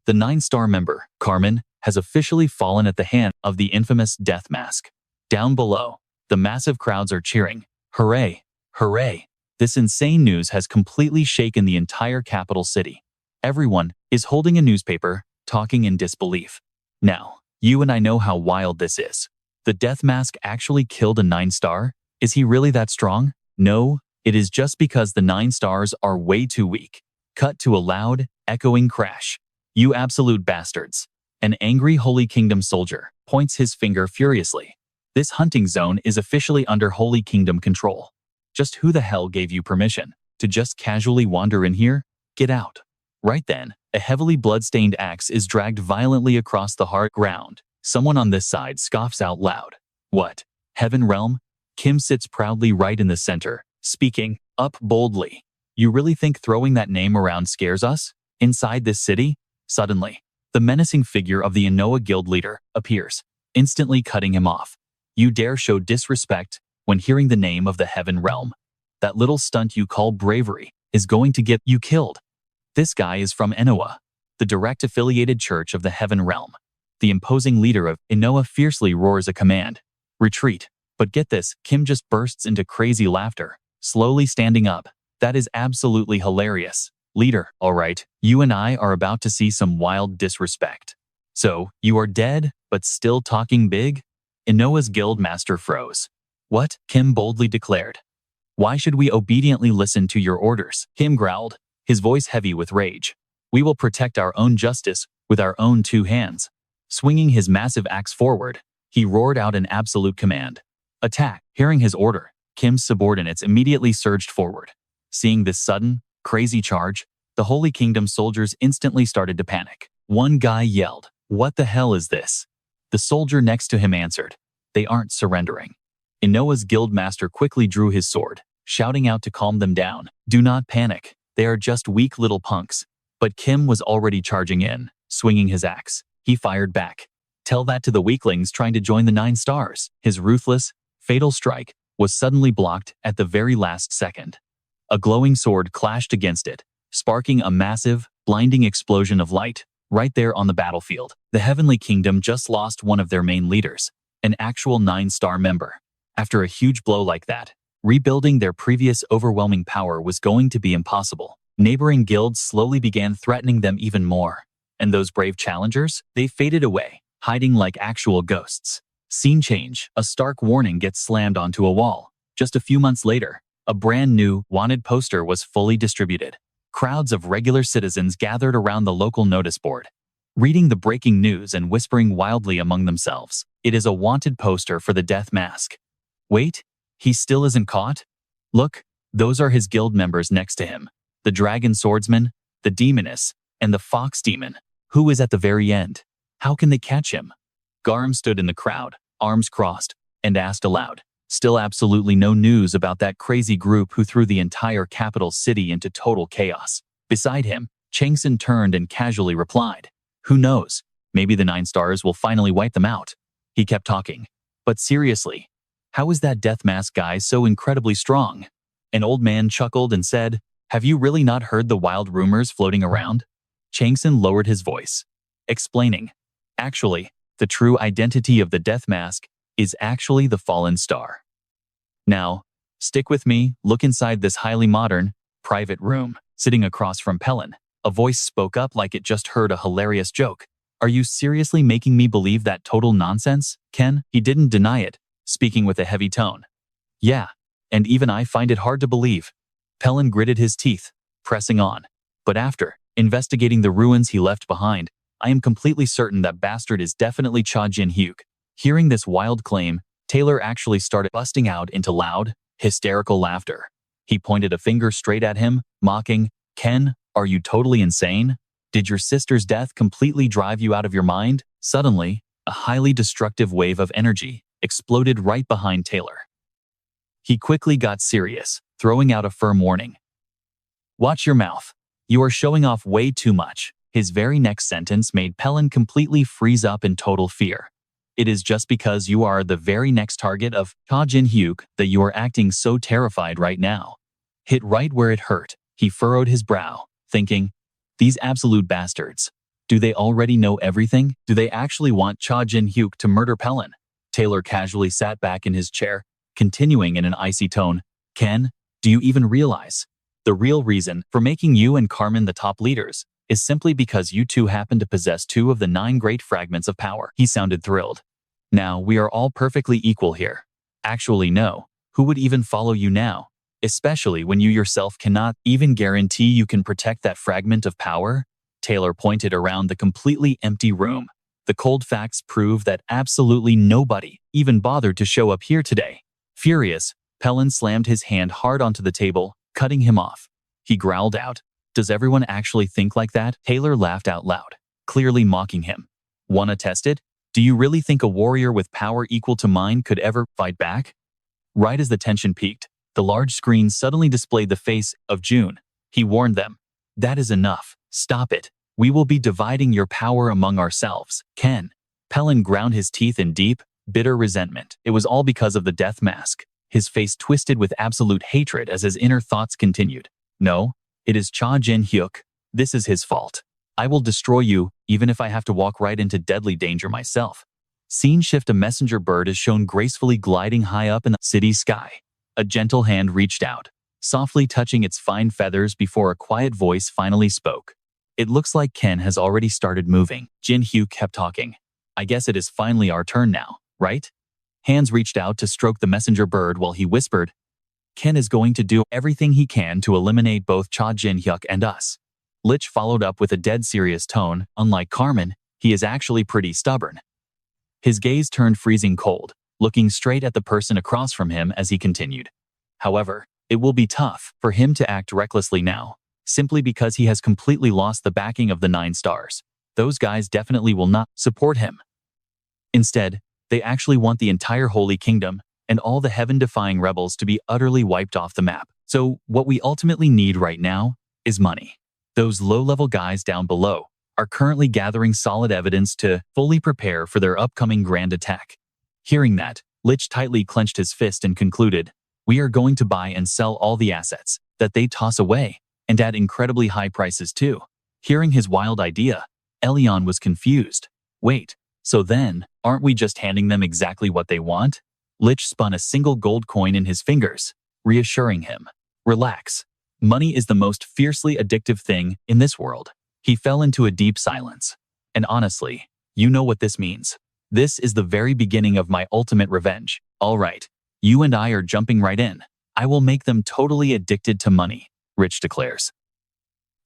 The 9-star member, Carmen, has officially fallen at the hand of the infamous death mask. Down below, the massive crowds are cheering. Hooray! Hooray! This insane news has completely shaken the entire capital city. Everyone is holding a newspaper, talking in disbelief. Now, you and I know how wild this is. The death mask actually killed a 9-star? Is he really that strong? No, it is just because the 9 stars are way too weak. Cut to a loud, echoing crash. You absolute bastards. An angry Holy Kingdom soldier points his finger furiously. This hunting zone is officially under Holy Kingdom control. Just who the hell gave you permission to just casually wander in here? Get out. Right then, a heavily blood-stained axe is dragged violently across the hard ground. Someone on this side scoffs out loud. What? Heaven Realm? Kim sits proudly right in the center, speaking up boldly. You really think throwing that name around scares us? Inside this city? Suddenly, the menacing figure of the Inoa guild leader appears, instantly cutting him off. You dare show disrespect when hearing the name of the Heaven Realm. That little stunt you call bravery is going to get you killed. This guy is from Inoa, the direct affiliated church of the Heaven Realm. The imposing leader of Inoa fiercely roars a command. Retreat. But get this, Kim just bursts into crazy laughter, slowly standing up. That is absolutely hilarious. Leader, all right, you and I are about to see some wild disrespect. So, you are dead, but still talking big? Inoa's guild master froze. What? Kim boldly declared. Why should we obediently listen to your orders? Kim growled, his voice heavy with rage. We will protect our own justice with our own 2 hands. Swinging his massive axe forward, he roared out an absolute command. Attack! Hearing his order, Kim's subordinates immediately surged forward. Seeing this sudden, crazy charge, the Holy Kingdom soldiers instantly started to panic. One guy yelled, What the hell is this? The soldier next to him answered, They aren't surrendering. Inoa's guild master quickly drew his sword, shouting out to calm them down. Do not panic, they are just weak little punks. But Kim was already charging in, swinging his axe. He fired back. Tell that to the weaklings trying to join the 9 stars. His ruthless, fatal strike was suddenly blocked at the very last second. A glowing sword clashed against it, sparking a massive, blinding explosion of light right there on the battlefield. The Heavenly Kingdom just lost one of their main leaders, an actual 9-star member. After a huge blow like that, rebuilding their previous overwhelming power was going to be impossible. Neighboring guilds slowly began threatening them even more, and those brave challengers, they faded away, hiding like actual ghosts. Scene change. A stark warning gets slammed onto a wall. Just a few months later, a brand new wanted poster was fully distributed. Crowds of regular citizens gathered around the local notice board, reading the breaking news and whispering wildly among themselves. It is a wanted poster for the Death Mask. Wait, he still isn't caught? Look, those are his guild members next to him. The Dragon Swordsman, the Demoness, and the Fox Demon. Who is at the very end? How can they catch him? Garam stood in the crowd, arms crossed, and asked aloud. Still absolutely no news about that crazy group who threw the entire capital city into total chaos. Beside him, Changsun turned and casually replied, "Who knows? Maybe the 9 stars will finally wipe them out." He kept talking. But seriously, how is that Death Mask guy so incredibly strong? An old man chuckled and said, "Have you really not heard the wild rumors floating around?" Changsun lowered his voice, explaining, "Actually, the true identity of the Death Mask is actually the fallen star." Now, stick with me, look inside this highly modern, private room. Sitting across from Pelin, a voice spoke up like it just heard a hilarious joke. "Are you seriously making me believe that total nonsense, Ken?" He didn't deny it, speaking with a heavy tone. "Yeah, and even I find it hard to believe." Pelin gritted his teeth, pressing on. "But after investigating the ruins he left behind, I am completely certain that bastard is definitely Jin Hyuk." Hearing this wild claim, Taylor actually started busting out into loud, hysterical laughter. He pointed a finger straight at him, mocking, "Ken, are you totally insane? Did your sister's death completely drive you out of your mind?" Suddenly, a highly destructive wave of energy exploded right behind Taylor. He quickly got serious, throwing out a firm warning. "Watch your mouth. You are showing off way too much." His very next sentence made Pelin completely freeze up in total fear. "It is just because you are the very next target of Jin Hyuk that you are acting so terrified right now." Hit right where it hurt, he furrowed his brow, thinking, "These absolute bastards. Do they already know everything? Do they actually want Jin Hyuk to murder Pelin?" Taylor casually sat back in his chair, continuing in an icy tone, "Ken, do you even realize? The real reason for making you and Carmen the top leaders is simply because you two happen to possess 2 of the 9 great fragments of power." He sounded thrilled. "Now we are all perfectly equal here. Actually, no. Who would even follow you now? Especially when you yourself cannot even guarantee you can protect that fragment of power?" Taylor pointed around the completely empty room. The cold facts prove that absolutely nobody even bothered to show up here today. Furious, Pelin slammed his hand hard onto the table, cutting him off. He growled out, "Does everyone actually think like that?" Taylor laughed out loud, clearly mocking him. "Wanna test it? Do you really think a warrior with power equal to mine could ever fight back?" Right as the tension peaked, the large screen suddenly displayed the face of June. He warned them, "That is enough. Stop it. We will be dividing your power among ourselves." Ken. Pelin ground his teeth in deep, bitter resentment. It was all because of the Death Mask. His face twisted with absolute hatred as his inner thoughts continued. "No, it is Jin Hyuk. This is his fault. I will destroy you, even if I have to walk right into deadly danger myself." Scene shift. A messenger bird is shown gracefully gliding high up in the city sky. A gentle hand reached out, softly touching its fine feathers before a quiet voice finally spoke. "It looks like Ken has already started moving." Jin Hyuk kept talking. "I guess it is finally our turn now, right?" Hands reached out to stroke the messenger bird while he whispered, "Ken is going to do everything he can to eliminate both Jin Hyuk and us." Lich followed up with a dead serious tone. "Unlike Carmen, he is actually pretty stubborn." His gaze turned freezing cold, looking straight at the person across from him as he continued. "However, it will be tough for him to act recklessly now, simply because he has completely lost the backing of the 9 stars. Those guys definitely will not support him. Instead, they actually want the entire Holy Kingdom and all the heaven-defying rebels to be utterly wiped off the map. So what we ultimately need right now is money. Those low-level guys down below are currently gathering solid evidence to fully prepare for their upcoming grand attack." Hearing that, Lich tightly clenched his fist and concluded, "We are going to buy and sell all the assets that they toss away, and at incredibly high prices too." Hearing his wild idea, Elion was confused. "Wait, so then, aren't we just handing them exactly what they want?" Lich spun a single gold coin in his fingers, reassuring him, "Relax. Money is the most fiercely addictive thing in this world." He fell into a deep silence. "And honestly, You know what this means. This is the very beginning of my ultimate revenge. All right, you and I are jumping right in. I will make them totally addicted to money, Rich declares.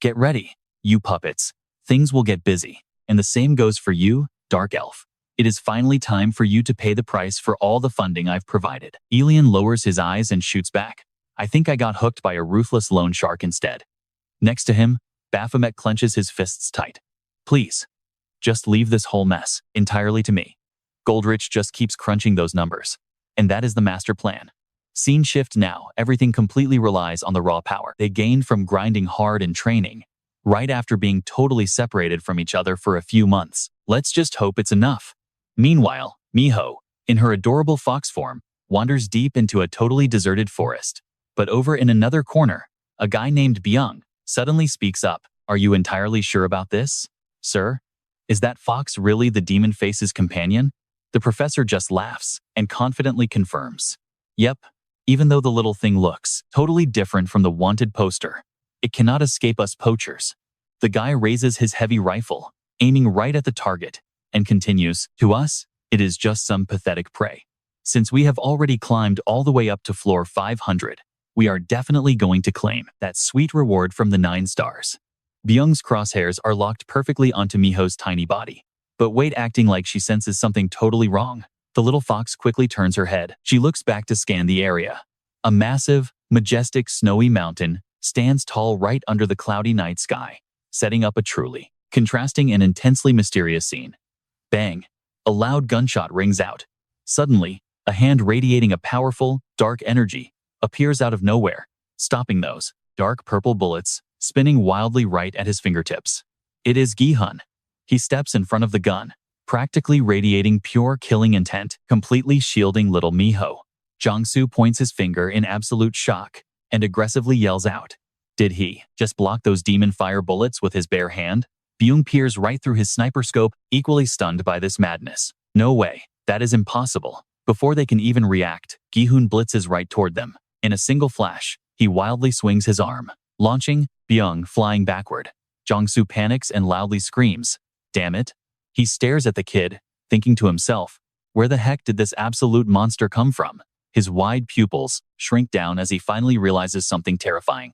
Get ready, you puppets. Things will get busy. And the same goes for you, Dark Elf. It is finally time for you to pay the price for all the funding I've provided. Elian lowers his eyes and shoots back. I think I got hooked by a ruthless loan shark instead. Next to him, Baphomet clenches his fists tight. Please, just leave this whole mess entirely to me. Goldrich just keeps crunching those numbers. And that is the master plan. Scene shift now. Everything completely relies on the raw power they gained from grinding hard and training, right after being totally separated from each other for a few months. Let's just hope it's enough. Meanwhile, Miho, in her adorable fox form, wanders deep into a totally deserted forest. But over in another corner, a guy named Byung suddenly speaks up. Are you entirely sure about this, sir? Is that fox really the demon face's companion? The professor just laughs and confidently confirms. Yep, even though the little thing looks totally different from the wanted poster, it cannot escape us poachers. The guy raises his heavy rifle, aiming right at the target, and continues, to us, it is just some pathetic prey. Since we have already climbed all the way up to floor 500, we are definitely going to claim that sweet reward from the 9 stars. Byung's crosshairs are locked perfectly onto Miho's tiny body. But wait, acting like she senses something totally wrong. The little fox quickly turns her head. She looks back to scan the area. A massive, majestic, snowy mountain stands tall right under the cloudy night sky, setting up a truly contrasting and intensely mysterious scene. Bang! A loud gunshot rings out. Suddenly, a hand radiating a powerful, dark energy appears out of nowhere, stopping those dark purple bullets spinning wildly right at his fingertips. It is Gi-hun. He steps in front of the gun, practically radiating pure killing intent, completely shielding little Miho. Jongsu points his finger in absolute shock and aggressively yells out. Did he just block those demon fire bullets with his bare hand? Byung peers right through his sniper scope, equally stunned by this madness. No way, that is impossible. Before they can even react, Gi-hun blitzes right toward them. In a single flash, he wildly swings his arm, launching Byung flying backward. Jongsu panics and loudly screams. Damn it. He stares at the kid, thinking to himself, where the heck did this absolute monster come from? His wide pupils shrink down as he finally realizes something terrifying.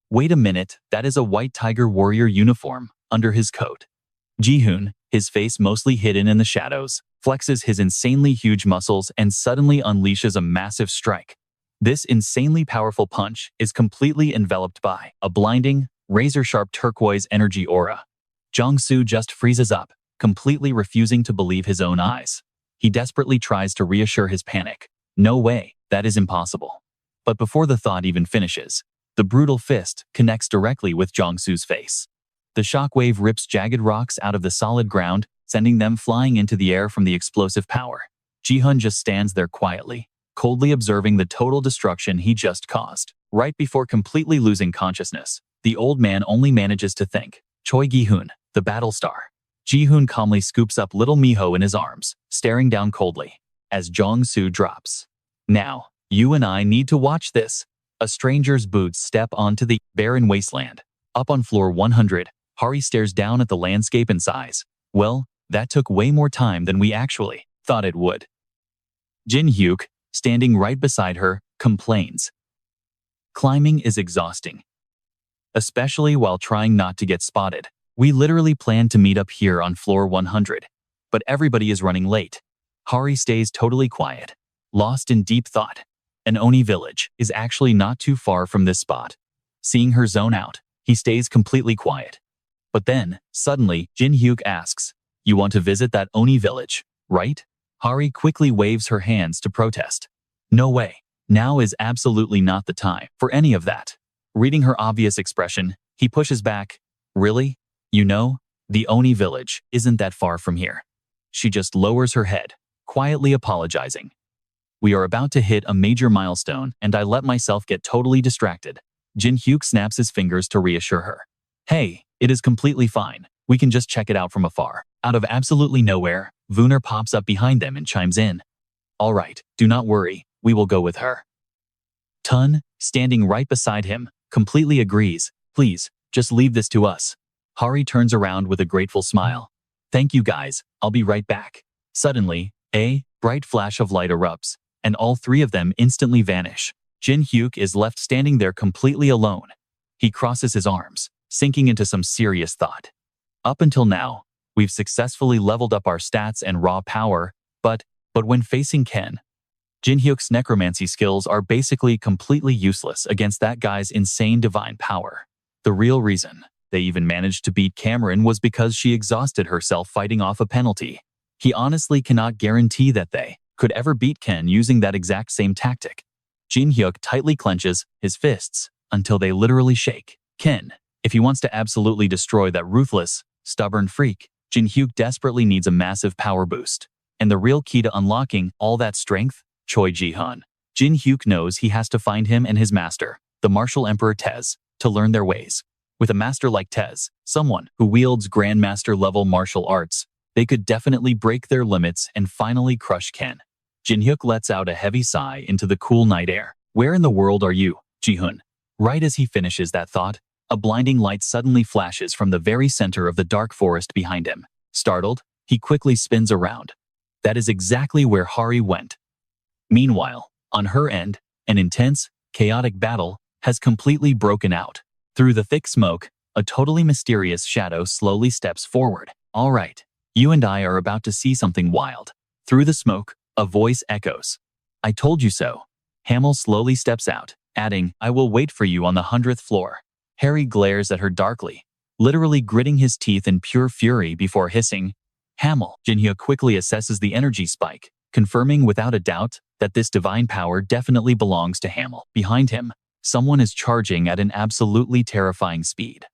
Wait a minute, that is a white tiger warrior uniform under his coat. Ji-hoon, his face mostly hidden in the shadows, flexes his insanely huge muscles and suddenly unleashes a massive strike. This insanely powerful punch is completely enveloped by a blinding, razor-sharp turquoise energy aura. Jongsu just freezes up, completely refusing to believe his own eyes. He desperately tries to reassure his panic. No way, that is impossible. But before the thought even finishes, the brutal fist connects directly with Jongsu's face. The shockwave rips jagged rocks out of the solid ground, sending them flying into the air from the explosive power. Ji-hun just stands there quietly, coldly observing the total destruction he just caused. Right before completely losing consciousness, the old man only manages to think, Choi Gi-hun, the battle star. Ji-hoon calmly scoops up little Miho in his arms, staring down coldly, as Jong-soo drops. Now, you and I need to watch this. A stranger's boots step onto the barren wasteland. Up on floor 100, Hari stares down at the landscape and sighs. Well, that took way more time than we actually thought it would. Jin Hyuk, standing right beside her, complains. Climbing is exhausting, especially while trying not to get spotted. We literally planned to meet up here on floor 100, but everybody is running late. Hari stays totally quiet, lost in deep thought. An Oni village is actually not too far from this spot. Seeing her zone out, he stays completely quiet. But then, suddenly, Jin Hyuk asks, You want to visit that Oni village, right? Hari quickly waves her hands to protest. No way. Now is absolutely not the time for any of that. Reading her obvious expression, he pushes back. Really? You know, the Oni village isn't that far from here. She just lowers her head, quietly apologizing. We are about to hit a major milestone and I let myself get totally distracted. Jin Hyuk snaps his fingers to reassure her. Hey, it is completely fine. We can just check it out from afar. Out of absolutely nowhere, Wooner pops up behind them and chimes in. All right, do not worry, we will go with her. Tun, standing right beside him, completely agrees. Please, just leave this to us. Hari turns around with a grateful smile. Thank you guys, I'll be right back. Suddenly, a bright flash of light erupts, and all three of them instantly vanish. Jin Hyuk is left standing there completely alone. He crosses his arms, sinking into some serious thought. Up until now, we've successfully leveled up our stats and raw power, but when facing Ken, Jin Hyuk's necromancy skills are basically completely useless against that guy's insane divine power. The real reason they even managed to beat Cameron was because she exhausted herself fighting off a penalty. He honestly cannot guarantee that they could ever beat Ken using that exact same tactic. Jin Hyuk tightly clenches his fists until they literally shake. Ken, if he wants to absolutely destroy that ruthless, stubborn freak, Jin Hyuk desperately needs a massive power boost. And the real key to unlocking all that strength? Choi Ji-hun. Jin Hyuk knows he has to find him and his master, the martial emperor Tez, to learn their ways. With a master like Tez, someone who wields grandmaster-level martial arts, they could definitely break their limits and finally crush Ken. Jin Hyuk lets out a heavy sigh into the cool night air. Where in the world are you, Ji-hun? Right as he finishes that thought, a blinding light suddenly flashes from the very center of the dark forest behind him. Startled, he quickly spins around. That is exactly where Hari went. Meanwhile, on her end, an intense, chaotic battle has completely broken out. Through the thick smoke, a totally mysterious shadow slowly steps forward. All right, you and I are about to see something wild. Through the smoke, a voice echoes. I told you so. Hamel slowly steps out, adding, I will wait for you on the 100th floor. Harry glares at her darkly, literally gritting his teeth in pure fury before hissing, Hamel. Jin Hyuk quickly assesses the energy spike, confirming without a doubt that this divine power definitely belongs to Hamel. Behind him, someone is charging at an absolutely terrifying speed.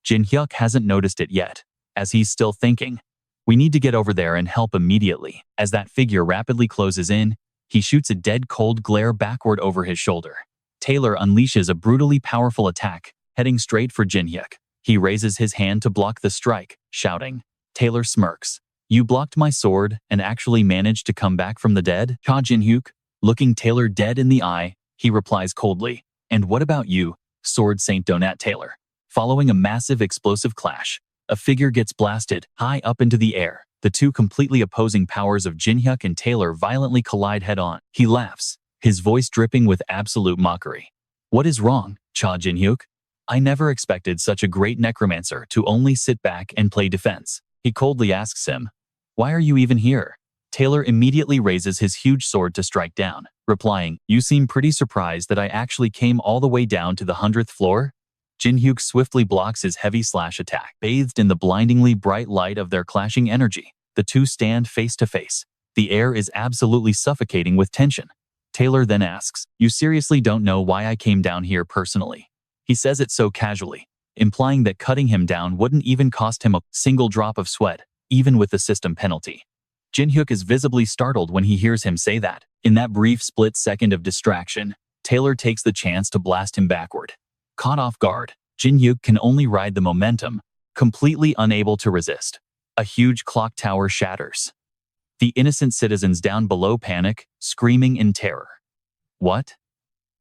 Jin Hyuk hasn't noticed it yet, as he's still thinking, we need to get over there and help immediately. As that figure rapidly closes in, he shoots a dead cold glare backward over his shoulder. Taylor unleashes a brutally powerful attack, heading straight for Jin Hyuk. He raises his hand to block the strike, shouting. Taylor smirks. You blocked my sword and actually managed to come back from the dead? Cha Jin Hyuk, looking Taylor dead in the eye, he replies coldly. And what about you, Sword Saint Donat Taylor? Following a massive explosive clash, a figure gets blasted high up into the air. The two completely opposing powers of Jin Hyuk and Taylor violently collide head-on. He laughs, his voice dripping with absolute mockery. What is wrong, Cha Jin Hyuk? I never expected such a great necromancer to only sit back and play defense. He coldly asks him, why are you even here? Taylor immediately raises his huge sword to strike down, replying, you seem pretty surprised that I actually came all the way down to the 100th floor? Jin Hyuk swiftly blocks his heavy slash attack. Bathed in the blindingly bright light of their clashing energy, the two stand face to face. The air is absolutely suffocating with tension. Taylor then asks, you seriously don't know why I came down here personally? He says it so casually, implying that cutting him down wouldn't even cost him a single drop of sweat, even with the system penalty. Jin Hyuk is visibly startled when he hears him say that. In that brief split second of distraction, Taylor takes the chance to blast him backward. Caught off guard, Jin Hyuk can only ride the momentum, completely unable to resist. A huge clock tower shatters. The innocent citizens down below panic, screaming in terror. What?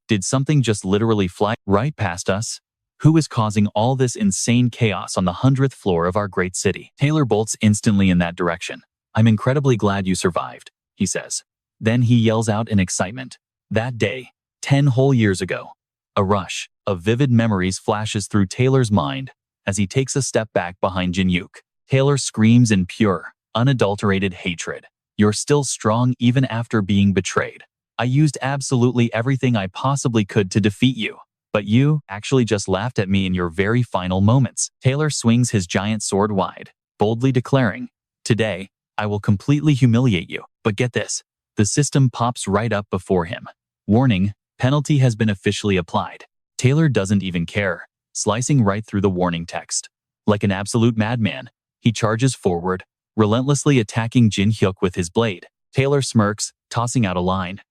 Did something just literally fly right past us? Who is causing all this insane chaos on the 100th floor of our great city? Taylor bolts instantly in that direction. I'm incredibly glad you survived, he says. Then he yells out in excitement. That day, 10 whole years ago. A rush of vivid memories flashes through Taylor's mind as he takes a step back behind Jin Hyuk. Taylor screams in pure, unadulterated hatred. You're still strong even after being betrayed. I used absolutely everything I possibly could to defeat you. But you actually just laughed at me in your very final moments. Taylor swings his giant sword wide, boldly declaring, today, I will completely humiliate you. But get this, the system pops right up before him. Warning, penalty has been officially applied. Taylor doesn't even care, slicing right through the warning text. Like an absolute madman, he charges forward, relentlessly attacking Jin Hyuk with his blade. Taylor smirks, tossing out a line.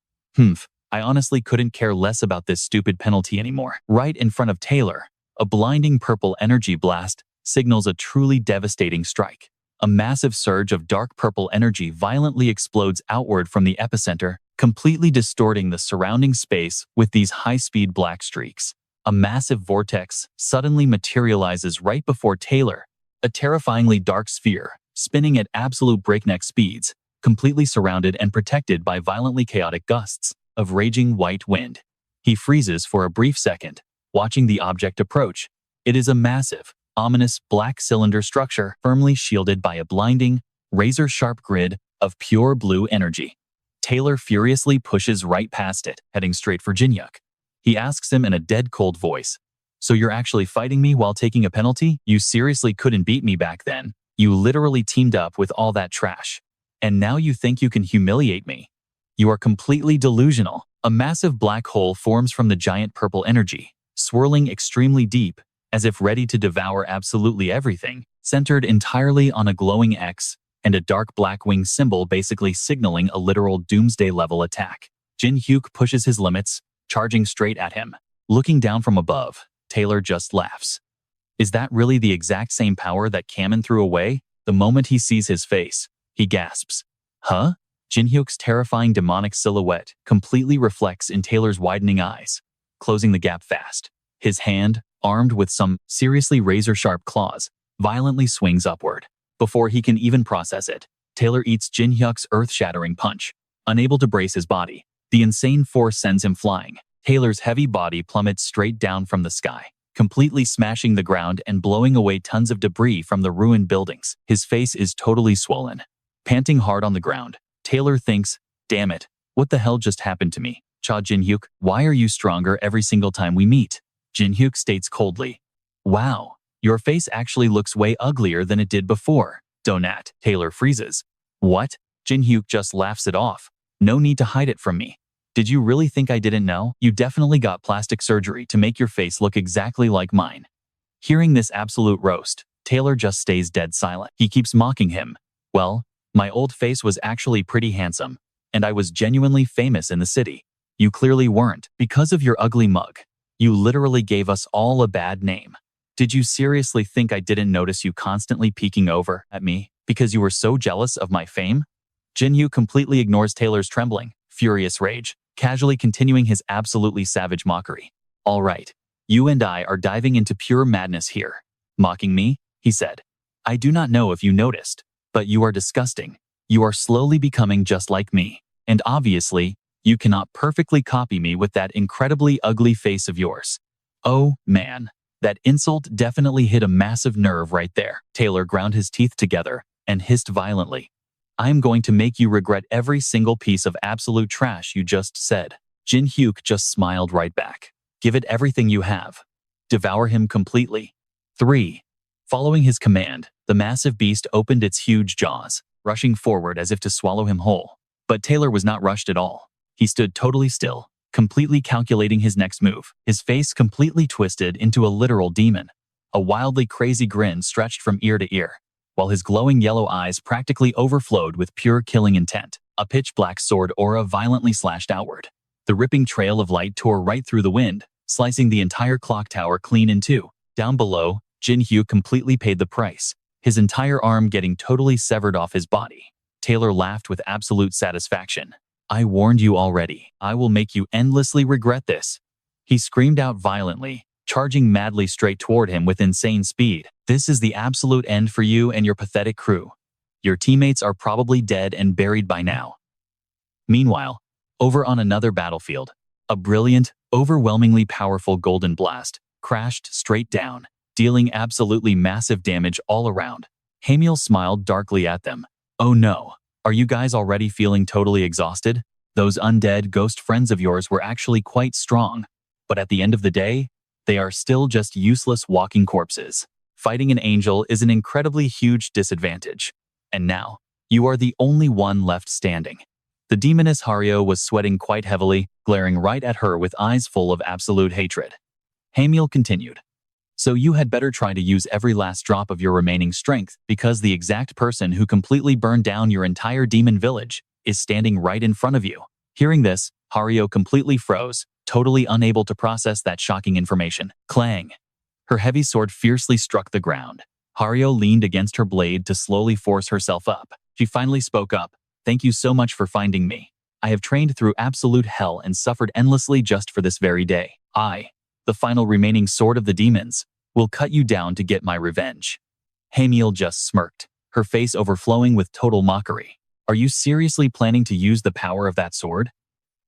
I honestly couldn't care less about this stupid penalty anymore. Right in front of Taylor, a blinding purple energy blast signals a truly devastating strike. A massive surge of dark purple energy violently explodes outward from the epicenter, completely distorting the surrounding space with these high-speed black streaks. A massive vortex suddenly materializes right before Taylor, a terrifyingly dark sphere spinning at absolute breakneck speeds, completely surrounded and protected by violently chaotic gusts of raging white wind. He freezes for a brief second, watching the object approach. It is a massive, ominous black cylinder structure firmly shielded by a blinding, razor-sharp grid of pure blue energy. Taylor furiously pushes right past it, heading straight for Jin Hyuk. He asks him in a dead-cold voice, "So you're actually fighting me while taking a penalty? You seriously couldn't beat me back then. You literally teamed up with all that trash. And now you think you can humiliate me? You are completely delusional." A massive black hole forms from the giant purple energy, swirling extremely deep, as if ready to devour absolutely everything, centered entirely on a glowing X and a dark black wing symbol basically signaling a literal doomsday-level attack. Jin Hyuk pushes his limits, charging straight at him. Looking down from above, Taylor just laughs. Is that really the exact same power that Kamen threw away? The moment he sees his face, he gasps. Huh? Jin Hyuk's terrifying demonic silhouette completely reflects in Taylor's widening eyes, closing the gap fast. His hand, armed with some seriously razor-sharp claws, violently swings upward. Before he can even process it, Taylor eats Jin Hyuk's earth-shattering punch. Unable to brace his body, the insane force sends him flying. Taylor's heavy body plummets straight down from the sky, completely smashing the ground and blowing away tons of debris from the ruined buildings. His face is totally swollen. Panting hard on the ground, Taylor thinks, damn it, what the hell just happened to me? Cha Jin Hyuk, why are you stronger every single time we meet? Jin Hyuk states coldly, wow, your face actually looks way uglier than it did before. Donat. Taylor freezes. What? Jin Hyuk just laughs it off. No need to hide it from me. Did you really think I didn't know? You definitely got plastic surgery to make your face look exactly like mine. Hearing this absolute roast, Taylor just stays dead silent. He keeps mocking him. Well, my old face was actually pretty handsome, and I was genuinely famous in the city. You clearly weren't, because of your ugly mug. You literally gave us all a bad name. Did you seriously think I didn't notice you constantly peeking over at me because you were so jealous of my fame? Jin Hyuk completely ignores Taylor's trembling, furious rage, casually continuing his absolutely savage mockery. All right, you and I are diving into pure madness here. Mocking me? He said. I do not know if you noticed, but you are disgusting. You are slowly becoming just like me. And obviously, you cannot perfectly copy me with that incredibly ugly face of yours. Oh, man. That insult definitely hit a massive nerve right there. Taylor ground his teeth together and hissed violently. I'm going to make you regret every single piece of absolute trash you just said. Jin Hyuk just smiled right back. Give it everything you have. Devour him completely. 3. Following his command, the massive beast opened its huge jaws, rushing forward as if to swallow him whole. But Taylor was not rushed at all. He stood totally still, completely calculating his next move, his face completely twisted into a literal demon. A wildly crazy grin stretched from ear to ear, while his glowing yellow eyes practically overflowed with pure killing intent. A pitch-black sword aura violently slashed outward. The ripping trail of light tore right through the wind, slicing the entire clock tower clean in two. Down below, Jin Hyuk completely paid the price, his entire arm getting totally severed off his body. Taylor laughed with absolute satisfaction. I warned you already. I will make you endlessly regret this. He screamed out violently, charging madly straight toward him with insane speed. This is the absolute end for you and your pathetic crew. Your teammates are probably dead and buried by now. Meanwhile, over on another battlefield, a brilliant, overwhelmingly powerful golden blast crashed straight down, dealing absolutely massive damage all around. Hamiel smiled darkly at them. Oh no, are you guys already feeling totally exhausted? Those undead ghost friends of yours were actually quite strong, but at the end of the day, they are still just useless walking corpses. Fighting an angel is an incredibly huge disadvantage. And now, you are the only one left standing. The demoness Hario was sweating quite heavily, glaring right at her with eyes full of absolute hatred. Hamiel continued. So you had better try to use every last drop of your remaining strength, because the exact person who completely burned down your entire demon village is standing right in front of you. Hearing this, Hario completely froze, totally unable to process that shocking information. Clang! Her heavy sword fiercely struck the ground. Hario leaned against her blade to slowly force herself up. She finally spoke up. Thank you so much for finding me. I have trained through absolute hell and suffered endlessly just for this very day. I, the final remaining sword of the demons, will cut you down to get my revenge. Hamiel just smirked. her face overflowing with total mockery. Are you seriously planning to use the power of that sword?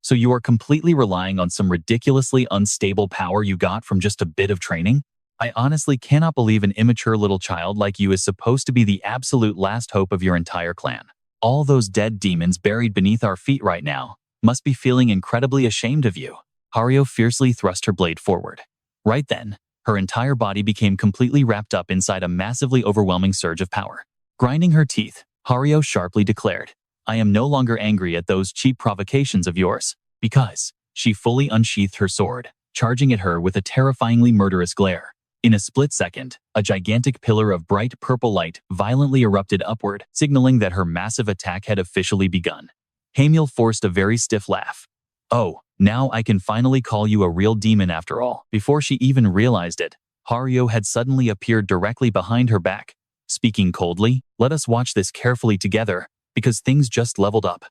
So you are completely relying on some ridiculously unstable power you got from just a bit of training? I honestly cannot believe an immature little child like you is supposed to be the absolute last hope of your entire clan. All those dead demons buried beneath our feet right now must be feeling incredibly ashamed of you. Haruo fiercely thrust her blade forward. Right then, her entire body became completely wrapped up inside a massively overwhelming surge of power. Grinding her teeth, Haruo sharply declared, I am no longer angry at those cheap provocations of yours, because she fully unsheathed her sword, charging at her with a terrifyingly murderous glare. In a split second, a gigantic pillar of bright purple light violently erupted upward, signaling that her massive attack had officially begun. Hamiel forced a very stiff laugh. Oh, now I can finally call you a real demon after all. Before she even realized it, Haruo had suddenly appeared directly behind her back. Speaking coldly, let us watch this carefully together, because things just leveled up.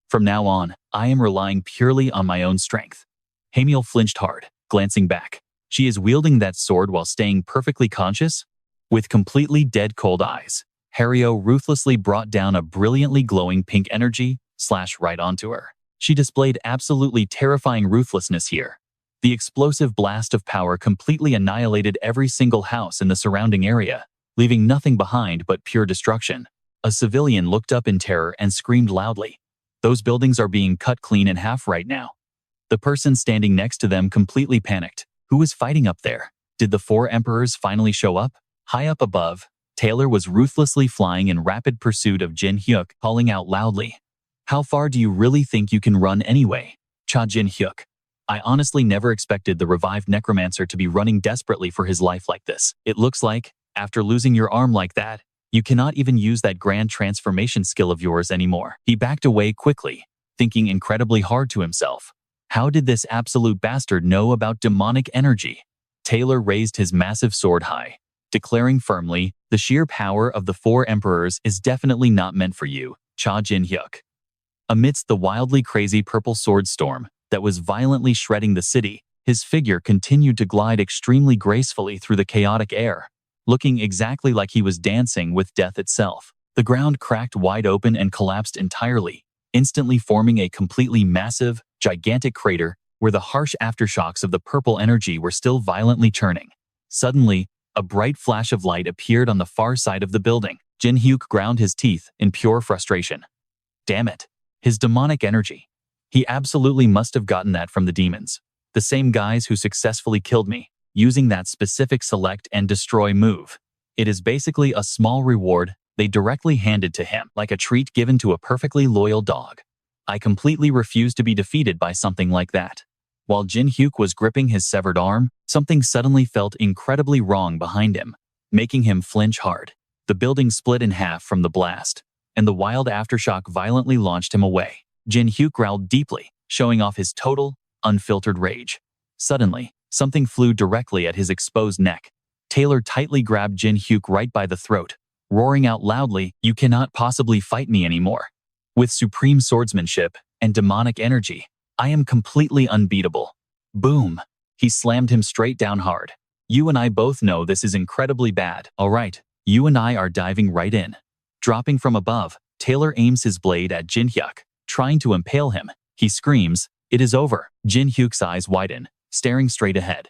From now on, I am relying purely on my own strength. Hamiel flinched hard, glancing back. She is wielding that sword while staying perfectly conscious? With completely dead cold eyes, Haruo ruthlessly brought down a brilliantly glowing pink energy slash right onto her. She displayed absolutely terrifying ruthlessness here. The explosive blast of power completely annihilated every single house in the surrounding area, leaving nothing behind but pure destruction. A civilian looked up in terror and screamed loudly. Those buildings are being cut clean in half right now. The person standing next to them completely panicked. Who was fighting up there? Did the four emperors finally show up? High up above, Taylor was ruthlessly flying in rapid pursuit of Jin Hyuk, calling out loudly. How far do you really think you can run anyway? Jin Hyuk. I honestly never expected the revived necromancer to be running desperately for his life like this. It looks like, after losing your arm like that, you cannot even use that grand transformation skill of yours anymore. He backed away quickly, thinking incredibly hard to himself. How did this absolute bastard know about demonic energy? Taylor raised his massive sword high, declaring firmly, the sheer power of the four emperors is definitely not meant for you, Jin Hyuk. Amidst the wildly crazy purple sword storm that was violently shredding the city, his figure continued to glide extremely gracefully through the chaotic air, looking exactly like he was dancing with death itself. The ground cracked wide open and collapsed entirely, instantly forming a completely massive, gigantic crater where the harsh aftershocks of the purple energy were still violently churning. Suddenly, a bright flash of light appeared on the far side of the building. Jin Hyuk ground his teeth in pure frustration. Damn it. His demonic energy. He absolutely must have gotten that from the demons. The same guys who successfully killed me, using that specific select and destroy move. It is basically a small reward they directly handed to him, like a treat given to a perfectly loyal dog. I completely refuse to be defeated by something like that. While Jin Hyuk was gripping his severed arm, something suddenly felt incredibly wrong behind him, making him flinch hard. The building split in half from the blast, and the wild aftershock violently launched him away. Jin Hyuk growled deeply, showing off his total, unfiltered rage. Suddenly, something flew directly at his exposed neck. Taylor tightly grabbed Jin Hyuk right by the throat, roaring out loudly, "You cannot possibly fight me anymore. With supreme swordsmanship and demonic energy, I am completely unbeatable." Boom! He slammed him straight down hard. "You and I both know this is incredibly bad. All right, you and I are diving right in." Dropping from above, Taylor aims his blade at Jin Hyuk, trying to impale him. He screams, "It is over." Jin Hyuk's eyes widen, staring straight ahead.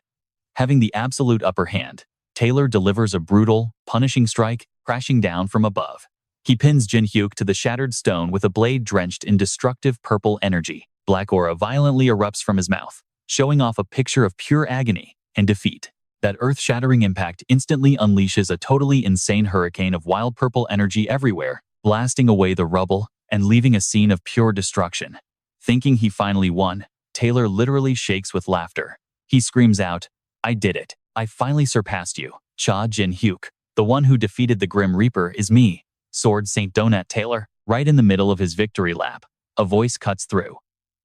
Having the absolute upper hand, Taylor delivers a brutal, punishing strike, crashing down from above. He pins Jin Hyuk to the shattered stone with a blade drenched in destructive purple energy. Black aura violently erupts from his mouth, showing off a picture of pure agony and defeat. That earth-shattering impact instantly unleashes a totally insane hurricane of wild purple energy everywhere, blasting away the rubble and leaving a scene of pure destruction. Thinking he finally won, Taylor literally shakes with laughter. He screams out, "I did it. I finally surpassed you. Jin Hyuk. The one who defeated the Grim Reaper is me, Sword Saint Donut Taylor." Right in the middle of his victory lap, a voice cuts through.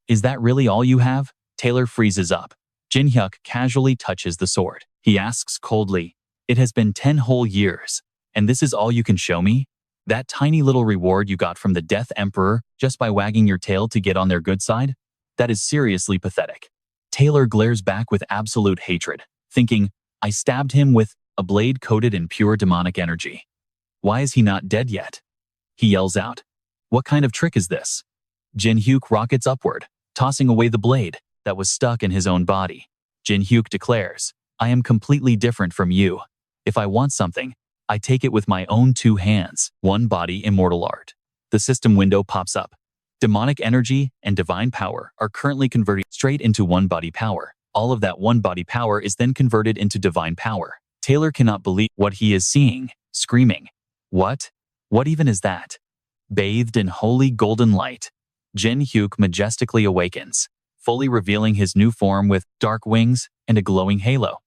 "Is that really all you have?" Taylor freezes up. Jin Hyuk casually touches the sword. He asks coldly, "It has been 10 whole years, and this is all you can show me? That tiny little reward you got from the Death Emperor just by wagging your tail to get on their good side? That is seriously pathetic." Taylor glares back with absolute hatred, thinking, "I stabbed him with a blade coated in pure demonic energy. Why is he not dead yet? He yells out. What kind of trick is this? Jin Hyuk rockets upward, tossing away the blade that was stuck in his own body. Jin Hyuk declares, I am completely different from you. If I want something, I take it with my own 2 hands. One body immortal art. The system window pops up. Demonic energy and divine power are currently converted straight into one body power. All of that one body power is then converted into divine power. Taylor cannot believe what he is seeing, screaming. What? What even is that? Bathed in holy golden light, Jin Hyuk majestically awakens, fully revealing his new form with dark wings and a glowing halo.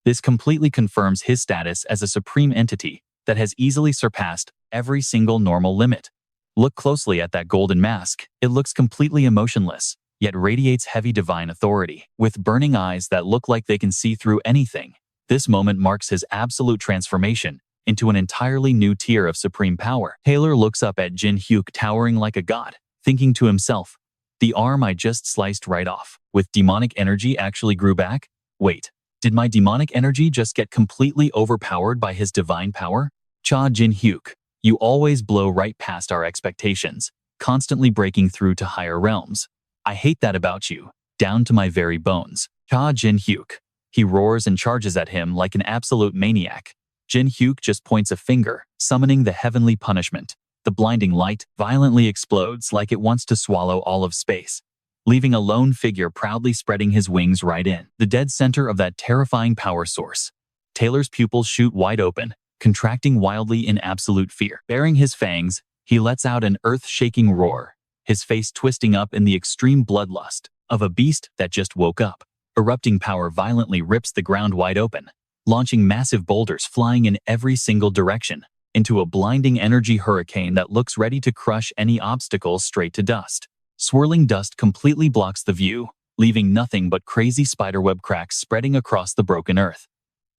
This completely confirms his status as a supreme entity that has easily surpassed every single normal limit. Look closely at that golden mask. It looks completely emotionless, yet radiates heavy divine authority, with burning eyes that look like they can see through anything. This moment marks his absolute transformation into an entirely new tier of supreme power. Taylor looks up at Jin Hyuk towering like a god, thinking to himself, the arm I just sliced right off with demonic energy actually grew back? Wait, did my demonic energy just get completely overpowered by his divine power? Cha Jin Hyuk, you always blow right past our expectations, constantly breaking through to higher realms. I hate that about you, down to my very bones. Cha Jin Hyuk. He roars and charges at him like an absolute maniac. Jin Hyuk just points a finger, summoning the heavenly punishment. The blinding light violently explodes like it wants to swallow all of space, leaving a lone figure proudly spreading his wings right in the dead center of that terrifying power source. Taylor's pupils shoot wide open, contracting wildly in absolute fear. Baring his fangs, he lets out an earth-shaking roar, his face twisting up in the extreme bloodlust of a beast that just woke up. Erupting power violently rips the ground wide open, launching massive boulders flying in every single direction into a blinding energy hurricane that looks ready to crush any obstacle straight to dust. Swirling dust completely blocks the view, leaving nothing but crazy spiderweb cracks spreading across the broken earth.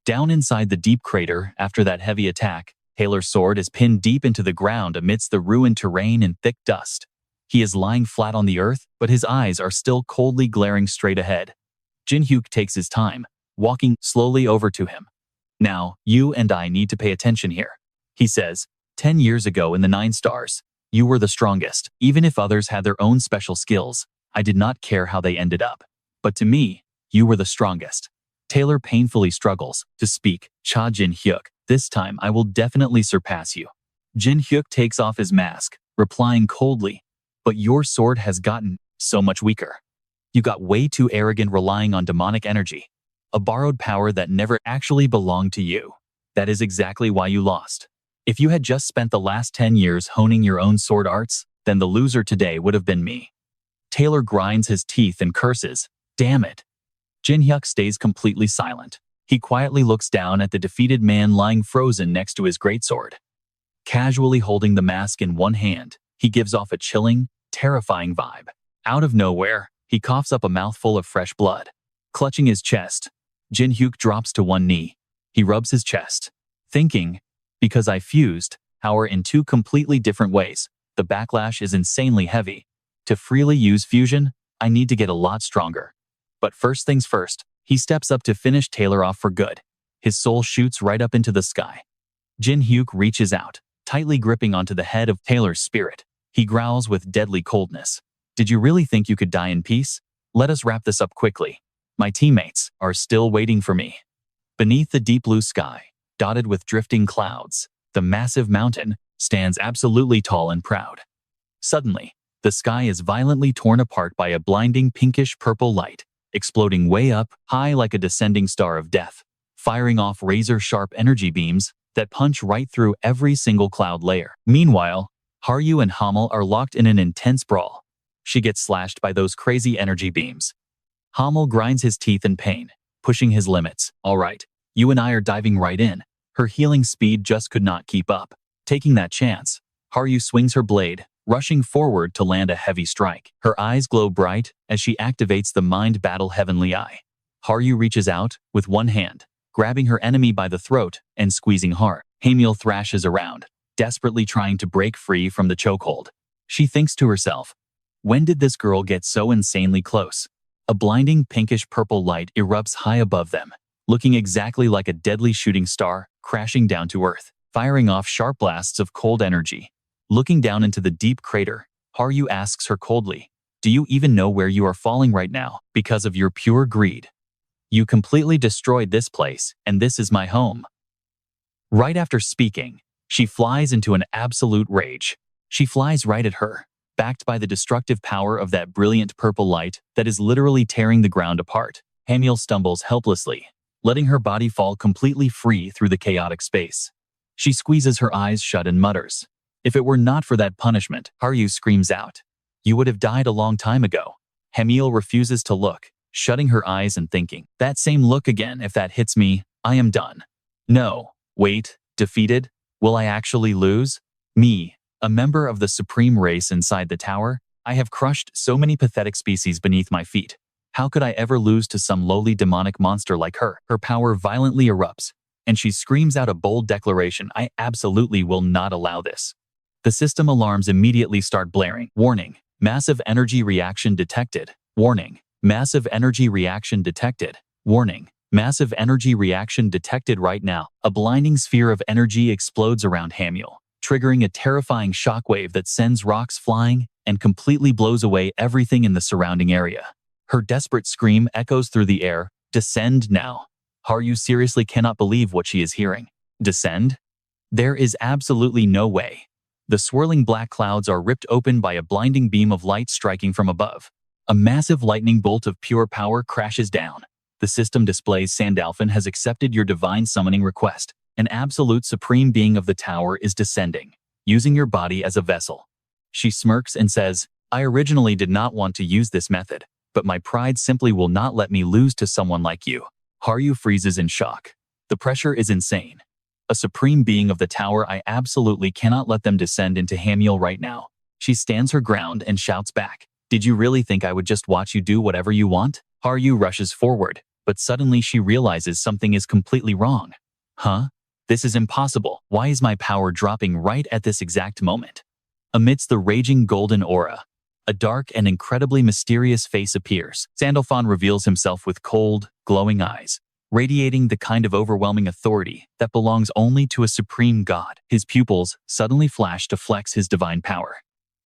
Down inside the deep crater after that heavy attack, Taylor's sword is pinned deep into the ground amidst the ruined terrain and thick dust. He is lying flat on the earth, but his eyes are still coldly glaring straight ahead. Jin Hyuk takes his time, walking slowly over to him. Now, you and I need to pay attention here, he says. 10 years ago in the 9 stars, you were the strongest. Even if others had their own special skills, I did not care how they ended up. But to me, you were the strongest. Taylor painfully struggles to speak. Cha Jin Hyuk, this time I will definitely surpass you. Jin Hyuk takes off his mask, replying coldly, but your sword has gotten so much weaker. You got way too arrogant relying on demonic energy, a borrowed power that never actually belonged to you. That is exactly why you lost. If you had just spent the last 10 years honing your own sword arts, then the loser today would have been me. Taylor grinds his teeth and curses, damn it. Jin Hyuk stays completely silent. He quietly looks down at the defeated man lying frozen next to his greatsword. Casually holding the mask in one hand, he gives off a chilling, terrifying vibe. Out of nowhere, he coughs up a mouthful of fresh blood. Clutching his chest, Jin Hyuk drops to one knee. He rubs his chest, thinking, because I fused power in 2 completely different ways, the backlash is insanely heavy. To freely use fusion, I need to get a lot stronger. But first things first, he steps up to finish Taylor off for good. His soul shoots right up into the sky. Jin Hyuk reaches out, tightly gripping onto the head of Taylor's spirit. He growls with deadly coldness. Did you really think you could die in peace? Let us wrap this up quickly. My teammates are still waiting for me. Beneath the deep blue sky, dotted with drifting clouds, the massive mountain stands absolutely tall and proud. Suddenly, the sky is violently torn apart by a blinding pinkish-purple light, exploding way up, high like a descending star of death, firing off razor-sharp energy beams that punch right through every single cloud layer. Meanwhile, Haryu and Hamel are locked in an intense brawl. She gets slashed by those crazy energy beams. Hamel grinds his teeth in pain, pushing his limits. All right, you and I are diving right in. Her healing speed just could not keep up. Taking that chance, Haryu swings her blade, rushing forward to land a heavy strike. Her eyes glow bright as she activates the Mind Battle Heavenly Eye. Haryu reaches out with one hand, grabbing her enemy by the throat and squeezing hard. Hamel thrashes around, desperately trying to break free from the chokehold. She thinks to herself, when did this girl get so insanely close? A blinding pinkish-purple light erupts high above them, looking exactly like a deadly shooting star crashing down to earth. firing off sharp blasts of cold energy. Looking down into the deep crater, Haryu asks her coldly, "Do you even know where you are falling right now because of your pure greed? You completely destroyed this place, and this is my home." Right after speaking, she flies into an absolute rage. She flies right at her, backed by the destructive power of that brilliant purple light that is literally tearing the ground apart. Hamiel stumbles helplessly, letting her body fall completely free through the chaotic space. She squeezes her eyes shut and mutters, "If it were not for that punishment," Haryu screams out, "you would have died a long time ago." Hamiel refuses to look, shutting her eyes and thinking, "That same look again. If that hits me, I am done." No, wait, defeated? Will I actually lose? Me, a member of the supreme race inside the tower? I have crushed so many pathetic species beneath my feet. How could I ever lose to some lowly demonic monster like her? Her power violently erupts, and she screams out a bold declaration, "I absolutely will not allow this." The system alarms immediately start blaring. Warning, massive energy reaction detected. Warning, massive energy reaction detected. Warning, massive energy reaction detected right now. A blinding sphere of energy explodes around Hamiel, triggering a terrifying shockwave that sends rocks flying and completely blows away everything in the surrounding area. Her desperate scream echoes through the air, "Descend now." Haryu seriously cannot believe what she is hearing. Descend? There is absolutely no way. The swirling black clouds are ripped open by a blinding beam of light striking from above. A massive lightning bolt of pure power crashes down. The system displays, "Sandalphon has accepted your divine summoning request. An absolute supreme being of the tower is descending, using your body as a vessel." She smirks and says, "I originally did not want to use this method, but my pride simply will not let me lose to someone like you." Haryu freezes in shock. The pressure is insane. A supreme being of the tower, I absolutely cannot let them descend into Hamiel right now. She stands her ground and shouts back, "Did you really think I would just watch you do whatever you want?" Haryu rushes forward, but suddenly she realizes something is completely wrong. Huh? This is impossible. Why is my power dropping right at this exact moment? Amidst the raging golden aura, a dark and incredibly mysterious face appears. Sandalphon reveals himself with cold, glowing eyes, radiating the kind of overwhelming authority that belongs only to a supreme god. His pupils suddenly flash to flex his divine power.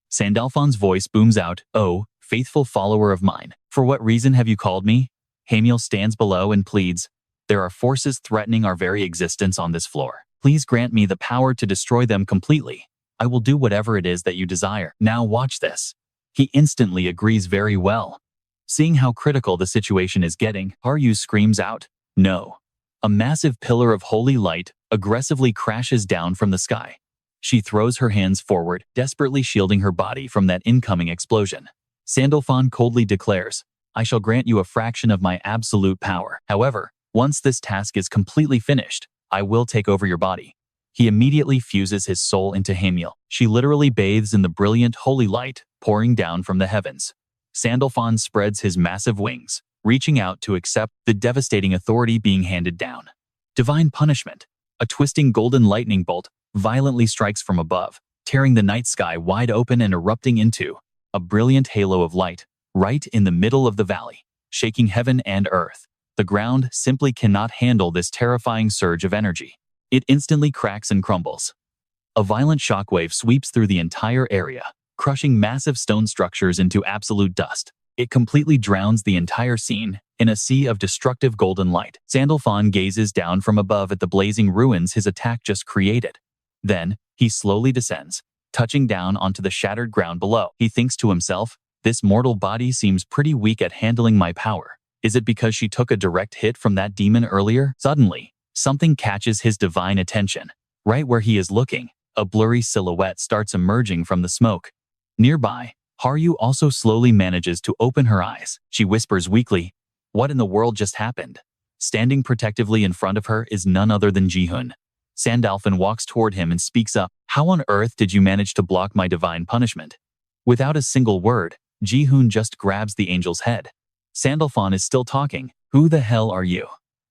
Sandalphon's voice booms out, "Oh, faithful follower of mine, for what reason have you called me?" Hamiel stands below and pleads, "There are forces threatening our very existence on this floor. Please grant me the power to destroy them completely. I will do whatever it is that you desire. Now watch this." He instantly agrees. Very well. Seeing how critical the situation is getting, Haryu screams out, "No." A massive pillar of holy light aggressively crashes down from the sky. She throws her hands forward, desperately shielding her body from that incoming explosion. Sandalphon coldly declares, "I shall grant you a fraction of my absolute power. However, once this task is completely finished, I will take over your body." He immediately fuses his soul into Hamiel. She literally bathes in the brilliant holy light pouring down from the heavens. Sandalphon spreads his massive wings, reaching out to accept the devastating authority being handed down. Divine punishment. A twisting golden lightning bolt violently strikes from above, tearing the night sky wide open and erupting into a brilliant halo of light right in the middle of the valley, shaking heaven and earth. The ground simply cannot handle this terrifying surge of energy. It instantly cracks and crumbles. A violent shockwave sweeps through the entire area, crushing massive stone structures into absolute dust. It completely drowns the entire scene in a sea of destructive golden light. Sandalphon gazes down from above at the blazing ruins his attack just created. Then, he slowly descends, touching down onto the shattered ground below. He thinks to himself, "This mortal body seems pretty weak at handling my power. Is it because she took a direct hit from that demon earlier?" Suddenly, something catches his divine attention. Right where he is looking, a blurry silhouette starts emerging from the smoke. Nearby, Haryu also slowly manages to open her eyes. She whispers weakly, "What in the world just happened?" Standing protectively in front of her is none other than Ji-hoon. Sandalphon walks toward him and speaks up, "How on earth did you manage to block my divine punishment?" Without a single word, Ji-hoon just grabs the angel's head. Sandalphon is still talking. "Who the hell are you?"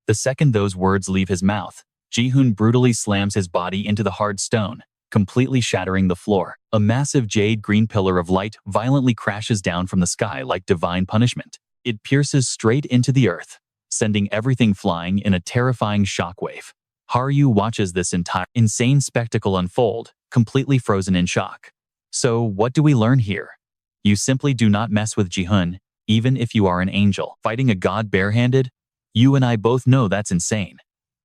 The second those words leave his mouth, Ji-hoon brutally slams his body into the hard stone, completely shattering the floor. A massive jade-green pillar of light violently crashes down from the sky like divine punishment. It pierces straight into the earth, sending everything flying in a terrifying shockwave. Haryu watches this entire insane spectacle unfold, completely frozen in shock. So what do we learn here? You simply do not mess with Jihun, even if you are an angel. Fighting a god barehanded? You and I both know that's insane.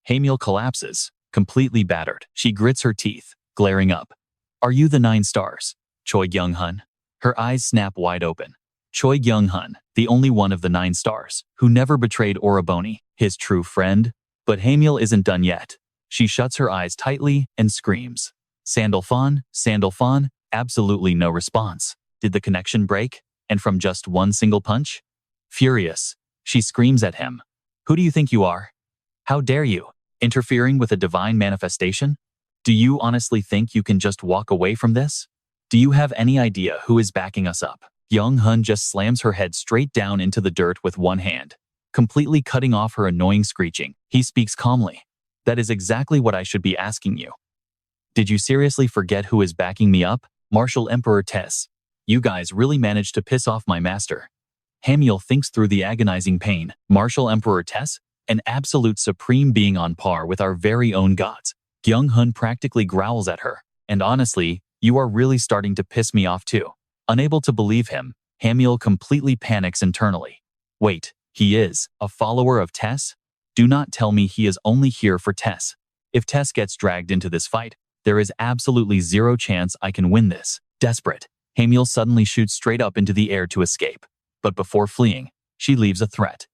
Hamiel collapses, completely battered. She grits her teeth, glaring up. Are you the 9 stars? Choi Kyung-hun. Her eyes snap wide open. Choi Kyung-hun, the only one of the 9 stars, who never betrayed Oroboni, his true friend. But Hamiel isn't done yet. She shuts her eyes tightly and screams. Sandalphon, Sandalphon, absolutely no response. Did the connection break? And from just one single punch? Furious, she screams at him. Who do you think you are? How dare you? Interfering with a divine manifestation? Do you honestly think you can just walk away from this? Do you have any idea who is backing us up? Kyung-hun just slams her head straight down into the dirt with one hand, completely cutting off her annoying screeching. He speaks calmly. That is exactly what I should be asking you. Did you seriously forget who is backing me up? Martial Emperor Tess. You guys really managed to piss off my master. Hamiel thinks through the agonizing pain. Martial Emperor Tess? An absolute supreme being on par with our very own gods. Kyung-hun practically growls at her. And honestly, you are really starting to piss me off too. Unable to believe him, Hamiel completely panics internally. Wait, he is a follower of Tess? Do not tell me he is only here for Tess. If Tess gets dragged into this fight, there is absolutely zero chance I can win this. Desperate, Hamiel suddenly shoots straight up into the air to escape. But before fleeing, she leaves a threat.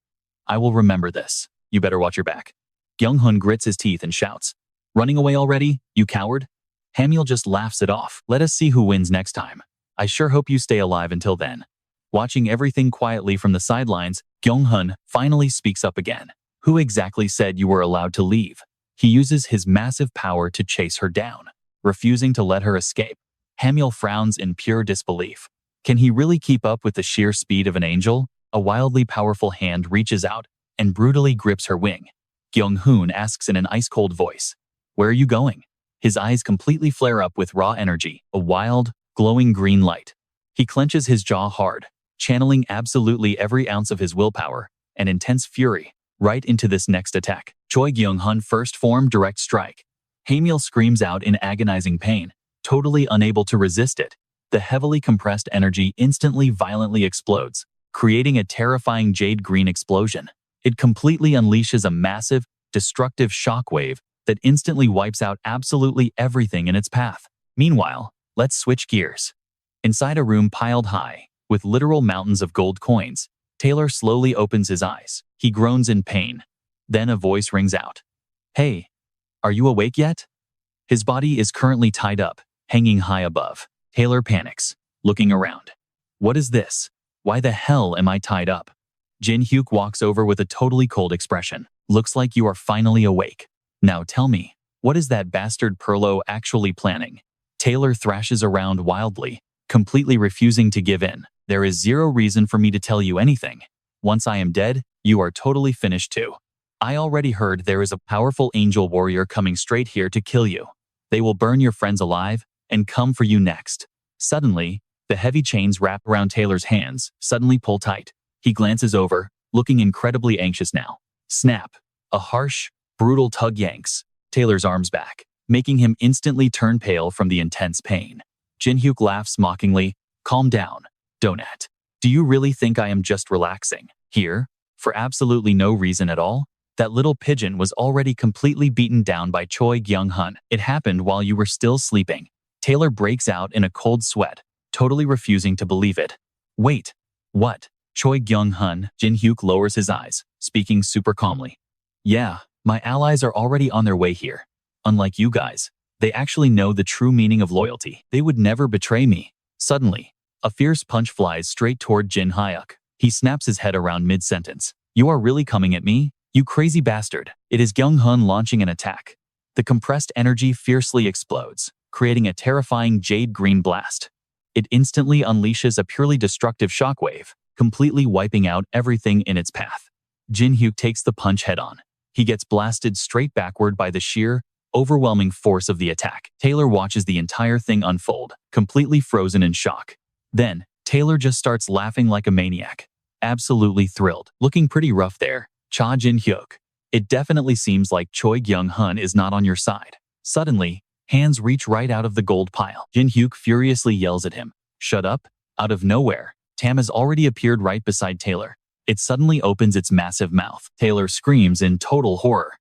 I will remember this. You better watch your back. Kyung-hun grits his teeth and shouts. Running away already, you coward? Hamiel just laughs it off. Let us see who wins next time. I sure hope you stay alive until then. Watching everything quietly from the sidelines, Kyung-hun finally speaks up again. Who exactly said you were allowed to leave? He uses his massive power to chase her down, refusing to let her escape. Hamiel frowns in pure disbelief. Can he really keep up with the sheer speed of an angel? A wildly powerful hand reaches out and brutally grips her wing. Kyung-hun asks in an ice-cold voice, Where are you going? His eyes completely flare up with raw energy, a wild, glowing green light. He clenches his jaw hard, channeling absolutely every ounce of his willpower and intense fury right into this next attack. Choi Kyung-hun first form direct strike. Hamiel screams out in agonizing pain, totally unable to resist it. The heavily compressed energy instantly violently explodes, creating a terrifying jade green explosion. It completely unleashes a massive, destructive shockwave that instantly wipes out absolutely everything in its path. Meanwhile, let's switch gears. Inside a room piled high, with literal mountains of gold coins, Taylor slowly opens his eyes. He groans in pain. Then a voice rings out. Hey, are you awake yet? His body is currently tied up, hanging high above. Taylor panics, looking around. What is this? Why the hell am I tied up? Jin Hyuk walks over with a totally cold expression. Looks like you are finally awake. Now tell me, what is that bastard Perlo actually planning? Taylor thrashes around wildly, completely refusing to give in. There is zero reason for me to tell you anything. Once I am dead, you are totally finished too. I already heard there is a powerful angel warrior coming straight here to kill you. They will burn your friends alive and come for you next. Suddenly, the heavy chains wrapped around Taylor's hands suddenly pull tight. He glances over, looking incredibly anxious now. Snap. A harsh, brutal tug yanks Taylor's arms back, making him instantly turn pale from the intense pain. Jin Hyuk laughs mockingly. Calm down, Donut. Do you really think I am just relaxing here for absolutely no reason at all? That little pigeon was already completely beaten down by Choi Kyung-hun. It happened while you were still sleeping. Taylor breaks out in a cold sweat, totally refusing to believe it. Wait, what? Choi Kyung-hun. Jin Hyuk lowers his eyes, speaking super calmly. Yeah, my allies are already on their way here. Unlike you guys, they actually know the true meaning of loyalty. They would never betray me. Suddenly, a fierce punch flies straight toward Jin Hyuk. He snaps his head around mid-sentence. You are really coming at me? You crazy bastard. It is Kyung-hun launching an attack. The compressed energy fiercely explodes, creating a terrifying jade green blast. It instantly unleashes a purely destructive shockwave, completely wiping out everything in its path. Jin Hyuk takes the punch head-on. He gets blasted straight backward by the sheer, overwhelming force of the attack. Taylor watches the entire thing unfold, completely frozen in shock. Then, Taylor just starts laughing like a maniac. Absolutely thrilled. Looking pretty rough there, Cha Jin Hyuk. It definitely seems like Choi Kyung-hun is not on your side. Suddenly, hands reach right out of the gold pile. Jin Hyuk furiously yells at him. Shut up. Out of nowhere, Tam has already appeared right beside Taylor. It suddenly opens its massive mouth. Taylor screams in total horror.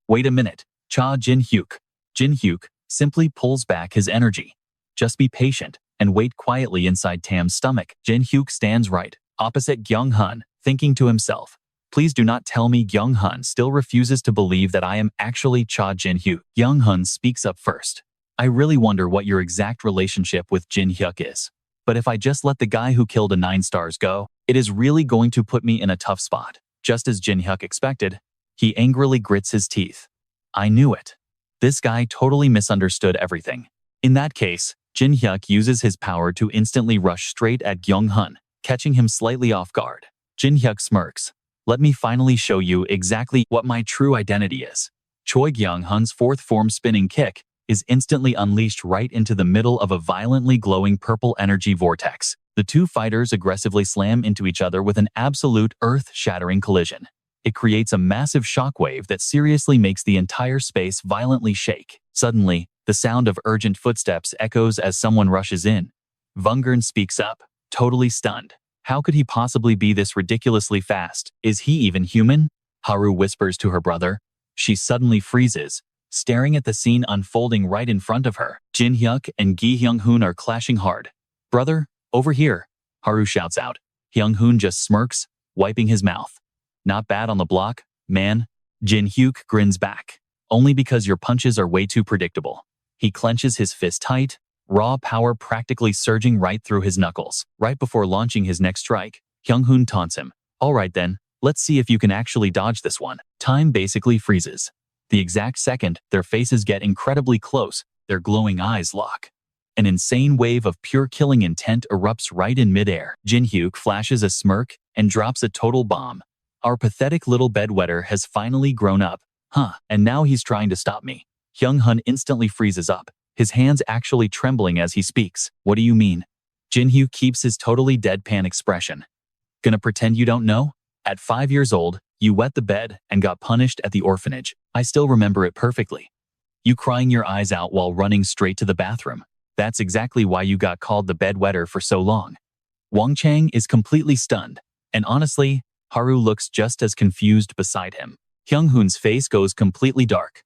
Wait a minute. Jin Hyuk. Jin Hyuk simply pulls back his energy. Just be patient and wait quietly inside Tam's stomach. Jin Hyuk stands right opposite Kyung-hun, thinking to himself, please do not tell me Kyung-hun still refuses to believe that I am actually Jin Hyuk. Kyung-hun speaks up first. I really wonder what your exact relationship with Jin Hyuk is. But if I just let the guy who killed a 9 stars go, it is really going to put me in a tough spot. Just as Jin Hyuk expected, he angrily grits his teeth. I knew it. This guy totally misunderstood everything. In that case, Jin Hyuk uses his power to instantly rush straight at Kyung-hun, catching him slightly off guard. Jin Hyuk smirks. Let me finally show you exactly what my true identity is. Choi Kyung-hun's 4th form spinning kick is instantly unleashed right into the middle of a violently glowing purple energy vortex. The two fighters aggressively slam into each other with an absolute earth-shattering collision. It creates a massive shockwave that seriously makes the entire space violently shake. Suddenly, the sound of urgent footsteps echoes as someone rushes in. Vungern speaks up, totally stunned. How could he possibly be this ridiculously fast? Is he even human? Haru whispers to her brother. She suddenly freezes, staring at the scene unfolding right in front of her. Jin Hyuk and Gi Hyung-hoon are clashing hard. Brother, over here, Haru shouts out. Hyung-hoon just smirks, wiping his mouth. Not bad on the block, man. Jin Hyuk grins back. Only because your punches are way too predictable. He clenches his fist tight, raw power practically surging right through his knuckles. Right before launching his next strike, Hyung-hoon taunts him. Alright then, let's see if you can actually dodge this one. Time basically freezes. The exact second their faces get incredibly close, their glowing eyes lock. An insane wave of pure killing intent erupts right in midair. Jin Hyuk flashes a smirk and drops a total bomb. Our pathetic little bedwetter has finally grown up. And now he's trying to stop me. Hyung-hun instantly freezes up, his hands actually trembling as he speaks. What do you mean? Jin Hyuk keeps his totally deadpan expression. Gonna pretend you don't know? At 5 years old, you wet the bed and got punished at the orphanage. I still remember it perfectly. You crying your eyes out while running straight to the bathroom. That's exactly why you got called the bedwetter for so long. Wang Chang is completely stunned, and honestly, Haru looks just as confused beside him. Hyung-hoon's face goes completely dark.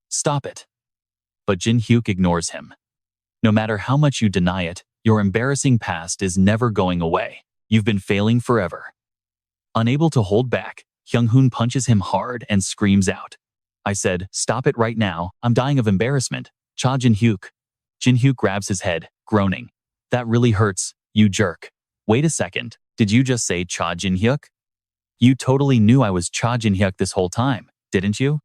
Stop it. But Jin Hyuk ignores him. No matter how much you deny it, your embarrassing past is never going away. You've been failing forever. Unable to hold back, Hyung-hoon punches him hard and screams out. I said, stop it right now, I'm dying of embarrassment. Jin Hyuk. Jin Hyuk grabs his head, groaning. That really hurts, you jerk. Wait a second, did you just say Jin Hyuk? You totally knew I was Jin Hyuk this whole time, didn't you?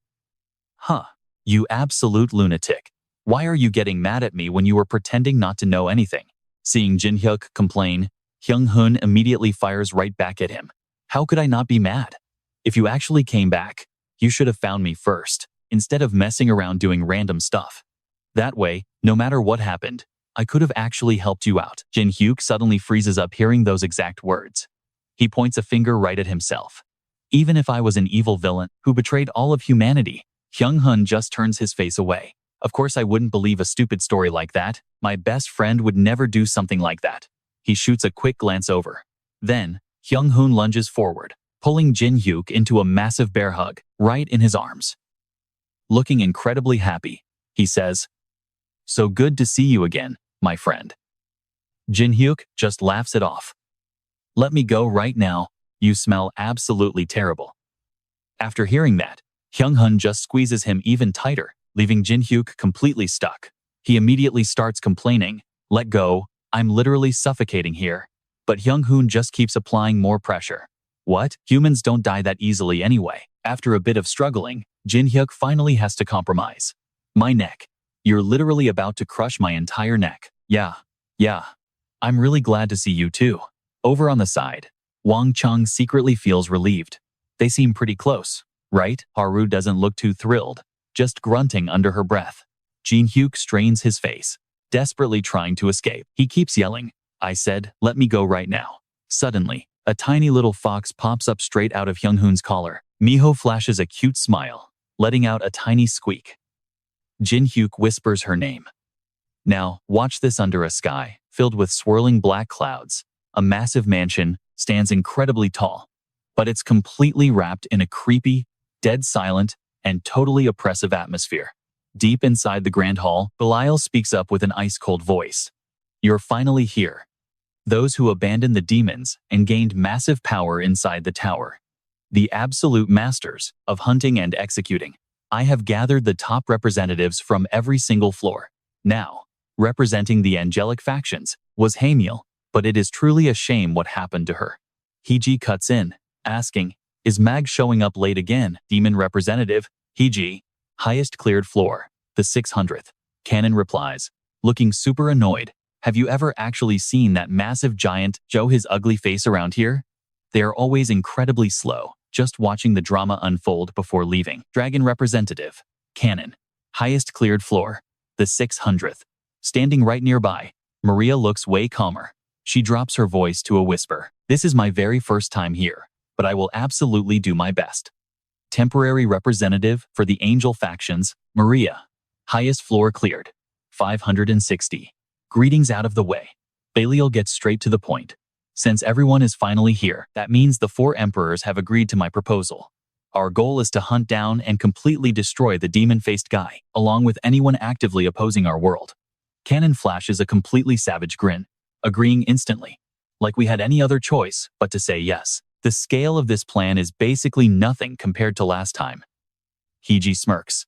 You absolute lunatic. Why are you getting mad at me when you were pretending not to know anything? Seeing Jin Hyuk complain, Hyung-hoon immediately fires right back at him. How could I not be mad? If you actually came back, you should have found me first, instead of messing around doing random stuff. That way, no matter what happened, I could have actually helped you out. Jin Hyuk suddenly freezes up hearing those exact words. He points a finger right at himself. Even if I was an evil villain who betrayed all of humanity, Hyung-hoon just turns his face away. Of course I wouldn't believe a stupid story like that. My best friend would never do something like that. He shoots a quick glance over. Then, Hyung-hoon lunges forward, pulling Jin Hyuk into a massive bear hug, right in his arms. Looking incredibly happy, he says, "So good to see you again, my friend." Jin Hyuk just laughs it off. "Let me go right now, you smell absolutely terrible." After hearing that, Hyung-hoon just squeezes him even tighter, leaving Jin Hyuk completely stuck. He immediately starts complaining, "Let go, I'm literally suffocating here." But Hyung-hoon just keeps applying more pressure. What? Humans don't die that easily anyway. After a bit of struggling, Jin Hyuk finally has to compromise. "My neck. You're literally about to crush my entire neck." Yeah. I'm really glad to see you too." Over on the side, Wang Chang secretly feels relieved. They seem pretty close, right? Haru doesn't look too thrilled, just grunting under her breath. Jin Hyuk strains his face, desperately trying to escape. He keeps yelling, "I said, let me go right now." Suddenly, a tiny little fox pops up straight out of Hyung-hoon's collar. Miho flashes a cute smile, letting out a tiny squeak. Jin Hyuk whispers her name. Now, watch this. Under a sky filled with swirling black clouds, a massive mansion stands incredibly tall, but it's completely wrapped in a creepy, dead silent, and totally oppressive atmosphere. Deep inside the grand hall, Belial speaks up with an ice-cold voice. You're finally here. Those who abandoned the demons and gained massive power inside the tower. The absolute masters of hunting and executing. I have gathered the top representatives from every single floor. Now, representing the angelic factions was Hamiel, but it is truly a shame what happened to her. Heiji cuts in, asking, is Mag showing up late again? Demon representative, Heiji, highest cleared floor, the 600th. Canon replies, looking super annoyed. Have you ever actually seen that massive giant show his ugly face around here? They are always incredibly slow, just watching the drama unfold before leaving. Dragon representative, Canon, highest cleared floor, the 600th. Standing right nearby, Maria looks way calmer. She drops her voice to a whisper. This is my very first time here, but I will absolutely do my best. Temporary representative for the angel factions, Maria, highest floor cleared, 560. Greetings out of the way. Belial gets straight to the point. Since everyone is finally here, that means the 4 emperors have agreed to my proposal. Our goal is to hunt down and completely destroy the demon-faced guy, along with anyone actively opposing our world. Canon flashes a completely savage grin, agreeing instantly, like we had any other choice but to say yes. The scale of this plan is basically nothing compared to last time. Heiji smirks.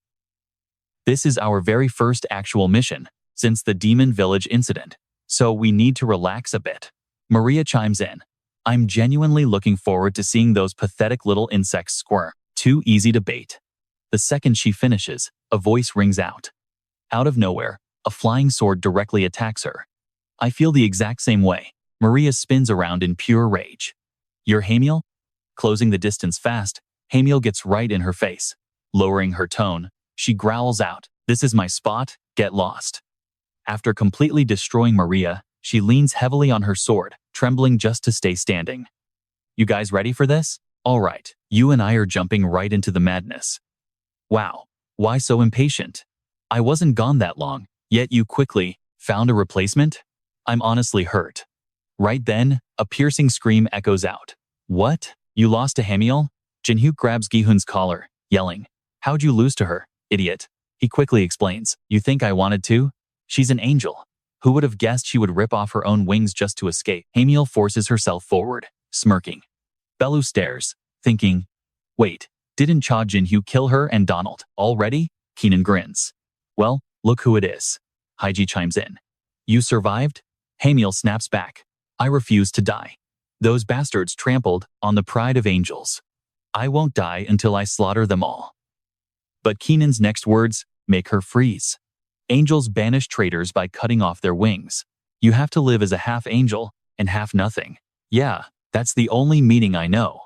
This is our very first actual mission since the Demon Village incident, so we need to relax a bit. Maria chimes in. I'm genuinely looking forward to seeing those pathetic little insects squirm. Too easy to bait. The second she finishes, a voice rings out. Out of nowhere, a flying sword directly attacks her. I feel the exact same way. Maria spins around in pure rage. You're Hamiel? Closing the distance fast, Hamiel gets right in her face. Lowering her tone, she growls out, this is my spot, get lost. After completely destroying Maria, she leans heavily on her sword, trembling just to stay standing. You guys ready for this? All right, you and I are jumping right into the madness. Wow, why so impatient? I wasn't gone that long, yet you quickly found a replacement? I'm honestly hurt. Right then, a piercing scream echoes out. What? You lost to Hamiel? Jin Hyuk grabs Gi-hun's collar, yelling, how'd you lose to her, idiot? He quickly explains, you think I wanted to? She's an angel. Who would have guessed she would rip off her own wings just to escape? Hamiel forces herself forward, smirking. Bellu stares, thinking, wait, didn't Cha Jin Hyuk kill her and Donald already? Keenan grins. Well, look who it is. Heiji chimes in. You survived? Hamiel snaps back. I refuse to die. Those bastards trampled on the pride of angels. I won't die until I slaughter them all. But Keenan's next words make her freeze. Angels banish traitors by cutting off their wings. You have to live as a half angel and half nothing. Yeah, that's the only meaning I know.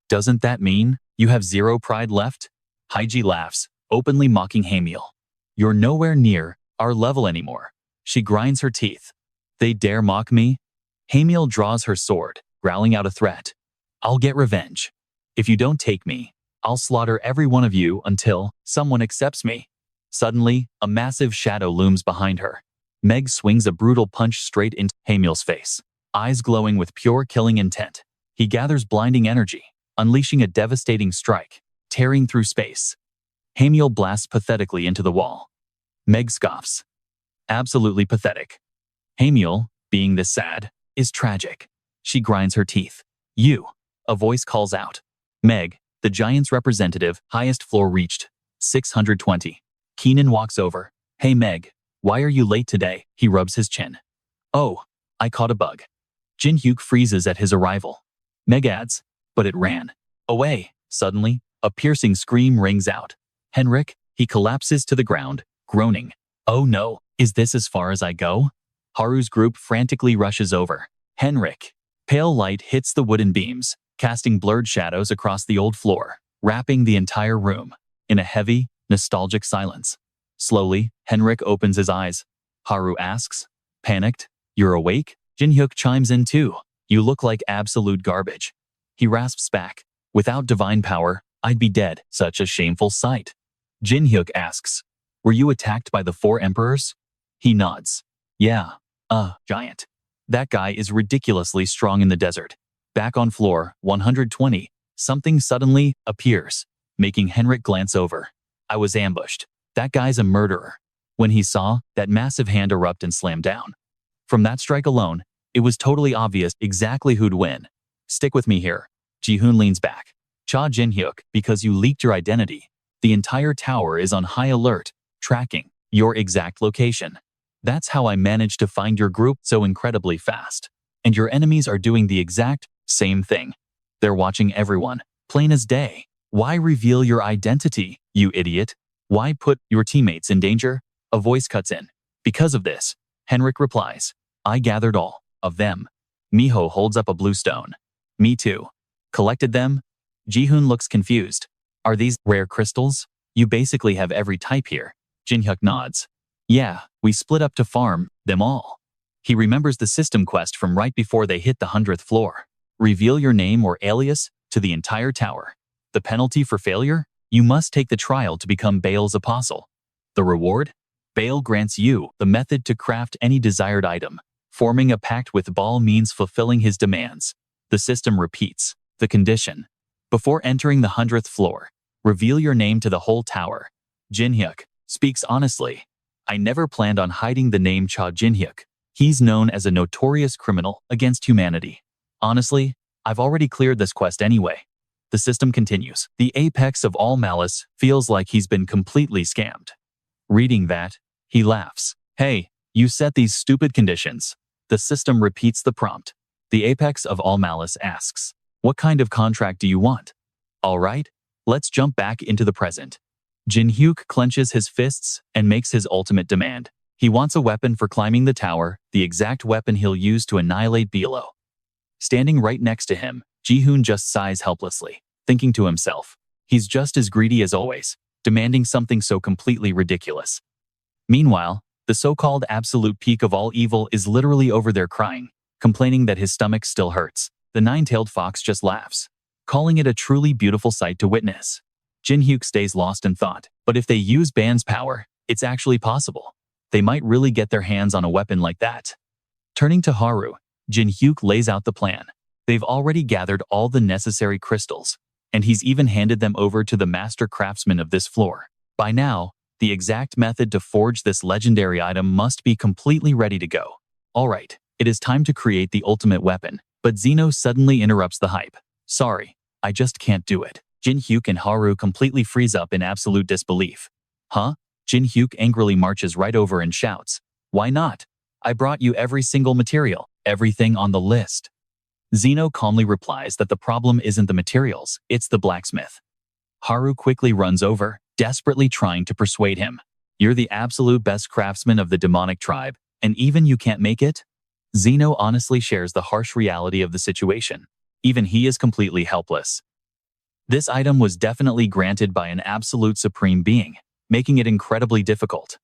Doesn't that mean you have zero pride left? Heiji laughs, openly mocking Hamiel. You're nowhere near our level anymore. She grinds her teeth. They dare mock me? Hamiel draws her sword, growling out a threat. I'll get revenge. If you don't take me, I'll slaughter every one of you until someone accepts me. Suddenly, a massive shadow looms behind her. Meg swings a brutal punch straight into Hamiel's face, eyes glowing with pure killing intent. He gathers blinding energy, unleashing a devastating strike, tearing through space. Hamiel blasts pathetically into the wall. Meg scoffs. Absolutely pathetic. Hamiel, being this sad, is tragic. She grinds her teeth. You. A voice calls out. Meg, the giant's representative, highest floor reached. 620. Keenan walks over. Hey Meg, why are you late today? He rubs his chin. Oh, I caught a bug. Jin Hyuk freezes at his arrival. Meg adds, but it ran away. Suddenly, a piercing scream rings out. Henrik, he collapses to the ground, groaning. Oh no, is this as far as I go? Haru's group frantically rushes over. Henrik. Pale light hits the wooden beams, casting blurred shadows across the old floor, wrapping the entire room in a heavy, nostalgic silence. Slowly, Henrik opens his eyes. Haru asks, panicked, you're awake? Jin Hyuk chimes in too. You look like absolute garbage. He rasps back. Without divine power, I'd be dead. Such a shameful sight. Jin Hyuk asks, were you attacked by the 4 emperors? He nods. Yeah. Giant. That guy is ridiculously strong in the desert. Back on floor 120, something suddenly appears, making Henrik glance over. I was ambushed. That guy's a murderer. When he saw that massive hand erupt and slam down. From that strike alone, it was totally obvious exactly who'd win. Stick with me here. Ji-hoon leans back. Cha Jin Hyuk, because you leaked your identity. The entire tower is on high alert, tracking your exact location. That's how I managed to find your group so incredibly fast. And your enemies are doing the exact same thing. They're watching everyone, plain as day. Why reveal your identity, you idiot? Why put your teammates in danger? A voice cuts in. Because of this, Henrik replies, I gathered all of them. Miho holds up a blue stone. Me too. Collected them? Ji-hoon looks confused. Are these rare crystals? You basically have every type here. Jin Hyuk nods. Yeah, we split up to farm them all. He remembers the system quest from right before they hit the 100th floor. Reveal your name or alias to the entire tower. The penalty for failure? You must take the trial to become Baal's apostle. The reward? Baal grants you the method to craft any desired item. Forming a pact with Baal means fulfilling his demands. The system repeats. The condition. Before entering the 100th floor, reveal your name to the whole tower. Jin Hyuk speaks honestly. I never planned on hiding the name Cha Jin Hyuk. He's known as a notorious criminal against humanity. Honestly, I've already cleared this quest anyway. The system continues. The apex of all malice feels like he's been completely scammed. Reading that, he laughs. Hey, you set these stupid conditions. The system repeats the prompt. The apex of all malice asks, what kind of contract do you want? All right, let's jump back into the present. Jin Hyuk clenches his fists and makes his ultimate demand. He wants a weapon for climbing the tower, the exact weapon he'll use to annihilate Bilo. Standing right next to him, Ji-hoon just sighs helplessly, thinking to himself, he's just as greedy as always, demanding something so completely ridiculous. Meanwhile, the so-called absolute peak of all evil is literally over there crying, complaining that his stomach still hurts. The nine-tailed fox just laughs, calling it a truly beautiful sight to witness. Jin Hyuk stays lost in thought, but if they use Ban's power, it's actually possible. They might really get their hands on a weapon like that. Turning to Haru, Jin Hyuk lays out the plan. They've already gathered all the necessary crystals, and he's even handed them over to the master craftsman of this floor. By now, the exact method to forge this legendary item must be completely ready to go. Alright, it is time to create the ultimate weapon, but Zeno suddenly interrupts the hype. Sorry, I just can't do it. Jin Hyuk and Haru completely freeze up in absolute disbelief. Huh? Jin Hyuk angrily marches right over and shouts, why not? I brought you every single material, everything on the list. Zeno calmly replies that the problem isn't the materials, it's the blacksmith. Haru quickly runs over, desperately trying to persuade him. You're the absolute best craftsman of the demonic tribe, and even you can't make it? Zeno honestly shares the harsh reality of the situation. Even he is completely helpless. This item was definitely granted by an absolute supreme being, making it incredibly difficult.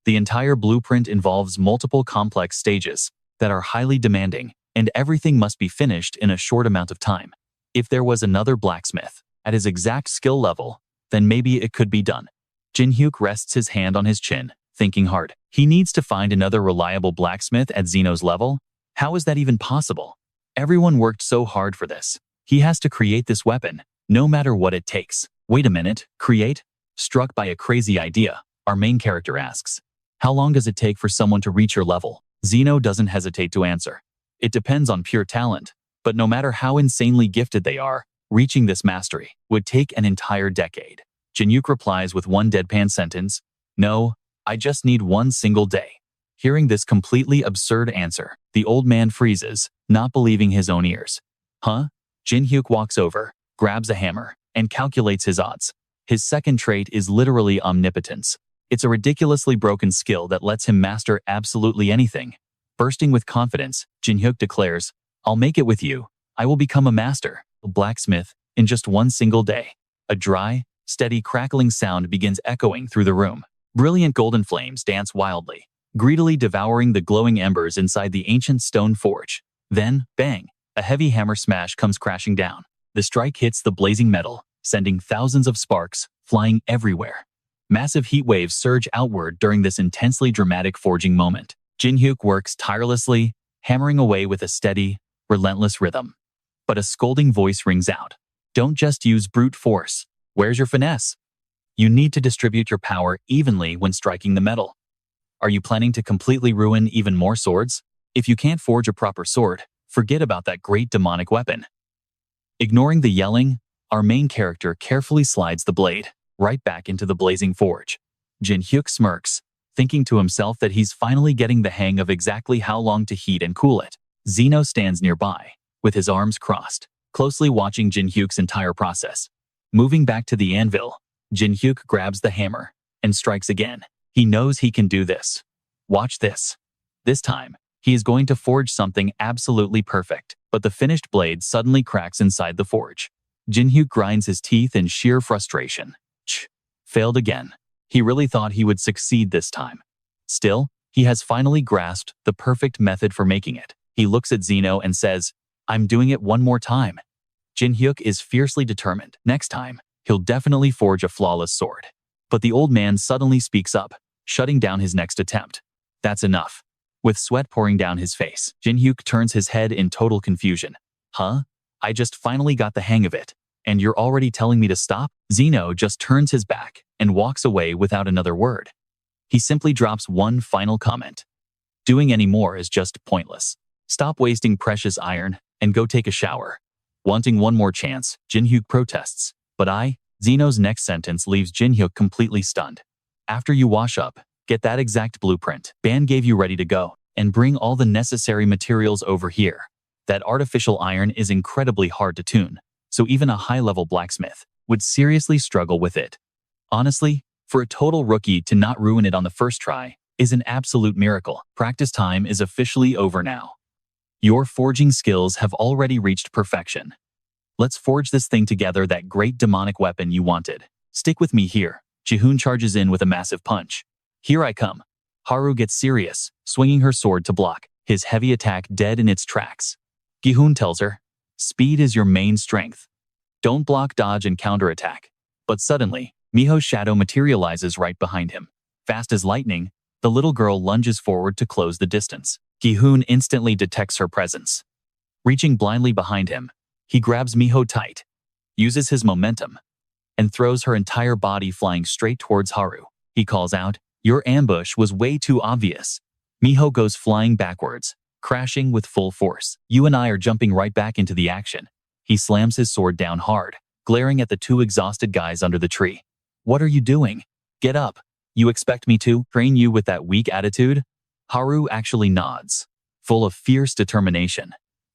The entire blueprint involves multiple complex stages that are highly demanding, and everything must be finished in a short amount of time. If there was another blacksmith at his exact skill level, then maybe it could be done. Jin Hyuk rests his hand on his chin, thinking hard. He needs to find another reliable blacksmith at Zeno's level? How is that even possible? Everyone worked so hard for this. He has to create this weapon, no matter what it takes. Wait a minute, create? Struck by a crazy idea, our main character asks, how long does it take for someone to reach your level? Zeno doesn't hesitate to answer. It depends on pure talent, but no matter how insanely gifted they are, reaching this mastery would take an entire decade. Jin Hyuk replies with one deadpan sentence, no, I just need one single day. Hearing this completely absurd answer, the old man freezes, not believing his own ears. Huh? Jin Hyuk walks over, grabs a hammer, and calculates his odds. His second trait is literally omnipotence. It's a ridiculously broken skill that lets him master absolutely anything. Bursting with confidence, Jin Hyuk declares, I'll make it with you. I will become a master, a blacksmith, in just one single day. A dry, steady crackling sound begins echoing through the room. Brilliant golden flames dance wildly, greedily devouring the glowing embers inside the ancient stone forge. Then, bang, a heavy hammer smash comes crashing down. The strike hits the blazing metal, sending thousands of sparks flying everywhere. Massive heat waves surge outward during this intensely dramatic forging moment. Jin Hyuk works tirelessly, hammering away with a steady, relentless rhythm. But a scolding voice rings out. Don't just use brute force. Where's your finesse? You need to distribute your power evenly when striking the metal. Are you planning to completely ruin even more swords? If you can't forge a proper sword, forget about that great demonic weapon. Ignoring the yelling, our main character carefully slides the blade right back into the blazing forge. Jin Hyuk smirks, thinking to himself that he's finally getting the hang of exactly how long to heat and cool it. Zeno stands nearby, with his arms crossed, closely watching Jin Hyuk's entire process. Moving back to the anvil, Jin Hyuk grabs the hammer and strikes again. He knows he can do this. Watch this. This time, he is going to forge something absolutely perfect, but the finished blade suddenly cracks inside the forge. Jin Hyuk grinds his teeth in sheer frustration. Failed again. He really thought he would succeed this time. Still, he has finally grasped the perfect method for making it. He looks at Zeno and says, "I'm doing it one more time." Jin Hyuk is fiercely determined. Next time, he'll definitely forge a flawless sword. But the old man suddenly speaks up, shutting down his next attempt. That's enough. With sweat pouring down his face, Jin Hyuk turns his head in total confusion. Huh? I just finally got the hang of it, and you're already telling me to stop? Zeno just turns his back and walks away without another word. He simply drops one final comment. Doing any more is just pointless. Stop wasting precious iron and go take a shower. Wanting one more chance, Jin Hyuk protests. But Zeno's next sentence leaves Jin Hyuk completely stunned. After you wash up, get that exact blueprint Ban gave you ready to go, and bring all the necessary materials over here. That artificial iron is incredibly hard to tune, so even a high-level blacksmith would seriously struggle with it. Honestly, for a total rookie to not ruin it on the first try is an absolute miracle. Practice time is officially over now. Your forging skills have already reached perfection. Let's forge this thing together, that great demonic weapon you wanted. Stick with me here. Jihoon charges in with a massive punch. Here I come. Haru gets serious, swinging her sword to block, his heavy attack dead in its tracks. Jihoon tells her, speed is your main strength. Don't block, dodge, and counterattack. But suddenly, Miho's shadow materializes right behind him. Fast as lightning, the little girl lunges forward to close the distance. Jihoon instantly detects her presence. Reaching blindly behind him, he grabs Miho tight, uses his momentum, and throws her entire body flying straight towards Haru. He calls out, "Your ambush was way too obvious." Miho goes flying backwards, crashing with full force. You and I are jumping right back into the action. He slams his sword down hard, glaring at the two exhausted guys under the tree. What are you doing? Get up. You expect me to train you with that weak attitude? Haru actually nods, full of fierce determination.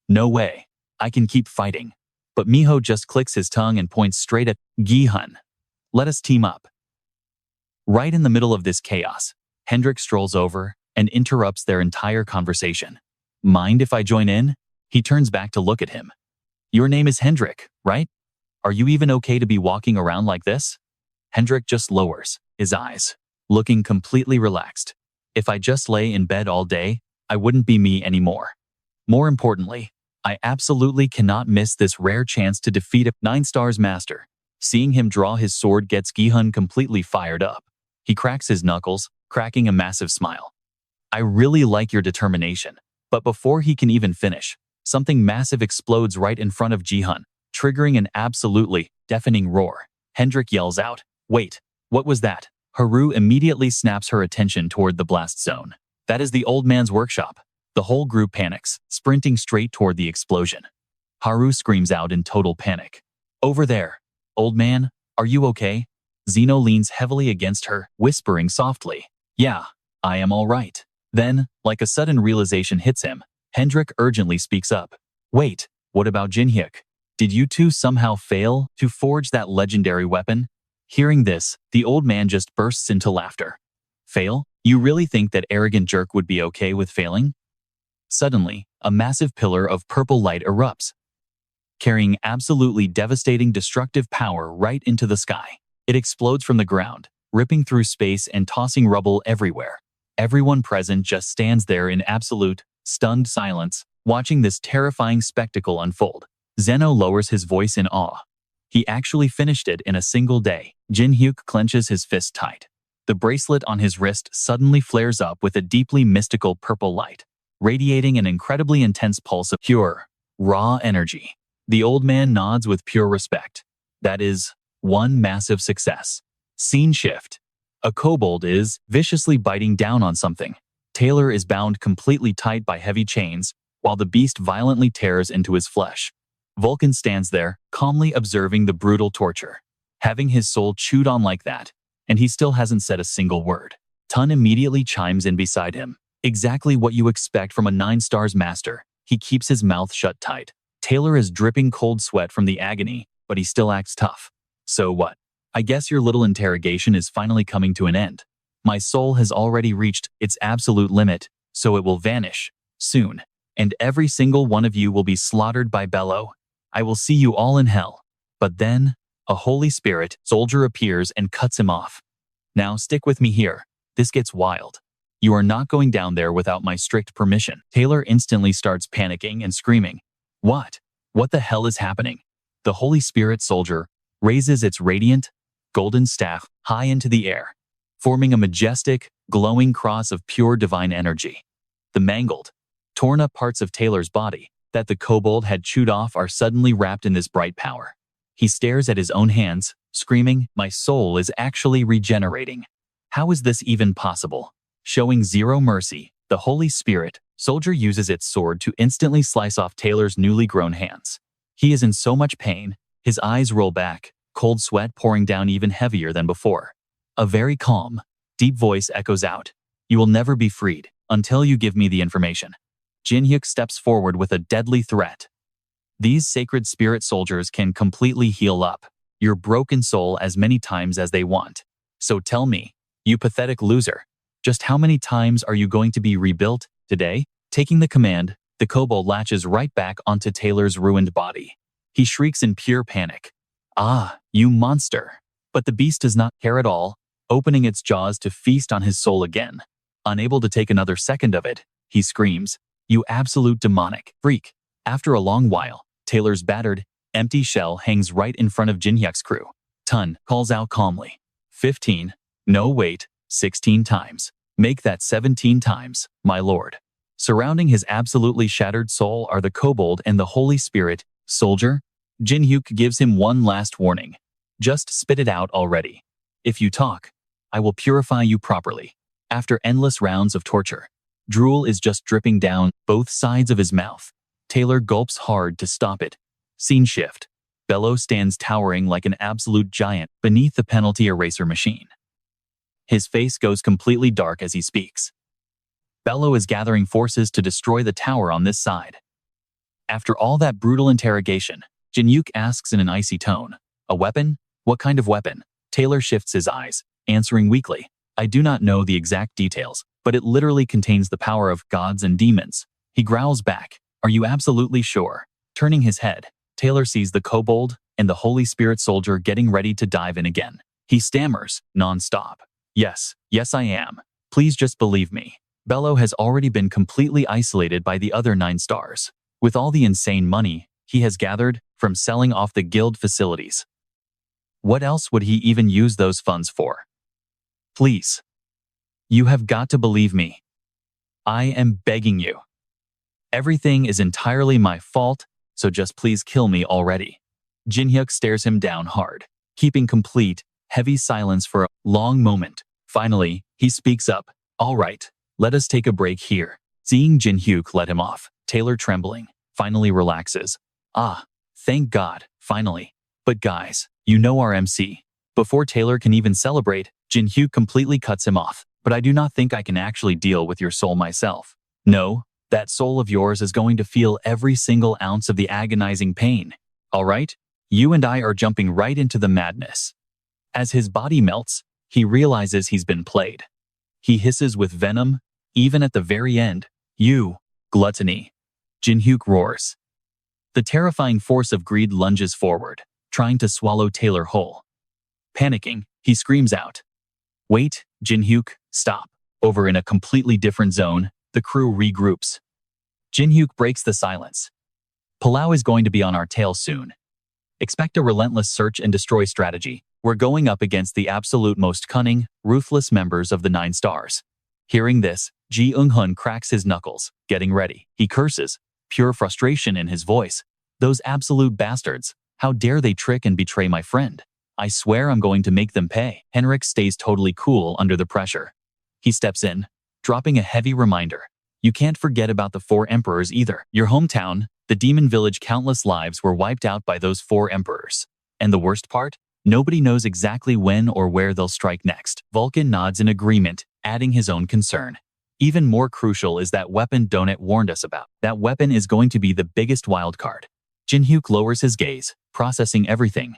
No way. I can keep fighting. But Miho just clicks his tongue and points straight at Gi-hun. Let us team up. Right in the middle of this chaos, Hendrik strolls over and interrupts their entire conversation. Mind if I join in? He turns back to look at him. Your name is Hendrik, right? Are you even okay to be walking around like this? Hendrik just lowers his eyes, looking completely relaxed. If I just lay in bed all day, I wouldn't be me anymore. More importantly, I absolutely cannot miss this rare chance to defeat a 9-stars master. Seeing him draw his sword gets Gi-hun completely fired up. He cracks his knuckles, cracking a massive smile. I really like your determination. But before he can even finish, something massive explodes right in front of Gi-hun, triggering an absolutely deafening roar. Hendrik yells out, "Wait, what was that?" Haru immediately snaps her attention toward the blast zone. That is the old man's workshop. The whole group panics, sprinting straight toward the explosion. Haru screams out in total panic. Over there. Old man, are you okay? Zeno leans heavily against her, whispering softly, Yeah, I am all right. Then, like a sudden realization hits him, Hendrik urgently speaks up. Wait, what about Jin Hyuk? Did you two somehow fail to forge that legendary weapon? Hearing this, the old man just bursts into laughter. Fail? You really think that arrogant jerk would be okay with failing? Suddenly, a massive pillar of purple light erupts, carrying absolutely devastating destructive power right into the sky. It explodes from the ground, ripping through space and tossing rubble everywhere. Everyone present just stands there in absolute, stunned silence, watching this terrifying spectacle unfold. Zeno lowers his voice in awe. He actually finished it in a single day. Jin Hyuk clenches his fist tight. The bracelet on his wrist suddenly flares up with a deeply mystical purple light, radiating an incredibly intense pulse of pure, raw energy. The old man nods with pure respect. That is one massive success. Scene shift. A kobold is viciously biting down on something. Taylor is bound completely tight by heavy chains, while the beast violently tears into his flesh. Vulcan stands there, calmly observing the brutal torture. Having his soul chewed on like that, and he still hasn't said a single word. Tun immediately chimes in beside him. Exactly what you expect from a 9-stars master. He keeps his mouth shut tight. Taylor is dripping cold sweat from the agony, but he still acts tough. So what? I guess your little interrogation is finally coming to an end. My soul has already reached its absolute limit, so it will vanish soon, and every single one of you will be slaughtered by Bello. I will see you all in hell. But then, a Holy Spirit soldier appears and cuts him off. Now stick with me here. This gets wild. You are not going down there without my strict permission. Taylor instantly starts panicking and screaming. What? What the hell is happening? The Holy Spirit soldier raises its radiant, golden staff high into the air, forming a majestic, glowing cross of pure divine energy. The mangled, torn up parts of Taylor's body that the kobold had chewed off are suddenly wrapped in this bright power. He stares at his own hands, screaming, "My soul is actually regenerating. How is this even possible?" Showing zero mercy, the Holy Spirit soldier uses its sword to instantly slice off Taylor's newly grown hands. He is in so much pain, his eyes roll back, cold sweat pouring down even heavier than before. A very calm, deep voice echoes out. "You will never be freed until you give me the information." Jin Hyuk steps forward with a deadly threat. These sacred spirit soldiers can completely heal up your broken soul as many times as they want. So tell me, you pathetic loser, just how many times are you going to be rebuilt today? Taking the command, the kobold latches right back onto Taylor's ruined body. He shrieks in pure panic. "Ah, you monster!" But the beast does not care at all, opening its jaws to feast on his soul again. Unable to take another second of it, he screams, "You absolute demonic freak!" After a long while, Taylor's battered, empty shell hangs right in front of Jin Hyuk's crew. Tun calls out calmly. 15. No, wait, 16 times. Make that 17 times, my lord. Surrounding his absolutely shattered soul are the kobold and the Holy Spirit soldier. Jin Hyuk gives him one last warning. Just spit it out already. If you talk, I will purify you properly. After endless rounds of torture, drool is just dripping down both sides of his mouth. Taylor gulps hard to stop it. Scene shift. Bello stands towering like an absolute giant beneath the penalty eraser machine. His face goes completely dark as he speaks. Bello is gathering forces to destroy the tower on this side. After all that brutal interrogation, Jin Hyuk asks in an icy tone, "A weapon? What kind of weapon?" Taylor shifts his eyes, answering weakly, "I do not know the exact details, but it literally contains the power of gods and demons." He growls back, "Are you absolutely sure?" Turning his head, Taylor sees the kobold and the Holy Spirit soldier getting ready to dive in again. He stammers, non-stop, Yes, I am. Please just believe me." Bello has already been completely isolated by the other 9 stars, with all the insane money he has gathered from selling off the guild facilities. What else would he even use those funds for? Please. You have got to believe me. I am begging you. Everything is entirely my fault, so just please kill me already. Jin Hyuk stares him down hard, keeping complete, heavy silence for a long moment. Finally, he speaks up. "All right, let us take a break here." Seeing Jin Hyuk let him off, Taylor, trembling, finally relaxes. "Ah, thank God, finally. But guys, you know our MC." Before Taylor can even celebrate, Jin Hyuk completely cuts him off. "But I do not think I can actually deal with your soul myself. No, that soul of yours is going to feel every single ounce of the agonizing pain. All right? You and I are jumping right into the madness." As his body melts, he realizes he's been played. He hisses with venom, even at the very end. "You, gluttony." Jin Hyuk roars. The terrifying force of greed lunges forward, trying to swallow Taylor whole. Panicking, he screams out. "Wait, Jin Hyuk, stop." Over in a completely different zone, the crew regroups. Jin Hyuk breaks the silence. "Palau is going to be on our tail soon. Expect a relentless search and destroy strategy. We're going up against the absolute most cunning, ruthless members of the 9 stars. Hearing this, Ji Eung-hun cracks his knuckles, getting ready. He curses, pure frustration in his voice. Those absolute bastards. How dare they trick and betray my friend? I swear I'm going to make them pay. Henrik stays totally cool under the pressure. He steps in, dropping a heavy reminder. You can't forget about the 4 emperors either. Your hometown, the demon village, countless lives were wiped out by those 4 emperors. And the worst part? Nobody knows exactly when or where they'll strike next. Vulcan nods in agreement, adding his own concern. Even more crucial is that weapon Donut warned us about. That weapon is going to be the biggest wildcard. Jin Hyuk lowers his gaze, processing everything.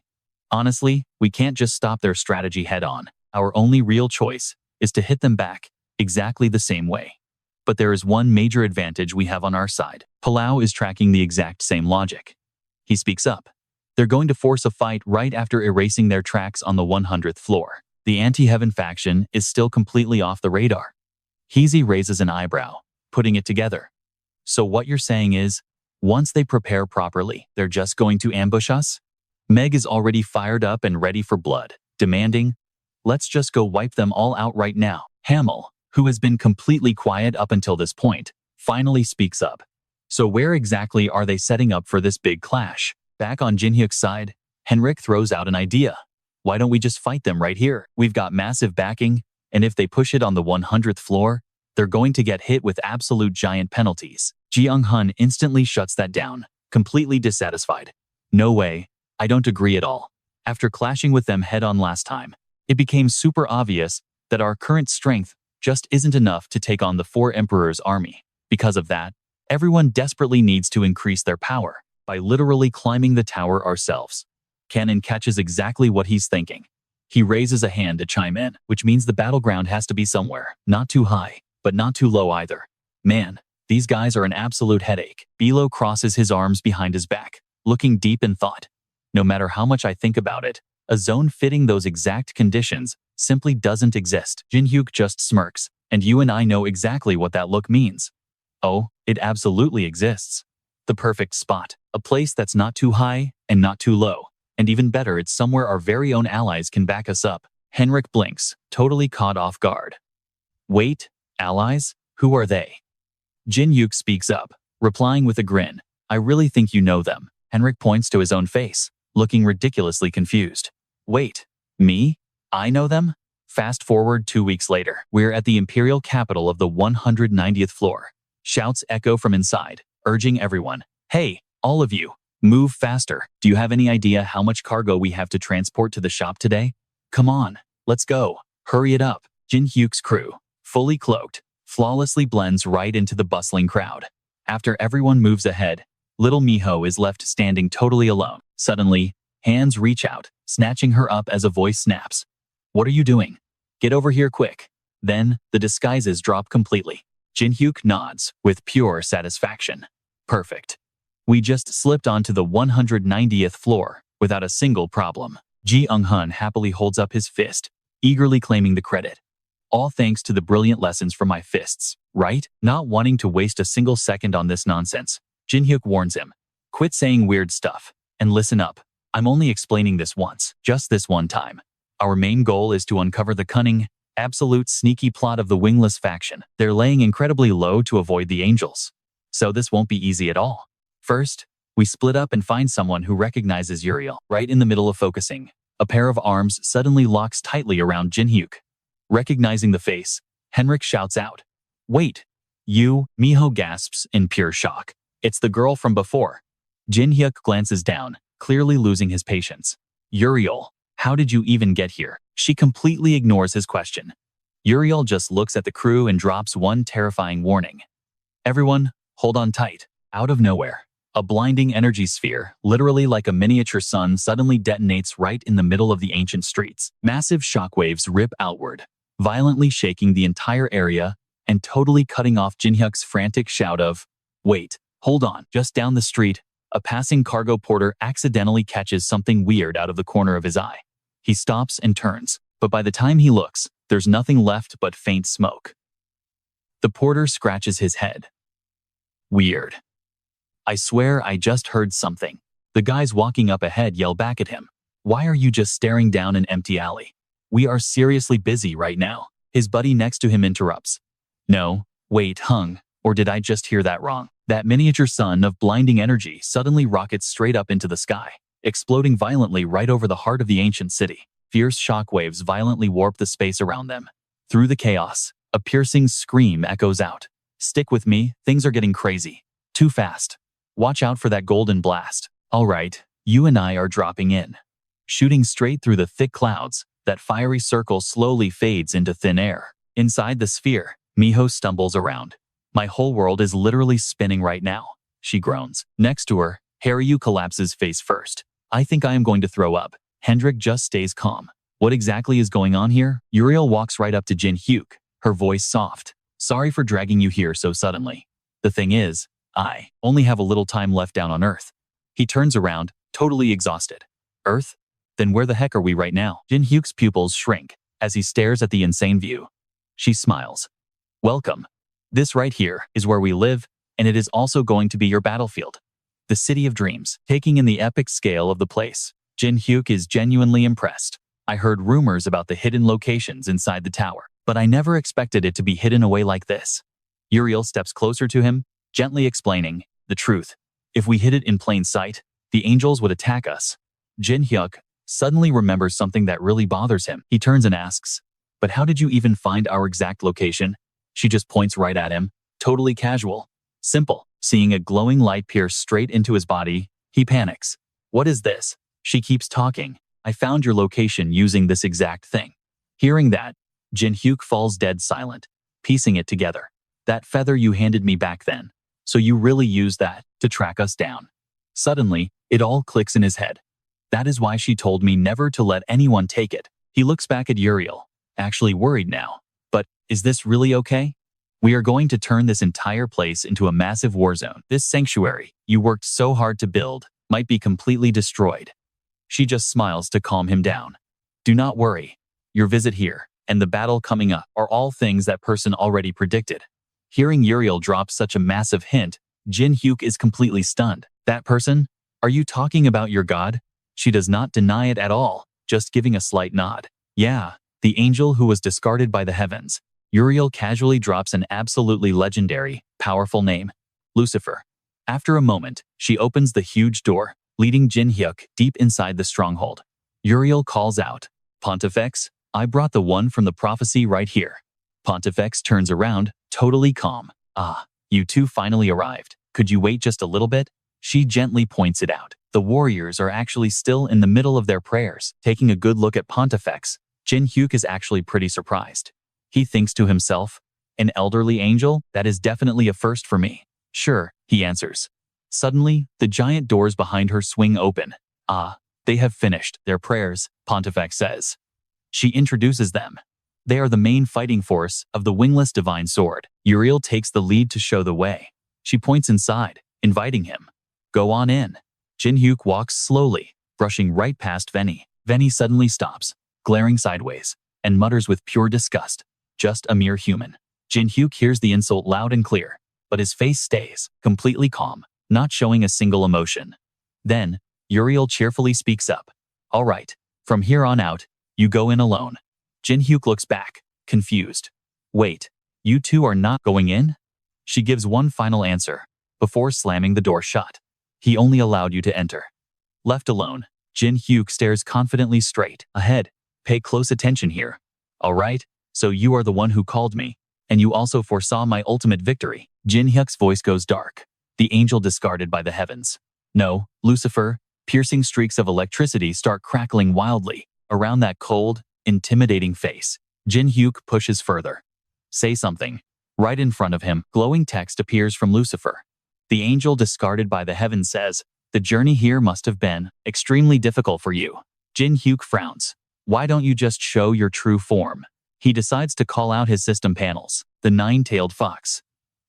Honestly, we can't just stop their strategy head-on. Our only real choice is to hit them back, exactly the same way. But there is one major advantage we have on our side. Palau is tracking the exact same logic. He speaks up. They're going to force a fight right after erasing their tracks on the 100th floor. The anti-heaven faction is still completely off the radar. Heezy raises an eyebrow, putting it together. So what you're saying is, once they prepare properly, they're just going to ambush us? Meg is already fired up and ready for blood, demanding, let's just go wipe them all out right now. Hamel, who has been completely quiet up until this point, finally speaks up. So where exactly are they setting up for this big clash? Back on Jin Hyuk's side, Henrik throws out an idea. Why don't we just fight them right here? We've got massive backing, and if they push it on the 100th floor, they're going to get hit with absolute giant penalties. Ji Eung-hun instantly shuts that down, completely dissatisfied. No way, I don't agree at all. After clashing with them head-on last time, it became super obvious that our current strength just isn't enough to take on the 4 emperors' army. Because of that, everyone desperately needs to increase their power by literally climbing the tower ourselves. Cannon catches exactly what he's thinking. He raises a hand to chime in, which means the battleground has to be somewhere. Not too high, but not too low either. Man, these guys are an absolute headache. Bilo crosses his arms behind his back, looking deep in thought. No matter how much I think about it, a zone fitting those exact conditions simply doesn't exist. Jin Hyuk just smirks, and you and I know exactly what that look means. Oh, it absolutely exists. The perfect spot. A place that's not too high and not too low. And even better, it's somewhere our very own allies can back us up. Henrik blinks, totally caught off guard. Wait, allies? Who are they? Jin Hyuk speaks up, replying with a grin. I really think you know them. Henrik points to his own face, looking ridiculously confused. Wait, me? I know them? Fast forward 2 weeks later. We're at the imperial capital of the 190th floor. Shouts echo from inside, urging everyone. Hey, all of you, move faster. Do you have any idea how much cargo we have to transport to the shop today? Come on, let's go. Hurry it up. Jin Hyuk's crew, fully cloaked, flawlessly blends right into the bustling crowd. After everyone moves ahead, little Miho is left standing totally alone. Suddenly, hands reach out, snatching her up as a voice snaps. What are you doing? Get over here quick. Then, the disguises drop completely. Jin Hyuk nods, with pure satisfaction. Perfect. We just slipped onto the 190th floor, without a single problem. Ji Eung-hun happily holds up his fist, eagerly claiming the credit. All thanks to the brilliant lessons from my fists, right? Not wanting to waste a single second on this nonsense, Jin Hyuk warns him. Quit saying weird stuff, and listen up. I'm only explaining this once, just this one time. Our main goal is to uncover the cunning, absolute sneaky plot of the wingless faction. They're laying incredibly low to avoid the angels. So this won't be easy at all. First, we split up and find someone who recognizes Uriel. Right in the middle of focusing, a pair of arms suddenly locks tightly around Jin Hyuk. Recognizing the face, Henrik shouts out, Wait, you? Miho gasps in pure shock. It's the girl from before. Jin Hyuk glances down, clearly losing his patience. Uriel, how did you even get here? She completely ignores his question. Uriel just looks at the crew and drops one terrifying warning. Everyone, hold on tight. Out of nowhere, a blinding energy sphere, literally like a miniature sun, suddenly detonates right in the middle of the ancient streets. Massive shockwaves rip outward, violently shaking the entire area and totally cutting off Jin Hyuk's frantic shout of, Wait, hold on. Just down the street, a passing cargo porter accidentally catches something weird out of the corner of his eye. He stops and turns, but by the time he looks, there's nothing left but faint smoke. The porter scratches his head. Weird. I swear I just heard something. The The guys walking up ahead yell back at him. Why are you just staring down an empty alley? We are seriously busy right now. His buddy next to him interrupts. No, wait, Hung, or did I just hear that wrong? That miniature sun of blinding energy suddenly rockets straight up into the sky, exploding violently right over the heart of the ancient city. Fierce shockwaves violently warp the space around them. Through the chaos, a piercing scream echoes out. Stick with me, things are getting crazy. Too fast. Watch out for that golden blast. All right, you and I are dropping in. Shooting straight through the thick clouds, that fiery circle slowly fades into thin air. Inside the sphere, Miho stumbles around. My whole world is literally spinning right now, she groans. Next to her, Haryu collapses face first. I think I am going to throw up. Hendrik just stays calm. What exactly is going on here? Uriel walks right up to Jin Hyuk, her voice soft. Sorry for dragging you here so suddenly. The thing is, I only have a little time left down on Earth. He turns around, totally exhausted. Earth? Then where the heck are we right now? Jin Hyuk's pupils shrink as he stares at the insane view. She smiles. Welcome. This right here is where we live, and it is also going to be your battlefield. The City of Dreams. Taking in the epic scale of the place, Jin Hyuk is genuinely impressed. I heard rumors about the hidden locations inside the tower, but I never expected it to be hidden away like this. Uriel steps closer to him, gently explaining the truth. If we hid it in plain sight, the angels would attack us. Jin Hyuk suddenly remembers something that really bothers him. He turns and asks, but how did you even find our exact location? She just points right at him, totally casual. Simple. Seeing a glowing light pierce straight into his body, he panics. What is this? She keeps talking. I found your location using this exact thing. Hearing that, Jin Hyuk falls dead silent, piecing it together. That feather you handed me back then. So you really used that to track us down. Suddenly, it all clicks in his head. That is why she told me never to let anyone take it. He looks back at Uriel, actually worried now. But, is this really okay? We are going to turn this entire place into a massive war zone. This sanctuary you worked so hard to build might be completely destroyed. She just smiles to calm him down. Do not worry. Your visit here and the battle coming up are all things that person already predicted. Hearing Uriel drop such a massive hint, Jin Hyuk is completely stunned. That person? Are you talking about your god? She does not deny it at all, just giving a slight nod. Yeah, the angel who was discarded by the heavens. Uriel casually drops an absolutely legendary, powerful name. Lucifer. After a moment, she opens the huge door, leading Jin Hyuk deep inside the stronghold. Uriel calls out, Pontifex, I brought the one from the prophecy right here. Pontifex turns around, totally calm. Ah, you two finally arrived. Could you wait just a little bit? She gently points it out. The warriors are actually still in the middle of their prayers. Taking a good look at Pontifex, Jin Hyuk is actually pretty surprised. He thinks to himself, an elderly angel? That is definitely a first for me. Sure, he answers. Suddenly, the giant doors behind her swing open. Ah, they have finished their prayers, Pontifex says. She introduces them. They are the main fighting force of the wingless divine sword. Uriel takes the lead to show the way. She points inside, inviting him. Go on in. Jin Hyuk walks slowly, brushing right past Veni. Veni suddenly stops, glaring sideways, and mutters with pure disgust. Just a mere human. Jin Hyuk hears the insult loud and clear, but his face stays completely calm, not showing a single emotion. Then, Uriel cheerfully speaks up. All right, from here on out, you go in alone. Jin Hyuk looks back, confused. Wait, you two are not going in? She gives one final answer, before slamming the door shut. He only allowed you to enter. Left alone, Jin Hyuk stares confidently straight ahead. Pay close attention here. All right, so you are the one who called me, and you also foresaw my ultimate victory. Jin Hyuk's voice goes dark. The angel discarded by the heavens. No, Lucifer. Piercing streaks of electricity start crackling wildly around that cold, intimidating face. Jin Hyuk pushes further. Say something. Right in front of him, glowing text appears from Lucifer. The angel discarded by the heavens says, the journey here must have been extremely difficult for you. Jin Hyuk frowns. Why don't you just show your true form? He decides to call out his system panels. The nine-tailed fox.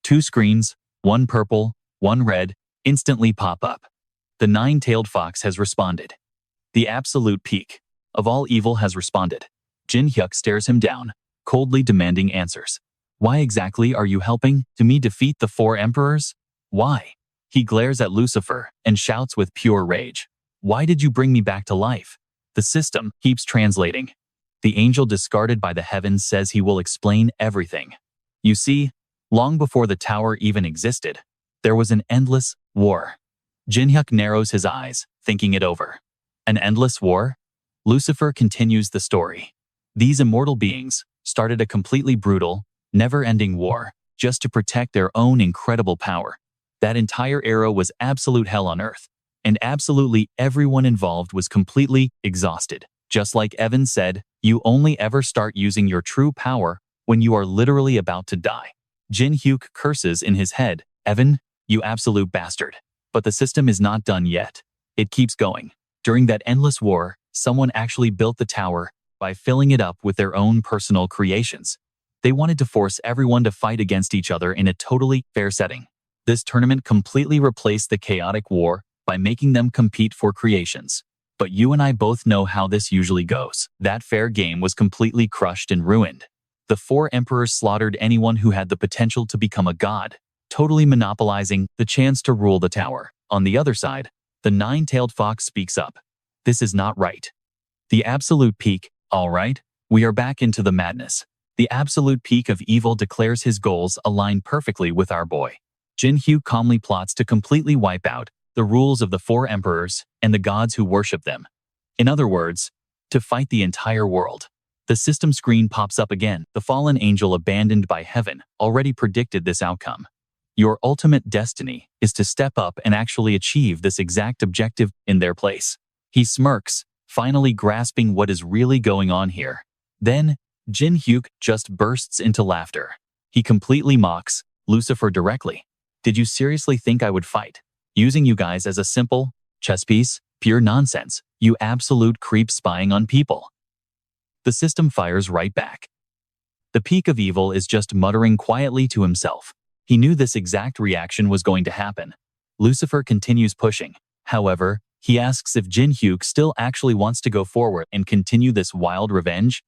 2 screens, one purple, one red, instantly pop up. The nine-tailed fox has responded. The absolute peak of all evil has responded. Jin Hyuk stares him down, coldly demanding answers. Why exactly are you helping to me defeat the 4 emperors? Why? He glares at Lucifer and shouts with pure rage. Why did you bring me back to life? The system keeps translating. The angel discarded by the heavens says he will explain everything. You see, long before the tower even existed, there was an endless war. Jin Hyuk narrows his eyes, thinking it over. An endless war? Lucifer continues the story. These immortal beings started a completely brutal, never-ending war just to protect their own incredible power. That entire era was absolute hell on earth, and absolutely everyone involved was completely exhausted. Just like Evan said, you only ever start using your true power when you are literally about to die. Jin Hyuk curses in his head, Evan, you absolute bastard. But the system is not done yet. It keeps going. During that endless war, someone actually built the tower by filling it up with their own personal creations. They wanted to force everyone to fight against each other in a totally fair setting. This tournament completely replaced the chaotic war by making them compete for creations. But you and I both know how this usually goes. That fair game was completely crushed and ruined. The 4 emperors slaughtered anyone who had the potential to become a god, totally monopolizing the chance to rule the tower. On the other side, the 9-tailed fox speaks up. This is not right. The absolute peak, all right, we are back into the madness. The absolute peak of evil declares his goals align perfectly with our boy. Jin Hyuk calmly plots to completely wipe out the rules of the 4 emperors and the gods who worship them. In other words, to fight the entire world. The system screen pops up again. The fallen angel abandoned by heaven already predicted this outcome. Your ultimate destiny is to step up and actually achieve this exact objective in their place. He smirks, finally grasping what is really going on here. Then, Jin Hyuk just bursts into laughter. He completely mocks Lucifer directly. Did you seriously think I would fight? Using you guys as a simple chess piece? Pure nonsense. You absolute creep spying on people. The system fires right back. The peak of evil is just muttering quietly to himself. He knew this exact reaction was going to happen. Lucifer continues pushing. However, he asks if Jin Hyuk still actually wants to go forward and continue this wild revenge.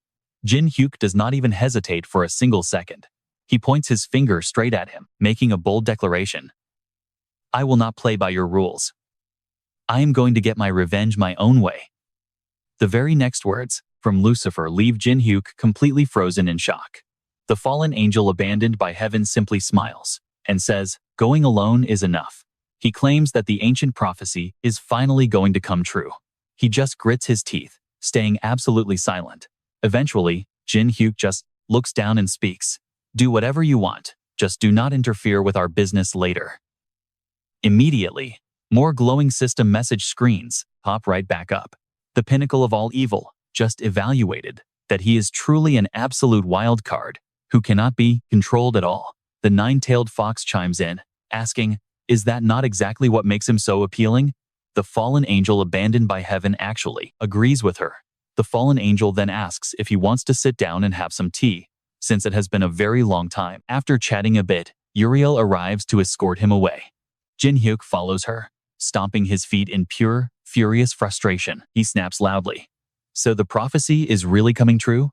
Jin Hyuk does not even hesitate for a single second. He points his finger straight at him, making a bold declaration. I will not play by your rules. I am going to get my revenge my own way. The very next words from Lucifer leave Jin Hyuk completely frozen in shock. The fallen angel abandoned by heaven simply smiles and says, going alone is enough. He claims that the ancient prophecy is finally going to come true. He just grits his teeth, staying absolutely silent. Eventually, Jin Hyuk just looks down and speaks. Do whatever you want, just do not interfere with our business later. Immediately, more glowing system message screens pop right back up. The pinnacle of all evil just evaluated that he is truly an absolute wild card who cannot be controlled at all. The 9-tailed fox chimes in, asking, is that not exactly what makes him so appealing? The fallen angel abandoned by heaven actually agrees with her. The fallen angel then asks if he wants to sit down and have some tea, since it has been a very long time. After chatting a bit, Uriel arrives to escort him away. Jin Hyuk follows her, stomping his feet in pure, furious frustration. He snaps loudly. So the prophecy is really coming true?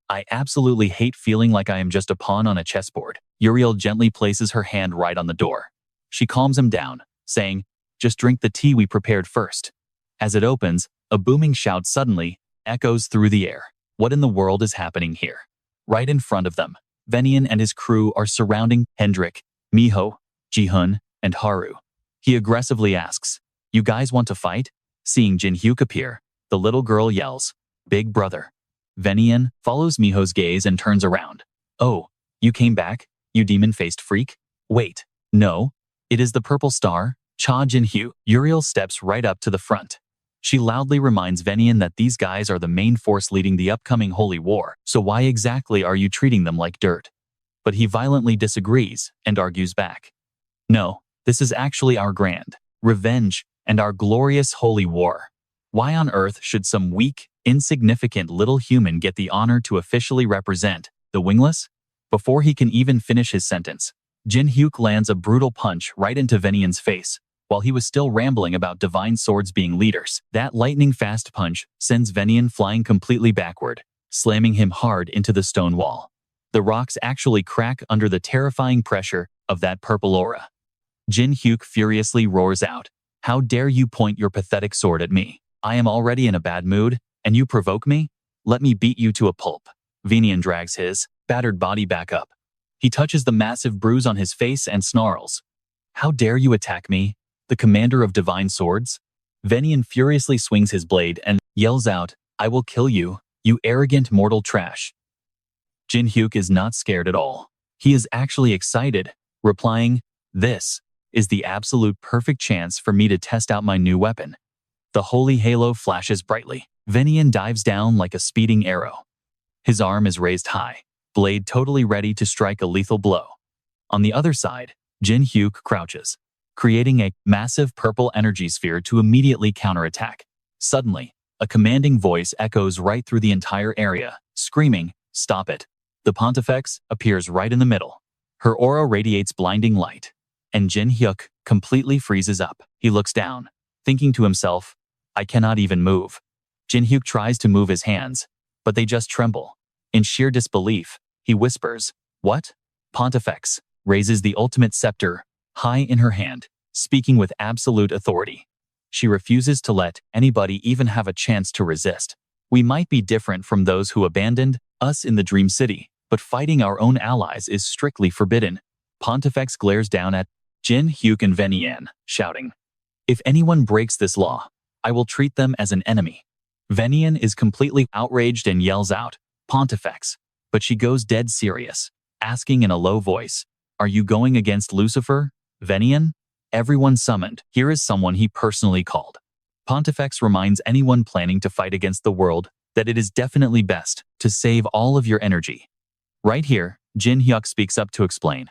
I absolutely hate feeling like I am just a pawn on a chessboard. Uriel gently places her hand right on the door. She calms him down, saying, just drink the tea we prepared first. As it opens, a booming shout suddenly echoes through the air. What in the world is happening here? Right in front of them, Venian and his crew are surrounding Hendrik, Miho, Jihun, and Haru. He aggressively asks, you guys want to fight? Seeing Jin Hyuk appear, the little girl yells, Big brother. Venian follows Miho's gaze and turns around. Oh, you came back, you demon-faced freak? Wait, no, it is the purple star, Cha Jin Hyuk. Uriel steps right up to the front. She loudly reminds Venian that these guys are the main force leading the upcoming holy war, so why exactly are you treating them like dirt? But he violently disagrees and argues back. No, this is actually our grand revenge and our glorious holy war. Why on earth should some weak, insignificant little human get the honor to officially represent the wingless? Before he can even finish his sentence, Jin Hyuk lands a brutal punch right into Venian's face, while he was still rambling about divine swords being leaders. That lightning-fast punch sends Venian flying completely backward, slamming him hard into the stone wall. The rocks actually crack under the terrifying pressure of that purple aura. Jin Hyuk furiously roars out, "How dare you point your pathetic sword at me? I am already in a bad mood, and you provoke me? Let me beat you to a pulp." Venian drags his battered body back up. He touches the massive bruise on his face and snarls, "How dare you attack me, the commander of divine swords?" Venian furiously swings his blade and yells out, "I will kill you, you arrogant mortal trash." Jin Hyuk is not scared at all. He is actually excited, replying, "This is the absolute perfect chance for me to test out my new weapon." The holy halo flashes brightly. Venian dives down like a speeding arrow. His arm is raised high, blade totally ready to strike a lethal blow. On the other side, Jin Hyuk crouches, creating a massive purple energy sphere to immediately counterattack. Suddenly, a commanding voice echoes right through the entire area, screaming, "Stop it." The Pontifex appears right in the middle. Her aura radiates blinding light, and Jin Hyuk completely freezes up. He looks down, thinking to himself, "I cannot even move." Jin Hyuk tries to move his hands, but they just tremble. In sheer disbelief, he whispers, "What?" Pontifex raises the ultimate scepter high in her hand, speaking with absolute authority. She refuses to let anybody even have a chance to resist. "We might be different from those who abandoned us in the Dream City, but fighting our own allies is strictly forbidden." Pontifex glares down at Jin Hyuk and Venian, shouting, "If anyone breaks this law, I will treat them as an enemy." Venian is completely outraged and yells out, "Pontifex," but she goes dead serious, asking in a low voice, "Are you going against Lucifer, Venian?" Everyone summoned. Here is someone he personally called. Pontifex reminds anyone planning to fight against the world that it is definitely best to save all of your energy. Right here, Jin Hyuk speaks up to explain,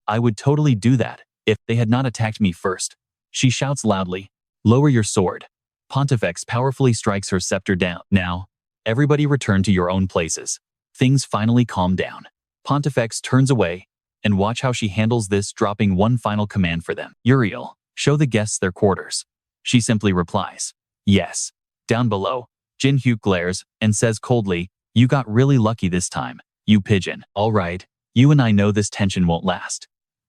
"I would totally do that if they had not attacked me first." She shouts loudly, "Lower your sword." Pontifex powerfully strikes her scepter down. "Now, everybody return to your own places." Things finally calm down. Pontifex turns away, and watch how she handles this, dropping one final command for them. "Uriel, show the guests their quarters." She simply replies, "Yes." Down below, Jin Hyuk glares and says coldly, "You got really lucky this time, you pigeon." "All right, you and I know this tension won't last."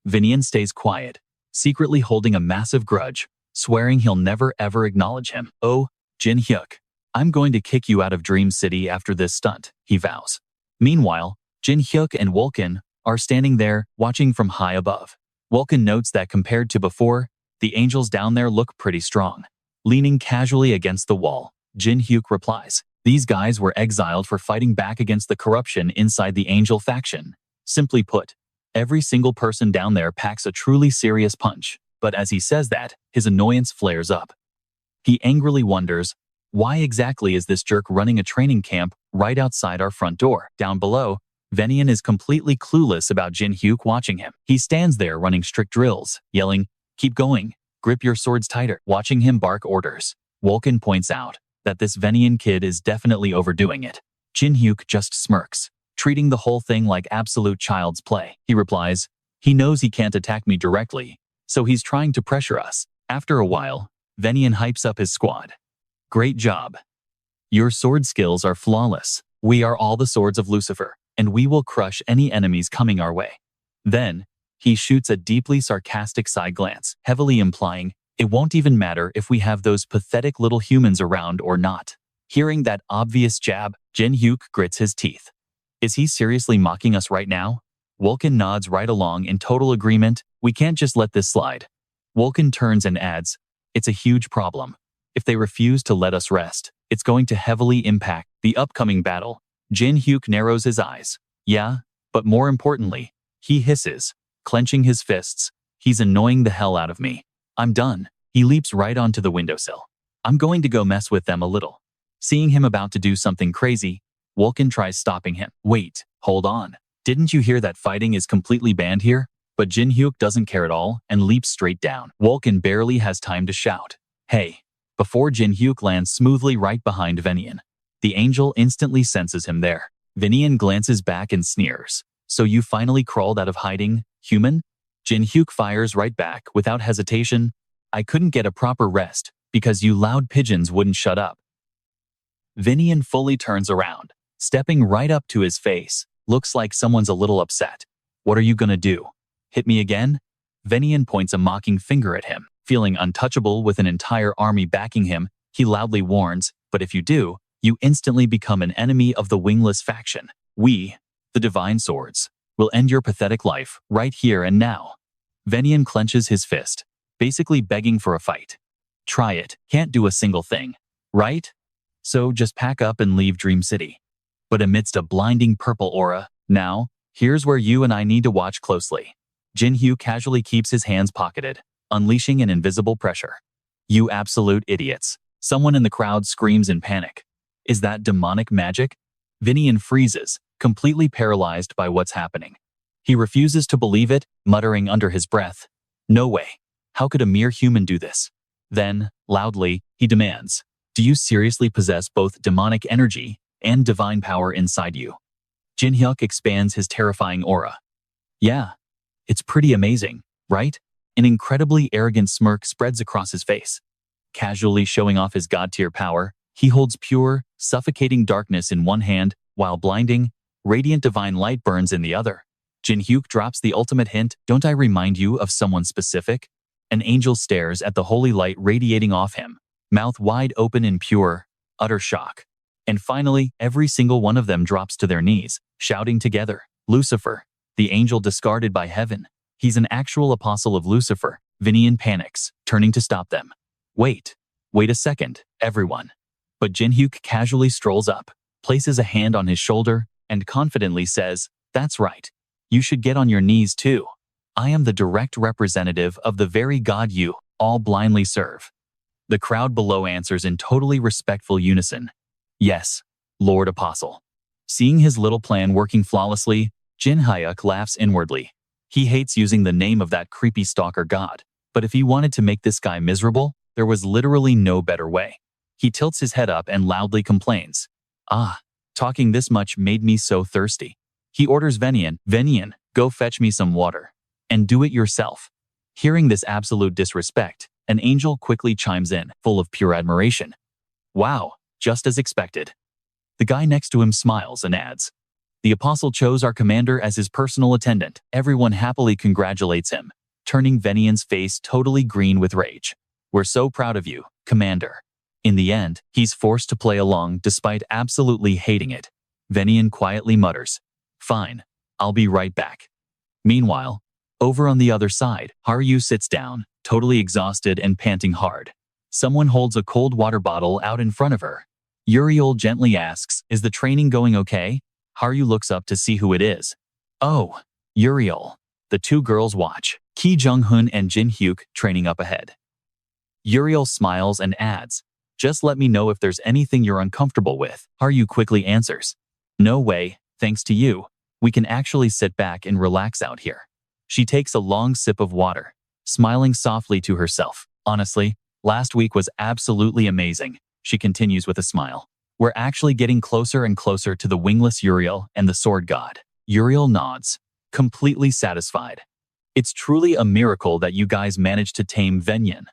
Venian stays quiet, secretly holding a massive grudge, swearing he'll never ever acknowledge him. "Oh, Jin Hyuk, I'm going to kick you out of Dream City after this stunt," he vows. Meanwhile, Jin Hyuk and Vulcan are standing there, watching from high above. Vulcan notes that compared to before, the angels down there look pretty strong. Leaning casually against the wall, Jin Hyuk replies, "These guys were exiled for fighting back against the corruption inside the angel faction. Simply put, every single person down there packs a truly serious punch." But as he says that, his annoyance flares up. He angrily wonders, why exactly is this jerk running a training camp right outside our front door? Down below, Venian is completely clueless about Jin Hyuk watching him. He stands there running strict drills, yelling, "Keep going, grip your swords tighter." Watching him bark orders, Vulcan points out that this Venian kid is definitely overdoing it. Jin Hyuk just smirks, treating the whole thing like absolute child's play. He replies, "He knows he can't attack me directly, so he's trying to pressure us." After a while, Venian hypes up his squad. "Great job. Your sword skills are flawless. We are all the swords of Lucifer, and we will crush any enemies coming our way." Then, he shoots a deeply sarcastic side glance, heavily implying, "It won't even matter if we have those pathetic little humans around or not." Hearing that obvious jab, Jin Hyuk grits his teeth. Is he seriously mocking us right now? Vulcan nods right along in total agreement. "We can't just let this slide." Vulcan turns and adds, "It's a huge problem. If they refuse to let us rest, it's going to heavily impact the upcoming battle." Jin Hyuk narrows his eyes. "Yeah, but more importantly," he hisses, clenching his fists, "he's annoying the hell out of me. I'm done." He leaps right onto the windowsill. "I'm going to go mess with them a little." Seeing him about to do something crazy, Vulcan tries stopping him. "Wait, hold on. Didn't you hear that fighting is completely banned here?" But Jin Hyuk doesn't care at all and leaps straight down. Vulcan barely has time to shout, "Hey," before Jin Hyuk lands smoothly right behind Venian. The angel instantly senses him there. Venian glances back and sneers, "So you finally crawled out of hiding, human?" Jin Hyuk fires right back without hesitation, "I couldn't get a proper rest because you loud pigeons wouldn't shut up." Venian fully turns around, stepping right up to his face. Looks like someone's a little upset. "What are you gonna do? Hit me again?" Venian points a mocking finger at him. Feeling untouchable with an entire army backing him, he loudly warns, "But if you do, you instantly become an enemy of the wingless faction. We, the Divine Swords, will end your pathetic life right here and now." Venian clenches his fist, basically begging for a fight. Try it, can't do a single thing, right? So just pack up and leave Dream City. But amidst a blinding purple aura, now, here's where you and I need to watch closely. Jin Hyuk casually keeps his hands pocketed, unleashing an invisible pressure. "You absolute idiots." Someone in the crowd screams in panic. Is that demonic magic? Venian freezes, completely paralyzed by what's happening. He refuses to believe it, muttering under his breath, "No way. How could a mere human do this?" Then, loudly, he demands, "Do you seriously possess both demonic energy and divine power inside you?" Jin Hyuk expands his terrifying aura. "Yeah, it's pretty amazing, right?" An incredibly arrogant smirk spreads across his face. Casually showing off his god-tier power, he holds pure, suffocating darkness in one hand, while blinding, radiant divine light burns in the other. Jin Hyuk drops the ultimate hint, "Don't I remind you of someone specific?" An angel stares at the holy light radiating off him, mouth wide open in pure, utter shock. And finally, every single one of them drops to their knees, shouting together, "Lucifer, the angel discarded by heaven. He's an actual apostle of Lucifer." Venian panics, turning to stop them. Wait a second, everyone." But Jin Hyuk casually strolls up, places a hand on his shoulder, and confidently says, "That's right. You should get on your knees too. I am the direct representative of the very God you all blindly serve." The crowd below answers in totally respectful unison. "Yes, Lord Apostle." Seeing his little plan working flawlessly, Jin Hyuk laughs inwardly. He hates using the name of that creepy stalker god, but if he wanted to make this guy miserable, there was literally no better way. He tilts his head up and loudly complains, "Ah, talking this much made me so thirsty." He orders Venian, "Go fetch me some water. And do it yourself." Hearing this absolute disrespect, an angel quickly chimes in, full of pure admiration. "Wow, just as expected." The guy next to him smiles and adds, "The apostle chose our commander as his personal attendant." Everyone happily congratulates him, turning Venian's face totally green with rage. "We're so proud of you, Commander." In the end, he's forced to play along despite absolutely hating it. Venian quietly mutters, "Fine, I'll be right back." Meanwhile, over on the other side, Haryu sits down, totally exhausted and panting hard. Someone holds a cold water bottle out in front of her. Uriel gently asks, "Is the training going okay?" Haryu looks up to see who it is. Oh, Uriel. The two girls watch, Ki Jung-hun and Jin Hyuk training up ahead. Uriel smiles and adds, "Just let me know if there's anything you're uncomfortable with." Haryu quickly answers, "No way, thanks to you. We can actually sit back and relax out here." She takes a long sip of water, smiling softly to herself. "Honestly, last week was absolutely amazing," she continues with a smile. "We're actually getting closer and closer to the wingless Uriel and the sword god." Uriel nods, completely satisfied. "It's truly a miracle that you guys managed to tame Venian."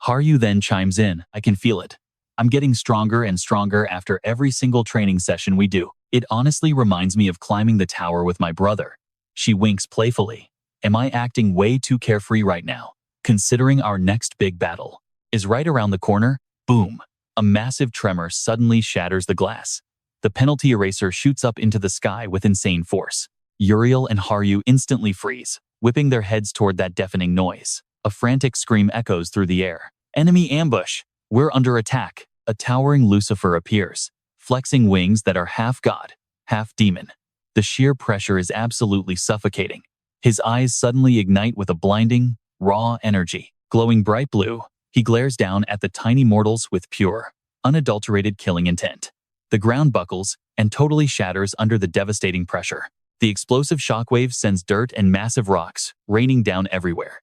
Haryu then chimes in, "I can feel it. I'm getting stronger and stronger after every single training session we do. It honestly reminds me of climbing the tower with my brother." She winks playfully. "Am I acting way too carefree right now, considering our next big battle is right around the corner?" Boom! A massive tremor suddenly shatters the glass. The penalty eraser shoots up into the sky with insane force. Uriel and Haryu instantly freeze, whipping their heads toward that deafening noise. A frantic scream echoes through the air. "Enemy ambush! We're under attack!" A towering Lucifer appears, flexing wings that are half god, half demon. The sheer pressure is absolutely suffocating. His eyes suddenly ignite with a blinding, raw energy. Glowing bright blue, he glares down at the tiny mortals with pure, unadulterated killing intent. The ground buckles and totally shatters under the devastating pressure. The explosive shockwave sends dirt and massive rocks raining down everywhere.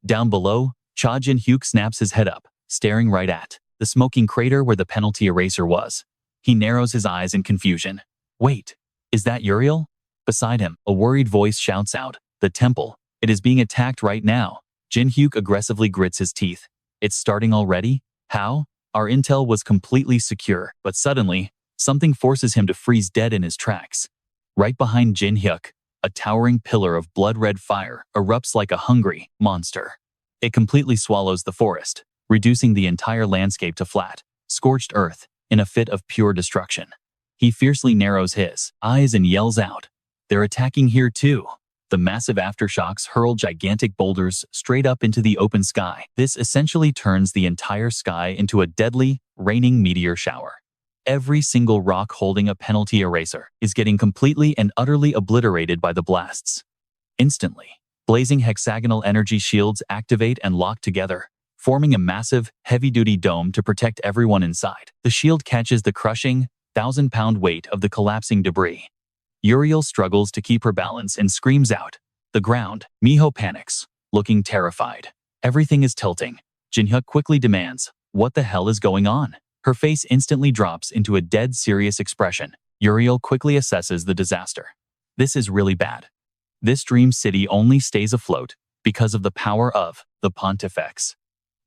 Down below, Jin Hyuk snaps his head up, staring right at the smoking crater where the penalty eraser was. He narrows his eyes in confusion. "Wait, is that Uriel?" Beside him, a worried voice shouts out, "The temple. It is being attacked right now." Jin Hyuk aggressively grits his teeth. "It's starting already? How?" Our intel was completely secure, but suddenly, something forces him to freeze dead in his tracks. Right behind Jin Hyuk, A towering pillar of blood-red fire erupts like a hungry monster. It completely swallows the forest, reducing the entire landscape to flat, scorched earth in a fit of pure destruction. He fiercely narrows his eyes and yells out, "They're attacking here too." The massive aftershocks hurl gigantic boulders straight up into the open sky. This essentially turns the entire sky into a deadly, raining meteor shower. Every single rock holding a penalty eraser is getting completely and utterly obliterated by the blasts. Instantly, blazing hexagonal energy shields activate and lock together, forming a massive, heavy-duty dome to protect everyone inside. The shield catches the crushing, 1,000-pound weight of the collapsing debris. Uriel struggles to keep her balance and screams out. The ground. Miho panics, looking terrified. Everything is tilting. Jin Hyuk quickly demands, "What the hell is going on?" Her face instantly drops into a dead serious expression. Uriel quickly assesses the disaster. This is really bad. This dream city only stays afloat because of the power of the Pontifex.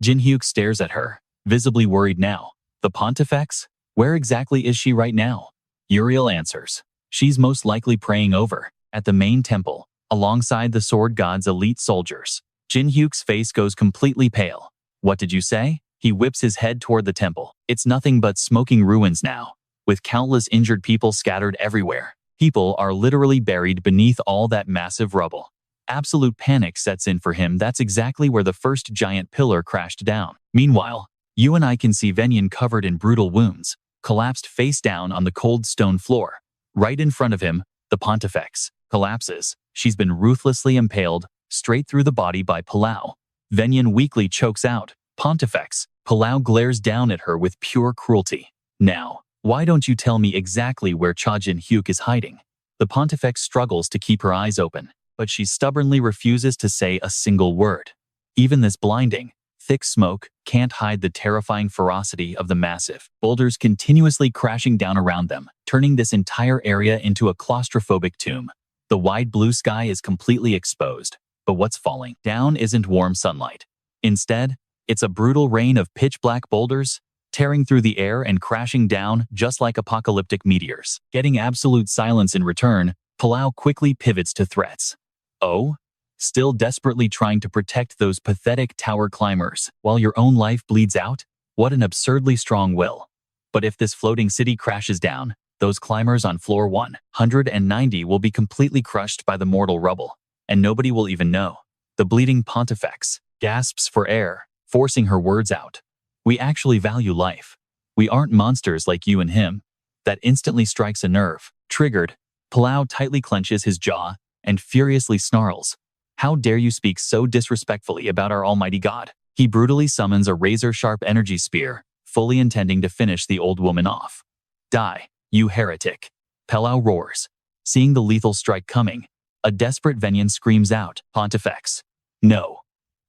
Jin Hyuk stares at her, visibly worried now. The Pontifex? Where exactly is she right now? Uriel answers. She's most likely praying over at the main temple, alongside the sword god's elite soldiers. Jin Hyuk's face goes completely pale. What did you say? He whips his head toward the temple. It's nothing but smoking ruins now, with countless injured people scattered everywhere. People are literally buried beneath all that massive rubble. Absolute panic sets in for him. That's exactly where the first giant pillar crashed down. Meanwhile, you and I can see Venyan covered in brutal wounds, collapsed face down on the cold stone floor. Right in front of him, the Pontifex collapses. She's been ruthlessly impaled straight through the body by Palau. Venyan weakly chokes out, "Pontifex." Palau glares down at her with pure cruelty. "Now, why don't you tell me exactly where Jin Hyuk is hiding?" The Pontifex struggles to keep her eyes open, but she stubbornly refuses to say a single word. Even this blinding, thick smoke can't hide the terrifying ferocity of the massive boulders continuously crashing down around them, turning this entire area into a claustrophobic tomb. The wide blue sky is completely exposed, but what's falling down isn't warm sunlight. Instead, it's a brutal rain of pitch-black boulders, tearing through the air and crashing down just like apocalyptic meteors. Getting absolute silence in return, Palau quickly pivots to threats. "Oh? Still desperately trying to protect those pathetic tower climbers while your own life bleeds out? What an absurdly strong will. But if this floating city crashes down, those climbers on floor 190 will be completely crushed by the mortal rubble, and nobody will even know." The bleeding Pontifex gasps for air, forcing her words out. "We actually value life. We aren't monsters like you and him." That instantly strikes a nerve. Triggered, Palau tightly clenches his jaw and furiously snarls. "How dare you speak so disrespectfully about our almighty God?" He brutally summons a razor-sharp energy spear, fully intending to finish the old woman off. "Die, you heretic!" Palau roars. Seeing the lethal strike coming, a desperate Venyan screams out, "Pontifex, no!"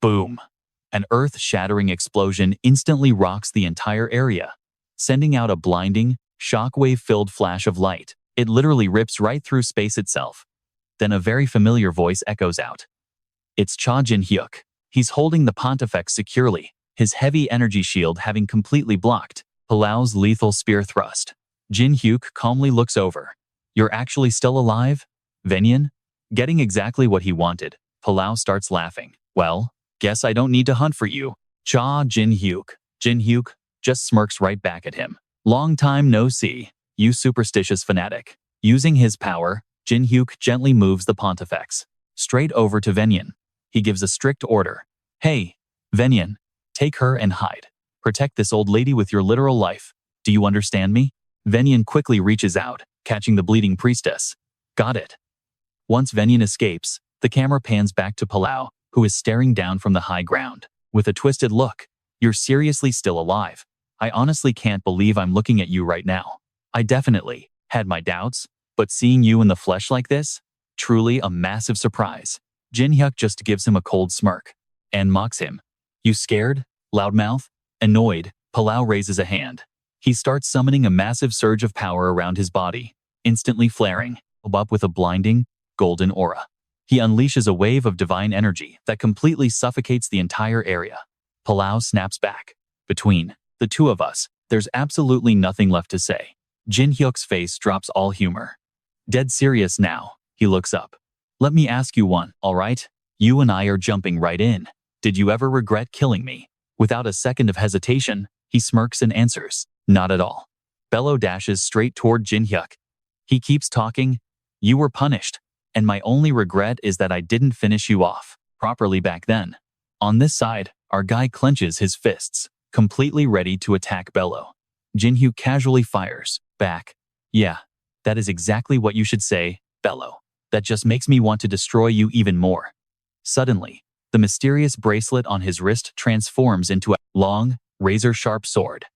Boom! An earth-shattering explosion instantly rocks the entire area, sending out a blinding, shockwave-filled flash of light. It literally rips right through space itself. Then a very familiar voice echoes out. It's Jin Hyuk. He's holding the Pontifex securely, his heavy energy shield having completely blocked Palau's lethal spear thrust. Jin Hyuk calmly looks over. "You're actually still alive, Venyan?" Getting exactly what he wanted, Palau starts laughing. "Well, guess I don't need to hunt for you, Jin Hyuk." Jin Hyuk just smirks right back at him. "Long time no see, you superstitious fanatic." Using his power, Jin Hyuk gently moves the Pontifex straight over to Venyan. He gives a strict order. "Hey, Venyan, take her and hide. Protect this old lady with your literal life. Do you understand me?" Venyan quickly reaches out, catching the bleeding priestess. "Got it." Once Venyan escapes, the camera pans back to Palau, who is staring down from the high ground. With a twisted look, "You're seriously still alive. I honestly can't believe I'm looking at you right now. I definitely had my doubts, but seeing you in the flesh like this, truly a massive surprise." Jin Hyuk just gives him a cold smirk and mocks him. "You scared, loudmouth?" Annoyed, Palau raises a hand. He starts summoning a massive surge of power around his body, instantly flaring up with a blinding, golden aura. He unleashes a wave of divine energy that completely suffocates the entire area. Palau snaps back. "Between the two of us, there's absolutely nothing left to say." Jin Hyuk's face drops all humor. Dead serious now, he looks up. Let me ask you one, alright? You and I are jumping right in. Did you ever regret killing me? Without a second of hesitation, he smirks and answers, not at all. Bello dashes straight toward Jin Hyuk. He keeps talking. You were punished, and my only regret is that I didn't finish you off properly back then. On this side, our guy clenches his fists, completely ready to attack Bello. Jin Hyuk casually fires back. Yeah, that is exactly what you should say, Bello. That just makes me want to destroy you even more. Suddenly, the mysterious bracelet on his wrist transforms into a long, razor-sharp sword.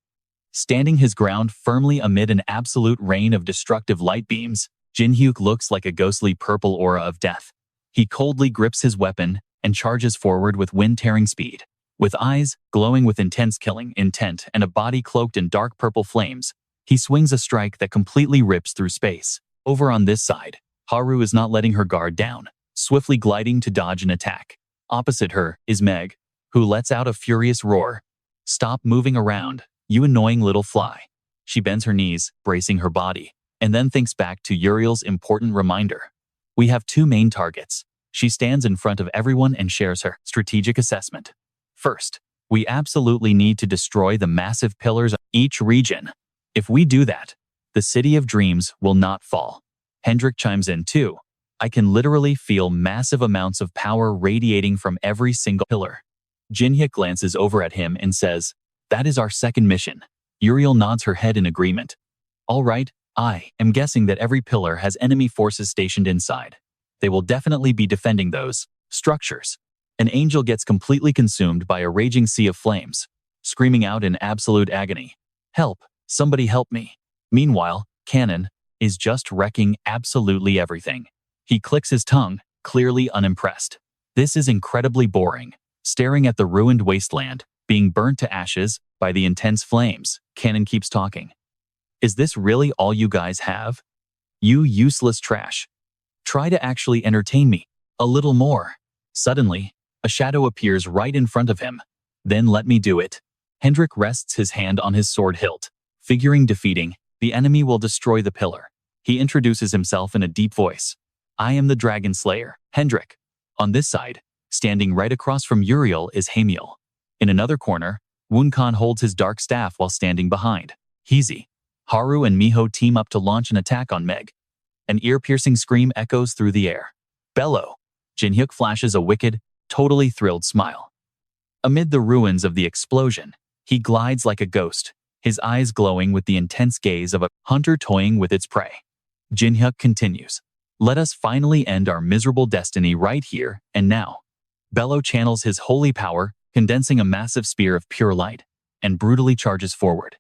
Standing his ground firmly amid an absolute rain of destructive light beams, Jin Hyuk looks like a ghostly purple aura of death. He coldly grips his weapon and charges forward with wind-tearing speed. With eyes glowing with intense killing intent and a body cloaked in dark purple flames, he swings a strike that completely rips through space. Over on this side, Haru is not letting her guard down, swiftly gliding to dodge an attack. Opposite her is Meg, who lets out a furious roar. Stop moving around, you annoying little fly. She bends her knees, bracing her body, and then thinks back to Uriel's important reminder. We have two main targets. She stands in front of everyone and shares her strategic assessment. First, we absolutely need to destroy the massive pillars of each region. If we do that, the City of Dreams will not fall. Hendrik chimes in too. I can literally feel massive amounts of power radiating from every single pillar. Jin Hyuk glances over at him and says, that is our second mission. Uriel nods her head in agreement. All right, I am guessing that every pillar has enemy forces stationed inside. They will definitely be defending those structures. An angel gets completely consumed by a raging sea of flames, screaming out in absolute agony. Help, somebody help me. Meanwhile, Cannon is just wrecking absolutely everything. He clicks his tongue, clearly unimpressed. This is incredibly boring. Staring at the ruined wasteland, being burnt to ashes by the intense flames, Cannon keeps talking. Is this really all you guys have? You useless trash. Try to actually entertain me a little more. Suddenly, a shadow appears right in front of him. Then let me do it. Hendrik rests his hand on his sword hilt, figuring defeating the enemy will destroy the pillar. He introduces himself in a deep voice. I am the Dragon Slayer, Hendrik. On this side, standing right across from Uriel is Hamiel. In another corner, Wunkan holds his dark staff while standing behind. Heezy. Haru and Miho team up to launch an attack on Meg. An ear-piercing scream echoes through the air. Bello. Jin Hyuk flashes a wicked, totally thrilled smile. Amid the ruins of the explosion, he glides like a ghost, his eyes glowing with the intense gaze of a hunter toying with its prey. Jin Hyuk continues. Let us finally end our miserable destiny right here and now. Bello channels his holy power, condensing a massive spear of pure light, and brutally charges forward.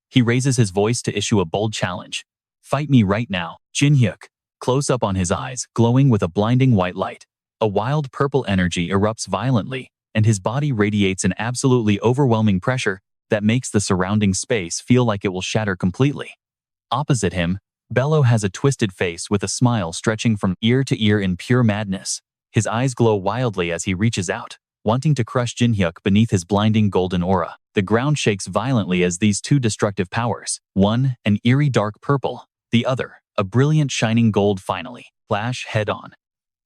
He raises his voice to issue a bold challenge. Fight me right now, Jin Hyuk. Close up on his eyes, glowing with a blinding white light. A wild purple energy erupts violently, and his body radiates an absolutely overwhelming pressure that makes the surrounding space feel like it will shatter completely. Opposite him, Bello has a twisted face with a smile stretching from ear to ear in pure madness. His eyes glow wildly as he reaches out, wanting to crush Jin Hyuk beneath his blinding golden aura. The ground shakes violently as these two destructive powers, one an eerie dark purple, the other a brilliant shining gold, finally clash head-on.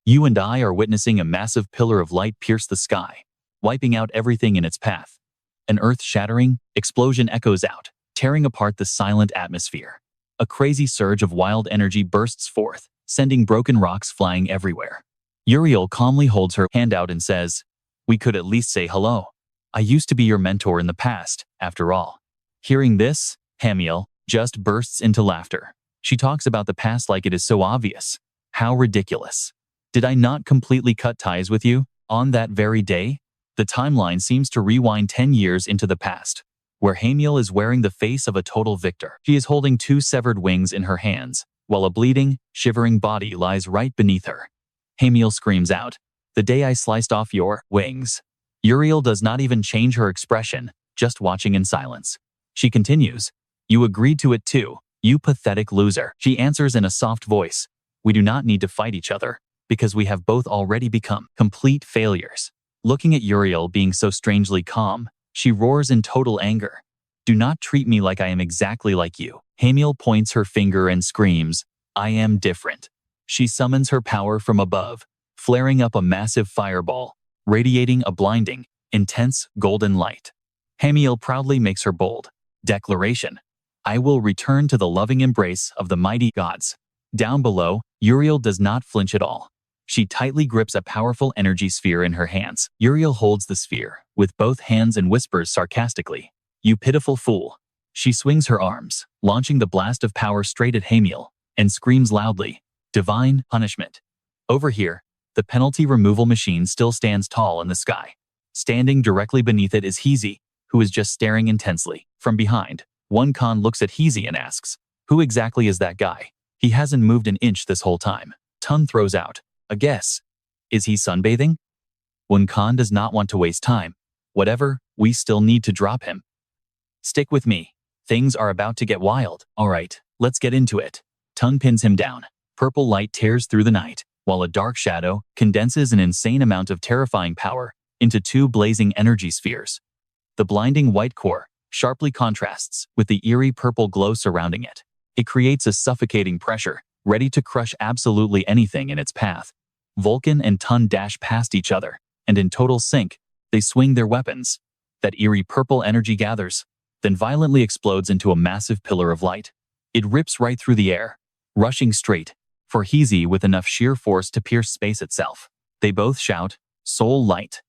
You and I are witnessing a massive pillar of light pierce the sky, wiping out everything in its path. An earth-shattering explosion echoes out, tearing apart the silent atmosphere. A crazy surge of wild energy bursts forth, sending broken rocks flying everywhere. Uriel calmly holds her hand out and says, we could at least say hello. I used to be your mentor in the past, after all. Hearing this, Hamiel just bursts into laughter. She talks about the past like it is so obvious. How ridiculous. Did I not completely cut ties with you on that very day? The timeline seems to rewind 10 years into the past, where Hamiel is wearing the face of a total victor. She is holding two severed wings in her hands, while a bleeding, shivering body lies right beneath her. Hamiel screams out, the day I sliced off your wings. Uriel does not even change her expression, just watching in silence. She continues, you agreed to it too, you pathetic loser. She answers in a soft voice, we do not need to fight each other, because we have both already become complete failures. Looking at Uriel being so strangely calm, she roars in total anger. Do not treat me like I am exactly like you. Hamiel points her finger and screams, I am different. She summons her power from above, flaring up a massive fireball, radiating a blinding, intense golden light. Hamiel proudly makes her bold declaration. I will return to the loving embrace of the mighty gods. Down below, Uriel does not flinch at all. She tightly grips a powerful energy sphere in her hands. Uriel holds the sphere with both hands and whispers sarcastically, "You pitiful fool." She swings her arms, launching the blast of power straight at Hamiel, and screams loudly, "Divine punishment." Over here, the penalty removal machine still stands tall in the sky. Standing directly beneath it is Heezy, who is just staring intensely. From behind, one Khan looks at Heezy and asks, "Who exactly is that guy? He hasn't moved an inch this whole time." Tun throws out, "A guess. Is he sunbathing?" One Khan does not want to waste time. "Whatever, we still need to drop him. Stick with me. Things are about to get wild." "All right, let's get into it." Tun pins him down. Purple light tears through the night, while a dark shadow condenses an insane amount of terrifying power into two blazing energy spheres. The blinding white core sharply contrasts with the eerie purple glow surrounding it. It creates a suffocating pressure, ready to crush absolutely anything in its path. Vulcan and Tun dash past each other, and in total sync, they swing their weapons. That eerie purple energy gathers, then violently explodes into a massive pillar of light. It rips right through the air, rushing straight for Heezy with enough sheer force to pierce space itself. They both shout, "Soul light."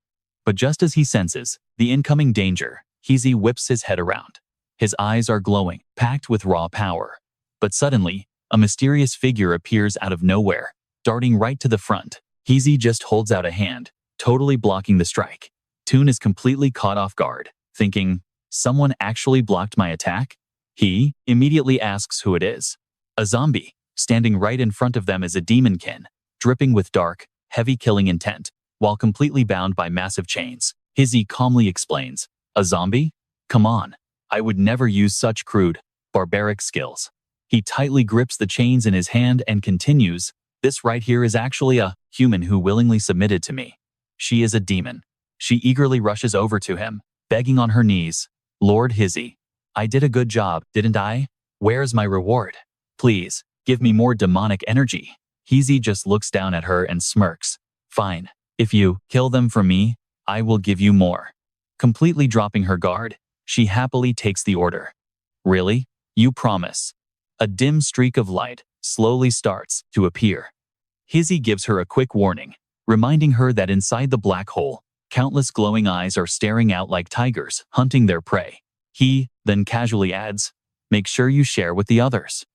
But just as he senses the incoming danger, Heezy whips his head around. His eyes are glowing, packed with raw power. But suddenly, a mysterious figure appears out of nowhere, darting right to the front. Heezy just holds out a hand, totally blocking the strike. Toon is completely caught off guard, thinking, "Someone actually blocked my attack?" He immediately asks who it is. A zombie. Standing right in front of them is a demonkin, dripping with dark, heavy killing intent, while completely bound by massive chains. Heezy calmly explains, "A zombie? Come on. I would never use such crude, barbaric skills." He tightly grips the chains in his hand and continues, "This right here is actually a human who willingly submitted to me. She is a demon." She eagerly rushes over to him, begging on her knees, "Lord Heezy, I did a good job, didn't I? Where's my reward? Please, give me more demonic energy." Heezy just looks down at her and smirks. "Fine. If you kill them for me, I will give you more." Completely dropping her guard, she happily takes the order. "Really? You promise?" A dim streak of light slowly starts to appear. Heezy gives her a quick warning, reminding her that inside the black hole, countless glowing eyes are staring out like tigers hunting their prey. He then casually adds, "Make sure you share with the others."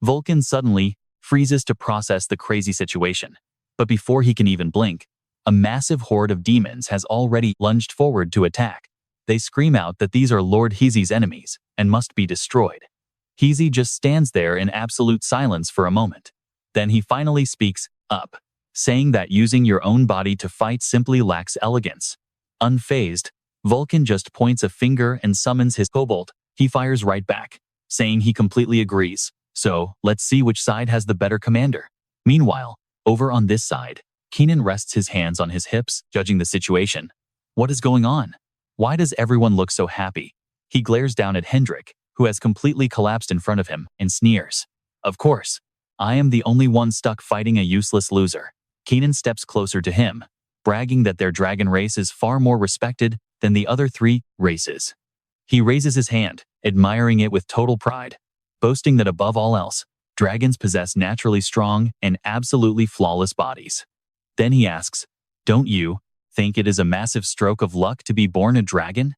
Vulcan suddenly freezes to process the crazy situation, but before he can even blink, a massive horde of demons has already lunged forward to attack. They scream out that these are Lord Heezy's enemies and must be destroyed. Heezy just stands there in absolute silence for a moment. Then he finally speaks up, saying that using your own body to fight simply lacks elegance. Unfazed, Vulcan just points a finger and summons his kobold. He fires right back, saying he completely agrees. "So, let's see which side has the better commander." Meanwhile, over on this side, Keenan rests his hands on his hips, judging the situation. What is going on? Why does everyone look so happy? He glares down at Hendrik, who has completely collapsed in front of him, and sneers. "Of course. I am the only one stuck fighting a useless loser." Keenan steps closer to him, bragging that their dragon race is far more respected than the other three races. He raises his hand, admiring it with total pride, boasting that above all else, dragons possess naturally strong and absolutely flawless bodies. Then he asks, "Don't you think it is a massive stroke of luck to be born a dragon?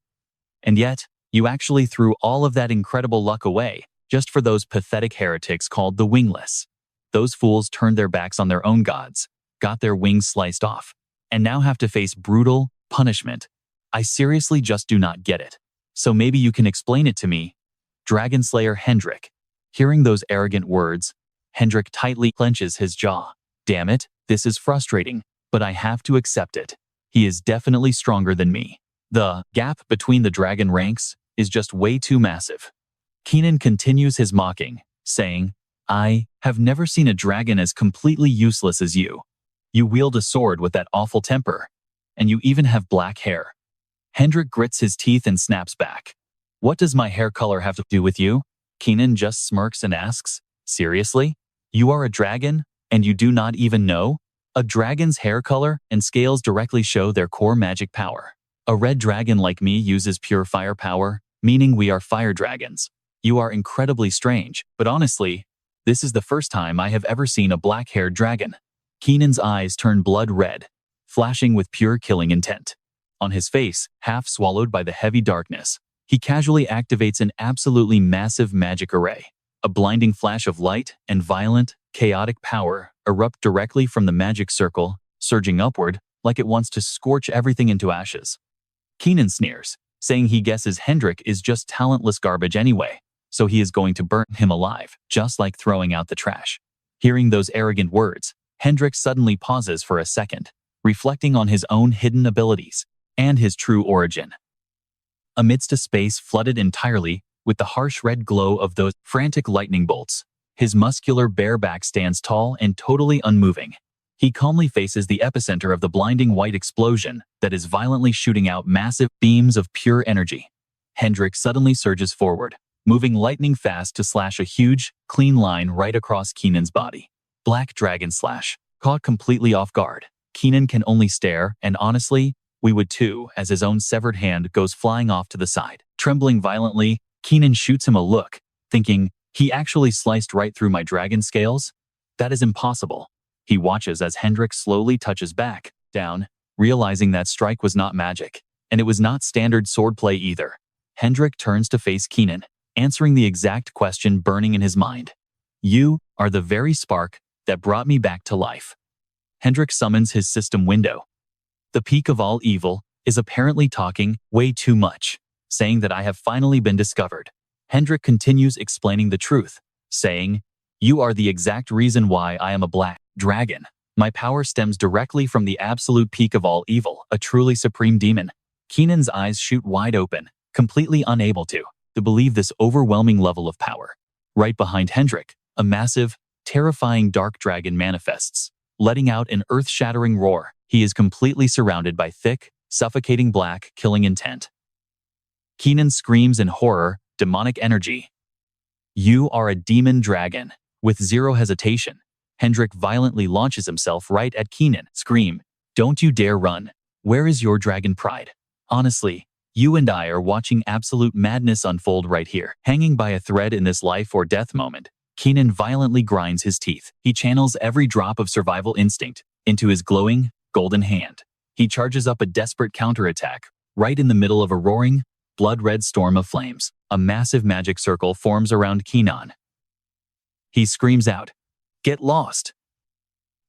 And yet, you actually threw all of that incredible luck away just for those pathetic heretics called the Wingless. Those fools turned their backs on their own gods, got their wings sliced off, and now have to face brutal punishment. I seriously just do not get it. So maybe you can explain it to me." Dragon Slayer Hendrik. Hearing those arrogant words, Hendrik tightly clenches his jaw. "Damn it, this is frustrating, but I have to accept it. He is definitely stronger than me. The gap between the dragon ranks is just way too massive." Keenan continues his mocking, saying, "I have never seen a dragon as completely useless as you. You wield a sword with that awful temper, and you even have black hair." Hendrik grits his teeth and snaps back. "What does my hair color have to do with you?" Keenan just smirks and asks, "Seriously? You are a dragon? And you do not even know? A dragon's hair color and scales directly show their core magic power. A red dragon like me uses pure fire power, meaning we are fire dragons. You are incredibly strange, but honestly, this is the first time I have ever seen a black-haired dragon. Keenan's eyes turn blood red, flashing with pure killing intent. On his face, half swallowed by the heavy darkness, he casually activates an absolutely massive magic array. A blinding flash of light and violent, chaotic power erupt directly from the magic circle, surging upward like it wants to scorch everything into ashes. Keenan sneers, saying he guesses Hendrik is just talentless garbage anyway, so he is going to burn him alive, just like throwing out the trash. Hearing those arrogant words, Hendrik suddenly pauses for a second, reflecting on his own hidden abilities and his true origin. Amidst a space flooded entirely with the harsh red glow of those frantic lightning bolts, his muscular bare back stands tall and totally unmoving. He calmly faces the epicenter of the blinding white explosion that is violently shooting out massive beams of pure energy. Hendrik suddenly surges forward, moving lightning fast to slash a huge, clean line right across Keenan's body. Black Dragon Slash. Caught completely off guard, Keenan can only stare, and honestly, we would too, as his own severed hand goes flying off to the side. Trembling violently, Keenan shoots him a look, thinking, he actually sliced right through my dragon scales? That is impossible. He watches as Hendrik slowly touches back, down, realizing that strike was not magic, and it was not standard swordplay either. Hendrik turns to face Keenan, answering the exact question burning in his mind. You are the very spark that brought me back to life. Hendrik summons his system window. The peak of all evil is apparently talking way too much, saying that I have finally been discovered. Hendrik continues explaining the truth, saying, you are the exact reason why I am a black dragon. My power stems directly from the absolute peak of all evil, a truly supreme demon. Keenan's eyes shoot wide open, completely unable to believe this overwhelming level of power. Right behind Hendrik, a massive, terrifying dark dragon manifests, letting out an earth-shattering roar. He is completely surrounded by thick, suffocating black, killing intent. Keenan screams in horror, demonic energy. You are a demon dragon. With zero hesitation, Hendrik violently launches himself right at Keenan. Scream, don't you dare run. Where is your dragon pride? Honestly, you and I are watching absolute madness unfold right here. Hanging by a thread in this life or death moment, Keenan violently grinds his teeth. He channels every drop of survival instinct into his glowing, golden hand. He charges up a desperate counterattack, right in the middle of a roaring, blood-red storm of flames. A massive magic circle forms around Keenan. He screams out, get lost.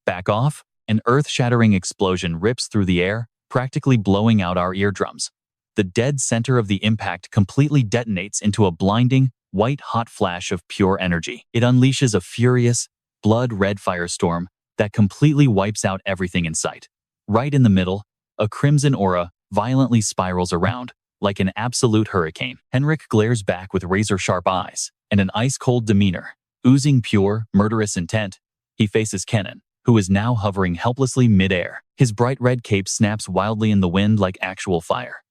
Back off. An earth-shattering explosion rips through the air, practically blowing out our eardrums. The dead center of the impact completely detonates into a blinding, white-hot flash of pure energy. It unleashes a furious, blood-red firestorm that completely wipes out everything in sight. Right in the middle, a crimson aura violently spirals around, like an absolute hurricane. Hendrik glares back with razor-sharp eyes and an ice-cold demeanor. Oozing pure, murderous intent, he faces Kenan, who is now hovering helplessly mid-air. His bright red cape snaps wildly in the wind like actual fire.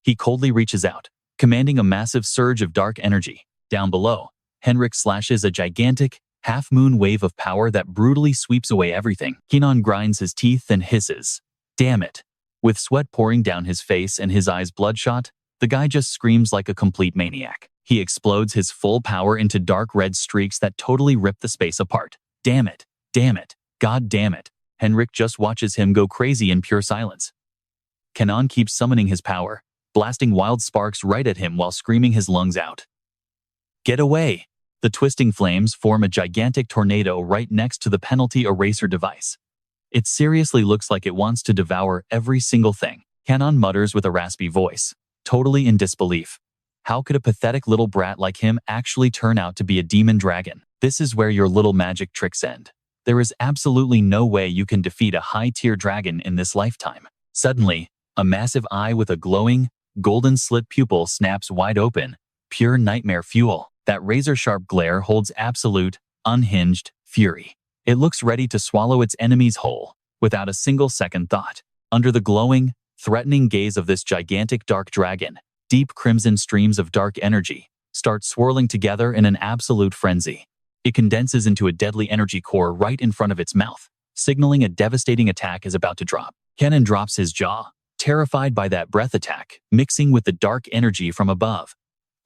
He coldly reaches out, commanding a massive surge of dark energy. Down below, Hendrik slashes a gigantic, half-moon wave of power that brutally sweeps away everything. Kenan grinds his teeth and hisses, damn it. With sweat pouring down his face and his eyes bloodshot, the guy just screams like a complete maniac. He explodes his full power into dark red streaks that totally rip the space apart. Damn it, god damn it. Hendrik just watches him go crazy in pure silence. Kenan keeps summoning his power, blasting wild sparks right at him while screaming his lungs out. Get away! The twisting flames form a gigantic tornado right next to the penalty eraser device. It seriously looks like it wants to devour every single thing. Kenan mutters with a raspy voice, totally in disbelief. How could a pathetic little brat like him actually turn out to be a demon dragon? This is where your little magic tricks end. There is absolutely no way you can defeat a high-tier dragon in this lifetime. Suddenly, a massive eye with a glowing, golden slit pupil snaps wide open, pure nightmare fuel. That razor-sharp glare holds absolute, unhinged fury. It looks ready to swallow its enemies whole, without a single second thought. Under the glowing, threatening gaze of this gigantic dark dragon, deep crimson streams of dark energy start swirling together in an absolute frenzy. It condenses into a deadly energy core right in front of its mouth, signaling a devastating attack is about to drop. Kenan drops his jaw, terrified by that breath attack, mixing with the dark energy from above.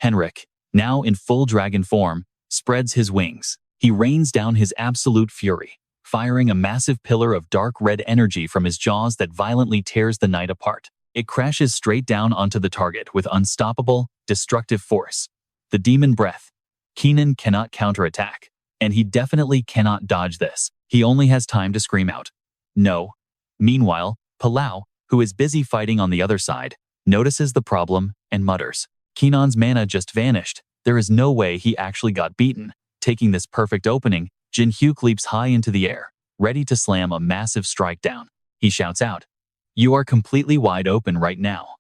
Henrik, now in full dragon form, spreads his wings. He rains down his absolute fury, firing a massive pillar of dark red energy from his jaws that violently tears the night apart. It crashes straight down onto the target with unstoppable, destructive force. The demon breath. Kenan cannot counterattack, and he definitely cannot dodge this. He only has time to scream out, "No." Meanwhile, Palau, who is busy fighting on the other side, notices the problem and mutters, "Kenan's mana just vanished. There is no way he actually got beaten." Taking this perfect opening, Jin Hyuk leaps high into the air, ready to slam a massive strike down. He shouts out, "You are completely wide open right now."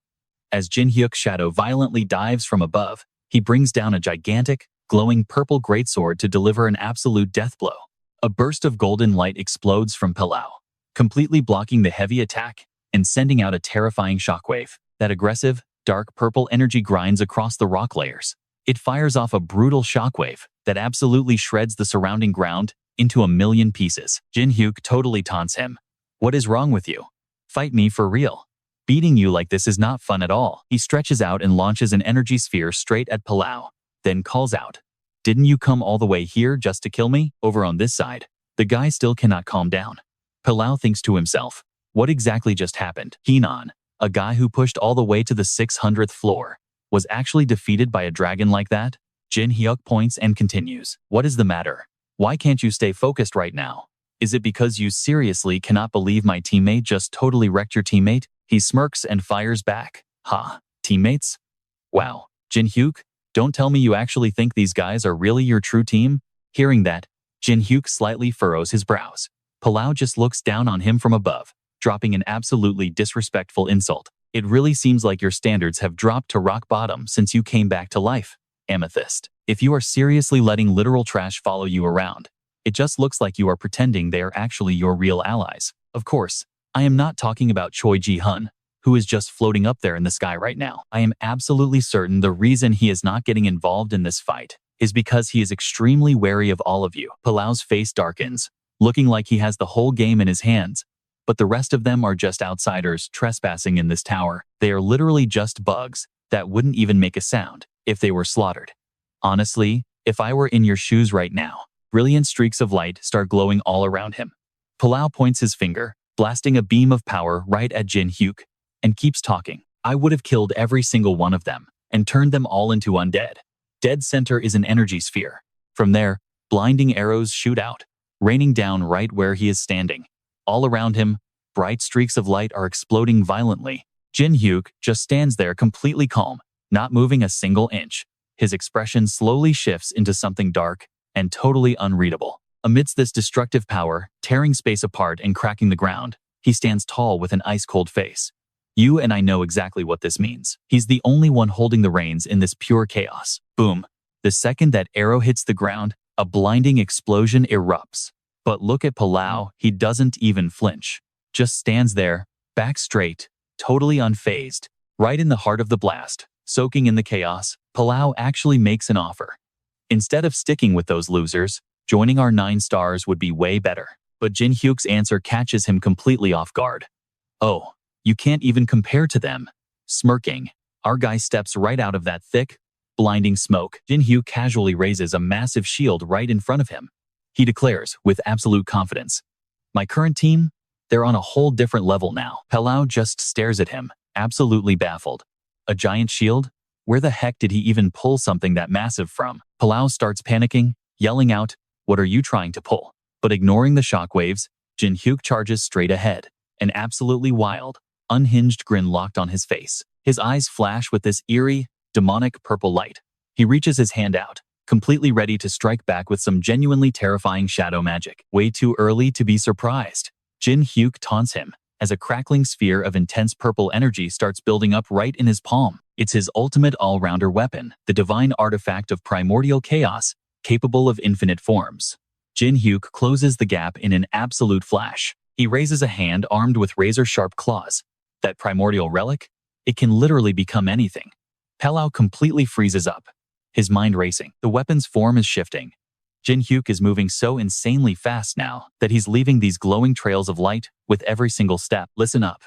As Jin Hyuk's shadow violently dives from above, he brings down a gigantic, glowing purple greatsword to deliver an absolute death blow. A burst of golden light explodes from Palau, completely blocking the heavy attack and sending out a terrifying shockwave. That aggressive, dark purple energy grinds across the rock layers. It fires off a brutal shockwave that absolutely shreds the surrounding ground into a million pieces. Jin Hyuk totally taunts him. "What is wrong with you? Fight me for real. Beating you like this is not fun at all." He stretches out and launches an energy sphere straight at Palau, then calls out, "Didn't you come all the way here just to kill me?" Over on this side, the guy still cannot calm down. Palau thinks to himself, what exactly just happened? Kenan, a guy who pushed all the way to the 600th floor, was actually defeated by a dragon like that? Jin Hyuk points and continues, "What is the matter? Why can't you stay focused right now? Is it because you seriously cannot believe my teammate just totally wrecked your teammate?" He smirks and fires back. "Ha, teammates? Wow, Jin Hyuk, don't tell me you actually think these guys are really your true team?" Hearing that, Jin Hyuk slightly furrows his brows. Palau just looks down on him from above, dropping an absolutely disrespectful insult. "It really seems like your standards have dropped to rock bottom since you came back to life, Amethyst. If you are seriously letting literal trash follow you around, it just looks like you are pretending they are actually your real allies." Of course, I am not talking about Choi Ji-hun, who is just floating up there in the sky right now. I am absolutely certain the reason he is not getting involved in this fight is because he is extremely wary of all of you. Palau's face darkens, looking like he has the whole game in his hands, but the rest of them are just outsiders trespassing in this tower. They are literally just bugs that wouldn't even make a sound if they were slaughtered. Honestly, if I were in your shoes right now, brilliant streaks of light start glowing all around him. Palau points his finger, blasting a beam of power right at Jin Hyuk, and keeps talking. "I would have killed every single one of them and turned them all into undead. Dead center is an energy sphere. From there, blinding arrows shoot out, raining down right where he is standing. All around him, bright streaks of light are exploding violently. Jin Hyuk just stands there completely calm, not moving a single inch. His expression slowly shifts into something dark and totally unreadable. Amidst this destructive power, tearing space apart and cracking the ground, he stands tall with an ice-cold face. You and I know exactly what this means. He's the only one holding the reins in this pure chaos. Boom. The second that arrow hits the ground, a blinding explosion erupts. But look at Palau, he doesn't even flinch. Just stands there, back straight, totally unfazed. Right in the heart of the blast, soaking in the chaos, Palau actually makes an offer. Instead of sticking with those losers, joining our 9 stars would be way better. But Jin Hyuk's answer catches him completely off guard. "Oh, you can't even compare to them." Smirking, our guy steps right out of that thick, blinding smoke. Jin Hyuk casually raises a massive shield right in front of him. He declares, with absolute confidence, "My current team, they're on a whole different level now." Palau just stares at him, absolutely baffled. A giant shield? Where the heck did he even pull something that massive from? Palau starts panicking, yelling out, "What are you trying to pull?" But ignoring the shockwaves, Jin Hyuk charges straight ahead, an absolutely wild, unhinged grin locked on his face. His eyes flash with this eerie, demonic purple light. He reaches his hand out, completely ready to strike back with some genuinely terrifying shadow magic. Way too early to be surprised. Jin Hyuk taunts him, as a crackling sphere of intense purple energy starts building up right in his palm. It's his ultimate all-rounder weapon, the divine artifact of primordial chaos, capable of infinite forms. Jin Hyuk closes the gap in an absolute flash. He raises a hand armed with razor-sharp claws. That primordial relic? It can literally become anything. Palau completely freezes up, his mind racing. The weapon's form is shifting. Jin Hyuk is moving so insanely fast now that he's leaving these glowing trails of light with every single step. Listen up.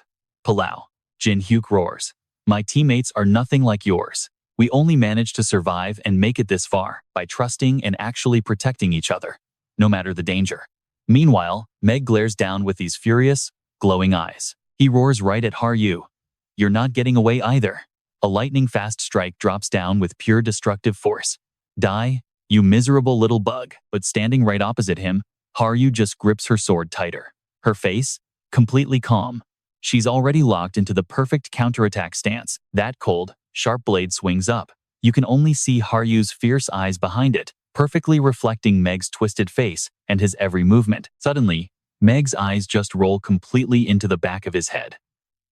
Palau. Jin Hyuk roars. My teammates are nothing like yours. We only managed to survive and make it this far by trusting and actually protecting each other, no matter the danger. Meanwhile, Meg glares down with these furious, glowing eyes. He roars right at Haryu. You're not getting away either. A lightning-fast strike drops down with pure destructive force. Die, you miserable little bug. But standing right opposite him, Haryu just grips her sword tighter. Her face, completely calm. She's already locked into the perfect counterattack stance. That cold, sharp blade swings up. You can only see Haryu's fierce eyes behind it, perfectly reflecting Meg's twisted face and his every movement. Suddenly, Meg's eyes just roll completely into the back of his head.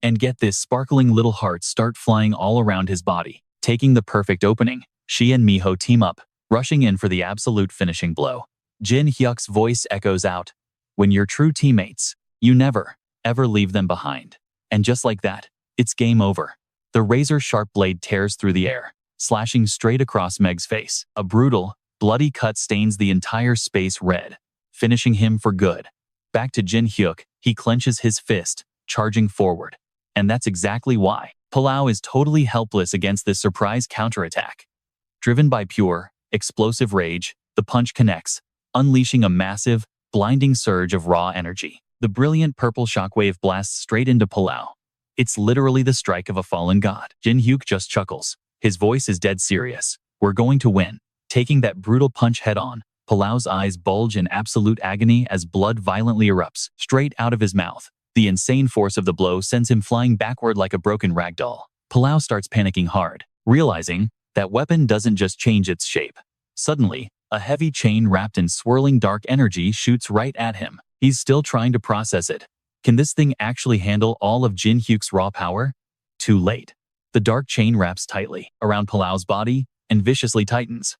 And get this, sparkling little hearts start flying all around his body. Taking the perfect opening, she and Miho team up, rushing in for the absolute finishing blow. Jin Hyuk's voice echoes out. When you're true teammates, you never, ever leave them behind. And just like that, it's game over. The razor-sharp blade tears through the air, slashing straight across Meg's face. A brutal, bloody cut stains the entire space red, finishing him for good. Back to Jin Hyuk, he clenches his fist, charging forward. And that's exactly why Palau is totally helpless against this surprise counterattack. Driven by pure, explosive rage, the punch connects, unleashing a massive, blinding surge of raw energy. The brilliant purple shockwave blasts straight into Palau. It's literally the strike of a fallen god. Jin Hyuk just chuckles. His voice is dead serious. We're going to win. Taking that brutal punch head-on, Palau's eyes bulge in absolute agony as blood violently erupts straight out of his mouth. The insane force of the blow sends him flying backward like a broken ragdoll. Palau starts panicking hard, realizing that weapon doesn't just change its shape. Suddenly, a heavy chain wrapped in swirling dark energy shoots right at him. He's still trying to process it. Can this thing actually handle all of Jin Hyuk's raw power? Too late. The dark chain wraps tightly around Palau's body and viciously tightens.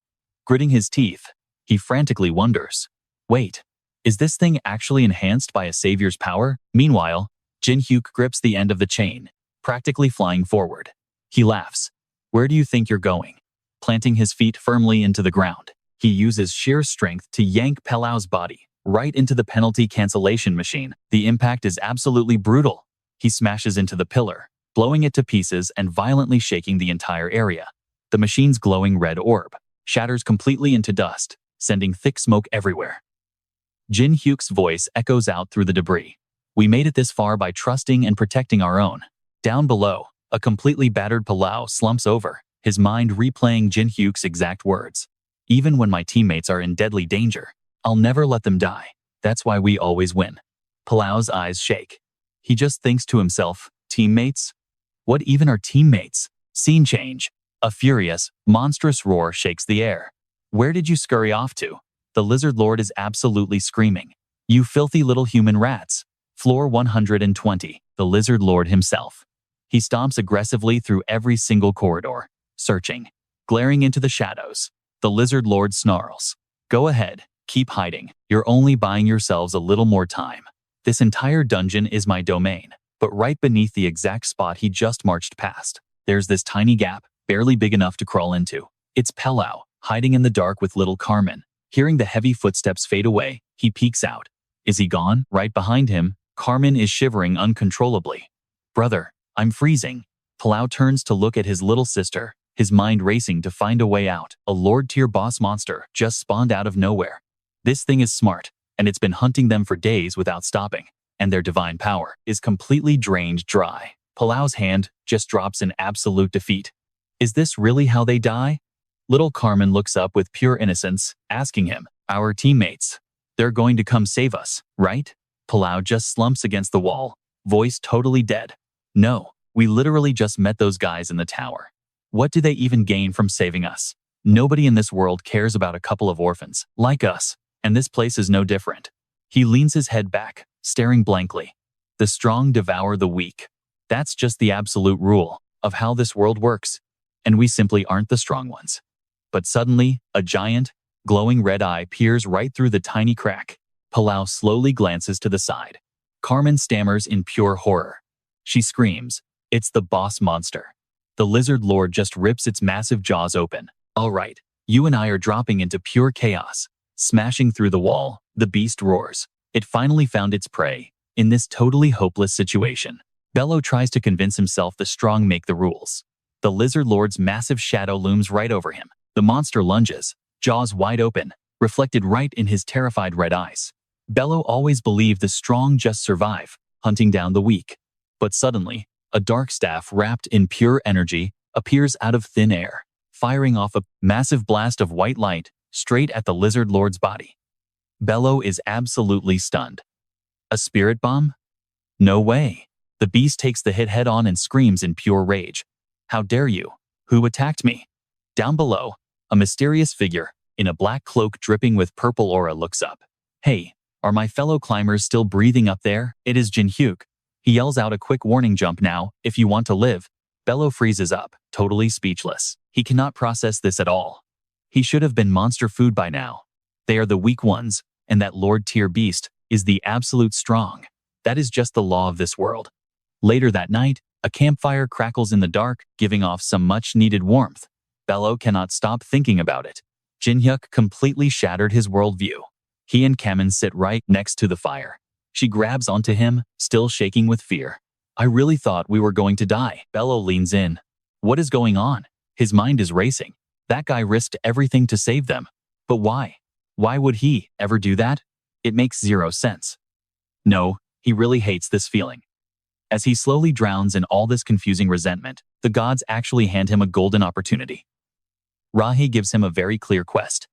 Gritting his teeth, he frantically wonders, wait, is this thing actually enhanced by a savior's power? Meanwhile, Jin Hyuk grips the end of the chain, practically flying forward. He laughs. Where do you think you're going? Planting his feet firmly into the ground, he uses sheer strength to yank Palau's body right into the penalty cancellation machine. The impact is absolutely brutal. He smashes into the pillar, blowing it to pieces and violently shaking the entire area. The machine's glowing red orb shatters completely into dust, sending thick smoke everywhere. Jin Hyuk's voice echoes out through the debris. We made it this far by trusting and protecting our own. Down below, a completely battered Palau slumps over, his mind replaying Jin Hyuk's exact words. Even when my teammates are in deadly danger, I'll never let them die. That's why we always win. Palau's eyes shake. He just thinks to himself, teammates? What even are teammates? Scene change. A furious, monstrous roar shakes the air. Where did you scurry off to? The Lizard Lord is absolutely screaming. You filthy little human rats. Floor 120, the Lizard Lord himself. He stomps aggressively through every single corridor, searching, glaring into the shadows. The Lizard Lord snarls. Go ahead, keep hiding. You're only buying yourselves a little more time. This entire dungeon is my domain, but right beneath the exact spot he just marched past, there's this tiny gap, barely big enough to crawl into. It's Palau, hiding in the dark with little Carmen. Hearing the heavy footsteps fade away, he peeks out. Is he gone? Right behind him, Carmen is shivering uncontrollably. Brother, I'm freezing. Palau turns to look at his little sister, his mind racing to find a way out. A Lord-tier boss monster just spawned out of nowhere. This thing is smart, and it's been hunting them for days without stopping, and their divine power is completely drained dry. Palau's hand just drops in absolute defeat. Is this really how they die? Little Carmen looks up with pure innocence, asking him, our teammates. They're going to come save us, right? Palau just slumps against the wall, voice totally dead. No, we literally just met those guys in the tower. What do they even gain from saving us? Nobody in this world cares about a couple of orphans, like us, and this place is no different. He leans his head back, staring blankly. The strong devour the weak. That's just the absolute rule of how this world works, and we simply aren't the strong ones. But suddenly, a giant, glowing red eye peers right through the tiny crack. Palau slowly glances to the side. Carmen stammers in pure horror. She screams, it's the boss monster. The Lizard Lord just rips its massive jaws open. All right, you and I are dropping into pure chaos. Smashing through the wall, the beast roars. It finally found its prey. In this totally hopeless situation, Bello tries to convince himself the strong make the rules. The Lizard Lord's massive shadow looms right over him. The monster lunges, jaws wide open, reflected right in his terrified red eyes. Bello always believed the strong just survive, hunting down the weak. But suddenly, a dark staff wrapped in pure energy appears out of thin air, firing off a massive blast of white light straight at the Lizard Lord's body. Bello is absolutely stunned. A spirit bomb? No way. The beast takes the hit head on and screams in pure rage. How dare you? Who attacked me? Down below, a mysterious figure in a black cloak dripping with purple aura looks up. Hey, are my fellow climbers still breathing up there? It is Jin Hyuk. He yells out a quick warning, jump now, if you want to live. Bello freezes up, totally speechless. He cannot process this at all. He should have been monster food by now. They are the weak ones, and that Lord tier beast is the absolute strong. That is just the law of this world. Later that night, a campfire crackles in the dark, giving off some much-needed warmth. Bello cannot stop thinking about it. Jin Hyuk completely shattered his worldview. He and Kamen sit right next to the fire. She grabs onto him, still shaking with fear. I really thought we were going to die. Bello leans in. What is going on? His mind is racing. That guy risked everything to save them. But why? Why would he ever do that? It makes zero sense. No, he really hates this feeling. As he slowly drowns in all this confusing resentment, the gods actually hand him a golden opportunity. Rahi gives him a very clear quest.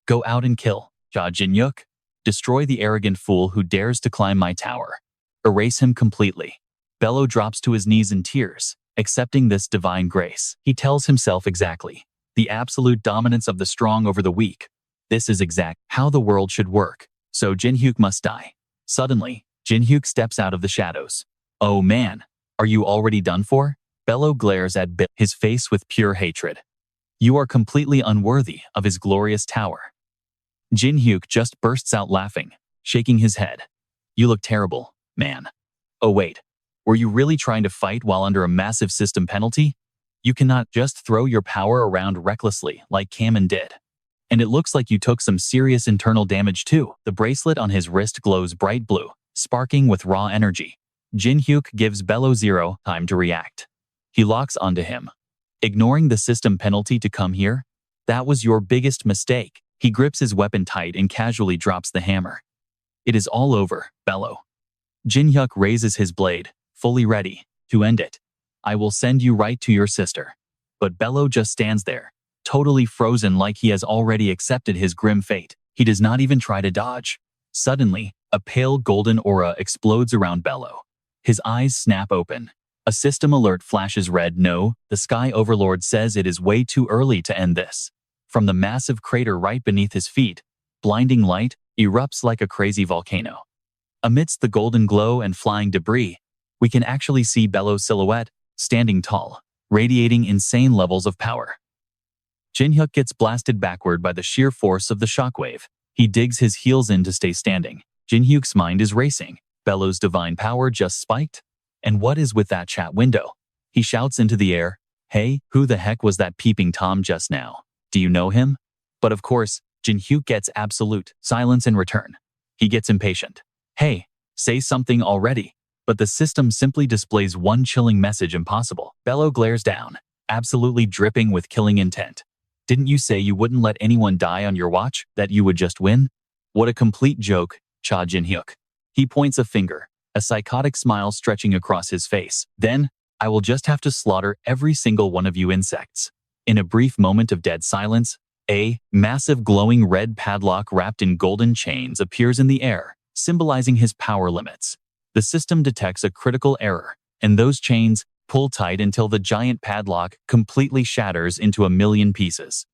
Go out and kill Jin Hyuk. Destroy the arrogant fool who dares to climb my tower. Erase him completely. Bello drops to his knees in tears, accepting this divine grace. He tells himself exactly. The absolute dominance of the strong over the weak. This is exact how the world should work. So Jin Hyuk must die. Suddenly, Jin Hyuk steps out of the shadows. Oh man, are you already done for? Bello glares at his face with pure hatred. You are completely unworthy of his glorious tower. Jin Hyuk just bursts out laughing, shaking his head. You look terrible, man. Oh wait, were you really trying to fight while under a massive system penalty? You cannot just throw your power around recklessly like Kamen did. And it looks like you took some serious internal damage too. The bracelet on his wrist glows bright blue, sparking with raw energy. Jin Hyuk gives Bello zero time to react. He locks onto him. Ignoring the system penalty to come here? That was your biggest mistake. He grips his weapon tight and casually drops the hammer. It is all over, Bello. Jin Hyuk raises his blade, fully ready to end it. I will send you right to your sister. But Bello just stands there, totally frozen like he has already accepted his grim fate. He does not even try to dodge. Suddenly, a pale golden aura explodes around Bello. His eyes snap open. A system alert flashes red. No, the Sky Overlord says it is way too early to end this. From the massive crater right beneath his feet, blinding light erupts like a crazy volcano. Amidst the golden glow and flying debris, we can actually see Bello's silhouette, standing tall, radiating insane levels of power. Jin Hyuk gets blasted backward by the sheer force of the shockwave. He digs his heels in to stay standing. Jin Hyuk's mind is racing. Bello's divine power just spiked? And what is with that chat window? He shouts into the air, hey, who the heck was that peeping Tom just now? Do you know him? But of course, Jin Hyuk gets absolute silence in return. He gets impatient. Hey, say something already. But the system simply displays one chilling message: impossible. Bello glares down, absolutely dripping with killing intent. Didn't you say you wouldn't let anyone die on your watch, that you would just win? What a complete joke, Jin Hyuk. He points a finger, a psychotic smile stretching across his face. Then, I will just have to slaughter every single one of you insects. In a brief moment of dead silence, a massive glowing red padlock wrapped in golden chains appears in the air, symbolizing his power limits. The system detects a critical error, and those chains pull tight until the giant padlock completely shatters into a million pieces.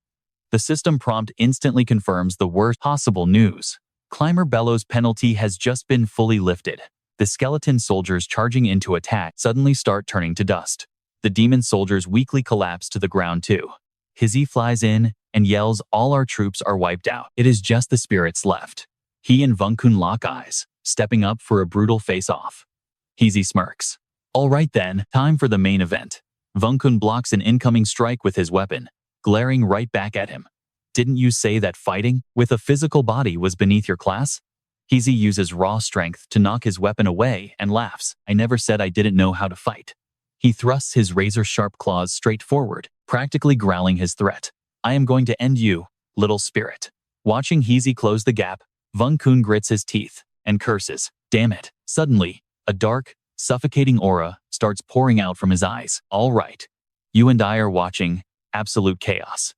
The system prompt instantly confirms the worst possible news. Climber Bello's penalty has just been fully lifted. The skeleton soldiers charging in to attack suddenly start turning to dust. The demon soldiers weakly collapse to the ground too. Hizzy flies in and yells, all our troops are wiped out. It is just the spirits left. He and Vunkun lock eyes, stepping up for a brutal face-off. Hizzy smirks. All right then, time for the main event. Vunkun blocks an incoming strike with his weapon, glaring right back at him. Didn't you say that fighting with a physical body was beneath your class? Heezy uses raw strength to knock his weapon away and laughs. I never said I didn't know how to fight. He thrusts his razor-sharp claws straight forward, practically growling his threat. I am going to end you, little spirit. Watching Heezy close the gap, Vung Kun grits his teeth and curses. Damn it. Suddenly, a dark, suffocating aura starts pouring out from his eyes. All right. You and I are watching absolute chaos.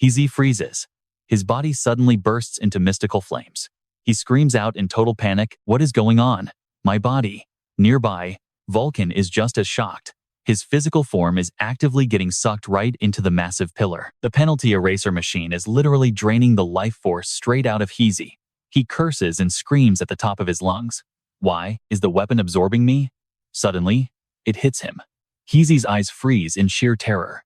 Heezy freezes. His body suddenly bursts into mystical flames. He screams out in total panic, what is going on? My body. Nearby, Vulcan is just as shocked. His physical form is actively getting sucked right into the massive pillar. The penalty eraser machine is literally draining the life force straight out of Heezy. He curses and screams at the top of his lungs. Why is the weapon absorbing me? Suddenly, it hits him. Heezy's eyes freeze in sheer terror.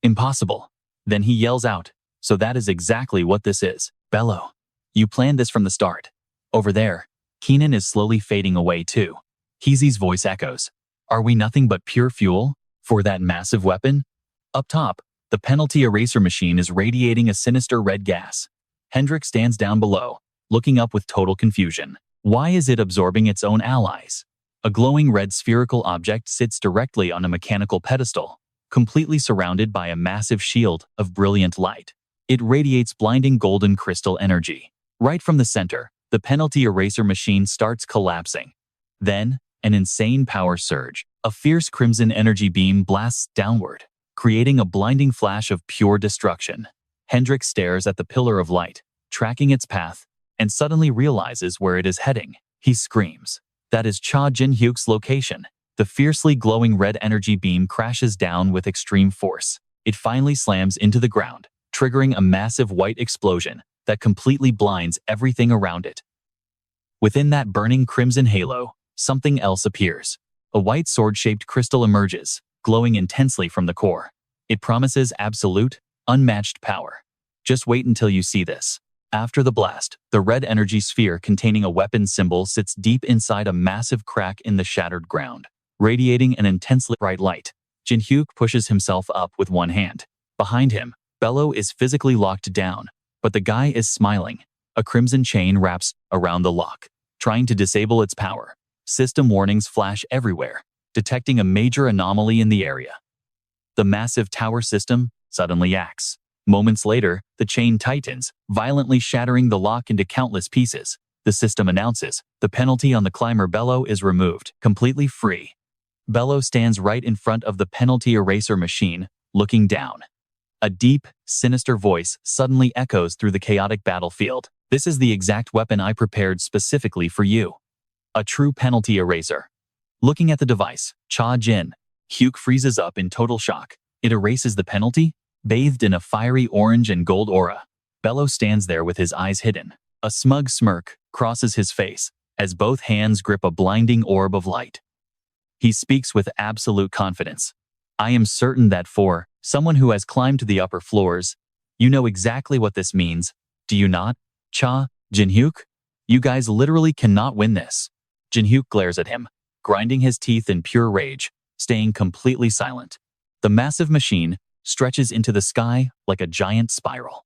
Impossible. Then he yells out, so that is exactly what this is. Bellow. You planned this from the start. Over there, Keenan is slowly fading away too. Heezy's voice echoes. Are we nothing but pure fuel for that massive weapon? Up top, the penalty eraser machine is radiating a sinister red gas. Hendrik stands down below, looking up with total confusion. Why is it absorbing its own allies? A glowing red spherical object sits directly on a mechanical pedestal, completely surrounded by a massive shield of brilliant light. It radiates blinding golden crystal energy. Right from the center, the penalty eraser machine starts collapsing. Then, an insane power surge. A fierce crimson energy beam blasts downward, creating a blinding flash of pure destruction. Hendrik stares at the pillar of light, tracking its path, and suddenly realizes where it is heading. He screams. That is Jin Hyuk's location. The fiercely glowing red energy beam crashes down with extreme force. It finally slams into the ground, triggering a massive white explosion that completely blinds everything around it. Within that burning crimson halo, something else appears. A white sword-shaped crystal emerges, glowing intensely from the core. It promises absolute, unmatched power. Just wait until you see this. After the blast, the red energy sphere containing a weapon symbol sits deep inside a massive crack in the shattered ground, radiating an intensely bright light. Jin Hyuk pushes himself up with one hand. Behind him, Bello is physically locked down, but the guy is smiling. A crimson chain wraps around the lock, trying to disable its power. System warnings flash everywhere, detecting a major anomaly in the area. The massive tower system suddenly acts. Moments later, the chain tightens, violently shattering the lock into countless pieces. The system announces, the penalty on the climber Bello is removed, completely free. Bello stands right in front of the penalty eraser machine, looking down. A deep, sinister voice suddenly echoes through the chaotic battlefield. This is the exact weapon I prepared specifically for you. A true penalty eraser. Looking at the device, Jin Hyuk freezes up in total shock. It erases the penalty, bathed in a fiery orange and gold aura. Bello stands there with his eyes hidden. A smug smirk crosses his face as both hands grip a blinding orb of light. He speaks with absolute confidence. I am certain that for someone who has climbed to the upper floors, you know exactly what this means, do you not? Jin Hyuk? You guys literally cannot win this. Jin Hyuk glares at him, grinding his teeth in pure rage, staying completely silent. The massive machine stretches into the sky like a giant spiral.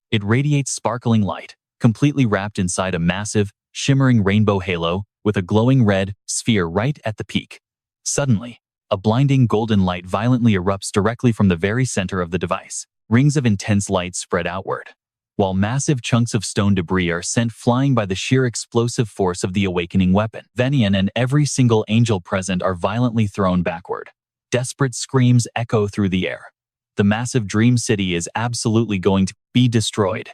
It radiates sparkling light, completely wrapped inside a massive, shimmering rainbow halo with a glowing red sphere right at the peak. Suddenly, a blinding golden light violently erupts directly from the very center of the device. Rings of intense light spread outward, while massive chunks of stone debris are sent flying by the sheer explosive force of the awakening weapon. Venian and every single angel present are violently thrown backward. Desperate screams echo through the air. The massive dream city is absolutely going to be destroyed.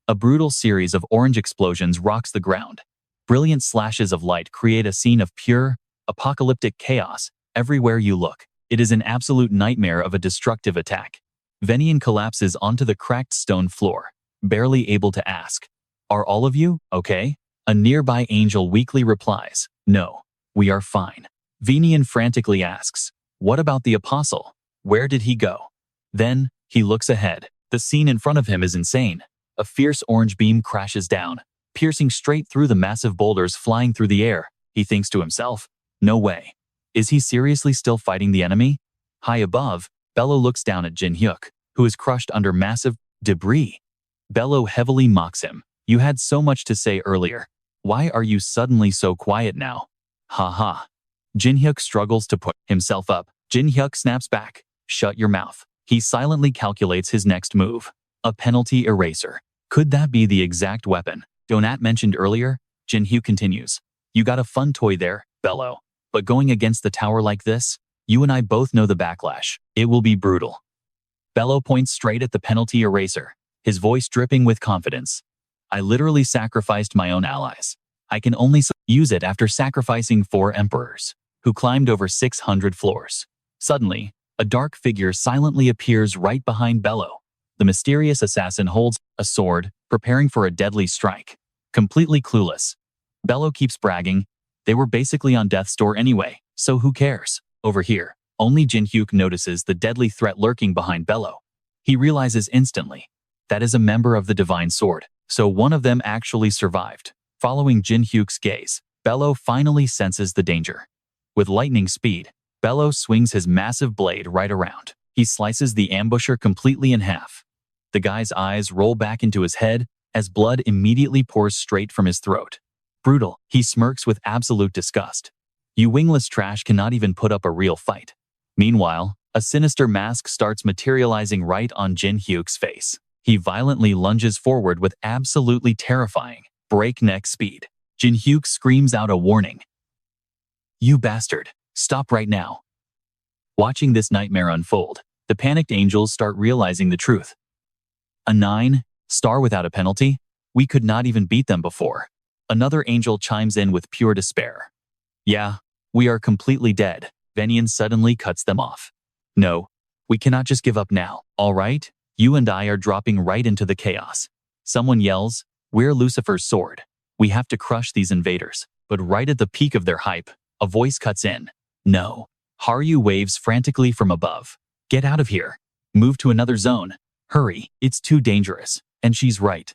A brutal series of orange explosions rocks the ground. Brilliant slashes of light create a scene of pure, apocalyptic chaos everywhere you look. It is an absolute nightmare of a destructive attack. Venian collapses onto the cracked stone floor, barely able to ask, "Are all of you okay?" A nearby angel weakly replies, "No, we are fine." Venian frantically asks, "What about the apostle? Where did he go?" Then, he looks ahead. The scene in front of him is insane. A fierce orange beam crashes down, piercing straight through the massive boulders flying through the air. He thinks to himself, no way. Is he seriously still fighting the enemy? High above, Bello looks down at Jin Hyuk, who is crushed under massive debris. Bello heavily mocks him. You had so much to say earlier. Why are you suddenly so quiet now? Ha ha. Jin Hyuk struggles to put himself up. Jin Hyuk snaps back. Shut your mouth. He silently calculates his next move. A penalty eraser. Could that be the exact weapon Donat mentioned earlier? Jin Hyuk continues. You got a fun toy there, Bello. But going against the tower like this, you and I both know the backlash. It will be brutal. Bello points straight at the penalty eraser, his voice dripping with confidence. I literally sacrificed my own allies. I can only use it after sacrificing 4 emperors, who climbed over 600 floors. Suddenly, a dark figure silently appears right behind Bello. The mysterious assassin holds a sword, preparing for a deadly strike. Completely clueless. Bello keeps bragging. They were basically on death's door anyway, so who cares? Over here, only Jin Hyuk notices the deadly threat lurking behind Bello. He realizes instantly. That is a member of the Divine Sword, so one of them actually survived. Following Jin Hyuk's gaze, Bello finally senses the danger. With lightning speed, Bello swings his massive blade right around. He slices the ambusher completely in half. The guy's eyes roll back into his head as blood immediately pours straight from his throat. Brutal, he smirks with absolute disgust. You wingless trash cannot even put up a real fight. Meanwhile, a sinister mask starts materializing right on Jin Hyuk's face. He violently lunges forward with absolutely terrifying, breakneck speed. Jin Hyuk screams out a warning. You bastard, stop right now. Watching this nightmare unfold, the panicked angels start realizing the truth. A 9-star without a penalty? We could not even beat them before. Another angel chimes in with pure despair. Yeah, we are completely dead. Venian suddenly cuts them off. No, we cannot just give up now, all right? You and I are dropping right into the chaos. Someone yells, we're Lucifer's sword. We have to crush these invaders. But right at the peak of their hype, a voice cuts in. No. Haryu waves frantically from above. Get out of here. Move to another zone. Hurry, it's too dangerous. And she's right.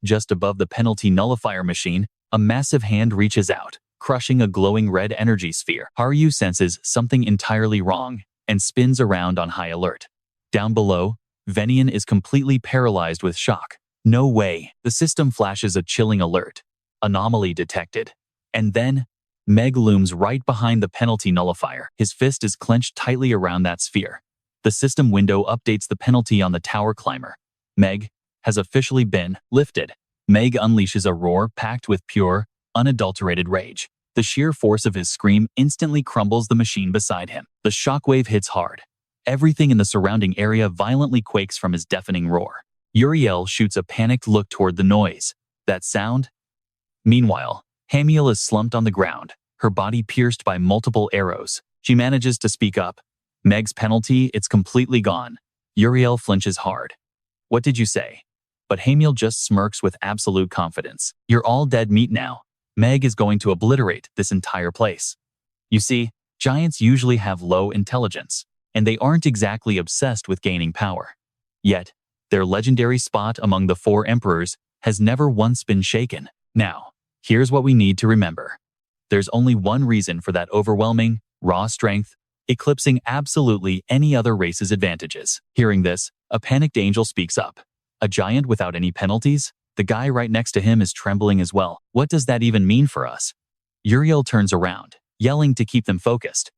Just above the penalty nullifier machine, a massive hand reaches out, crushing a glowing red energy sphere. Haryu senses something entirely wrong and spins around on high alert. Down below, Venian is completely paralyzed with shock. No way. The system flashes a chilling alert. Anomaly detected. And then, Meg looms right behind the penalty nullifier. His fist is clenched tightly around that sphere. The system window updates the penalty on the tower climber. Meg has officially been lifted. Meg unleashes a roar packed with pure, unadulterated rage. The sheer force of his scream instantly crumbles the machine beside him. The shockwave hits hard. Everything in the surrounding area violently quakes from his deafening roar. Uriel shoots a panicked look toward the noise. That sound? Meanwhile, Hamiel is slumped on the ground, her body pierced by multiple arrows. She manages to speak up. Meg's penalty, it's completely gone. Uriel flinches hard. What did you say? But Hamiel just smirks with absolute confidence. You're all dead meat now. Meg is going to obliterate this entire place. You see, giants usually have low intelligence, and they aren't exactly obsessed with gaining power. Yet, their legendary spot among the 4 emperors has never once been shaken. Now, here's what we need to remember. There's only one reason for that overwhelming, raw strength, eclipsing absolutely any other race's advantages. Hearing this, a panicked angel speaks up. A giant without any penalties? The guy right next to him is trembling as well. What does that even mean for us? Uriel turns around, yelling to keep them focused.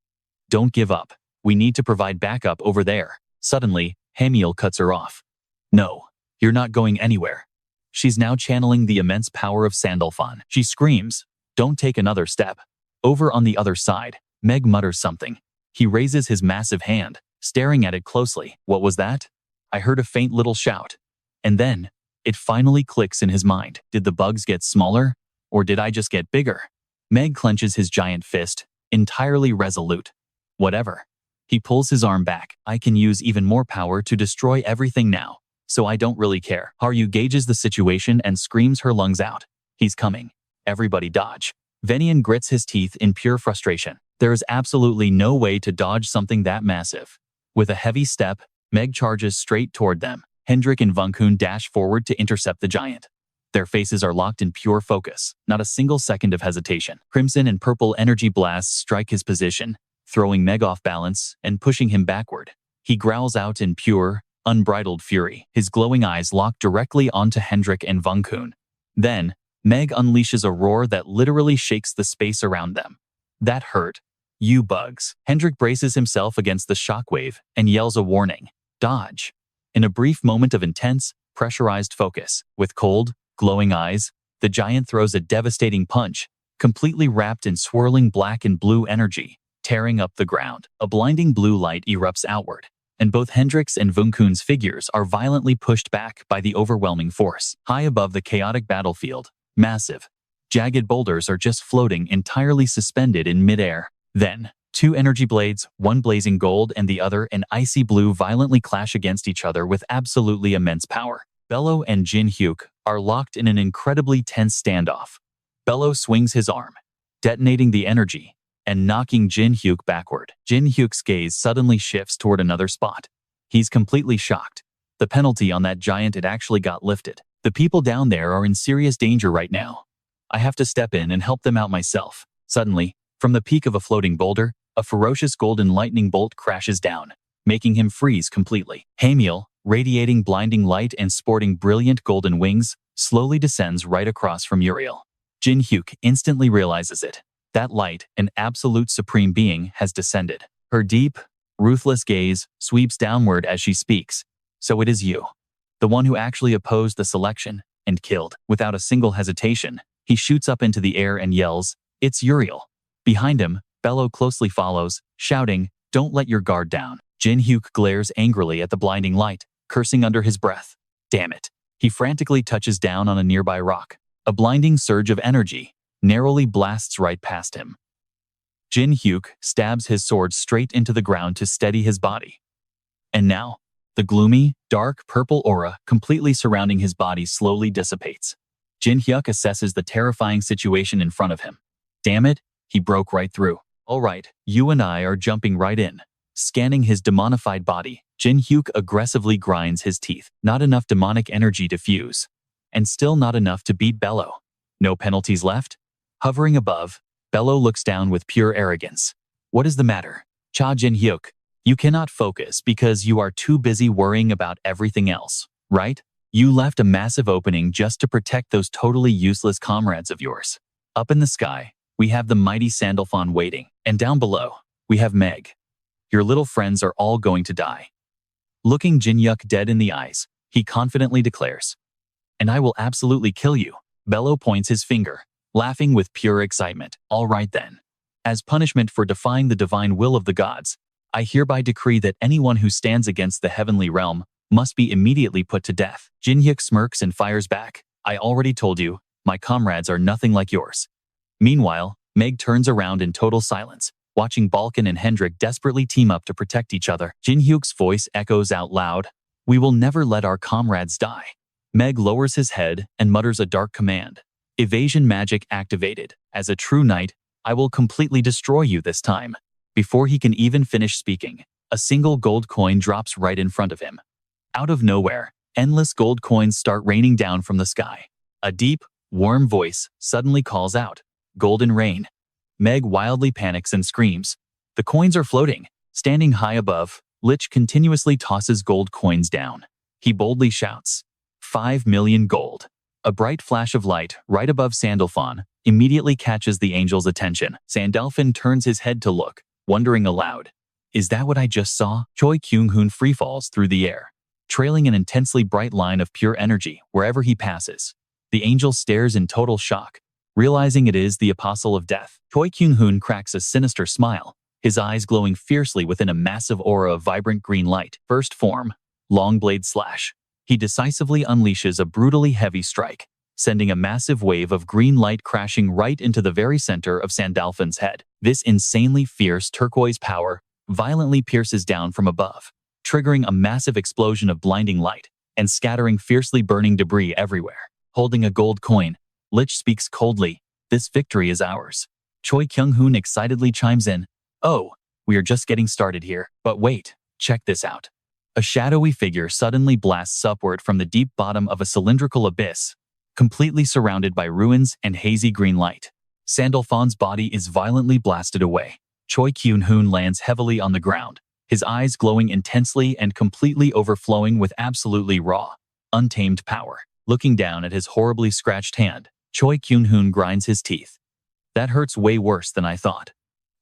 Don't give up. We need to provide backup over there. Suddenly, Hamiel cuts her off. No, you're not going anywhere. She's now channeling the immense power of Sandalphon. She screams, don't take another step. Over on the other side, Meg mutters something. He raises his massive hand, staring at it closely. What was that? I heard a faint little shout. And then, it finally clicks in his mind. Did the bugs get smaller? Or did I just get bigger? Meg clenches his giant fist, entirely resolute. Whatever. He pulls his arm back. I can use even more power to destroy everything now, so I don't really care. Haryu gauges the situation and screams her lungs out. He's coming. Everybody dodge. Venian grits his teeth in pure frustration. There is absolutely no way to dodge something that massive. With a heavy step, Meg charges straight toward them. Hendrik and Vunkun dash forward to intercept the giant. Their faces are locked in pure focus, not a single second of hesitation. Crimson and purple energy blasts strike his position, throwing Meg off balance and pushing him backward. He growls out in pure, unbridled fury. His glowing eyes lock directly onto Hendrik and Vungkun. Then, Meg unleashes a roar that literally shakes the space around them. That hurt. You bugs. Hendrik braces himself against the shockwave and yells a warning. Dodge. In a brief moment of intense, pressurized focus, with cold, glowing eyes, the giant throws a devastating punch, completely wrapped in swirling black and blue energy, tearing up the ground. A blinding blue light erupts outward, and both Hendrik's and Vungkun's figures are violently pushed back by the overwhelming force. High above the chaotic battlefield, massive, jagged boulders are just floating entirely suspended in midair. Then, two energy blades, one blazing gold and the other an icy blue, violently clash against each other with absolutely immense power. Bello and Jin Hyuk are locked in an incredibly tense standoff. Bello swings his arm, detonating the energy and knocking Jin Hyuk backward. Jin Hyuk's gaze suddenly shifts toward another spot. He's completely shocked. The penalty on that giant had actually got lifted. The people down there are in serious danger right now. I have to step in and help them out myself. Suddenly, from the peak of a floating boulder, a ferocious golden lightning bolt crashes down, making him freeze completely. Hamiel, radiating blinding light and sporting brilliant golden wings, slowly descends right across from Uriel. Jin Hyuk instantly realizes it. That light, an absolute supreme being, has descended. Her deep, ruthless gaze sweeps downward as she speaks. So it is you. The one who actually opposed the selection and killed. Without a single hesitation, he shoots up into the air and yells, "It's Uriel." Behind him, Bello closely follows, shouting, "Don't let your guard down." Jin Hyuk glares angrily at the blinding light, cursing under his breath. Damn it. He frantically touches down on a nearby rock. A blinding surge of energy narrowly blasts right past him. Jin Hyuk stabs his sword straight into the ground to steady his body. And now, the gloomy, dark purple aura completely surrounding his body slowly dissipates. Jin Hyuk assesses the terrifying situation in front of him. Damn it, he broke right through. All right, you and I are jumping right in. Scanning his demonified body, Jin Hyuk aggressively grinds his teeth. Not enough demonic energy to fuse. And still not enough to beat Bello. No penalties left? Hovering above, Bello looks down with pure arrogance. What is the matter? Cha Jin Hyuk, you cannot focus because you are too busy worrying about everything else, right? You left a massive opening just to protect those totally useless comrades of yours. Up in the sky, we have the mighty Sandalphon waiting, and down below, we have Meg. Your little friends are all going to die. Looking Jin Hyuk dead in the eyes, he confidently declares, "And I will absolutely kill you." Bello points his finger, laughing with pure excitement. All right then. As punishment for defying the divine will of the gods, I hereby decree that anyone who stands against the heavenly realm must be immediately put to death. Jin Hyuk smirks and fires back. I already told you, my comrades are nothing like yours. Meanwhile, Meg turns around in total silence, watching Balkan and Hendrik desperately team up to protect each other. Jin Hyuk's voice echoes out loud. We will never let our comrades die. Meg lowers his head and mutters a dark command. Evasion magic activated. As a true knight, I will completely destroy you this time. Before he can even finish speaking, a single gold coin drops right in front of him. Out of nowhere, endless gold coins start raining down from the sky. A deep, warm voice suddenly calls out, "Golden rain." Meg wildly panics and screams. The coins are floating. Standing high above, Lich continuously tosses gold coins down. He boldly shouts, 5 million gold. A bright flash of light right above Sandalphon immediately catches the angel's attention. Sandalphon turns his head to look, wondering aloud, is that what I just saw? Choi Kyung-hoon freefalls through the air, trailing an intensely bright line of pure energy wherever he passes. The angel stares in total shock, realizing it is the Apostle of Death. Choi Kyung-hoon cracks a sinister smile, his eyes glowing fiercely within a massive aura of vibrant green light. First form, long blade slash. He decisively unleashes a brutally heavy strike, sending a massive wave of green light crashing right into the very center of Sandalphon's head. This insanely fierce turquoise power violently pierces down from above, triggering a massive explosion of blinding light and scattering fiercely burning debris everywhere. Holding a gold coin, Lich speaks coldly, "This victory is ours." Choi Kyung-hoon excitedly chimes in, "Oh, we are just getting started here. But wait, check this out." A shadowy figure suddenly blasts upward from the deep bottom of a cylindrical abyss, completely surrounded by ruins and hazy green light. Sandalphon's body is violently blasted away. Choi Kyung-hoon lands heavily on the ground, his eyes glowing intensely and completely overflowing with absolutely raw, untamed power. Looking down at his horribly scratched hand, Choi Kyun-hoon grinds his teeth. That hurts way worse than I thought.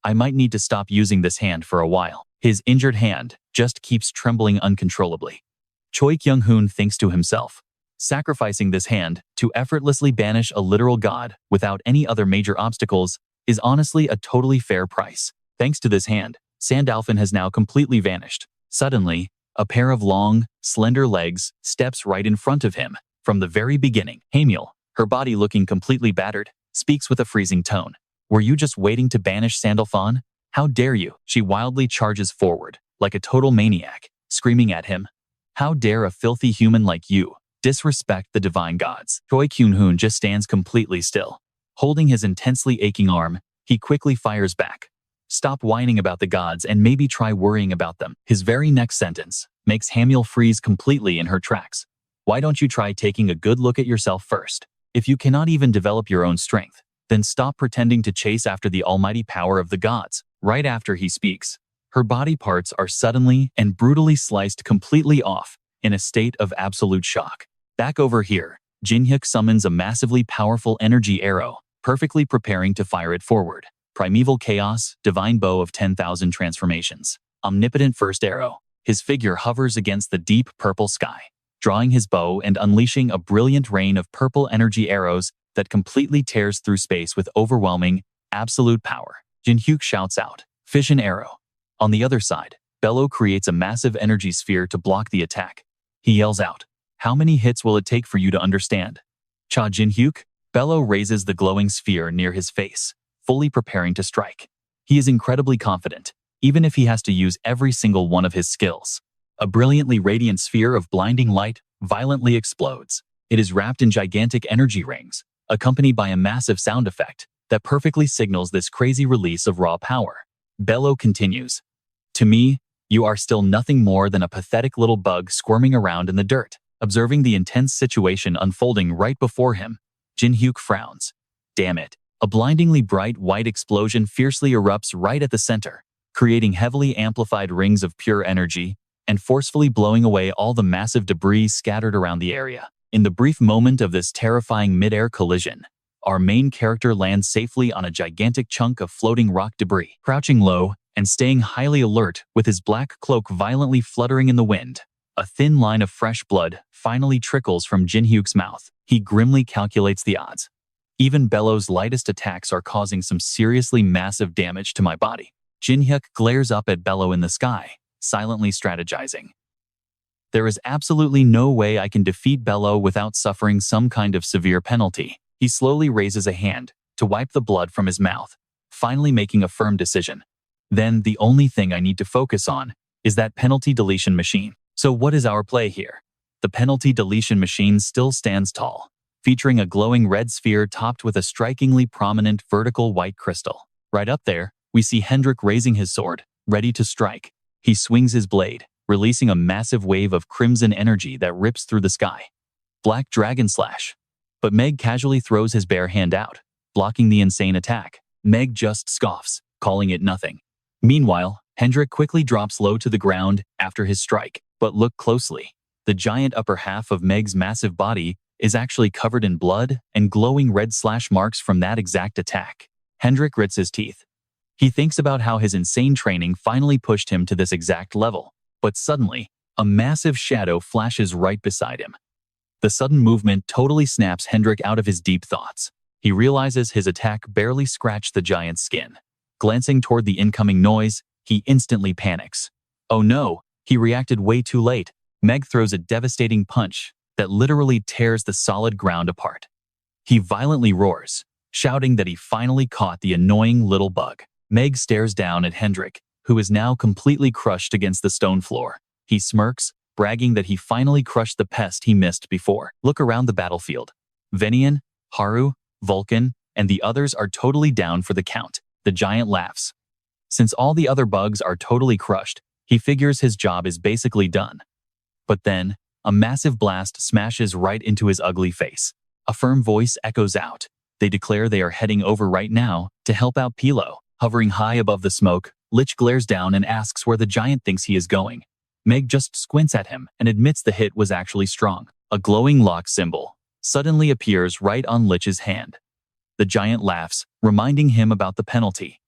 I might need to stop using this hand for a while. His injured hand just keeps trembling uncontrollably. Choi Kyung-hoon thinks to himself, sacrificing this hand to effortlessly banish a literal god without any other major obstacles is honestly a totally fair price. Thanks to this hand, Sandalphon has now completely vanished. Suddenly, a pair of long, slender legs steps right in front of him. From the very beginning, Hamiel, her body looking completely battered, speaks with a freezing tone. Were you just waiting to banish Sandalphon? How dare you? She wildly charges forward, like a total maniac, screaming at him. How dare a filthy human like you disrespect the divine gods? Choi Kyun-hoon just stands completely still. Holding his intensely aching arm, he quickly fires back. Stop whining about the gods and maybe try worrying about them. His very next sentence makes Hamiel freeze completely in her tracks. Why don't you try taking a good look at yourself first? If you cannot even develop your own strength, then stop pretending to chase after the almighty power of the gods. Right after he speaks, her body parts are suddenly and brutally sliced completely off in a state of absolute shock. Back over here, Jin Hyuk summons a massively powerful energy arrow, perfectly preparing to fire it forward. Primeval Chaos, Divine Bow of 10,000 Transformations. Omnipotent First Arrow. His figure hovers against the deep purple sky, drawing his bow and unleashing a brilliant rain of purple energy arrows that completely tears through space with overwhelming, absolute power. Jin Hyuk shouts out, Fission Arrow. On the other side, Bello creates a massive energy sphere to block the attack. He yells out, how many hits will it take for you to understand? Cha Jin Hyuk? Bello raises the glowing sphere near his face, fully preparing to strike. He is incredibly confident, even if he has to use every single one of his skills. A brilliantly radiant sphere of blinding light violently explodes. It is wrapped in gigantic energy rings, accompanied by a massive sound effect that perfectly signals this crazy release of raw power. Bello continues, to me, you are still nothing more than a pathetic little bug squirming around in the dirt. Observing the intense situation unfolding right before him, Jin Hyuk frowns. Damn it. A blindingly bright white explosion fiercely erupts right at the center, creating heavily amplified rings of pure energy and forcefully blowing away all the massive debris scattered around the area. In the brief moment of this terrifying mid-air collision, our main character lands safely on a gigantic chunk of floating rock debris. Crouching low and staying highly alert with his black cloak violently fluttering in the wind, a thin line of fresh blood finally trickles from Jin Hyuk's mouth. He grimly calculates the odds. Even Bello's lightest attacks are causing some seriously massive damage to my body. Jin Hyuk glares up at Bello in the sky, silently strategizing. There is absolutely no way I can defeat Bello without suffering some kind of severe penalty. He slowly raises a hand to wipe the blood from his mouth, finally making a firm decision. Then the only thing I need to focus on is that penalty deletion machine. So what is our play here? The penalty deletion machine still stands tall, featuring a glowing red sphere topped with a strikingly prominent vertical white crystal. Right up there, we see Hendrik raising his sword, ready to strike. He swings his blade, releasing a massive wave of crimson energy that rips through the sky. Black Dragon Slash. But Meg casually throws his bare hand out, blocking the insane attack. Meg just scoffs, calling it nothing. Meanwhile, Hendrik quickly drops low to the ground after his strike. But look closely. The giant upper half of Meg's massive body is actually covered in blood and glowing red slash marks from that exact attack. Hendrik grits his teeth. He thinks about how his insane training finally pushed him to this exact level. But suddenly, a massive shadow flashes right beside him. The sudden movement totally snaps Hendrik out of his deep thoughts. He realizes his attack barely scratched the giant's skin. Glancing toward the incoming noise, he instantly panics. Oh no, he reacted way too late. Meg throws a devastating punch that literally tears the solid ground apart. He violently roars, shouting that he finally caught the annoying little bug. Meg stares down at Hendrik, who is now completely crushed against the stone floor. He smirks, bragging that he finally crushed the pest he missed before. Look around the battlefield. Venian, Haru, Vulcan, and the others are totally down for the count. The giant laughs. Since all the other bugs are totally crushed, he figures his job is basically done. But then, a massive blast smashes right into his ugly face. A firm voice echoes out. They declare they are heading over right now to help out Pilo. Hovering high above the smoke, Lich glares down and asks where the giant thinks he is going. Meg just squints at him and admits the hit was actually strong. A glowing lock symbol suddenly appears right on Lich's hand. The giant laughs, reminding him about the penalty.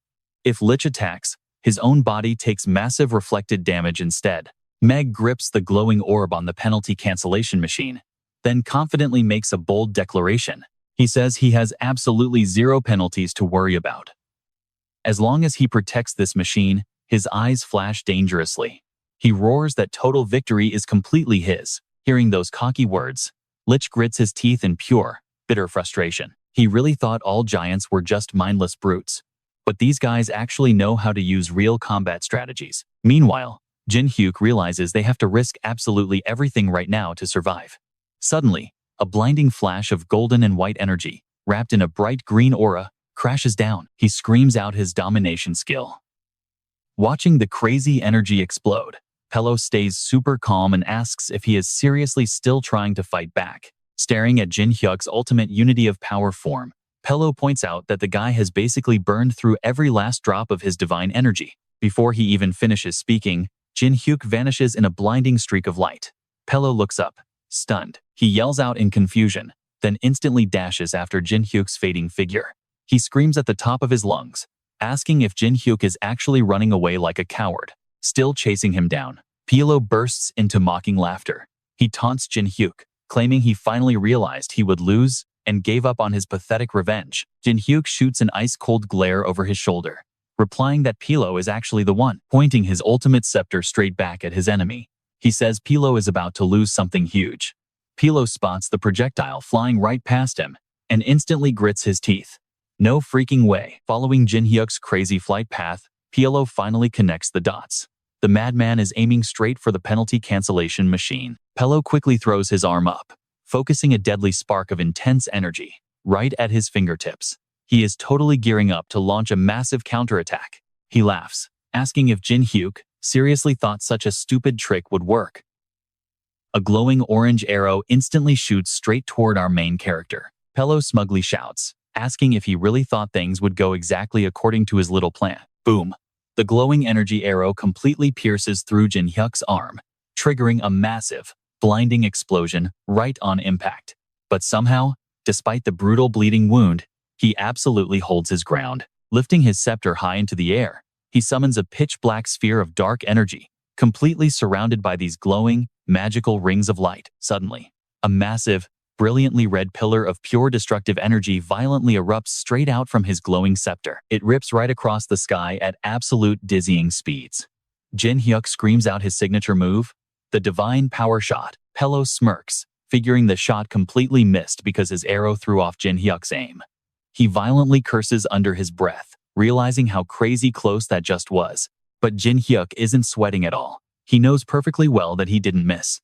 If Lich attacks, his own body takes massive reflected damage instead. Meg grips the glowing orb on the penalty cancellation machine, then confidently makes a bold declaration. He says he has absolutely zero penalties to worry about. As long as he protects this machine, his eyes flash dangerously. He roars that total victory is completely his. Hearing those cocky words, Lich grits his teeth in pure, bitter frustration. He really thought all giants were just mindless brutes. But these guys actually know how to use real combat strategies. Meanwhile, Jin Hyuk realizes they have to risk absolutely everything right now to survive. Suddenly, a blinding flash of golden and white energy, wrapped in a bright green aura, crashes down. He screams out his domination skill. Watching the crazy energy explode, Pello stays super calm and asks if he is seriously still trying to fight back. Staring at Jin Hyuk's ultimate unity of power form, Pello points out that the guy has basically burned through every last drop of his divine energy. Before he even finishes speaking, Jin Hyuk vanishes in a blinding streak of light. Pello looks up, stunned. He yells out in confusion, then instantly dashes after Jin Hyuk's fading figure. He screams at the top of his lungs, asking if Jin Hyuk is actually running away like a coward. Still chasing him down, Pello bursts into mocking laughter. He taunts Jin Hyuk, claiming he finally realized he would lose and gave up on his pathetic revenge. Jin Hyuk shoots an ice-cold glare over his shoulder, replying that Pello is actually the one, pointing his ultimate scepter straight back at his enemy. He says Pello is about to lose something huge. Pello spots the projectile flying right past him and instantly grits his teeth. No freaking way. Following Jin Hyuk's crazy flight path, Pello finally connects the dots. The madman is aiming straight for the penalty cancellation machine. Pello quickly throws his arm up, focusing a deadly spark of intense energy right at his fingertips. He is totally gearing up to launch a massive counterattack. He laughs, asking if Jin Hyuk seriously thought such a stupid trick would work. A glowing orange arrow instantly shoots straight toward our main character. Pello smugly shouts, asking if he really thought things would go exactly according to his little plan. Boom! The glowing energy arrow completely pierces through Jin Hyuk's arm, triggering a massive, blinding explosion right on impact. But somehow, despite the brutal bleeding wound, he absolutely holds his ground. Lifting his scepter high into the air, he summons a pitch-black sphere of dark energy, completely surrounded by these glowing, magical rings of light. Suddenly, a massive, brilliantly red pillar of pure destructive energy violently erupts straight out from his glowing scepter. It rips right across the sky at absolute dizzying speeds. Jin Hyuk screams out his signature move, the divine power shot. Pello smirks, figuring the shot completely missed because his arrow threw off Jin Hyuk's aim. He violently curses under his breath, realizing how crazy close that just was. But Jin Hyuk isn't sweating at all. He knows perfectly well that he didn't miss.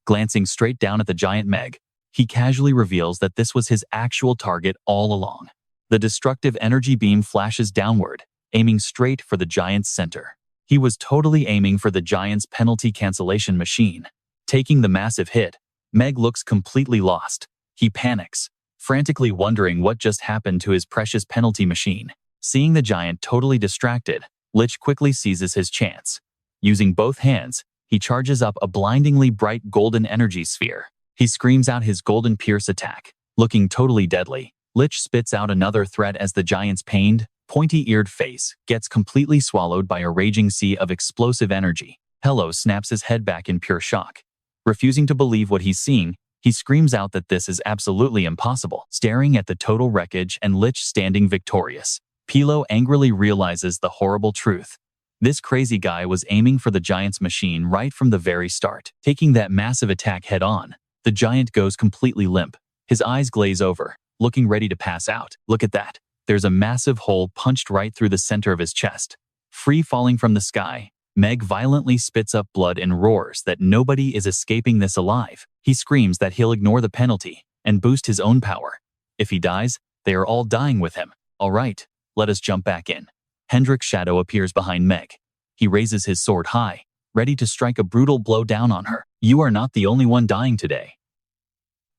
Glancing straight down at the giant Meg, he casually reveals that this was his actual target all along. The destructive energy beam flashes downward, aiming straight for the giant's center. He was totally aiming for the giant's penalty cancellation machine. Taking the massive hit, Meg looks completely lost. He panics, frantically wondering what just happened to his precious penalty machine. Seeing the giant totally distracted, Lich quickly seizes his chance. Using both hands, he charges up a blindingly bright golden energy sphere. He screams out his golden pierce attack. Looking totally deadly, Lich spits out another threat as the giant's pained, pointy-eared face gets completely swallowed by a raging sea of explosive energy. Pello snaps his head back in pure shock. Refusing to believe what he's seeing, he screams out that this is absolutely impossible. Staring at the total wreckage and Lich standing victorious, Pello angrily realizes the horrible truth. This crazy guy was aiming for the giant's machine right from the very start. Taking that massive attack head-on, the giant goes completely limp. His eyes glaze over, looking ready to pass out. Look at that. There's a massive hole punched right through the center of his chest. Free falling from the sky, Meg violently spits up blood and roars that nobody is escaping this alive. He screams that he'll ignore the penalty and boost his own power. If he dies, they are all dying with him. All right, let us jump back in. Hendrik's shadow appears behind Meg. He raises his sword high, ready to strike a brutal blow down on her. You are not the only one dying today.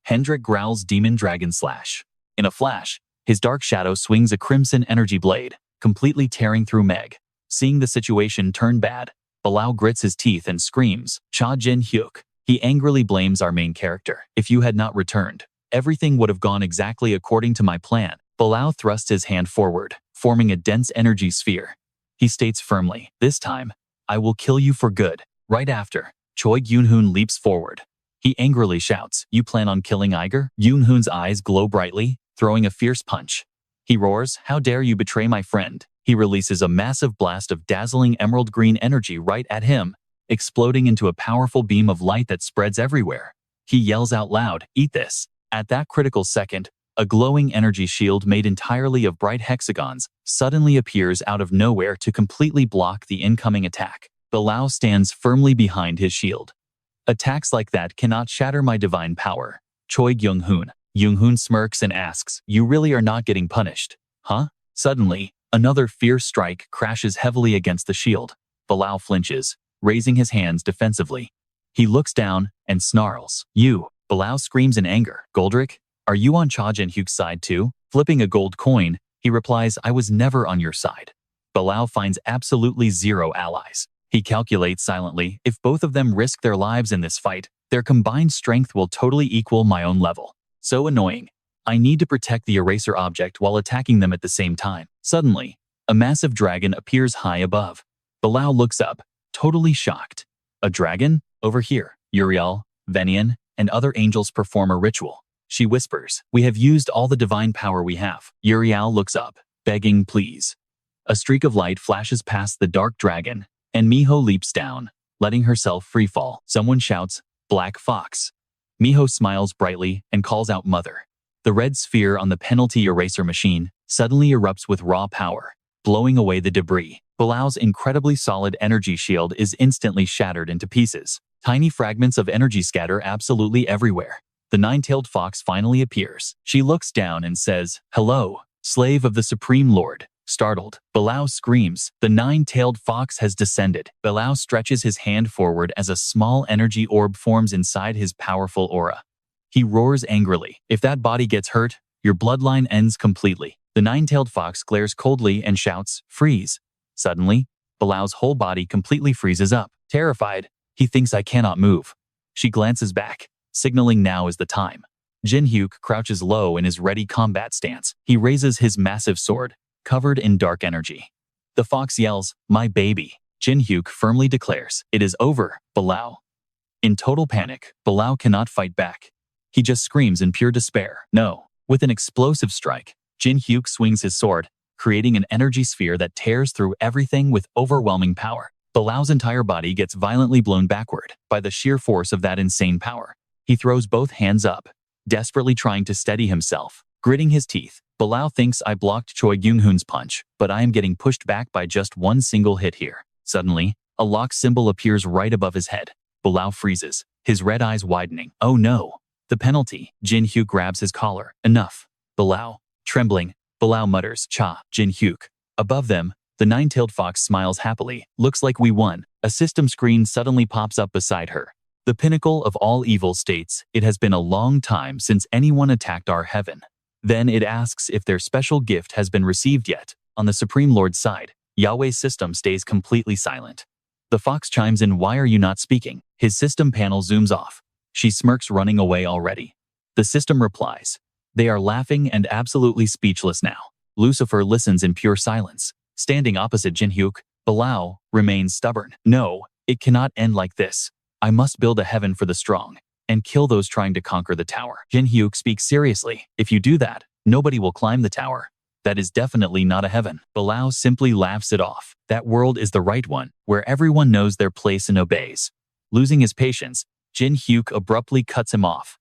Hendrik growls Demon Dragon Slash. In a flash, his dark shadow swings a crimson energy blade, completely tearing through Meg. Seeing the situation turn bad, Bilal grits his teeth and screams, "Cha Jin Hyuk." He angrily blames our main character. "If you had not returned, everything would have gone exactly according to my plan." Bilal thrusts his hand forward, forming a dense energy sphere. He states firmly, "This time, I will kill you for good." Right after, Choi Yoon-hoon leaps forward. He angrily shouts, "You plan on killing Iger?" Yoon-hoon's eyes glow brightly, throwing a fierce punch. He roars, "How dare you betray my friend?" He releases a massive blast of dazzling emerald green energy right at him, exploding into a powerful beam of light that spreads everywhere. He yells out loud, "Eat this." At that critical second, a glowing energy shield made entirely of bright hexagons suddenly appears out of nowhere to completely block the incoming attack. Bilal stands firmly behind his shield. "Attacks like that cannot shatter my divine power." Choi Young-hoon. Young-hoon smirks and asks, "You really are not getting punished, huh?" Suddenly, another fierce strike crashes heavily against the shield. Bilal flinches, raising his hands defensively. He looks down and snarls, "You!" Bilal screams in anger, "Goldrick, are you on Cha Jin Hyuk's side too?" Flipping a gold coin, he replies, "I was never on your side." Bilal finds absolutely zero allies. He calculates silently, if both of them risk their lives in this fight, their combined strength will totally equal my own level. So annoying. I need to protect the eraser object while attacking them at the same time. Suddenly, a massive dragon appears high above. Bilal looks up, totally shocked. "A dragon? Over here." Uriel, Venian, and other angels perform a ritual. She whispers, "We have used all the divine power we have." Uriel looks up, begging, "Please." A streak of light flashes past the dark dragon, and Miho leaps down, letting herself freefall. Someone shouts, "Black Fox." Miho smiles brightly and calls out, "Mother." The red sphere on the penalty eraser machine suddenly erupts with raw power, blowing away the debris. Bilal's incredibly solid energy shield is instantly shattered into pieces. Tiny fragments of energy scatter absolutely everywhere. The nine-tailed fox finally appears. She looks down and says, "Hello, slave of the Supreme Lord." Startled, Bilal screams, "The nine-tailed fox has descended." Bilal stretches his hand forward as a small energy orb forms inside his powerful aura. He roars angrily, "If that body gets hurt, your bloodline ends completely." The nine-tailed fox glares coldly and shouts, "Freeze." Suddenly, Bilal's whole body completely freezes up. Terrified, he thinks, "I cannot move." She glances back, signaling now is the time. Jin Hyuk crouches low in his ready combat stance. He raises his massive sword, covered in dark energy. The fox yells, "My baby." Jin Hyuk firmly declares, "It is over, Bilal." In total panic, Bilal cannot fight back. He just screams in pure despair, "No." With an explosive strike, Jin Hyuk swings his sword, creating an energy sphere that tears through everything with overwhelming power. Bilal's entire body gets violently blown backward by the sheer force of that insane power. He throws both hands up, desperately trying to steady himself. Gritting his teeth, Bilal thinks, "I blocked Choi Young-hoon's punch, but I am getting pushed back by just one single hit here." Suddenly, a lock symbol appears right above his head. Bilal freezes, his red eyes widening. "Oh no." The penalty. Jin Hyuk grabs his collar. "Enough." Bilal. Trembling, Bilal mutters, "Cha Jin Hyuk." Above them, the nine-tailed fox smiles happily. "Looks like we won." A system screen suddenly pops up beside her. The pinnacle of all evil states, "It has been a long time since anyone attacked our heaven." Then it asks if their special gift has been received yet. On the Supreme Lord's side, Yahweh's system stays completely silent. The fox chimes in, "Why are you not speaking?" His system panel zooms off. She smirks, running away already. The system replies, "They are laughing and absolutely speechless now." Lucifer listens in pure silence. Standing opposite Jin Hyuk, Bilal remains stubborn. "No, it cannot end like this. I must build a heaven for the strong and kill those trying to conquer the tower." Jin Hyuk speaks seriously. "If you do that, nobody will climb the tower. That is definitely not a heaven." Bilal simply laughs it off. "That world is the right one, where everyone knows their place and obeys." Losing his patience, Jin Hyuk abruptly cuts him off.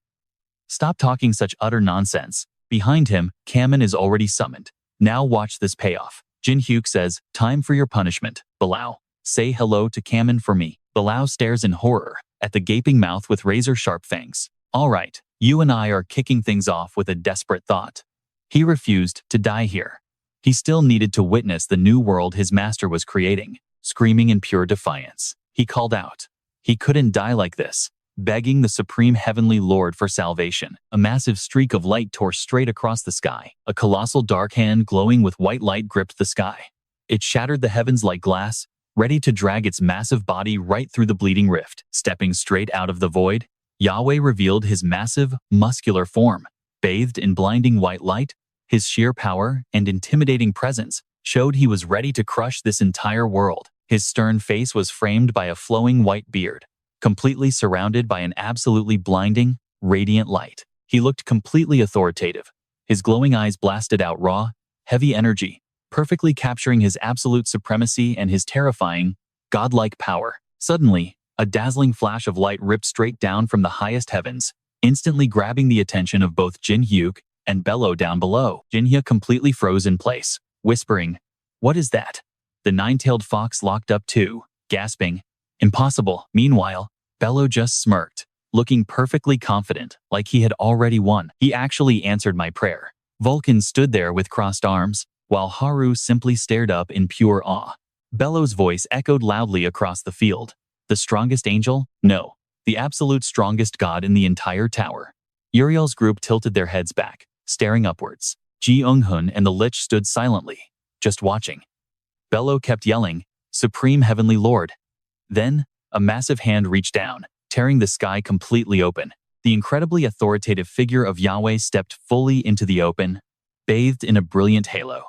"Stop talking such utter nonsense." Behind him, Kamen is already summoned. "Now watch this payoff." Jin Hyuk says, "Time for your punishment, Bilal. Say hello to Kamen for me." Bilal stares in horror at the gaping mouth with razor-sharp fangs. "All right, you and I are kicking things off with a desperate thought." He refused to die here. He still needed to witness the new world his master was creating. Screaming in pure defiance, he called out, he couldn't die like this. Begging the Supreme Heavenly Lord for salvation. A massive streak of light tore straight across the sky. A colossal dark hand glowing with white light gripped the sky. It shattered the heavens like glass, ready to drag its massive body right through the bleeding rift. Stepping straight out of the void, Yahweh revealed his massive, muscular form. Bathed in blinding white light, his sheer power and intimidating presence showed he was ready to crush this entire world. His stern face was framed by a flowing white beard, completely surrounded by an absolutely blinding, radiant light. He looked completely authoritative. His glowing eyes blasted out raw, heavy energy, perfectly capturing his absolute supremacy and his terrifying, godlike power. Suddenly, a dazzling flash of light ripped straight down from the highest heavens, instantly grabbing the attention of both Jin Hyuk and Bello down below. Jin Hyuk completely froze in place, whispering, "What is that?" The nine-tailed fox locked up too, gasping, "Impossible." Meanwhile, Bello just smirked, looking perfectly confident, like he had already won. "He actually answered my prayer." Vulcan stood there with crossed arms, while Haru simply stared up in pure awe. Bello's voice echoed loudly across the field. "The strongest angel? No. The absolute strongest god in the entire tower." Uriel's group tilted their heads back, staring upwards. Ji Eunghun and the Lich stood silently, just watching. Bello kept yelling, "Supreme Heavenly Lord." Then, a massive hand reached down, tearing the sky completely open. The incredibly authoritative figure of Yahweh stepped fully into the open, bathed in a brilliant halo.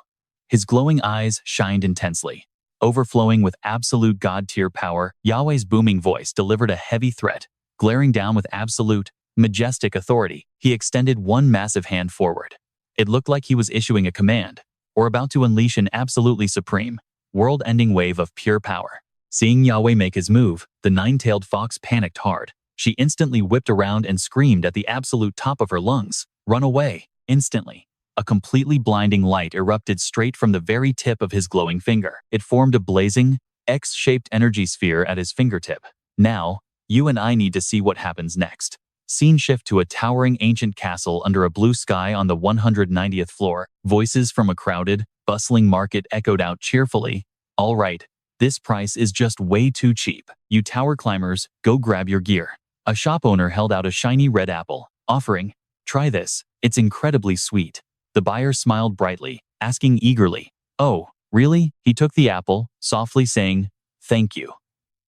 His glowing eyes shined intensely, overflowing with absolute god-tier power. Yahweh's booming voice delivered a heavy threat, glaring down with absolute, majestic authority. He extended one massive hand forward. It looked like he was issuing a command, or about to unleash an absolutely supreme, world-ending wave of pure power. Seeing Yahweh make his move, the nine-tailed fox panicked hard. She instantly whipped around and screamed at the absolute top of her lungs, "Run away!" Instantly, a completely blinding light erupted straight from the very tip of his glowing finger. It formed a blazing, X-shaped energy sphere at his fingertip. "Now, you and I need to see what happens next." Scene shift to a towering ancient castle under a blue sky on the 190th floor. Voices from a crowded, bustling market echoed out cheerfully, "All right, this price is just way too cheap. You tower climbers, go grab your gear." A shop owner held out a shiny red apple, offering, "Try this, it's incredibly sweet." The buyer smiled brightly, asking eagerly, "Oh, really?" He took the apple, softly saying, "Thank you."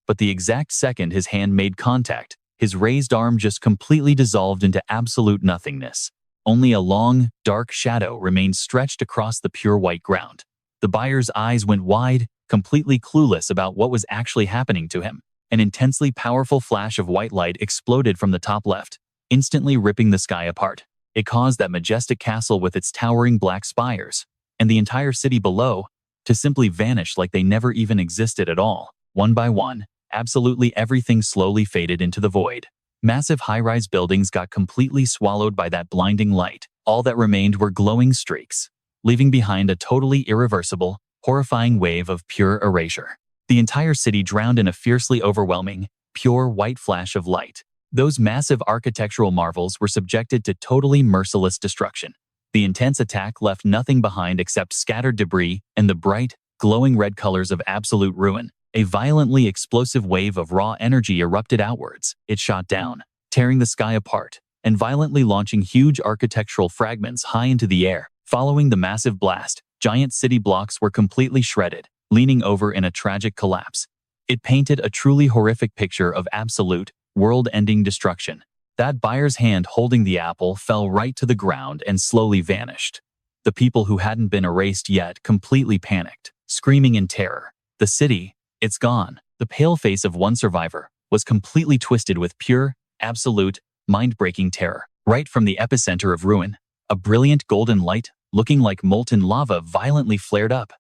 But the exact second his hand made contact, his raised arm just completely dissolved into absolute nothingness. Only a long, dark shadow remained stretched across the pure white ground. The buyer's eyes went wide, completely clueless about what was actually happening to him. An intensely powerful flash of white light exploded from the top left, instantly ripping the sky apart. It caused that majestic castle with its towering black spires, and the entire city below, to simply vanish like they never even existed at all. One by one, absolutely everything slowly faded into the void. Massive high-rise buildings got completely swallowed by that blinding light. All that remained were glowing streaks, leaving behind a totally irreversible, horrifying wave of pure erasure. The entire city drowned in a fiercely overwhelming, pure white flash of light. Those massive architectural marvels were subjected to totally merciless destruction. The intense attack left nothing behind except scattered debris and the bright, glowing red colors of absolute ruin. A violently explosive wave of raw energy erupted outwards. It shot down, tearing the sky apart, and violently launching huge architectural fragments high into the air. Following the massive blast, giant city blocks were completely shredded, leaning over in a tragic collapse. It painted a truly horrific picture of absolute, world-ending destruction. That buyer's hand holding the apple fell right to the ground and slowly vanished. The people who hadn't been erased yet completely panicked, screaming in terror. The city, it's gone. The pale face of one survivor was completely twisted with pure, absolute, mind-breaking terror. Right from the epicenter of ruin, a brilliant golden light, looking like molten lava, violently flared up.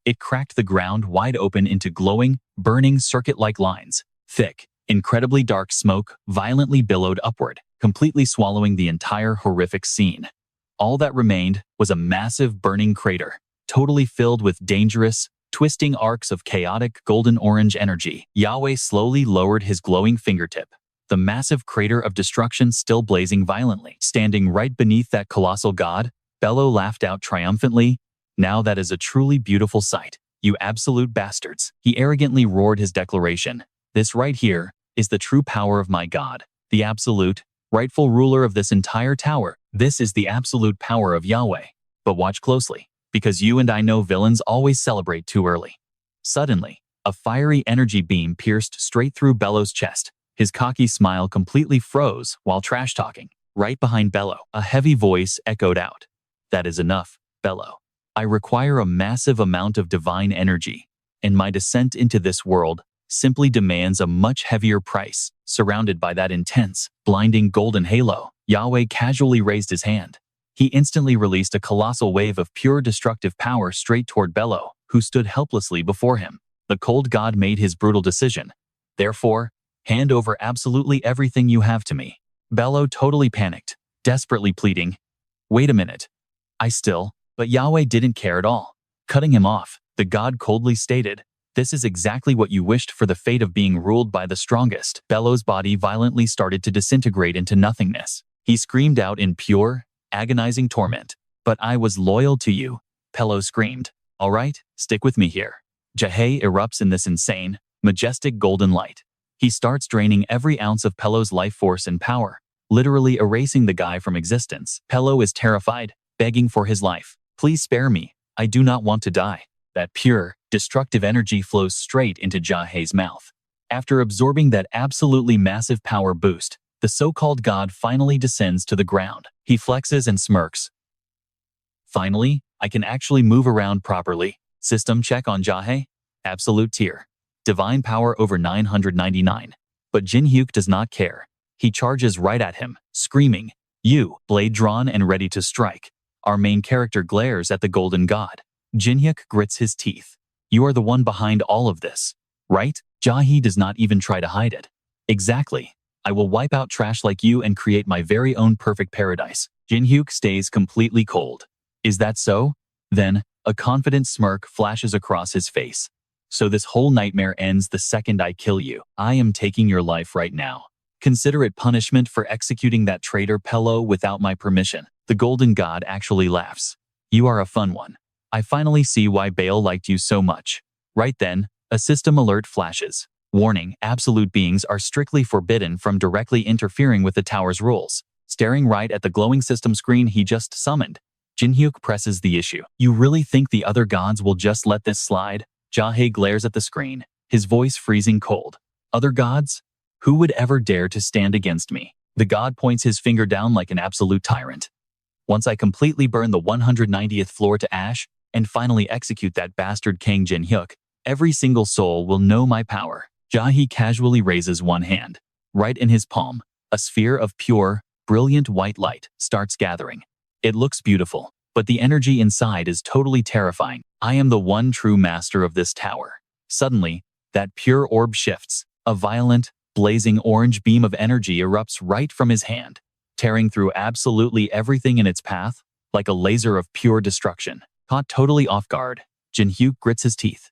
It cracked the ground wide open into glowing, burning circuit-like lines. Thick, incredibly dark smoke violently billowed upward, completely swallowing the entire horrific scene. All that remained was a massive burning crater, totally filled with dangerous, twisting arcs of chaotic golden-orange energy. Yahweh slowly lowered his glowing fingertip, the massive crater of destruction still blazing violently. Standing right beneath that colossal god, Bello laughed out triumphantly. "Now that is a truly beautiful sight, you absolute bastards." He arrogantly roared his declaration. "This right here is the true power of my God, the absolute, rightful ruler of this entire tower. This is the absolute power of Yahweh. But watch closely, because you and I know villains always celebrate too early. Suddenly, a fiery energy beam pierced straight through Bello's chest. His cocky smile completely froze while trash-talking. Right behind Bello, a heavy voice echoed out. That is enough, Bello. I require a massive amount of divine energy, and my descent into this world simply demands a much heavier price. Surrounded by that intense, blinding golden halo, Yahweh casually raised his hand. He instantly released a colossal wave of pure destructive power straight toward Bello, who stood helplessly before him. The cold god made his brutal decision. Therefore, hand over absolutely everything you have to me. Bello totally panicked, desperately pleading, wait a minute. But Yahweh didn't care at all. Cutting him off, the god coldly stated, this is exactly what you wished for, the fate of being ruled by the strongest. Bello's body violently started to disintegrate into nothingness. He screamed out in pure, agonizing torment. But I was loyal to you, Bello screamed. All right, stick with me here. Jahe erupts in this insane, majestic golden light. He starts draining every ounce of Bello's life force and power, literally erasing the guy from existence. Bello is terrified, begging for his life. Please spare me, I do not want to die. That pure, destructive energy flows straight into Jahe's mouth. After absorbing that absolutely massive power boost, the so-called god finally descends to the ground. He flexes and smirks. Finally, I can actually move around properly. System check on Jahe. Absolute tier. Divine power over 999. But Jin Hyuk does not care. He charges right at him, screaming, you, blade drawn and ready to strike. Our main character glares at the golden god. Jin Hyuk grits his teeth. You are the one behind all of this, right? Jahe does not even try to hide it. Exactly. I will wipe out trash like you and create my very own perfect paradise. Jin Hyuk stays completely cold. Is that so? Then, a confident smirk flashes across his face. So this whole nightmare ends the second I kill you. I am taking your life right now. Consider it punishment for executing that traitor Bello without my permission. The golden god actually laughs. You are a fun one. I finally see why Bale liked you so much. Right then, a system alert flashes. Warning, absolute beings are strictly forbidden from directly interfering with the tower's rules. Staring right at the glowing system screen he just summoned, Jin Hyuk presses the issue. You really think the other gods will just let this slide? Jahe glares at the screen, his voice freezing cold. Other gods? Who would ever dare to stand against me? The god points his finger down like an absolute tyrant. Once I completely burn the 190th floor to ash, and finally execute that bastard King Jin Hyuk, every single soul will know my power. Jahe casually raises one hand. Right in his palm, a sphere of pure, brilliant white light starts gathering. It looks beautiful, but the energy inside is totally terrifying. I am the one true master of this tower. Suddenly, that pure orb shifts. A violent, blazing orange beam of energy erupts right from his hand, tearing through absolutely everything in its path, like a laser of pure destruction. Caught totally off guard, Jin Hyuk grits his teeth.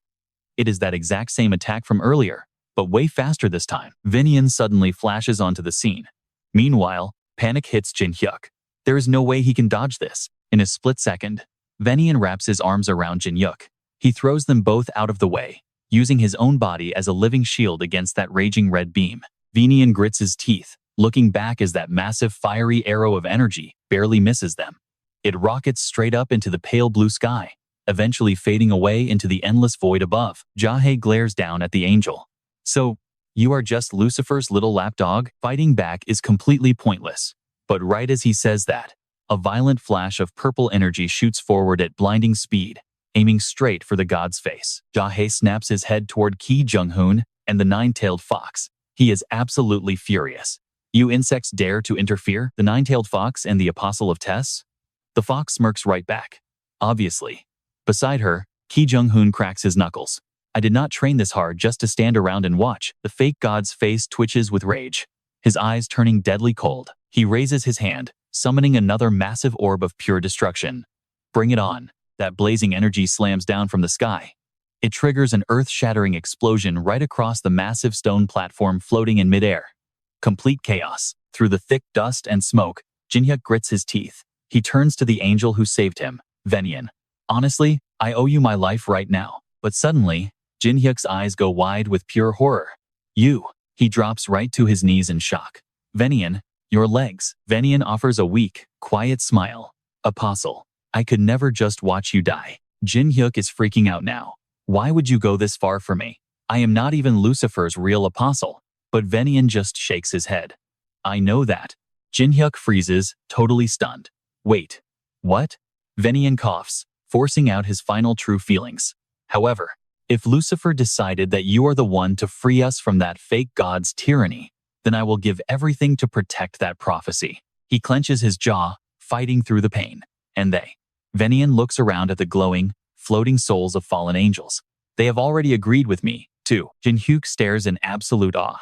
It is that exact same attack from earlier, but way faster this time. Vinian suddenly flashes onto the scene. Meanwhile, panic hits Jin Hyuk. There is no way he can dodge this. In a split second, Vinian wraps his arms around Jin Hyuk. He throws them both out of the way, using his own body as a living shield against that raging red beam. Vinian grits his teeth, looking back as that massive fiery arrow of energy barely misses them. It rockets straight up into the pale blue sky, eventually fading away into the endless void above. Jahe glares down at the angel. So, you are just Lucifer's little lapdog? Fighting back is completely pointless. But right as he says that, a violent flash of purple energy shoots forward at blinding speed, aiming straight for the god's face. Jahe snaps his head toward Ki Jung-hoon and the nine-tailed fox. He is absolutely furious. You insects dare to interfere? The nine-tailed fox and the apostle of Tess? The fox smirks right back. Obviously. Beside her, Ki Jung-hoon cracks his knuckles. I did not train this hard just to stand around and watch. The fake god's face twitches with rage, his eyes turning deadly cold. He raises his hand, summoning another massive orb of pure destruction. Bring it on. That blazing energy slams down from the sky. It triggers an earth-shattering explosion right across the massive stone platform floating in midair. Complete chaos. Through the thick dust and smoke, Jin Hyuk grits his teeth. He turns to the angel who saved him, Venian. Honestly, I owe you my life right now. But suddenly, Jin Hyuk's eyes go wide with pure horror. You. He drops right to his knees in shock. Venian, your legs. Venian offers a weak, quiet smile. Apostle, I could never just watch you die. Jin Hyuk is freaking out now. Why would you go this far for me? I am not even Lucifer's real apostle. But Venian just shakes his head. I know that. Jin Hyuk freezes, totally stunned. Wait. What? Venian coughs, forcing out his final true feelings. However, if Lucifer decided that you are the one to free us from that fake god's tyranny, then I will give everything to protect that prophecy. He clenches his jaw, fighting through the pain. And they. Venian looks around at the glowing, floating souls of fallen angels. They have already agreed with me, too. Jin Hyuk stares in absolute awe.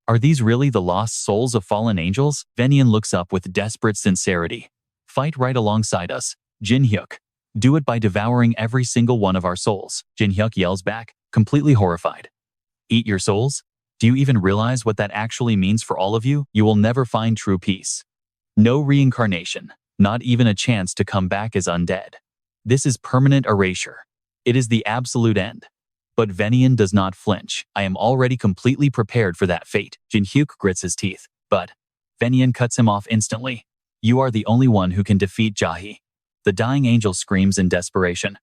Are these really the lost souls of fallen angels? Venian looks up with desperate sincerity. Fight right alongside us, Jin Hyuk. Do it by devouring every single one of our souls. Jin Hyuk yells back, completely horrified. Eat your souls? Do you even realize what that actually means for all of you? You will never find true peace. No reincarnation, not even a chance to come back as undead. This is permanent erasure. It is the absolute end. But Venian does not flinch. I am already completely prepared for that fate. Jin Hyuk grits his teeth, but Venian cuts him off instantly. You are the only one who can defeat Jahi. The dying angel screams in desperation.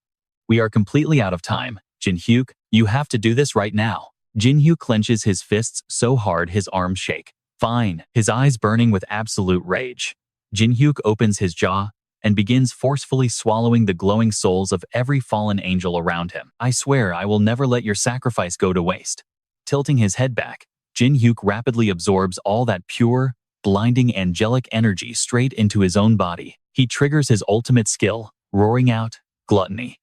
We are completely out of time. Jin Hyuk, you have to do this right now. Jin Hyuk clenches his fists so hard his arms shake. Fine, his eyes burning with absolute rage. Jin Hyuk opens his jaw and begins forcefully swallowing the glowing souls of every fallen angel around him. I swear I will never let your sacrifice go to waste. Tilting his head back, Jin Hyuk rapidly absorbs all that pure, blinding angelic energy straight into his own body. He triggers his ultimate skill, roaring out, Gluttony.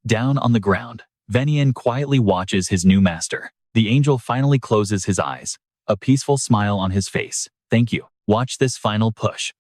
Down on the ground, Venian quietly watches his new master. The angel finally closes his eyes, a peaceful smile on his face. Thank you. Watch this final push.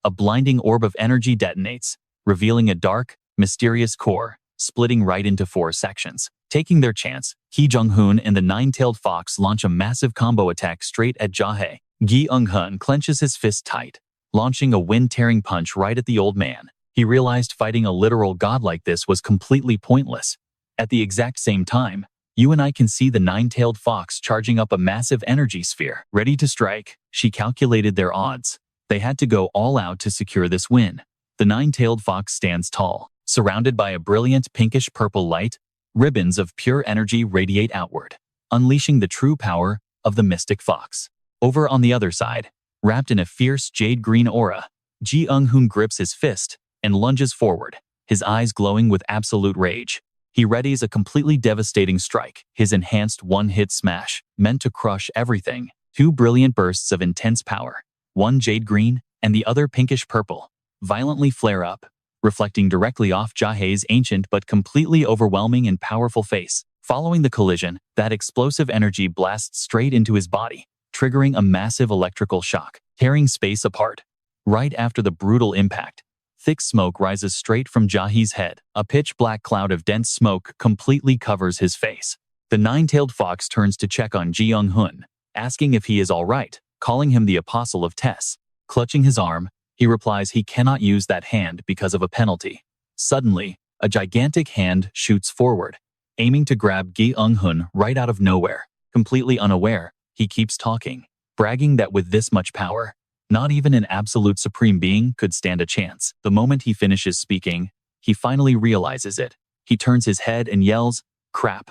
A blinding orb of energy detonates, revealing a dark, mysterious core, splitting right into 4 sections. Taking their chance, Ki Jung-hoon and the Nine-Tailed Fox launch a massive combo attack straight at Jahe. Gi Eung-hun clenches his fist tight, launching a wind-tearing punch right at the old man. He realized fighting a literal god like this was completely pointless. At the exact same time, you and I can see the Nine-Tailed Fox charging up a massive energy sphere. Ready to strike, she calculated their odds. They had to go all out to secure this win. The Nine-Tailed Fox stands tall, surrounded by a brilliant pinkish-purple light. Ribbons of pure energy radiate outward, unleashing the true power of the mystic fox. Over on the other side, wrapped in a fierce jade-green aura, Ji Eung-hoon grips his fist and lunges forward, his eyes glowing with absolute rage. He readies a completely devastating strike, his enhanced one-hit smash, meant to crush everything. 2 brilliant bursts of intense power, one jade green and the other pinkish purple, violently flare up, reflecting directly off Jahe's ancient but completely overwhelming and powerful face. Following the collision, that explosive energy blasts straight into his body, triggering a massive electrical shock, tearing space apart. Right after the brutal impact, thick smoke rises straight from Jahe's head. A pitch-black cloud of dense smoke completely covers his face. The Nine-Tailed Fox turns to check on Ji Eung-hoon, asking if he is all right, calling him the Apostle of Tess. Clutching his arm, he replies he cannot use that hand because of a penalty. Suddenly, a gigantic hand shoots forward, aiming to grab Gi Eung-hoon right out of nowhere. Completely unaware, he keeps talking, bragging that with this much power, not even an absolute supreme being could stand a chance. The moment he finishes speaking, he finally realizes it. He turns his head and yells, crap.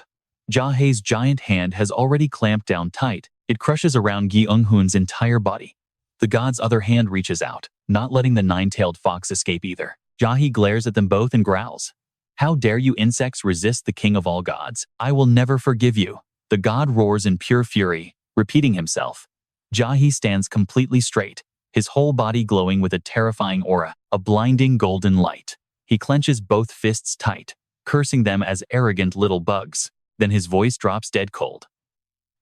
Jahe's giant hand has already clamped down tight. It crushes around Gi Eung-hoon's entire body. The god's other hand reaches out, not letting the Nine-Tailed Fox escape either. Jahe glares at them both and growls. How dare you insects resist the king of all gods? I will never forgive you. The god roars in pure fury, repeating himself. Jahe stands completely straight, his whole body glowing with a terrifying aura, a blinding golden light. He clenches both fists tight, cursing them as arrogant little bugs. Then his voice drops dead cold.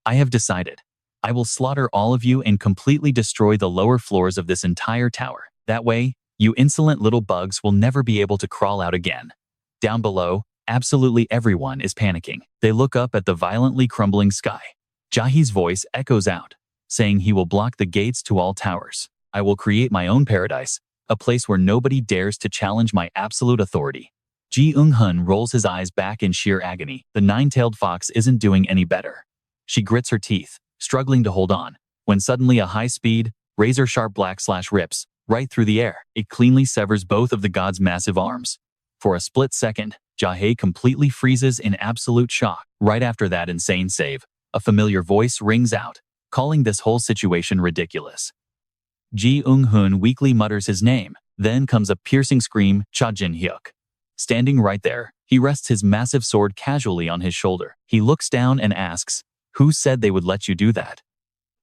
I have decided. I will slaughter all of you and completely destroy the lower floors of this entire tower. That way, you insolent little bugs will never be able to crawl out again. Down below, absolutely everyone is panicking. They look up at the violently crumbling sky. Jahe's voice echoes out, saying he will block the gates to all towers. I will create my own paradise, a place where nobody dares to challenge my absolute authority. Ji Eung-hoon rolls his eyes back in sheer agony. The Nine-Tailed Fox isn't doing any better. She grits her teeth, struggling to hold on, when suddenly a high-speed, razor-sharp black slash rips right through the air. It cleanly severs both of the god's massive arms. For a split second, Jae completely freezes in absolute shock. Right after that insane save, a familiar voice rings out, calling this whole situation ridiculous. Ji Eung-hoon weakly mutters his name, then comes a piercing scream, Cha Jin Hyuk. Standing right there, he rests his massive sword casually on his shoulder. He looks down and asks, "Who said they would let you do that?"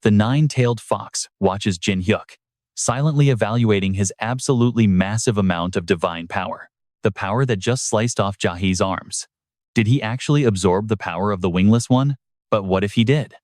The nine-tailed fox watches Jin Hyuk, silently evaluating his absolutely massive amount of divine power. The power that just sliced off Jahe's arms. Did he actually absorb the power of the wingless one? But what if he did?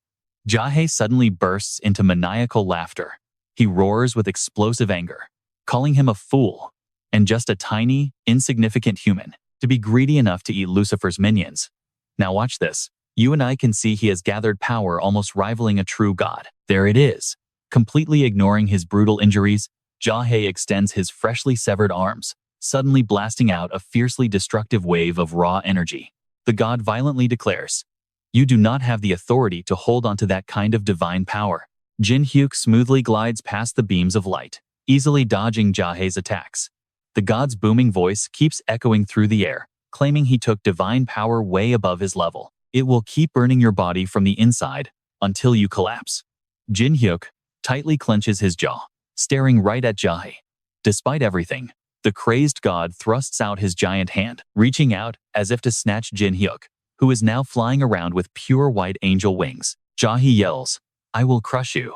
Jahe suddenly bursts into maniacal laughter. He roars with explosive anger, calling him a fool and just a tiny, insignificant human to be greedy enough to eat Lucifer's minions. Now watch this. You and I can see he has gathered power almost rivaling a true god. There it is. Completely ignoring his brutal injuries, Jahe extends his freshly severed arms, suddenly blasting out a fiercely destructive wave of raw energy. The god violently declares, "You do not have the authority to hold onto that kind of divine power." Jin Hyuk smoothly glides past the beams of light, easily dodging Jahe's attacks. The god's booming voice keeps echoing through the air, claiming he took divine power way above his level. "It will keep burning your body from the inside until you collapse." Jin Hyuk tightly clenches his jaw, staring right at Jahe. Despite everything, the crazed god thrusts out his giant hand, reaching out as if to snatch Jin Hyuk, who is now flying around with pure white angel wings. Jahe yells, "I will crush you."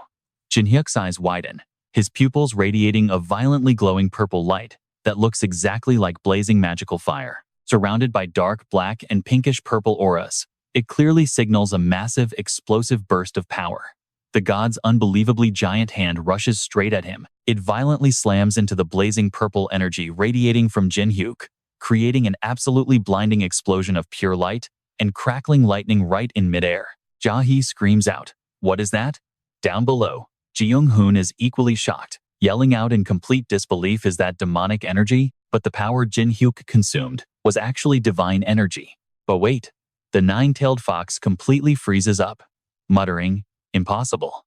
Jin Hyuk's eyes widen, his pupils radiating a violently glowing purple light that looks exactly like blazing magical fire. Surrounded by dark black and pinkish purple auras, it clearly signals a massive, explosive burst of power. The god's unbelievably giant hand rushes straight at him. It violently slams into the blazing purple energy radiating from Jin Hyuk, creating an absolutely blinding explosion of pure light and crackling lightning right in midair. Jahe screams out, "What is that?" Down below, Ji Eung-hoon is equally shocked, yelling out in complete disbelief, "Is that demonic energy?" But the power Jin Hyuk consumed was actually divine energy. But wait, the nine-tailed fox completely freezes up, muttering, "Impossible."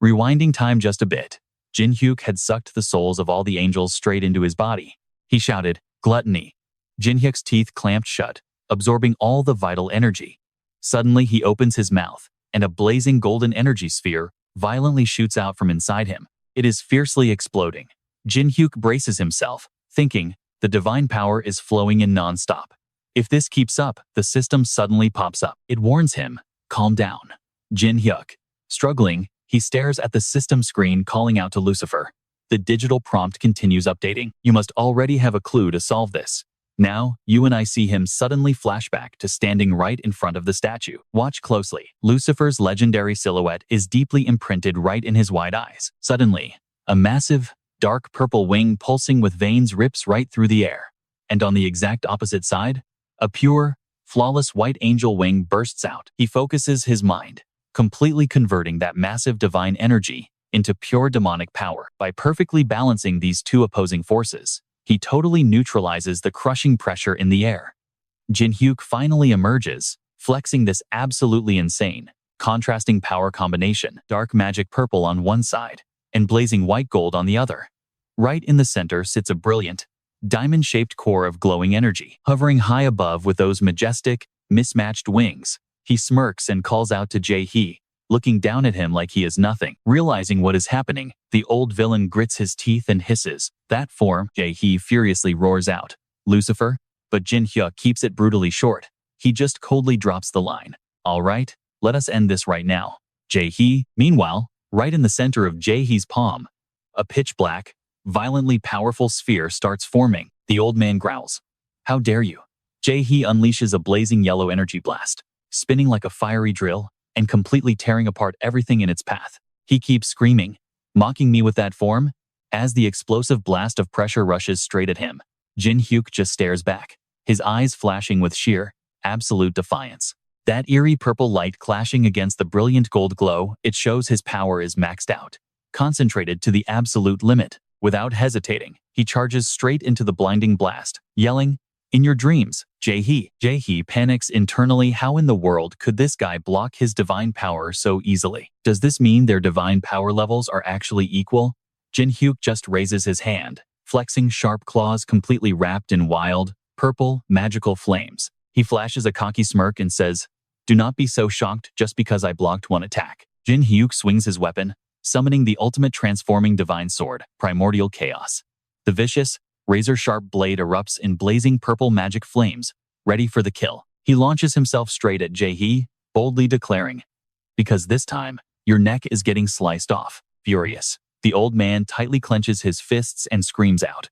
Rewinding time just a bit, Jin Hyuk had sucked the souls of all the angels straight into his body. He shouted, "Gluttony." Jin Hyuk's teeth clamped shut, absorbing all the vital energy. Suddenly he opens his mouth, and a blazing golden energy sphere violently shoots out from inside him. It is fiercely exploding. Jin Hyuk braces himself, thinking, the divine power is flowing in non-stop. If this keeps up, the system suddenly pops up. It warns him, "Calm down." Jin Hyuk, struggling, he stares at the system screen, calling out to Lucifer. The digital prompt continues updating. "You must already have a clue to solve this." Now, you and I see him suddenly flashback to standing right in front of the statue. Watch closely. Lucifer's legendary silhouette is deeply imprinted right in his wide eyes. Suddenly, a massive, dark purple wing pulsing with veins rips right through the air. And on the exact opposite side, a pure, flawless white angel wing bursts out. He focuses his mind, completely converting that massive divine energy into pure demonic power. By perfectly balancing these two opposing forces, he totally neutralizes the crushing pressure in the air. Jin Hyuk finally emerges, flexing this absolutely insane, contrasting power combination. Dark magic purple on one side, and blazing white gold on the other. Right in the center sits a brilliant, diamond-shaped core of glowing energy. Hovering high above with those majestic, mismatched wings, he smirks and calls out to Jae, looking down at him like he is nothing. Realizing what is happening, the old villain grits his teeth and hisses, "That form!" Jae furiously roars out, "Lucifer," but Jin Hyuk keeps it brutally short. He just coldly drops the line, "All right, let us end this right now." Jae, meanwhile, right in the center of Jae's palm, a pitch-black, violently powerful sphere starts forming. The old man growls, "How dare you!" Jae unleashes a blazing yellow energy blast, spinning like a fiery drill, and completely tearing apart everything in its path. He keeps screaming, "Mocking me with that form?" As the explosive blast of pressure rushes straight at him, Jin Hyuk just stares back, his eyes flashing with sheer, absolute defiance. That eerie purple light clashing against the brilliant gold glow, it shows his power is maxed out, concentrated to the absolute limit. Without hesitating, he charges straight into the blinding blast, yelling, "In your dreams, Jae." Jae panics internally. How in the world could this guy block his divine power so easily? Does this mean their divine power levels are actually equal? Jin Hyuk just raises his hand, flexing sharp claws completely wrapped in wild, purple, magical flames. He flashes a cocky smirk and says, "Do not be so shocked just because I blocked one attack." Jin Hyuk swings his weapon, summoning the ultimate transforming divine sword, Primordial Chaos. The vicious, razor-sharp blade erupts in blazing purple magic flames, ready for the kill. He launches himself straight at Jae-hee, boldly declaring, "Because this time, your neck is getting sliced off." Furious, the old man tightly clenches his fists and screams out,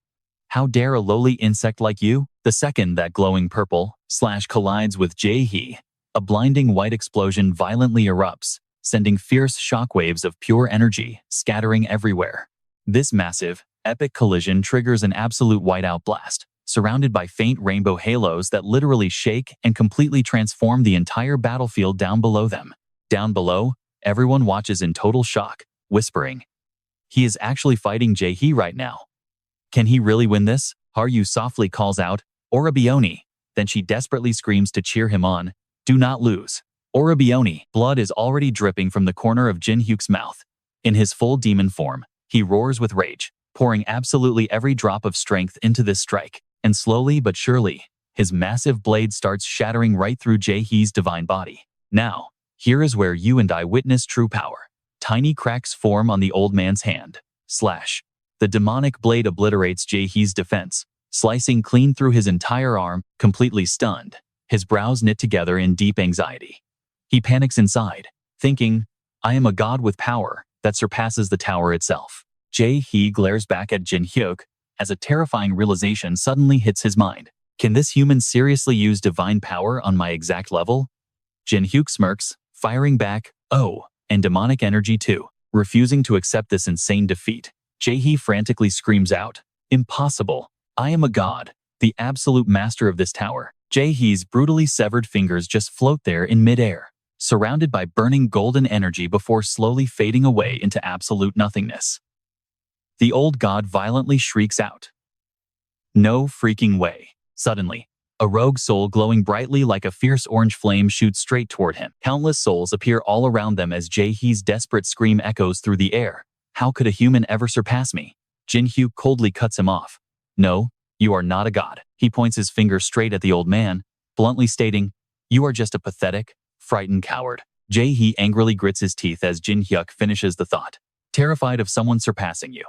"How dare a lowly insect like you?" The second that glowing purple slash collides with Jae-hee, a blinding white explosion violently erupts, sending fierce shockwaves of pure energy scattering everywhere. This massive, epic collision triggers an absolute whiteout blast, surrounded by faint rainbow halos that literally shake and completely transform the entire battlefield down below them. Down below, everyone watches in total shock, whispering, "He is actually fighting Jae-hee right now. Can he really win this?" Haru softly calls out, "Orabioni." Then she desperately screams to cheer him on, "Do not lose." Orabioni. Blood is already dripping from the corner of Jin Hyuk's mouth. In his full demon form, he roars with rage, pouring absolutely every drop of strength into this strike. And slowly but surely, his massive blade starts shattering right through Jae-hee's divine body. Now, here is where you and I witness true power. Tiny cracks form on the old man's hand. Slash. The demonic blade obliterates Jae-hee's defense, slicing clean through his entire arm, completely stunned. His brows knit together in deep anxiety. He panics inside, thinking, "I am a god with power that surpasses the tower itself." Jae-hee glares back at Jin Hyuk as a terrifying realization suddenly hits his mind. Can this human seriously use divine power on my exact level? Jin Hyuk smirks, firing back, "Oh, and demonic energy too." Refusing to accept this insane defeat, Jae-hee frantically screams out, "Impossible. I am a god, the absolute master of this tower." Jae-hee's brutally severed fingers just float there in midair, surrounded by burning golden energy before slowly fading away into absolute nothingness. The old god violently shrieks out, "No freaking way." Suddenly, a rogue soul glowing brightly like a fierce orange flame shoots straight toward him. Countless souls appear all around them as Jae-hee's desperate scream echoes through the air. "How could a human ever surpass me?" Jin Hyuk coldly cuts him off. "No, you are not a god." He points his finger straight at the old man, bluntly stating, "You are just a pathetic, frightened coward." Jae-hee angrily grits his teeth as Jin Hyuk finishes the thought, "Terrified of someone surpassing you."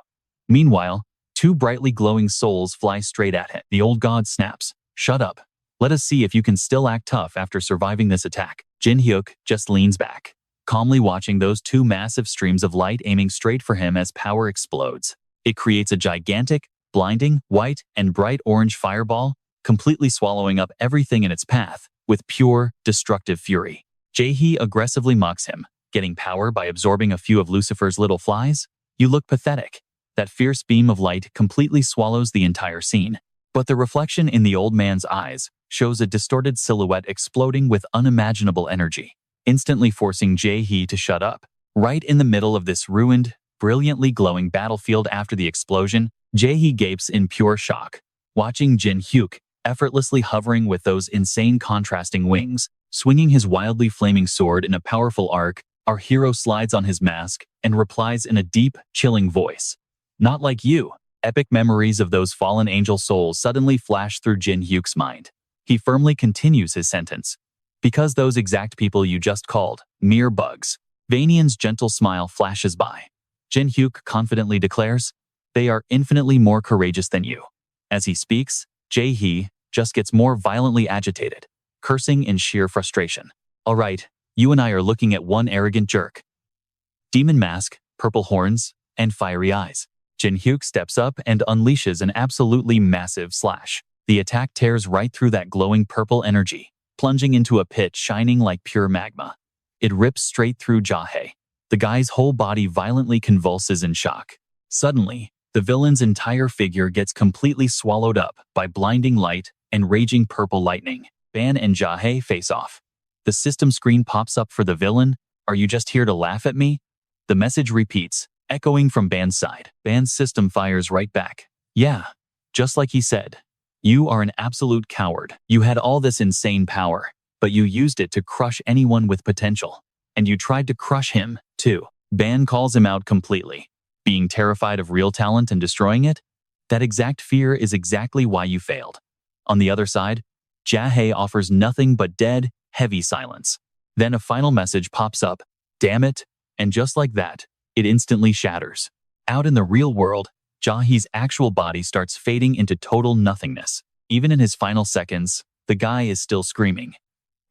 Meanwhile, two brightly glowing souls fly straight at him. The old god snaps, "Shut up. Let us see if you can still act tough after surviving this attack." Jin Hyuk just leans back, calmly watching those two massive streams of light aiming straight for him as power explodes. It creates a gigantic, blinding, white, and bright orange fireball, completely swallowing up everything in its path, with pure, destructive fury. Jae-hee aggressively mocks him, "Getting power by absorbing a few of Lucifer's little flies? You look pathetic." That fierce beam of light completely swallows the entire scene. But the reflection in the old man's eyes shows a distorted silhouette exploding with unimaginable energy, instantly forcing Jae-hee to shut up. Right in the middle of this ruined, brilliantly glowing battlefield after the explosion, Jae-hee gapes in pure shock, watching Jin Hyuk effortlessly hovering with those insane contrasting wings, swinging his wildly flaming sword in a powerful arc. Our hero slides on his mask and replies in a deep, chilling voice, "Not like you." Epic memories of those fallen angel souls suddenly flash through Jin Hyuk's mind. He firmly continues his sentence, "Because those exact people you just called mere bugs." Vanian's gentle smile flashes by. Jin Hyuk confidently declares, "They are infinitely more courageous than you." As he speaks, Jae-hee just gets more violently agitated, cursing in sheer frustration. "All right, you and I are looking at one arrogant jerk. Demon mask, purple horns, and fiery eyes." Jin Hyuk steps up and unleashes an absolutely massive slash. The attack tears right through that glowing purple energy, plunging into a pit shining like pure magma. It rips straight through Jae. The guy's whole body violently convulses in shock. Suddenly, the villain's entire figure gets completely swallowed up by blinding light and raging purple lightning. Ban and Jae face off. The system screen pops up for the villain. "Are you just here to laugh at me?" The message repeats, echoing from Ban's side. Ban's system fires right back. "Yeah, just like he said. You are an absolute coward. You had all this insane power, but you used it to crush anyone with potential. And you tried to crush him, too." Ban calls him out completely. being terrified of real talent and destroying it? That exact fear is exactly why you failed. On the other side, Jae offers nothing but dead, heavy silence. Then a final message pops up, damn it, and just like that, it instantly shatters. Out in the real world, Jae's actual body starts fading into total nothingness. Even in his final seconds, the guy is still screaming,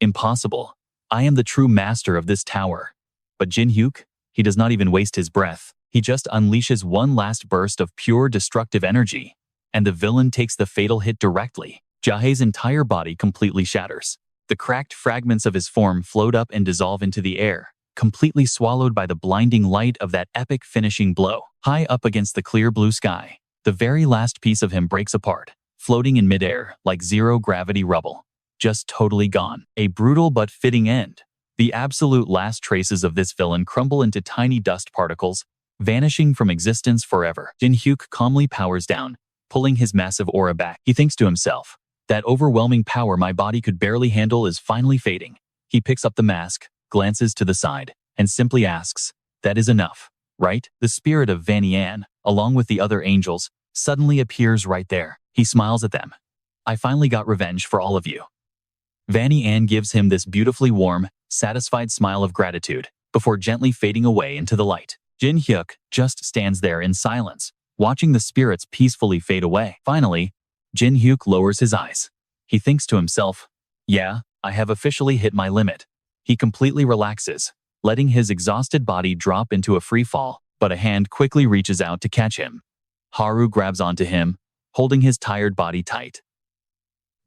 "Impossible. I am the true master of this tower." But Jin Hyuk, he does not even waste his breath. He just unleashes one last burst of pure destructive energy, and the villain takes the fatal hit directly. Jae's entire body completely shatters. The cracked fragments of his form float up and dissolve into the air, completely swallowed by the blinding light of that epic finishing blow. High up against the clear blue sky, the very last piece of him breaks apart, floating in midair like zero-gravity rubble. Just totally gone. A brutal but fitting end. The absolute last traces of this villain crumble into tiny dust particles, vanishing from existence forever. Jin Hyuk calmly powers down, pulling his massive aura back. He thinks to himself, that overwhelming power my body could barely handle is finally fading. He picks up the mask, glances to the side, and simply asks, that is enough, right? The spirit of Vanny Ann, along with the other angels, suddenly appears right there. He smiles at them. I finally got revenge for all of you. Vanny Ann gives him this beautifully warm, satisfied smile of gratitude, before gently fading away into the light. Jin Hyuk just stands there in silence, watching the spirits peacefully fade away. Finally, Jin Hyuk lowers his eyes. He thinks to himself, yeah, I have officially hit my limit. He completely relaxes, letting his exhausted body drop into a free fall, but a hand quickly reaches out to catch him. Haru grabs onto him, holding his tired body tight.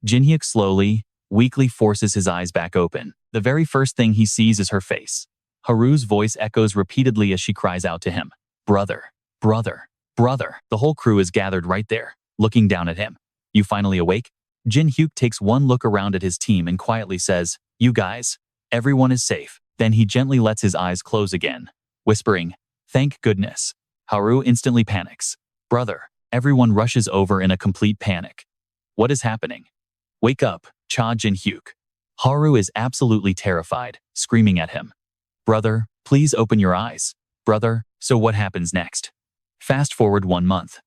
Jin Hyuk slowly, weakly forces his eyes back open. The very first thing he sees is her face. Haru's voice echoes repeatedly as she cries out to him, brother, brother, brother. The whole crew is gathered right there, looking down at him. You finally awake? Jin Hyuk takes one look around at his team and quietly says, you guys, everyone is safe. Then he gently lets his eyes close again, whispering, thank goodness. Haru instantly panics. Brother, everyone rushes over in a complete panic. What is happening? Wake up, Jin Hyuk. Haru is absolutely terrified, screaming at him. Brother, please open your eyes. Brother, so what happens next? Fast forward 1 month.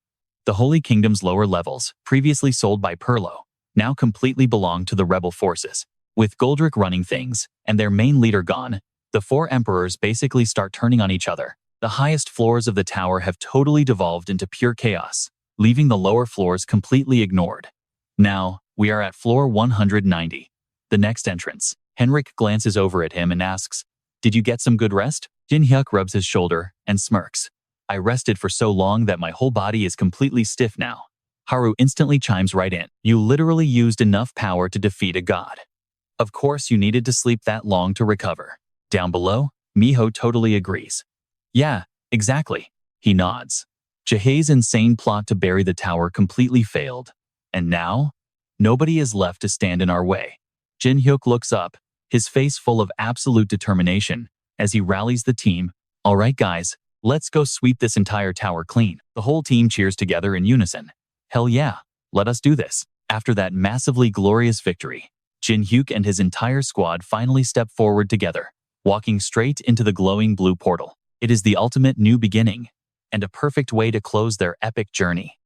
The Holy Kingdom's lower levels, previously sold by Perlo, now completely belong to the rebel forces. With Goldrick running things, and their main leader gone, the 4 emperors basically start turning on each other. The highest floors of the tower have totally devolved into pure chaos, leaving the lower floors completely ignored. Now, we are at floor 190. The next entrance. Henrik glances over at him and asks, did you get some good rest? Jin Hyuk rubs his shoulder and smirks. I rested for so long that my whole body is completely stiff now. Haru instantly chimes right in. You literally used enough power to defeat a god. Of course you needed to sleep that long to recover. Down below, Miho totally agrees. Yeah, exactly. He nods. Jaehae's insane plot to bury the tower completely failed. And now, nobody is left to stand in our way. Jin Hyuk looks up, his face full of absolute determination, as he rallies the team. All right, guys, let's go sweep this entire tower clean. The whole team cheers together in unison. Hell yeah, let us do this. After that massively glorious victory, Jin Hyuk and his entire squad finally step forward together, walking straight into the glowing blue portal. It is the ultimate new beginning, and a perfect way to close their epic journey.